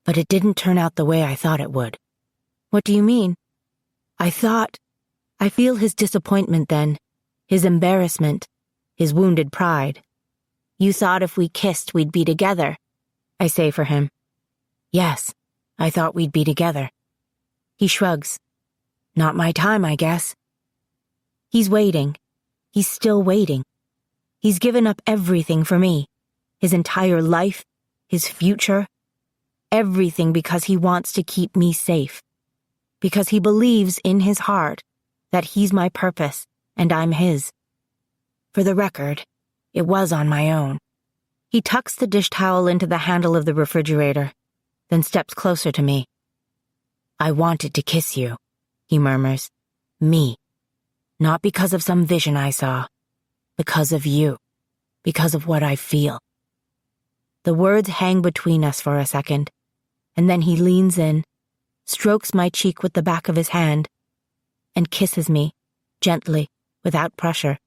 "But it didn't turn out the way I thought it would." "What do you mean?" I feel his disappointment then, his embarrassment, his wounded pride. "You thought if we kissed we'd be together," I say for him. Yes, I thought we'd be together. He shrugs. Not my time, I guess. He's waiting. He's still waiting. He's given up everything for me. His entire life, his future, everything because he wants to keep me safe. Because he believes in his heart that he's my purpose and I'm his. For the record, it was on my own. He tucks the dish towel into the handle of the refrigerator, then steps closer to me. I wanted to kiss you, he murmurs. Me. Not because of some vision I saw. Because of you. Because of what I feel. The words hang between us for a second, and then he leans in, strokes my cheek with the back of his hand, and kisses me, gently, without pressure.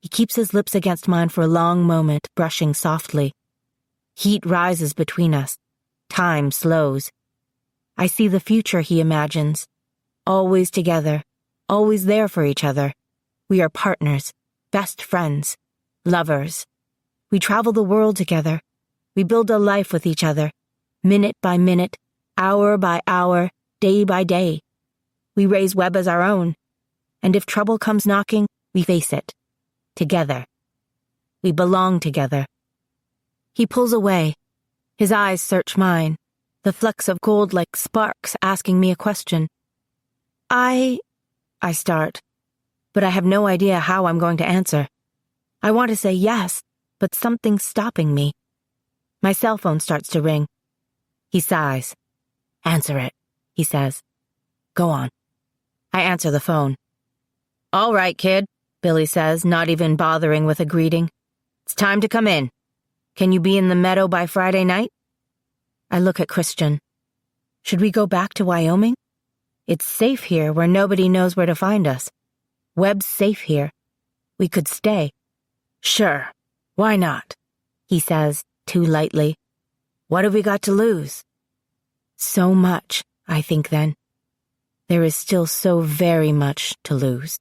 He keeps his lips against mine for a long moment, brushing softly. Heat rises between us. Time slows. I see the future he imagines. Always together, always there for each other. We are partners, best friends, lovers. We travel the world together. We build a life with each other, minute by minute, hour by hour, day by day. We raise Webb as our own, and if trouble comes knocking, we face it. Together. We belong together. He pulls away. His eyes search mine, the flecks of gold like sparks asking me a question. I start, but I have no idea how I'm going to answer. I want to say yes, but something's stopping me. My cell phone starts to ring. He sighs. Answer it, he says. Go on. I answer the phone. All right, kid, Billy says, not even bothering with a greeting. It's time to come in. Can you be in the meadow by Friday night? I look at Christian. Should we go back to Wyoming? It's safe here where nobody knows where to find us. Webb's safe here. We could stay. Sure, why not? He says, too lightly. What have we got to lose? So much, I think then. There is still so very much to lose.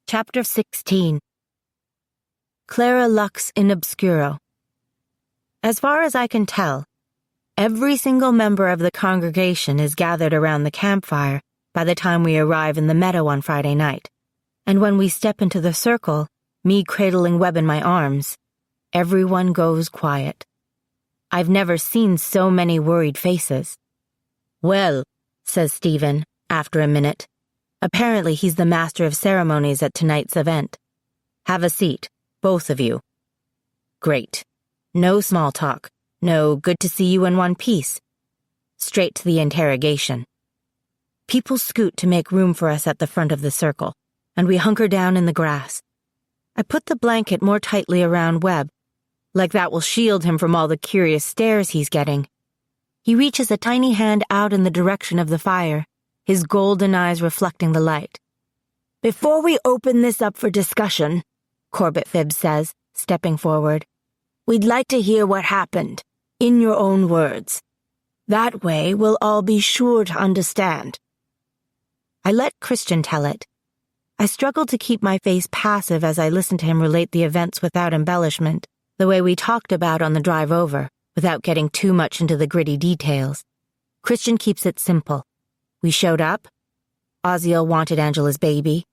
Chapter 16. Clara lux in obscuro. As far as I can tell, every single member of the congregation is gathered around the campfire by the time we arrive in the meadow on Friday night. And when we step into the circle, me cradling Webb in my arms, everyone goes quiet. I've never seen so many worried faces. Well, says Stephen, after a minute. Apparently he's the master of ceremonies at tonight's event. Have a seat, both of you. Great. No small talk. No good to see you in one piece. Straight to the interrogation. People scoot to make room for us at the front of the circle, and we hunker down in the grass. I put the blanket more tightly around Webb, like that will shield him from all the curious stares he's getting. He reaches a tiny hand out in the direction of the fire, his golden eyes reflecting the light. Before we open this up for discussion, Corbett Phibbs says, stepping forward, we'd like to hear what happened, in your own words. That way we'll all be sure to understand. I let Christian tell it. I struggled to keep my face passive as I listened to him relate the events without embellishment, the way we talked about on the drive over, without getting too much into the gritty details. Christian keeps it simple. We showed up. Oziel wanted Angela's baby.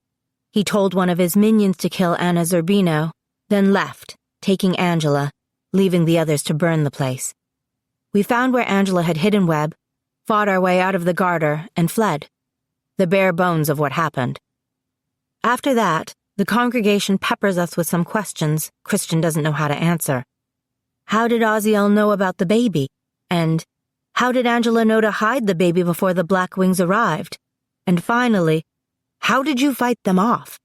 He told one of his minions to kill Anna Zerbino, then left, taking Angela, leaving the others to burn the place. We found where Angela had hidden Webb, fought our way out of the garter, and fled. The bare bones of what happened. After that, the congregation peppers us with some questions Christian doesn't know how to answer. How did Oziel know about the baby? And how did Angela know to hide the baby before the Black Wings arrived? And finally, how did you fight them off?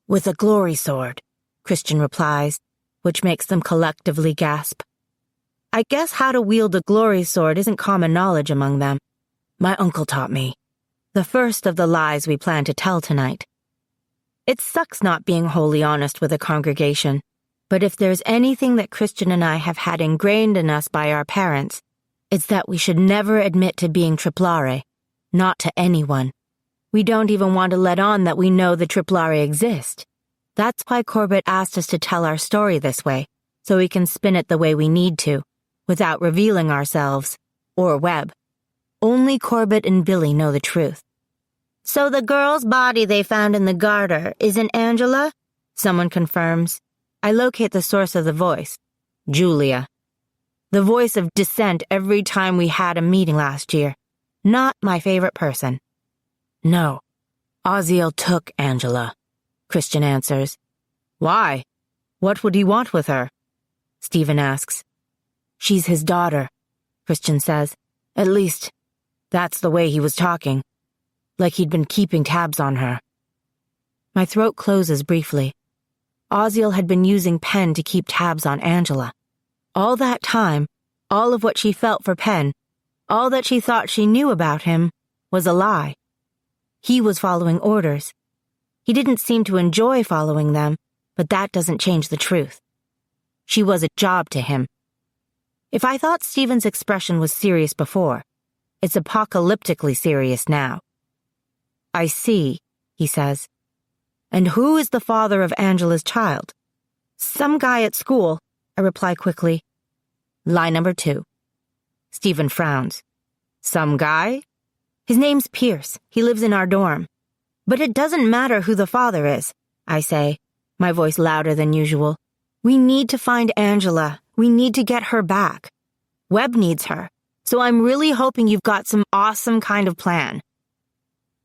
With a glory sword, Christian replies, which makes them collectively gasp. I guess how to wield a glory sword isn't common knowledge among them. My uncle taught me. The first of the lies we plan to tell tonight. It sucks not being wholly honest with a congregation, but if there's anything that Christian and I have had ingrained in us by our parents, it's that we should never admit to being triplare, not to anyone. We don't even want to let on that we know the triplare exist. That's why Corbett asked us to tell our story this way, so we can spin it the way we need to, without revealing ourselves, or Webb. Only Corbett and Billy know the truth. So the girl's body they found in the garter isn't Angela? Someone confirms. I locate the source of the voice. Julia. The voice of dissent every time we had a meeting last year. Not my favorite person. No. Oziel took Angela, Christian answers. Why? What would he want with her? Stephen asks. She's his daughter, Christian says. At least, that's the way he was talking. Like he'd been keeping tabs on her. My throat closes briefly. Oziel had been using Penn to keep tabs on Angela. All that time, all of what she felt for Penn, all that she thought she knew about him, was a lie. He was following orders. He didn't seem to enjoy following them, but that doesn't change the truth. She was a job to him. If I thought Stephen's expression was serious before, it's apocalyptically serious now. I see, he says. And who is the father of Angela's child? Some guy at school, I reply quickly. Lie number 2. Stephen frowns. Some guy? His name's Pierce. He lives in our dorm. But it doesn't matter who the father is, I say, my voice louder than usual. We need to find Angela. We need to get her back. Webb needs her, so I'm really hoping you've got some awesome kind of plan.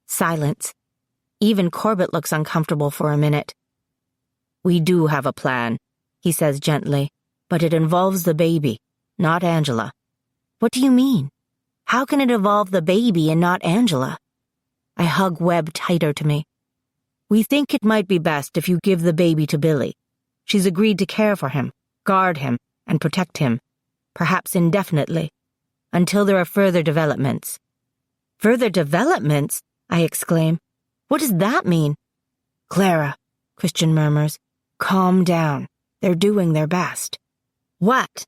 Silence. Even Corbett looks uncomfortable for a minute. We do have a plan, he says gently, but it involves the baby, not Angela. What do you mean? How can it involve the baby and not Angela? I hug Webb tighter to me. We think it might be best if you give the baby to Billy. She's agreed to care for him, guard him, and protect him, perhaps indefinitely, until there are further developments. Further developments? I exclaim. What does that mean? Clara, Christian murmurs, calm down. They're doing their best. What?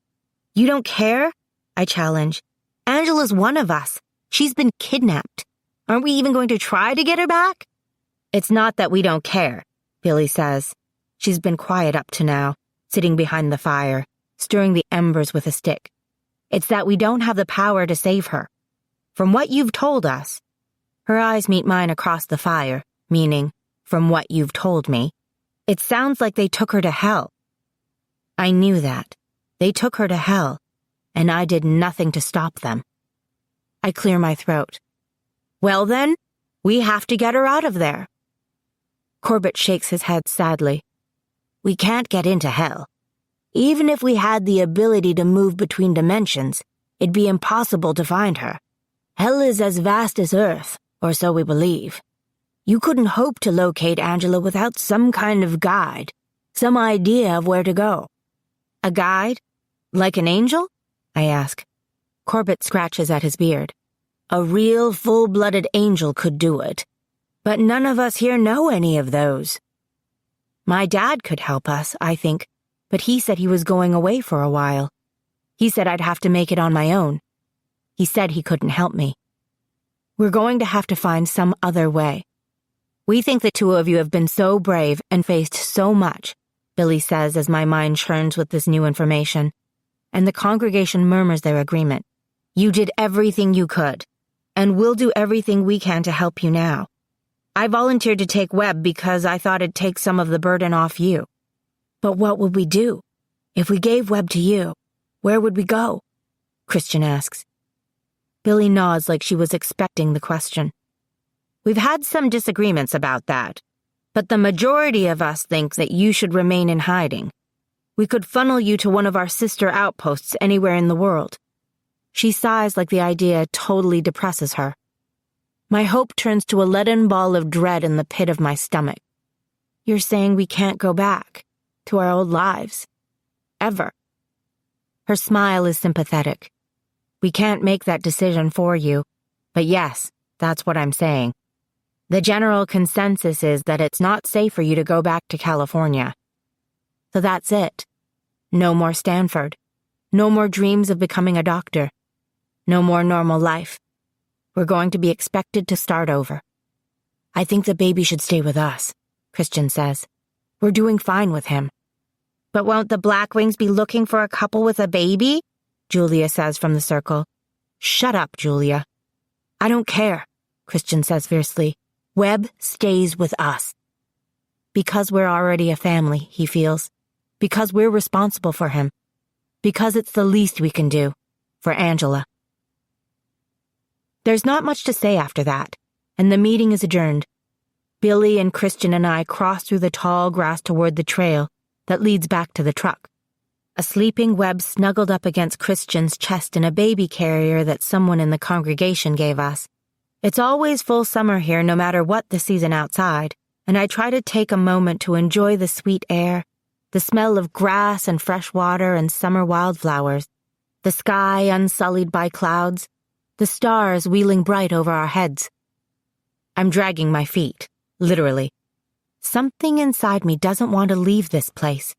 You don't care? I challenge. Angela's one of us. She's been kidnapped. Aren't we even going to try to get her back? It's not that we don't care, Billy says. She's been quiet up to now, sitting behind the fire, stirring the embers with a stick. It's that we don't have the power to save her. From what you've told us, her eyes meet mine across the fire, meaning, from what you've told me, it sounds like they took her to hell. I knew that. They took her to hell, and I did nothing to stop them. I clear my throat. Well then, we have to get her out of there. Corbett shakes his head sadly. We can't get into hell. Even if we had the ability to move between dimensions, it'd be impossible to find her. Hell is as vast as Earth, or so we believe. You couldn't hope to locate Angela without some kind of guide, some idea of where to go. A guide? Like an angel? I ask. Corbett scratches at his beard. A real full-blooded angel could do it. But none of us here know any of those. My dad could help us, I think, but he said he was going away for a while. He said I'd have to make it on my own. He said he couldn't help me. We're going to have to find some other way. We think the two of you have been so brave and faced so much, Billy says as my mind churns with this new information, and the congregation murmurs their agreement. You did everything you could, and we'll do everything we can to help you now. I volunteered to take Webb because I thought it'd take some of the burden off you. But what would we do? If we gave Webb to you, where would we go? Christian asks. Billy nods like she was expecting the question. We've had some disagreements about that, but the majority of us think that you should remain in hiding. We could funnel you to one of our sister outposts anywhere in the world. She sighs like the idea totally depresses her. My hope turns to a leaden ball of dread in the pit of my stomach. You're saying we can't go back to our old lives. Ever. Her smile is sympathetic. We can't make that decision for you, but yes, that's what I'm saying. The general consensus is that it's not safe for you to go back to California. So that's it. No more Stanford. No more dreams of becoming a doctor. No more normal life. We're going to be expected to start over. I think the baby should stay with us, Christian says. We're doing fine with him. But won't the Blackwings be looking for a couple with a baby? Julia says from the circle. Shut up, Julia. I don't care, Christian says fiercely. Webb stays with us. Because we're already a family, he feels. Because we're responsible for him. Because it's the least we can do. For Angela. There's not much to say after that, and the meeting is adjourned. Billy and Christian and I cross through the tall grass toward the trail that leads back to the truck. A sleeping Webb snuggled up against Christian's chest in a baby carrier that someone in the congregation gave us. It's always full summer here no matter what the season outside, and I try to take a moment to enjoy the sweet air, the smell of grass and fresh water and summer wildflowers, the sky unsullied by clouds, the stars wheeling bright over our heads. I'm dragging my feet. Literally. Something inside me doesn't want to leave this place.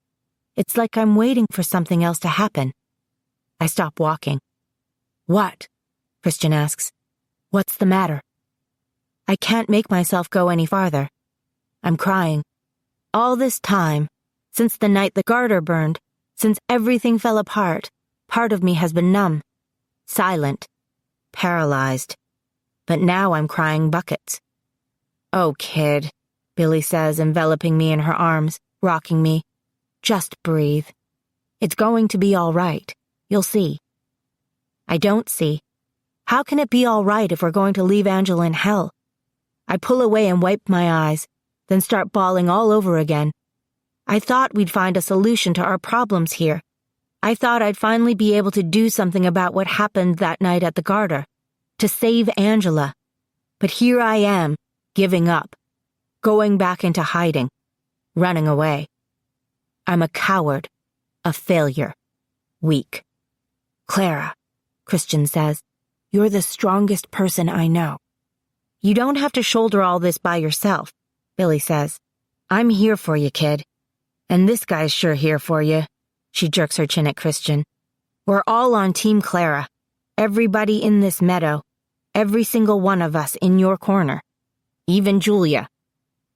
It's like I'm waiting for something else to happen. I stop walking. What? Christian asks. What's the matter? I can't make myself go any farther. I'm crying. All this time, since the night the garter burned, since everything fell apart, part of me has been numb, silent, paralyzed. But now I'm crying buckets. Oh, kid, Billy says, enveloping me in her arms, rocking me. Just breathe. It's going to be all right. You'll see. I don't see. How can it be all right if we're going to leave Angela in hell? I pull away and wipe my eyes, then start bawling all over again. I thought we'd find a solution to our problems here. I thought I'd finally be able to do something about what happened that night at the garter, to save Angela. But here I am, giving up, going back into hiding, running away. I'm a coward, a failure, weak. Clara, Christian says, you're the strongest person I know. You don't have to shoulder all this by yourself, Billy says. I'm here for you, kid. And this guy's sure here for you. She jerks her chin at Christian. We're all on Team Clara. Everybody in this meadow. Every single one of us in your corner. Even Julia.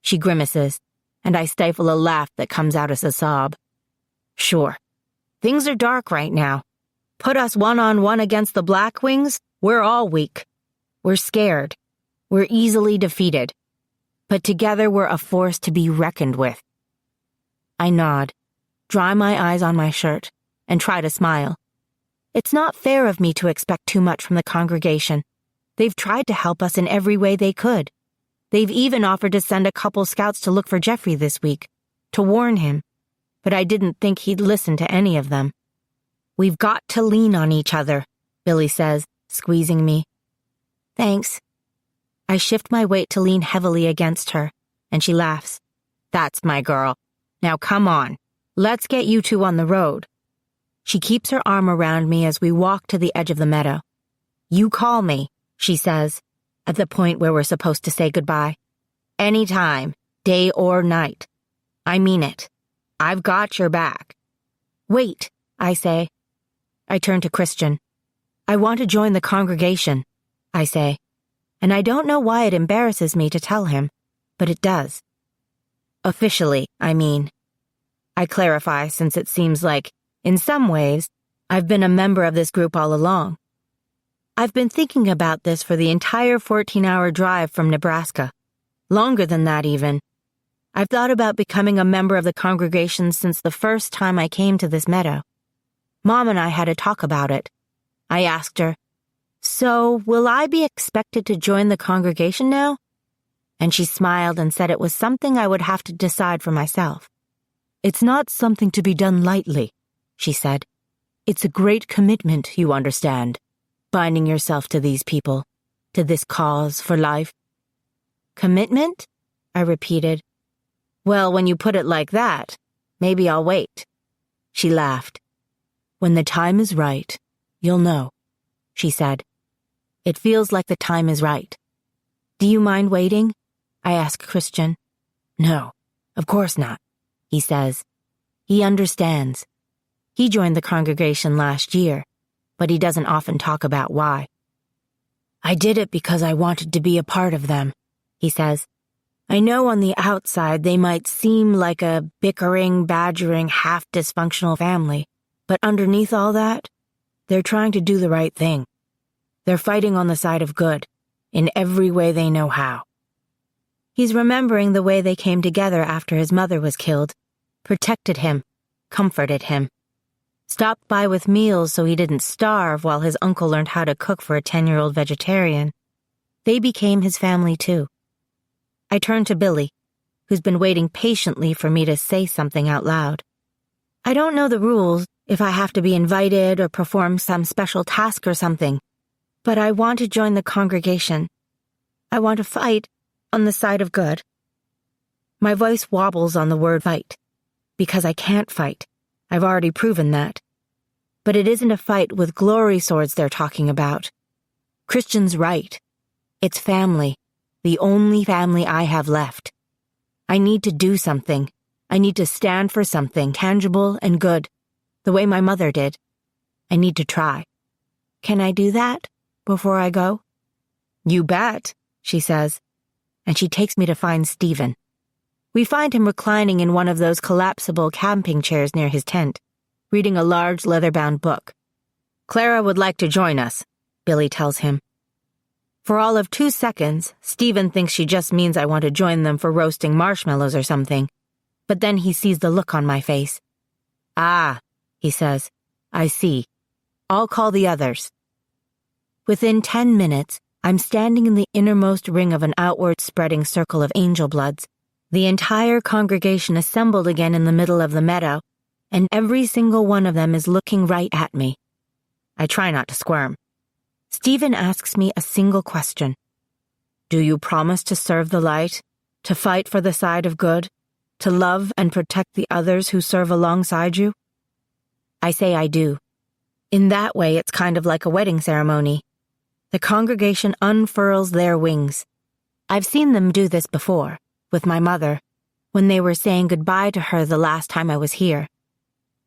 She grimaces, and I stifle a laugh that comes out as a sob. Sure. Things are dark right now. Put us one-on-one against the Blackwings, we're all weak. We're scared. We're easily defeated. But together we're a force to be reckoned with. I nod, dry my eyes on my shirt, and try to smile. It's not fair of me to expect too much from the congregation. They've tried to help us in every way they could. They've even offered to send a couple scouts to look for Jeffrey this week, to warn him, but I didn't think he'd listen to any of them. We've got to lean on each other, Billy says, squeezing me. Thanks. I shift my weight to lean heavily against her, and she laughs. That's my girl. Now come on, let's get you two on the road. She keeps her arm around me as we walk to the edge of the meadow. You call me, she says, at the point where we're supposed to say goodbye. Anytime, day or night. I mean it. I've got your back. Wait, I say. I turn to Christian. I want to join the congregation, I say. And I don't know why it embarrasses me to tell him, but it does. Officially, I mean. I clarify since it seems like, in some ways, I've been a member of this group all along. I've been thinking about this for the entire 14-hour drive from Nebraska. Longer than that, even. I've thought about becoming a member of the congregation since the first time I came to this meadow. Mom and I had a talk about it. I asked her, So, will I be expected to join the congregation now? And she smiled and said it was something I would have to decide for myself. It's not something to be done lightly, she said. It's a great commitment, you understand. Binding yourself to these people, to this cause for life. Commitment? I repeated. Well, when you put it like that, maybe I'll wait. She laughed. When the time is right, you'll know, she said. It feels like the time is right. Do you mind waiting? I ask Christian. No, of course not, he says. He understands. He joined the congregation last year, but he doesn't often talk about why. I did it because I wanted to be a part of them, he says. I know on the outside they might seem like a bickering, badgering, half-dysfunctional family, but underneath all that, They're trying to do the right thing. They're fighting on the side of good, in every way they know how. He's remembering the way they came together after his mother was killed, protected him, comforted him. Stopped by with meals so he didn't starve while his uncle learned how to cook for a 10-year-old vegetarian. They became his family too. I turned to Billy, who's been waiting patiently for me to say something out loud. I don't know the rules, if I have to be invited or perform some special task or something, but I want to join the congregation. I want to fight on the side of good. My voice wobbles on the word fight, because I can't fight. I've already proven that. But it isn't a fight with glory swords they're talking about. Christian's right. It's family, the only family I have left. I need to do something. I need to stand for something tangible and good, the way my mother did. I need to try. Can I do that before I go? You bet, she says, and she takes me to find Stephen. We find him reclining in one of those collapsible camping chairs near his tent, reading a large leather-bound book. Clara would like to join us, Billy tells him. For all of 2 seconds, Stephen thinks she just means I want to join them for roasting marshmallows or something, but then he sees the look on my face. Ah, he says, I see. I'll call the others. Within 10 minutes, I'm standing in the innermost ring of an outward-spreading circle of angel bloods. The entire congregation assembled again in the middle of the meadow, and every single one of them is looking right at me. I try not to squirm. Stephen asks me a single question. Do you promise to serve the light, to fight for the side of good, to love and protect the others who serve alongside you? I say I do. In that way, it's kind of like a wedding ceremony. The congregation unfurls their wings. I've seen them do this before, with my mother, when they were saying goodbye to her the last time I was here.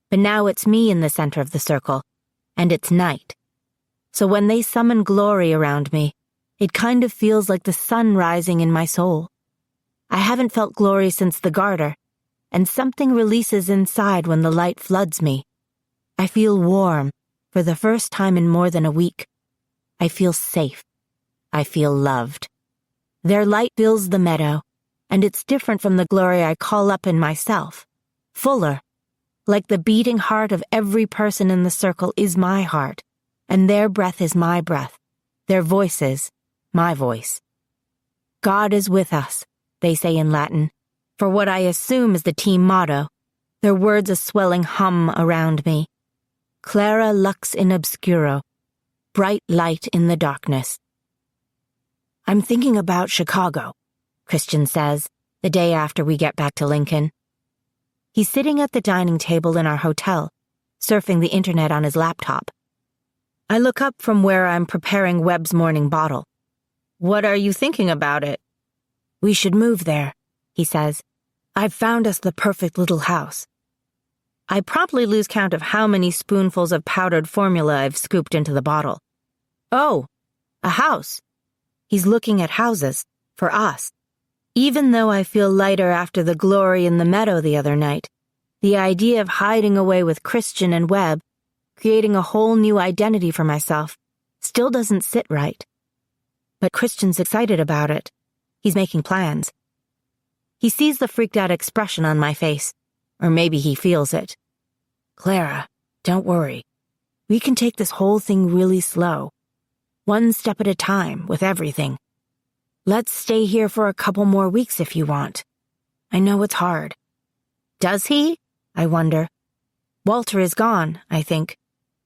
But now it's me in the center of the circle, and it's night. So when they summon glory around me, it kind of feels like the sun rising in my soul. I haven't felt glory since the garter, and something releases inside when the light floods me. I feel warm for the first time in more than a week. I feel safe. I feel loved. Their light fills the meadow, and it's different from the glory I call up in myself. Fuller. Like the beating heart of every person in the circle is my heart, and their breath is my breath, their voices, my voice. God is with us, they say in Latin, for what I assume is the team motto, their words a swelling hum around me. Clara lux in obscuro, bright light in the darkness. I'm thinking about Chicago, Christian says, the day after we get back to Lincoln. He's sitting at the dining table in our hotel, surfing the internet on his laptop. I look up from where I'm preparing Webb's morning bottle. What are you thinking about it? We should move there, he says. I've found us the perfect little house. I promptly lose count of how many spoonfuls of powdered formula I've scooped into the bottle. Oh, a house. He's looking at houses, for us. Even though I feel lighter after the glory in the meadow the other night, the idea of hiding away with Christian and Webb, creating a whole new identity for myself, still doesn't sit right. But Christian's excited about it. He's making plans. He sees the freaked-out expression on my face, or maybe he feels it. Clara, don't worry. We can take this whole thing really slow. One step at a time, with everything. Let's stay here for a couple more weeks if you want. I know it's hard. Does he? I wonder. Walter is gone, I think.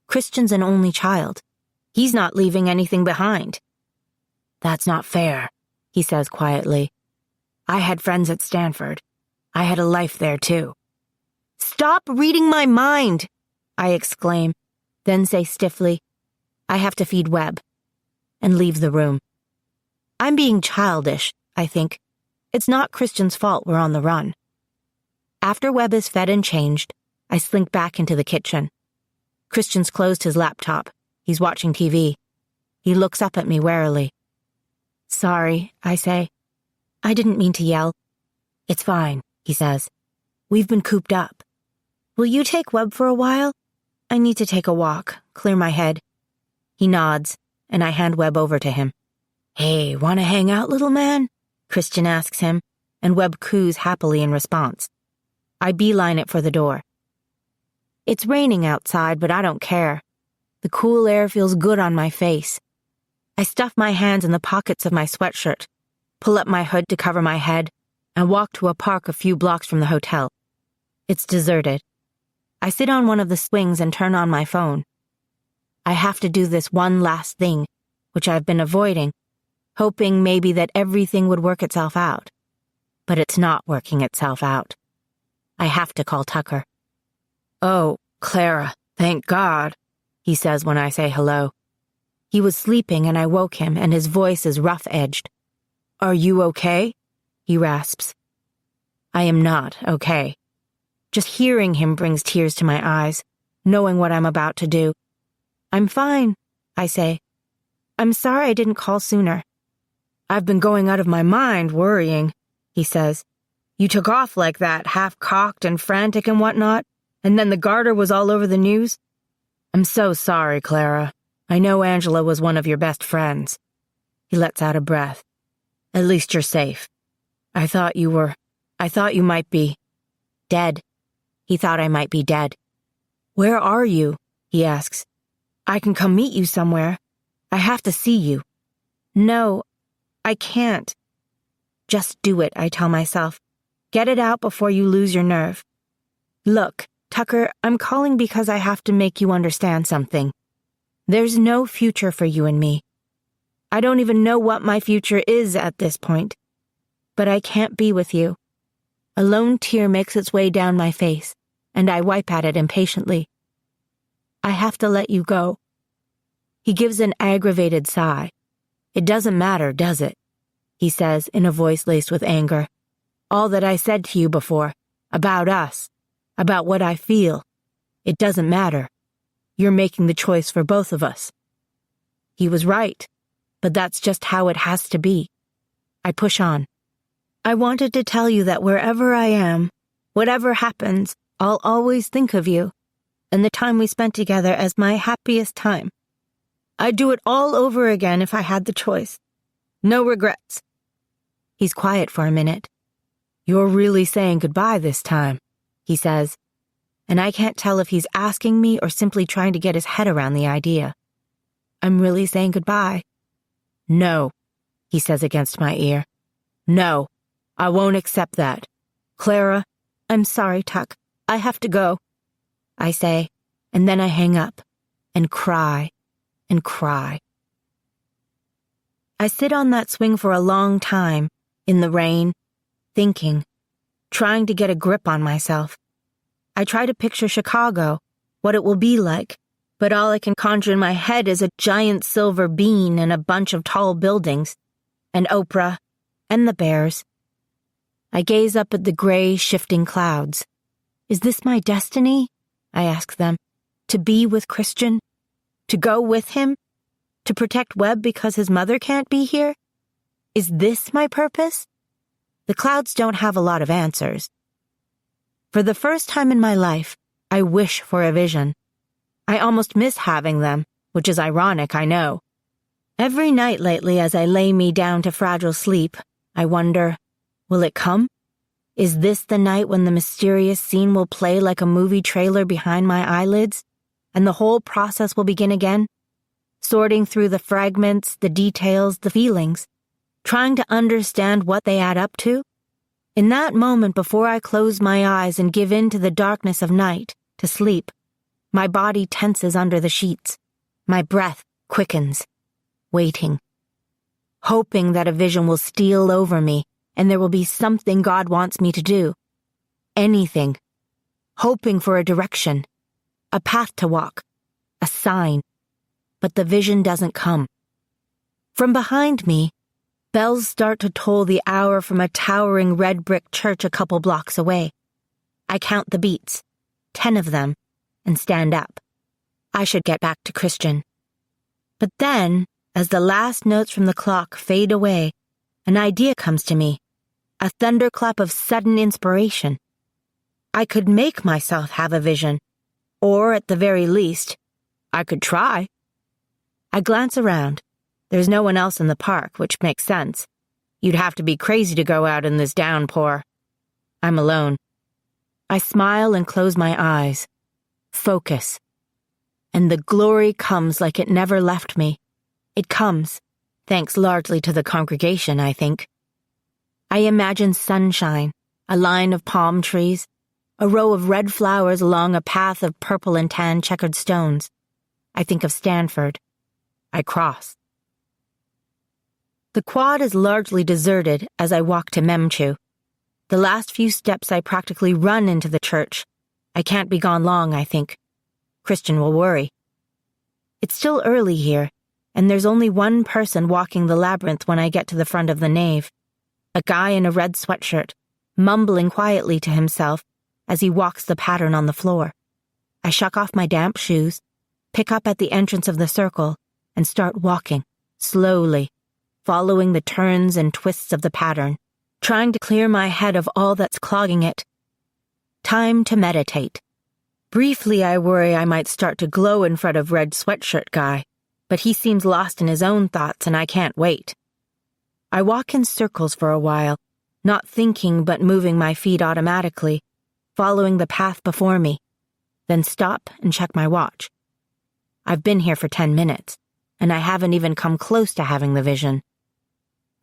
Christian's an only child. He's not leaving anything behind. That's not fair, he says quietly. I had friends at Stanford. I had a life there too. Stop reading my mind, I exclaim, then say stiffly, I have to feed Webb, and leave the room. I'm being childish, I think. It's not Christian's fault we're on the run. After Webb is fed and changed, I slink back into the kitchen. Christian's closed his laptop. He's watching TV. He looks up at me warily. Sorry, I say. I didn't mean to yell. It's fine, he says. We've been cooped up. Will you take Webb for a while? I need to take a walk. clear my head. He nods, and I hand Webb over to him. "Hey, wanna hang out, little man?" Christian asks him, and Webb coos happily in response. I beeline it for the door. It's raining outside, but I don't care. The cool air feels good on my face. I stuff my hands in the pockets of my sweatshirt, pull up my hood to cover my head, and walk to a park a few blocks from the hotel. It's deserted. I sit on one of the swings and turn on my phone. I have to do this one last thing, which I've been avoiding, hoping maybe that everything would work itself out. But it's not working itself out. I have to call Tucker. "Oh, Clara, thank God," he says when I say hello. He was sleeping and I woke him, and his voice is rough-edged. "Are you okay?" he rasps. I am not okay. Just hearing him brings tears to my eyes, knowing what I'm about to do. "I'm fine," I say. "I'm sorry I didn't call sooner." "I've been going out of my mind worrying," he says. "You took off like that, half-cocked and frantic and whatnot, and then the garter was all over the news. I'm so sorry, Clara. I know Angela was one of your best friends." He lets out a breath. "At least you're safe. I thought you might be dead." He thought I might be dead. "Where are you?" he asks. "I can come meet you somewhere. I have to see you." "No, I can't." "Just do it," I tell myself. "Get it out before you lose your nerve." "Look, Tucker, I'm calling because I have to make you understand something. There's no future for you and me. I don't even know what my future is at this point. But I can't be with you." A lone tear makes its way down my face, and I wipe at it impatiently. "I have to let you go." He gives an aggravated sigh. "It doesn't matter, does it?" he says in a voice laced with anger. "All that I said to you before, about us, about what I feel, it doesn't matter. You're making the choice for both of us." He was right, but that's just how it has to be. I push on. "I wanted to tell you that wherever I am, whatever happens, I'll always think of you, and the time we spent together as my happiest time. I'd do it all over again if I had the choice. No regrets." He's quiet for a minute. "You're really saying goodbye this time," he says, and I can't tell if he's asking me or simply trying to get his head around the idea. "I'm really saying goodbye." "No," he says against my ear. "No, I won't accept that. Clara." "I'm sorry, Tuck. I have to go," I say, and then I hang up and cry and cry. I sit on that swing for a long time, in the rain, thinking, trying to get a grip on myself. I try to picture Chicago, what it will be like, but all I can conjure in my head is a giant silver bean and a bunch of tall buildings, and Oprah, and the bears. I gaze up at the gray, shifting clouds. Is this my destiny? I ask them. To be with Christian? To go with him? To protect Webb because his mother can't be here? Is this my purpose? The clouds don't have a lot of answers. For the first time in my life, I wish for a vision. I almost miss having them, which is ironic, I know. Every night lately as I lay me down to fragile sleep, I wonder, will it come? Is this the night when the mysterious scene will play like a movie trailer behind my eyelids, and the whole process will begin again? Sorting through the fragments, the details, the feelings, trying to understand what they add up to? In that moment before I close my eyes and give in to the darkness of night, to sleep, my body tenses under the sheets. My breath quickens, waiting, hoping that a vision will steal over me and there will be something God wants me to do. Anything. Hoping for a direction, a path to walk, a sign. But the vision doesn't come. From behind me, bells start to toll the hour from a towering red brick church a couple blocks away. I count the beats, 10 of them, and stand up. I should get back to Christian. But then, as the last notes from the clock fade away, an idea comes to me, a thunderclap of sudden inspiration. I could make myself have a vision, or at the very least, I could try. I glance around. There's no one else in the park, which makes sense. You'd have to be crazy to go out in this downpour. I'm alone. I smile and close my eyes. Focus. And the glory comes like it never left me. It comes, thanks largely to the congregation, I think. I imagine sunshine, a line of palm trees, a row of red flowers along a path of purple and tan checkered stones. I think of Stanford. I cross. The quad is largely deserted as I walk to Memchu. The last few steps I practically run into the church. I can't be gone long, I think. Christian will worry. It's still early here, and there's only one person walking the labyrinth when I get to the front of the nave. A guy in a red sweatshirt, mumbling quietly to himself as he walks the pattern on the floor. I shuck off my damp shoes, pick up at the entrance of the circle, and start walking, slowly, following the turns and twists of the pattern, trying to clear my head of all that's clogging it. Time to meditate. Briefly, I worry I might start to glow in front of red sweatshirt guy, but he seems lost in his own thoughts and I can't wait. I walk in circles for a while, not thinking but moving my feet automatically, following the path before me, then stop and check my watch. I've been here for 10 minutes, and I haven't even come close to having the vision.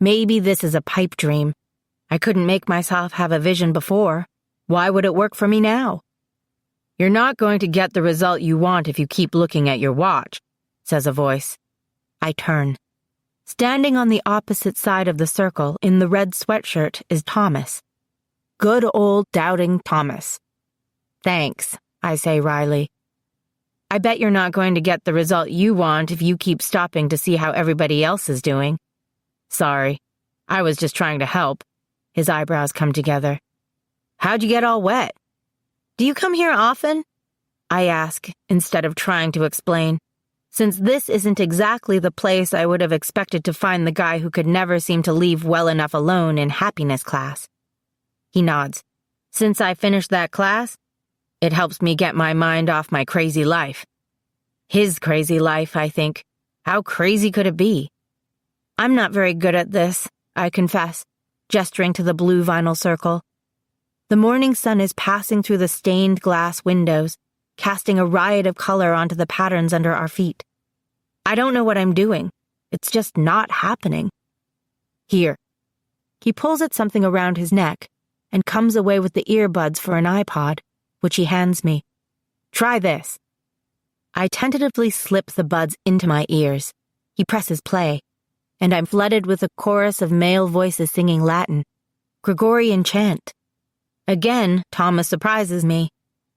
Maybe this is a pipe dream. I couldn't make myself have a vision before. Why would it work for me now? You're not going to get the result you want if you keep looking at your watch, says a voice. I turn. Standing on the opposite side of the circle in the red sweatshirt is Thomas. Good old doubting Thomas. Thanks, I say wryly. I bet you're not going to get the result you want if you keep stopping to see how everybody else is doing. Sorry, I was just trying to help. His eyebrows come together. How'd you get all wet? Do you come here often? I ask, instead of trying to explain, since this isn't exactly the place I would have expected to find the guy who could never seem to leave well enough alone in happiness class. He nods. Since I finished that class, it helps me get my mind off my crazy life. His crazy life, I think. How crazy could it be? I'm not very good at this, I confess, gesturing to the blue vinyl circle. The morning sun is passing through the stained glass windows, casting a riot of color onto the patterns under our feet. I don't know what I'm doing. It's just not happening. Here. He pulls at something around his neck and comes away with the earbuds for an iPod, which he hands me. Try this. I tentatively slip the buds into my ears. He presses play, and I'm flooded with a chorus of male voices singing Latin, Gregorian chant. Again, Thomas surprises me.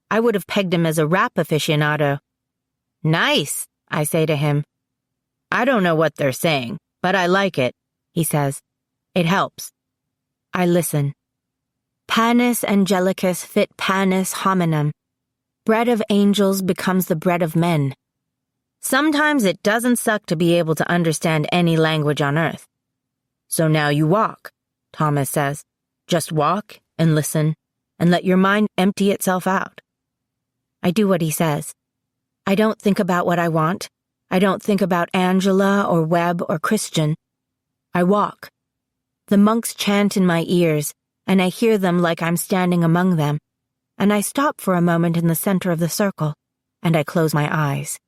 I would have pegged him as a rap aficionado. Nice, I say to him. I don't know what they're saying, but I like it, he says. It helps. I listen. Panis angelicus fit panis hominum. Bread of angels becomes the bread of men. Sometimes it doesn't suck to be able to understand any language on earth. So now you walk, Thomas says. Just walk and listen and let your mind empty itself out. I do what he says. I don't think about what I want. I don't think about Angela or Webb or Christian. I walk. The monks chant in my ears, and I hear them like I'm standing among them, and I stop for a moment in the center of the circle, and I close my eyes.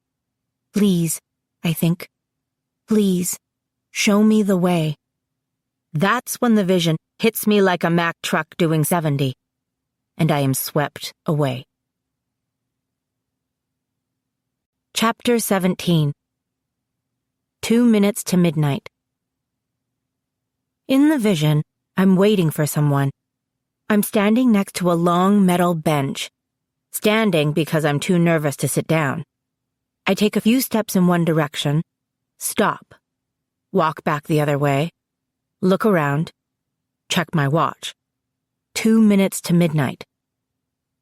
Please, I think. Please, show me the way. That's when the vision hits me like a Mack truck doing 70, and I am swept away. Chapter 17. 2 minutes to midnight. In the vision, I'm waiting for someone. I'm standing next to a long metal bench. Standing because I'm too nervous to sit down. I take a few steps in one direction, stop, walk back the other way, look around, check my watch. 2 minutes to midnight.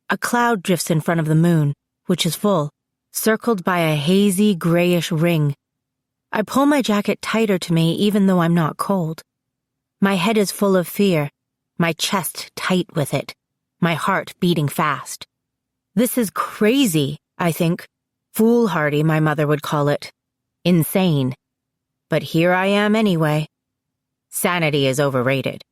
A cloud drifts in front of the moon, which is full, circled by a hazy, grayish ring. I pull my jacket tighter to me even though I'm not cold. My head is full of fear, my chest tight with it, my heart beating fast. This is crazy, I think. Foolhardy, my mother would call it. Insane. But here I am anyway. Sanity is overrated.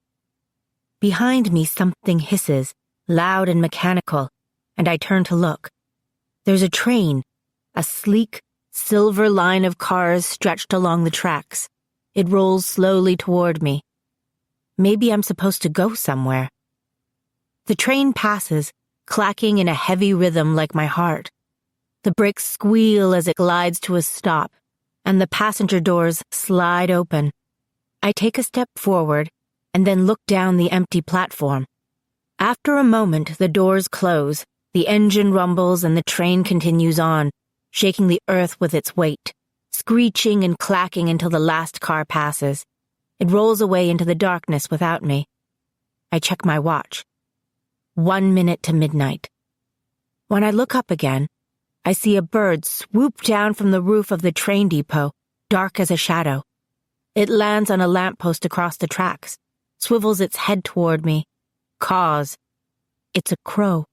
Behind me something hisses, loud and mechanical, and I turn to look. There's a train, a sleek, silver line of cars stretched along the tracks. It rolls slowly toward me. Maybe I'm supposed to go somewhere. The train passes, clacking in a heavy rhythm like my heart. The brakes squeal as it glides to a stop, and the passenger doors slide open. I take a step forward and then look down the empty platform. After a moment, the doors close, the engine rumbles, and the train continues on, shaking the earth with its weight, screeching and clacking until the last car passes. It rolls away into the darkness without me. I check my watch. 1 minute to midnight. When I look up again, I see a bird swoop down from the roof of the train depot, dark as a shadow. It lands on a lamppost across the tracks, swivels its head toward me, caws. It's a crow.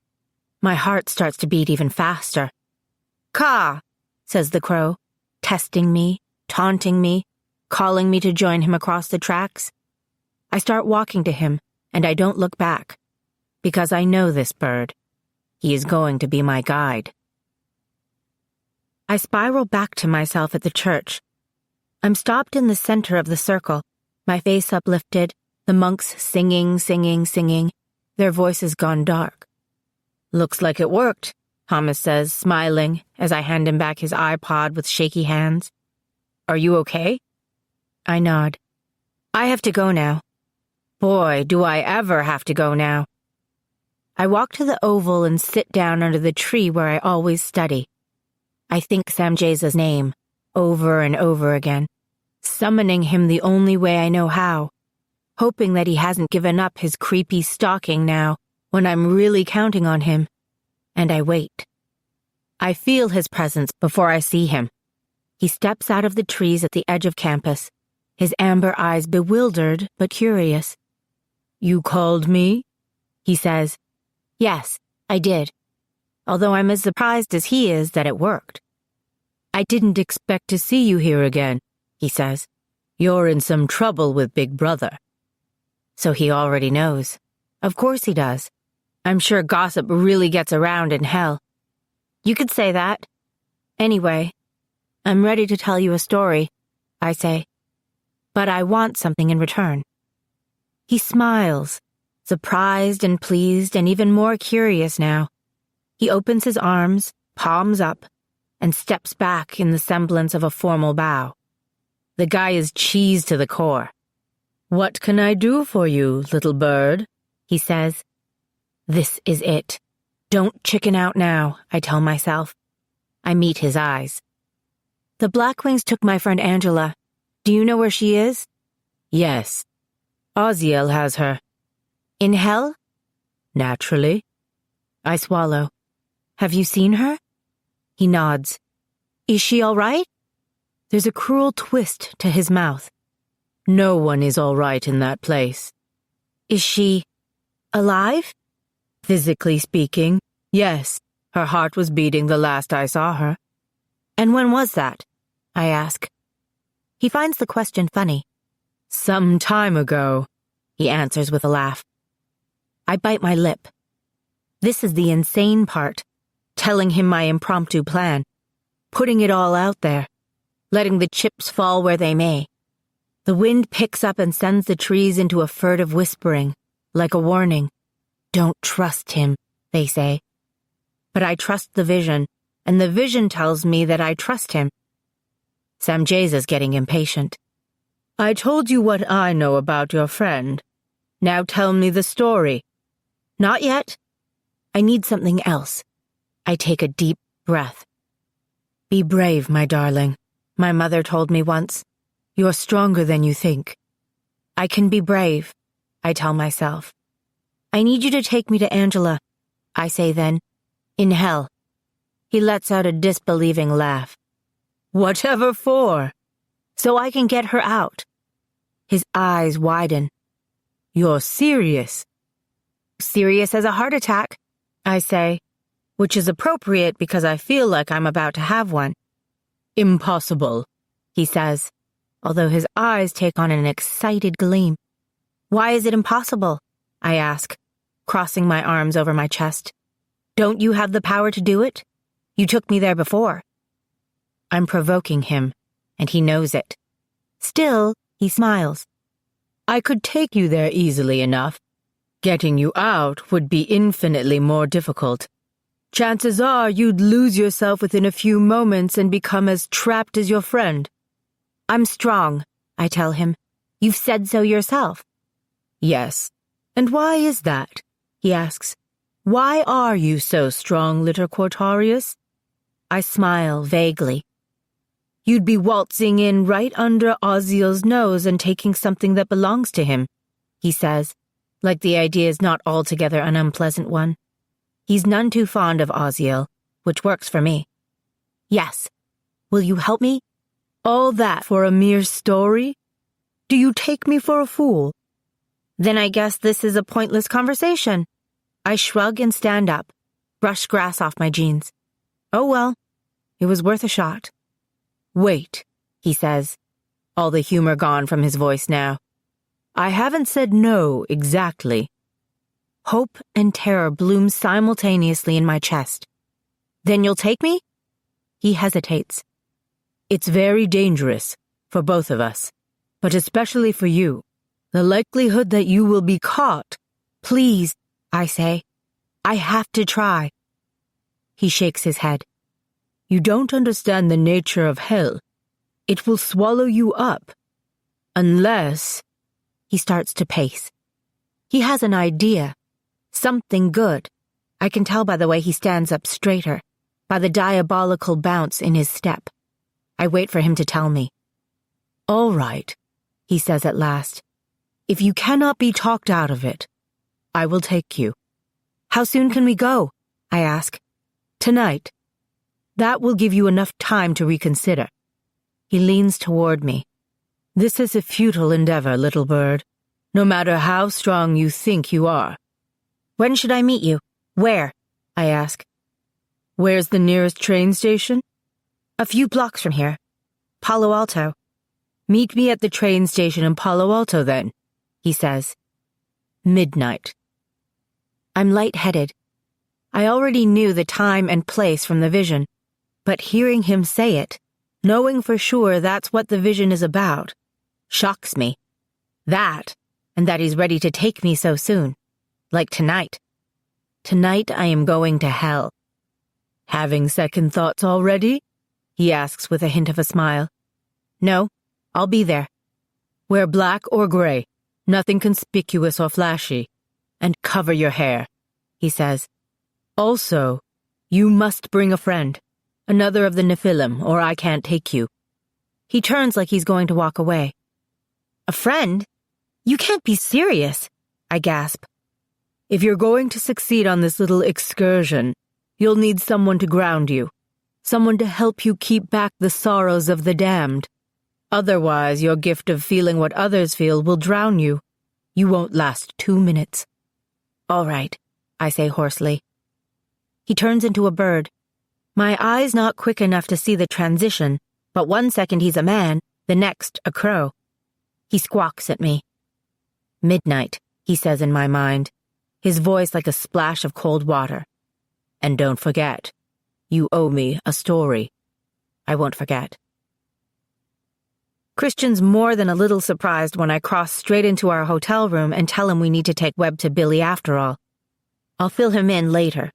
My heart starts to beat even faster. "Caw," says the crow, testing me, taunting me, calling me to join him across the tracks. I start walking to him, and I don't look back, because I know this bird. He is going to be my guide. I spiral back to myself at the church. I'm stopped in the center of the circle, my face uplifted, the monks singing, their voices gone dark. "Looks like it worked," Thomas says, smiling, as I hand him back his iPod with shaky hands. "Are you okay?" I nod. "I have to go now." Boy, do I ever have to go now. I walk to the oval and sit down under the tree where I always study. I think Samjaza's name, over and over again, summoning him the only way I know how, hoping that he hasn't given up his creepy stalking now when I'm really counting on him. And I wait. I feel his presence before I see him. He steps out of the trees at the edge of campus, his amber eyes bewildered but curious. "You called me?" he says. Yes, I did, although I'm as surprised as he is that it worked. "I didn't expect to see you here again," he says. "You're in some trouble with Big Brother." So he already knows. Of course he does. I'm sure gossip really gets around in hell. You could say that. Anyway, I'm ready to tell you a story, I say. But I want something in return. He smiles, surprised and pleased and even more curious now. He opens his arms, palms up, and steps back in the semblance of a formal bow. The guy is cheesed to the core. "What can I do for you, little bird?" he says. This is it. Don't chicken out now, I tell myself. I meet his eyes. "The Blackwings took my friend Angela. Do you know where she is?" "Yes. Oziel has her." "In hell?" "Naturally." I swallow. "Have you seen her?" He nods. "Is she all right?" There's a cruel twist to his mouth. "No one is all right in that place." "Is she alive?" "Physically speaking, yes. Her heart was beating the last I saw her." "And when was that?" I ask. He finds the question funny. "Some time ago," he answers with a laugh. I bite my lip. This is the insane part, telling him my impromptu plan, putting it all out there, letting the chips fall where they may. The wind picks up and sends the trees into a furtive whispering, like a warning. Don't trust him, they say. But I trust the vision, and the vision tells me that I trust him. Samjaza's getting impatient. "I told you what I know about your friend. Now tell me the story." "Not yet. I need something else." I take a deep breath. "Be brave, my darling," my mother told me once. "You're stronger than you think." I can be brave, I tell myself. "I need you to take me to Angela," I say then. "In hell." He lets out a disbelieving laugh. "Whatever for?" "So I can get her out." His eyes widen. "You're serious?" "Serious as a heart attack," I say. which is appropriate because I feel like I'm about to have one. Impossible, he says, although his eyes take on an excited gleam. Why is it impossible? I ask, crossing my arms over my chest. Don't you have the power to do it? You took me there before. I'm provoking him, and he knows it. Still, he smiles. I could take you there easily enough. Getting you out would be infinitely more difficult. Chances are you'd lose yourself within a few moments and become as trapped as your friend. I'm strong, I tell him. You've said so yourself. Yes. And why is that? He asks. Why are you so strong, little Quartarius? I smile vaguely. You'd be waltzing in right under Oziel's nose and taking something that belongs to him, he says, like the idea is not altogether an unpleasant one. He's none too fond of Oziel, which works for me. Yes. Will you help me? All that for a mere story? Do you take me for a fool? Then I guess this is a pointless conversation. I shrug and stand up, brush grass off my jeans. Oh well, it was worth a shot. Wait, he says, all the humor gone from his voice now. I haven't said no exactly. Hope and terror bloom simultaneously in my chest. Then you'll take me? He hesitates. It's very dangerous for both of us, but especially for you. The likelihood that you will be caught. Please, I say. I have to try. He shakes his head. You don't understand the nature of hell. It will swallow you up. Unless... He starts to pace. He has an idea. Something good. I can tell by the way he stands up straighter, by the diabolical bounce in his step. I wait for him to tell me. All right, he says at last. If you cannot be talked out of it, I will take you. How soon can we go? I ask. Tonight. That will give you enough time to reconsider. He leans toward me. This is a futile endeavor, little bird, no matter how strong you think you are. When should I meet you? Where? I ask. Where's the nearest train station? A few blocks from here. Palo Alto. Meet me at the train station in Palo Alto then, he says. Midnight. I'm lightheaded. I already knew the time and place from the vision, but hearing him say it, knowing for sure that's what the vision is about, shocks me. That, and that he's ready to take me so soon. Like tonight. Tonight I am going to hell. Having second thoughts already? He asks with a hint of a smile. No, I'll be there. Wear black or gray, nothing conspicuous or flashy, and cover your hair, he says. Also, you must bring a friend, another of the Nephilim, or I can't take you. He turns like he's going to walk away. A friend? You can't be serious, I gasp. If you're going to succeed on this little excursion, you'll need someone to ground you, someone to help you keep back the sorrows of the damned. Otherwise, your gift of feeling what others feel will drown you. You won't last 2 minutes. All right, I say hoarsely. He turns into a bird. My eyes not quick enough to see the transition, but 1 second he's a man, the next a crow. He squawks at me. Midnight, he says in my mind, his voice like a splash of cold water. And don't forget, you owe me a story. I won't forget. Christian's more than a little surprised when I cross straight into our hotel room and tell him we need to take Webb to Billy after all. I'll fill him in later.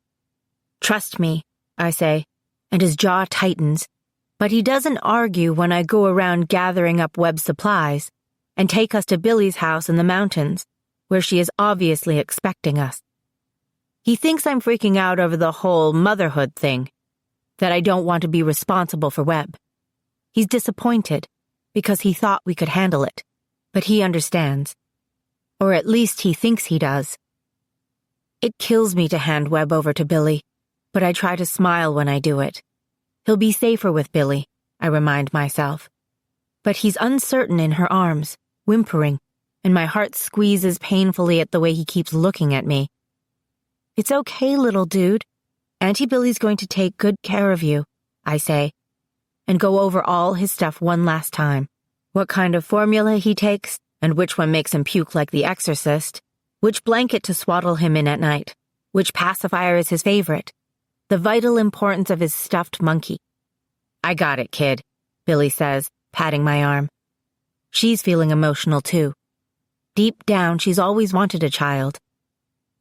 Trust me, I say, and his jaw tightens, but he doesn't argue when I go around gathering up Webb's supplies and take us to Billy's house in the mountains, where she is obviously expecting us. He thinks I'm freaking out over the whole motherhood thing, that I don't want to be responsible for Webb. He's disappointed, because he thought we could handle it, but he understands. Or at least he thinks he does. It kills me to hand Webb over to Billy, but I try to smile when I do it. He'll be safer with Billy, I remind myself. But he's uncertain in her arms, whimpering, and my heart squeezes painfully at the way he keeps looking at me. It's okay, little dude. Auntie Billy's going to take good care of you, I say, and go over all his stuff one last time. What kind of formula he takes, and which one makes him puke like the exorcist, which blanket to swaddle him in at night, which pacifier is his favorite, the vital importance of his stuffed monkey. I got it, kid, Billy says, patting my arm. She's feeling emotional too. Deep down, she's always wanted a child.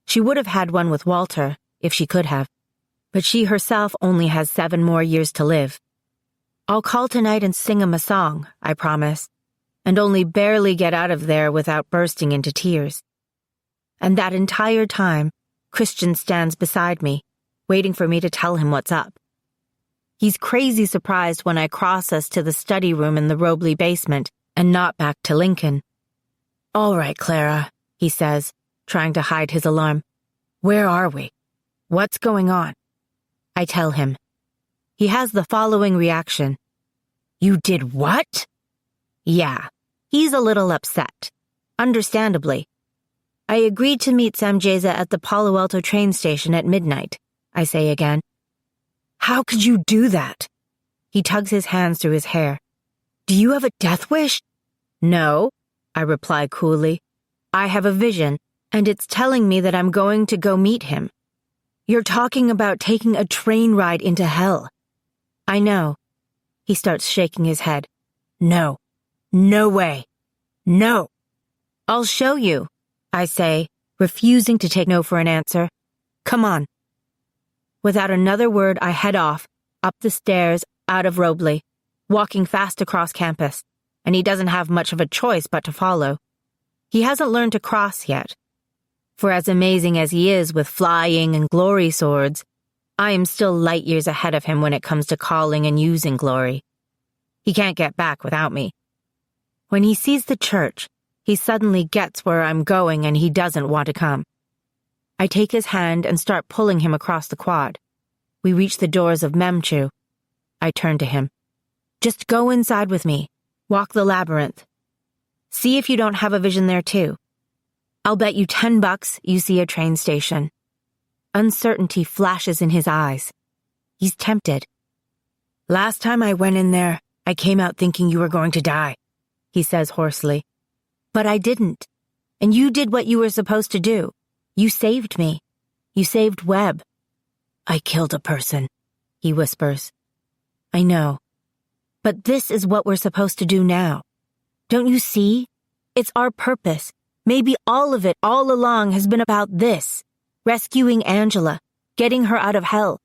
She would have had one with Walter, if she could have, but she herself only has 7 more years to live. I'll call tonight and sing him a song, I promise, and only barely get out of there without bursting into tears. And that entire time, Christian stands beside me, waiting for me to tell him what's up. He's crazy surprised when I cross us to the study room in the Robley basement and not back to Lincoln. All right, Clara, he says, trying to hide his alarm. Where are we? What's going on? I tell him. He has the following reaction. You did what? Yeah, he's a little upset. Understandably. I agreed to meet Samjeza at the Palo Alto train station at midnight, I say again. How could you do that? He tugs his hands through his hair. Do you have a death wish? No, I reply coolly. I have a vision, and it's telling me that I'm going to go meet him. You're talking about taking a train ride into hell. I know. He starts shaking his head. No. No way. No. I'll show you, I say, refusing to take no for an answer. Come on. Without another word, I head off, up the stairs, out of Robley, walking fast across campus, and he doesn't have much of a choice but to follow. He hasn't learned to cross yet. For as amazing as he is with flying and glory swords, I am still light years ahead of him when it comes to calling and using glory. He can't get back without me. When he sees the church, he suddenly gets where I'm going and he doesn't want to come. I take his hand and start pulling him across the quad. We reach the doors of Memchu. I turn to him. Just go inside with me. Walk the labyrinth. See if you don't have a vision there too. I'll bet you $10 you see a train station. Uncertainty flashes in his eyes. He's tempted. Last time I went in there, I came out thinking you were going to die, he says hoarsely. But I didn't. And you did what you were supposed to do. You saved me. You saved Webb. I killed a person, he whispers. I know. But this is what we're supposed to do now. Don't you see? It's our purpose. Maybe all of it all along has been about this. Rescuing Angela. Getting her out of hell.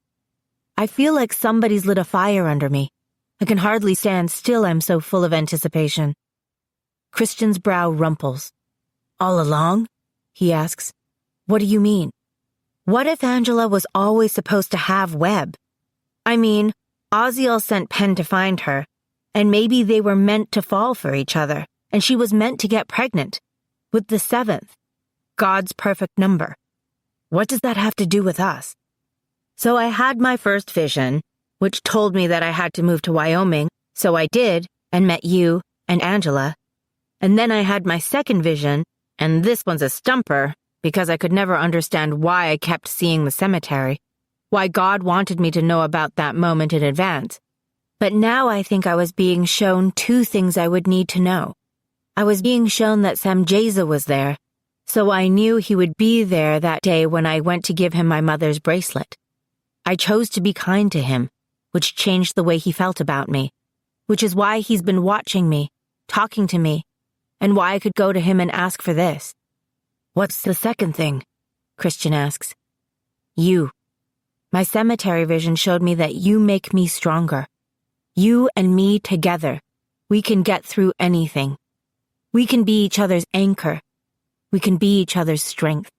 I feel like somebody's lit a fire under me. I can hardly stand still, I'm so full of anticipation. Christian's brow rumples. All along? He asks. What do you mean? What if Angela was always supposed to have Webb? I mean, Oziel sent Penn to find her, and maybe they were meant to fall for each other, and she was meant to get pregnant. With the 7th. God's perfect number. What does that have to do with us? So I had my first vision, which told me that I had to move to Wyoming, so I did, and met you and Angela. And then I had my second vision, and this one's a stumper, because I could never understand why I kept seeing the cemetery, why God wanted me to know about that moment in advance. But now I think I was being shown 2 things I would need to know. I was being shown that Samjeza was there, so I knew he would be there that day when I went to give him my mother's bracelet. I chose to be kind to him, which changed the way he felt about me, which is why he's been watching me, talking to me, and why I could go to him and ask for this. What's the second thing? Christian asks. You. My cemetery vision showed me that you make me stronger. You and me together. We can get through anything. We can be each other's anchor. We can be each other's strength.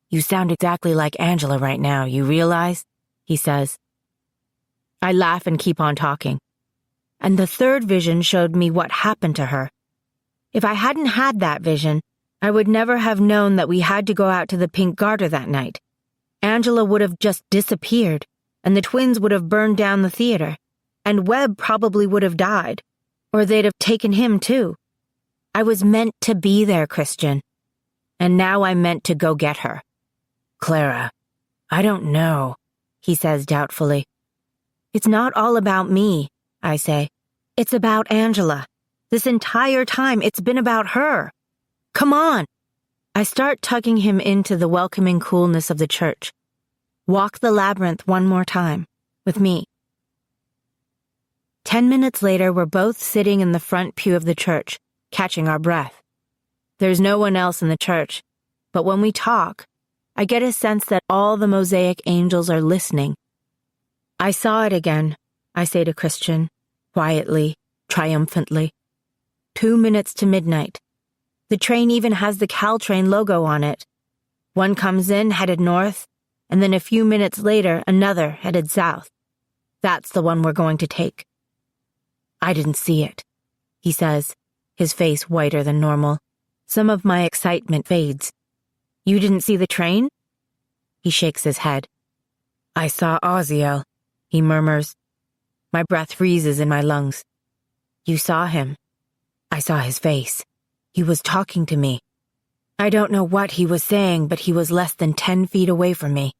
You sound exactly like Angela right now, you realize? He says. I laugh and keep on talking. And the third vision showed me what happened to her. If I hadn't had that vision, I would never have known that we had to go out to the Pink Garter that night. Angela would have just disappeared, and the twins would have burned down the theater, and Webb probably would have died, or they'd have taken him too. I was meant to be there, Christian. And now I'm meant to go get her. Clara, I don't know, he says doubtfully. It's not all about me, I say. It's about Angela. This entire time, it's been about her. Come on. I start tugging him into the welcoming coolness of the church. Walk the labyrinth one more time, with me. 10 minutes later, we're both sitting in the front pew of the church, catching our breath. There's no one else in the church, but when we talk, I get a sense that all the mosaic angels are listening. I saw it again, I say to Christian, quietly, triumphantly. 2 minutes to midnight. The train even has the Caltrain logo on it. One comes in, headed north, and then a few minutes later, another headed south. That's the one we're going to take. I didn't see it, he says, his face whiter than normal. Some of my excitement fades. You didn't see the train? He shakes his head. I saw Oziel, he murmurs. My breath freezes in my lungs. You saw him. I saw his face. He was talking to me. I don't know what he was saying, but he was less than 10 feet away from me.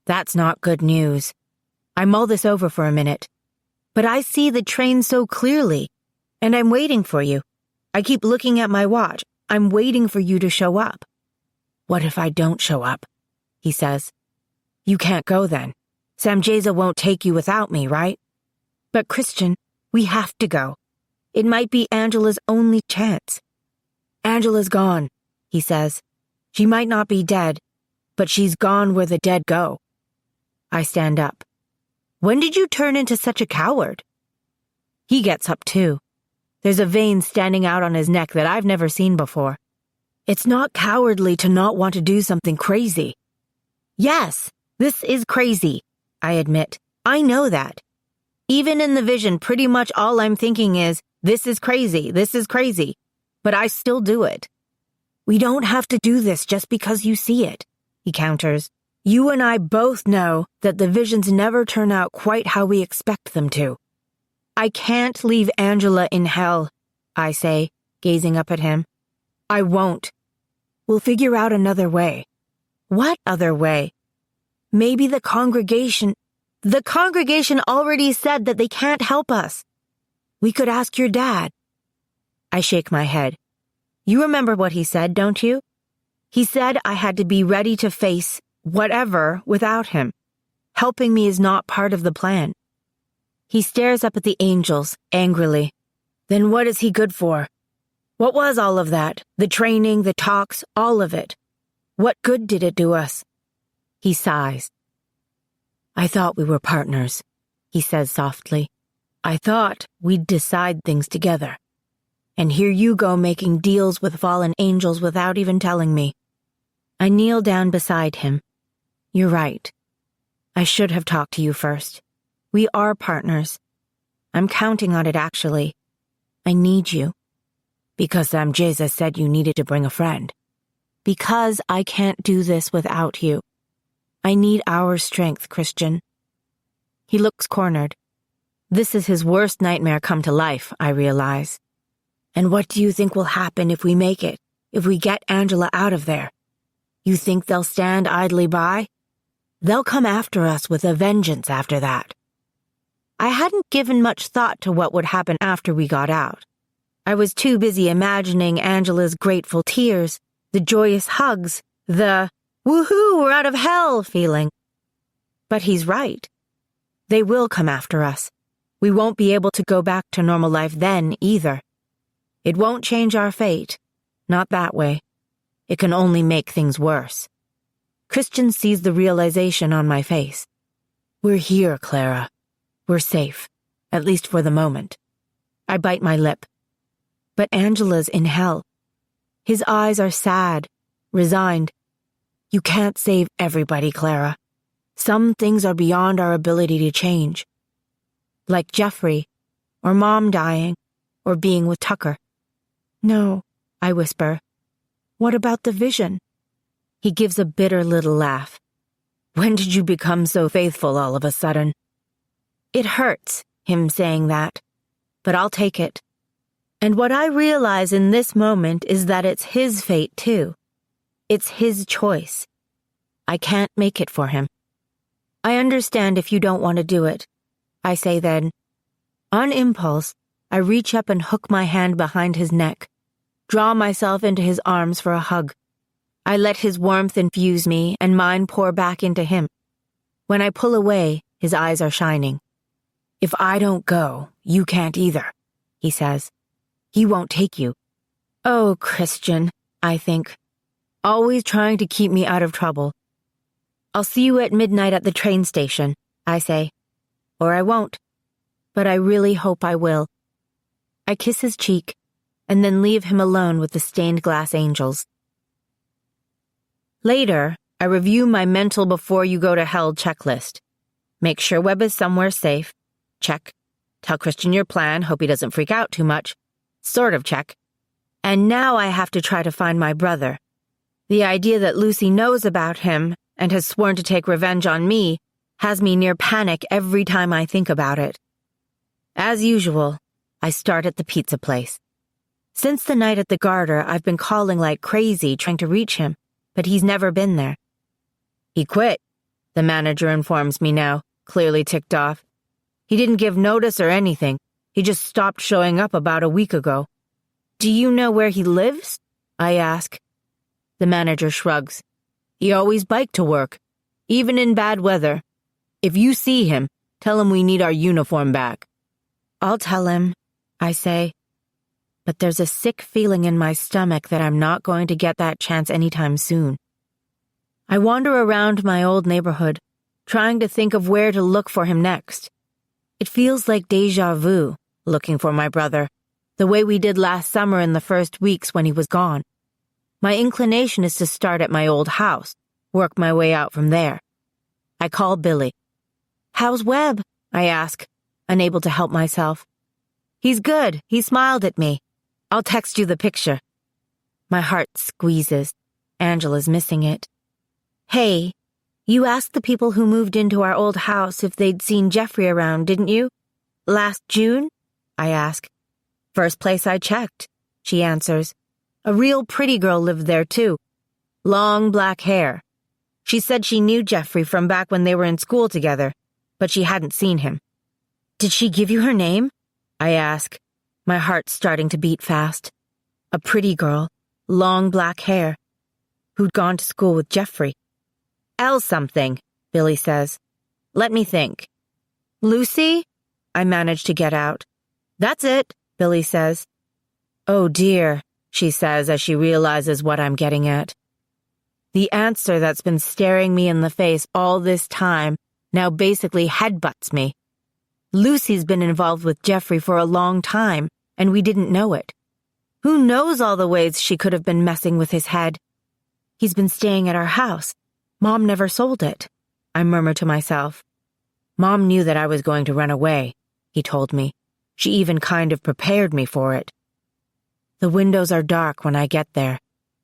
That's not good news. I mull this over for a minute. But I see the train so clearly, and I'm waiting for you. I keep looking at my watch. I'm waiting for you to show up. What if I don't show up? He says. You can't go then. Samjeza won't take you without me, right? But Christian, we have to go. It might be Angela's only chance. Angela's gone, he says. She might not be dead, but she's gone where the dead go. I stand up. When did you turn into such a coward? He gets up too. There's a vein standing out on his neck that I've never seen before. It's not cowardly to not want to do something crazy. Yes, this is crazy, I admit. I know that. Even in the vision, pretty much all I'm thinking is, this is crazy, but I still do it. We don't have to do this just because you see it, he counters. You and I both know that the visions never turn out quite how we expect them to. I can't leave Angela in hell, I say, gazing up at him. I won't. We'll figure out another way. What other way? Maybe the congregation already said that they can't help us. We could ask your dad. I shake my head. You remember what he said, don't you? He said I had to be ready to face whatever without him. Helping me is not part of the plan. He stares up at the angels, angrily. Then what is he good for? What was all of that? The training, the talks, all of it. What good did it do us? He sighs. I thought we were partners, he says softly. I thought we'd decide things together. And here you go making deals with fallen angels without even telling me. I kneel down beside him. You're right. I should have talked to you first. We are partners. I'm counting on it, actually. I need you. Because Samjeza said you needed to bring a friend. Because I can't do this without you. I need our strength, Christian. He looks cornered. This is his worst nightmare come to life, I realize. And what do you think will happen if we make it? If we get Angela out of there? You think they'll stand idly by? They'll come after us with a vengeance after that. I hadn't given much thought to what would happen after we got out. I was too busy imagining Angela's grateful tears, the joyous hugs, the woohoo, we're out of hell feeling. But he's right. They will come after us. We won't be able to go back to normal life then either. It won't change our fate. Not that way. It can only make things worse. Christian sees the realization on my face. We're here, Clara. We're safe, at least for the moment. I bite my lip. But Angela's in hell. His eyes are sad, resigned. You can't save everybody, Clara. Some things are beyond our ability to change. Like Jeffrey, or Mom dying, or being with Tucker. No, I whisper. What about the vision? He gives a bitter little laugh. When did you become so faithful all of a sudden? It hurts, him saying that, but I'll take it. And what I realize in this moment is that it's his fate too. It's his choice. I can't make it for him. I understand if you don't want to do it, I say then. On impulse, I reach up and hook my hand behind his neck, draw myself into his arms for a hug. I let his warmth infuse me and mine pour back into him. When I pull away, his eyes are shining. If I don't go, you can't either, he says. He won't take you. Oh, Christian, I think. Always trying to keep me out of trouble. I'll see you at midnight at the train station, I say. Or I won't. But I really hope I will. I kiss his cheek, and then leave him alone with the stained glass angels. Later, I review my mental before you go to hell checklist. Make sure Webb is somewhere safe. Check. Tell Christian your plan, hope he doesn't freak out too much. Sort of check. And now I have to try to find my brother. The idea that Lucy knows about him and has sworn to take revenge on me has me near panic every time I think about it. As usual, I start at the pizza place. Since the night at the Garter, I've been calling like crazy trying to reach him, but he's never been there. He quit, the manager informs me now, clearly ticked off. He didn't give notice or anything. He just stopped showing up about a week ago. Do you know where he lives? I ask. The manager shrugs. He always biked to work, even in bad weather. If you see him, tell him we need our uniform back. I'll tell him, I say. But there's a sick feeling in my stomach that I'm not going to get that chance anytime soon. I wander around my old neighborhood, trying to think of where to look for him next. It feels like déjà vu, looking for my brother, the way we did last summer in the first weeks when he was gone. My inclination is to start at my old house, work my way out from there. I call Billy. How's Webb? I ask, unable to help myself. He's good. He smiled at me. I'll text you the picture. My heart squeezes. Angela's missing it. Hey, you asked the people who moved into our old house if they'd seen Jeffrey around, didn't you? Last June? I ask. First place I checked, she answers. A real pretty girl lived there, too. Long black hair. She said she knew Jeffrey from back when they were in school together, but she hadn't seen him. Did she give you her name? I ask, my heart starting to beat fast. A pretty girl, long black hair, who'd gone to school with Jeffrey. L something, Billy says. Let me think. Lucy? I manage to get out. That's it, Billy says. Oh dear, she says as she realizes what I'm getting at. The answer that's been staring me in the face all this time now basically headbutts me. Lucy's been involved with Jeffrey for a long time, and we didn't know it. Who knows all the ways she could have been messing with his head? He's been staying at our house. Mom never sold it, I murmur to myself. Mom knew that I was going to run away, he told me. She even kind of prepared me for it. The windows are dark when I get there.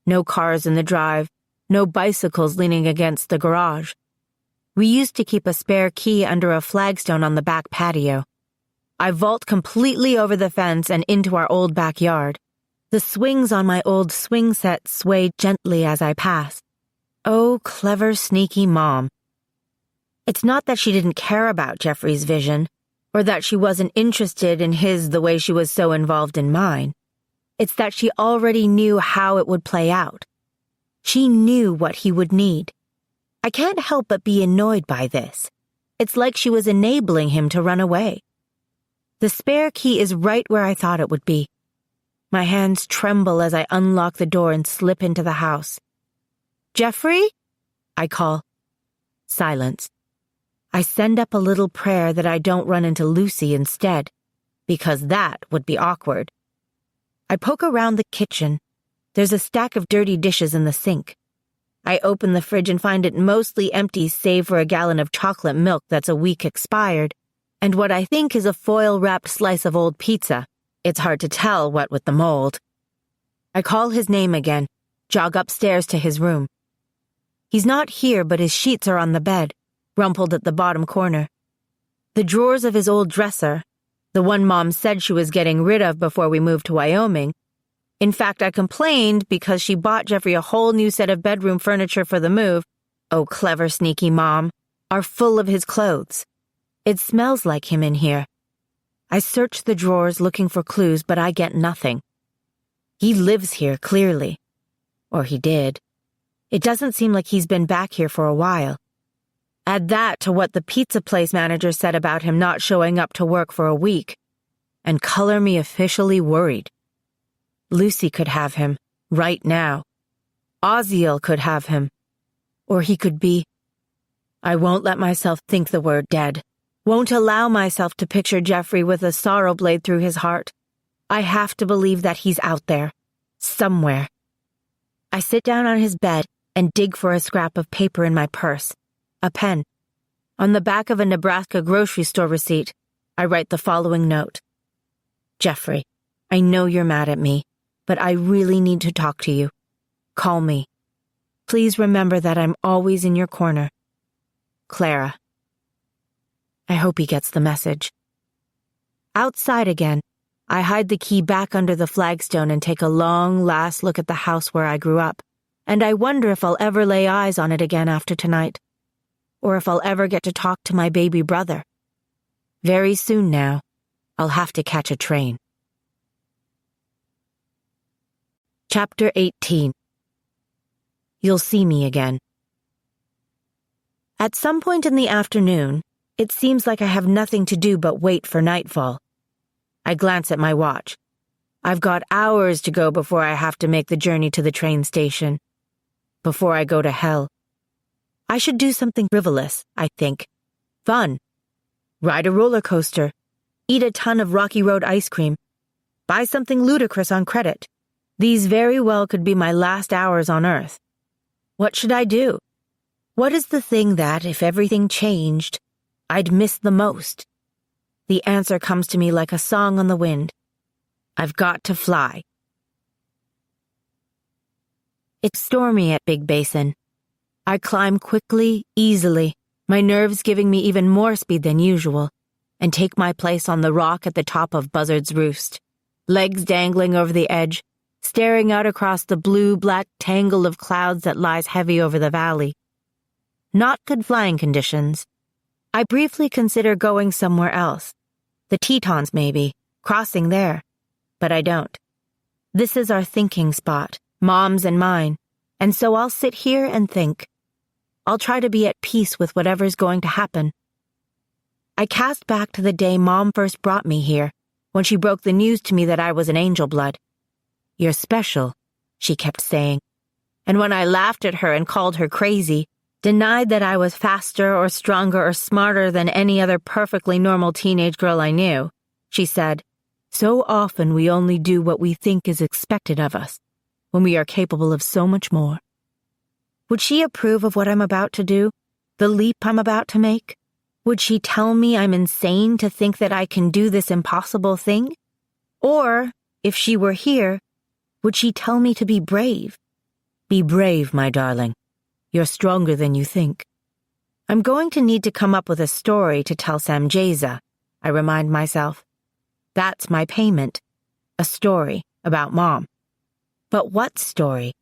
No cars in the drive, no bicycles leaning against the garage. We used to keep a spare key under a flagstone on the back patio. I vault completely over the fence and into our old backyard. The swings on my old swing set sway gently as I pass. Oh, clever, sneaky Mom. It's not that she didn't care about Jeffrey's vision, or that she wasn't interested in his the way she was so involved in mine. It's that she already knew how it would play out. She knew what he would need. I can't help but be annoyed by this. It's like she was enabling him to run away. The spare key is right where I thought it would be. My hands tremble as I unlock the door and slip into the house. Jeffrey? I call. Silence. I send up a little prayer that I don't run into Lucy instead, because that would be awkward. I poke around the kitchen. There's a stack of dirty dishes in the sink. I open the fridge and find it mostly empty save for a gallon of chocolate milk that's a week expired, and what I think is a foil-wrapped slice of old pizza. It's hard to tell what with the mold. I call his name again, jog upstairs to his room. He's not here, but his sheets are on the bed, rumpled at the bottom corner. The drawers of his old dresser, the one Mom said she was getting rid of before we moved to Wyoming. In fact, I complained because she bought Jeffrey a whole new set of bedroom furniture for the move. Oh, clever, sneaky Mom, are full of his clothes. It smells like him in here. I search the drawers looking for clues, but I get nothing. He lives here, clearly. Or he did. It doesn't seem like he's been back here for a while. Add that to what the pizza place manager said about him not showing up to work for a week, and color me officially worried. Lucy could have him, right now. Oziel could have him. Or he could be... I won't let myself think the word dead. Won't allow myself to picture Jeffrey with a sorrow blade through his heart. I have to believe that he's out there. Somewhere. I sit down on his bed and dig for a scrap of paper in my purse. A pen. On the back of a Nebraska grocery store receipt, I write the following note. Jeffrey, I know you're mad at me, but I really need to talk to you. Call me. Please remember that I'm always in your corner. Clara. I hope he gets the message. Outside again, I hide the key back under the flagstone and take a long last look at the house where I grew up, and I wonder if I'll ever lay eyes on it again after tonight, or if I'll ever get to talk to my baby brother. Very soon now, I'll have to catch a train. Chapter 18. You'll see me again. At some point in the afternoon, it seems like I have nothing to do but wait for nightfall. I glance at my watch. I've got hours to go before I have to make the journey to the train station. Before I go to hell. I should do something frivolous, I think. Fun. Ride a roller coaster. Eat a ton of Rocky Road ice cream. Buy something ludicrous on credit. These very well could be my last hours on Earth. What should I do? What is the thing that, if everything changed, I'd miss the most? The answer comes to me like a song on the wind. I've got to fly. It's stormy at Big Basin. I climb quickly, easily, my nerves giving me even more speed than usual, and take my place on the rock at the top of Buzzard's Roost, legs dangling over the edge, staring out across the blue-black tangle of clouds that lies heavy over the valley. Not good flying conditions. I briefly consider going somewhere else. The Tetons, maybe, crossing there. But I don't. This is our thinking spot, Mom's and mine, and so I'll sit here and think. I'll try to be at peace with whatever's going to happen. I cast back to the day Mom first brought me here, when she broke the news to me that I was an angel blood. You're special, she kept saying. And when I laughed at her and called her crazy, denied that I was faster or stronger or smarter than any other perfectly normal teenage girl I knew, she said, so often we only do what we think is expected of us, when we are capable of so much more. Would she approve of what I'm about to do? The leap I'm about to make? Would she tell me I'm insane to think that I can do this impossible thing? Or, if she were here, would she tell me to be brave? Be brave, my darling. You're stronger than you think. I'm going to need to come up with a story to tell Samjeza, I remind myself. That's my payment. A story about Mom. But what story?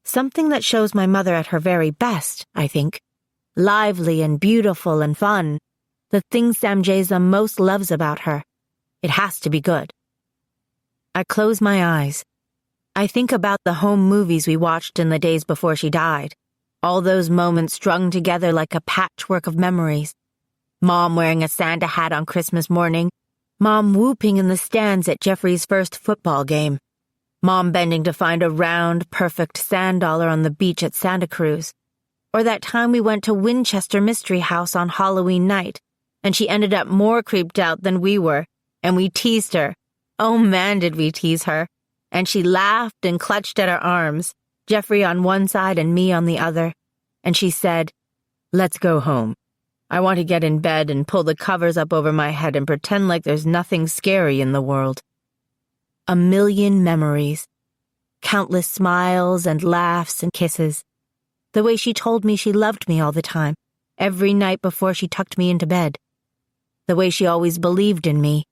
Something that shows my mother at her very best, I think. Lively and beautiful and fun. The thing Samjeza most loves about her. It has to be good. I close my eyes. I think about the home movies we watched in the days before she died. All those moments strung together like a patchwork of memories. Mom wearing a Santa hat on Christmas morning. Mom whooping in the stands at Jeffrey's first football game. Mom bending to find a round, perfect sand dollar on the beach at Santa Cruz. Or that time we went to Winchester Mystery House on Halloween night, and she ended up more creeped out than we were, and we teased her. Oh man, did we tease her. And she laughed and clutched at our arms, Jeffrey on one side and me on the other, and she said, "Let's go home. I want to get in bed and pull the covers up over my head and pretend like there's nothing scary in the world." A million memories. Countless smiles and laughs and kisses. The way she told me she loved me all the time, every night before she tucked me into bed. The way she always believed in me,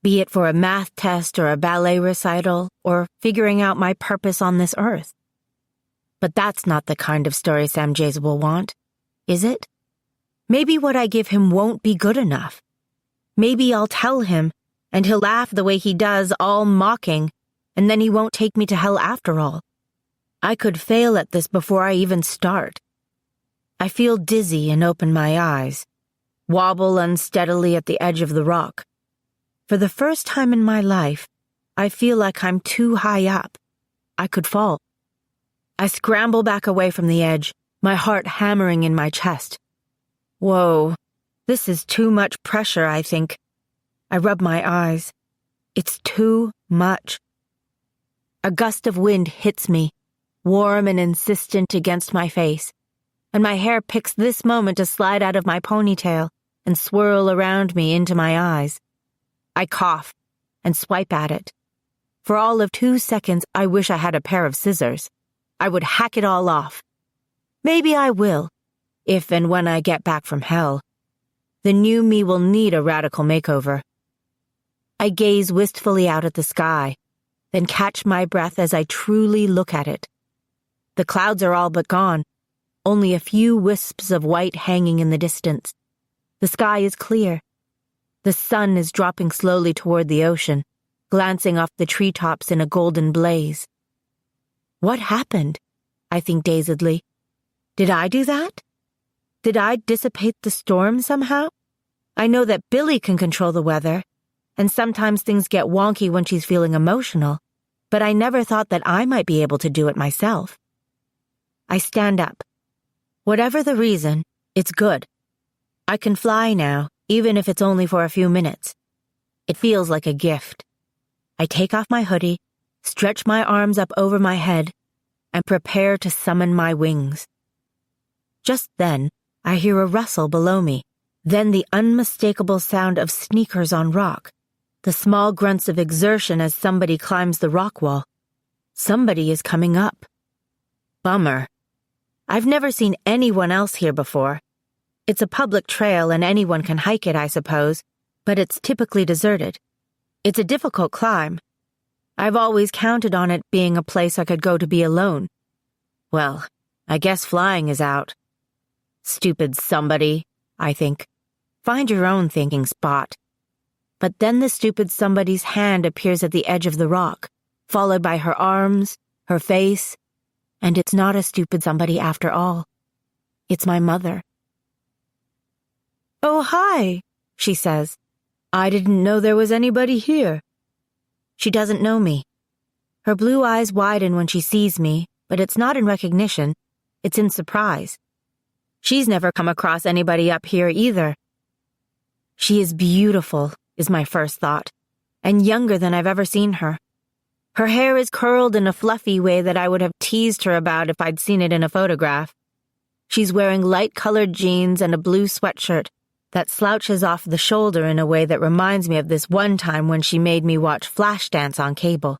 be it for a math test or a ballet recital or figuring out my purpose on this earth. But that's not the kind of story Samjeza will want, is it? Maybe what I give him won't be good enough. Maybe I'll tell him, and he'll laugh the way he does, all mocking, and then he won't take me to hell after all. I could fail at this before I even start. I feel dizzy and open my eyes, wobble unsteadily at the edge of the rock. For the first time in my life, I feel like I'm too high up. I could fall. I scramble back away from the edge, my heart hammering in my chest. Whoa, this is too much pressure, I think. I rub my eyes. It's too much. A gust of wind hits me, warm and insistent against my face, and my hair picks this moment to slide out of my ponytail and swirl around me into my eyes. I cough and swipe at it. For all of 2 seconds, I wish I had a pair of scissors. I would hack it all off. Maybe I will, if and when I get back from hell. The new me will need a radical makeover. I gaze wistfully out at the sky, then catch my breath as I truly look at it. The clouds are all but gone, only a few wisps of white hanging in the distance. The sky is clear. The sun is dropping slowly toward the ocean, glancing off the treetops in a golden blaze. What happened? I think dazedly. Did I do that? Did I dissipate the storm somehow? I know that Billy can control the weather, and sometimes things get wonky when she's feeling emotional, but I never thought that I might be able to do it myself. I stand up. Whatever the reason, it's good. I can fly now, even if it's only for a few minutes. It feels like a gift. I take off my hoodie, stretch my arms up over my head, and prepare to summon my wings. Just then, I hear a rustle below me, then the unmistakable sound of sneakers on rock, the small grunts of exertion as somebody climbs the rock wall. Somebody is coming up. Bummer. I've never seen anyone else here before. It's a public trail and anyone can hike it, I suppose, but it's typically deserted. It's a difficult climb. I've always counted on it being a place I could go to be alone. Well, I guess flying is out. Stupid somebody, I think. Find your own thinking spot. But then the stupid somebody's hand appears at the edge of the rock, followed by her arms, her face, and it's not a stupid somebody after all. It's my mother. "Oh, hi," she says. "I didn't know there was anybody here." She doesn't know me. Her blue eyes widen when she sees me, but it's not in recognition. It's in surprise. She's never come across anybody up here either. She is beautiful, is my first thought, and younger than I've ever seen her. Her hair is curled in a fluffy way that I would have teased her about if I'd seen it in a photograph. She's wearing light-colored jeans and a blue sweatshirt that slouches off the shoulder in a way that reminds me of this one time when she made me watch Flashdance on cable.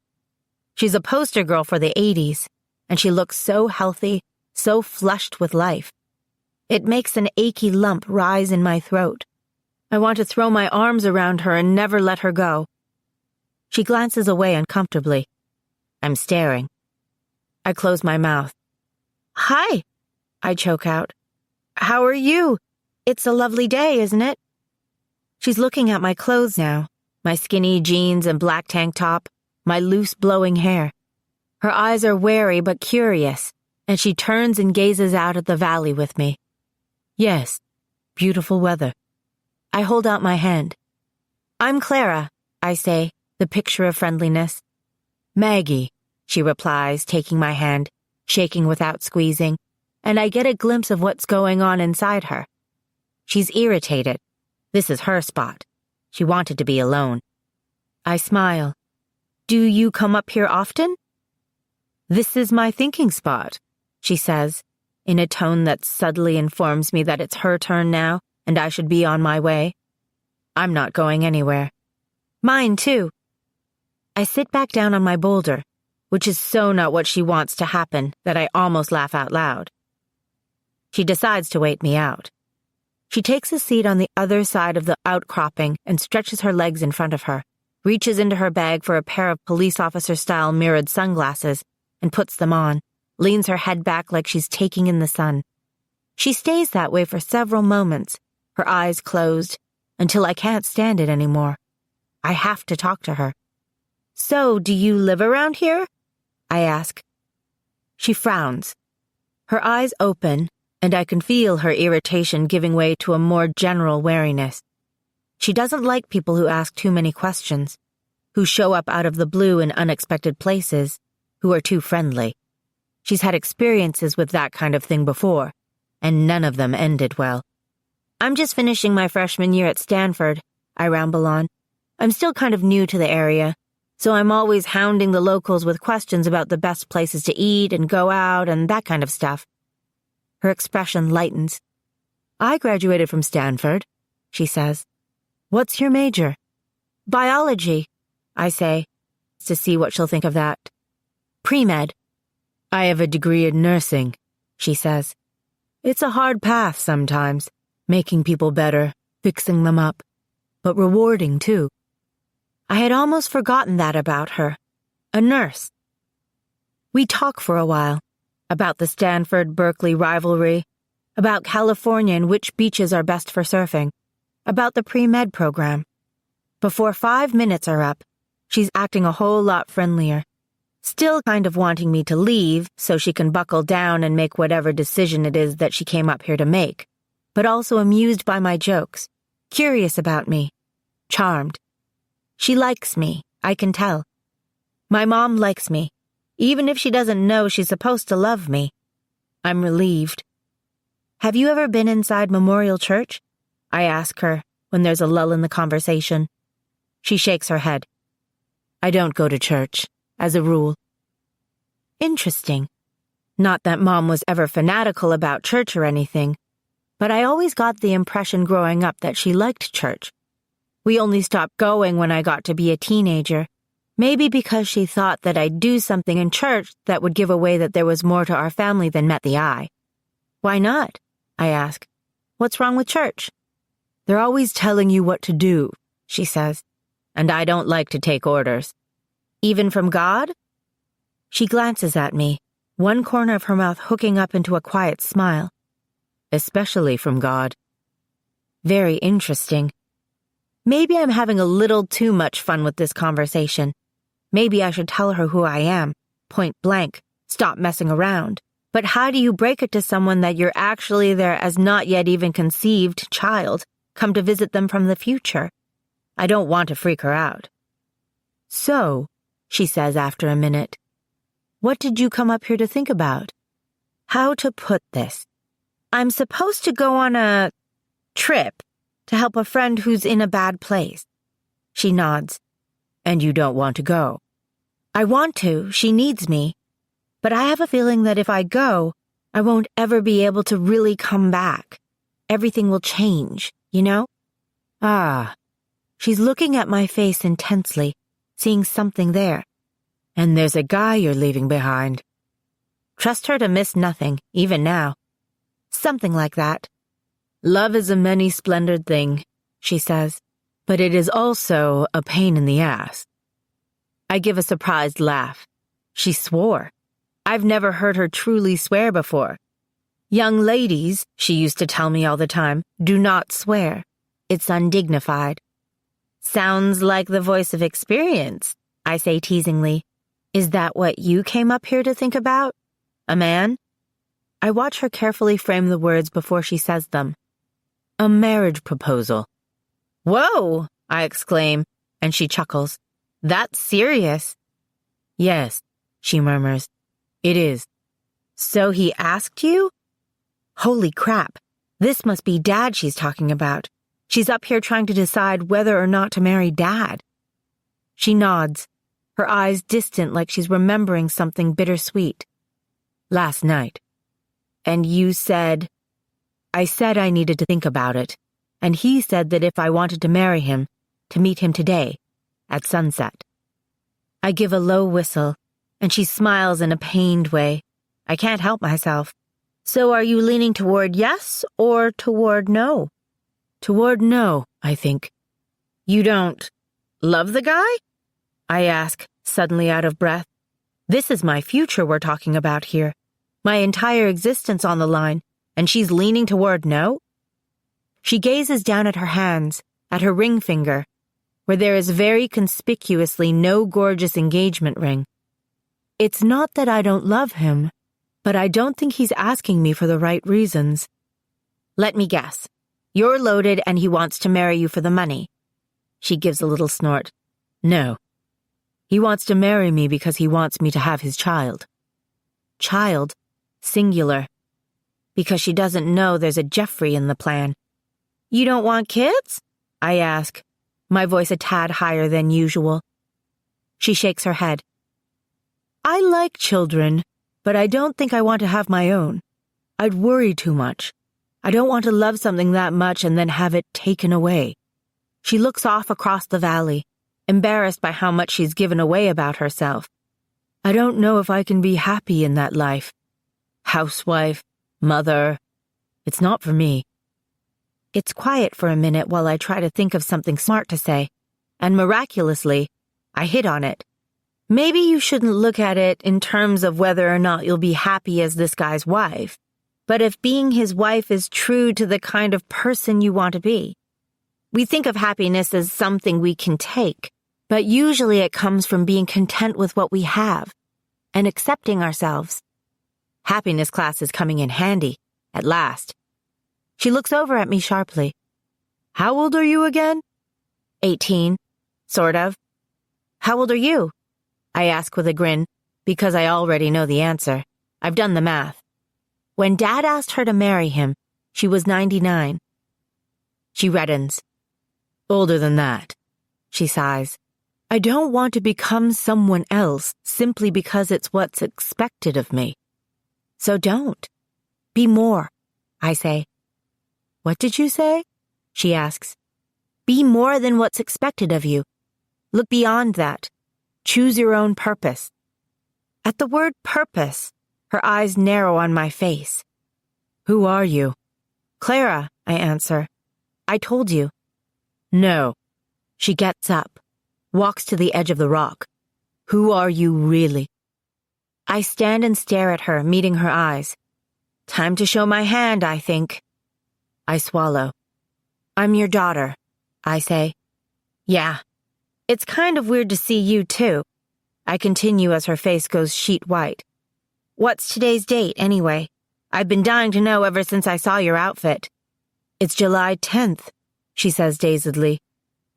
She's a poster girl for the 80s, and she looks so healthy, so flushed with life. It makes an achy lump rise in my throat. I want to throw my arms around her and never let her go. She glances away uncomfortably. I'm staring. I close my mouth. "Hi," I choke out. "How are you? It's a lovely day, isn't it?" She's looking at my clothes now, my skinny jeans and black tank top, my loose blowing hair. Her eyes are wary but curious, and she turns and gazes out at the valley with me. Yes, beautiful weather. I hold out my hand. "I'm Clara," I say, the picture of friendliness. "Maggie," she replies, taking my hand, shaking without squeezing, and I get a glimpse of what's going on inside her. She's irritated. This is her spot. She wanted to be alone. I smile. "Do you come up here often?" "This is my thinking spot," she says, in a tone that subtly informs me that it's her turn now and I should be on my way. I'm not going anywhere. Mine, too. I sit back down on my boulder, which is so not what she wants to happen that I almost laugh out loud. She decides to wait me out. She takes a seat on the other side of the outcropping and stretches her legs in front of her, reaches into her bag for a pair of police officer-style mirrored sunglasses, and puts them on, leans her head back like she's taking in the sun. She stays that way for several moments, her eyes closed, until I can't stand it anymore. I have to talk to her. "So, do you live around here?" I ask. She frowns. Her eyes open, and I can feel her irritation giving way to a more general wariness. She doesn't like people who ask too many questions, who show up out of the blue in unexpected places, who are too friendly. She's had experiences with that kind of thing before, and none of them ended well. "I'm just finishing my freshman year at Stanford," I ramble on. "I'm still kind of new to the area, so I'm always hounding the locals with questions about the best places to eat and go out and that kind of stuff." Her expression lightens. "I graduated from Stanford," she says. "What's your major?" "Biology," I say, to see what she'll think of that. "Pre-med." "I have a degree in nursing," she says. "It's a hard path sometimes, making people better, fixing them up, but rewarding too." I had almost forgotten that about her. A nurse. We talk for a while, about the Stanford-Berkeley rivalry, about California and which beaches are best for surfing, about the pre-med program. Before 5 minutes are up, she's acting a whole lot friendlier, still kind of wanting me to leave so she can buckle down and make whatever decision it is that she came up here to make, but also amused by my jokes, curious about me, charmed. She likes me, I can tell. My mom likes me, even if she doesn't know she's supposed to love me. I'm relieved. "Have you ever been inside Memorial Church?" I ask her when there's a lull in the conversation. She shakes her head. "I don't go to church, as a rule." Interesting. Not that Mom was ever fanatical about church or anything, but I always got the impression growing up that she liked church. We only stopped going when I got to be a teenager, maybe because she thought that I'd do something in church that would give away that there was more to our family than met the eye. "Why not?" I ask. "What's wrong with church?" "They're always telling you what to do," she says, "and I don't like to take orders." "Even from God?" She glances at me, one corner of her mouth hooking up into a quiet smile. "Especially from God." Very interesting. Maybe I'm having a little too much fun with this conversation. Maybe I should tell her who I am, point blank, stop messing around. But how do you break it to someone that you're actually their as not yet even conceived child, come to visit them from the future? I don't want to freak her out. "So," she says after a minute, "what did you come up here to think about?" How to put this? "I'm supposed to go on a trip to help a friend who's in a bad place." She nods. "And you don't want to go?" "I want to. She needs me. But I have a feeling that if I go, I won't ever be able to really come back. Everything will change, you know?" "Ah." She's looking at my face intensely, seeing something there. "And there's a guy you're leaving behind." Trust her to miss nothing, even now. Something like that. "Love is a many-splendored thing," she says, "but it is also a pain in the ass." I give a surprised laugh. She swore. I've never heard her truly swear before. "Young ladies," she used to tell me all the time, "do not swear. It's undignified." "Sounds like the voice of experience," I say teasingly. "Is that what you came up here to think about? A man?" I watch her carefully frame the words before she says them. "A marriage proposal." "Whoa!" I exclaim, and she chuckles. "That's serious." "Yes," she murmurs. "It is." "So he asked you?" Holy crap. This must be Dad she's talking about. She's up here trying to decide whether or not to marry Dad. She nods, her eyes distant like she's remembering something bittersweet. "Last night." "And you said—" "I said I needed to think about it, and he said that if I wanted to marry him, to meet him today, at sunset." I give a low whistle, and she smiles in a pained way. I can't help myself. "So are you leaning toward yes or toward no?" "Toward no, I think." "You don't love the guy?" I ask, suddenly out of breath. This is my future we're talking about here. My entire existence on the line, And she's leaning toward no? She gazes down at her hands, at her ring finger, where there is very conspicuously no gorgeous engagement ring. It's not that I don't love him, but I don't think he's asking me for the right reasons. Let me guess. You're loaded and he wants to marry you for the money. She gives a little snort. No. He wants to marry me because he wants me to have his child. Child, singular. Because she doesn't know there's a Jeffrey in the plan. You don't want kids? I ask, my voice a tad higher than usual. She shakes her head. I like children, but I don't think I want to have my own. I'd worry too much. I don't want to love something that much and then have it taken away. She looks off across the valley, embarrassed by how much she's given away about herself. I don't know if I can be happy in that life. Housewife, mother. It's not for me. It's quiet for a minute while I try to think of something smart to say, and miraculously, I hit on it. Maybe you shouldn't look at it in terms of whether or not you'll be happy as this guy's wife, but if being his wife is true to the kind of person you want to be. We think of happiness as something we can take, but usually it comes from being content with what we have and accepting ourselves. Happiness class is coming in handy, at last. She looks over at me sharply. How old are you again? 18, sort of. How old are you? I ask with a grin, because I already know the answer. I've done the math. When Dad asked her to marry him, she was 99. She reddens. Older than that, she sighs. I don't want to become someone else simply because it's what's expected of me. So don't. Be more, I say. What did you say? She asks. Be more than what's expected of you. Look beyond that. Choose your own purpose. At the word purpose, her eyes narrow on my face. Who are you? Clara, I answer. I told you. No. She gets up, walks to the edge of the rock. Who are you really? I stand and stare at her, meeting her eyes. Time to show my hand, I think. I swallow. I'm your daughter, I say. Yeah. It's kind of weird to see you, too. I continue as her face goes sheet white. What's today's date, anyway? I've been dying to know ever since I saw your outfit. It's July 10th, she says dazedly.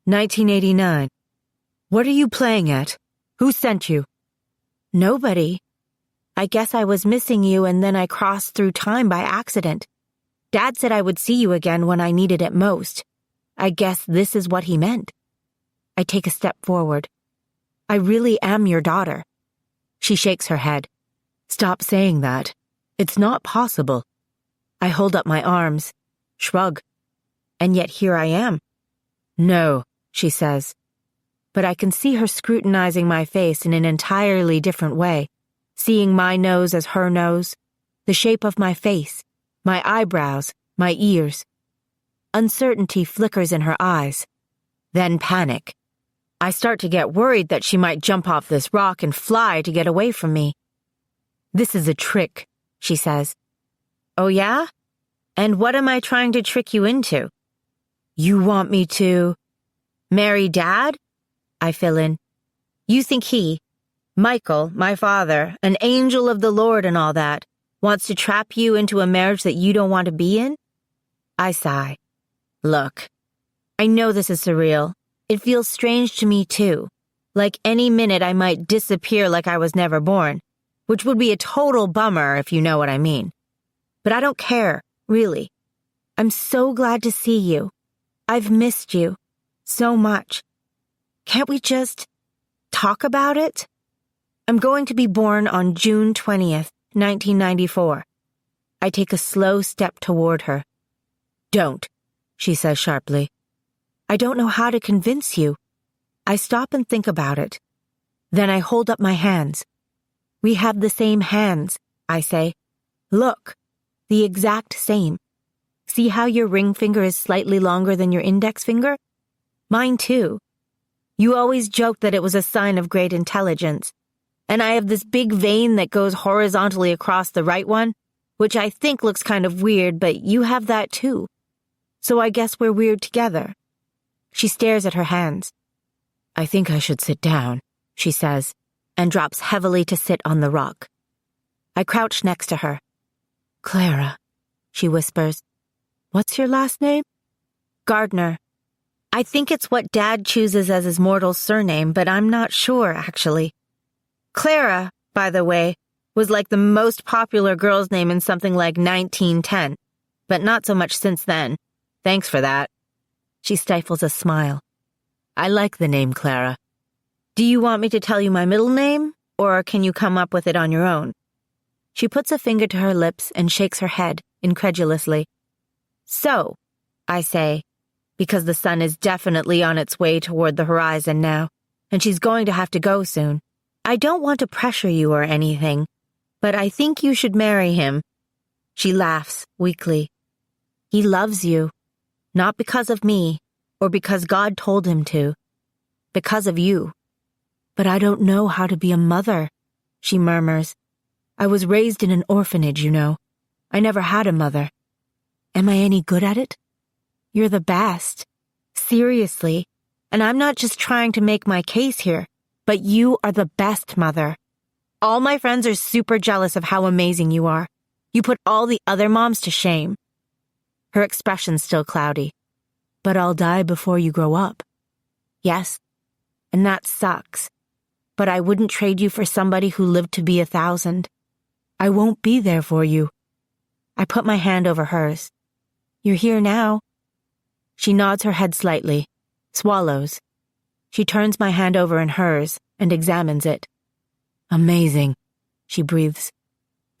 1989. What are you playing at? Who sent you? Nobody. I guess I was missing you and then I crossed through time by accident. Dad said I would see you again when I needed it most. I guess this is what he meant. I take a step forward. I really am your daughter. She shakes her head. Stop saying that. It's not possible. I hold up my arms, shrug. And yet here I am. No, she says. But I can see her scrutinizing my face in an entirely different way, seeing my nose as her nose, the shape of my face, my eyebrows, my ears. Uncertainty flickers in her eyes. Then panic. I start to get worried that she might jump off this rock and fly to get away from me. This is a trick, she says. Oh yeah? And what am I trying to trick you into? You want me to marry Dad? I fill in. You think he, Michael, my father, an angel of the Lord and all that, wants to trap you into a marriage that you don't want to be in? I sigh. Look, I know this is surreal. It feels strange to me, too. Like any minute I might disappear like I was never born, which would be a total bummer if you know what I mean. But I don't care, really. I'm so glad to see you. I've missed you so much. Can't we just talk about it? I'm going to be born on June 20th, 1994. I take a slow step toward her. Don't, she says sharply. I don't know how to convince you. I stop and think about it. Then I hold up my hands. We have the same hands, I say. Look, the exact same. See how your ring finger is slightly longer than your index finger? Mine too. You always joked that it was a sign of great intelligence. And I have this big vein that goes horizontally across the right one. which I think looks kind of weird, but you have that too. So I guess we're weird together. She stares at her hands. I think I should sit down, she says, and drops heavily to sit on the rock. I crouch next to her. Clara, she whispers. What's your last name? Gardner. I think it's what Dad chooses as his mortal surname, but I'm not sure, actually. Clara, by the way, was like the most popular girl's name in something like 1910, but not so much since then. Thanks for that. She stifles a smile. I like the name Clara. Do you want me to tell you my middle name, or can you come up with it on your own? She puts a finger to her lips and shakes her head, incredulously. So, I say, because the sun is definitely on its way toward the horizon now, and she's going to have to go soon. I don't want to pressure you or anything, but I think you should marry him. She laughs, weakly. He loves you, not because of me, or because God told him to, because of you. But I don't know how to be a mother, she murmurs. I was raised in an orphanage, you know. I never had a mother. Am I any good at it? You're the best. Seriously. And I'm not just trying to make my case here, but you are the best mother. All my friends are super jealous of how amazing you are. You put all the other moms to shame. Her expression's still cloudy. But I'll die before you grow up. Yes, and that sucks. But I wouldn't trade you for somebody who lived to be 1,000. I won't be there for you. I put my hand over hers. You're here now. She nods her head slightly, swallows. She turns my hand over in hers and examines it. Amazing, she breathes.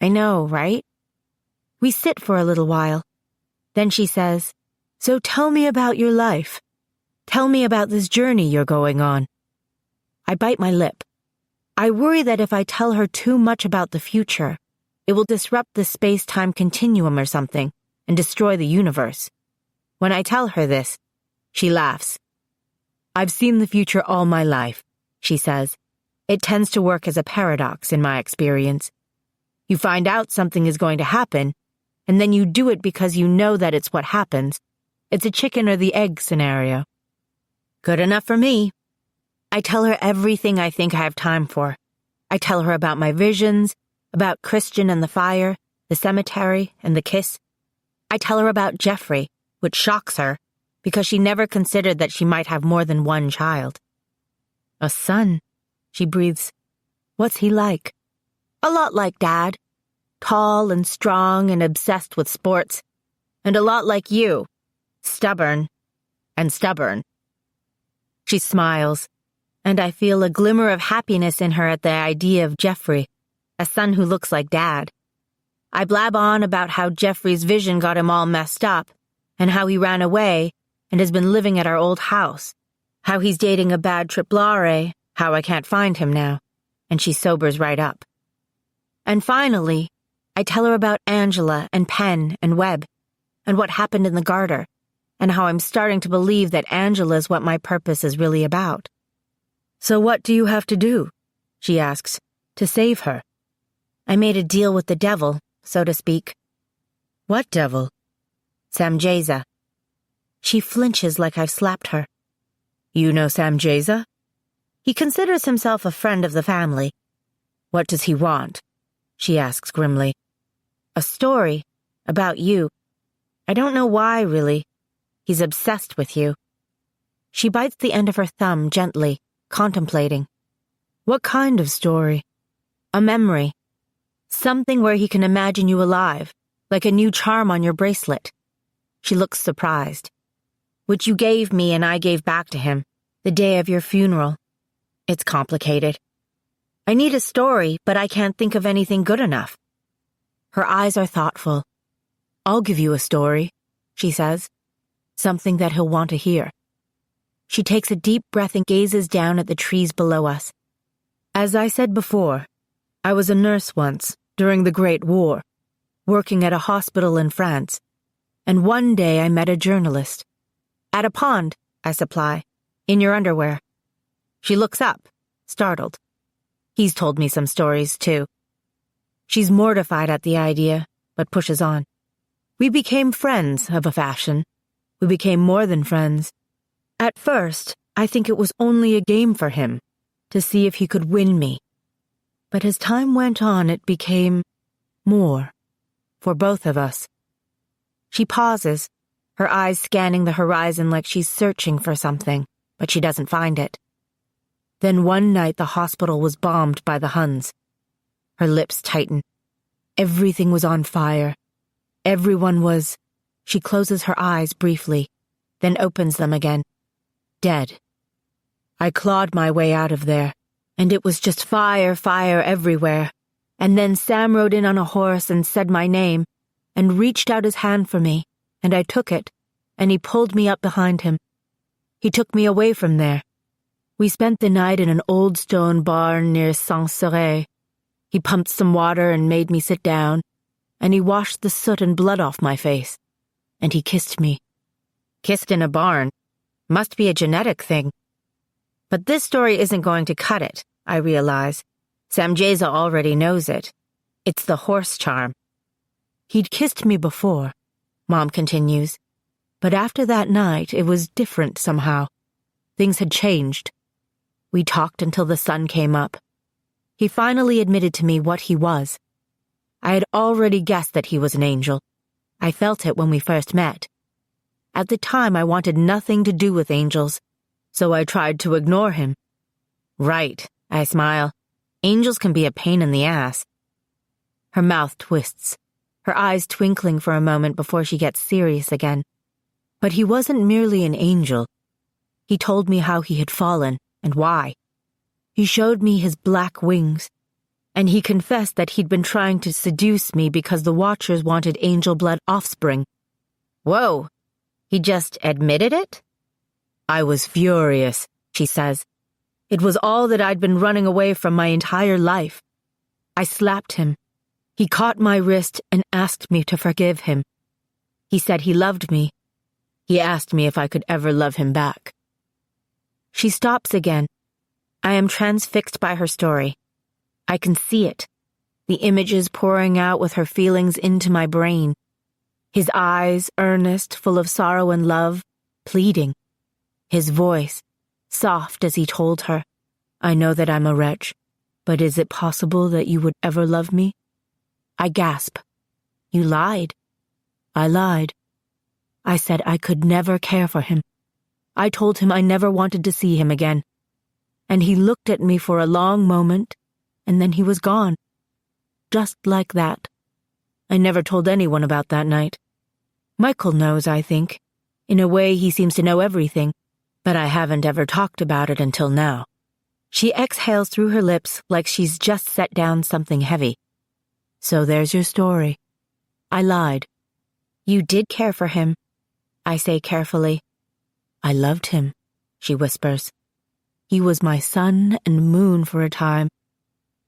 I know, right? We sit for a little while. Then she says, So tell me about your life. Tell me about this journey you're going on. I bite my lip. I worry that if I tell her too much about the future, it will disrupt the space-time continuum or something and destroy the universe. When I tell her this, she laughs. I've seen the future all my life, she says. It tends to work as a paradox in my experience. You find out something is going to happen, and then you do it because you know that it's what happens. It's a chicken or the egg scenario. Good enough for me. I tell her everything I think I have time for. I tell her about my visions, about Christian and the fire, the cemetery, and the kiss. I tell her about Jeffrey, which shocks her, because she never considered that she might have more than one child. A son, she breathes. What's he like? A lot like Dad. Tall and strong and obsessed with sports. And a lot like you. Stubborn. And stubborn. She smiles, and I feel a glimmer of happiness in her at the idea of Jeffrey, a son who looks like Dad. I blab on about how Jeffrey's vision got him all messed up, and how he ran away and has been living at our old house, how he's dating a bad triplare, how I can't find him now, and she sobers right up. And finally, I tell her about Angela and Penn and Webb, and what happened in the garter, and how I'm starting to believe that Angela's what my purpose is really about. So what do you have to do, she asks, to save her? I made a deal with the devil, so to speak. What devil? Samjaza. She flinches like I've slapped her. You know Samjaza? He considers himself a friend of the family. What does he want? She asks grimly. A story about you. I don't know why, really. He's obsessed with you. She bites the end of her thumb gently, contemplating. What kind of story? A memory. Something where he can imagine you alive, like a new charm on your bracelet. She looks surprised. Which you gave me and I gave back to him, the day of your funeral. It's complicated. I need a story, but I can't think of anything good enough. Her eyes are thoughtful. I'll give you a story, she says. Something that he'll want to hear. She takes a deep breath and gazes down at the trees below us. As I said before, I was a nurse once, during the Great War, working at a hospital in France, and one day I met a journalist. At a pond, I supply, in your underwear. She looks up, startled. He's told me some stories, too. She's mortified at the idea, but pushes on. We became friends of a fashion. We became more than friends. At first, I think it was only a game for him, to see if he could win me. But as time went on, it became more, for both of us. She pauses, her eyes scanning the horizon like she's searching for something, but she doesn't find it. Then one night the hospital was bombed by the Huns. Her lips tighten. Everything was on fire. Everyone was... She closes her eyes briefly, then opens them again. Dead. I clawed my way out of there, and it was just fire, fire everywhere. And then Sam rode in on a horse and said my name, and reached out his hand for me, and I took it, and he pulled me up behind him. He took me away from there. We spent the night in an old stone barn near Saint-Céré. He pumped some water and made me sit down, and he washed the soot and blood off my face. And he kissed me. Kissed in a barn. Must be a genetic thing. But this story isn't going to cut it, I realize. Samjeza already knows it. It's the horse charm. He'd kissed me before, Mom continues. But after that night, it was different somehow. Things had changed. We talked until the sun came up. He finally admitted to me what he was. I had already guessed that he was an angel. I felt it when we first met. At the time, I wanted nothing to do with angels, so I tried to ignore him. Right, I smile. Angels can be a pain in the ass. Her mouth twists, her eyes twinkling for a moment before she gets serious again. But he wasn't merely an angel. He told me how he had fallen and why. He showed me his black wings, and he confessed that he'd been trying to seduce me because the Watchers wanted angel blood offspring. Whoa, he just admitted it? I was furious, she says. It was all that I'd been running away from my entire life. I slapped him. He caught my wrist and asked me to forgive him. He said he loved me. He asked me if I could ever love him back. She stops again. I am transfixed by her story. I can see it, the images pouring out with her feelings into my brain. His eyes, earnest, full of sorrow and love, pleading. His voice, soft as he told her, I know that I'm a wretch, but is it possible that you would ever love me? I gasp. You lied. I lied. I said I could never care for him. I told him I never wanted to see him again. And he looked at me for a long moment, and then he was gone. Just like that. I never told anyone about that night. Michael knows, I think. In a way, he seems to know everything, but I haven't ever talked about it until now. She exhales through her lips like she's just set down something heavy. So there's your story. I lied. You did care for him, I say carefully. I loved him, she whispers. He was my sun and moon for a time.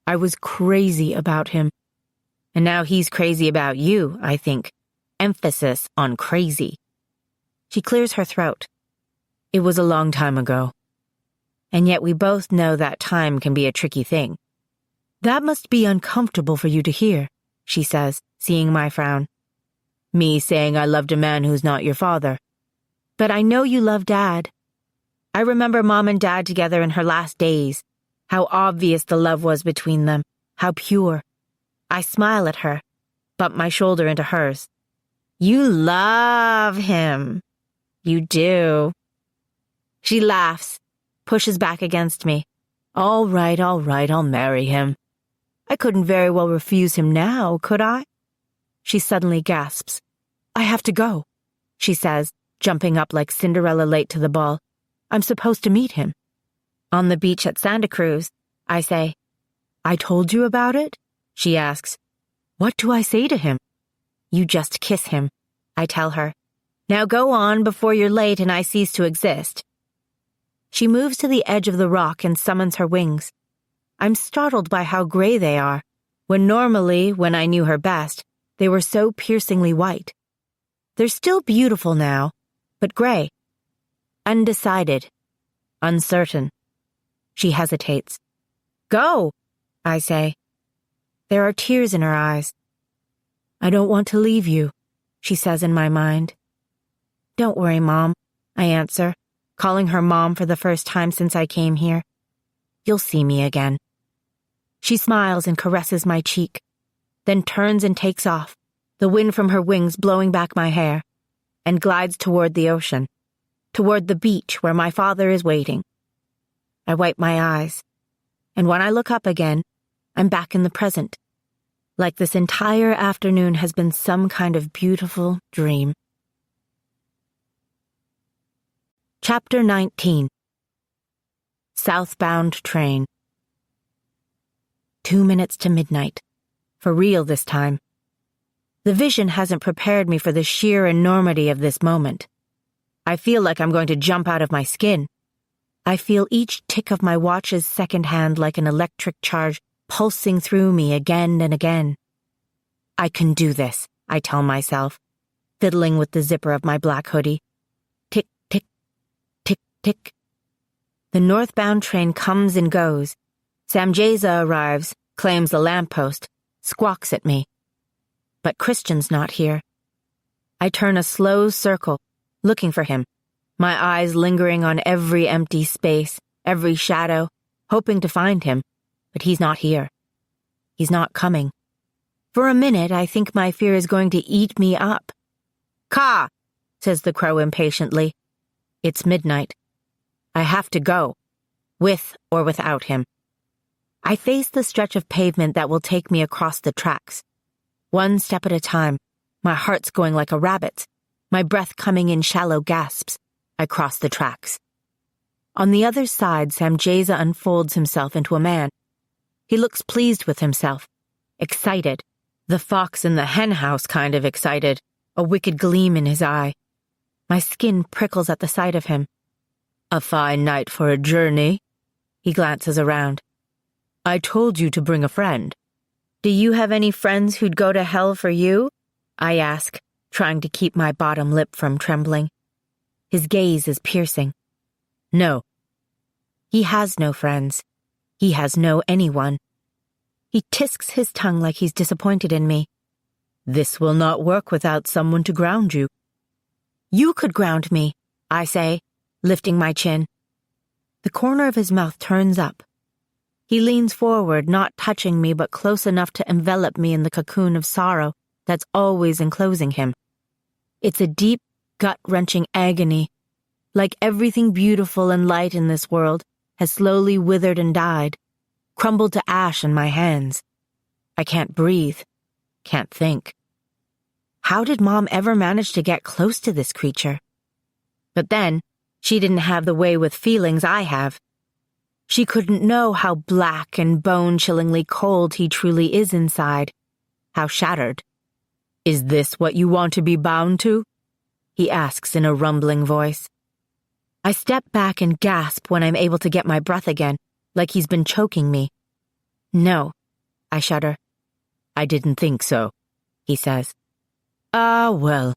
I was crazy about him. And now he's crazy about you, I think. Emphasis on crazy. She clears her throat. It was a long time ago. And yet we both know that time can be a tricky thing. That must be uncomfortable for you to hear, she says, seeing my frown. Me saying I loved a man who's not your father. But I know you love Dad. I remember Mom and Dad together in her last days. How obvious the love was between them. How pure. I smile at her, bump my shoulder into hers. You love him. You do. She laughs, pushes back against me. All right, I'll marry him. I couldn't very well refuse him now, could I? She suddenly gasps. I have to go, she says, jumping up like Cinderella late to the ball. I'm supposed to meet him. On the beach at Santa Cruz, I say. I told you about it? She asks. What do I say to him? You just kiss him, I tell her. Now go on before you're late and I cease to exist. She moves to the edge of the rock and summons her wings. I'm startled by how gray they are, when normally, when I knew her best, they were so piercingly white. They're still beautiful now, but gray. Undecided. Uncertain. She hesitates. Go, I say. There are tears in her eyes. I don't want to leave you, she says in my mind. Don't worry, Mom, I answer, calling her Mom for the first time since I came here. You'll see me again. She smiles and caresses my cheek, then turns and takes off, the wind from her wings blowing back my hair, and glides toward the ocean, toward the beach where my father is waiting. I wipe my eyes, and when I look up again, I'm back in the present, like this entire afternoon has been some kind of beautiful dream. Chapter 19. Southbound Train. 2 minutes to midnight. For real this time. The vision hasn't prepared me for the sheer enormity of this moment. I feel like I'm going to jump out of my skin. I feel each tick of my watch's second hand like an electric charge pulsing through me again and again. I can do this, I tell myself, fiddling with the zipper of my black hoodie. Tick, tick, tick, tick. The northbound train comes and goes. Samjeza arrives, claims the lamppost, squawks at me. But Christian's not here. I turn a slow circle, looking for him, my eyes lingering on every empty space, every shadow, hoping to find him, but he's not here. He's not coming. For a minute, I think my fear is going to eat me up. Ka, says the crow impatiently. It's midnight. I have to go, with or without him. I face the stretch of pavement that will take me across the tracks. One step at a time, my heart's going like a rabbit's, my breath coming in shallow gasps. I cross the tracks. On the other side, Samjeza unfolds himself into a man. He looks pleased with himself, excited, the fox in the henhouse kind of excited, a wicked gleam in his eye. My skin prickles at the sight of him. A fine night for a journey. He glances around. I told you to bring a friend. Do you have any friends who'd go to hell for you? I ask, trying to keep my bottom lip from trembling. His gaze is piercing. No. He has no friends. He has no anyone. He tisks his tongue like he's disappointed in me. This will not work without someone to ground you. You could ground me, I say, lifting my chin. The corner of his mouth turns up. He leans forward, not touching me but close enough to envelop me in the cocoon of sorrow that's always enclosing him. It's a deep, gut-wrenching agony, like everything beautiful and light in this world has slowly withered and died, crumbled to ash in my hands. I can't breathe, can't think. How did Mom ever manage to get close to this creature? But then, she didn't have the way with feelings I have. She couldn't know how black and bone-chillingly cold he truly is inside, how shattered. Is this what you want to be bound to? He asks in a rumbling voice. I step back and gasp when I'm able to get my breath again, like he's been choking me. No, I shudder. I didn't think so, he says. Ah, well.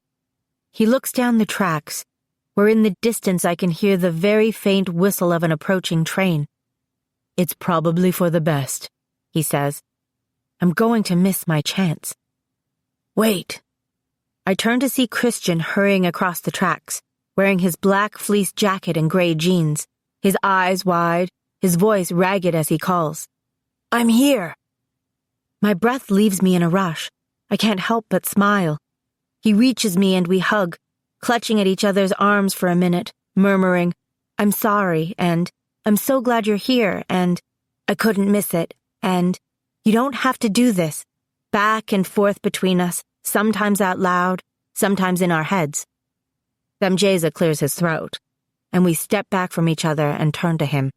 He looks down the tracks, where in the distance I can hear the very faint whistle of an approaching train. It's probably for the best, he says. I'm going to miss my chance. Wait. I turn to see Christian hurrying across the tracks, wearing his black fleece jacket and gray jeans, his eyes wide, his voice ragged as he calls. I'm here. My breath leaves me in a rush. I can't help but smile. He reaches me and we hug, clutching at each other's arms for a minute, murmuring, I'm sorry, and I'm so glad you're here, and I couldn't miss it, and you don't have to do this. Back and forth between us, sometimes out loud, sometimes in our heads. Samjeza clears his throat, and we step back from each other and turn to him.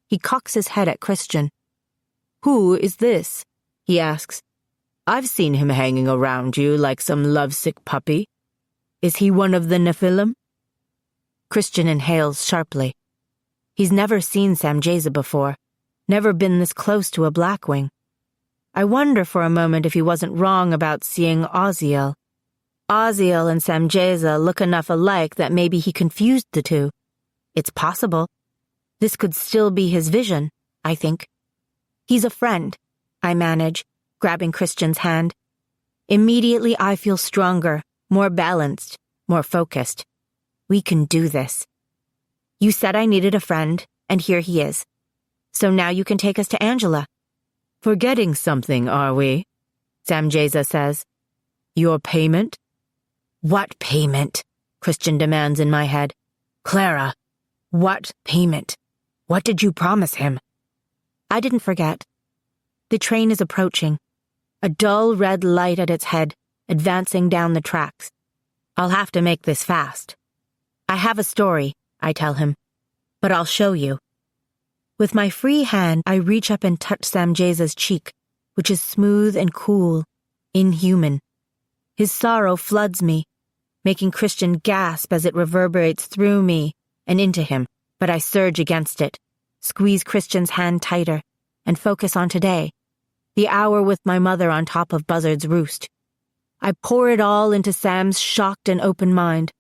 He cocks his head at Christian. Who is this? He asks. I've seen him hanging around you like some lovesick puppy. Is he one of the Nephilim? Christian inhales sharply. He's never seen Samjeza before, never been this close to a Blackwing. I wonder for a moment if he wasn't wrong about seeing Oziel. Oziel and Samjeza look enough alike that maybe he confused the two. It's possible. This could still be his vision, I think. He's a friend, I manage, grabbing Christian's hand. Immediately I feel stronger, more balanced, more focused. We can do this. You said I needed a friend, and here he is. So now you can take us to Angela. Forgetting something, are we? Samjeza says. Your payment? What payment? Christian demands in my head. Clara, what payment? What did you promise him? I didn't forget. The train is approaching. A dull red light at its head, advancing down the tracks. I'll have to make this fast. I have a story, I tell him, but I'll show you. With my free hand, I reach up and touch Samjeza's cheek, which is smooth and cool, inhuman. His sorrow floods me, making Christian gasp as it reverberates through me and into him, but I surge against it, squeeze Christian's hand tighter, and focus on today, the hour with my mother on top of Buzzard's roost. I pour it all into Sam's shocked and open mind,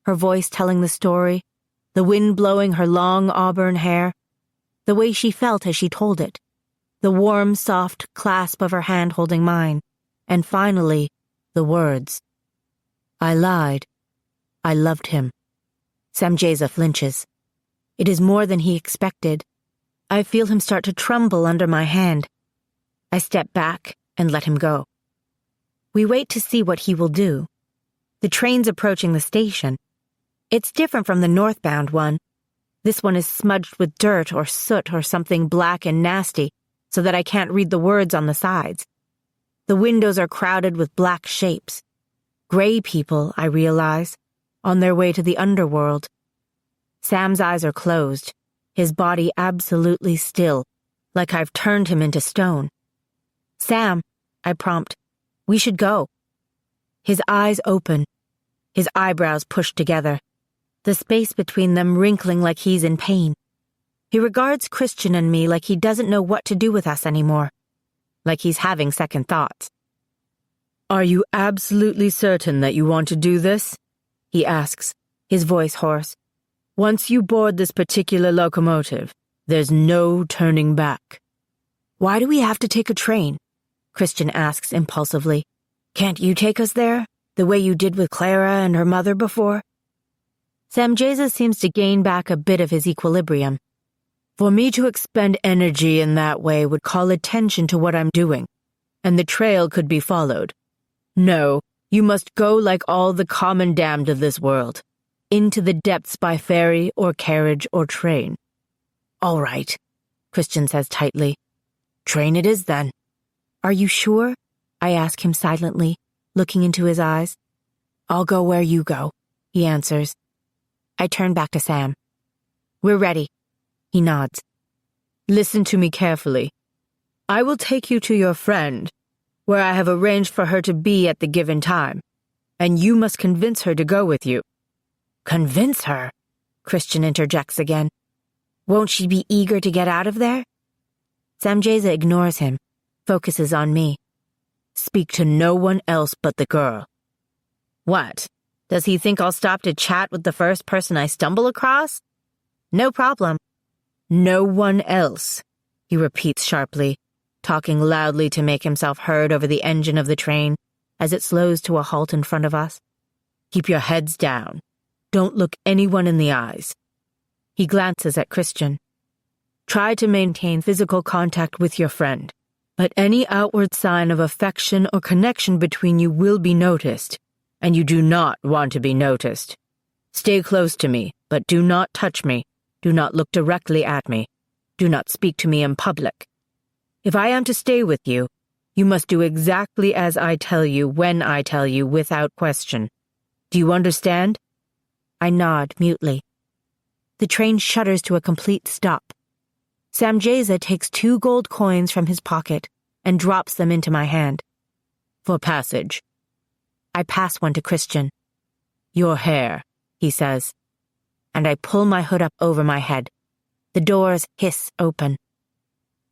her voice telling the story, the wind blowing her long auburn hair, the way she felt as she told it, the warm, soft clasp of her hand holding mine, and finally, the words. I lied. I loved him. Samjeza flinches. It is more than he expected. I feel him start to tremble under my hand. I step back and let him go. We wait to see what he will do. The train's approaching the station. It's different from the northbound one. This one is smudged with dirt or soot or something black and nasty, so that I can't read the words on the sides. The windows are crowded with black shapes. Gray people, I realize, on their way to the underworld. Sam's eyes are closed, his body absolutely still, like I've turned him into stone. Sam, I prompt, we should go. His eyes open, his eyebrows pushed together, the space between them wrinkling like he's in pain. He regards Christian and me like he doesn't know what to do with us anymore, like he's having second thoughts. Are you absolutely certain that you want to do this? He asks, his voice hoarse. Once you board this particular locomotive, there's no turning back. Why do we have to take a train? Christian asks impulsively. Can't you take us there, the way you did with Clara and her mother before? Samjeza seems to gain back a bit of his equilibrium. For me to expend energy in that way would call attention to what I'm doing, and the trail could be followed. No, you must go like all the common damned of this world, into the depths by ferry or carriage or train. All right, Christian says tightly. Train it is then. Are you sure? I ask him silently, looking into his eyes. I'll go where you go, he answers. I turn back to Sam. We're ready. He nods. Listen to me carefully. I will take you to your friend, where I have arranged for her to be at the given time, and you must convince her to go with you. Convince her? Christian interjects again. Won't she be eager to get out of there? Samjeza ignores him, focuses on me. Speak to no one else but the girl. What? Does he think I'll stop to chat with the first person I stumble across? No problem. No one else, he repeats sharply, talking loudly to make himself heard over the engine of the train as it slows to a halt in front of us. Keep your heads down. Don't look anyone in the eyes. He glances at Christian. Try to maintain physical contact with your friend, but any outward sign of affection or connection between you will be noticed, and you do not want to be noticed. Stay close to me, but do not touch me. Do not look directly at me. Do not speak to me in public. If I am to stay with you, you must do exactly as I tell you when I tell you without question. Do you understand? I nod mutely. The train shudders to a complete stop. Samjeza takes 2 gold coins from his pocket and drops them into my hand. For passage. I pass one to Christian. Your hair, he says. And I pull my hood up over my head. The doors hiss open.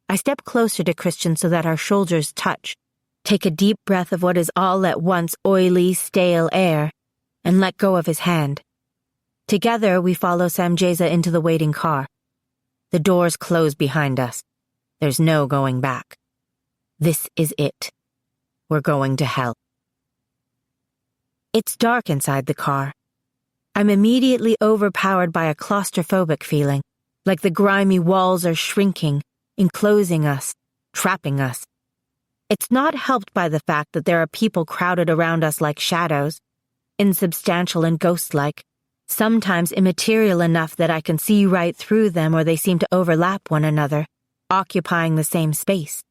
I step closer to Christian so that our shoulders touch, take a deep breath of what is all at once oily, stale air, and let go of his hand. Together we follow Samjeza into the waiting car. The doors close behind us. There's no going back. This is it. We're going to hell. It's dark inside the car. I'm immediately overpowered by a claustrophobic feeling, like the grimy walls are shrinking, enclosing us, trapping us. It's not helped by the fact that there are people crowded around us like shadows, insubstantial and ghost-like, sometimes immaterial enough that I can see right through them or they seem to overlap one another, occupying the same space.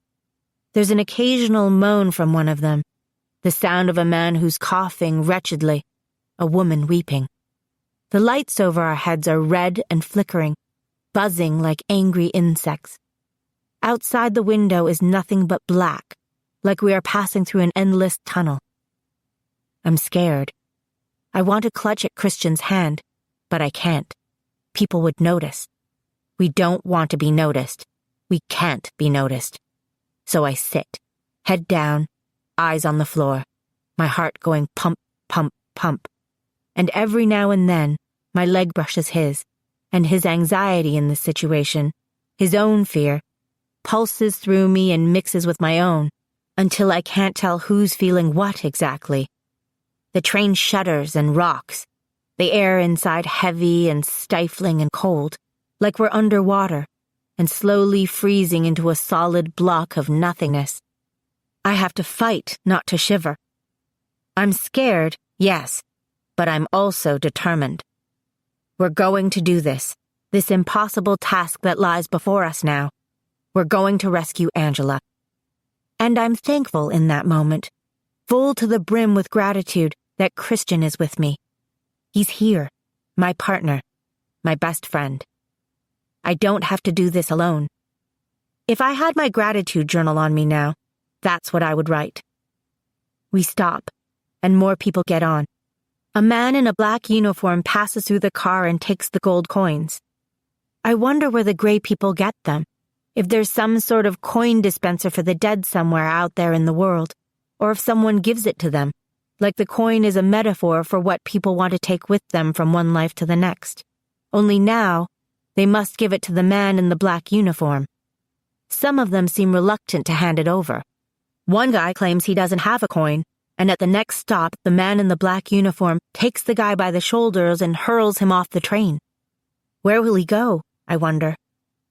There's an occasional moan from one of them, the sound of a man who's coughing wretchedly, a woman weeping. The lights over our heads are red and flickering, buzzing like angry insects. Outside the window is nothing but black, like we are passing through an endless tunnel. I'm scared. I want to clutch at Christian's hand, but I can't. People would notice. We don't want to be noticed. We can't be noticed. So I sit, head down, eyes on the floor, my heart going pump, pump, pump. And every now and then, my leg brushes his, and his anxiety in this situation, his own fear, pulses through me and mixes with my own, until I can't tell who's feeling what exactly. The train shudders and rocks, the air inside heavy and stifling and cold, like we're underwater, and slowly freezing into a solid block of nothingness. I have to fight not to shiver. I'm scared, yes, but I'm also determined. We're going to do this impossible task that lies before us now. We're going to rescue Angela. And I'm thankful in that moment, full to the brim with gratitude that Christian is with me. He's here, my partner, my best friend. I don't have to do this alone. If I had my gratitude journal on me now, that's what I would write. We stop, and more people get on. A man in a black uniform passes through the car and takes the gold coins. I wonder where the gray people get them, if there's some sort of coin dispenser for the dead somewhere out there in the world, or if someone gives it to them, like the coin is a metaphor for what people want to take with them from one life to the next. Only now, they must give it to the man in the black uniform. Some of them seem reluctant to hand it over. One guy claims he doesn't have a coin, and at the next stop, the man in the black uniform takes the guy by the shoulders and hurls him off the train. Where will he go, I wonder?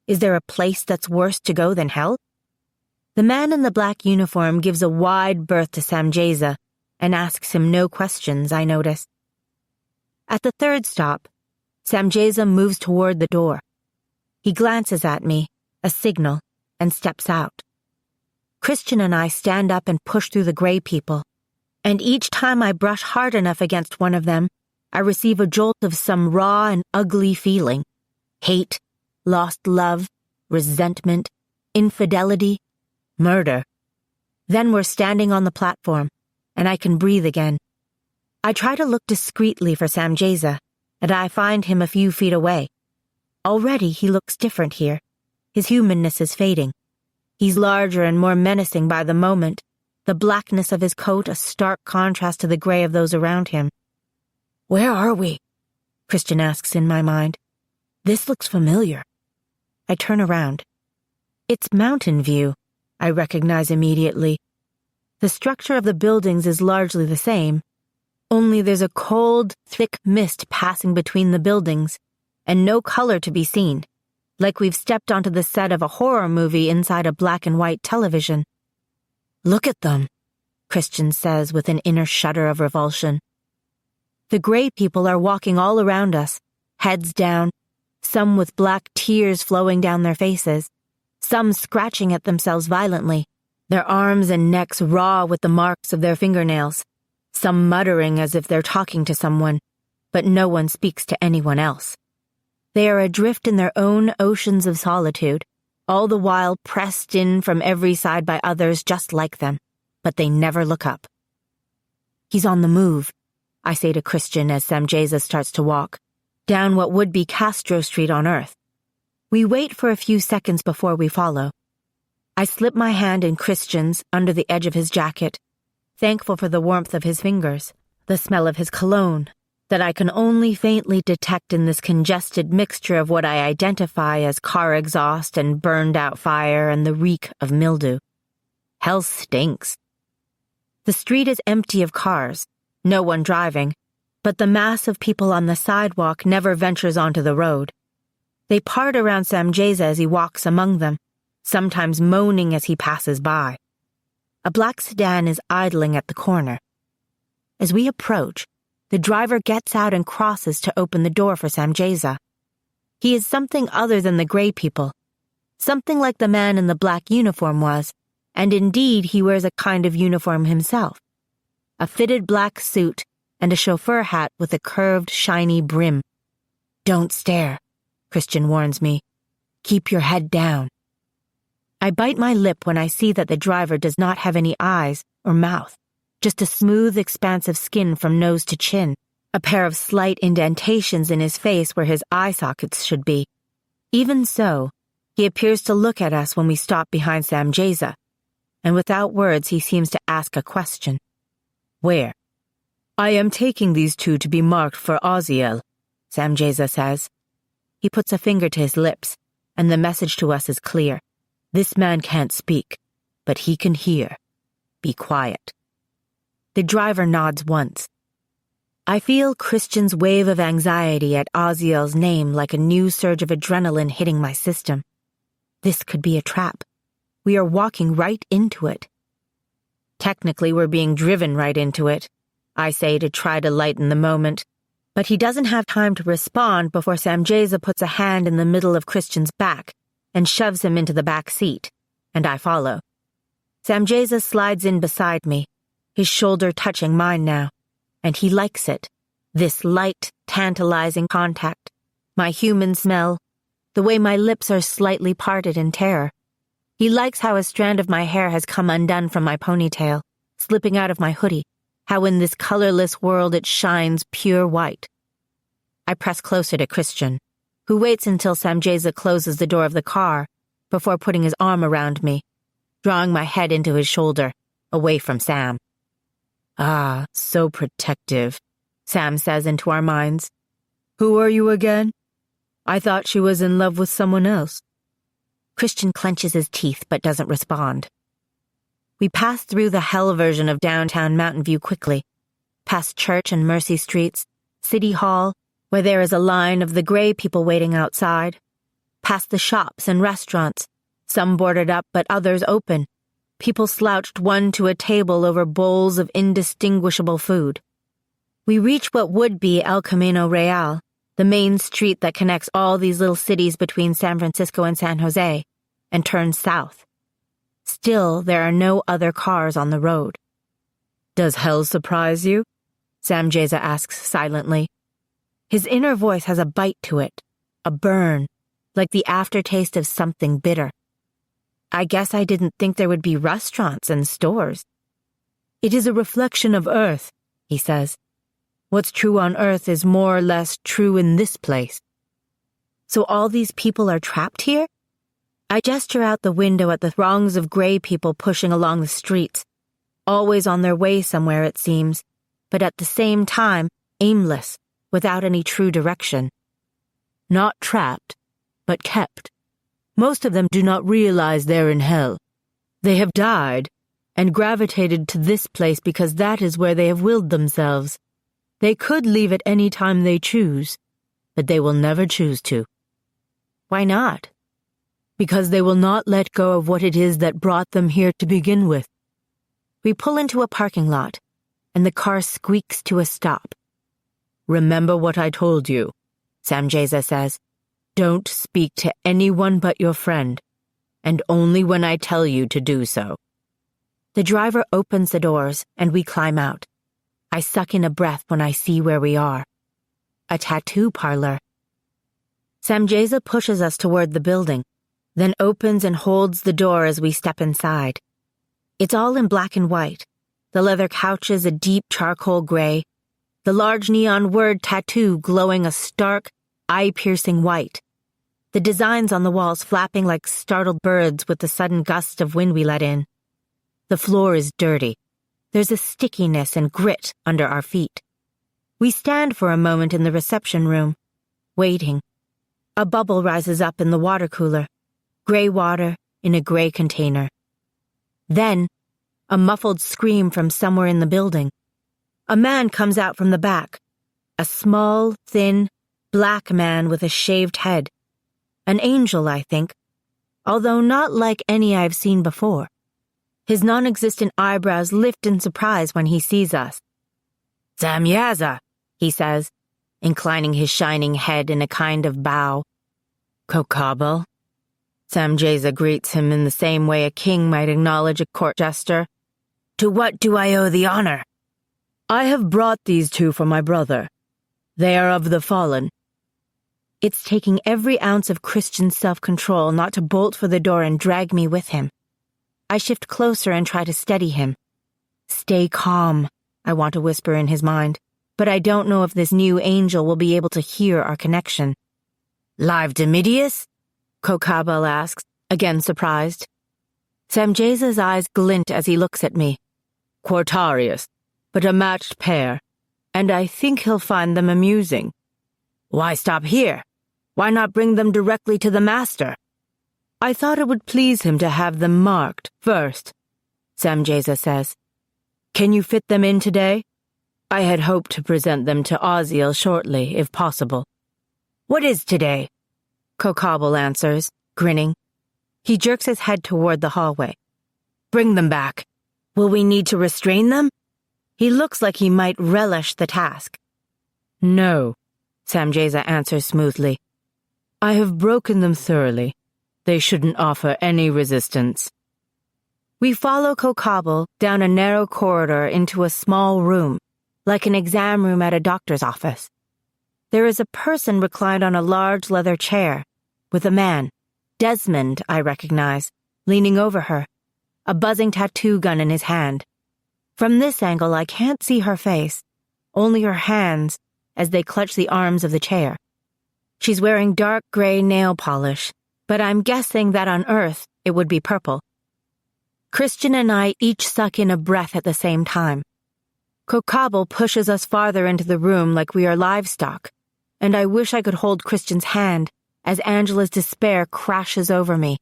Is there a place that's worse to go than hell? The man in the black uniform gives a wide berth to Samjaza and asks him no questions, I notice. At the third stop, Samjaza moves toward the door. He glances at me, a signal, and steps out. Christian and I stand up and push through the gray people, and each time I brush hard enough against one of them, I receive a jolt of some raw and ugly feeling. Hate, lost love, resentment, infidelity, murder. Then we're standing on the platform, and I can breathe again. I try to look discreetly for Samjaza, and I find him a few feet away. Already he looks different here. His humanness is fading. He's larger and more menacing by the moment, the blackness of his coat a stark contrast to the gray of those around him. "Where are we?" Christian asks in my mind. "This looks familiar." I turn around. It's Mountain View, I recognize immediately. The structure of the buildings is largely the same, only there's a cold, thick mist passing between the buildings, and no color to be seen, like we've stepped onto the set of a horror movie inside a black and white television. "Look at them," Christian says with an inner shudder of revulsion. The gray people are walking all around us, heads down, some with black tears flowing down their faces, some scratching at themselves violently, their arms and necks raw with the marks of their fingernails, some muttering as if they're talking to someone, but no one speaks to anyone else. They are adrift in their own oceans of solitude, all the while pressed in from every side by others just like them, but they never look up. "He's on the move," I say to Christian as Samjaza starts to walk, down what would be Castro Street on Earth. We wait for a few seconds before we follow. I slip my hand in Christian's under the edge of his jacket, thankful for the warmth of his fingers, the smell of his cologne, that I can only faintly detect in this congested mixture of what I identify as car exhaust and burned-out fire and the reek of mildew. Hell stinks. The street is empty of cars, No one driving, but the mass of people on the sidewalk never ventures onto the road. They part around Samjeza as he walks among them, sometimes moaning as he passes by. A black sedan is idling at the corner. As we approach, the driver gets out and crosses to open the door for Samjeza. He is something other than the gray people, something like the man in the black uniform was, and indeed he wears a kind of uniform himself. A fitted black suit and a chauffeur hat with a curved, shiny brim. "Don't stare," Christian warns me. "Keep your head down." I bite my lip when I see that the driver does not have any eyes or mouth, just a smooth expanse of skin from nose to chin, a pair of slight indentations in his face where his eye sockets should be. Even so, he appears to look at us when we stop behind Samjeza, and without words he seems to ask a question. "Where?" "I am taking these two to be marked for Oziel," Samjeza says. He puts a finger to his lips, and the message to us is clear. This man can't speak, but he can hear. Be quiet. The driver nods once. I feel Christian's wave of anxiety at Oziel's name like a new surge of adrenaline hitting my system. This could be a trap. We are walking right into it. Technically, we're being driven right into it, I say to try to lighten the moment, but he doesn't have time to respond before Samjeza puts a hand in the middle of Christian's back and shoves him into the back seat, and I follow. Samjeza slides in beside me, his shoulder touching mine now, and he likes it, this light, tantalizing contact, my human smell, the way my lips are slightly parted in terror. He likes how a strand of my hair has come undone from my ponytail, slipping out of my hoodie, how in this colorless world it shines pure white. I press closer to Christian, who waits until Samjeza closes the door of the car before putting his arm around me, drawing my head into his shoulder, away from Sam. "Ah, so protective," Sam says into our minds. "Who are you again? I thought she was in love with someone else." Christian clenches his teeth but doesn't respond. We pass through the hell version of downtown Mountain View quickly, past Church and Mercy Streets, City Hall, where there is a line of the gray people waiting outside, past the shops and restaurants, some boarded up but others open, people slouched one to a table over bowls of indistinguishable food. We reach what would be El Camino Real, the main street that connects all these little cities between San Francisco and San Jose, and turn south. Still, there are no other cars on the road. "Does hell surprise you?" Samjeza asks silently. His inner voice has a bite to it, a burn, like the aftertaste of something bitter. I guess I didn't think there would be restaurants and stores. "It is a reflection of Earth," he says. "What's true on Earth is more or less true in this place." So all these people are trapped here? I gesture out the window at the throngs of gray people pushing along the streets, always on their way somewhere it seems, but at the same time, aimless, without any true direction. Not trapped, but kept. Most of them do not realize they're in hell. They have died and gravitated to this place because that is where they have willed themselves. They could leave at any time they choose, but they will never choose to. Why not? Because they will not let go of what it is that brought them here to begin with. We pull into a parking lot, and the car squeaks to a stop. "Remember what I told you," Samjeza says. "Don't speak to anyone but your friend, and only when I tell you to do so." The driver opens the doors, and we climb out. I suck in a breath when I see where we are. A tattoo parlor. Samjeza pushes us toward the building, then opens and holds the door as we step inside. It's all in black and white, the leather couches a deep charcoal gray, the large neon word tattoo glowing a stark, eye-piercing white, the designs on the walls flapping like startled birds with the sudden gust of wind we let in. The floor is dirty. There's a stickiness and grit under our feet. We stand for a moment in the reception room, waiting. A bubble rises up in the water cooler. Gray water in a gray container. Then, a muffled scream from somewhere in the building. A man comes out from the back. A small, thin, black man with a shaved head. An angel, I think, although not like any I've seen before. His non-existent eyebrows lift in surprise when he sees us. "Samyaza," he says, inclining his shining head in a kind of bow. "Kokabel." Samjaza greets him in the same way a king might acknowledge a court jester. "To what do I owe the honor?" "I have brought these two for my brother. They are of the fallen." It's taking every ounce of Christian self-control not to bolt for the door and drag me with him. I shift closer and try to steady him. "Stay calm," I want to whisper in his mind, but I don't know if this new angel will be able to hear our connection. "Live Dimidius?" Kokabel asks, again surprised. Samjaza's eyes glint as he looks at me. "Quartarius, but a matched pair, and I think he'll find them amusing." "Why stop here? Why not bring them directly to the master?" "I thought it would please him to have them marked first," Samjaza says. "Can you fit them in today? I had hoped to present them to Oziel shortly, if possible." "What is today?" Kokabel answers, grinning. He jerks his head toward the hallway. "Bring them back. Will we need to restrain them?" He looks like he might relish the task. "No," Samjaza answers smoothly. "I have broken them thoroughly. They shouldn't offer any resistance." We follow Kokabel down a narrow corridor into a small room, like an exam room at a doctor's office. There is a person reclined on a large leather chair, with a man, Desmond, I recognize, leaning over her, a buzzing tattoo gun in his hand. From this angle I can't see her face, only her hands as they clutch the arms of the chair. She's wearing dark gray nail polish, but I'm guessing that on Earth it would be purple. Christian and I each suck in a breath at the same time. Kokabel pushes us farther into the room like we are livestock, and I wish I could hold Christian's hand as Angela's despair crashes over me.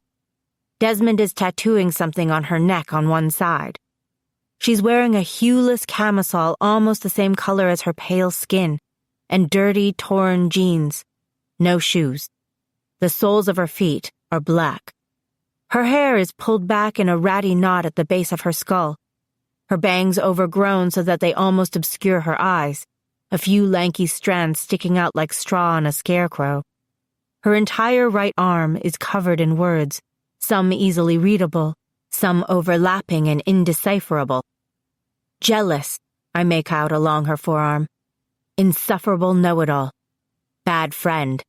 Desmond is tattooing something on her neck on one side. She's wearing a hueless camisole almost the same color as her pale skin, and dirty, torn jeans. No shoes. The soles of her feet are black. Her hair is pulled back in a ratty knot at the base of her skull. Her bangs overgrown so that they almost obscure her eyes, a few lanky strands sticking out like straw on a scarecrow. Her entire right arm is covered in words, some easily readable, some overlapping and indecipherable. Jealous, I make out along her forearm. Insufferable know-it-all. Bad friend.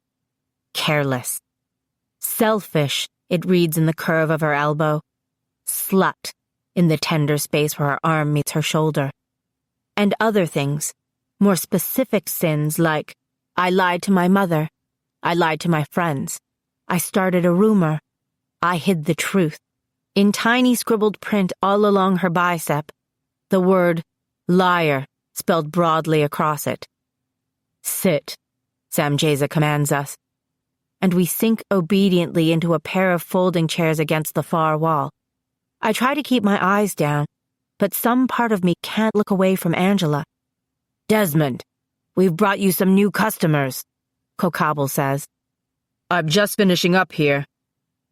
Careless. Selfish, it reads in the curve of her elbow. Slut, in the tender space where her arm meets her shoulder. And other things, more specific sins like, I lied to my mother. I lied to my friends. I started a rumor. I hid the truth. In tiny scribbled print all along her bicep, the word liar spelled broadly across it. Sit, Samjaza commands us, and we sink obediently into a pair of folding chairs against the far wall. I try to keep my eyes down, but some part of me can't look away from Angela. Desmond, we've brought you some new customers, Kokabel says. I'm just finishing up here.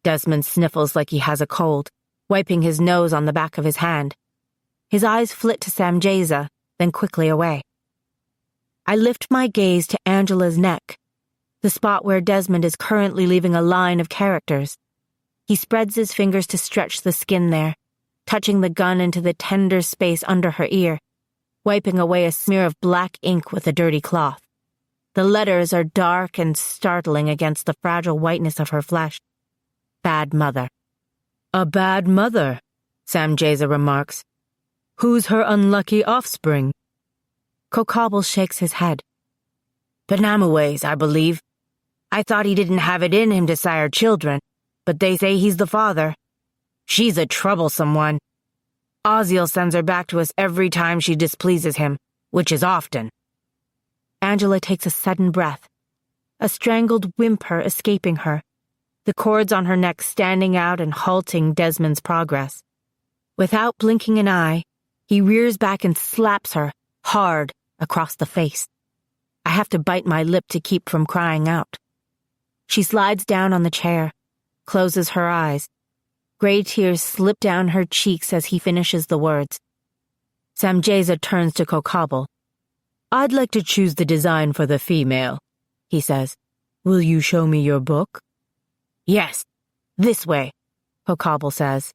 Desmond sniffles like he has a cold, wiping his nose on the back of his hand. His eyes flit to Samjaza, then quickly away. I lift my gaze to Angela's neck, the spot where Desmond is currently leaving a line of characters. He spreads his fingers to stretch the skin there, touching the gun into the tender space under her ear, wiping away a smear of black ink with a dirty cloth. The letters are dark and startling against the fragile whiteness of her flesh. Bad mother. A bad mother, Samjaza remarks. Who's her unlucky offspring? Kokabel shakes his head. Benamuways, I believe. I thought he didn't have it in him to sire children, but they say he's the father. She's a troublesome one. Oziel sends her back to us every time she displeases him, which is often. Angela takes a sudden breath, a strangled whimper escaping her, the cords on her neck standing out and halting Desmond's progress. Without blinking an eye, he rears back and slaps her, hard across the face. I have to bite my lip to keep from crying out. She slides down on the chair, closes her eyes. Gray tears slip down her cheeks as he finishes the words. Samjeza turns to Kokabel. "I'd like to choose the design for the female," he says. "Will you show me your book?" "Yes, this way," Kokabel says.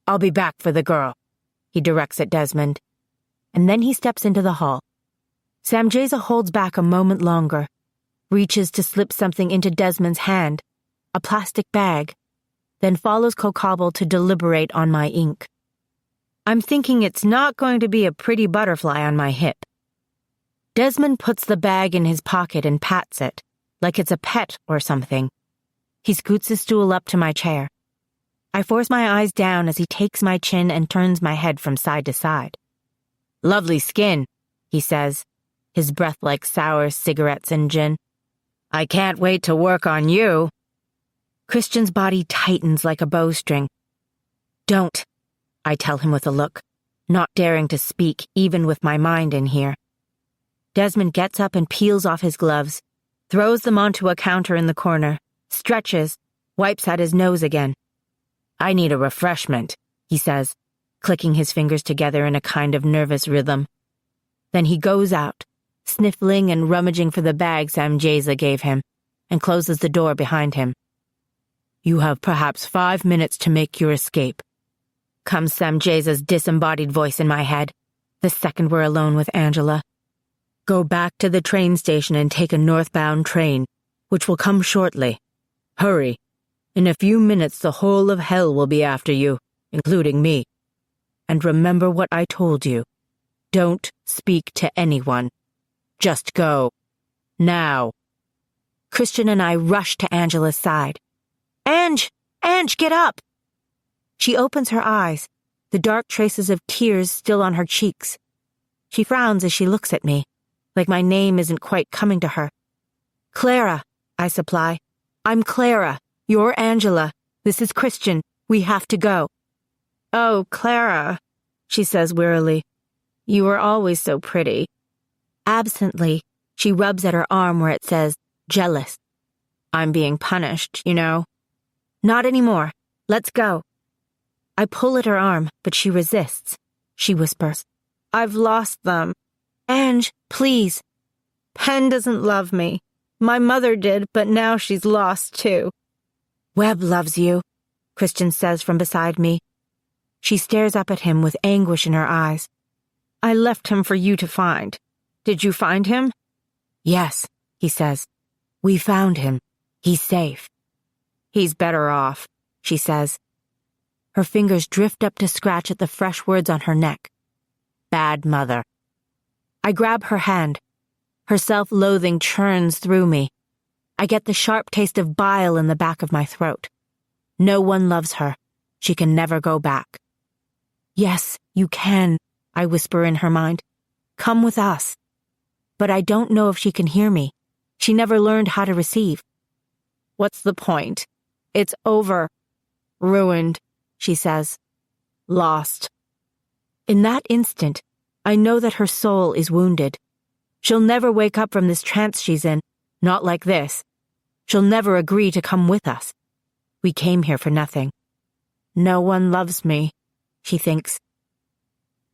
"I'll be back for the girl," he directs at Desmond. And then he steps into the hall. Samjeza holds back a moment longer, reaches to slip something into Desmond's hand, a plastic bag, then follows Kokabel to deliberate on my ink. I'm thinking it's not going to be a pretty butterfly on my hip. Desmond puts the bag in his pocket and pats it, like it's a pet or something. He scoots his stool up to my chair. I force my eyes down as he takes my chin and turns my head from side to side. "Lovely skin," he says, his breath like sour cigarettes and gin. "I can't wait to work on you." Christian's body tightens like a bowstring. "Don't," I tell him with a look, not daring to speak even with my mind in here. Desmond gets up and peels off his gloves, throws them onto a counter in the corner, stretches, wipes at his nose again. "I need a refreshment," he says, clicking his fingers together in a kind of nervous rhythm. Then he goes out, sniffling and rummaging for the bag Samjeza gave him, and closes the door behind him. "You have perhaps 5 minutes to make your escape," comes Samjeza's disembodied voice in my head, the second we're alone with Angela. "Go back to the train station and take a northbound train, which will come shortly. Hurry. In a few minutes the whole of hell will be after you, including me. And remember what I told you. Don't speak to anyone. Just go. Now." Christian and I rush to Angela's side. Ange, get up!" She opens her eyes, the dark traces of tears still on her cheeks. She frowns as she looks at me, like my name isn't quite coming to her. "Clara," I supply. "I'm Clara. You're Angela. This is Christian. We have to go." "Oh, Clara," she says wearily. "You were always so pretty." Absently, she rubs at her arm where it says, "jealous." "I'm being punished, you know." "Not anymore. Let's go." I pull at her arm, but she resists. She whispers, "I've lost them." "Ange, please." "Pen doesn't love me. My mother did, but now she's lost too." "Webb loves you," Christian says from beside me. She stares up at him with anguish in her eyes. "I left him for you to find. Did you find him?" "Yes," he says. "We found him. He's safe." "He's better off," she says. Her fingers drift up to scratch at the fresh words on her neck. "Bad mother." I grab her hand. Her self-loathing churns through me. I get the sharp taste of bile in the back of my throat. No one loves her. She can never go back. "Yes, you can," I whisper in her mind. "Come with us." But I don't know if she can hear me. She never learned how to receive. "What's the point? It's over. Ruined," she says. "Lost." In that instant, I know that her soul is wounded. She'll never wake up from this trance she's in, not like this. She'll never agree to come with us. We came here for nothing. "No one loves me," she thinks.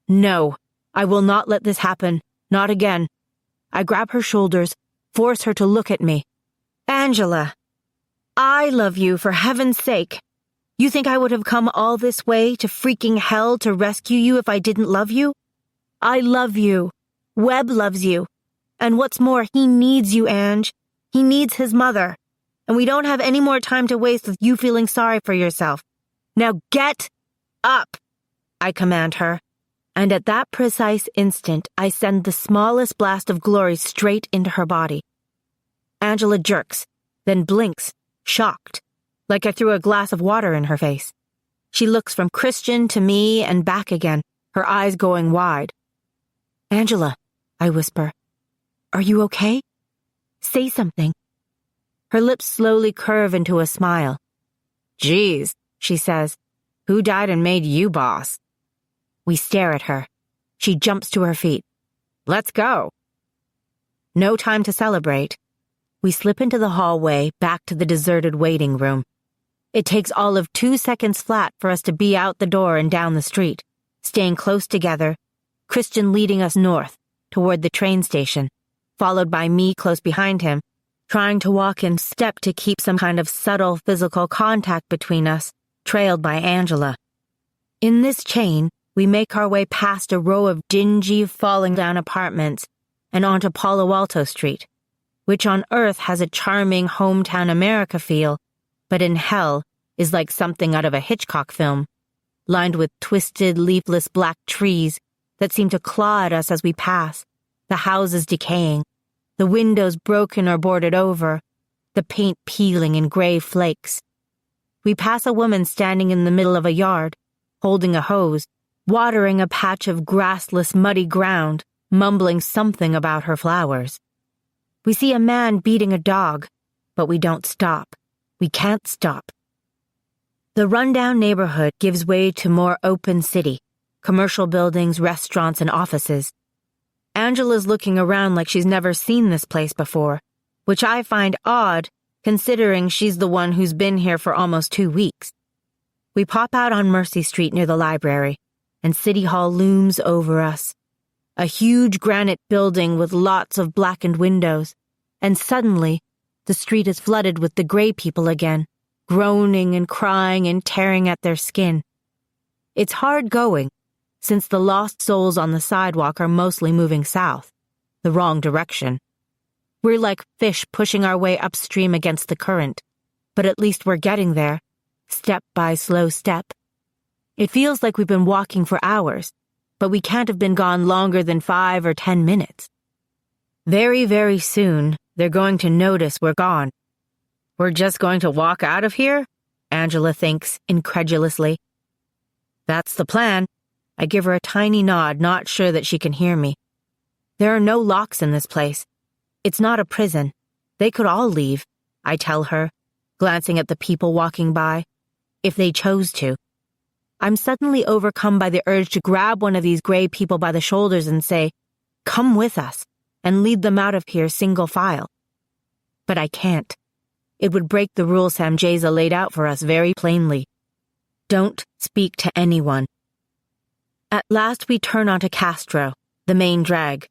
No, I will not let this happen. Not again. I grab her shoulders, force her to look at me. "Angela, I love you, for heaven's sake. You think I would have come all this way to freaking hell to rescue you if I didn't love you? I love you. Webb loves you. And what's more, he needs you, Ange. He needs his mother. And we don't have any more time to waste with you feeling sorry for yourself. Now get up," I command her. And at that precise instant, I send the smallest blast of glory straight into her body. Angela jerks, then blinks, shocked, like I threw a glass of water in her face. She looks from Christian to me and back again, her eyes going wide. "Angela," I whisper, "are you okay? Say something." Her lips slowly curve into a smile. "Geez," she says, "who died and made you boss?" We stare at her. She jumps to her feet. Let's go. No time to celebrate. We slip into the hallway, back to the deserted waiting room. It takes all of 2 seconds flat for us to be out the door and down the street, staying close together, Christian leading us north, toward the train station, followed by me close behind him, trying to walk in step to keep some kind of subtle physical contact between us, trailed by Angela. In this chain, we make our way past a row of dingy, falling-down apartments and onto Palo Alto Street, which on Earth has a charming hometown America feel, but in hell is like something out of a Hitchcock film, lined with twisted, leafless black trees that seem to claw at us as we pass, the houses decaying, the windows broken or boarded over, the paint peeling in gray flakes. We pass a woman standing in the middle of a yard, holding a hose, watering a patch of grassless, muddy ground, mumbling something about her flowers. We see a man beating a dog, but we don't stop. We can't stop. The rundown neighborhood gives way to more open city, commercial buildings, restaurants, and offices. Angela's looking around like she's never seen this place before, which I find odd considering she's the one who's been here for almost 2 weeks. We pop out on Mercy Street near the library, and City Hall looms over us. A huge granite building with lots of blackened windows, and suddenly, the street is flooded with the gray people again, groaning and crying and tearing at their skin. It's hard going, since the lost souls on the sidewalk are mostly moving south, the wrong direction. We're like fish pushing our way upstream against the current, but at least we're getting there, step by slow step. It feels like we've been walking for hours, but we can't have been gone longer than 5 or 10 minutes. Very, very soon, they're going to notice we're gone. We're just going to walk out of here? Angela thinks, incredulously. That's the plan. I give her a tiny nod, not sure that she can hear me. There are no locks in this place. It's not a prison. They could all leave, I tell her, glancing at the people walking by, if they chose to. I'm suddenly overcome by the urge to grab one of these gray people by the shoulders and say, "Come with us," and lead them out of here single file. But I can't. It would break the rule Samjaza laid out for us very plainly. Don't speak to anyone. At last we turn onto Castro, the main drag.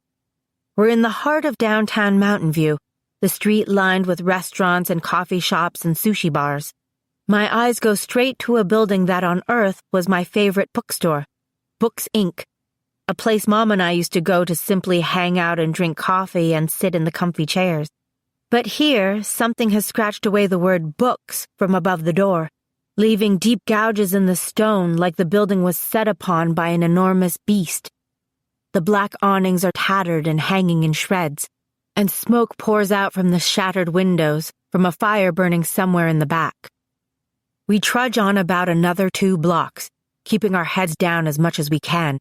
We're in the heart of downtown Mountain View, the street lined with restaurants and coffee shops and sushi bars. My eyes go straight to a building that on Earth was my favorite bookstore, Books Inc., a place Mom and I used to go to simply hang out and drink coffee and sit in the comfy chairs. But here, something has scratched away the word books from above the door, leaving deep gouges in the stone like the building was set upon by an enormous beast. The black awnings are tattered and hanging in shreds, and smoke pours out from the shattered windows from a fire burning somewhere in the back. We trudge on about another 2 blocks, keeping our heads down as much as we can,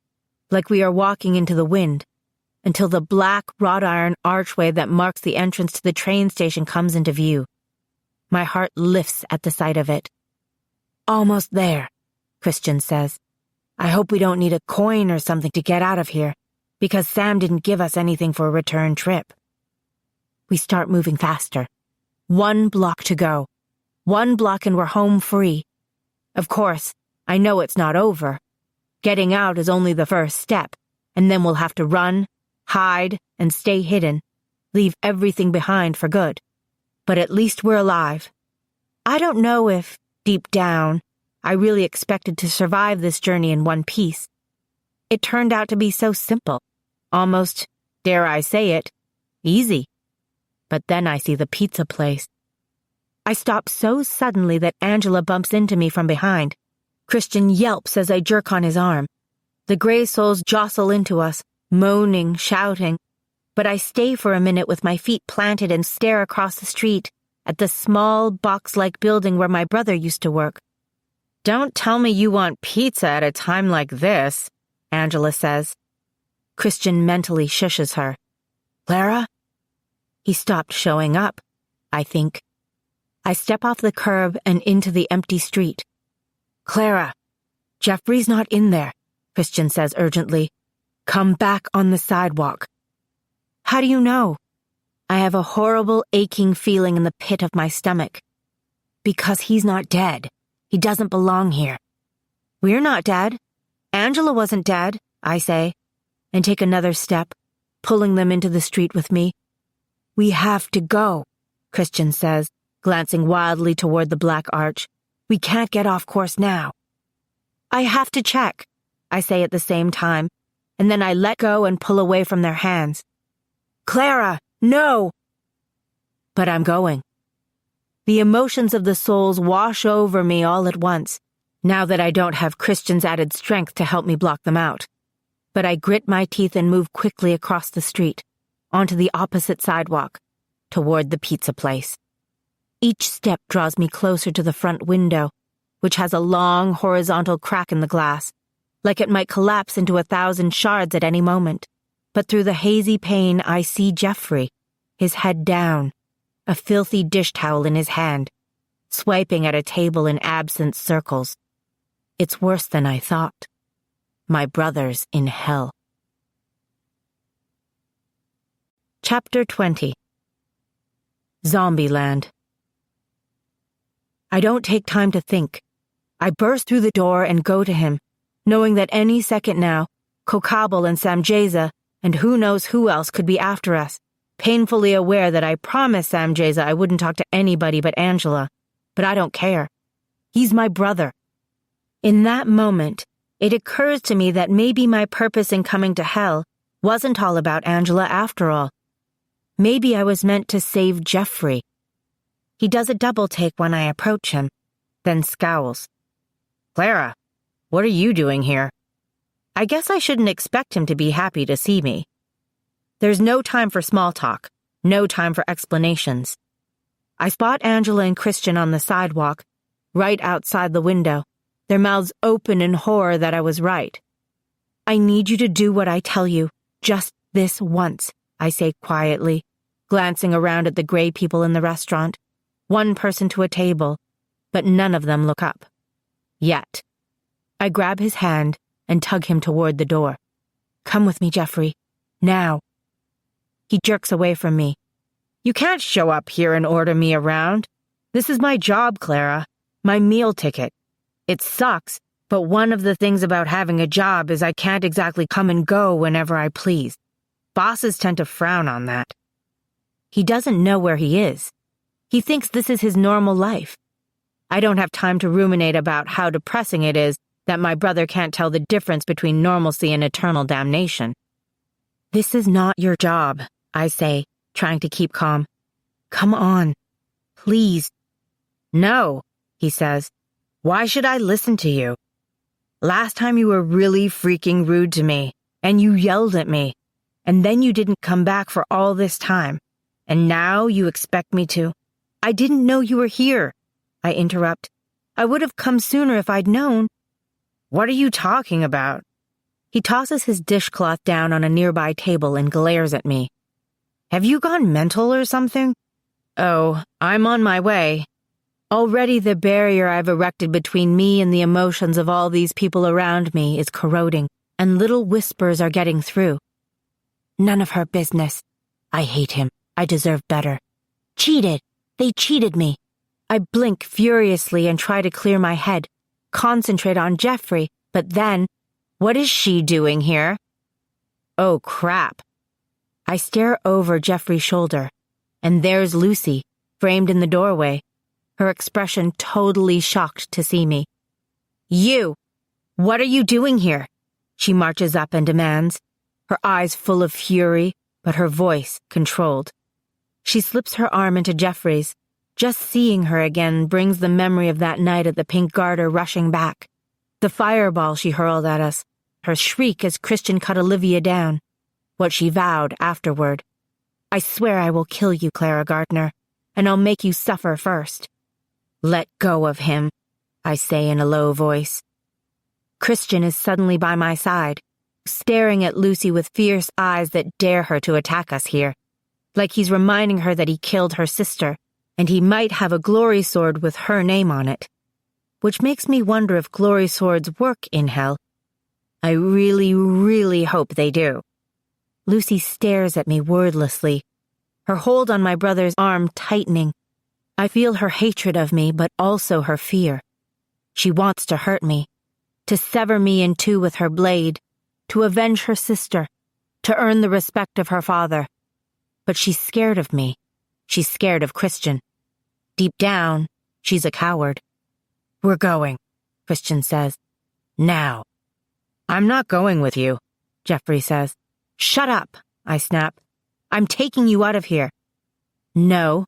like we are walking into the wind, until the black wrought iron archway that marks the entrance to the train station comes into view. My heart lifts at the sight of it. Almost there, Christian says. I hope we don't need a coin or something to get out of here, because Sam didn't give us anything for a return trip. We start moving faster. 1 block to go. 1 block and we're home free. Of course, I know it's not over. Getting out is only the first step, and then we'll have to run, hide, and stay hidden, leave everything behind for good. But at least we're alive. I don't know if, deep down, I really expected to survive this journey in one piece. It turned out to be so simple, almost, dare I say it, easy. But then I see the pizza place. I stop so suddenly that Angela bumps into me from behind. Christian yelps as I jerk on his arm. The gray souls jostle into us, moaning, shouting, but I stay for a minute with my feet planted and stare across the street at the small, box-like building where my brother used to work. Don't tell me you want pizza at a time like this, Angela says. Christian mentally shushes her. Clara? He stopped showing up, I think. I step off the curb and into the empty street. Clara, Jeffrey's not in there, Christian says urgently. Come back on the sidewalk. How do you know? I have a horrible, aching feeling in the pit of my stomach. Because he's not dead. He doesn't belong here. We're not dead. Angela wasn't dead, I say, and take another step, pulling them into the street with me. We have to go, Christian says, glancing wildly toward the black arch. We can't get off course now. I have to check, I say at the same time, and then I let go and pull away from their hands. Clara, no! But I'm going. The emotions of the souls wash over me all at once, now that I don't have Christian's added strength to help me block them out. But I grit my teeth and move quickly across the street, onto the opposite sidewalk, toward the pizza place. Each step draws me closer to the front window, which has a long horizontal crack in the glass, like it might collapse into 1,000 shards at any moment. But through the hazy pane I see Jeffrey, his head down, a filthy dish towel in his hand, swiping at a table in absent circles. It's worse than I thought. My brother's in hell. Chapter 20. Zombieland. I don't take time to think. I burst through the door and go to him, knowing that any second now, Kokabel and Samjeza and who knows who else could be after us, painfully aware that I promised Samjeza I wouldn't talk to anybody but Angela. But I don't care. He's my brother. In that moment, it occurs to me that maybe my purpose in coming to hell wasn't all about Angela after all. Maybe I was meant to save Jeffrey. He does a double take when I approach him, then scowls. Clara, what are you doing here? I guess I shouldn't expect him to be happy to see me. There's no time for small talk, no time for explanations. I spot Angela and Christian on the sidewalk, right outside the window, their mouths open in horror that I was right. I need you to do what I tell you, just this once, I say quietly, glancing around at the gray people in the restaurant, one person to a table, but none of them look up. Yet. I grab his hand and tug him toward the door. Come with me, Jeffrey. Now. He jerks away from me. You can't show up here and order me around. This is my job, Clara. My meal ticket. It sucks, but one of the things about having a job is I can't exactly come and go whenever I please. Bosses tend to frown on that. He doesn't know where he is. He thinks this is his normal life. I don't have time to ruminate about how depressing it is that my brother can't tell the difference between normalcy and eternal damnation. This is not your job, I say, trying to keep calm. Come on. Please. No, he says. Why should I listen to you? Last time you were really freaking rude to me, and you yelled at me, and then you didn't come back for all this time, and now you expect me to. I didn't know you were here, I interrupt. I would have come sooner if I'd known. What are you talking about? He tosses his dishcloth down on a nearby table and glares at me. Have you gone mental or something? Oh, I'm on my way. Already the barrier I've erected between me and the emotions of all these people around me is corroding, and little whispers are getting through. None of her business. I hate him. I deserve better. Cheated. They cheated me. I blink furiously and try to clear my head, concentrate on Jeffrey, but then, what is she doing here? Oh, crap. I stare over Jeffrey's shoulder, and there's Lucy, framed in the doorway, her expression totally shocked to see me. You! What are you doing here? She marches up and demands, her eyes full of fury, but her voice controlled. She slips her arm into Jeffrey's. Just seeing her again brings the memory of that night at the Pink Garter rushing back. The fireball she hurled at us, her shriek as Christian cut Olivia down, what she vowed afterward. I swear I will kill you, Clara Gardner, and I'll make you suffer first. Let go of him, I say in a low voice. Christian is suddenly by my side, staring at Lucy with fierce eyes that dare her to attack us here, like he's reminding her that he killed her sister, and he might have a glory sword with her name on it. Which makes me wonder if glory swords work in hell. I really, really hope they do. Lucy stares at me wordlessly, her hold on my brother's arm tightening. I feel her hatred of me, but also her fear. She wants to hurt me, to sever me in two with her blade, to avenge her sister, to earn the respect of her father. But she's scared of me. She's scared of Christian. Deep down, she's a coward. "We're going," Christian says. "Now." "I'm not going with you," Jeffrey says. "Shut up," I snap. "I'm taking you out of here." "No,"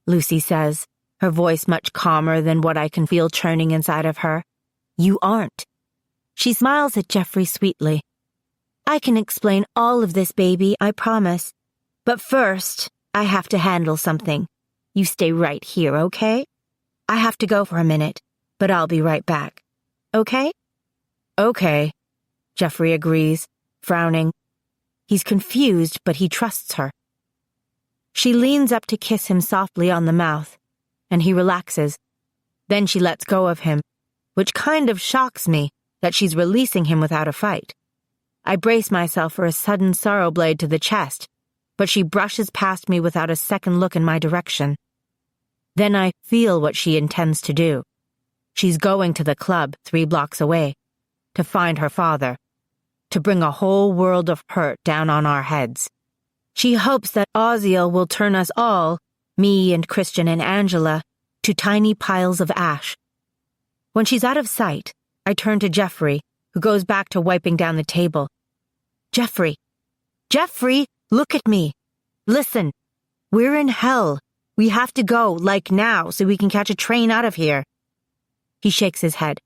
Lucy says, her voice much calmer than what I can feel churning inside of her. "You aren't." She smiles at Jeffrey sweetly. "I can explain all of this, baby, I promise. But first, I have to handle something. You stay right here, okay? I have to go for a minute, but I'll be right back. Okay?" "Okay," Jeffrey agrees, frowning. He's confused, but he trusts her. She leans up to kiss him softly on the mouth, and he relaxes. Then she lets go of him, which kind of shocks me that she's releasing him without a fight. I brace myself for a sudden sorrow blade to the chest, but she brushes past me without a second look in my direction. Then I feel what she intends to do. She's going to the club 3 blocks away, to find her father, to bring a whole world of hurt down on our heads. She hopes that Oziel will turn us all, me and Christian and Angela, to tiny piles of ash. When she's out of sight, I turn to Jeffrey, who goes back to wiping down the table. Jeffrey, look at me. Listen, we're in hell. We have to go, like now, so we can catch a train out of here." He shakes his head.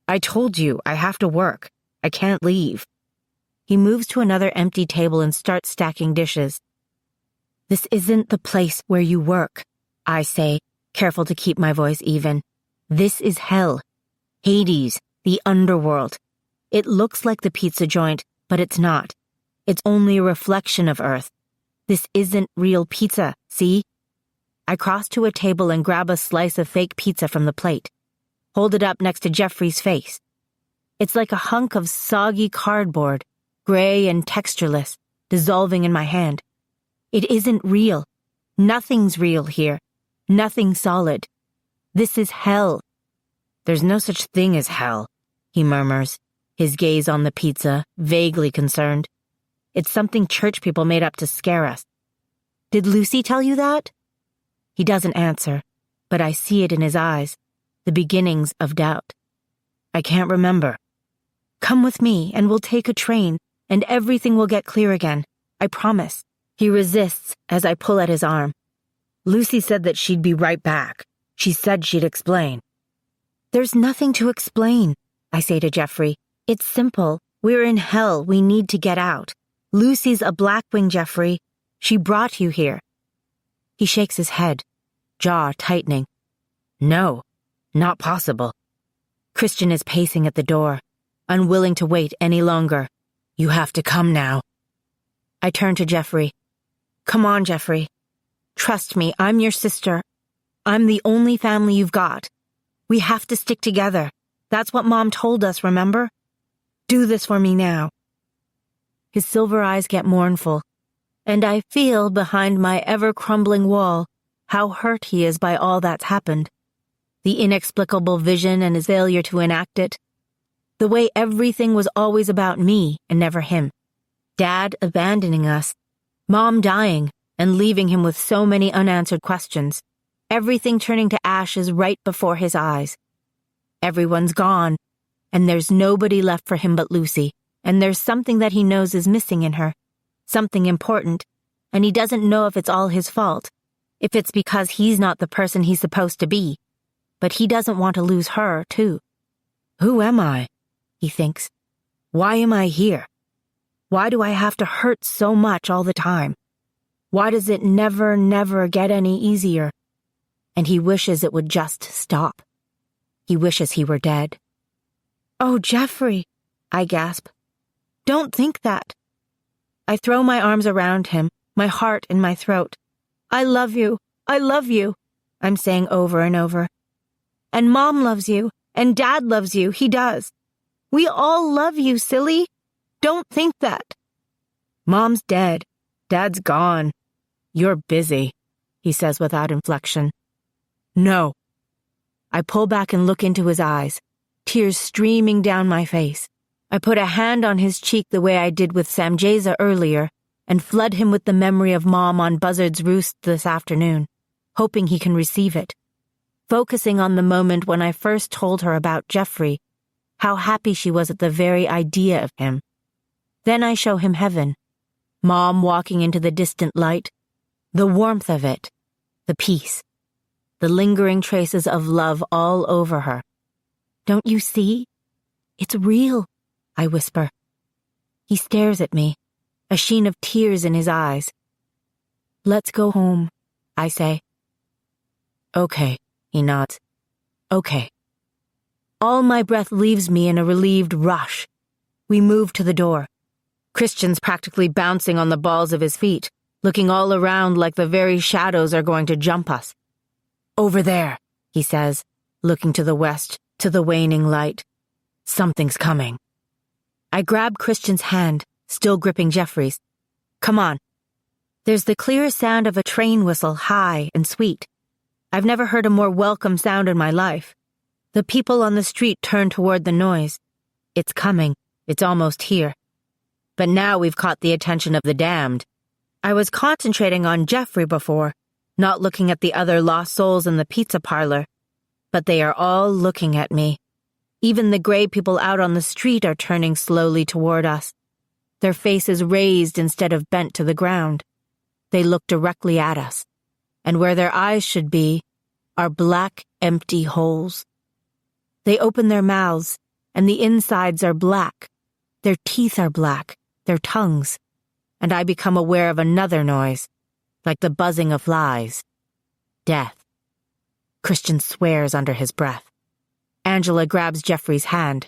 "I told you, I have to work. I can't leave." He moves to another empty table and starts stacking dishes. "This isn't the place where you work," I say, careful to keep my voice even. "This is hell. Hades, the underworld. It looks like the pizza joint, but it's not. It's only a reflection of Earth. This isn't real pizza, see?" I cross to a table and grab a slice of fake pizza from the plate. Hold it up next to Jeffrey's face. It's like a hunk of soggy cardboard, gray and textureless, dissolving in my hand. It isn't real. Nothing's real here. Nothing solid. This is hell. "There's no such thing as hell," he murmurs, his gaze on the pizza, vaguely concerned. "It's something church people made up to scare us." "Did Lucy tell you that?" He doesn't answer, but I see it in his eyes, the beginnings of doubt. "I can't remember." "Come with me, and we'll take a train, and everything will get clear again. I promise." He resists as I pull at his arm. "Lucy said that she'd be right back. She said she'd explain." "There's nothing to explain," I say to Jeffrey. "It's simple. We're in hell. We need to get out. Lucy's a Blackwing, Jeffrey. She brought you here." He shakes his head, jaw tightening. "No, not possible." Christian is pacing at the door, unwilling to wait any longer. "You have to come now." I turn to Jeffrey. "Come on, Jeffrey. Trust me, I'm your sister. I'm the only family you've got. We have to stick together. That's what Mom told us, remember? Do this for me now." His silver eyes get mournful, and I feel behind my ever-crumbling wall how hurt he is by all that's happened. The inexplicable vision and his failure to enact it. The way everything was always about me and never him. Dad abandoning us. Mom dying and leaving him with so many unanswered questions. Everything turning to ashes right before his eyes. Everyone's gone, and there's nobody left for him but Lucy, and there's something that he knows is missing in her. Something important, and he doesn't know if it's all his fault, if it's because he's not the person he's supposed to be. But he doesn't want to lose her, too. "Who am I?" he thinks. "Why am I here? Why do I have to hurt so much all the time? Why does it never get any easier?" And he wishes it would just stop. He wishes he were dead. "Oh, Jeffrey," I gasp. "Don't think that." I throw my arms around him, my heart in my throat. I love you, I'm saying over and over. "And Mom loves you, and Dad loves you, he does. We all love you, silly. Don't think that." Mom's dead. Dad's gone. You're busy, he says without inflection. No. I pull back and look into his eyes, tears streaming down my face. I put a hand on his cheek the way I did with Samjeza earlier and flood him with the memory of Mom on Buzzard's Roost this afternoon, hoping he can receive it. Focusing on the moment when I first told her about Jeffrey, how happy she was at the very idea of him. Then I show him heaven, Mom walking into the distant light, the warmth of it, the peace, the lingering traces of love all over her. Don't you see? It's real, I whisper. He stares at me, a sheen of tears in his eyes. Let's go home, I say. Okay, he nods. Okay. All my breath leaves me in a relieved rush. We move to the door. Christian's practically bouncing on the balls of his feet, looking all around like the very shadows are going to jump us. Over there, he says, looking to the west, to the waning light. Something's coming. I grab Christian's hand, still gripping Jeffrey's. Come on. There's the clear sound of a train whistle, high and sweet. I've never heard a more welcome sound in my life. The people on the street turn toward the noise. It's coming. It's almost here. But now we've caught the attention of the damned. I was concentrating on Jeffrey before, not looking at the other lost souls in the pizza parlor. But they are all looking at me. Even the gray people out on the street are turning slowly toward us, their faces raised instead of bent to the ground. They look directly at us, and where their eyes should be are black, empty holes. They open their mouths, and the insides are black. Their teeth are black, their tongues, and I become aware of another noise, like the buzzing of flies. Death. Christian swears under his breath. Angela grabs Jeffrey's hand.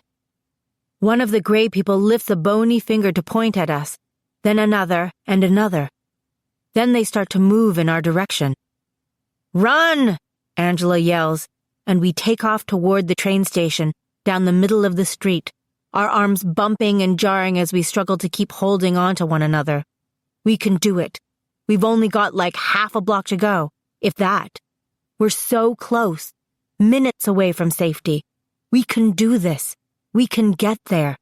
One of the gray people lifts a bony finger to point at us, then another and another. Then they start to move in our direction. Run! Angela yells, and we take off toward the train station, down the middle of the street, our arms bumping and jarring as we struggle to keep holding on to one another. We can do it. We've only got like half a block to go, if that. We're so close, minutes away from safety. We can do this. We can get there.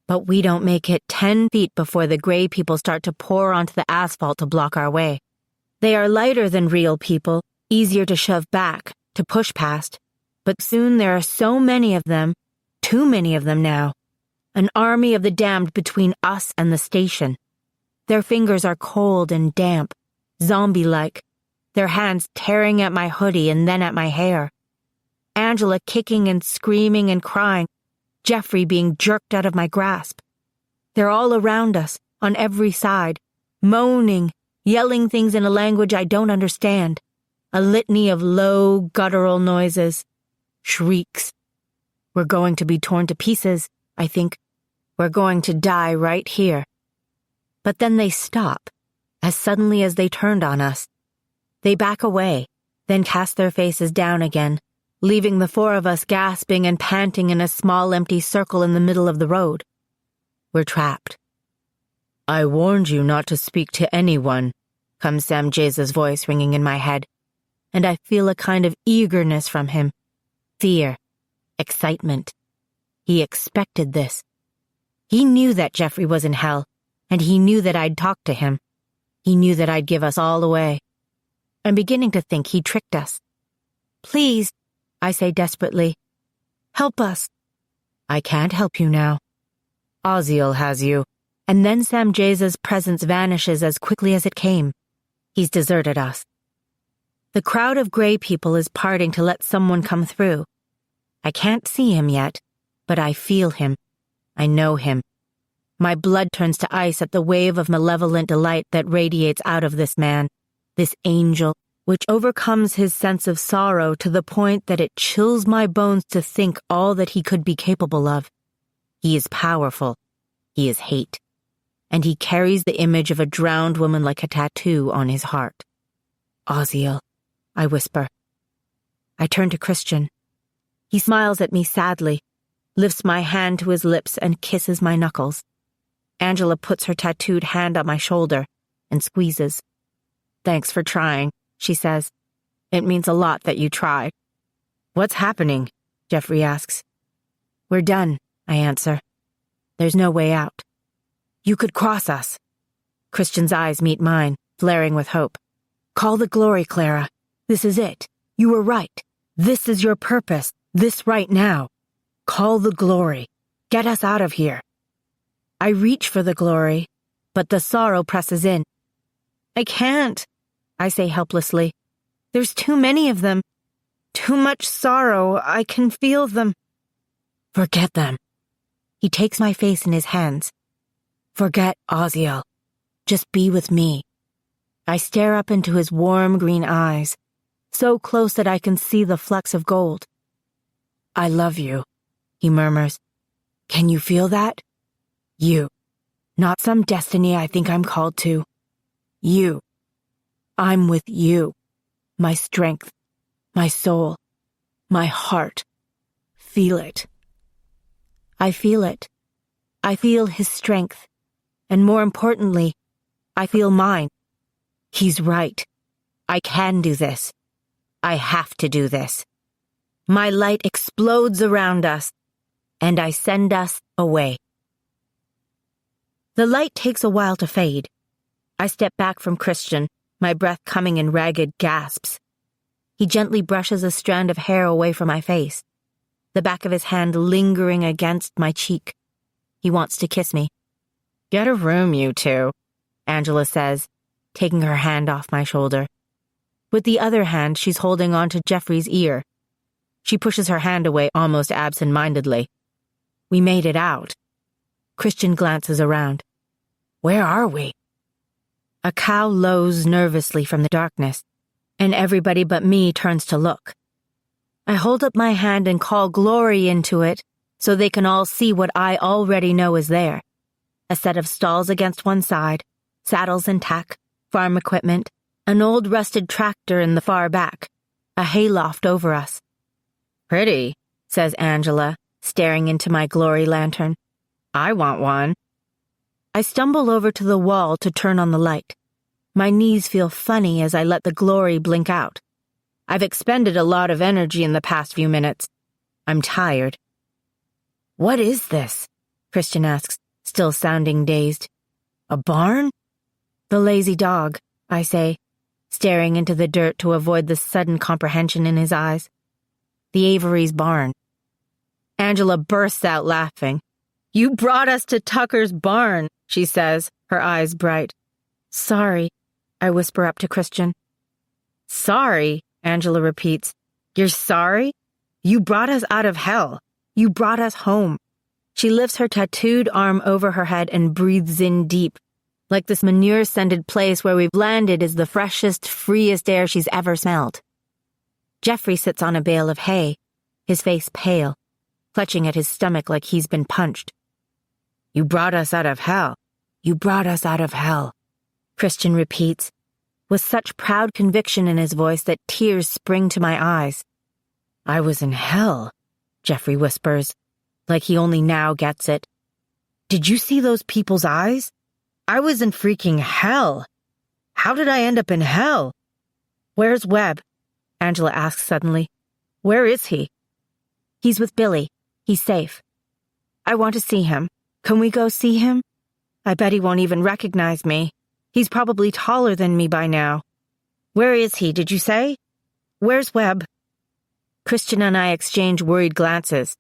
But we don't make it 10 feet before the gray people start to pour onto the asphalt to block our way. They are lighter than real people, easier to shove back, to push past. But soon there are so many of them, too many of them now. An army of the damned between us and the station. Their fingers are cold and damp, zombie-like, their hands tearing at my hoodie and then at my hair. Angela kicking and screaming and crying, Jeffrey being jerked out of my grasp. They're all around us, on every side, moaning, yelling things in a language I don't understand. A litany of low, guttural noises. Shrieks. We're going to be torn to pieces, I think. We're going to die right here. But then they stop, as suddenly as they turned on us. They back away, then cast their faces down again, leaving the four of us gasping and panting in a small empty circle in the middle of the road. We're trapped. I warned you not to speak to anyone, comes Samjeza's voice ringing in my head, and I feel a kind of eagerness from him. Fear. Excitement. He expected this. He knew that Jeffrey was in hell, and he knew that I'd talk to him. He knew that I'd give us all away. I'm beginning to think he tricked us. Please, I say desperately. Help us. I can't help you now. Oziel has you. And then Samjeza's presence vanishes as quickly as it came. He's deserted us. The crowd of gray people is parting to let someone come through. I can't see him yet, but I feel him. I know him. My blood turns to ice at the wave of malevolent delight that radiates out of this man, this angel, which overcomes his sense of sorrow to the point that it chills my bones to think all that he could be capable of. He is powerful. He is hate. And he carries the image of a drowned woman like a tattoo on his heart. Oziel, I whisper. I turn to Christian. He smiles at me sadly, lifts my hand to his lips and kisses my knuckles. Angela puts her tattooed hand on my shoulder and squeezes. "Thanks for trying," she says. "It means a lot that you tried." "What's happening?" Jeffrey asks. "We're done," I answer. "There's no way out." "You could cross us." Christian's eyes meet mine, flaring with hope. "Call the glory, Clara. This is it. You were right. This is your purpose. This right now. Call the glory. Get us out of here." I reach for the glory, but the sorrow presses in. "I can't," I say helplessly. "There's too many of them. Too much sorrow. I can feel them." "Forget them." He takes my face in his hands. "Forget Oziel. Just be with me." I stare up into his warm green eyes, so close that I can see the flecks of gold. "I love you," he murmurs. "Can you feel that? You. Not some destiny I think I'm called to. You. I'm with you. My strength. My soul. My heart. Feel it." I feel it. I feel his strength. And more importantly, I feel mine. He's right. I can do this. I have to do this. My light explodes around us, and I send us away. The light takes a while to fade. I step back from Christian, my breath coming in ragged gasps. He gently brushes a strand of hair away from my face, the back of his hand lingering against my cheek. He wants to kiss me. "Get a room, you two," Angela says, taking her hand off my shoulder. With the other hand, she's holding on to Jeffrey's ear. She pushes her hand away almost absent-mindedly. We made it out. Christian glances around. "Where are we?" A cow lows nervously from the darkness, and everybody but me turns to look. I hold up my hand and call glory into it so they can all see what I already know is there. A set of stalls against one side, saddles and tack, farm equipment, an old rusted tractor in the far back, a hayloft over us. "Pretty," says Angela, staring into my glory lantern. "I want one." I stumble over to the wall to turn on the light. My knees feel funny as I let the glory blink out. I've expended a lot of energy in the past few minutes. I'm tired. "What is this?" Christian asks, still sounding dazed. "A barn?" "The lazy dog," I say, staring into the dirt to avoid the sudden comprehension in his eyes. "The Avery's barn." Angela bursts out laughing. "You brought us to Tucker's barn," she says, her eyes bright. "Sorry," I whisper up to Christian. "Sorry," Angela repeats. "You're sorry? You brought us out of hell. You brought us home." She lifts her tattooed arm over her head and breathes in deep, like this manure-scented place where we've landed is the freshest, freest air she's ever smelled. Jeffrey sits on a bale of hay, his face pale, clutching at his stomach like he's been punched. "You brought us out of hell. You brought us out of hell," Christian repeats, with such proud conviction in his voice that tears spring to my eyes. "I was in hell," Jeffrey whispers, like he only now gets it. "Did you see those people's eyes? I was in freaking hell. How did I end up in hell?" "Where's Webb?" Angela asks suddenly. "Where is he?" "He's with Billy. He's safe." "I want to see him. Can we go see him? I bet he won't even recognize me. He's probably taller than me by now. Where is he, did you say? Where's Webb?" Christian and I exchange worried glances.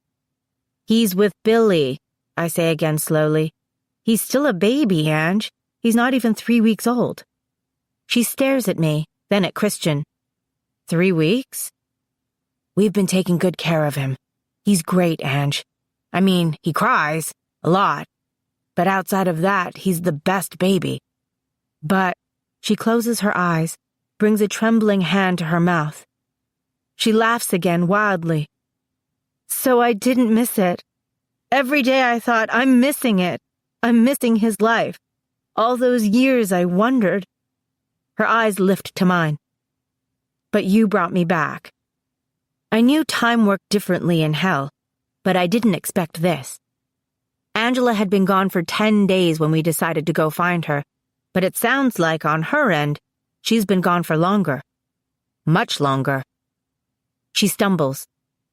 "He's with Billy," I say again slowly. "He's still a baby, Ange. He's not even 3 weeks old." She stares at me, then at Christian. 3 weeks? "We've been taking good care of him. He's great, Ange. I mean, he cries. A lot. But outside of that, he's the best baby." But she closes her eyes, brings a trembling hand to her mouth. She laughs again wildly. "So I didn't miss it. Every day I thought, I'm missing it. I'm missing his life. All those years I wondered." Her eyes lift to mine. "But you brought me back." I knew time worked differently in hell, but I didn't expect this. Angela had been gone for 10 days when we decided to go find her, but it sounds like on her end, she's been gone for longer. Much longer. She stumbles,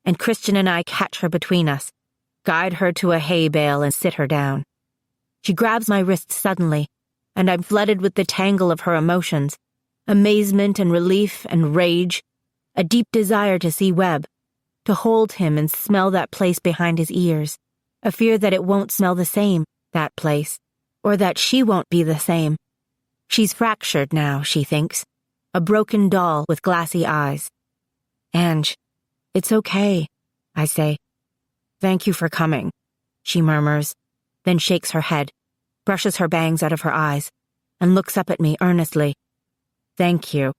and Christian and I catch her between us, guide her to a hay bale and sit her down. She grabs my wrist suddenly, and I'm flooded with the tangle of her emotions, amazement and relief and rage, a deep desire to see Webb, to hold him and smell that place behind his ears, a fear that it won't smell the same, that place, or that she won't be the same. She's fractured now, she thinks, a broken doll with glassy eyes. Ange, it's okay, I say. Thank you for coming, she murmurs, then shakes her head, brushes her bangs out of her eyes, and looks up at me earnestly. Thank you,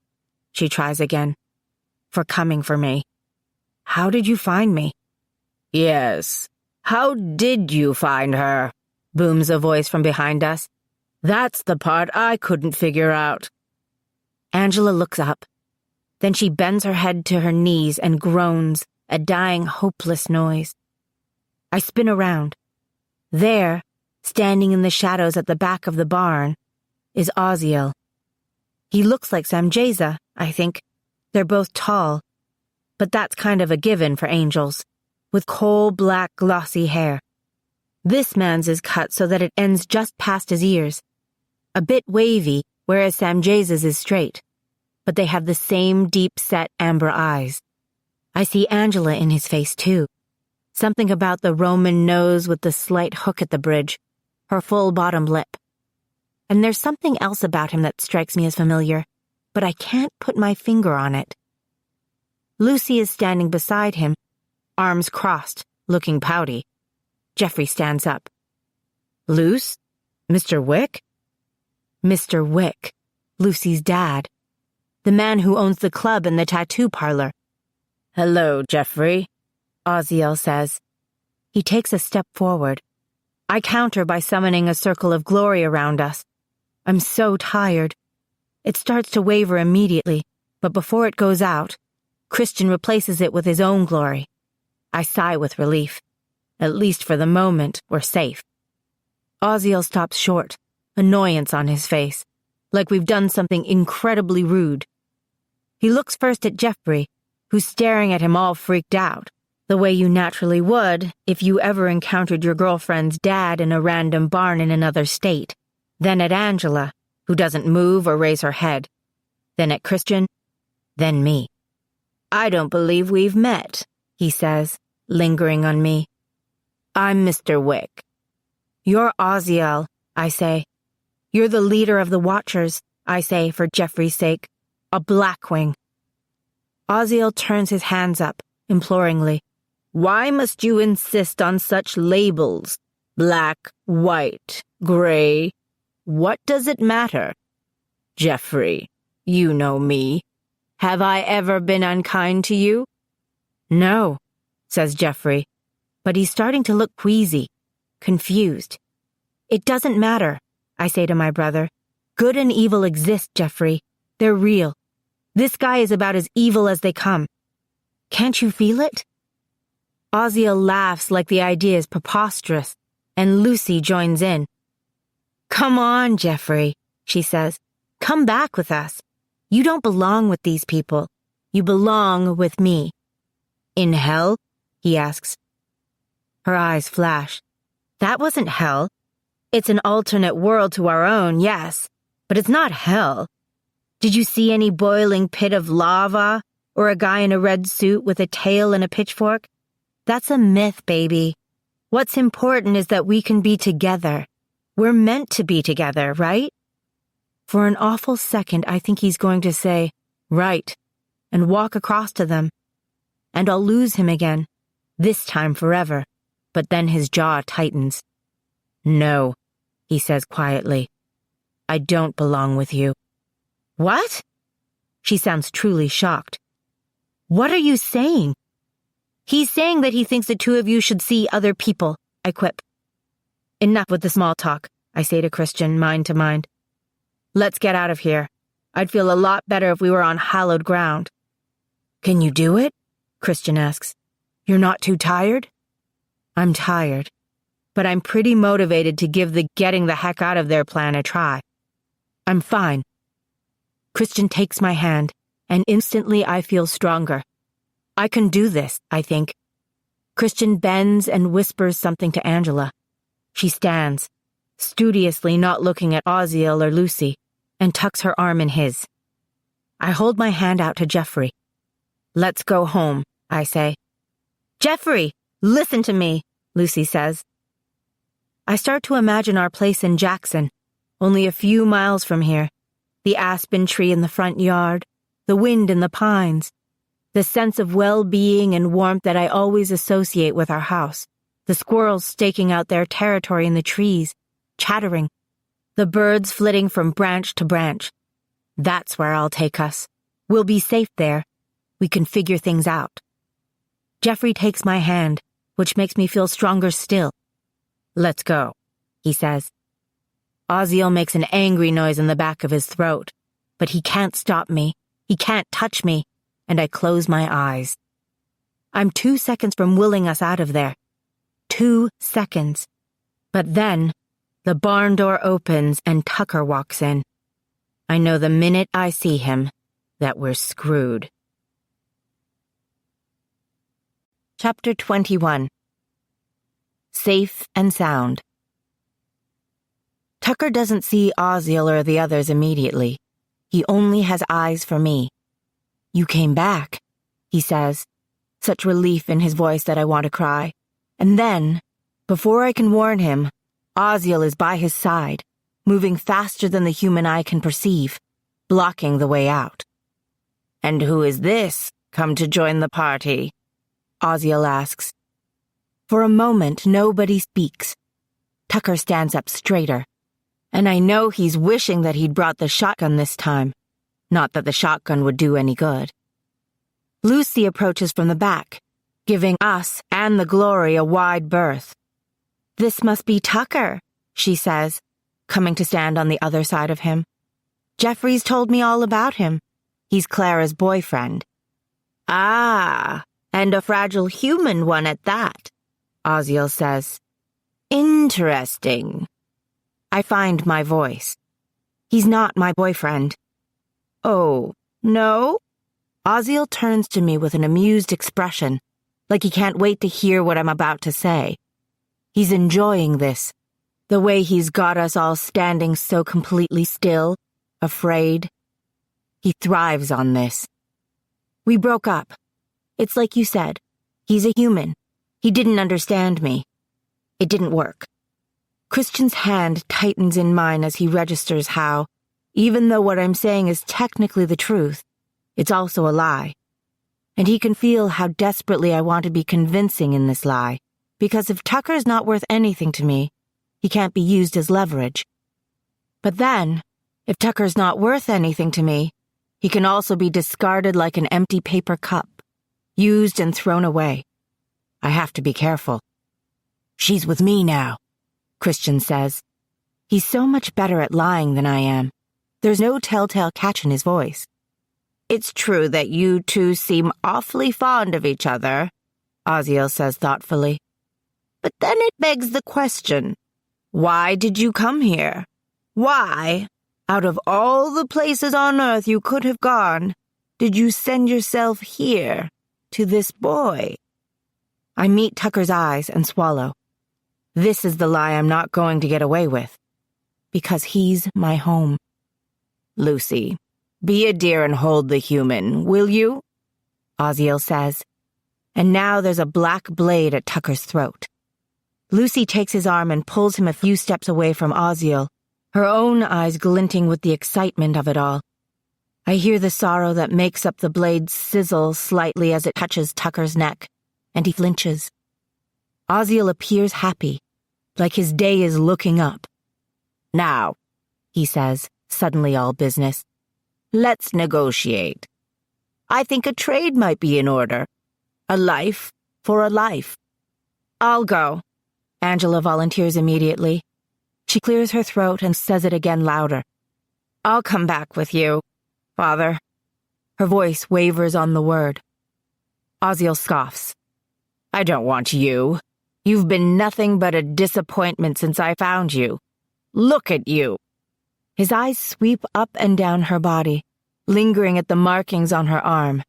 she tries again, for coming for me. How did you find me? Yes, how did you find her? Booms a voice from behind us. That's the part I couldn't figure out. Angela looks up. Then she bends her head to her knees and groans, a dying, hopeless noise. I spin around. There, standing in the shadows at the back of the barn, is Oziel. He looks like Samjeza, I think. They're both tall, but that's kind of a given for angels, with coal-black glossy hair. This man's is cut so that it ends just past his ears, a bit wavy, whereas Samjeza's is straight, but they have the same deep-set amber eyes. I see Angela in his face, too. Something about the Roman nose with the slight hook at the bridge, her full bottom lip. And there's something else about him that strikes me as familiar, but I can't put my finger on it. Lucy is standing beside him, arms crossed, looking pouty. Jeffrey stands up. Luce? Mr. Wick? Mr. Wick, Lucy's dad. The man who owns the club and the tattoo parlor. Hello, Jeffrey, Oziel says. He takes a step forward. I counter by summoning a circle of glory around us. I'm so tired. It starts to waver immediately, but before it goes out, Christian replaces it with his own glory. I sigh with relief. At least for the moment, we're safe. Oziel stops short, annoyance on his face, like we've done something incredibly rude. He looks first at Jeffrey, who's staring at him all freaked out, the way you naturally would if you ever encountered your girlfriend's dad in a random barn in another state. Then at Angela, who doesn't move or raise her head. Then at Christian. Then me. I don't believe we've met, he says, lingering on me. I'm Mr. Wick. You're Oziel, I say. You're the leader of the Watchers, I say for Jeffrey's sake. A Blackwing. Oziel turns his hands up, imploringly. Why must you insist on such labels? Black, white, gray. What does it matter? Jeffrey, you know me. Have I ever been unkind to you? No, says Jeffrey, but he's starting to look queasy, confused. It doesn't matter, I say to my brother. Good and evil exist, Jeffrey. They're real. This guy is about as evil as they come. Can't you feel it? Oziel laughs like the idea is preposterous, and Lucy joins in. Come on, Jeffrey, she says. Come back with us. You don't belong with these people. You belong with me. In hell? He asks. Her eyes flash. That wasn't hell. It's an alternate world to our own, yes, but it's not hell. Did you see any boiling pit of lava or a guy in a red suit with a tail and a pitchfork? That's a myth, baby. What's important is that we can be together. We're meant to be together, right? For an awful second, I think he's going to say, right, and walk across to them. And I'll lose him again, this time forever. But then his jaw tightens. No, he says quietly. I don't belong with you. What? She sounds truly shocked. What are you saying? He's saying that he thinks the two of you should see other people, I quip. Enough with the small talk, I say to Christian, mind to mind. Let's get out of here. I'd feel a lot better if we were on hallowed ground. Can you do it? Christian asks. You're not too tired? I'm tired, but I'm pretty motivated to give the getting the heck out of there plan a try. I'm fine. Christian takes my hand, and instantly I feel stronger. I can do this, I think. Christian bends and whispers something to Angela. She stands, studiously not looking at Oziel or Lucy, and tucks her arm in his. I hold my hand out to Jeffrey. Let's go home, I say. Jeffrey, listen to me, Lucy says. I start to imagine our place in Jackson, only a few miles from here. The aspen tree in the front yard, the wind in the pines, the sense of well-being and warmth that I always associate with our house, the squirrels staking out their territory in the trees, chattering, the birds flitting from branch to branch. That's where I'll take us. We'll be safe there. We can figure things out. Jeffrey takes my hand, which makes me feel stronger still. Let's go, he says. Oziel makes an angry noise in the back of his throat, but he can't stop me. He can't touch me, and I close my eyes. I'm 2 seconds from willing us out of there. 2 seconds. But then, the barn door opens and Tucker walks in. I know the minute I see him that we're screwed. Chapter 21. Safe and sound. Tucker doesn't see Oziel or the others immediately. He only has eyes for me. You came back, he says, such relief in his voice that I want to cry. And then, before I can warn him, Oziel is by his side, moving faster than the human eye can perceive, blocking the way out. And who is this, come to join the party? Oziel asks. For a moment, nobody speaks. Tucker stands up straighter, and I know he's wishing that he'd brought the shotgun this time. Not that the shotgun would do any good. Lucy approaches from the back, giving us and the Glory a wide berth. This must be Tucker, she says, coming to stand on the other side of him. Jeffrey's told me all about him. He's Clara's boyfriend. Ah, and a fragile human one at that, Oziel says. Interesting. I find my voice. He's not my boyfriend. Oh, no? Oziel turns to me with an amused expression, like he can't wait to hear what I'm about to say. He's enjoying this, the way he's got us all standing so completely still, afraid. He thrives on this. We broke up. It's like you said. He's a human. He didn't understand me. It didn't work. Christian's hand tightens in mine as he registers how, even though what I'm saying is technically the truth, it's also a lie. And he can feel how desperately I want to be convincing in this lie, because if Tucker's not worth anything to me, he can't be used as leverage. But then, if Tucker's not worth anything to me, he can also be discarded like an empty paper cup, used and thrown away. I have to be careful. She's with me now, Christian says. He's so much better at lying than I am. There's no telltale catch in his voice. It's true that you two seem awfully fond of each other, Oziel says thoughtfully. But then it begs the question, why did you come here? Why, out of all the places on earth you could have gone, did you send yourself here, to this boy? I meet Tucker's eyes and swallow. This is the lie I'm not going to get away with. Because he's my home. Lucy, be a dear and hold the human, will you? Oziel says. And now there's a black blade at Tucker's throat. Lucy takes his arm and pulls him a few steps away from Oziel, her own eyes glinting with the excitement of it all. I hear the sorrow that makes up the blade sizzle slightly as it touches Tucker's neck, and he flinches. Oziel appears happy, like his day is looking up. Now, he says, suddenly all business, let's negotiate. I think a trade might be in order. A life for a life. I'll go, Angela volunteers immediately. She clears her throat and says it again louder. I'll come back with you, Father. Her voice wavers on the word. Oziel scoffs. I don't want you. You've been nothing but a disappointment since I found you. Look at you." His eyes sweep up and down her body, lingering at the markings on her arm.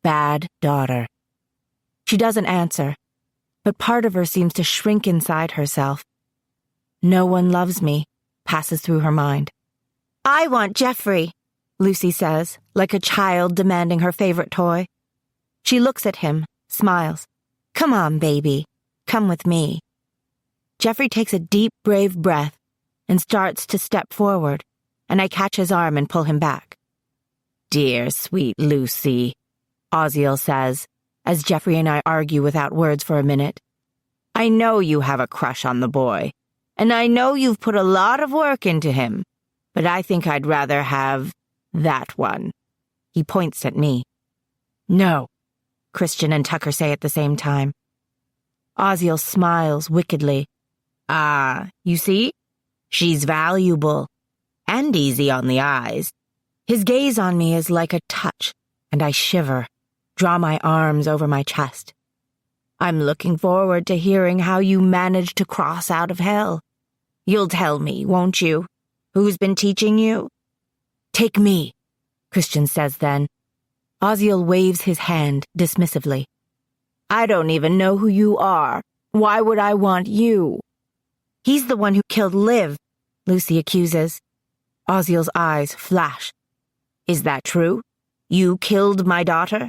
Bad daughter. She doesn't answer, but part of her seems to shrink inside herself. No one loves me, passes through her mind. "I want Jeffrey," Lucy says, like a child demanding her favorite toy. She looks at him, smiles. "Come on, baby. Come with me." Jeffrey takes a deep, brave breath and starts to step forward, and I catch his arm and pull him back. "Dear, sweet Lucy," Oziel says, as Jeffrey and I argue without words for a minute. "I know you have a crush on the boy, and I know you've put a lot of work into him, but I think I'd rather have that one." He points at me. "No," Christian and Tucker say at the same time. Oziel smiles wickedly. "Ah, you see? She's valuable. And easy on the eyes." His gaze on me is like a touch, and I shiver, draw my arms over my chest. "I'm looking forward to hearing how you managed to cross out of hell. You'll tell me, won't you? Who's been teaching you?" "Take me," Christian says then. Oziel waves his hand dismissively. "I don't even know who you are. Why would I want you?" "He's the one who killed Liv," Lucy accuses. Oziel's eyes flash. "Is that true? You killed my daughter?"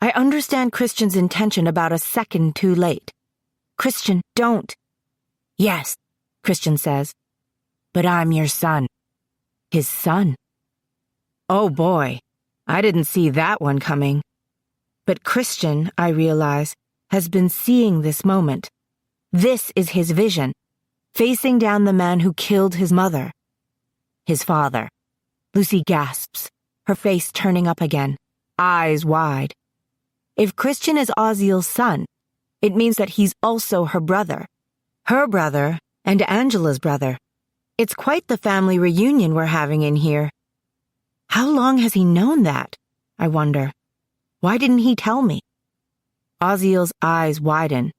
I understand Christian's intention about a second too late. "Christian, don't." "Yes," Christian says. "But I'm your son." His son. Oh boy, I didn't see that one coming. But Christian, I realize, has been seeing this moment. This is his vision, facing down the man who killed his mother. His father. Lucy gasps, her face turning up again, eyes wide. If Christian is Oziel's son, it means that he's also her brother and Angela's brother. It's quite the family reunion we're having in here. How long has he known that? I wonder. Why didn't he tell me? Oziel's eyes widen.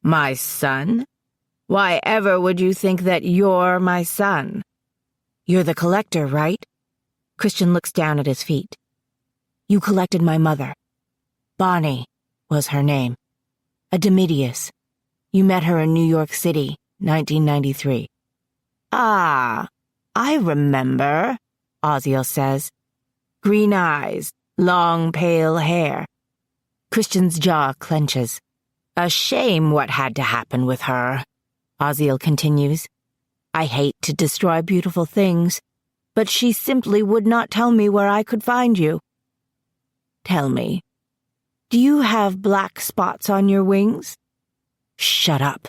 "My son? Why ever would you think that you're my son?" "You're the collector, right?" Christian looks down at his feet. "You collected my mother. Bonnie was her name. A Demidius. You met her in New York City, 1993. "Ah, I remember," Oziel says. "Green eyes, long pale hair." Christian's jaw clenches. "A shame what had to happen with her," Oziel continues. "I hate to destroy beautiful things, but she simply would not tell me where I could find you. Tell me, do you have black spots on your wings?" "Shut up,"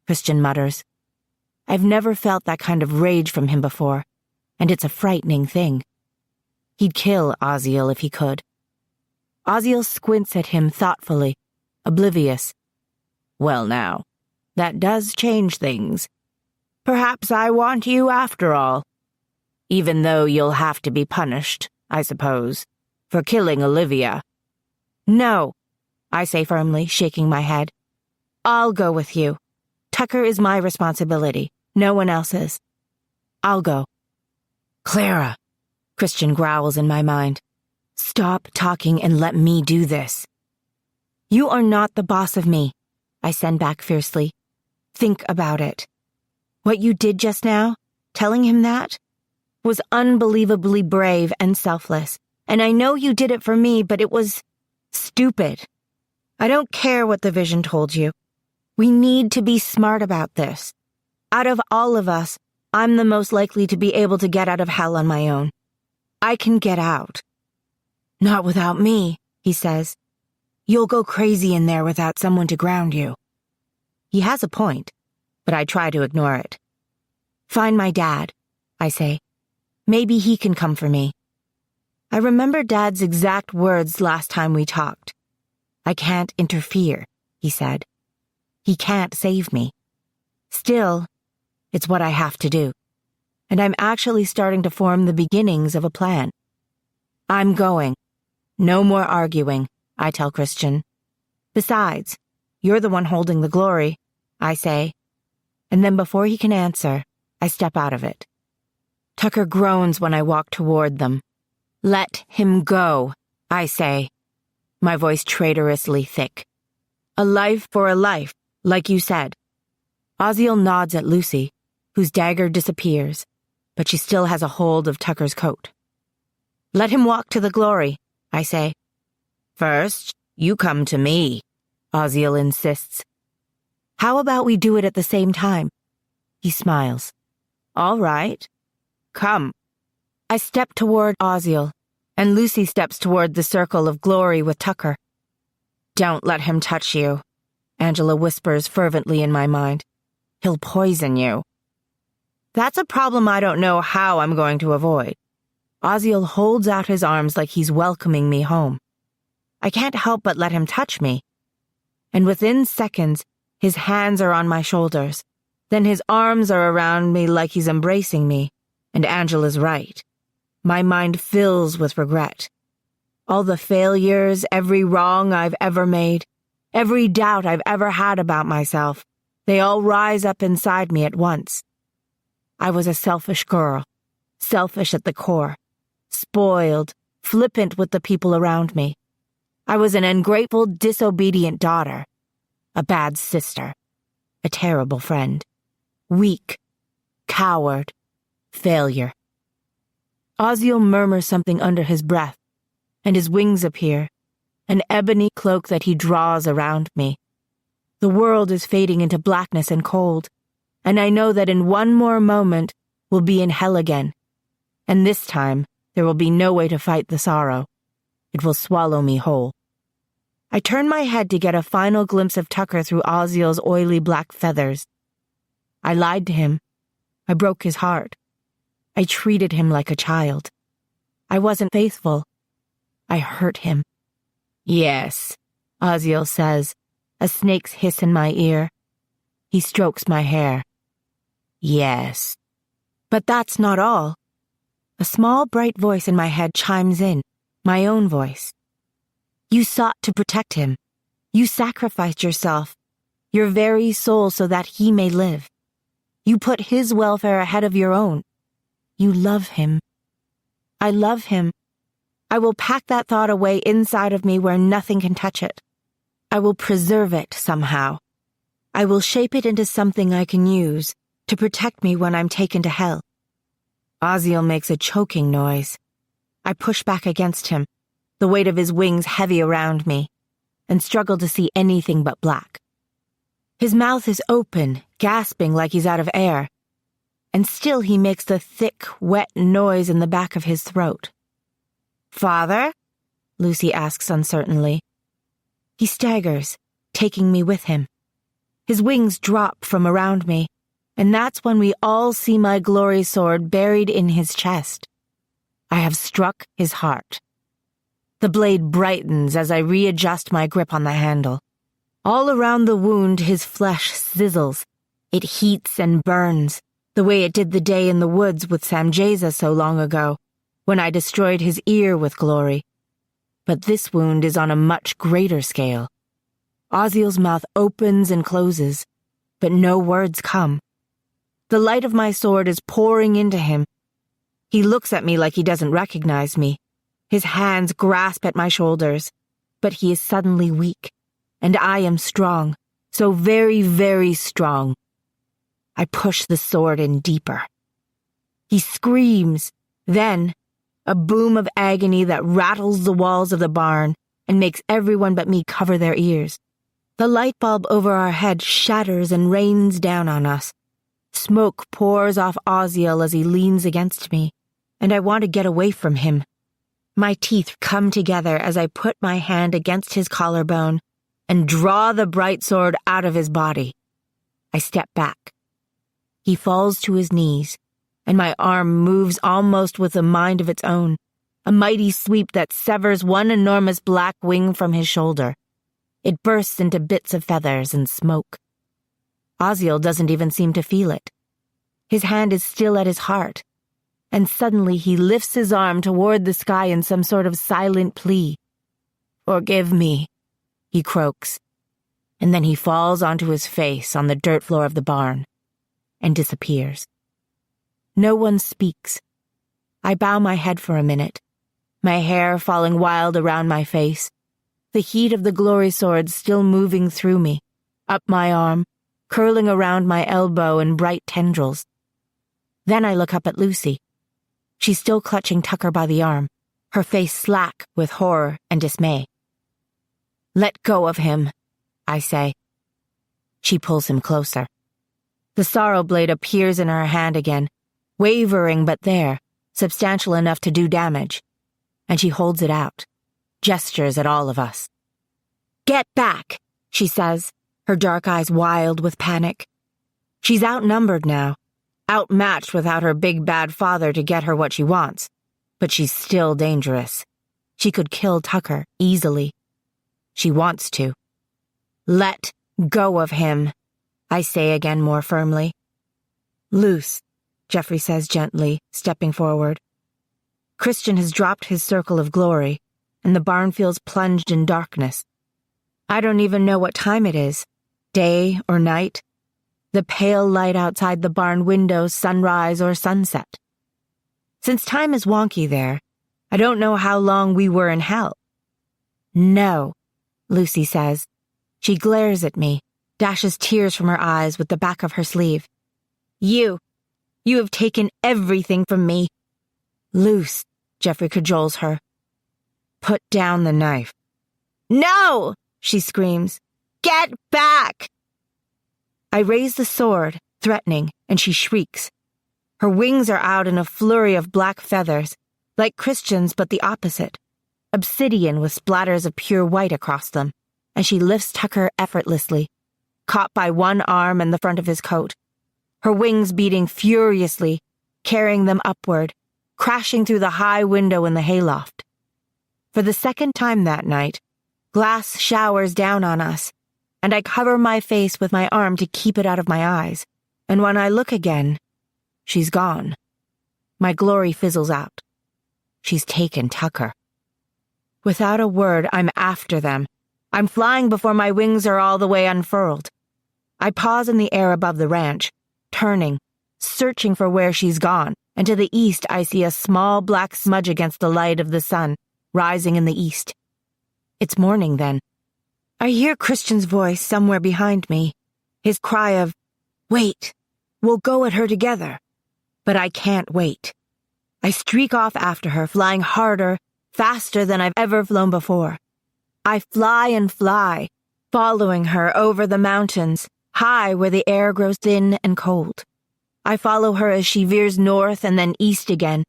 Christian mutters. I've never felt that kind of rage from him before, and it's a frightening thing. He'd kill Oziel if he could. Oziel squints at him thoughtfully, oblivious. "Well now, that does change things. Perhaps I want you after all. Even though you'll have to be punished, I suppose, for killing Olivia." "No," I say firmly, shaking my head. "I'll go with you. Tucker is my responsibility, no one else's. I'll go." "Clara," Christian growls in my mind. "Stop talking and let me do this." "You are not the boss of me," I send back fiercely. "Think about it. What you did just now, telling him that, was unbelievably brave and selfless, and I know you did it for me, but it was stupid. I don't care what the vision told you. We need to be smart about this. Out of all of us, I'm the most likely to be able to get out of hell on my own. I can get out." "Not without me," he says. "You'll go crazy in there without someone to ground you." He has a point, but I try to ignore it. "Find my dad," I say. "Maybe he can come for me." I remember Dad's exact words last time we talked. "I can't interfere," he said. "He can't save me." Still, it's what I have to do. And I'm actually starting to form the beginnings of a plan. "I'm going. No more arguing," I tell Christian. "Besides, You're the one holding the glory, I say. And then before he can answer, I step out of it. Tucker groans when I walk toward them. Let him go, I say, my voice traitorously thick. A life for a life, like you said. Oziel nods at Lucy, whose dagger disappears, but she still has a hold of Tucker's coat. Let him walk to the glory, I say. First, you come to me, Oziel insists. How about we do it at the same time? He smiles. All right. Come. I step toward Oziel, and Lucy steps toward the circle of glory with Tucker. Don't let him touch you, Angela whispers fervently in my mind. He'll poison you. That's a problem I don't know how I'm going to avoid. Oziel holds out his arms like he's welcoming me home. I can't help but let him touch me. And within seconds, his hands are on my shoulders. Then his arms are around me like he's embracing me. And Angela's right. My mind fills with regret. All the failures, every wrong I've ever made, every doubt I've ever had about myself, they all rise up inside me at once. I was a selfish girl, selfish at the core, spoiled, flippant with the people around me. I was an ungrateful, disobedient daughter, a bad sister, a terrible friend, weak, coward, failure. Oziel murmurs something under his breath, and his wings appear, an ebony cloak that he draws around me. The world is fading into blackness and cold, and I know that in one more moment we'll be in hell again. And this time, there will be no way to fight the sorrow. It will swallow me whole. I turn my head to get a final glimpse of Tucker through Oziel's oily black feathers. I lied to him. I broke his heart. I treated him like a child. I wasn't faithful. I hurt him. Yes, Oziel says, a snake's hiss in my ear. He strokes my hair. Yes. But that's not all. A small, bright voice in my head chimes in, my own voice. You sought to protect him. You sacrificed yourself, your very soul, so that he may live. You put his welfare ahead of your own. You love him. I love him. I will pack that thought away inside of me where nothing can touch it. I will preserve it somehow. I will shape it into something I can use to protect me when I'm taken to hell. Oziel makes a choking noise. I push back against him, the weight of his wings heavy around me, and struggle to see anything but black. His mouth is open, gasping like he's out of air, and still he makes the thick, wet noise in the back of his throat. Father? Lucy asks uncertainly. He staggers, taking me with him. His wings drop from around me, and that's when we all see my glory sword buried in his chest. I have struck his heart. The blade brightens as I readjust my grip on the handle. All around the wound, his flesh sizzles. It heats and burns, the way it did the day in the woods with Samjeza so long ago, when I destroyed his ear with glory. But this wound is on a much greater scale. Oziel's mouth opens and closes, but no words come. The light of my sword is pouring into him. He looks at me like he doesn't recognize me. His hands grasp at my shoulders, but he is suddenly weak, and I am strong, so very, very strong. I push the sword in deeper. He screams, then a boom of agony that rattles the walls of the barn and makes everyone but me cover their ears. The light bulb over our head shatters and rains down on us. Smoke pours off Oziel as he leans against me, and I want to get away from him. My teeth come together as I put my hand against his collarbone and draw the bright sword out of his body. I step back. He falls to his knees, and my arm moves almost with a mind of its own, a mighty sweep that severs one enormous black wing from his shoulder. It bursts into bits of feathers and smoke. Oziel doesn't even seem to feel it. His hand is still at his heart, and suddenly he lifts his arm toward the sky in some sort of silent plea. "Forgive me," he croaks. and then he falls onto his face on the dirt floor of the barn and disappears. No one speaks. I bow my head for a minute, my hair falling wild around my face, the heat of the glory sword still moving through me, up my arm, curling around my elbow in bright tendrils. Then I look up at Lucy. She's still clutching Tucker by the arm, her face slack with horror and dismay. "Let go of him," I say. She pulls him closer. The sorrow blade appears in her hand again, wavering but there, substantial enough to do damage, and she holds it out, gestures at all of us. "Get back," she says, her dark eyes wild with panic. She's outnumbered now, outmatched without her big bad father to get her what she wants, but she's still dangerous. She could kill Tucker easily. She wants to. "Let go of him," I say again more firmly. "Luce," Jeffrey says gently, stepping forward. Christian has dropped his circle of glory, and the barn feels plunged in darkness. I don't even know what time it is, day or night. The pale light outside the barn windows, sunrise or sunset. Since time is wonky there, I don't know how long we were in hell. "No," Lucy says. She glares at me, dashes tears from her eyes with the back of her sleeve. You have taken everything from me." "Luce," Jeffrey cajoles her. "Put down the knife." "No!" she screams. "Get back!" I raise the sword, threatening, and she shrieks. Her wings are out in a flurry of black feathers, like Christian's but the opposite, obsidian with splatters of pure white across them, and she lifts Tucker effortlessly, caught by one arm and the front of his coat, her wings beating furiously, carrying them upward, crashing through the high window in the hayloft. For the second time that night, glass showers down on us, and I cover my face with my arm to keep it out of my eyes, and when I look again, she's gone. My glory fizzles out. She's taken Tucker. Without a word, I'm after them. I'm flying before my wings are all the way unfurled. I pause in the air above the ranch, turning, searching for where she's gone, and to the east I see a small black smudge against the light of the sun, rising in the east. It's morning then. I hear Christian's voice somewhere behind me, his cry of, "Wait, we'll go at her together." But I can't wait. I streak off after her, flying harder, faster than I've ever flown before. I fly and fly, following her over the mountains, high where the air grows thin and cold. I follow her as she veers north and then east again,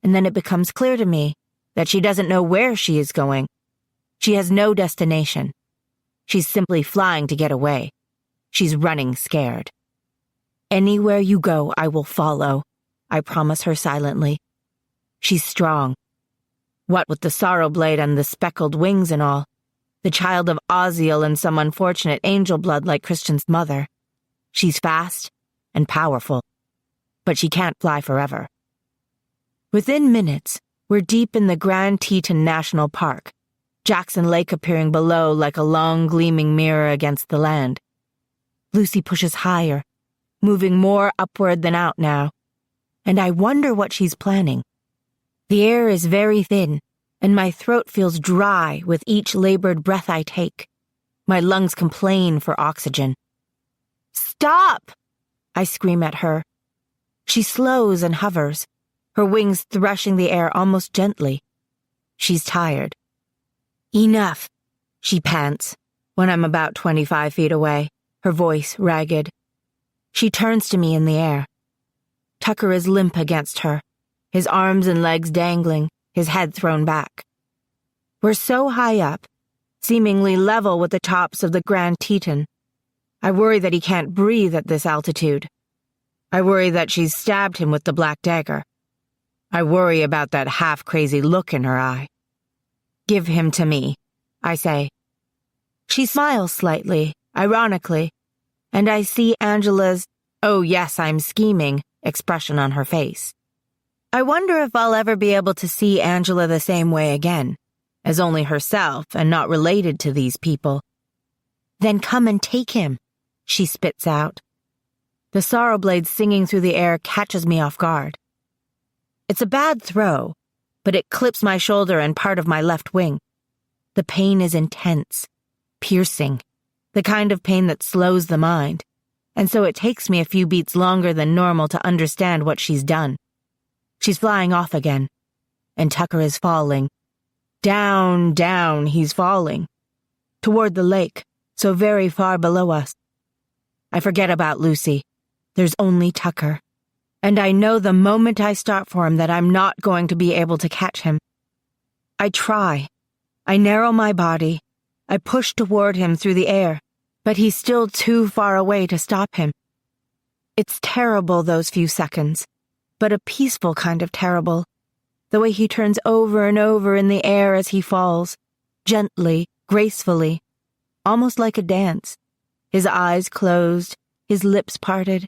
and then it becomes clear to me that she doesn't know where she is going. She has no destination. She's simply flying to get away. She's running scared. "Anywhere you go, I will follow," I promise her silently. She's strong. What with the sorrow blade and the speckled wings and all, the child of Oziel and some unfortunate angel blood like Christian's mother. She's fast and powerful, but she can't fly forever. Within minutes, we're deep in the Grand Teton National Park, Jackson Lake appearing below like a long gleaming mirror against the land. Lucy pushes higher, moving more upward than out now, and I wonder what she's planning. The air is very thin, and my throat feels dry with each labored breath I take. My lungs complain for oxygen. "Stop!" I scream at her. She slows and hovers, her wings threshing the air almost gently. She's tired. "Enough," she pants, when I'm about 25 feet away, her voice ragged. She turns to me in the air. Tucker is limp against her, his arms and legs dangling, his head thrown back. We're so high up, seemingly level with the tops of the Grand Teton. I worry that he can't breathe at this altitude. I worry that she's stabbed him with the black dagger. I worry about that half-crazy look in her eye. "Give him to me," I say. She smiles slightly, ironically, and I see Angela's, "Oh yes, I'm scheming," expression on her face. I wonder if I'll ever be able to see Angela the same way again, as only herself and not related to these people. Then come and take him, she spits out. The sorrow blade singing through the air catches me off guard. It's a bad throw, but it clips my shoulder and part of my left wing. The pain is intense, piercing, the kind of pain that slows the mind, and so it takes me a few beats longer than normal to understand what she's done. She's flying off again, and Tucker is falling. Down, down, he's falling. Toward the lake, so very far below us. I forget about Lucy. There's only Tucker. And I know the moment I start for him that I'm not going to be able to catch him. I try. I narrow my body. I push toward him through the air, but he's still too far away to stop him. It's terrible, those few seconds, but a peaceful kind of terrible. The way he turns over and over in the air as he falls, gently, gracefully, almost like a dance. His eyes closed, his lips parted.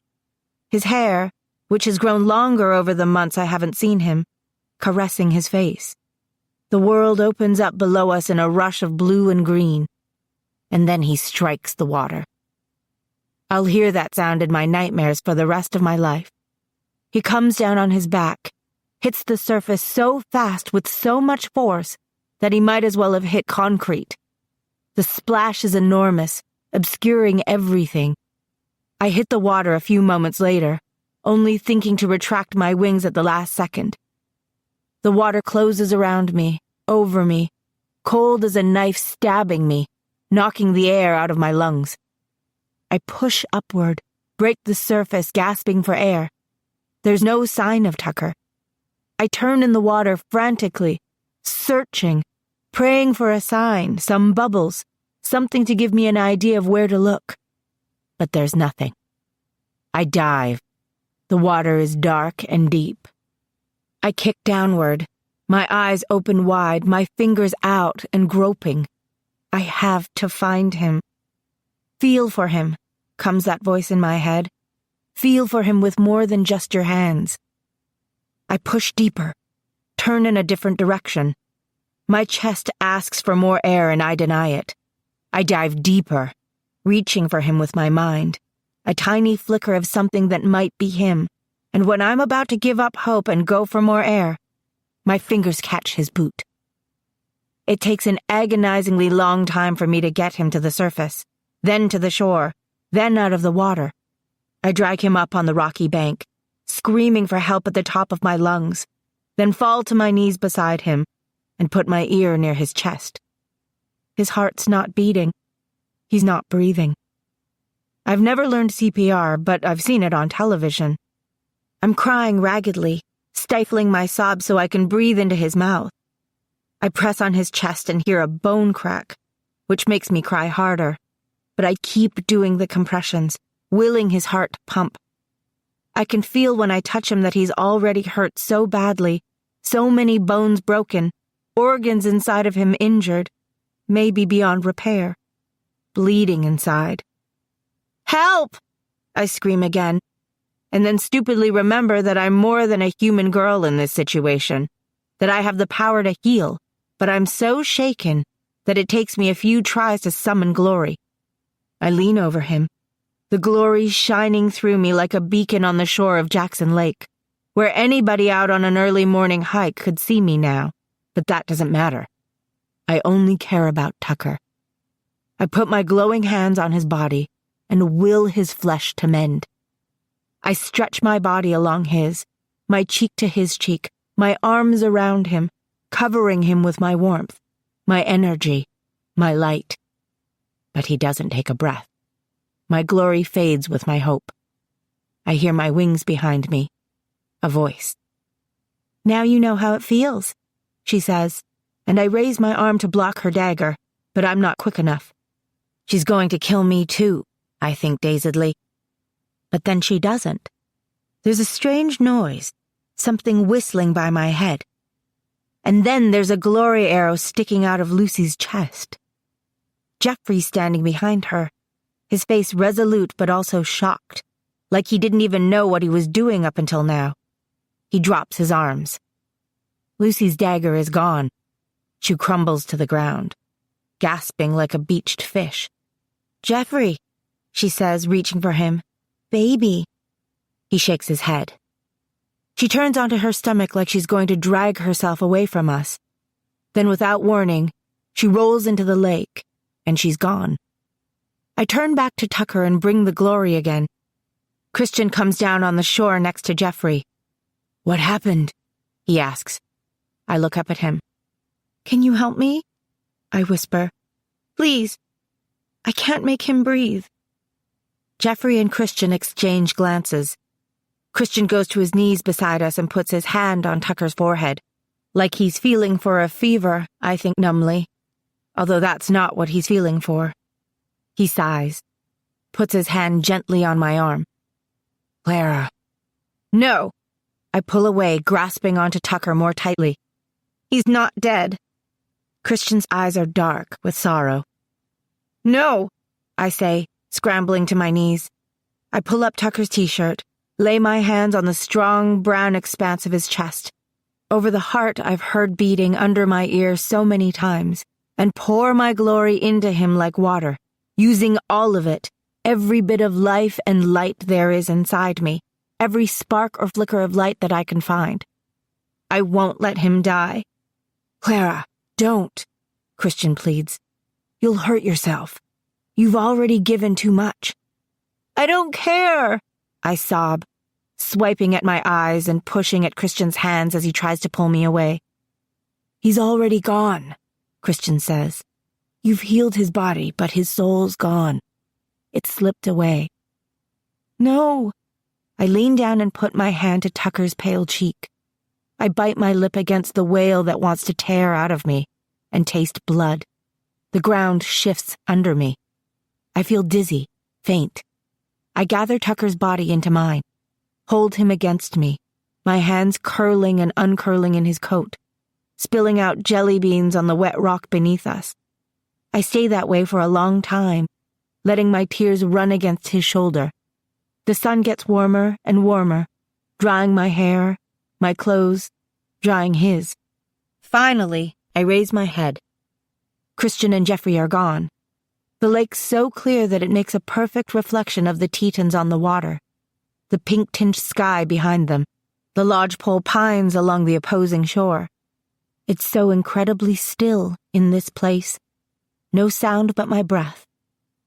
His hair, which has grown longer over the months I haven't seen him, caressing his face. The world opens up below us in a rush of blue and green, and then he strikes the water. I'll hear that sound in my nightmares for the rest of my life. He comes down on his back, hits the surface so fast with so much force that he might as well have hit concrete. The splash is enormous, obscuring everything. I hit the water a few moments later, only thinking to retract my wings at the last second. The water closes around me, over me, cold as a knife stabbing me, knocking the air out of my lungs. I push upward, break the surface, gasping for air. There's no sign of Tucker. I turn in the water frantically, searching, praying for a sign, some bubbles, something to give me an idea of where to look. But there's nothing. I dive. The water is dark and deep. I kick downward, my eyes open wide, my fingers out and groping. I have to find him. Feel for him, comes that voice in my head. Feel for him with more than just your hands. I push deeper, turn in a different direction. My chest asks for more air and I deny it. I dive deeper, reaching for him with my mind. A tiny flicker of something that might be him, and when I'm about to give up hope and go for more air, my fingers catch his boot. It takes an agonizingly long time for me to get him to the surface, then to the shore, then out of the water. I drag him up on the rocky bank, screaming for help at the top of my lungs, then fall to my knees beside him and put my ear near his chest. His heart's not beating. He's not breathing. I've never learned CPR, but I've seen it on television. I'm crying raggedly, stifling my sobs so I can breathe into his mouth. I press on his chest and hear a bone crack, which makes me cry harder, but I keep doing the compressions, willing his heart to pump. I can feel when I touch him that he's already hurt so badly, so many bones broken, organs inside of him injured, maybe beyond repair, bleeding inside. Help! I scream again, and then stupidly remember that I'm more than a human girl in this situation, that I have the power to heal, but I'm so shaken that it takes me a few tries to summon glory. I lean over him, the glory shining through me like a beacon on the shore of Jackson Lake, where anybody out on an early morning hike could see me now, but that doesn't matter. I only care about Tucker. I put my glowing hands on his body and will his flesh to mend. I stretch my body along his, my cheek to his cheek, my arms around him, covering him with my warmth, my energy, my light. But he doesn't take a breath. My glory fades with my hope. I hear my wings behind me. A voice. Now you know how it feels, she says, and I raise my arm to block her dagger, but I'm not quick enough. She's going to kill me too, I think dazedly. But then she doesn't. There's a strange noise, something whistling by my head. And then there's a glory arrow sticking out of Lucy's chest. Jeffrey's standing behind her, his face resolute but also shocked, like he didn't even know what he was doing up until now. He drops his arms. Lucy's dagger is gone. She crumbles to the ground, gasping like a beached fish. Jeffrey, she says, reaching for him. Baby. He shakes his head. She turns onto her stomach like she's going to drag herself away from us. Then without warning, she rolls into the lake, and she's gone. I turn back to Tucker and bring the glory again. Christian comes down on the shore next to Jeffrey. What happened? He asks. I look up at him. Can you help me? I whisper. Please. I can't make him breathe. Jeffrey and Christian exchange glances. Christian goes to his knees beside us and puts his hand on Tucker's forehead. Like he's feeling for a fever, I think numbly. Although that's not what he's feeling for. He sighs. Puts his hand gently on my arm. Clara. No. I pull away, grasping onto Tucker more tightly. He's not dead. Christian's eyes are dark with sorrow. No, I say, scrambling to my knees. I pull up Tucker's t-shirt, lay my hands on the strong brown expanse of his chest, over the heart I've heard beating under my ear so many times, and pour my glory into him like water, using all of it, every bit of life and light there is inside me, every spark or flicker of light that I can find. I won't let him die. Clara, don't, Christian pleads. You'll hurt yourself. You've already given too much. I don't care, I sob, swiping at my eyes and pushing at Christian's hands as he tries to pull me away. He's already gone, Christian says. You've healed his body, but his soul's gone. It slipped away. No. I lean down and put my hand to Tucker's pale cheek. I bite my lip against the wail that wants to tear out of me and taste blood. The ground shifts under me. I feel dizzy, faint. I gather Tucker's body into mine, hold him against me, my hands curling and uncurling in his coat, spilling out jelly beans on the wet rock beneath us. I stay that way for a long time, letting my tears run against his shoulder. The sun gets warmer and warmer, drying my hair, my clothes, drying his. Finally, I raise my head. Christian and Jeffrey are gone. The lake's so clear that it makes a perfect reflection of the Tetons on the water, the pink-tinged sky behind them, the lodgepole pines along the opposing shore. It's so incredibly still in this place. No sound but my breath.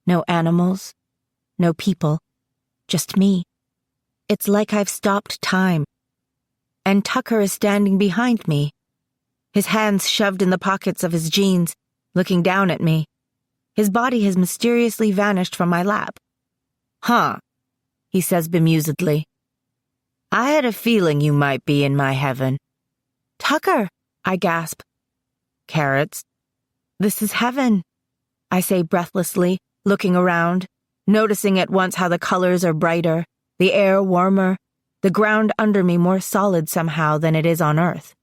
No animals. No people. Just me. It's like I've stopped time. And Tucker is standing behind me, his hands shoved in the pockets of his jeans, looking down at me. His body has mysteriously vanished from my lap. Huh, he says bemusedly. I had a feeling you might be in my heaven. Tucker, I gasp. Carrots. This is heaven, I say breathlessly, looking around, noticing at once how the colors are brighter, the air warmer, the ground under me more solid somehow than it is on Earth.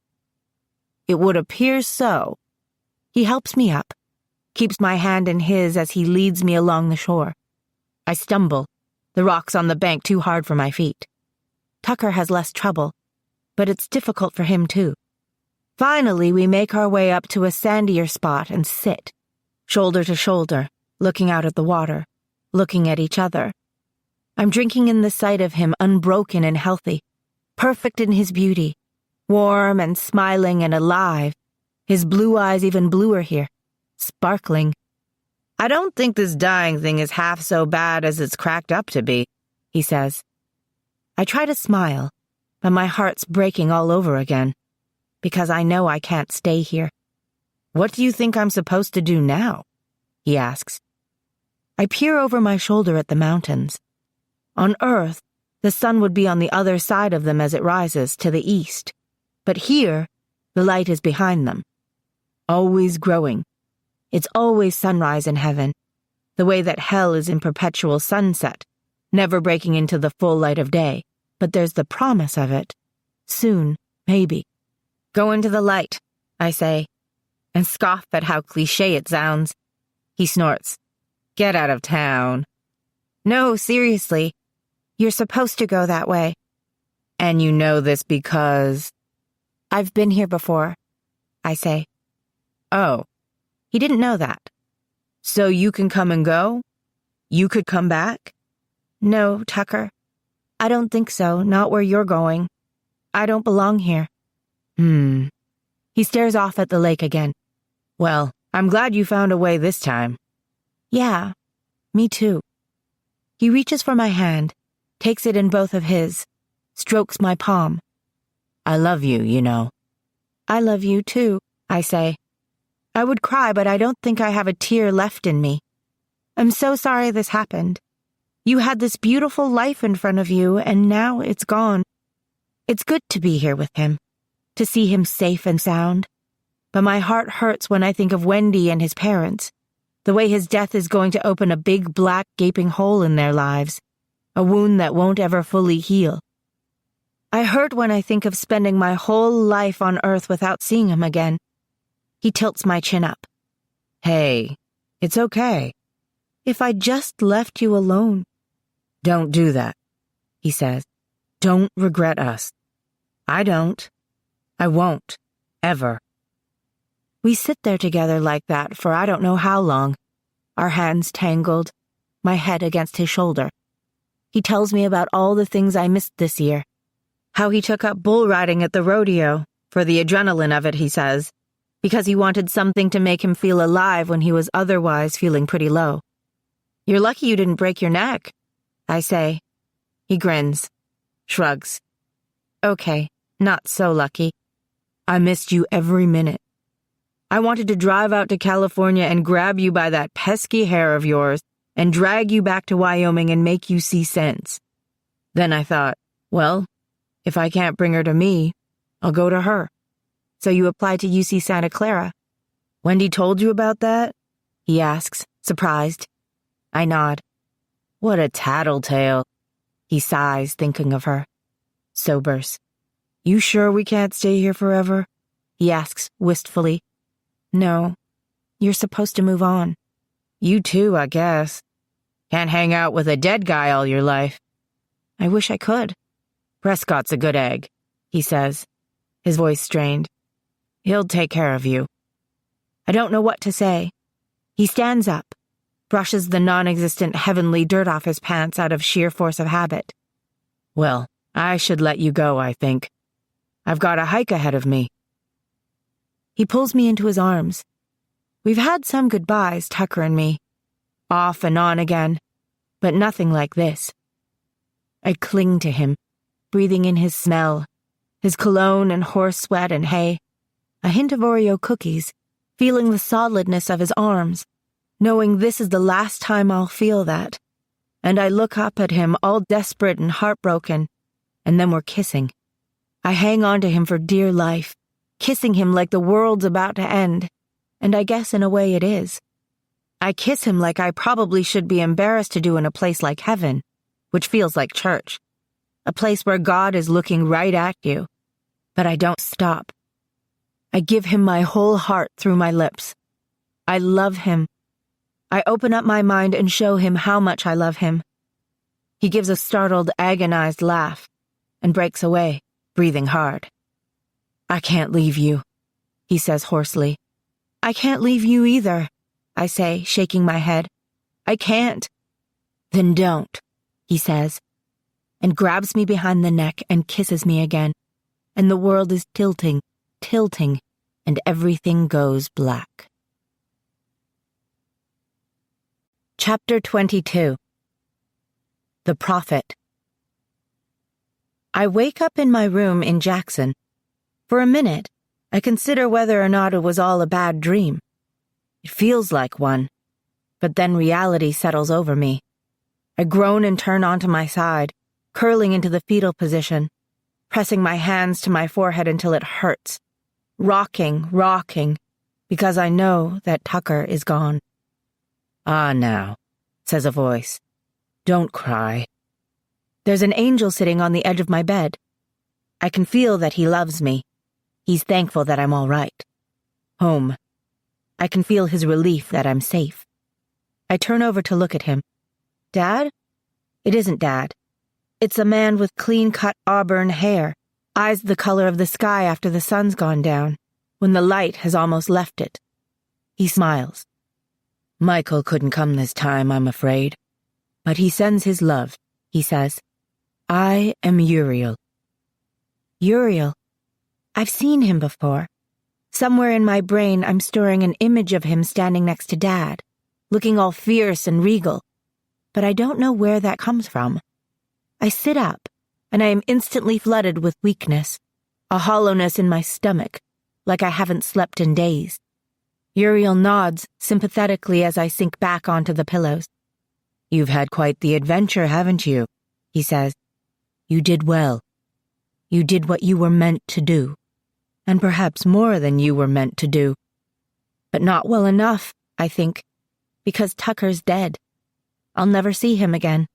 It would appear so. He helps me up, keeps my hand in his as he leads me along the shore. I stumble, the rocks on the bank too hard for my feet. Tucker has less trouble, but it's difficult for him too. Finally, we make our way up to a sandier spot and sit, shoulder to shoulder, looking out at the water, looking at each other. I'm drinking in the sight of him unbroken and healthy, perfect in his beauty, warm and smiling and alive, his blue eyes even bluer here, sparkling. I don't think this dying thing is half so bad as it's cracked up to be, he says. I try to smile, but my heart's breaking all over again, because I know I can't stay here. What do you think I'm supposed to do now? He asks. I peer over my shoulder at the mountains. On Earth, the sun would be on the other side of them as it rises, to the east. But here, the light is behind them. Always growing. It's always sunrise in heaven, the way that hell is in perpetual sunset, never breaking into the full light of day. But there's the promise of it. Soon, maybe. Go into the light, I say, and scoff at how cliché it sounds. He snorts. Get out of town. No, seriously. You're supposed to go that way. And you know this because... I've been here before, I say. Oh. He didn't know that. So you can come and go? You could come back? No, Tucker. I don't think so, not where you're going. I don't belong here. He stares off at the lake again. Well, I'm glad you found a way this time. Yeah, me too. He reaches for my hand, takes it in both of his, strokes my palm. I love you, you know. I love you too, I say. I would cry, but I don't think I have a tear left in me. I'm so sorry this happened. You had this beautiful life in front of you, and now it's gone. It's good to be here with him, to see him safe and sound. But my heart hurts when I think of Wendy and his parents, the way his death is going to open a big black gaping hole in their lives, a wound that won't ever fully heal. I hurt when I think of spending my whole life on Earth without seeing him again. He tilts my chin up. Hey, it's okay. If I just left you alone. Don't do that, he says. Don't regret us. I don't. I won't. Ever. We sit there together like that for I don't know how long, our hands tangled, my head against his shoulder. He tells me about all the things I missed this year. How he took up bull riding at the rodeo, for the adrenaline of it, he says, because he wanted something to make him feel alive when he was otherwise feeling pretty low. You're lucky you didn't break your neck, I say. He grins, shrugs. Okay, not so lucky. I missed you every minute. I wanted to drive out to California and grab you by that pesky hair of yours and drag you back to Wyoming and make you see sense. Then I thought, well, if I can't bring her to me, I'll go to her. So you applied to UC Santa Clara. Wendy told you about that? He asks, surprised. I nod. What a tattletale. He sighs, thinking of her. Sobers. You sure we can't stay here forever? He asks, wistfully. No. You're supposed to move on. You too, I guess. Can't hang out with a dead guy all your life. I wish I could. Prescott's a good egg, he says, his voice strained. He'll take care of you. I don't know what to say. He stands up, brushes the non-existent heavenly dirt off his pants out of sheer force of habit. Well, I should let you go, I think. I've got a hike ahead of me. He pulls me into his arms. We've had some goodbyes, Tucker and me. Off and on again, but nothing like this. I cling to him, breathing in his smell, his cologne and horse sweat and hay, a hint of Oreo cookies, feeling the solidness of his arms, knowing this is the last time I'll feel that. And I look up at him all desperate and heartbroken, and then we're kissing. I hang on to him for dear life, kissing him like the world's about to end, and I guess in a way it is. I kiss him like I probably should be embarrassed to do in a place like heaven, which feels like church, a place where God is looking right at you. But I don't stop. I give him my whole heart through my lips. I love him. I open up my mind and show him how much I love him. He gives a startled, agonized laugh and breaks away, breathing hard. I can't leave you, he says hoarsely. I can't leave you either, I say, shaking my head. I can't. Then don't, he says, and grabs me behind the neck and kisses me again, and the world is tilting, and everything goes black. Chapter 22. The Prophet. I wake up in my room in Jackson. For a minute, I consider whether or not it was all a bad dream. It feels like one, but then reality settles over me. I groan and turn onto my side, curling into the fetal position, pressing my hands to my forehead until it hurts, rocking, because I know that Tucker is gone. Ah, now, says a voice. Don't cry. There's an angel sitting on the edge of my bed. I can feel that he loves me. He's thankful that I'm all right. Home. I can feel his relief that I'm safe. I turn over to look at him. Dad? It isn't Dad. It's a man with clean-cut auburn hair, eyes the color of the sky after the sun's gone down, when the light has almost left it. He smiles. Michael couldn't come this time, I'm afraid. But he sends his love, he says. I am Uriel. Uriel. I've seen him before. Somewhere in my brain, I'm storing an image of him standing next to Dad, looking all fierce and regal. But I don't know where that comes from. I sit up, and I am instantly flooded with weakness, a hollowness in my stomach, like I haven't slept in days. Uriel nods sympathetically as I sink back onto the pillows. You've had quite the adventure, haven't you? He says. You did well. You did what you were meant to do. And perhaps more than you were meant to do. But not well enough, I think, because Tucker's dead. I'll never see him again.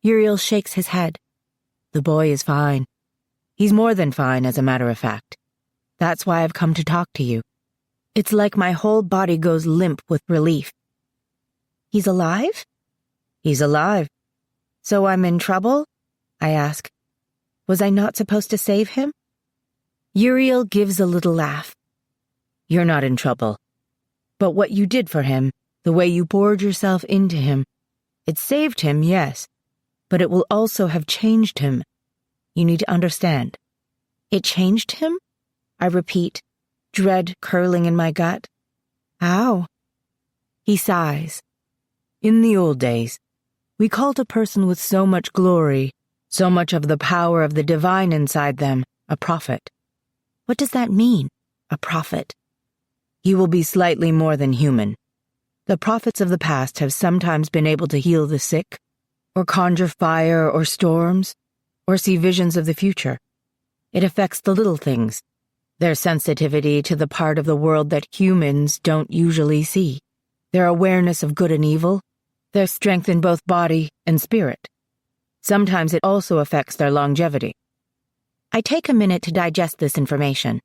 Uriel shakes his head. The boy is fine. He's more than fine, as a matter of fact. That's why I've come to talk to you. It's like my whole body goes limp with relief. He's alive? He's alive. So I'm in trouble? I ask. Was I not supposed to save him? Uriel gives a little laugh. You're not in trouble. But what you did for him, the way you poured yourself into him, it saved him, yes, but it will also have changed him. You need to understand. It changed him? I repeat, dread curling in my gut. How? He sighs. In the old days, we called a person with so much glory, so much of the power of the divine inside them, a prophet. What does that mean, a prophet? He will be slightly more than human. The prophets of the past have sometimes been able to heal the sick, or conjure fire or storms, or see visions of the future. It affects the little things, their sensitivity to the part of the world that humans don't usually see, their awareness of good and evil, their strength in both body and spirit. Sometimes it also affects their longevity. I take a minute to digest this information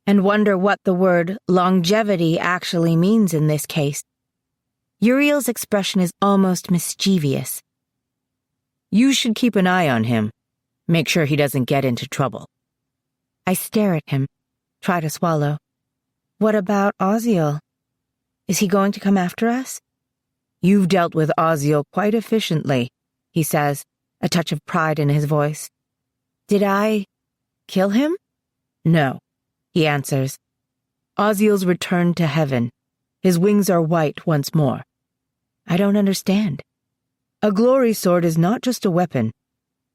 and wonder what the word longevity actually means in this case. Uriel's expression is almost mischievous. You should keep an eye on him. Make sure he doesn't get into trouble. I stare at him, try to swallow. What about Oziel? Is he going to come after us? You've dealt with Oziel quite efficiently, he says, a touch of pride in his voice. Did I kill him? No, he answers. Oziel's returned to heaven. His wings are white once more. I don't understand. A glory sword is not just a weapon.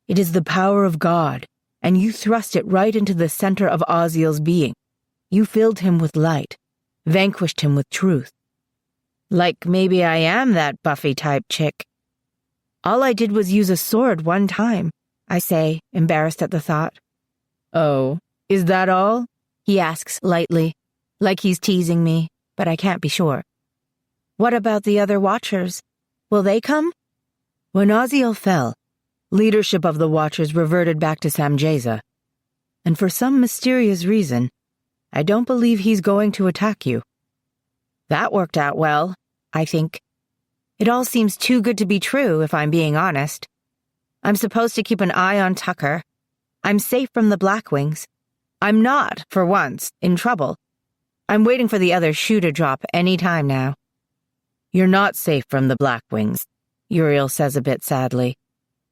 It is the power of God, and you thrust it right into the center of Oziel's being. You filled him with light, vanquished him with truth. Like maybe I am that Buffy-type chick. All I did was use a sword one time, I say, embarrassed at the thought. Oh, is that all? He asks lightly, like he's teasing me, but I can't be sure. What about the other Watchers? Will they come? When Oziel fell, leadership of the Watchers reverted back to Samjeza. And for some mysterious reason, I don't believe he's going to attack you. That worked out well, I think. It all seems too good to be true, if I'm being honest. I'm supposed to keep an eye on Tucker. I'm safe from the Blackwings. I'm not, for once, in trouble. I'm waiting for the other shoe to drop any time now. You're not safe from the Blackwings, Uriel says a bit sadly.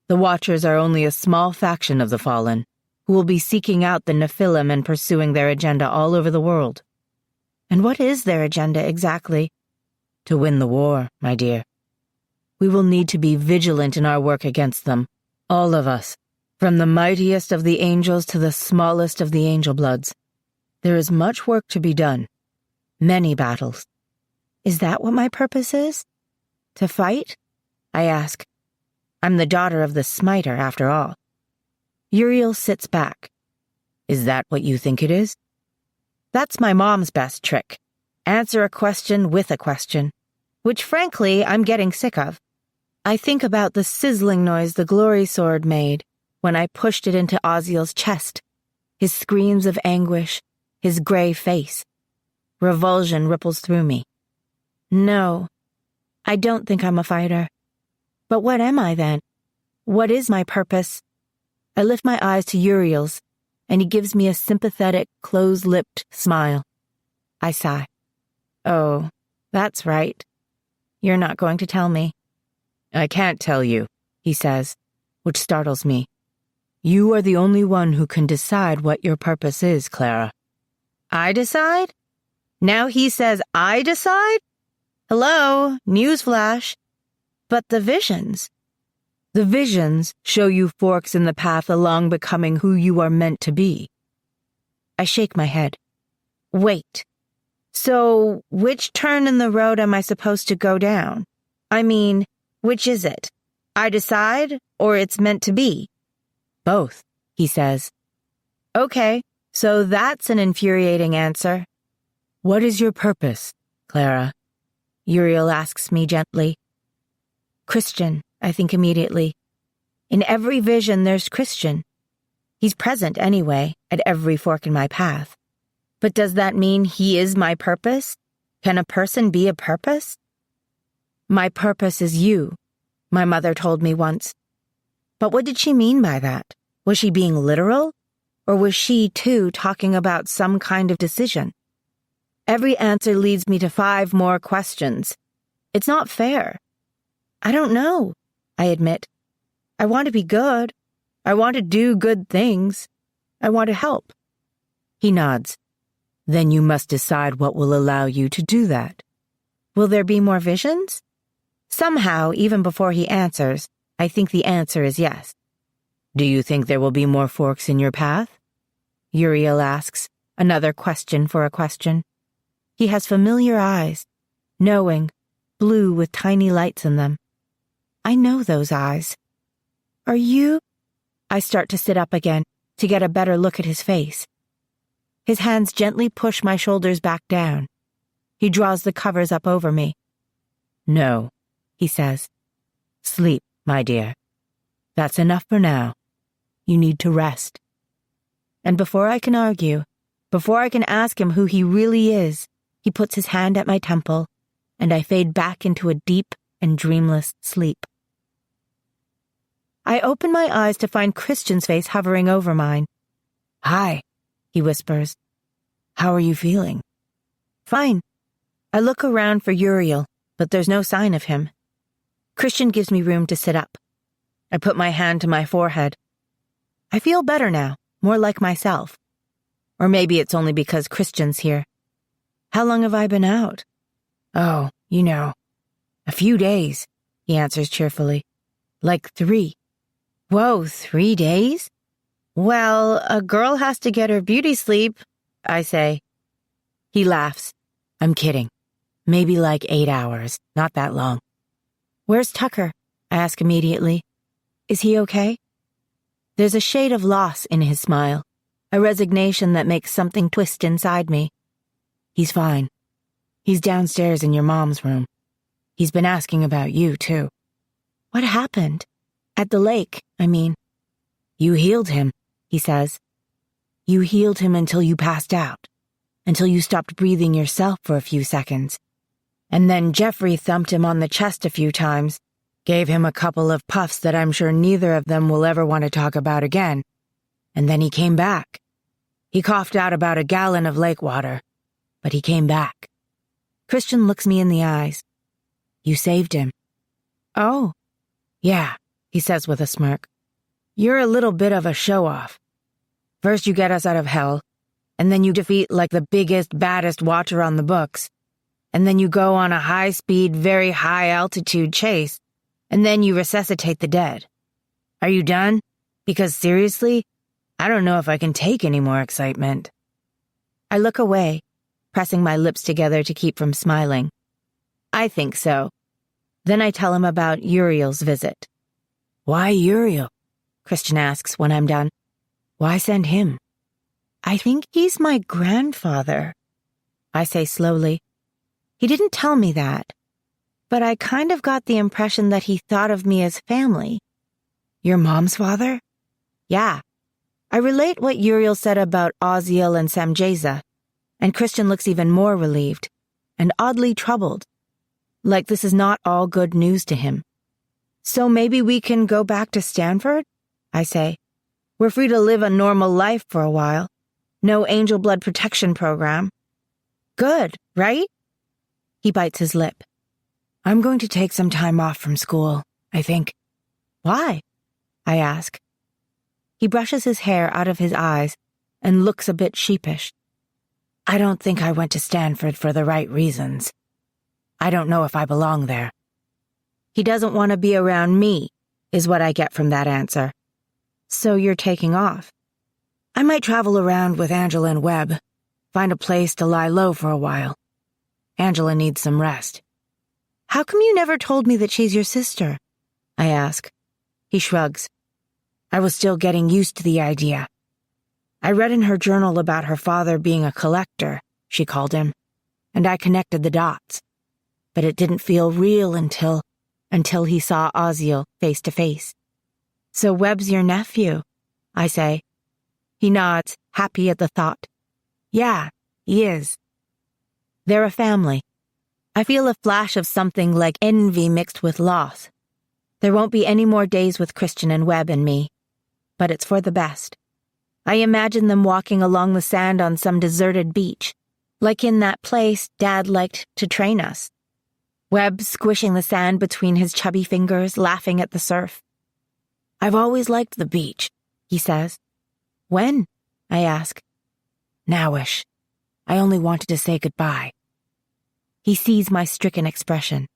The Watchers are only a small faction of the Fallen, who will be seeking out the Nephilim and pursuing their agenda all over the world. And what is their agenda exactly? To win the war, my dear. We will need to be vigilant in our work against them, all of us, from the mightiest of the angels to the smallest of the angel bloods. There is much work to be done. Many battles. Is that what my purpose is? To fight? I ask. I'm the daughter of the Smiter, after all. Uriel sits back. Is that what you think it is? That's my mom's best trick. Answer a question with a question, which frankly I'm getting sick of. I think about the sizzling noise the glory sword made when I pushed it into Oziel's chest, his screams of anguish, his gray face. Revulsion ripples through me. No, I don't think I'm a fighter. But what am I then? What is my purpose? I lift my eyes to Uriel's, and he gives me a sympathetic, close-lipped smile. I sigh. Oh, that's right. You're not going to tell me. I can't tell you, he says, which startles me. You are the only one who can decide what your purpose is, Clara. I decide? Now he says I decide? Hello, newsflash. But the visions. The visions show you forks in the path along becoming who you are meant to be. I shake my head. Wait. So, which turn in the road am I supposed to go down? I mean, which is it? I decide, or it's meant to be? Both, he says. Okay, so that's an infuriating answer. What is your purpose, Clara? Uriel asks me gently. Christian, I think immediately. In every vision there's Christian. He's present anyway, at every fork in my path. But does that mean he is my purpose? Can a person be a purpose? My purpose is you, my mother told me once. But what did she mean by that? Was she being literal? Or was she, too, talking about some kind of decision? Every answer leads me to 5 more questions. It's not fair. I don't know, I admit. I want to be good. I want to do good things. I want to help. He nods. Then you must decide what will allow you to do that. Will there be more visions? Somehow, even before he answers, I think the answer is yes. Do you think there will be more forks in your path? Uriel asks, another question for a question. He has familiar eyes, knowing, blue with tiny lights in them. I know those eyes. Are you? I start to sit up again, to get a better look at his face. His hands gently push my shoulders back down. He draws the covers up over me. No, he says. Sleep, my dear. That's enough for now. You need to rest. And before I can argue, before I can ask him who he really is, he puts his hand at my temple, and I fade back into a deep and dreamless sleep. I open my eyes to find Christian's face hovering over mine. Hi, he whispers. How are you feeling? Fine. I look around for Uriel, but there's no sign of him. Christian gives me room to sit up. I put my hand to my forehead. I feel better now, more like myself. Or maybe it's only because Christian's here. How long have I been out? Oh, a few days, he answers cheerfully. Like 3. Whoa, 3 days? Well, a girl has to get her beauty sleep, I say. He laughs. I'm kidding. Maybe like 8 hours, not that long. Where's Tucker? I ask immediately. Is he okay? There's a shade of loss in his smile, a resignation that makes something twist inside me. He's fine. He's downstairs in your mom's room. He's been asking about you, too. What happened? At the lake, I mean. You healed him, he says. You healed him until you passed out, until you stopped breathing yourself for a few seconds. And then Jeffrey thumped him on the chest a few times, gave him a couple of puffs that I'm sure neither of them will ever want to talk about again. And then he came back. He coughed out about a gallon of lake water, but he came back. Christian looks me in the eyes. You saved him. Oh. Yeah, he says with a smirk. You're a little bit of a show-off. First you get us out of hell, and then you defeat like the biggest, baddest watcher on the books, and then you go on a high-speed, very high-altitude chase, and then you resuscitate the dead. Are you done? Because seriously, I don't know if I can take any more excitement. I look away, pressing my lips together to keep from smiling. I think so. Then I tell him about Uriel's visit. Why Uriel? Christian asks when I'm done. Why send him? I think he's my grandfather, I say slowly. He didn't tell me that, but I kind of got the impression that he thought of me as family. Your mom's father? Yeah. I relate what Uriel said about Oziel and Samjeza, and Christian looks even more relieved, and oddly troubled, like this is not all good news to him. So maybe we can go back to Stanford? I say. We're free to live a normal life for a while. No angel blood protection program. Good, right? He bites his lip. I'm going to take some time off from school, I think. Why? I ask. He brushes his hair out of his eyes and looks a bit sheepish. I don't think I went to Stanford for the right reasons. I don't know if I belong there. He doesn't want to be around me, is what I get from that answer. So you're taking off. I might travel around with Angela and Webb, find a place to lie low for a while. Angela needs some rest. How come you never told me that she's your sister? I ask. He shrugs. I was still getting used to the idea. I read in her journal about her father being a collector, she called him, and I connected the dots. But it didn't feel real until he saw Oziel face to face. So Webb's your nephew, I say. He nods, happy at the thought. Yeah, he is. They're a family. I feel a flash of something like envy mixed with loss. There won't be any more days with Christian and Webb and me, but it's for the best. I imagine them walking along the sand on some deserted beach, like in that place Dad liked to train us. Webb squishing the sand between his chubby fingers, laughing at the surf. I've always liked the beach, he says. When? I ask. Nowish. I only wanted to say goodbye. He sees my stricken expression.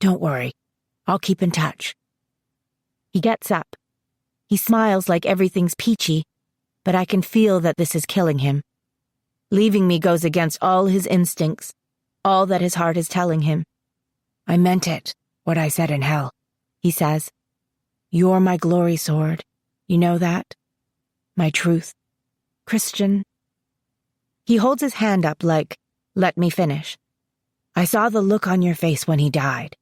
Don't worry. I'll keep in touch. He gets up. He smiles like everything's peachy, but I can feel that this is killing him. Leaving me goes against all his instincts, all that his heart is telling him. I meant it, what I said in hell, he says. You're my glory sword. You know that? My truth. Christian. He holds his hand up like, let me finish. I saw the look on your face when he died.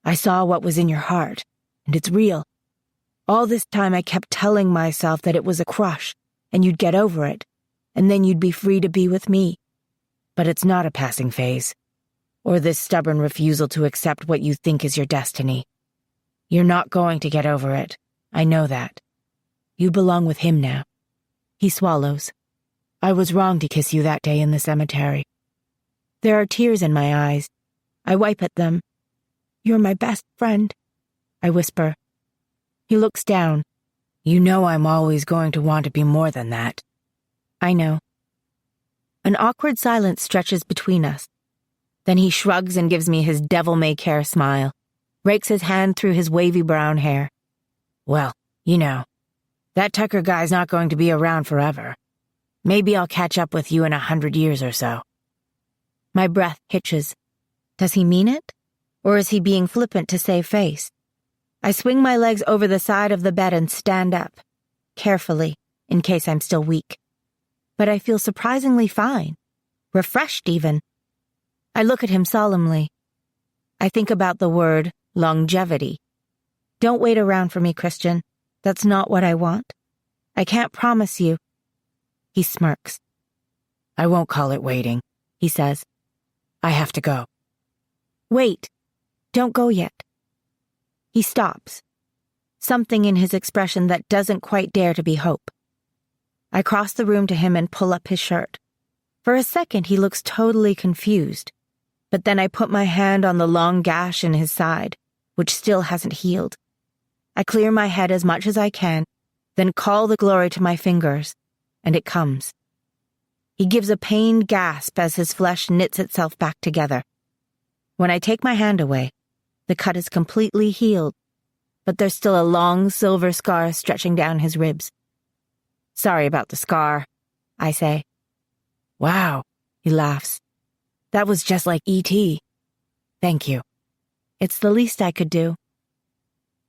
I saw what was in your heart, and it's real. All this time I kept telling myself that it was a crush, and you'd get over it, and then you'd be free to be with me. But it's not a passing phase, or this stubborn refusal to accept what you think is your destiny. You're not going to get over it. I know that. You belong with him now. He swallows. I was wrong to kiss you that day in the cemetery. There are tears in my eyes. I wipe at them. You're my best friend, I whisper. He looks down. You know I'm always going to want to be more than that. I know. An awkward silence stretches between us. Then he shrugs and gives me his devil-may-care smile, rakes his hand through his wavy brown hair. Well, you know, that Tucker guy's not going to be around forever. Maybe I'll catch up with you in 100 years or so. My breath hitches. Does he mean it? Or is he being flippant to save face? I swing my legs over the side of the bed and stand up, carefully, in case I'm still weak. But I feel surprisingly fine. Refreshed, even. I look at him solemnly. I think about the word longevity. Don't wait around for me, Christian. That's not what I want. I can't promise you. He smirks. I won't call it waiting, he says. I have to go. Wait. Don't go yet. He stops. Something in his expression that doesn't quite dare to be hope. I cross the room to him and pull up his shirt. For a second, he looks totally confused. But then I put my hand on the long gash in his side, which still hasn't healed. I clear my head as much as I can, then call the glory to my fingers, and it comes. He gives a pained gasp as his flesh knits itself back together. When I take my hand away, the cut is completely healed, but there's still a long silver scar stretching down his ribs. Sorry about the scar, I say. Wow, he laughs. That was just like E.T. Thank you. It's the least I could do.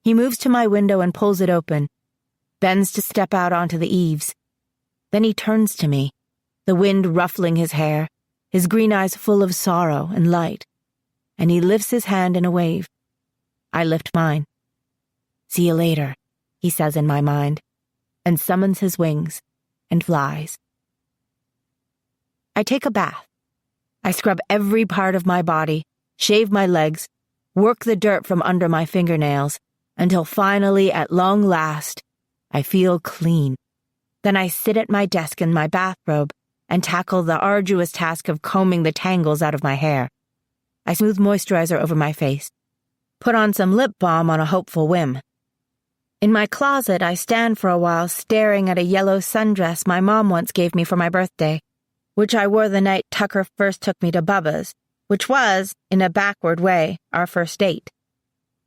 He moves to my window and pulls it open, bends to step out onto the eaves. Then he turns to me, the wind ruffling his hair, his green eyes full of sorrow and light, and he lifts his hand in a wave. I lift mine. See you later, he says in my mind, and summons his wings and flies. I take a bath. I scrub every part of my body, shave my legs, work the dirt from under my fingernails, until finally, at long last, I feel clean. Then I sit at my desk in my bathrobe and tackle the arduous task of combing the tangles out of my hair. I smooth moisturizer over my face. put on some lip balm on a hopeful whim. In my closet, I stand for a while staring at a yellow sundress my mom once gave me for my birthday, which I wore the night Tucker first took me to Bubba's, which was, in a backward way, our first date.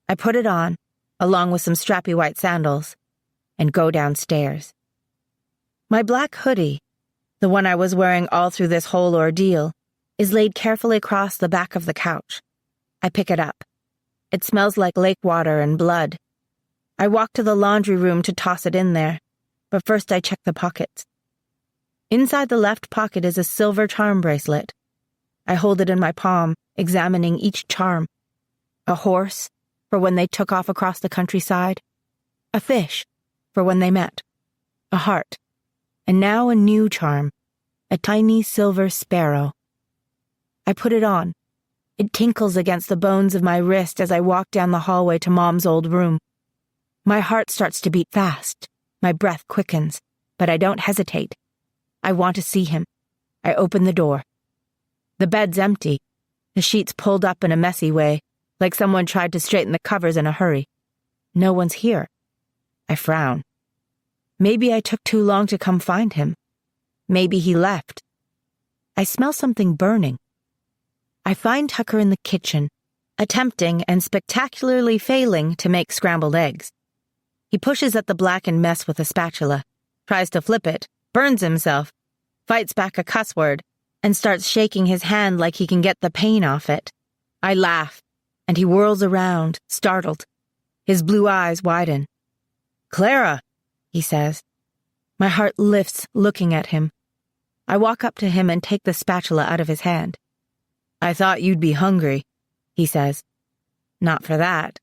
I put it on, along with some strappy white sandals, and go downstairs. My black hoodie, the one I was wearing all through this whole ordeal, is laid carefully across the back of the couch. I pick it up. It smells like lake water and blood. I walk to the laundry room to toss it in there, but first I check the pockets. Inside the left pocket is a silver charm bracelet. I hold it in my palm, examining each charm. A horse, for when they took off across the countryside. A fish, for when they met. A heart. And now a new charm, a tiny silver sparrow. I put it on. It tinkles against the bones of my wrist as I walk down the hallway to Mom's old room. My heart starts to beat fast. My breath quickens, but I don't hesitate. I want to see him. I open the door. The bed's empty, the sheets pulled up in a messy way, like someone tried to straighten the covers in a hurry. No one's here. I frown. Maybe I took too long to come find him. Maybe he left. I smell something burning. I find Tucker in the kitchen, attempting and spectacularly failing to make scrambled eggs. He pushes at the blackened mess with a spatula, tries to flip it, burns himself, fights back a cuss word, and starts shaking his hand like he can get the pain off it. I laugh, and he whirls around, startled. His blue eyes widen. "Clara," he says. My heart lifts looking at him. I walk up to him and take the spatula out of his hand. "I thought you'd be hungry," he says. "Not for that."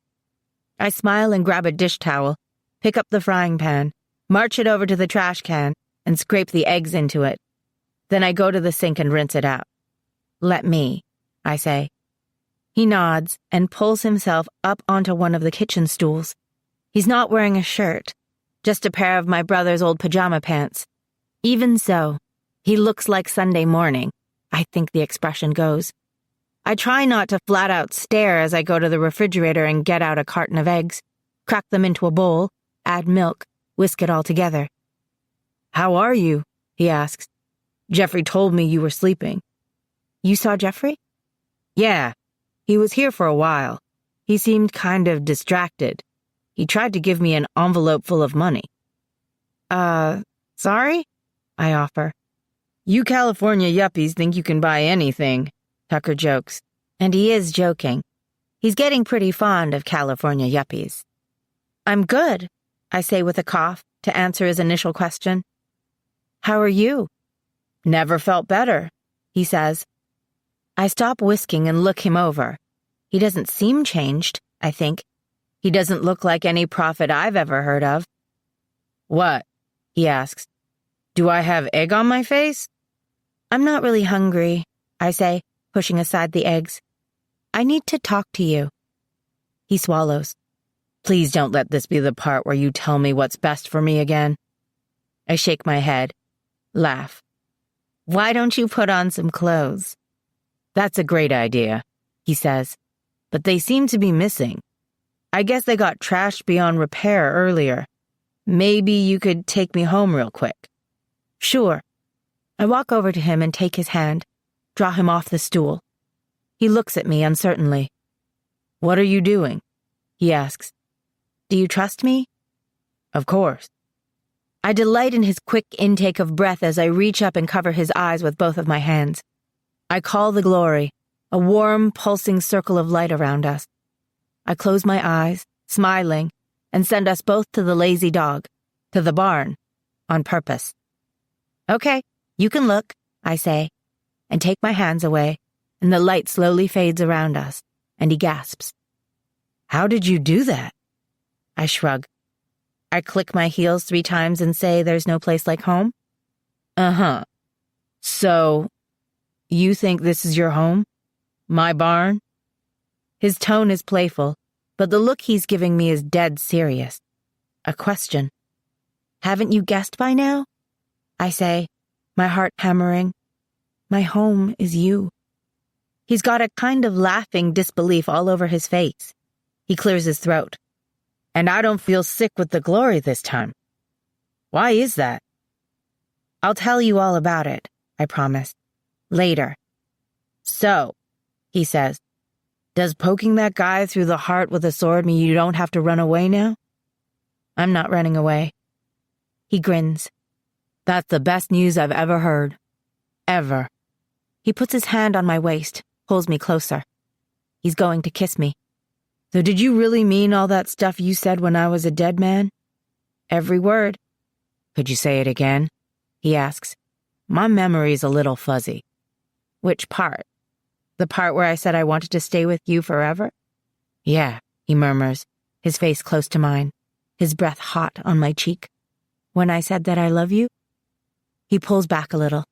I smile and grab a dish towel, pick up the frying pan, march it over to the trash can, and scrape the eggs into it. Then I go to the sink and rinse it out. "Let me," I say. He nods and pulls himself up onto one of the kitchen stools. He's not wearing a shirt, just a pair of my brother's old pajama pants. Even so, he looks like Sunday morning, I think the expression goes. I try not to flat out stare as I go to the refrigerator and get out a carton of eggs, crack them into a bowl, add milk, whisk it all together. "How are you?" he asks. "Jeffrey told me you were sleeping." "You saw Jeffrey?" "Yeah. He was here for a while. He seemed kind of distracted. He tried to give me an envelope full of money." Sorry?" I offer. "You California yuppies think you can buy anything," Tucker jokes. And he is joking. He's getting pretty fond of California yuppies. "I'm good," I say with a cough to answer his initial question. "How are you?" "Never felt better," he says. I stop whisking and look him over. He doesn't seem changed, I think. He doesn't look like any prophet I've ever heard of. "What?" he asks. "Do I have egg on my face?" "I'm not really hungry," I say, pushing aside the eggs. "I need to talk to you." He swallows. "Please don't let this be the part where you tell me what's best for me again." I shake my head, laugh. "Why don't you put on some clothes?" "That's a great idea," he says, "but they seem to be missing. I guess they got trashed beyond repair earlier. Maybe you could take me home real quick." "Sure." I walk over to him and take his hand, draw him off the stool. He looks at me uncertainly. "What are you doing?" he asks. "Do you trust me?" "Of course." I delight in his quick intake of breath as I reach up and cover his eyes with both of my hands. I call the glory, a warm, pulsing circle of light around us. I close my eyes, smiling, and send us both to the lazy dog, to the barn, on purpose. "Okay, you can look," I say, and take my hands away, and the light slowly fades around us, and he gasps. "How did you do that?" I shrug. I click my heels 3 times and say there's no place like home. "Uh-huh. So, you think this is your home? My barn?" His tone is playful, but the look he's giving me is dead serious. A question. "Haven't you guessed by now?" I say, my heart hammering. "My home is you." He's got a kind of laughing disbelief all over his face. He clears his throat. And I don't feel sick with the glory this time. Why is that? I'll tell you all about it, I promise. Later. So, he says, does poking that guy through the heart with a sword mean you don't have to run away now? I'm not running away. He grins. That's the best news I've ever heard. Ever. He puts his hand on my waist, pulls me closer. He's going to kiss me. So did you really mean all that stuff you said when I was a dead man? Every word. Could you say it again? He asks. My memory's a little fuzzy. Which part? The part where I said I wanted to stay with you forever? Yeah, he murmurs, his face close to mine, his breath hot on my cheek. When I said that I love you? He pulls back a little,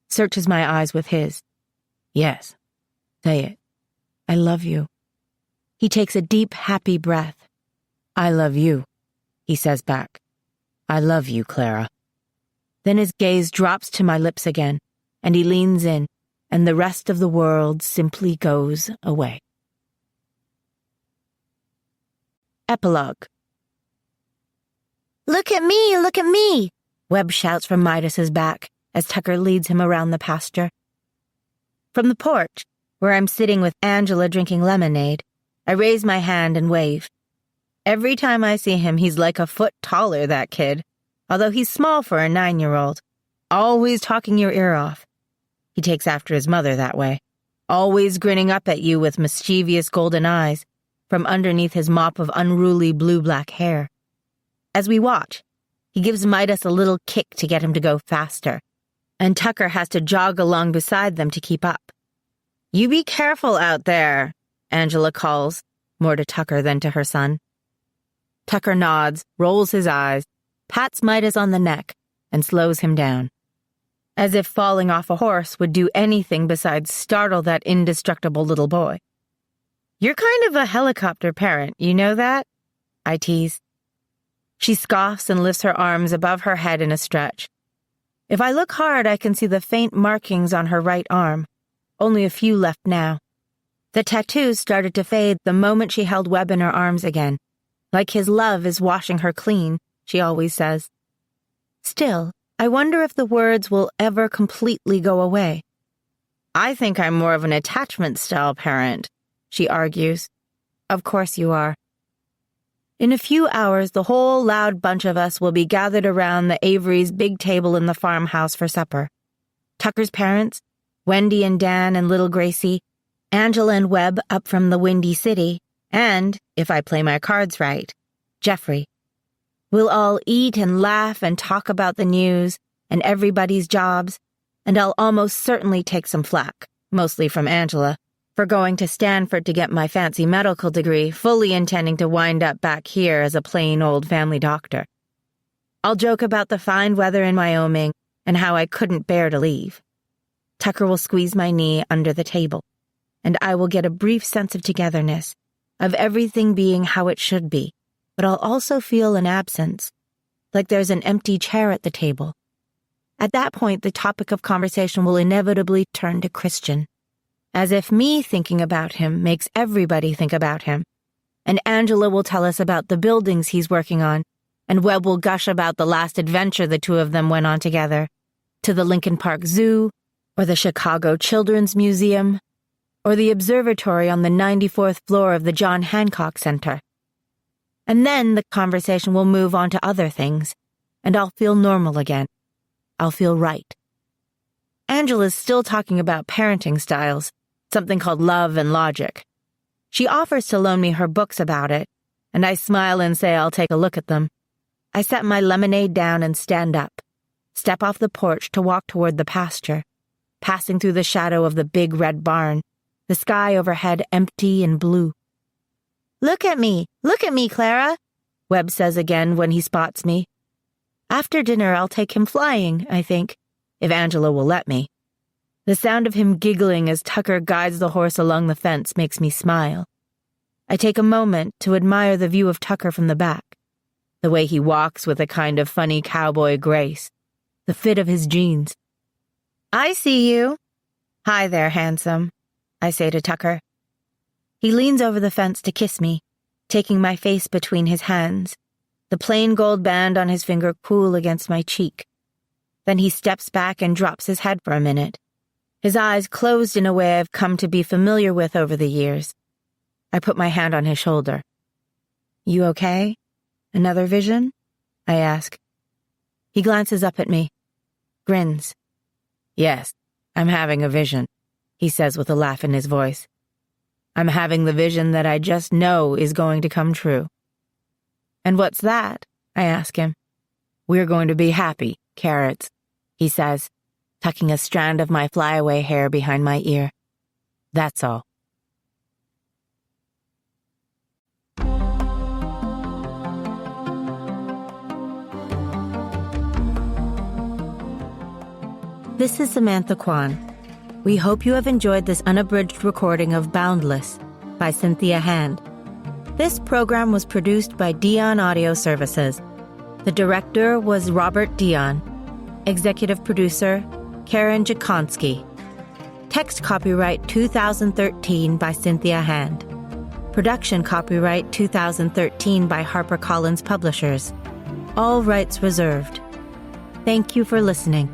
searches my eyes with his. Yes, say it. I love you. He takes a deep, happy breath. I love you, he says back. I love you, Clara. Then his gaze drops to my lips again, and he leans in, and the rest of the world simply goes away. Epilogue. Look at me, Webb shouts from Midas's back as Tucker leads him around the pasture. From the porch, where I'm sitting with Angela drinking lemonade, I raise my hand and wave. Every time I see him, he's like a foot taller, that kid, although he's small for a 9-year-old, always talking your ear off. He takes after his mother that way, always grinning up at you with mischievous golden eyes from underneath his mop of unruly blue-black hair. As we watch, he gives Midas a little kick to get him to go faster, and Tucker has to jog along beside them to keep up. You be careful out there, Angela calls, more to Tucker than to her son. Tucker nods, rolls his eyes, pats Midas on the neck, and slows him down. As if falling off a horse would do anything besides startle that indestructible little boy. You're kind of a helicopter parent, you know that? I tease. She scoffs and lifts her arms above her head in a stretch. If I look hard, I can see the faint markings on her right arm, only a few left now. The tattoos started to fade the moment she held Webb in her arms again, like his love is washing her clean, she always says. Still, I wonder if the words will ever completely go away. I think I'm more of an attachment-style parent, she argues. Of course you are. In a few hours, the whole loud bunch of us will be gathered around the Avery's big table in the farmhouse for supper. Tucker's parents, Wendy and Dan and little Gracie, Angela and Webb up from the Windy City, and, if I play my cards right, Jeffrey. We'll all eat and laugh and talk about the news and everybody's jobs, and I'll almost certainly take some flack, mostly from Angela, for going to Stanford to get my fancy medical degree, fully intending to wind up back here as a plain old family doctor. I'll joke about the fine weather in Wyoming and how I couldn't bear to leave. Tucker will squeeze my knee under the table, and I will get a brief sense of togetherness, of everything being how it should be, but I'll also feel an absence, like there's an empty chair at the table. At that point, the topic of conversation will inevitably turn to Christian, as if me thinking about him makes everybody think about him, and Angela will tell us about the buildings he's working on, and Webb will gush about the last adventure the two of them went on together, to the Lincoln Park Zoo, or the Chicago Children's Museum, or the observatory on the 94th floor of the John Hancock Center. And then the conversation will move on to other things, and I'll feel normal again. I'll feel right. Angela's still talking about parenting styles, something called Love and Logic. She offers to loan me her books about it, and I smile and say I'll take a look at them. I set my lemonade down and stand up, step off the porch to walk toward the pasture, passing through the shadow of the big red barn, the sky overhead empty and blue. Look at me, Clara, Webb says again when he spots me. After dinner, I'll take him flying, I think, if Angela will let me. The sound of him giggling as Tucker guides the horse along the fence makes me smile. I take a moment to admire the view of Tucker from the back, the way he walks with a kind of funny cowboy grace, the fit of his jeans. I see you. Hi there, handsome, I say to Tucker. He leans over the fence to kiss me, taking my face between his hands, the plain gold band on his finger cool against my cheek. Then he steps back and drops his head for a minute, his eyes closed in a way I've come to be familiar with over the years. I put my hand on his shoulder. "You okay? Another vision?" I ask. He glances up at me, grins. "Yes, I'm having a vision," he says with a laugh in his voice. "I'm having the vision that I just know is going to come true." "And what's that?" I ask him. "We're going to be happy, carrots," he says, tucking a strand of my flyaway hair behind my ear. That's all. This is Samantha Kwan. We hope you have enjoyed this unabridged recording of Boundless by Cynthia Hand. This program was produced by Dion Audio Services. The director was Robert Dion. Executive producer, Karen Jakonski. Text copyright 2013 by Cynthia Hand. Production copyright 2013 by HarperCollins Publishers. All rights reserved. Thank you for listening.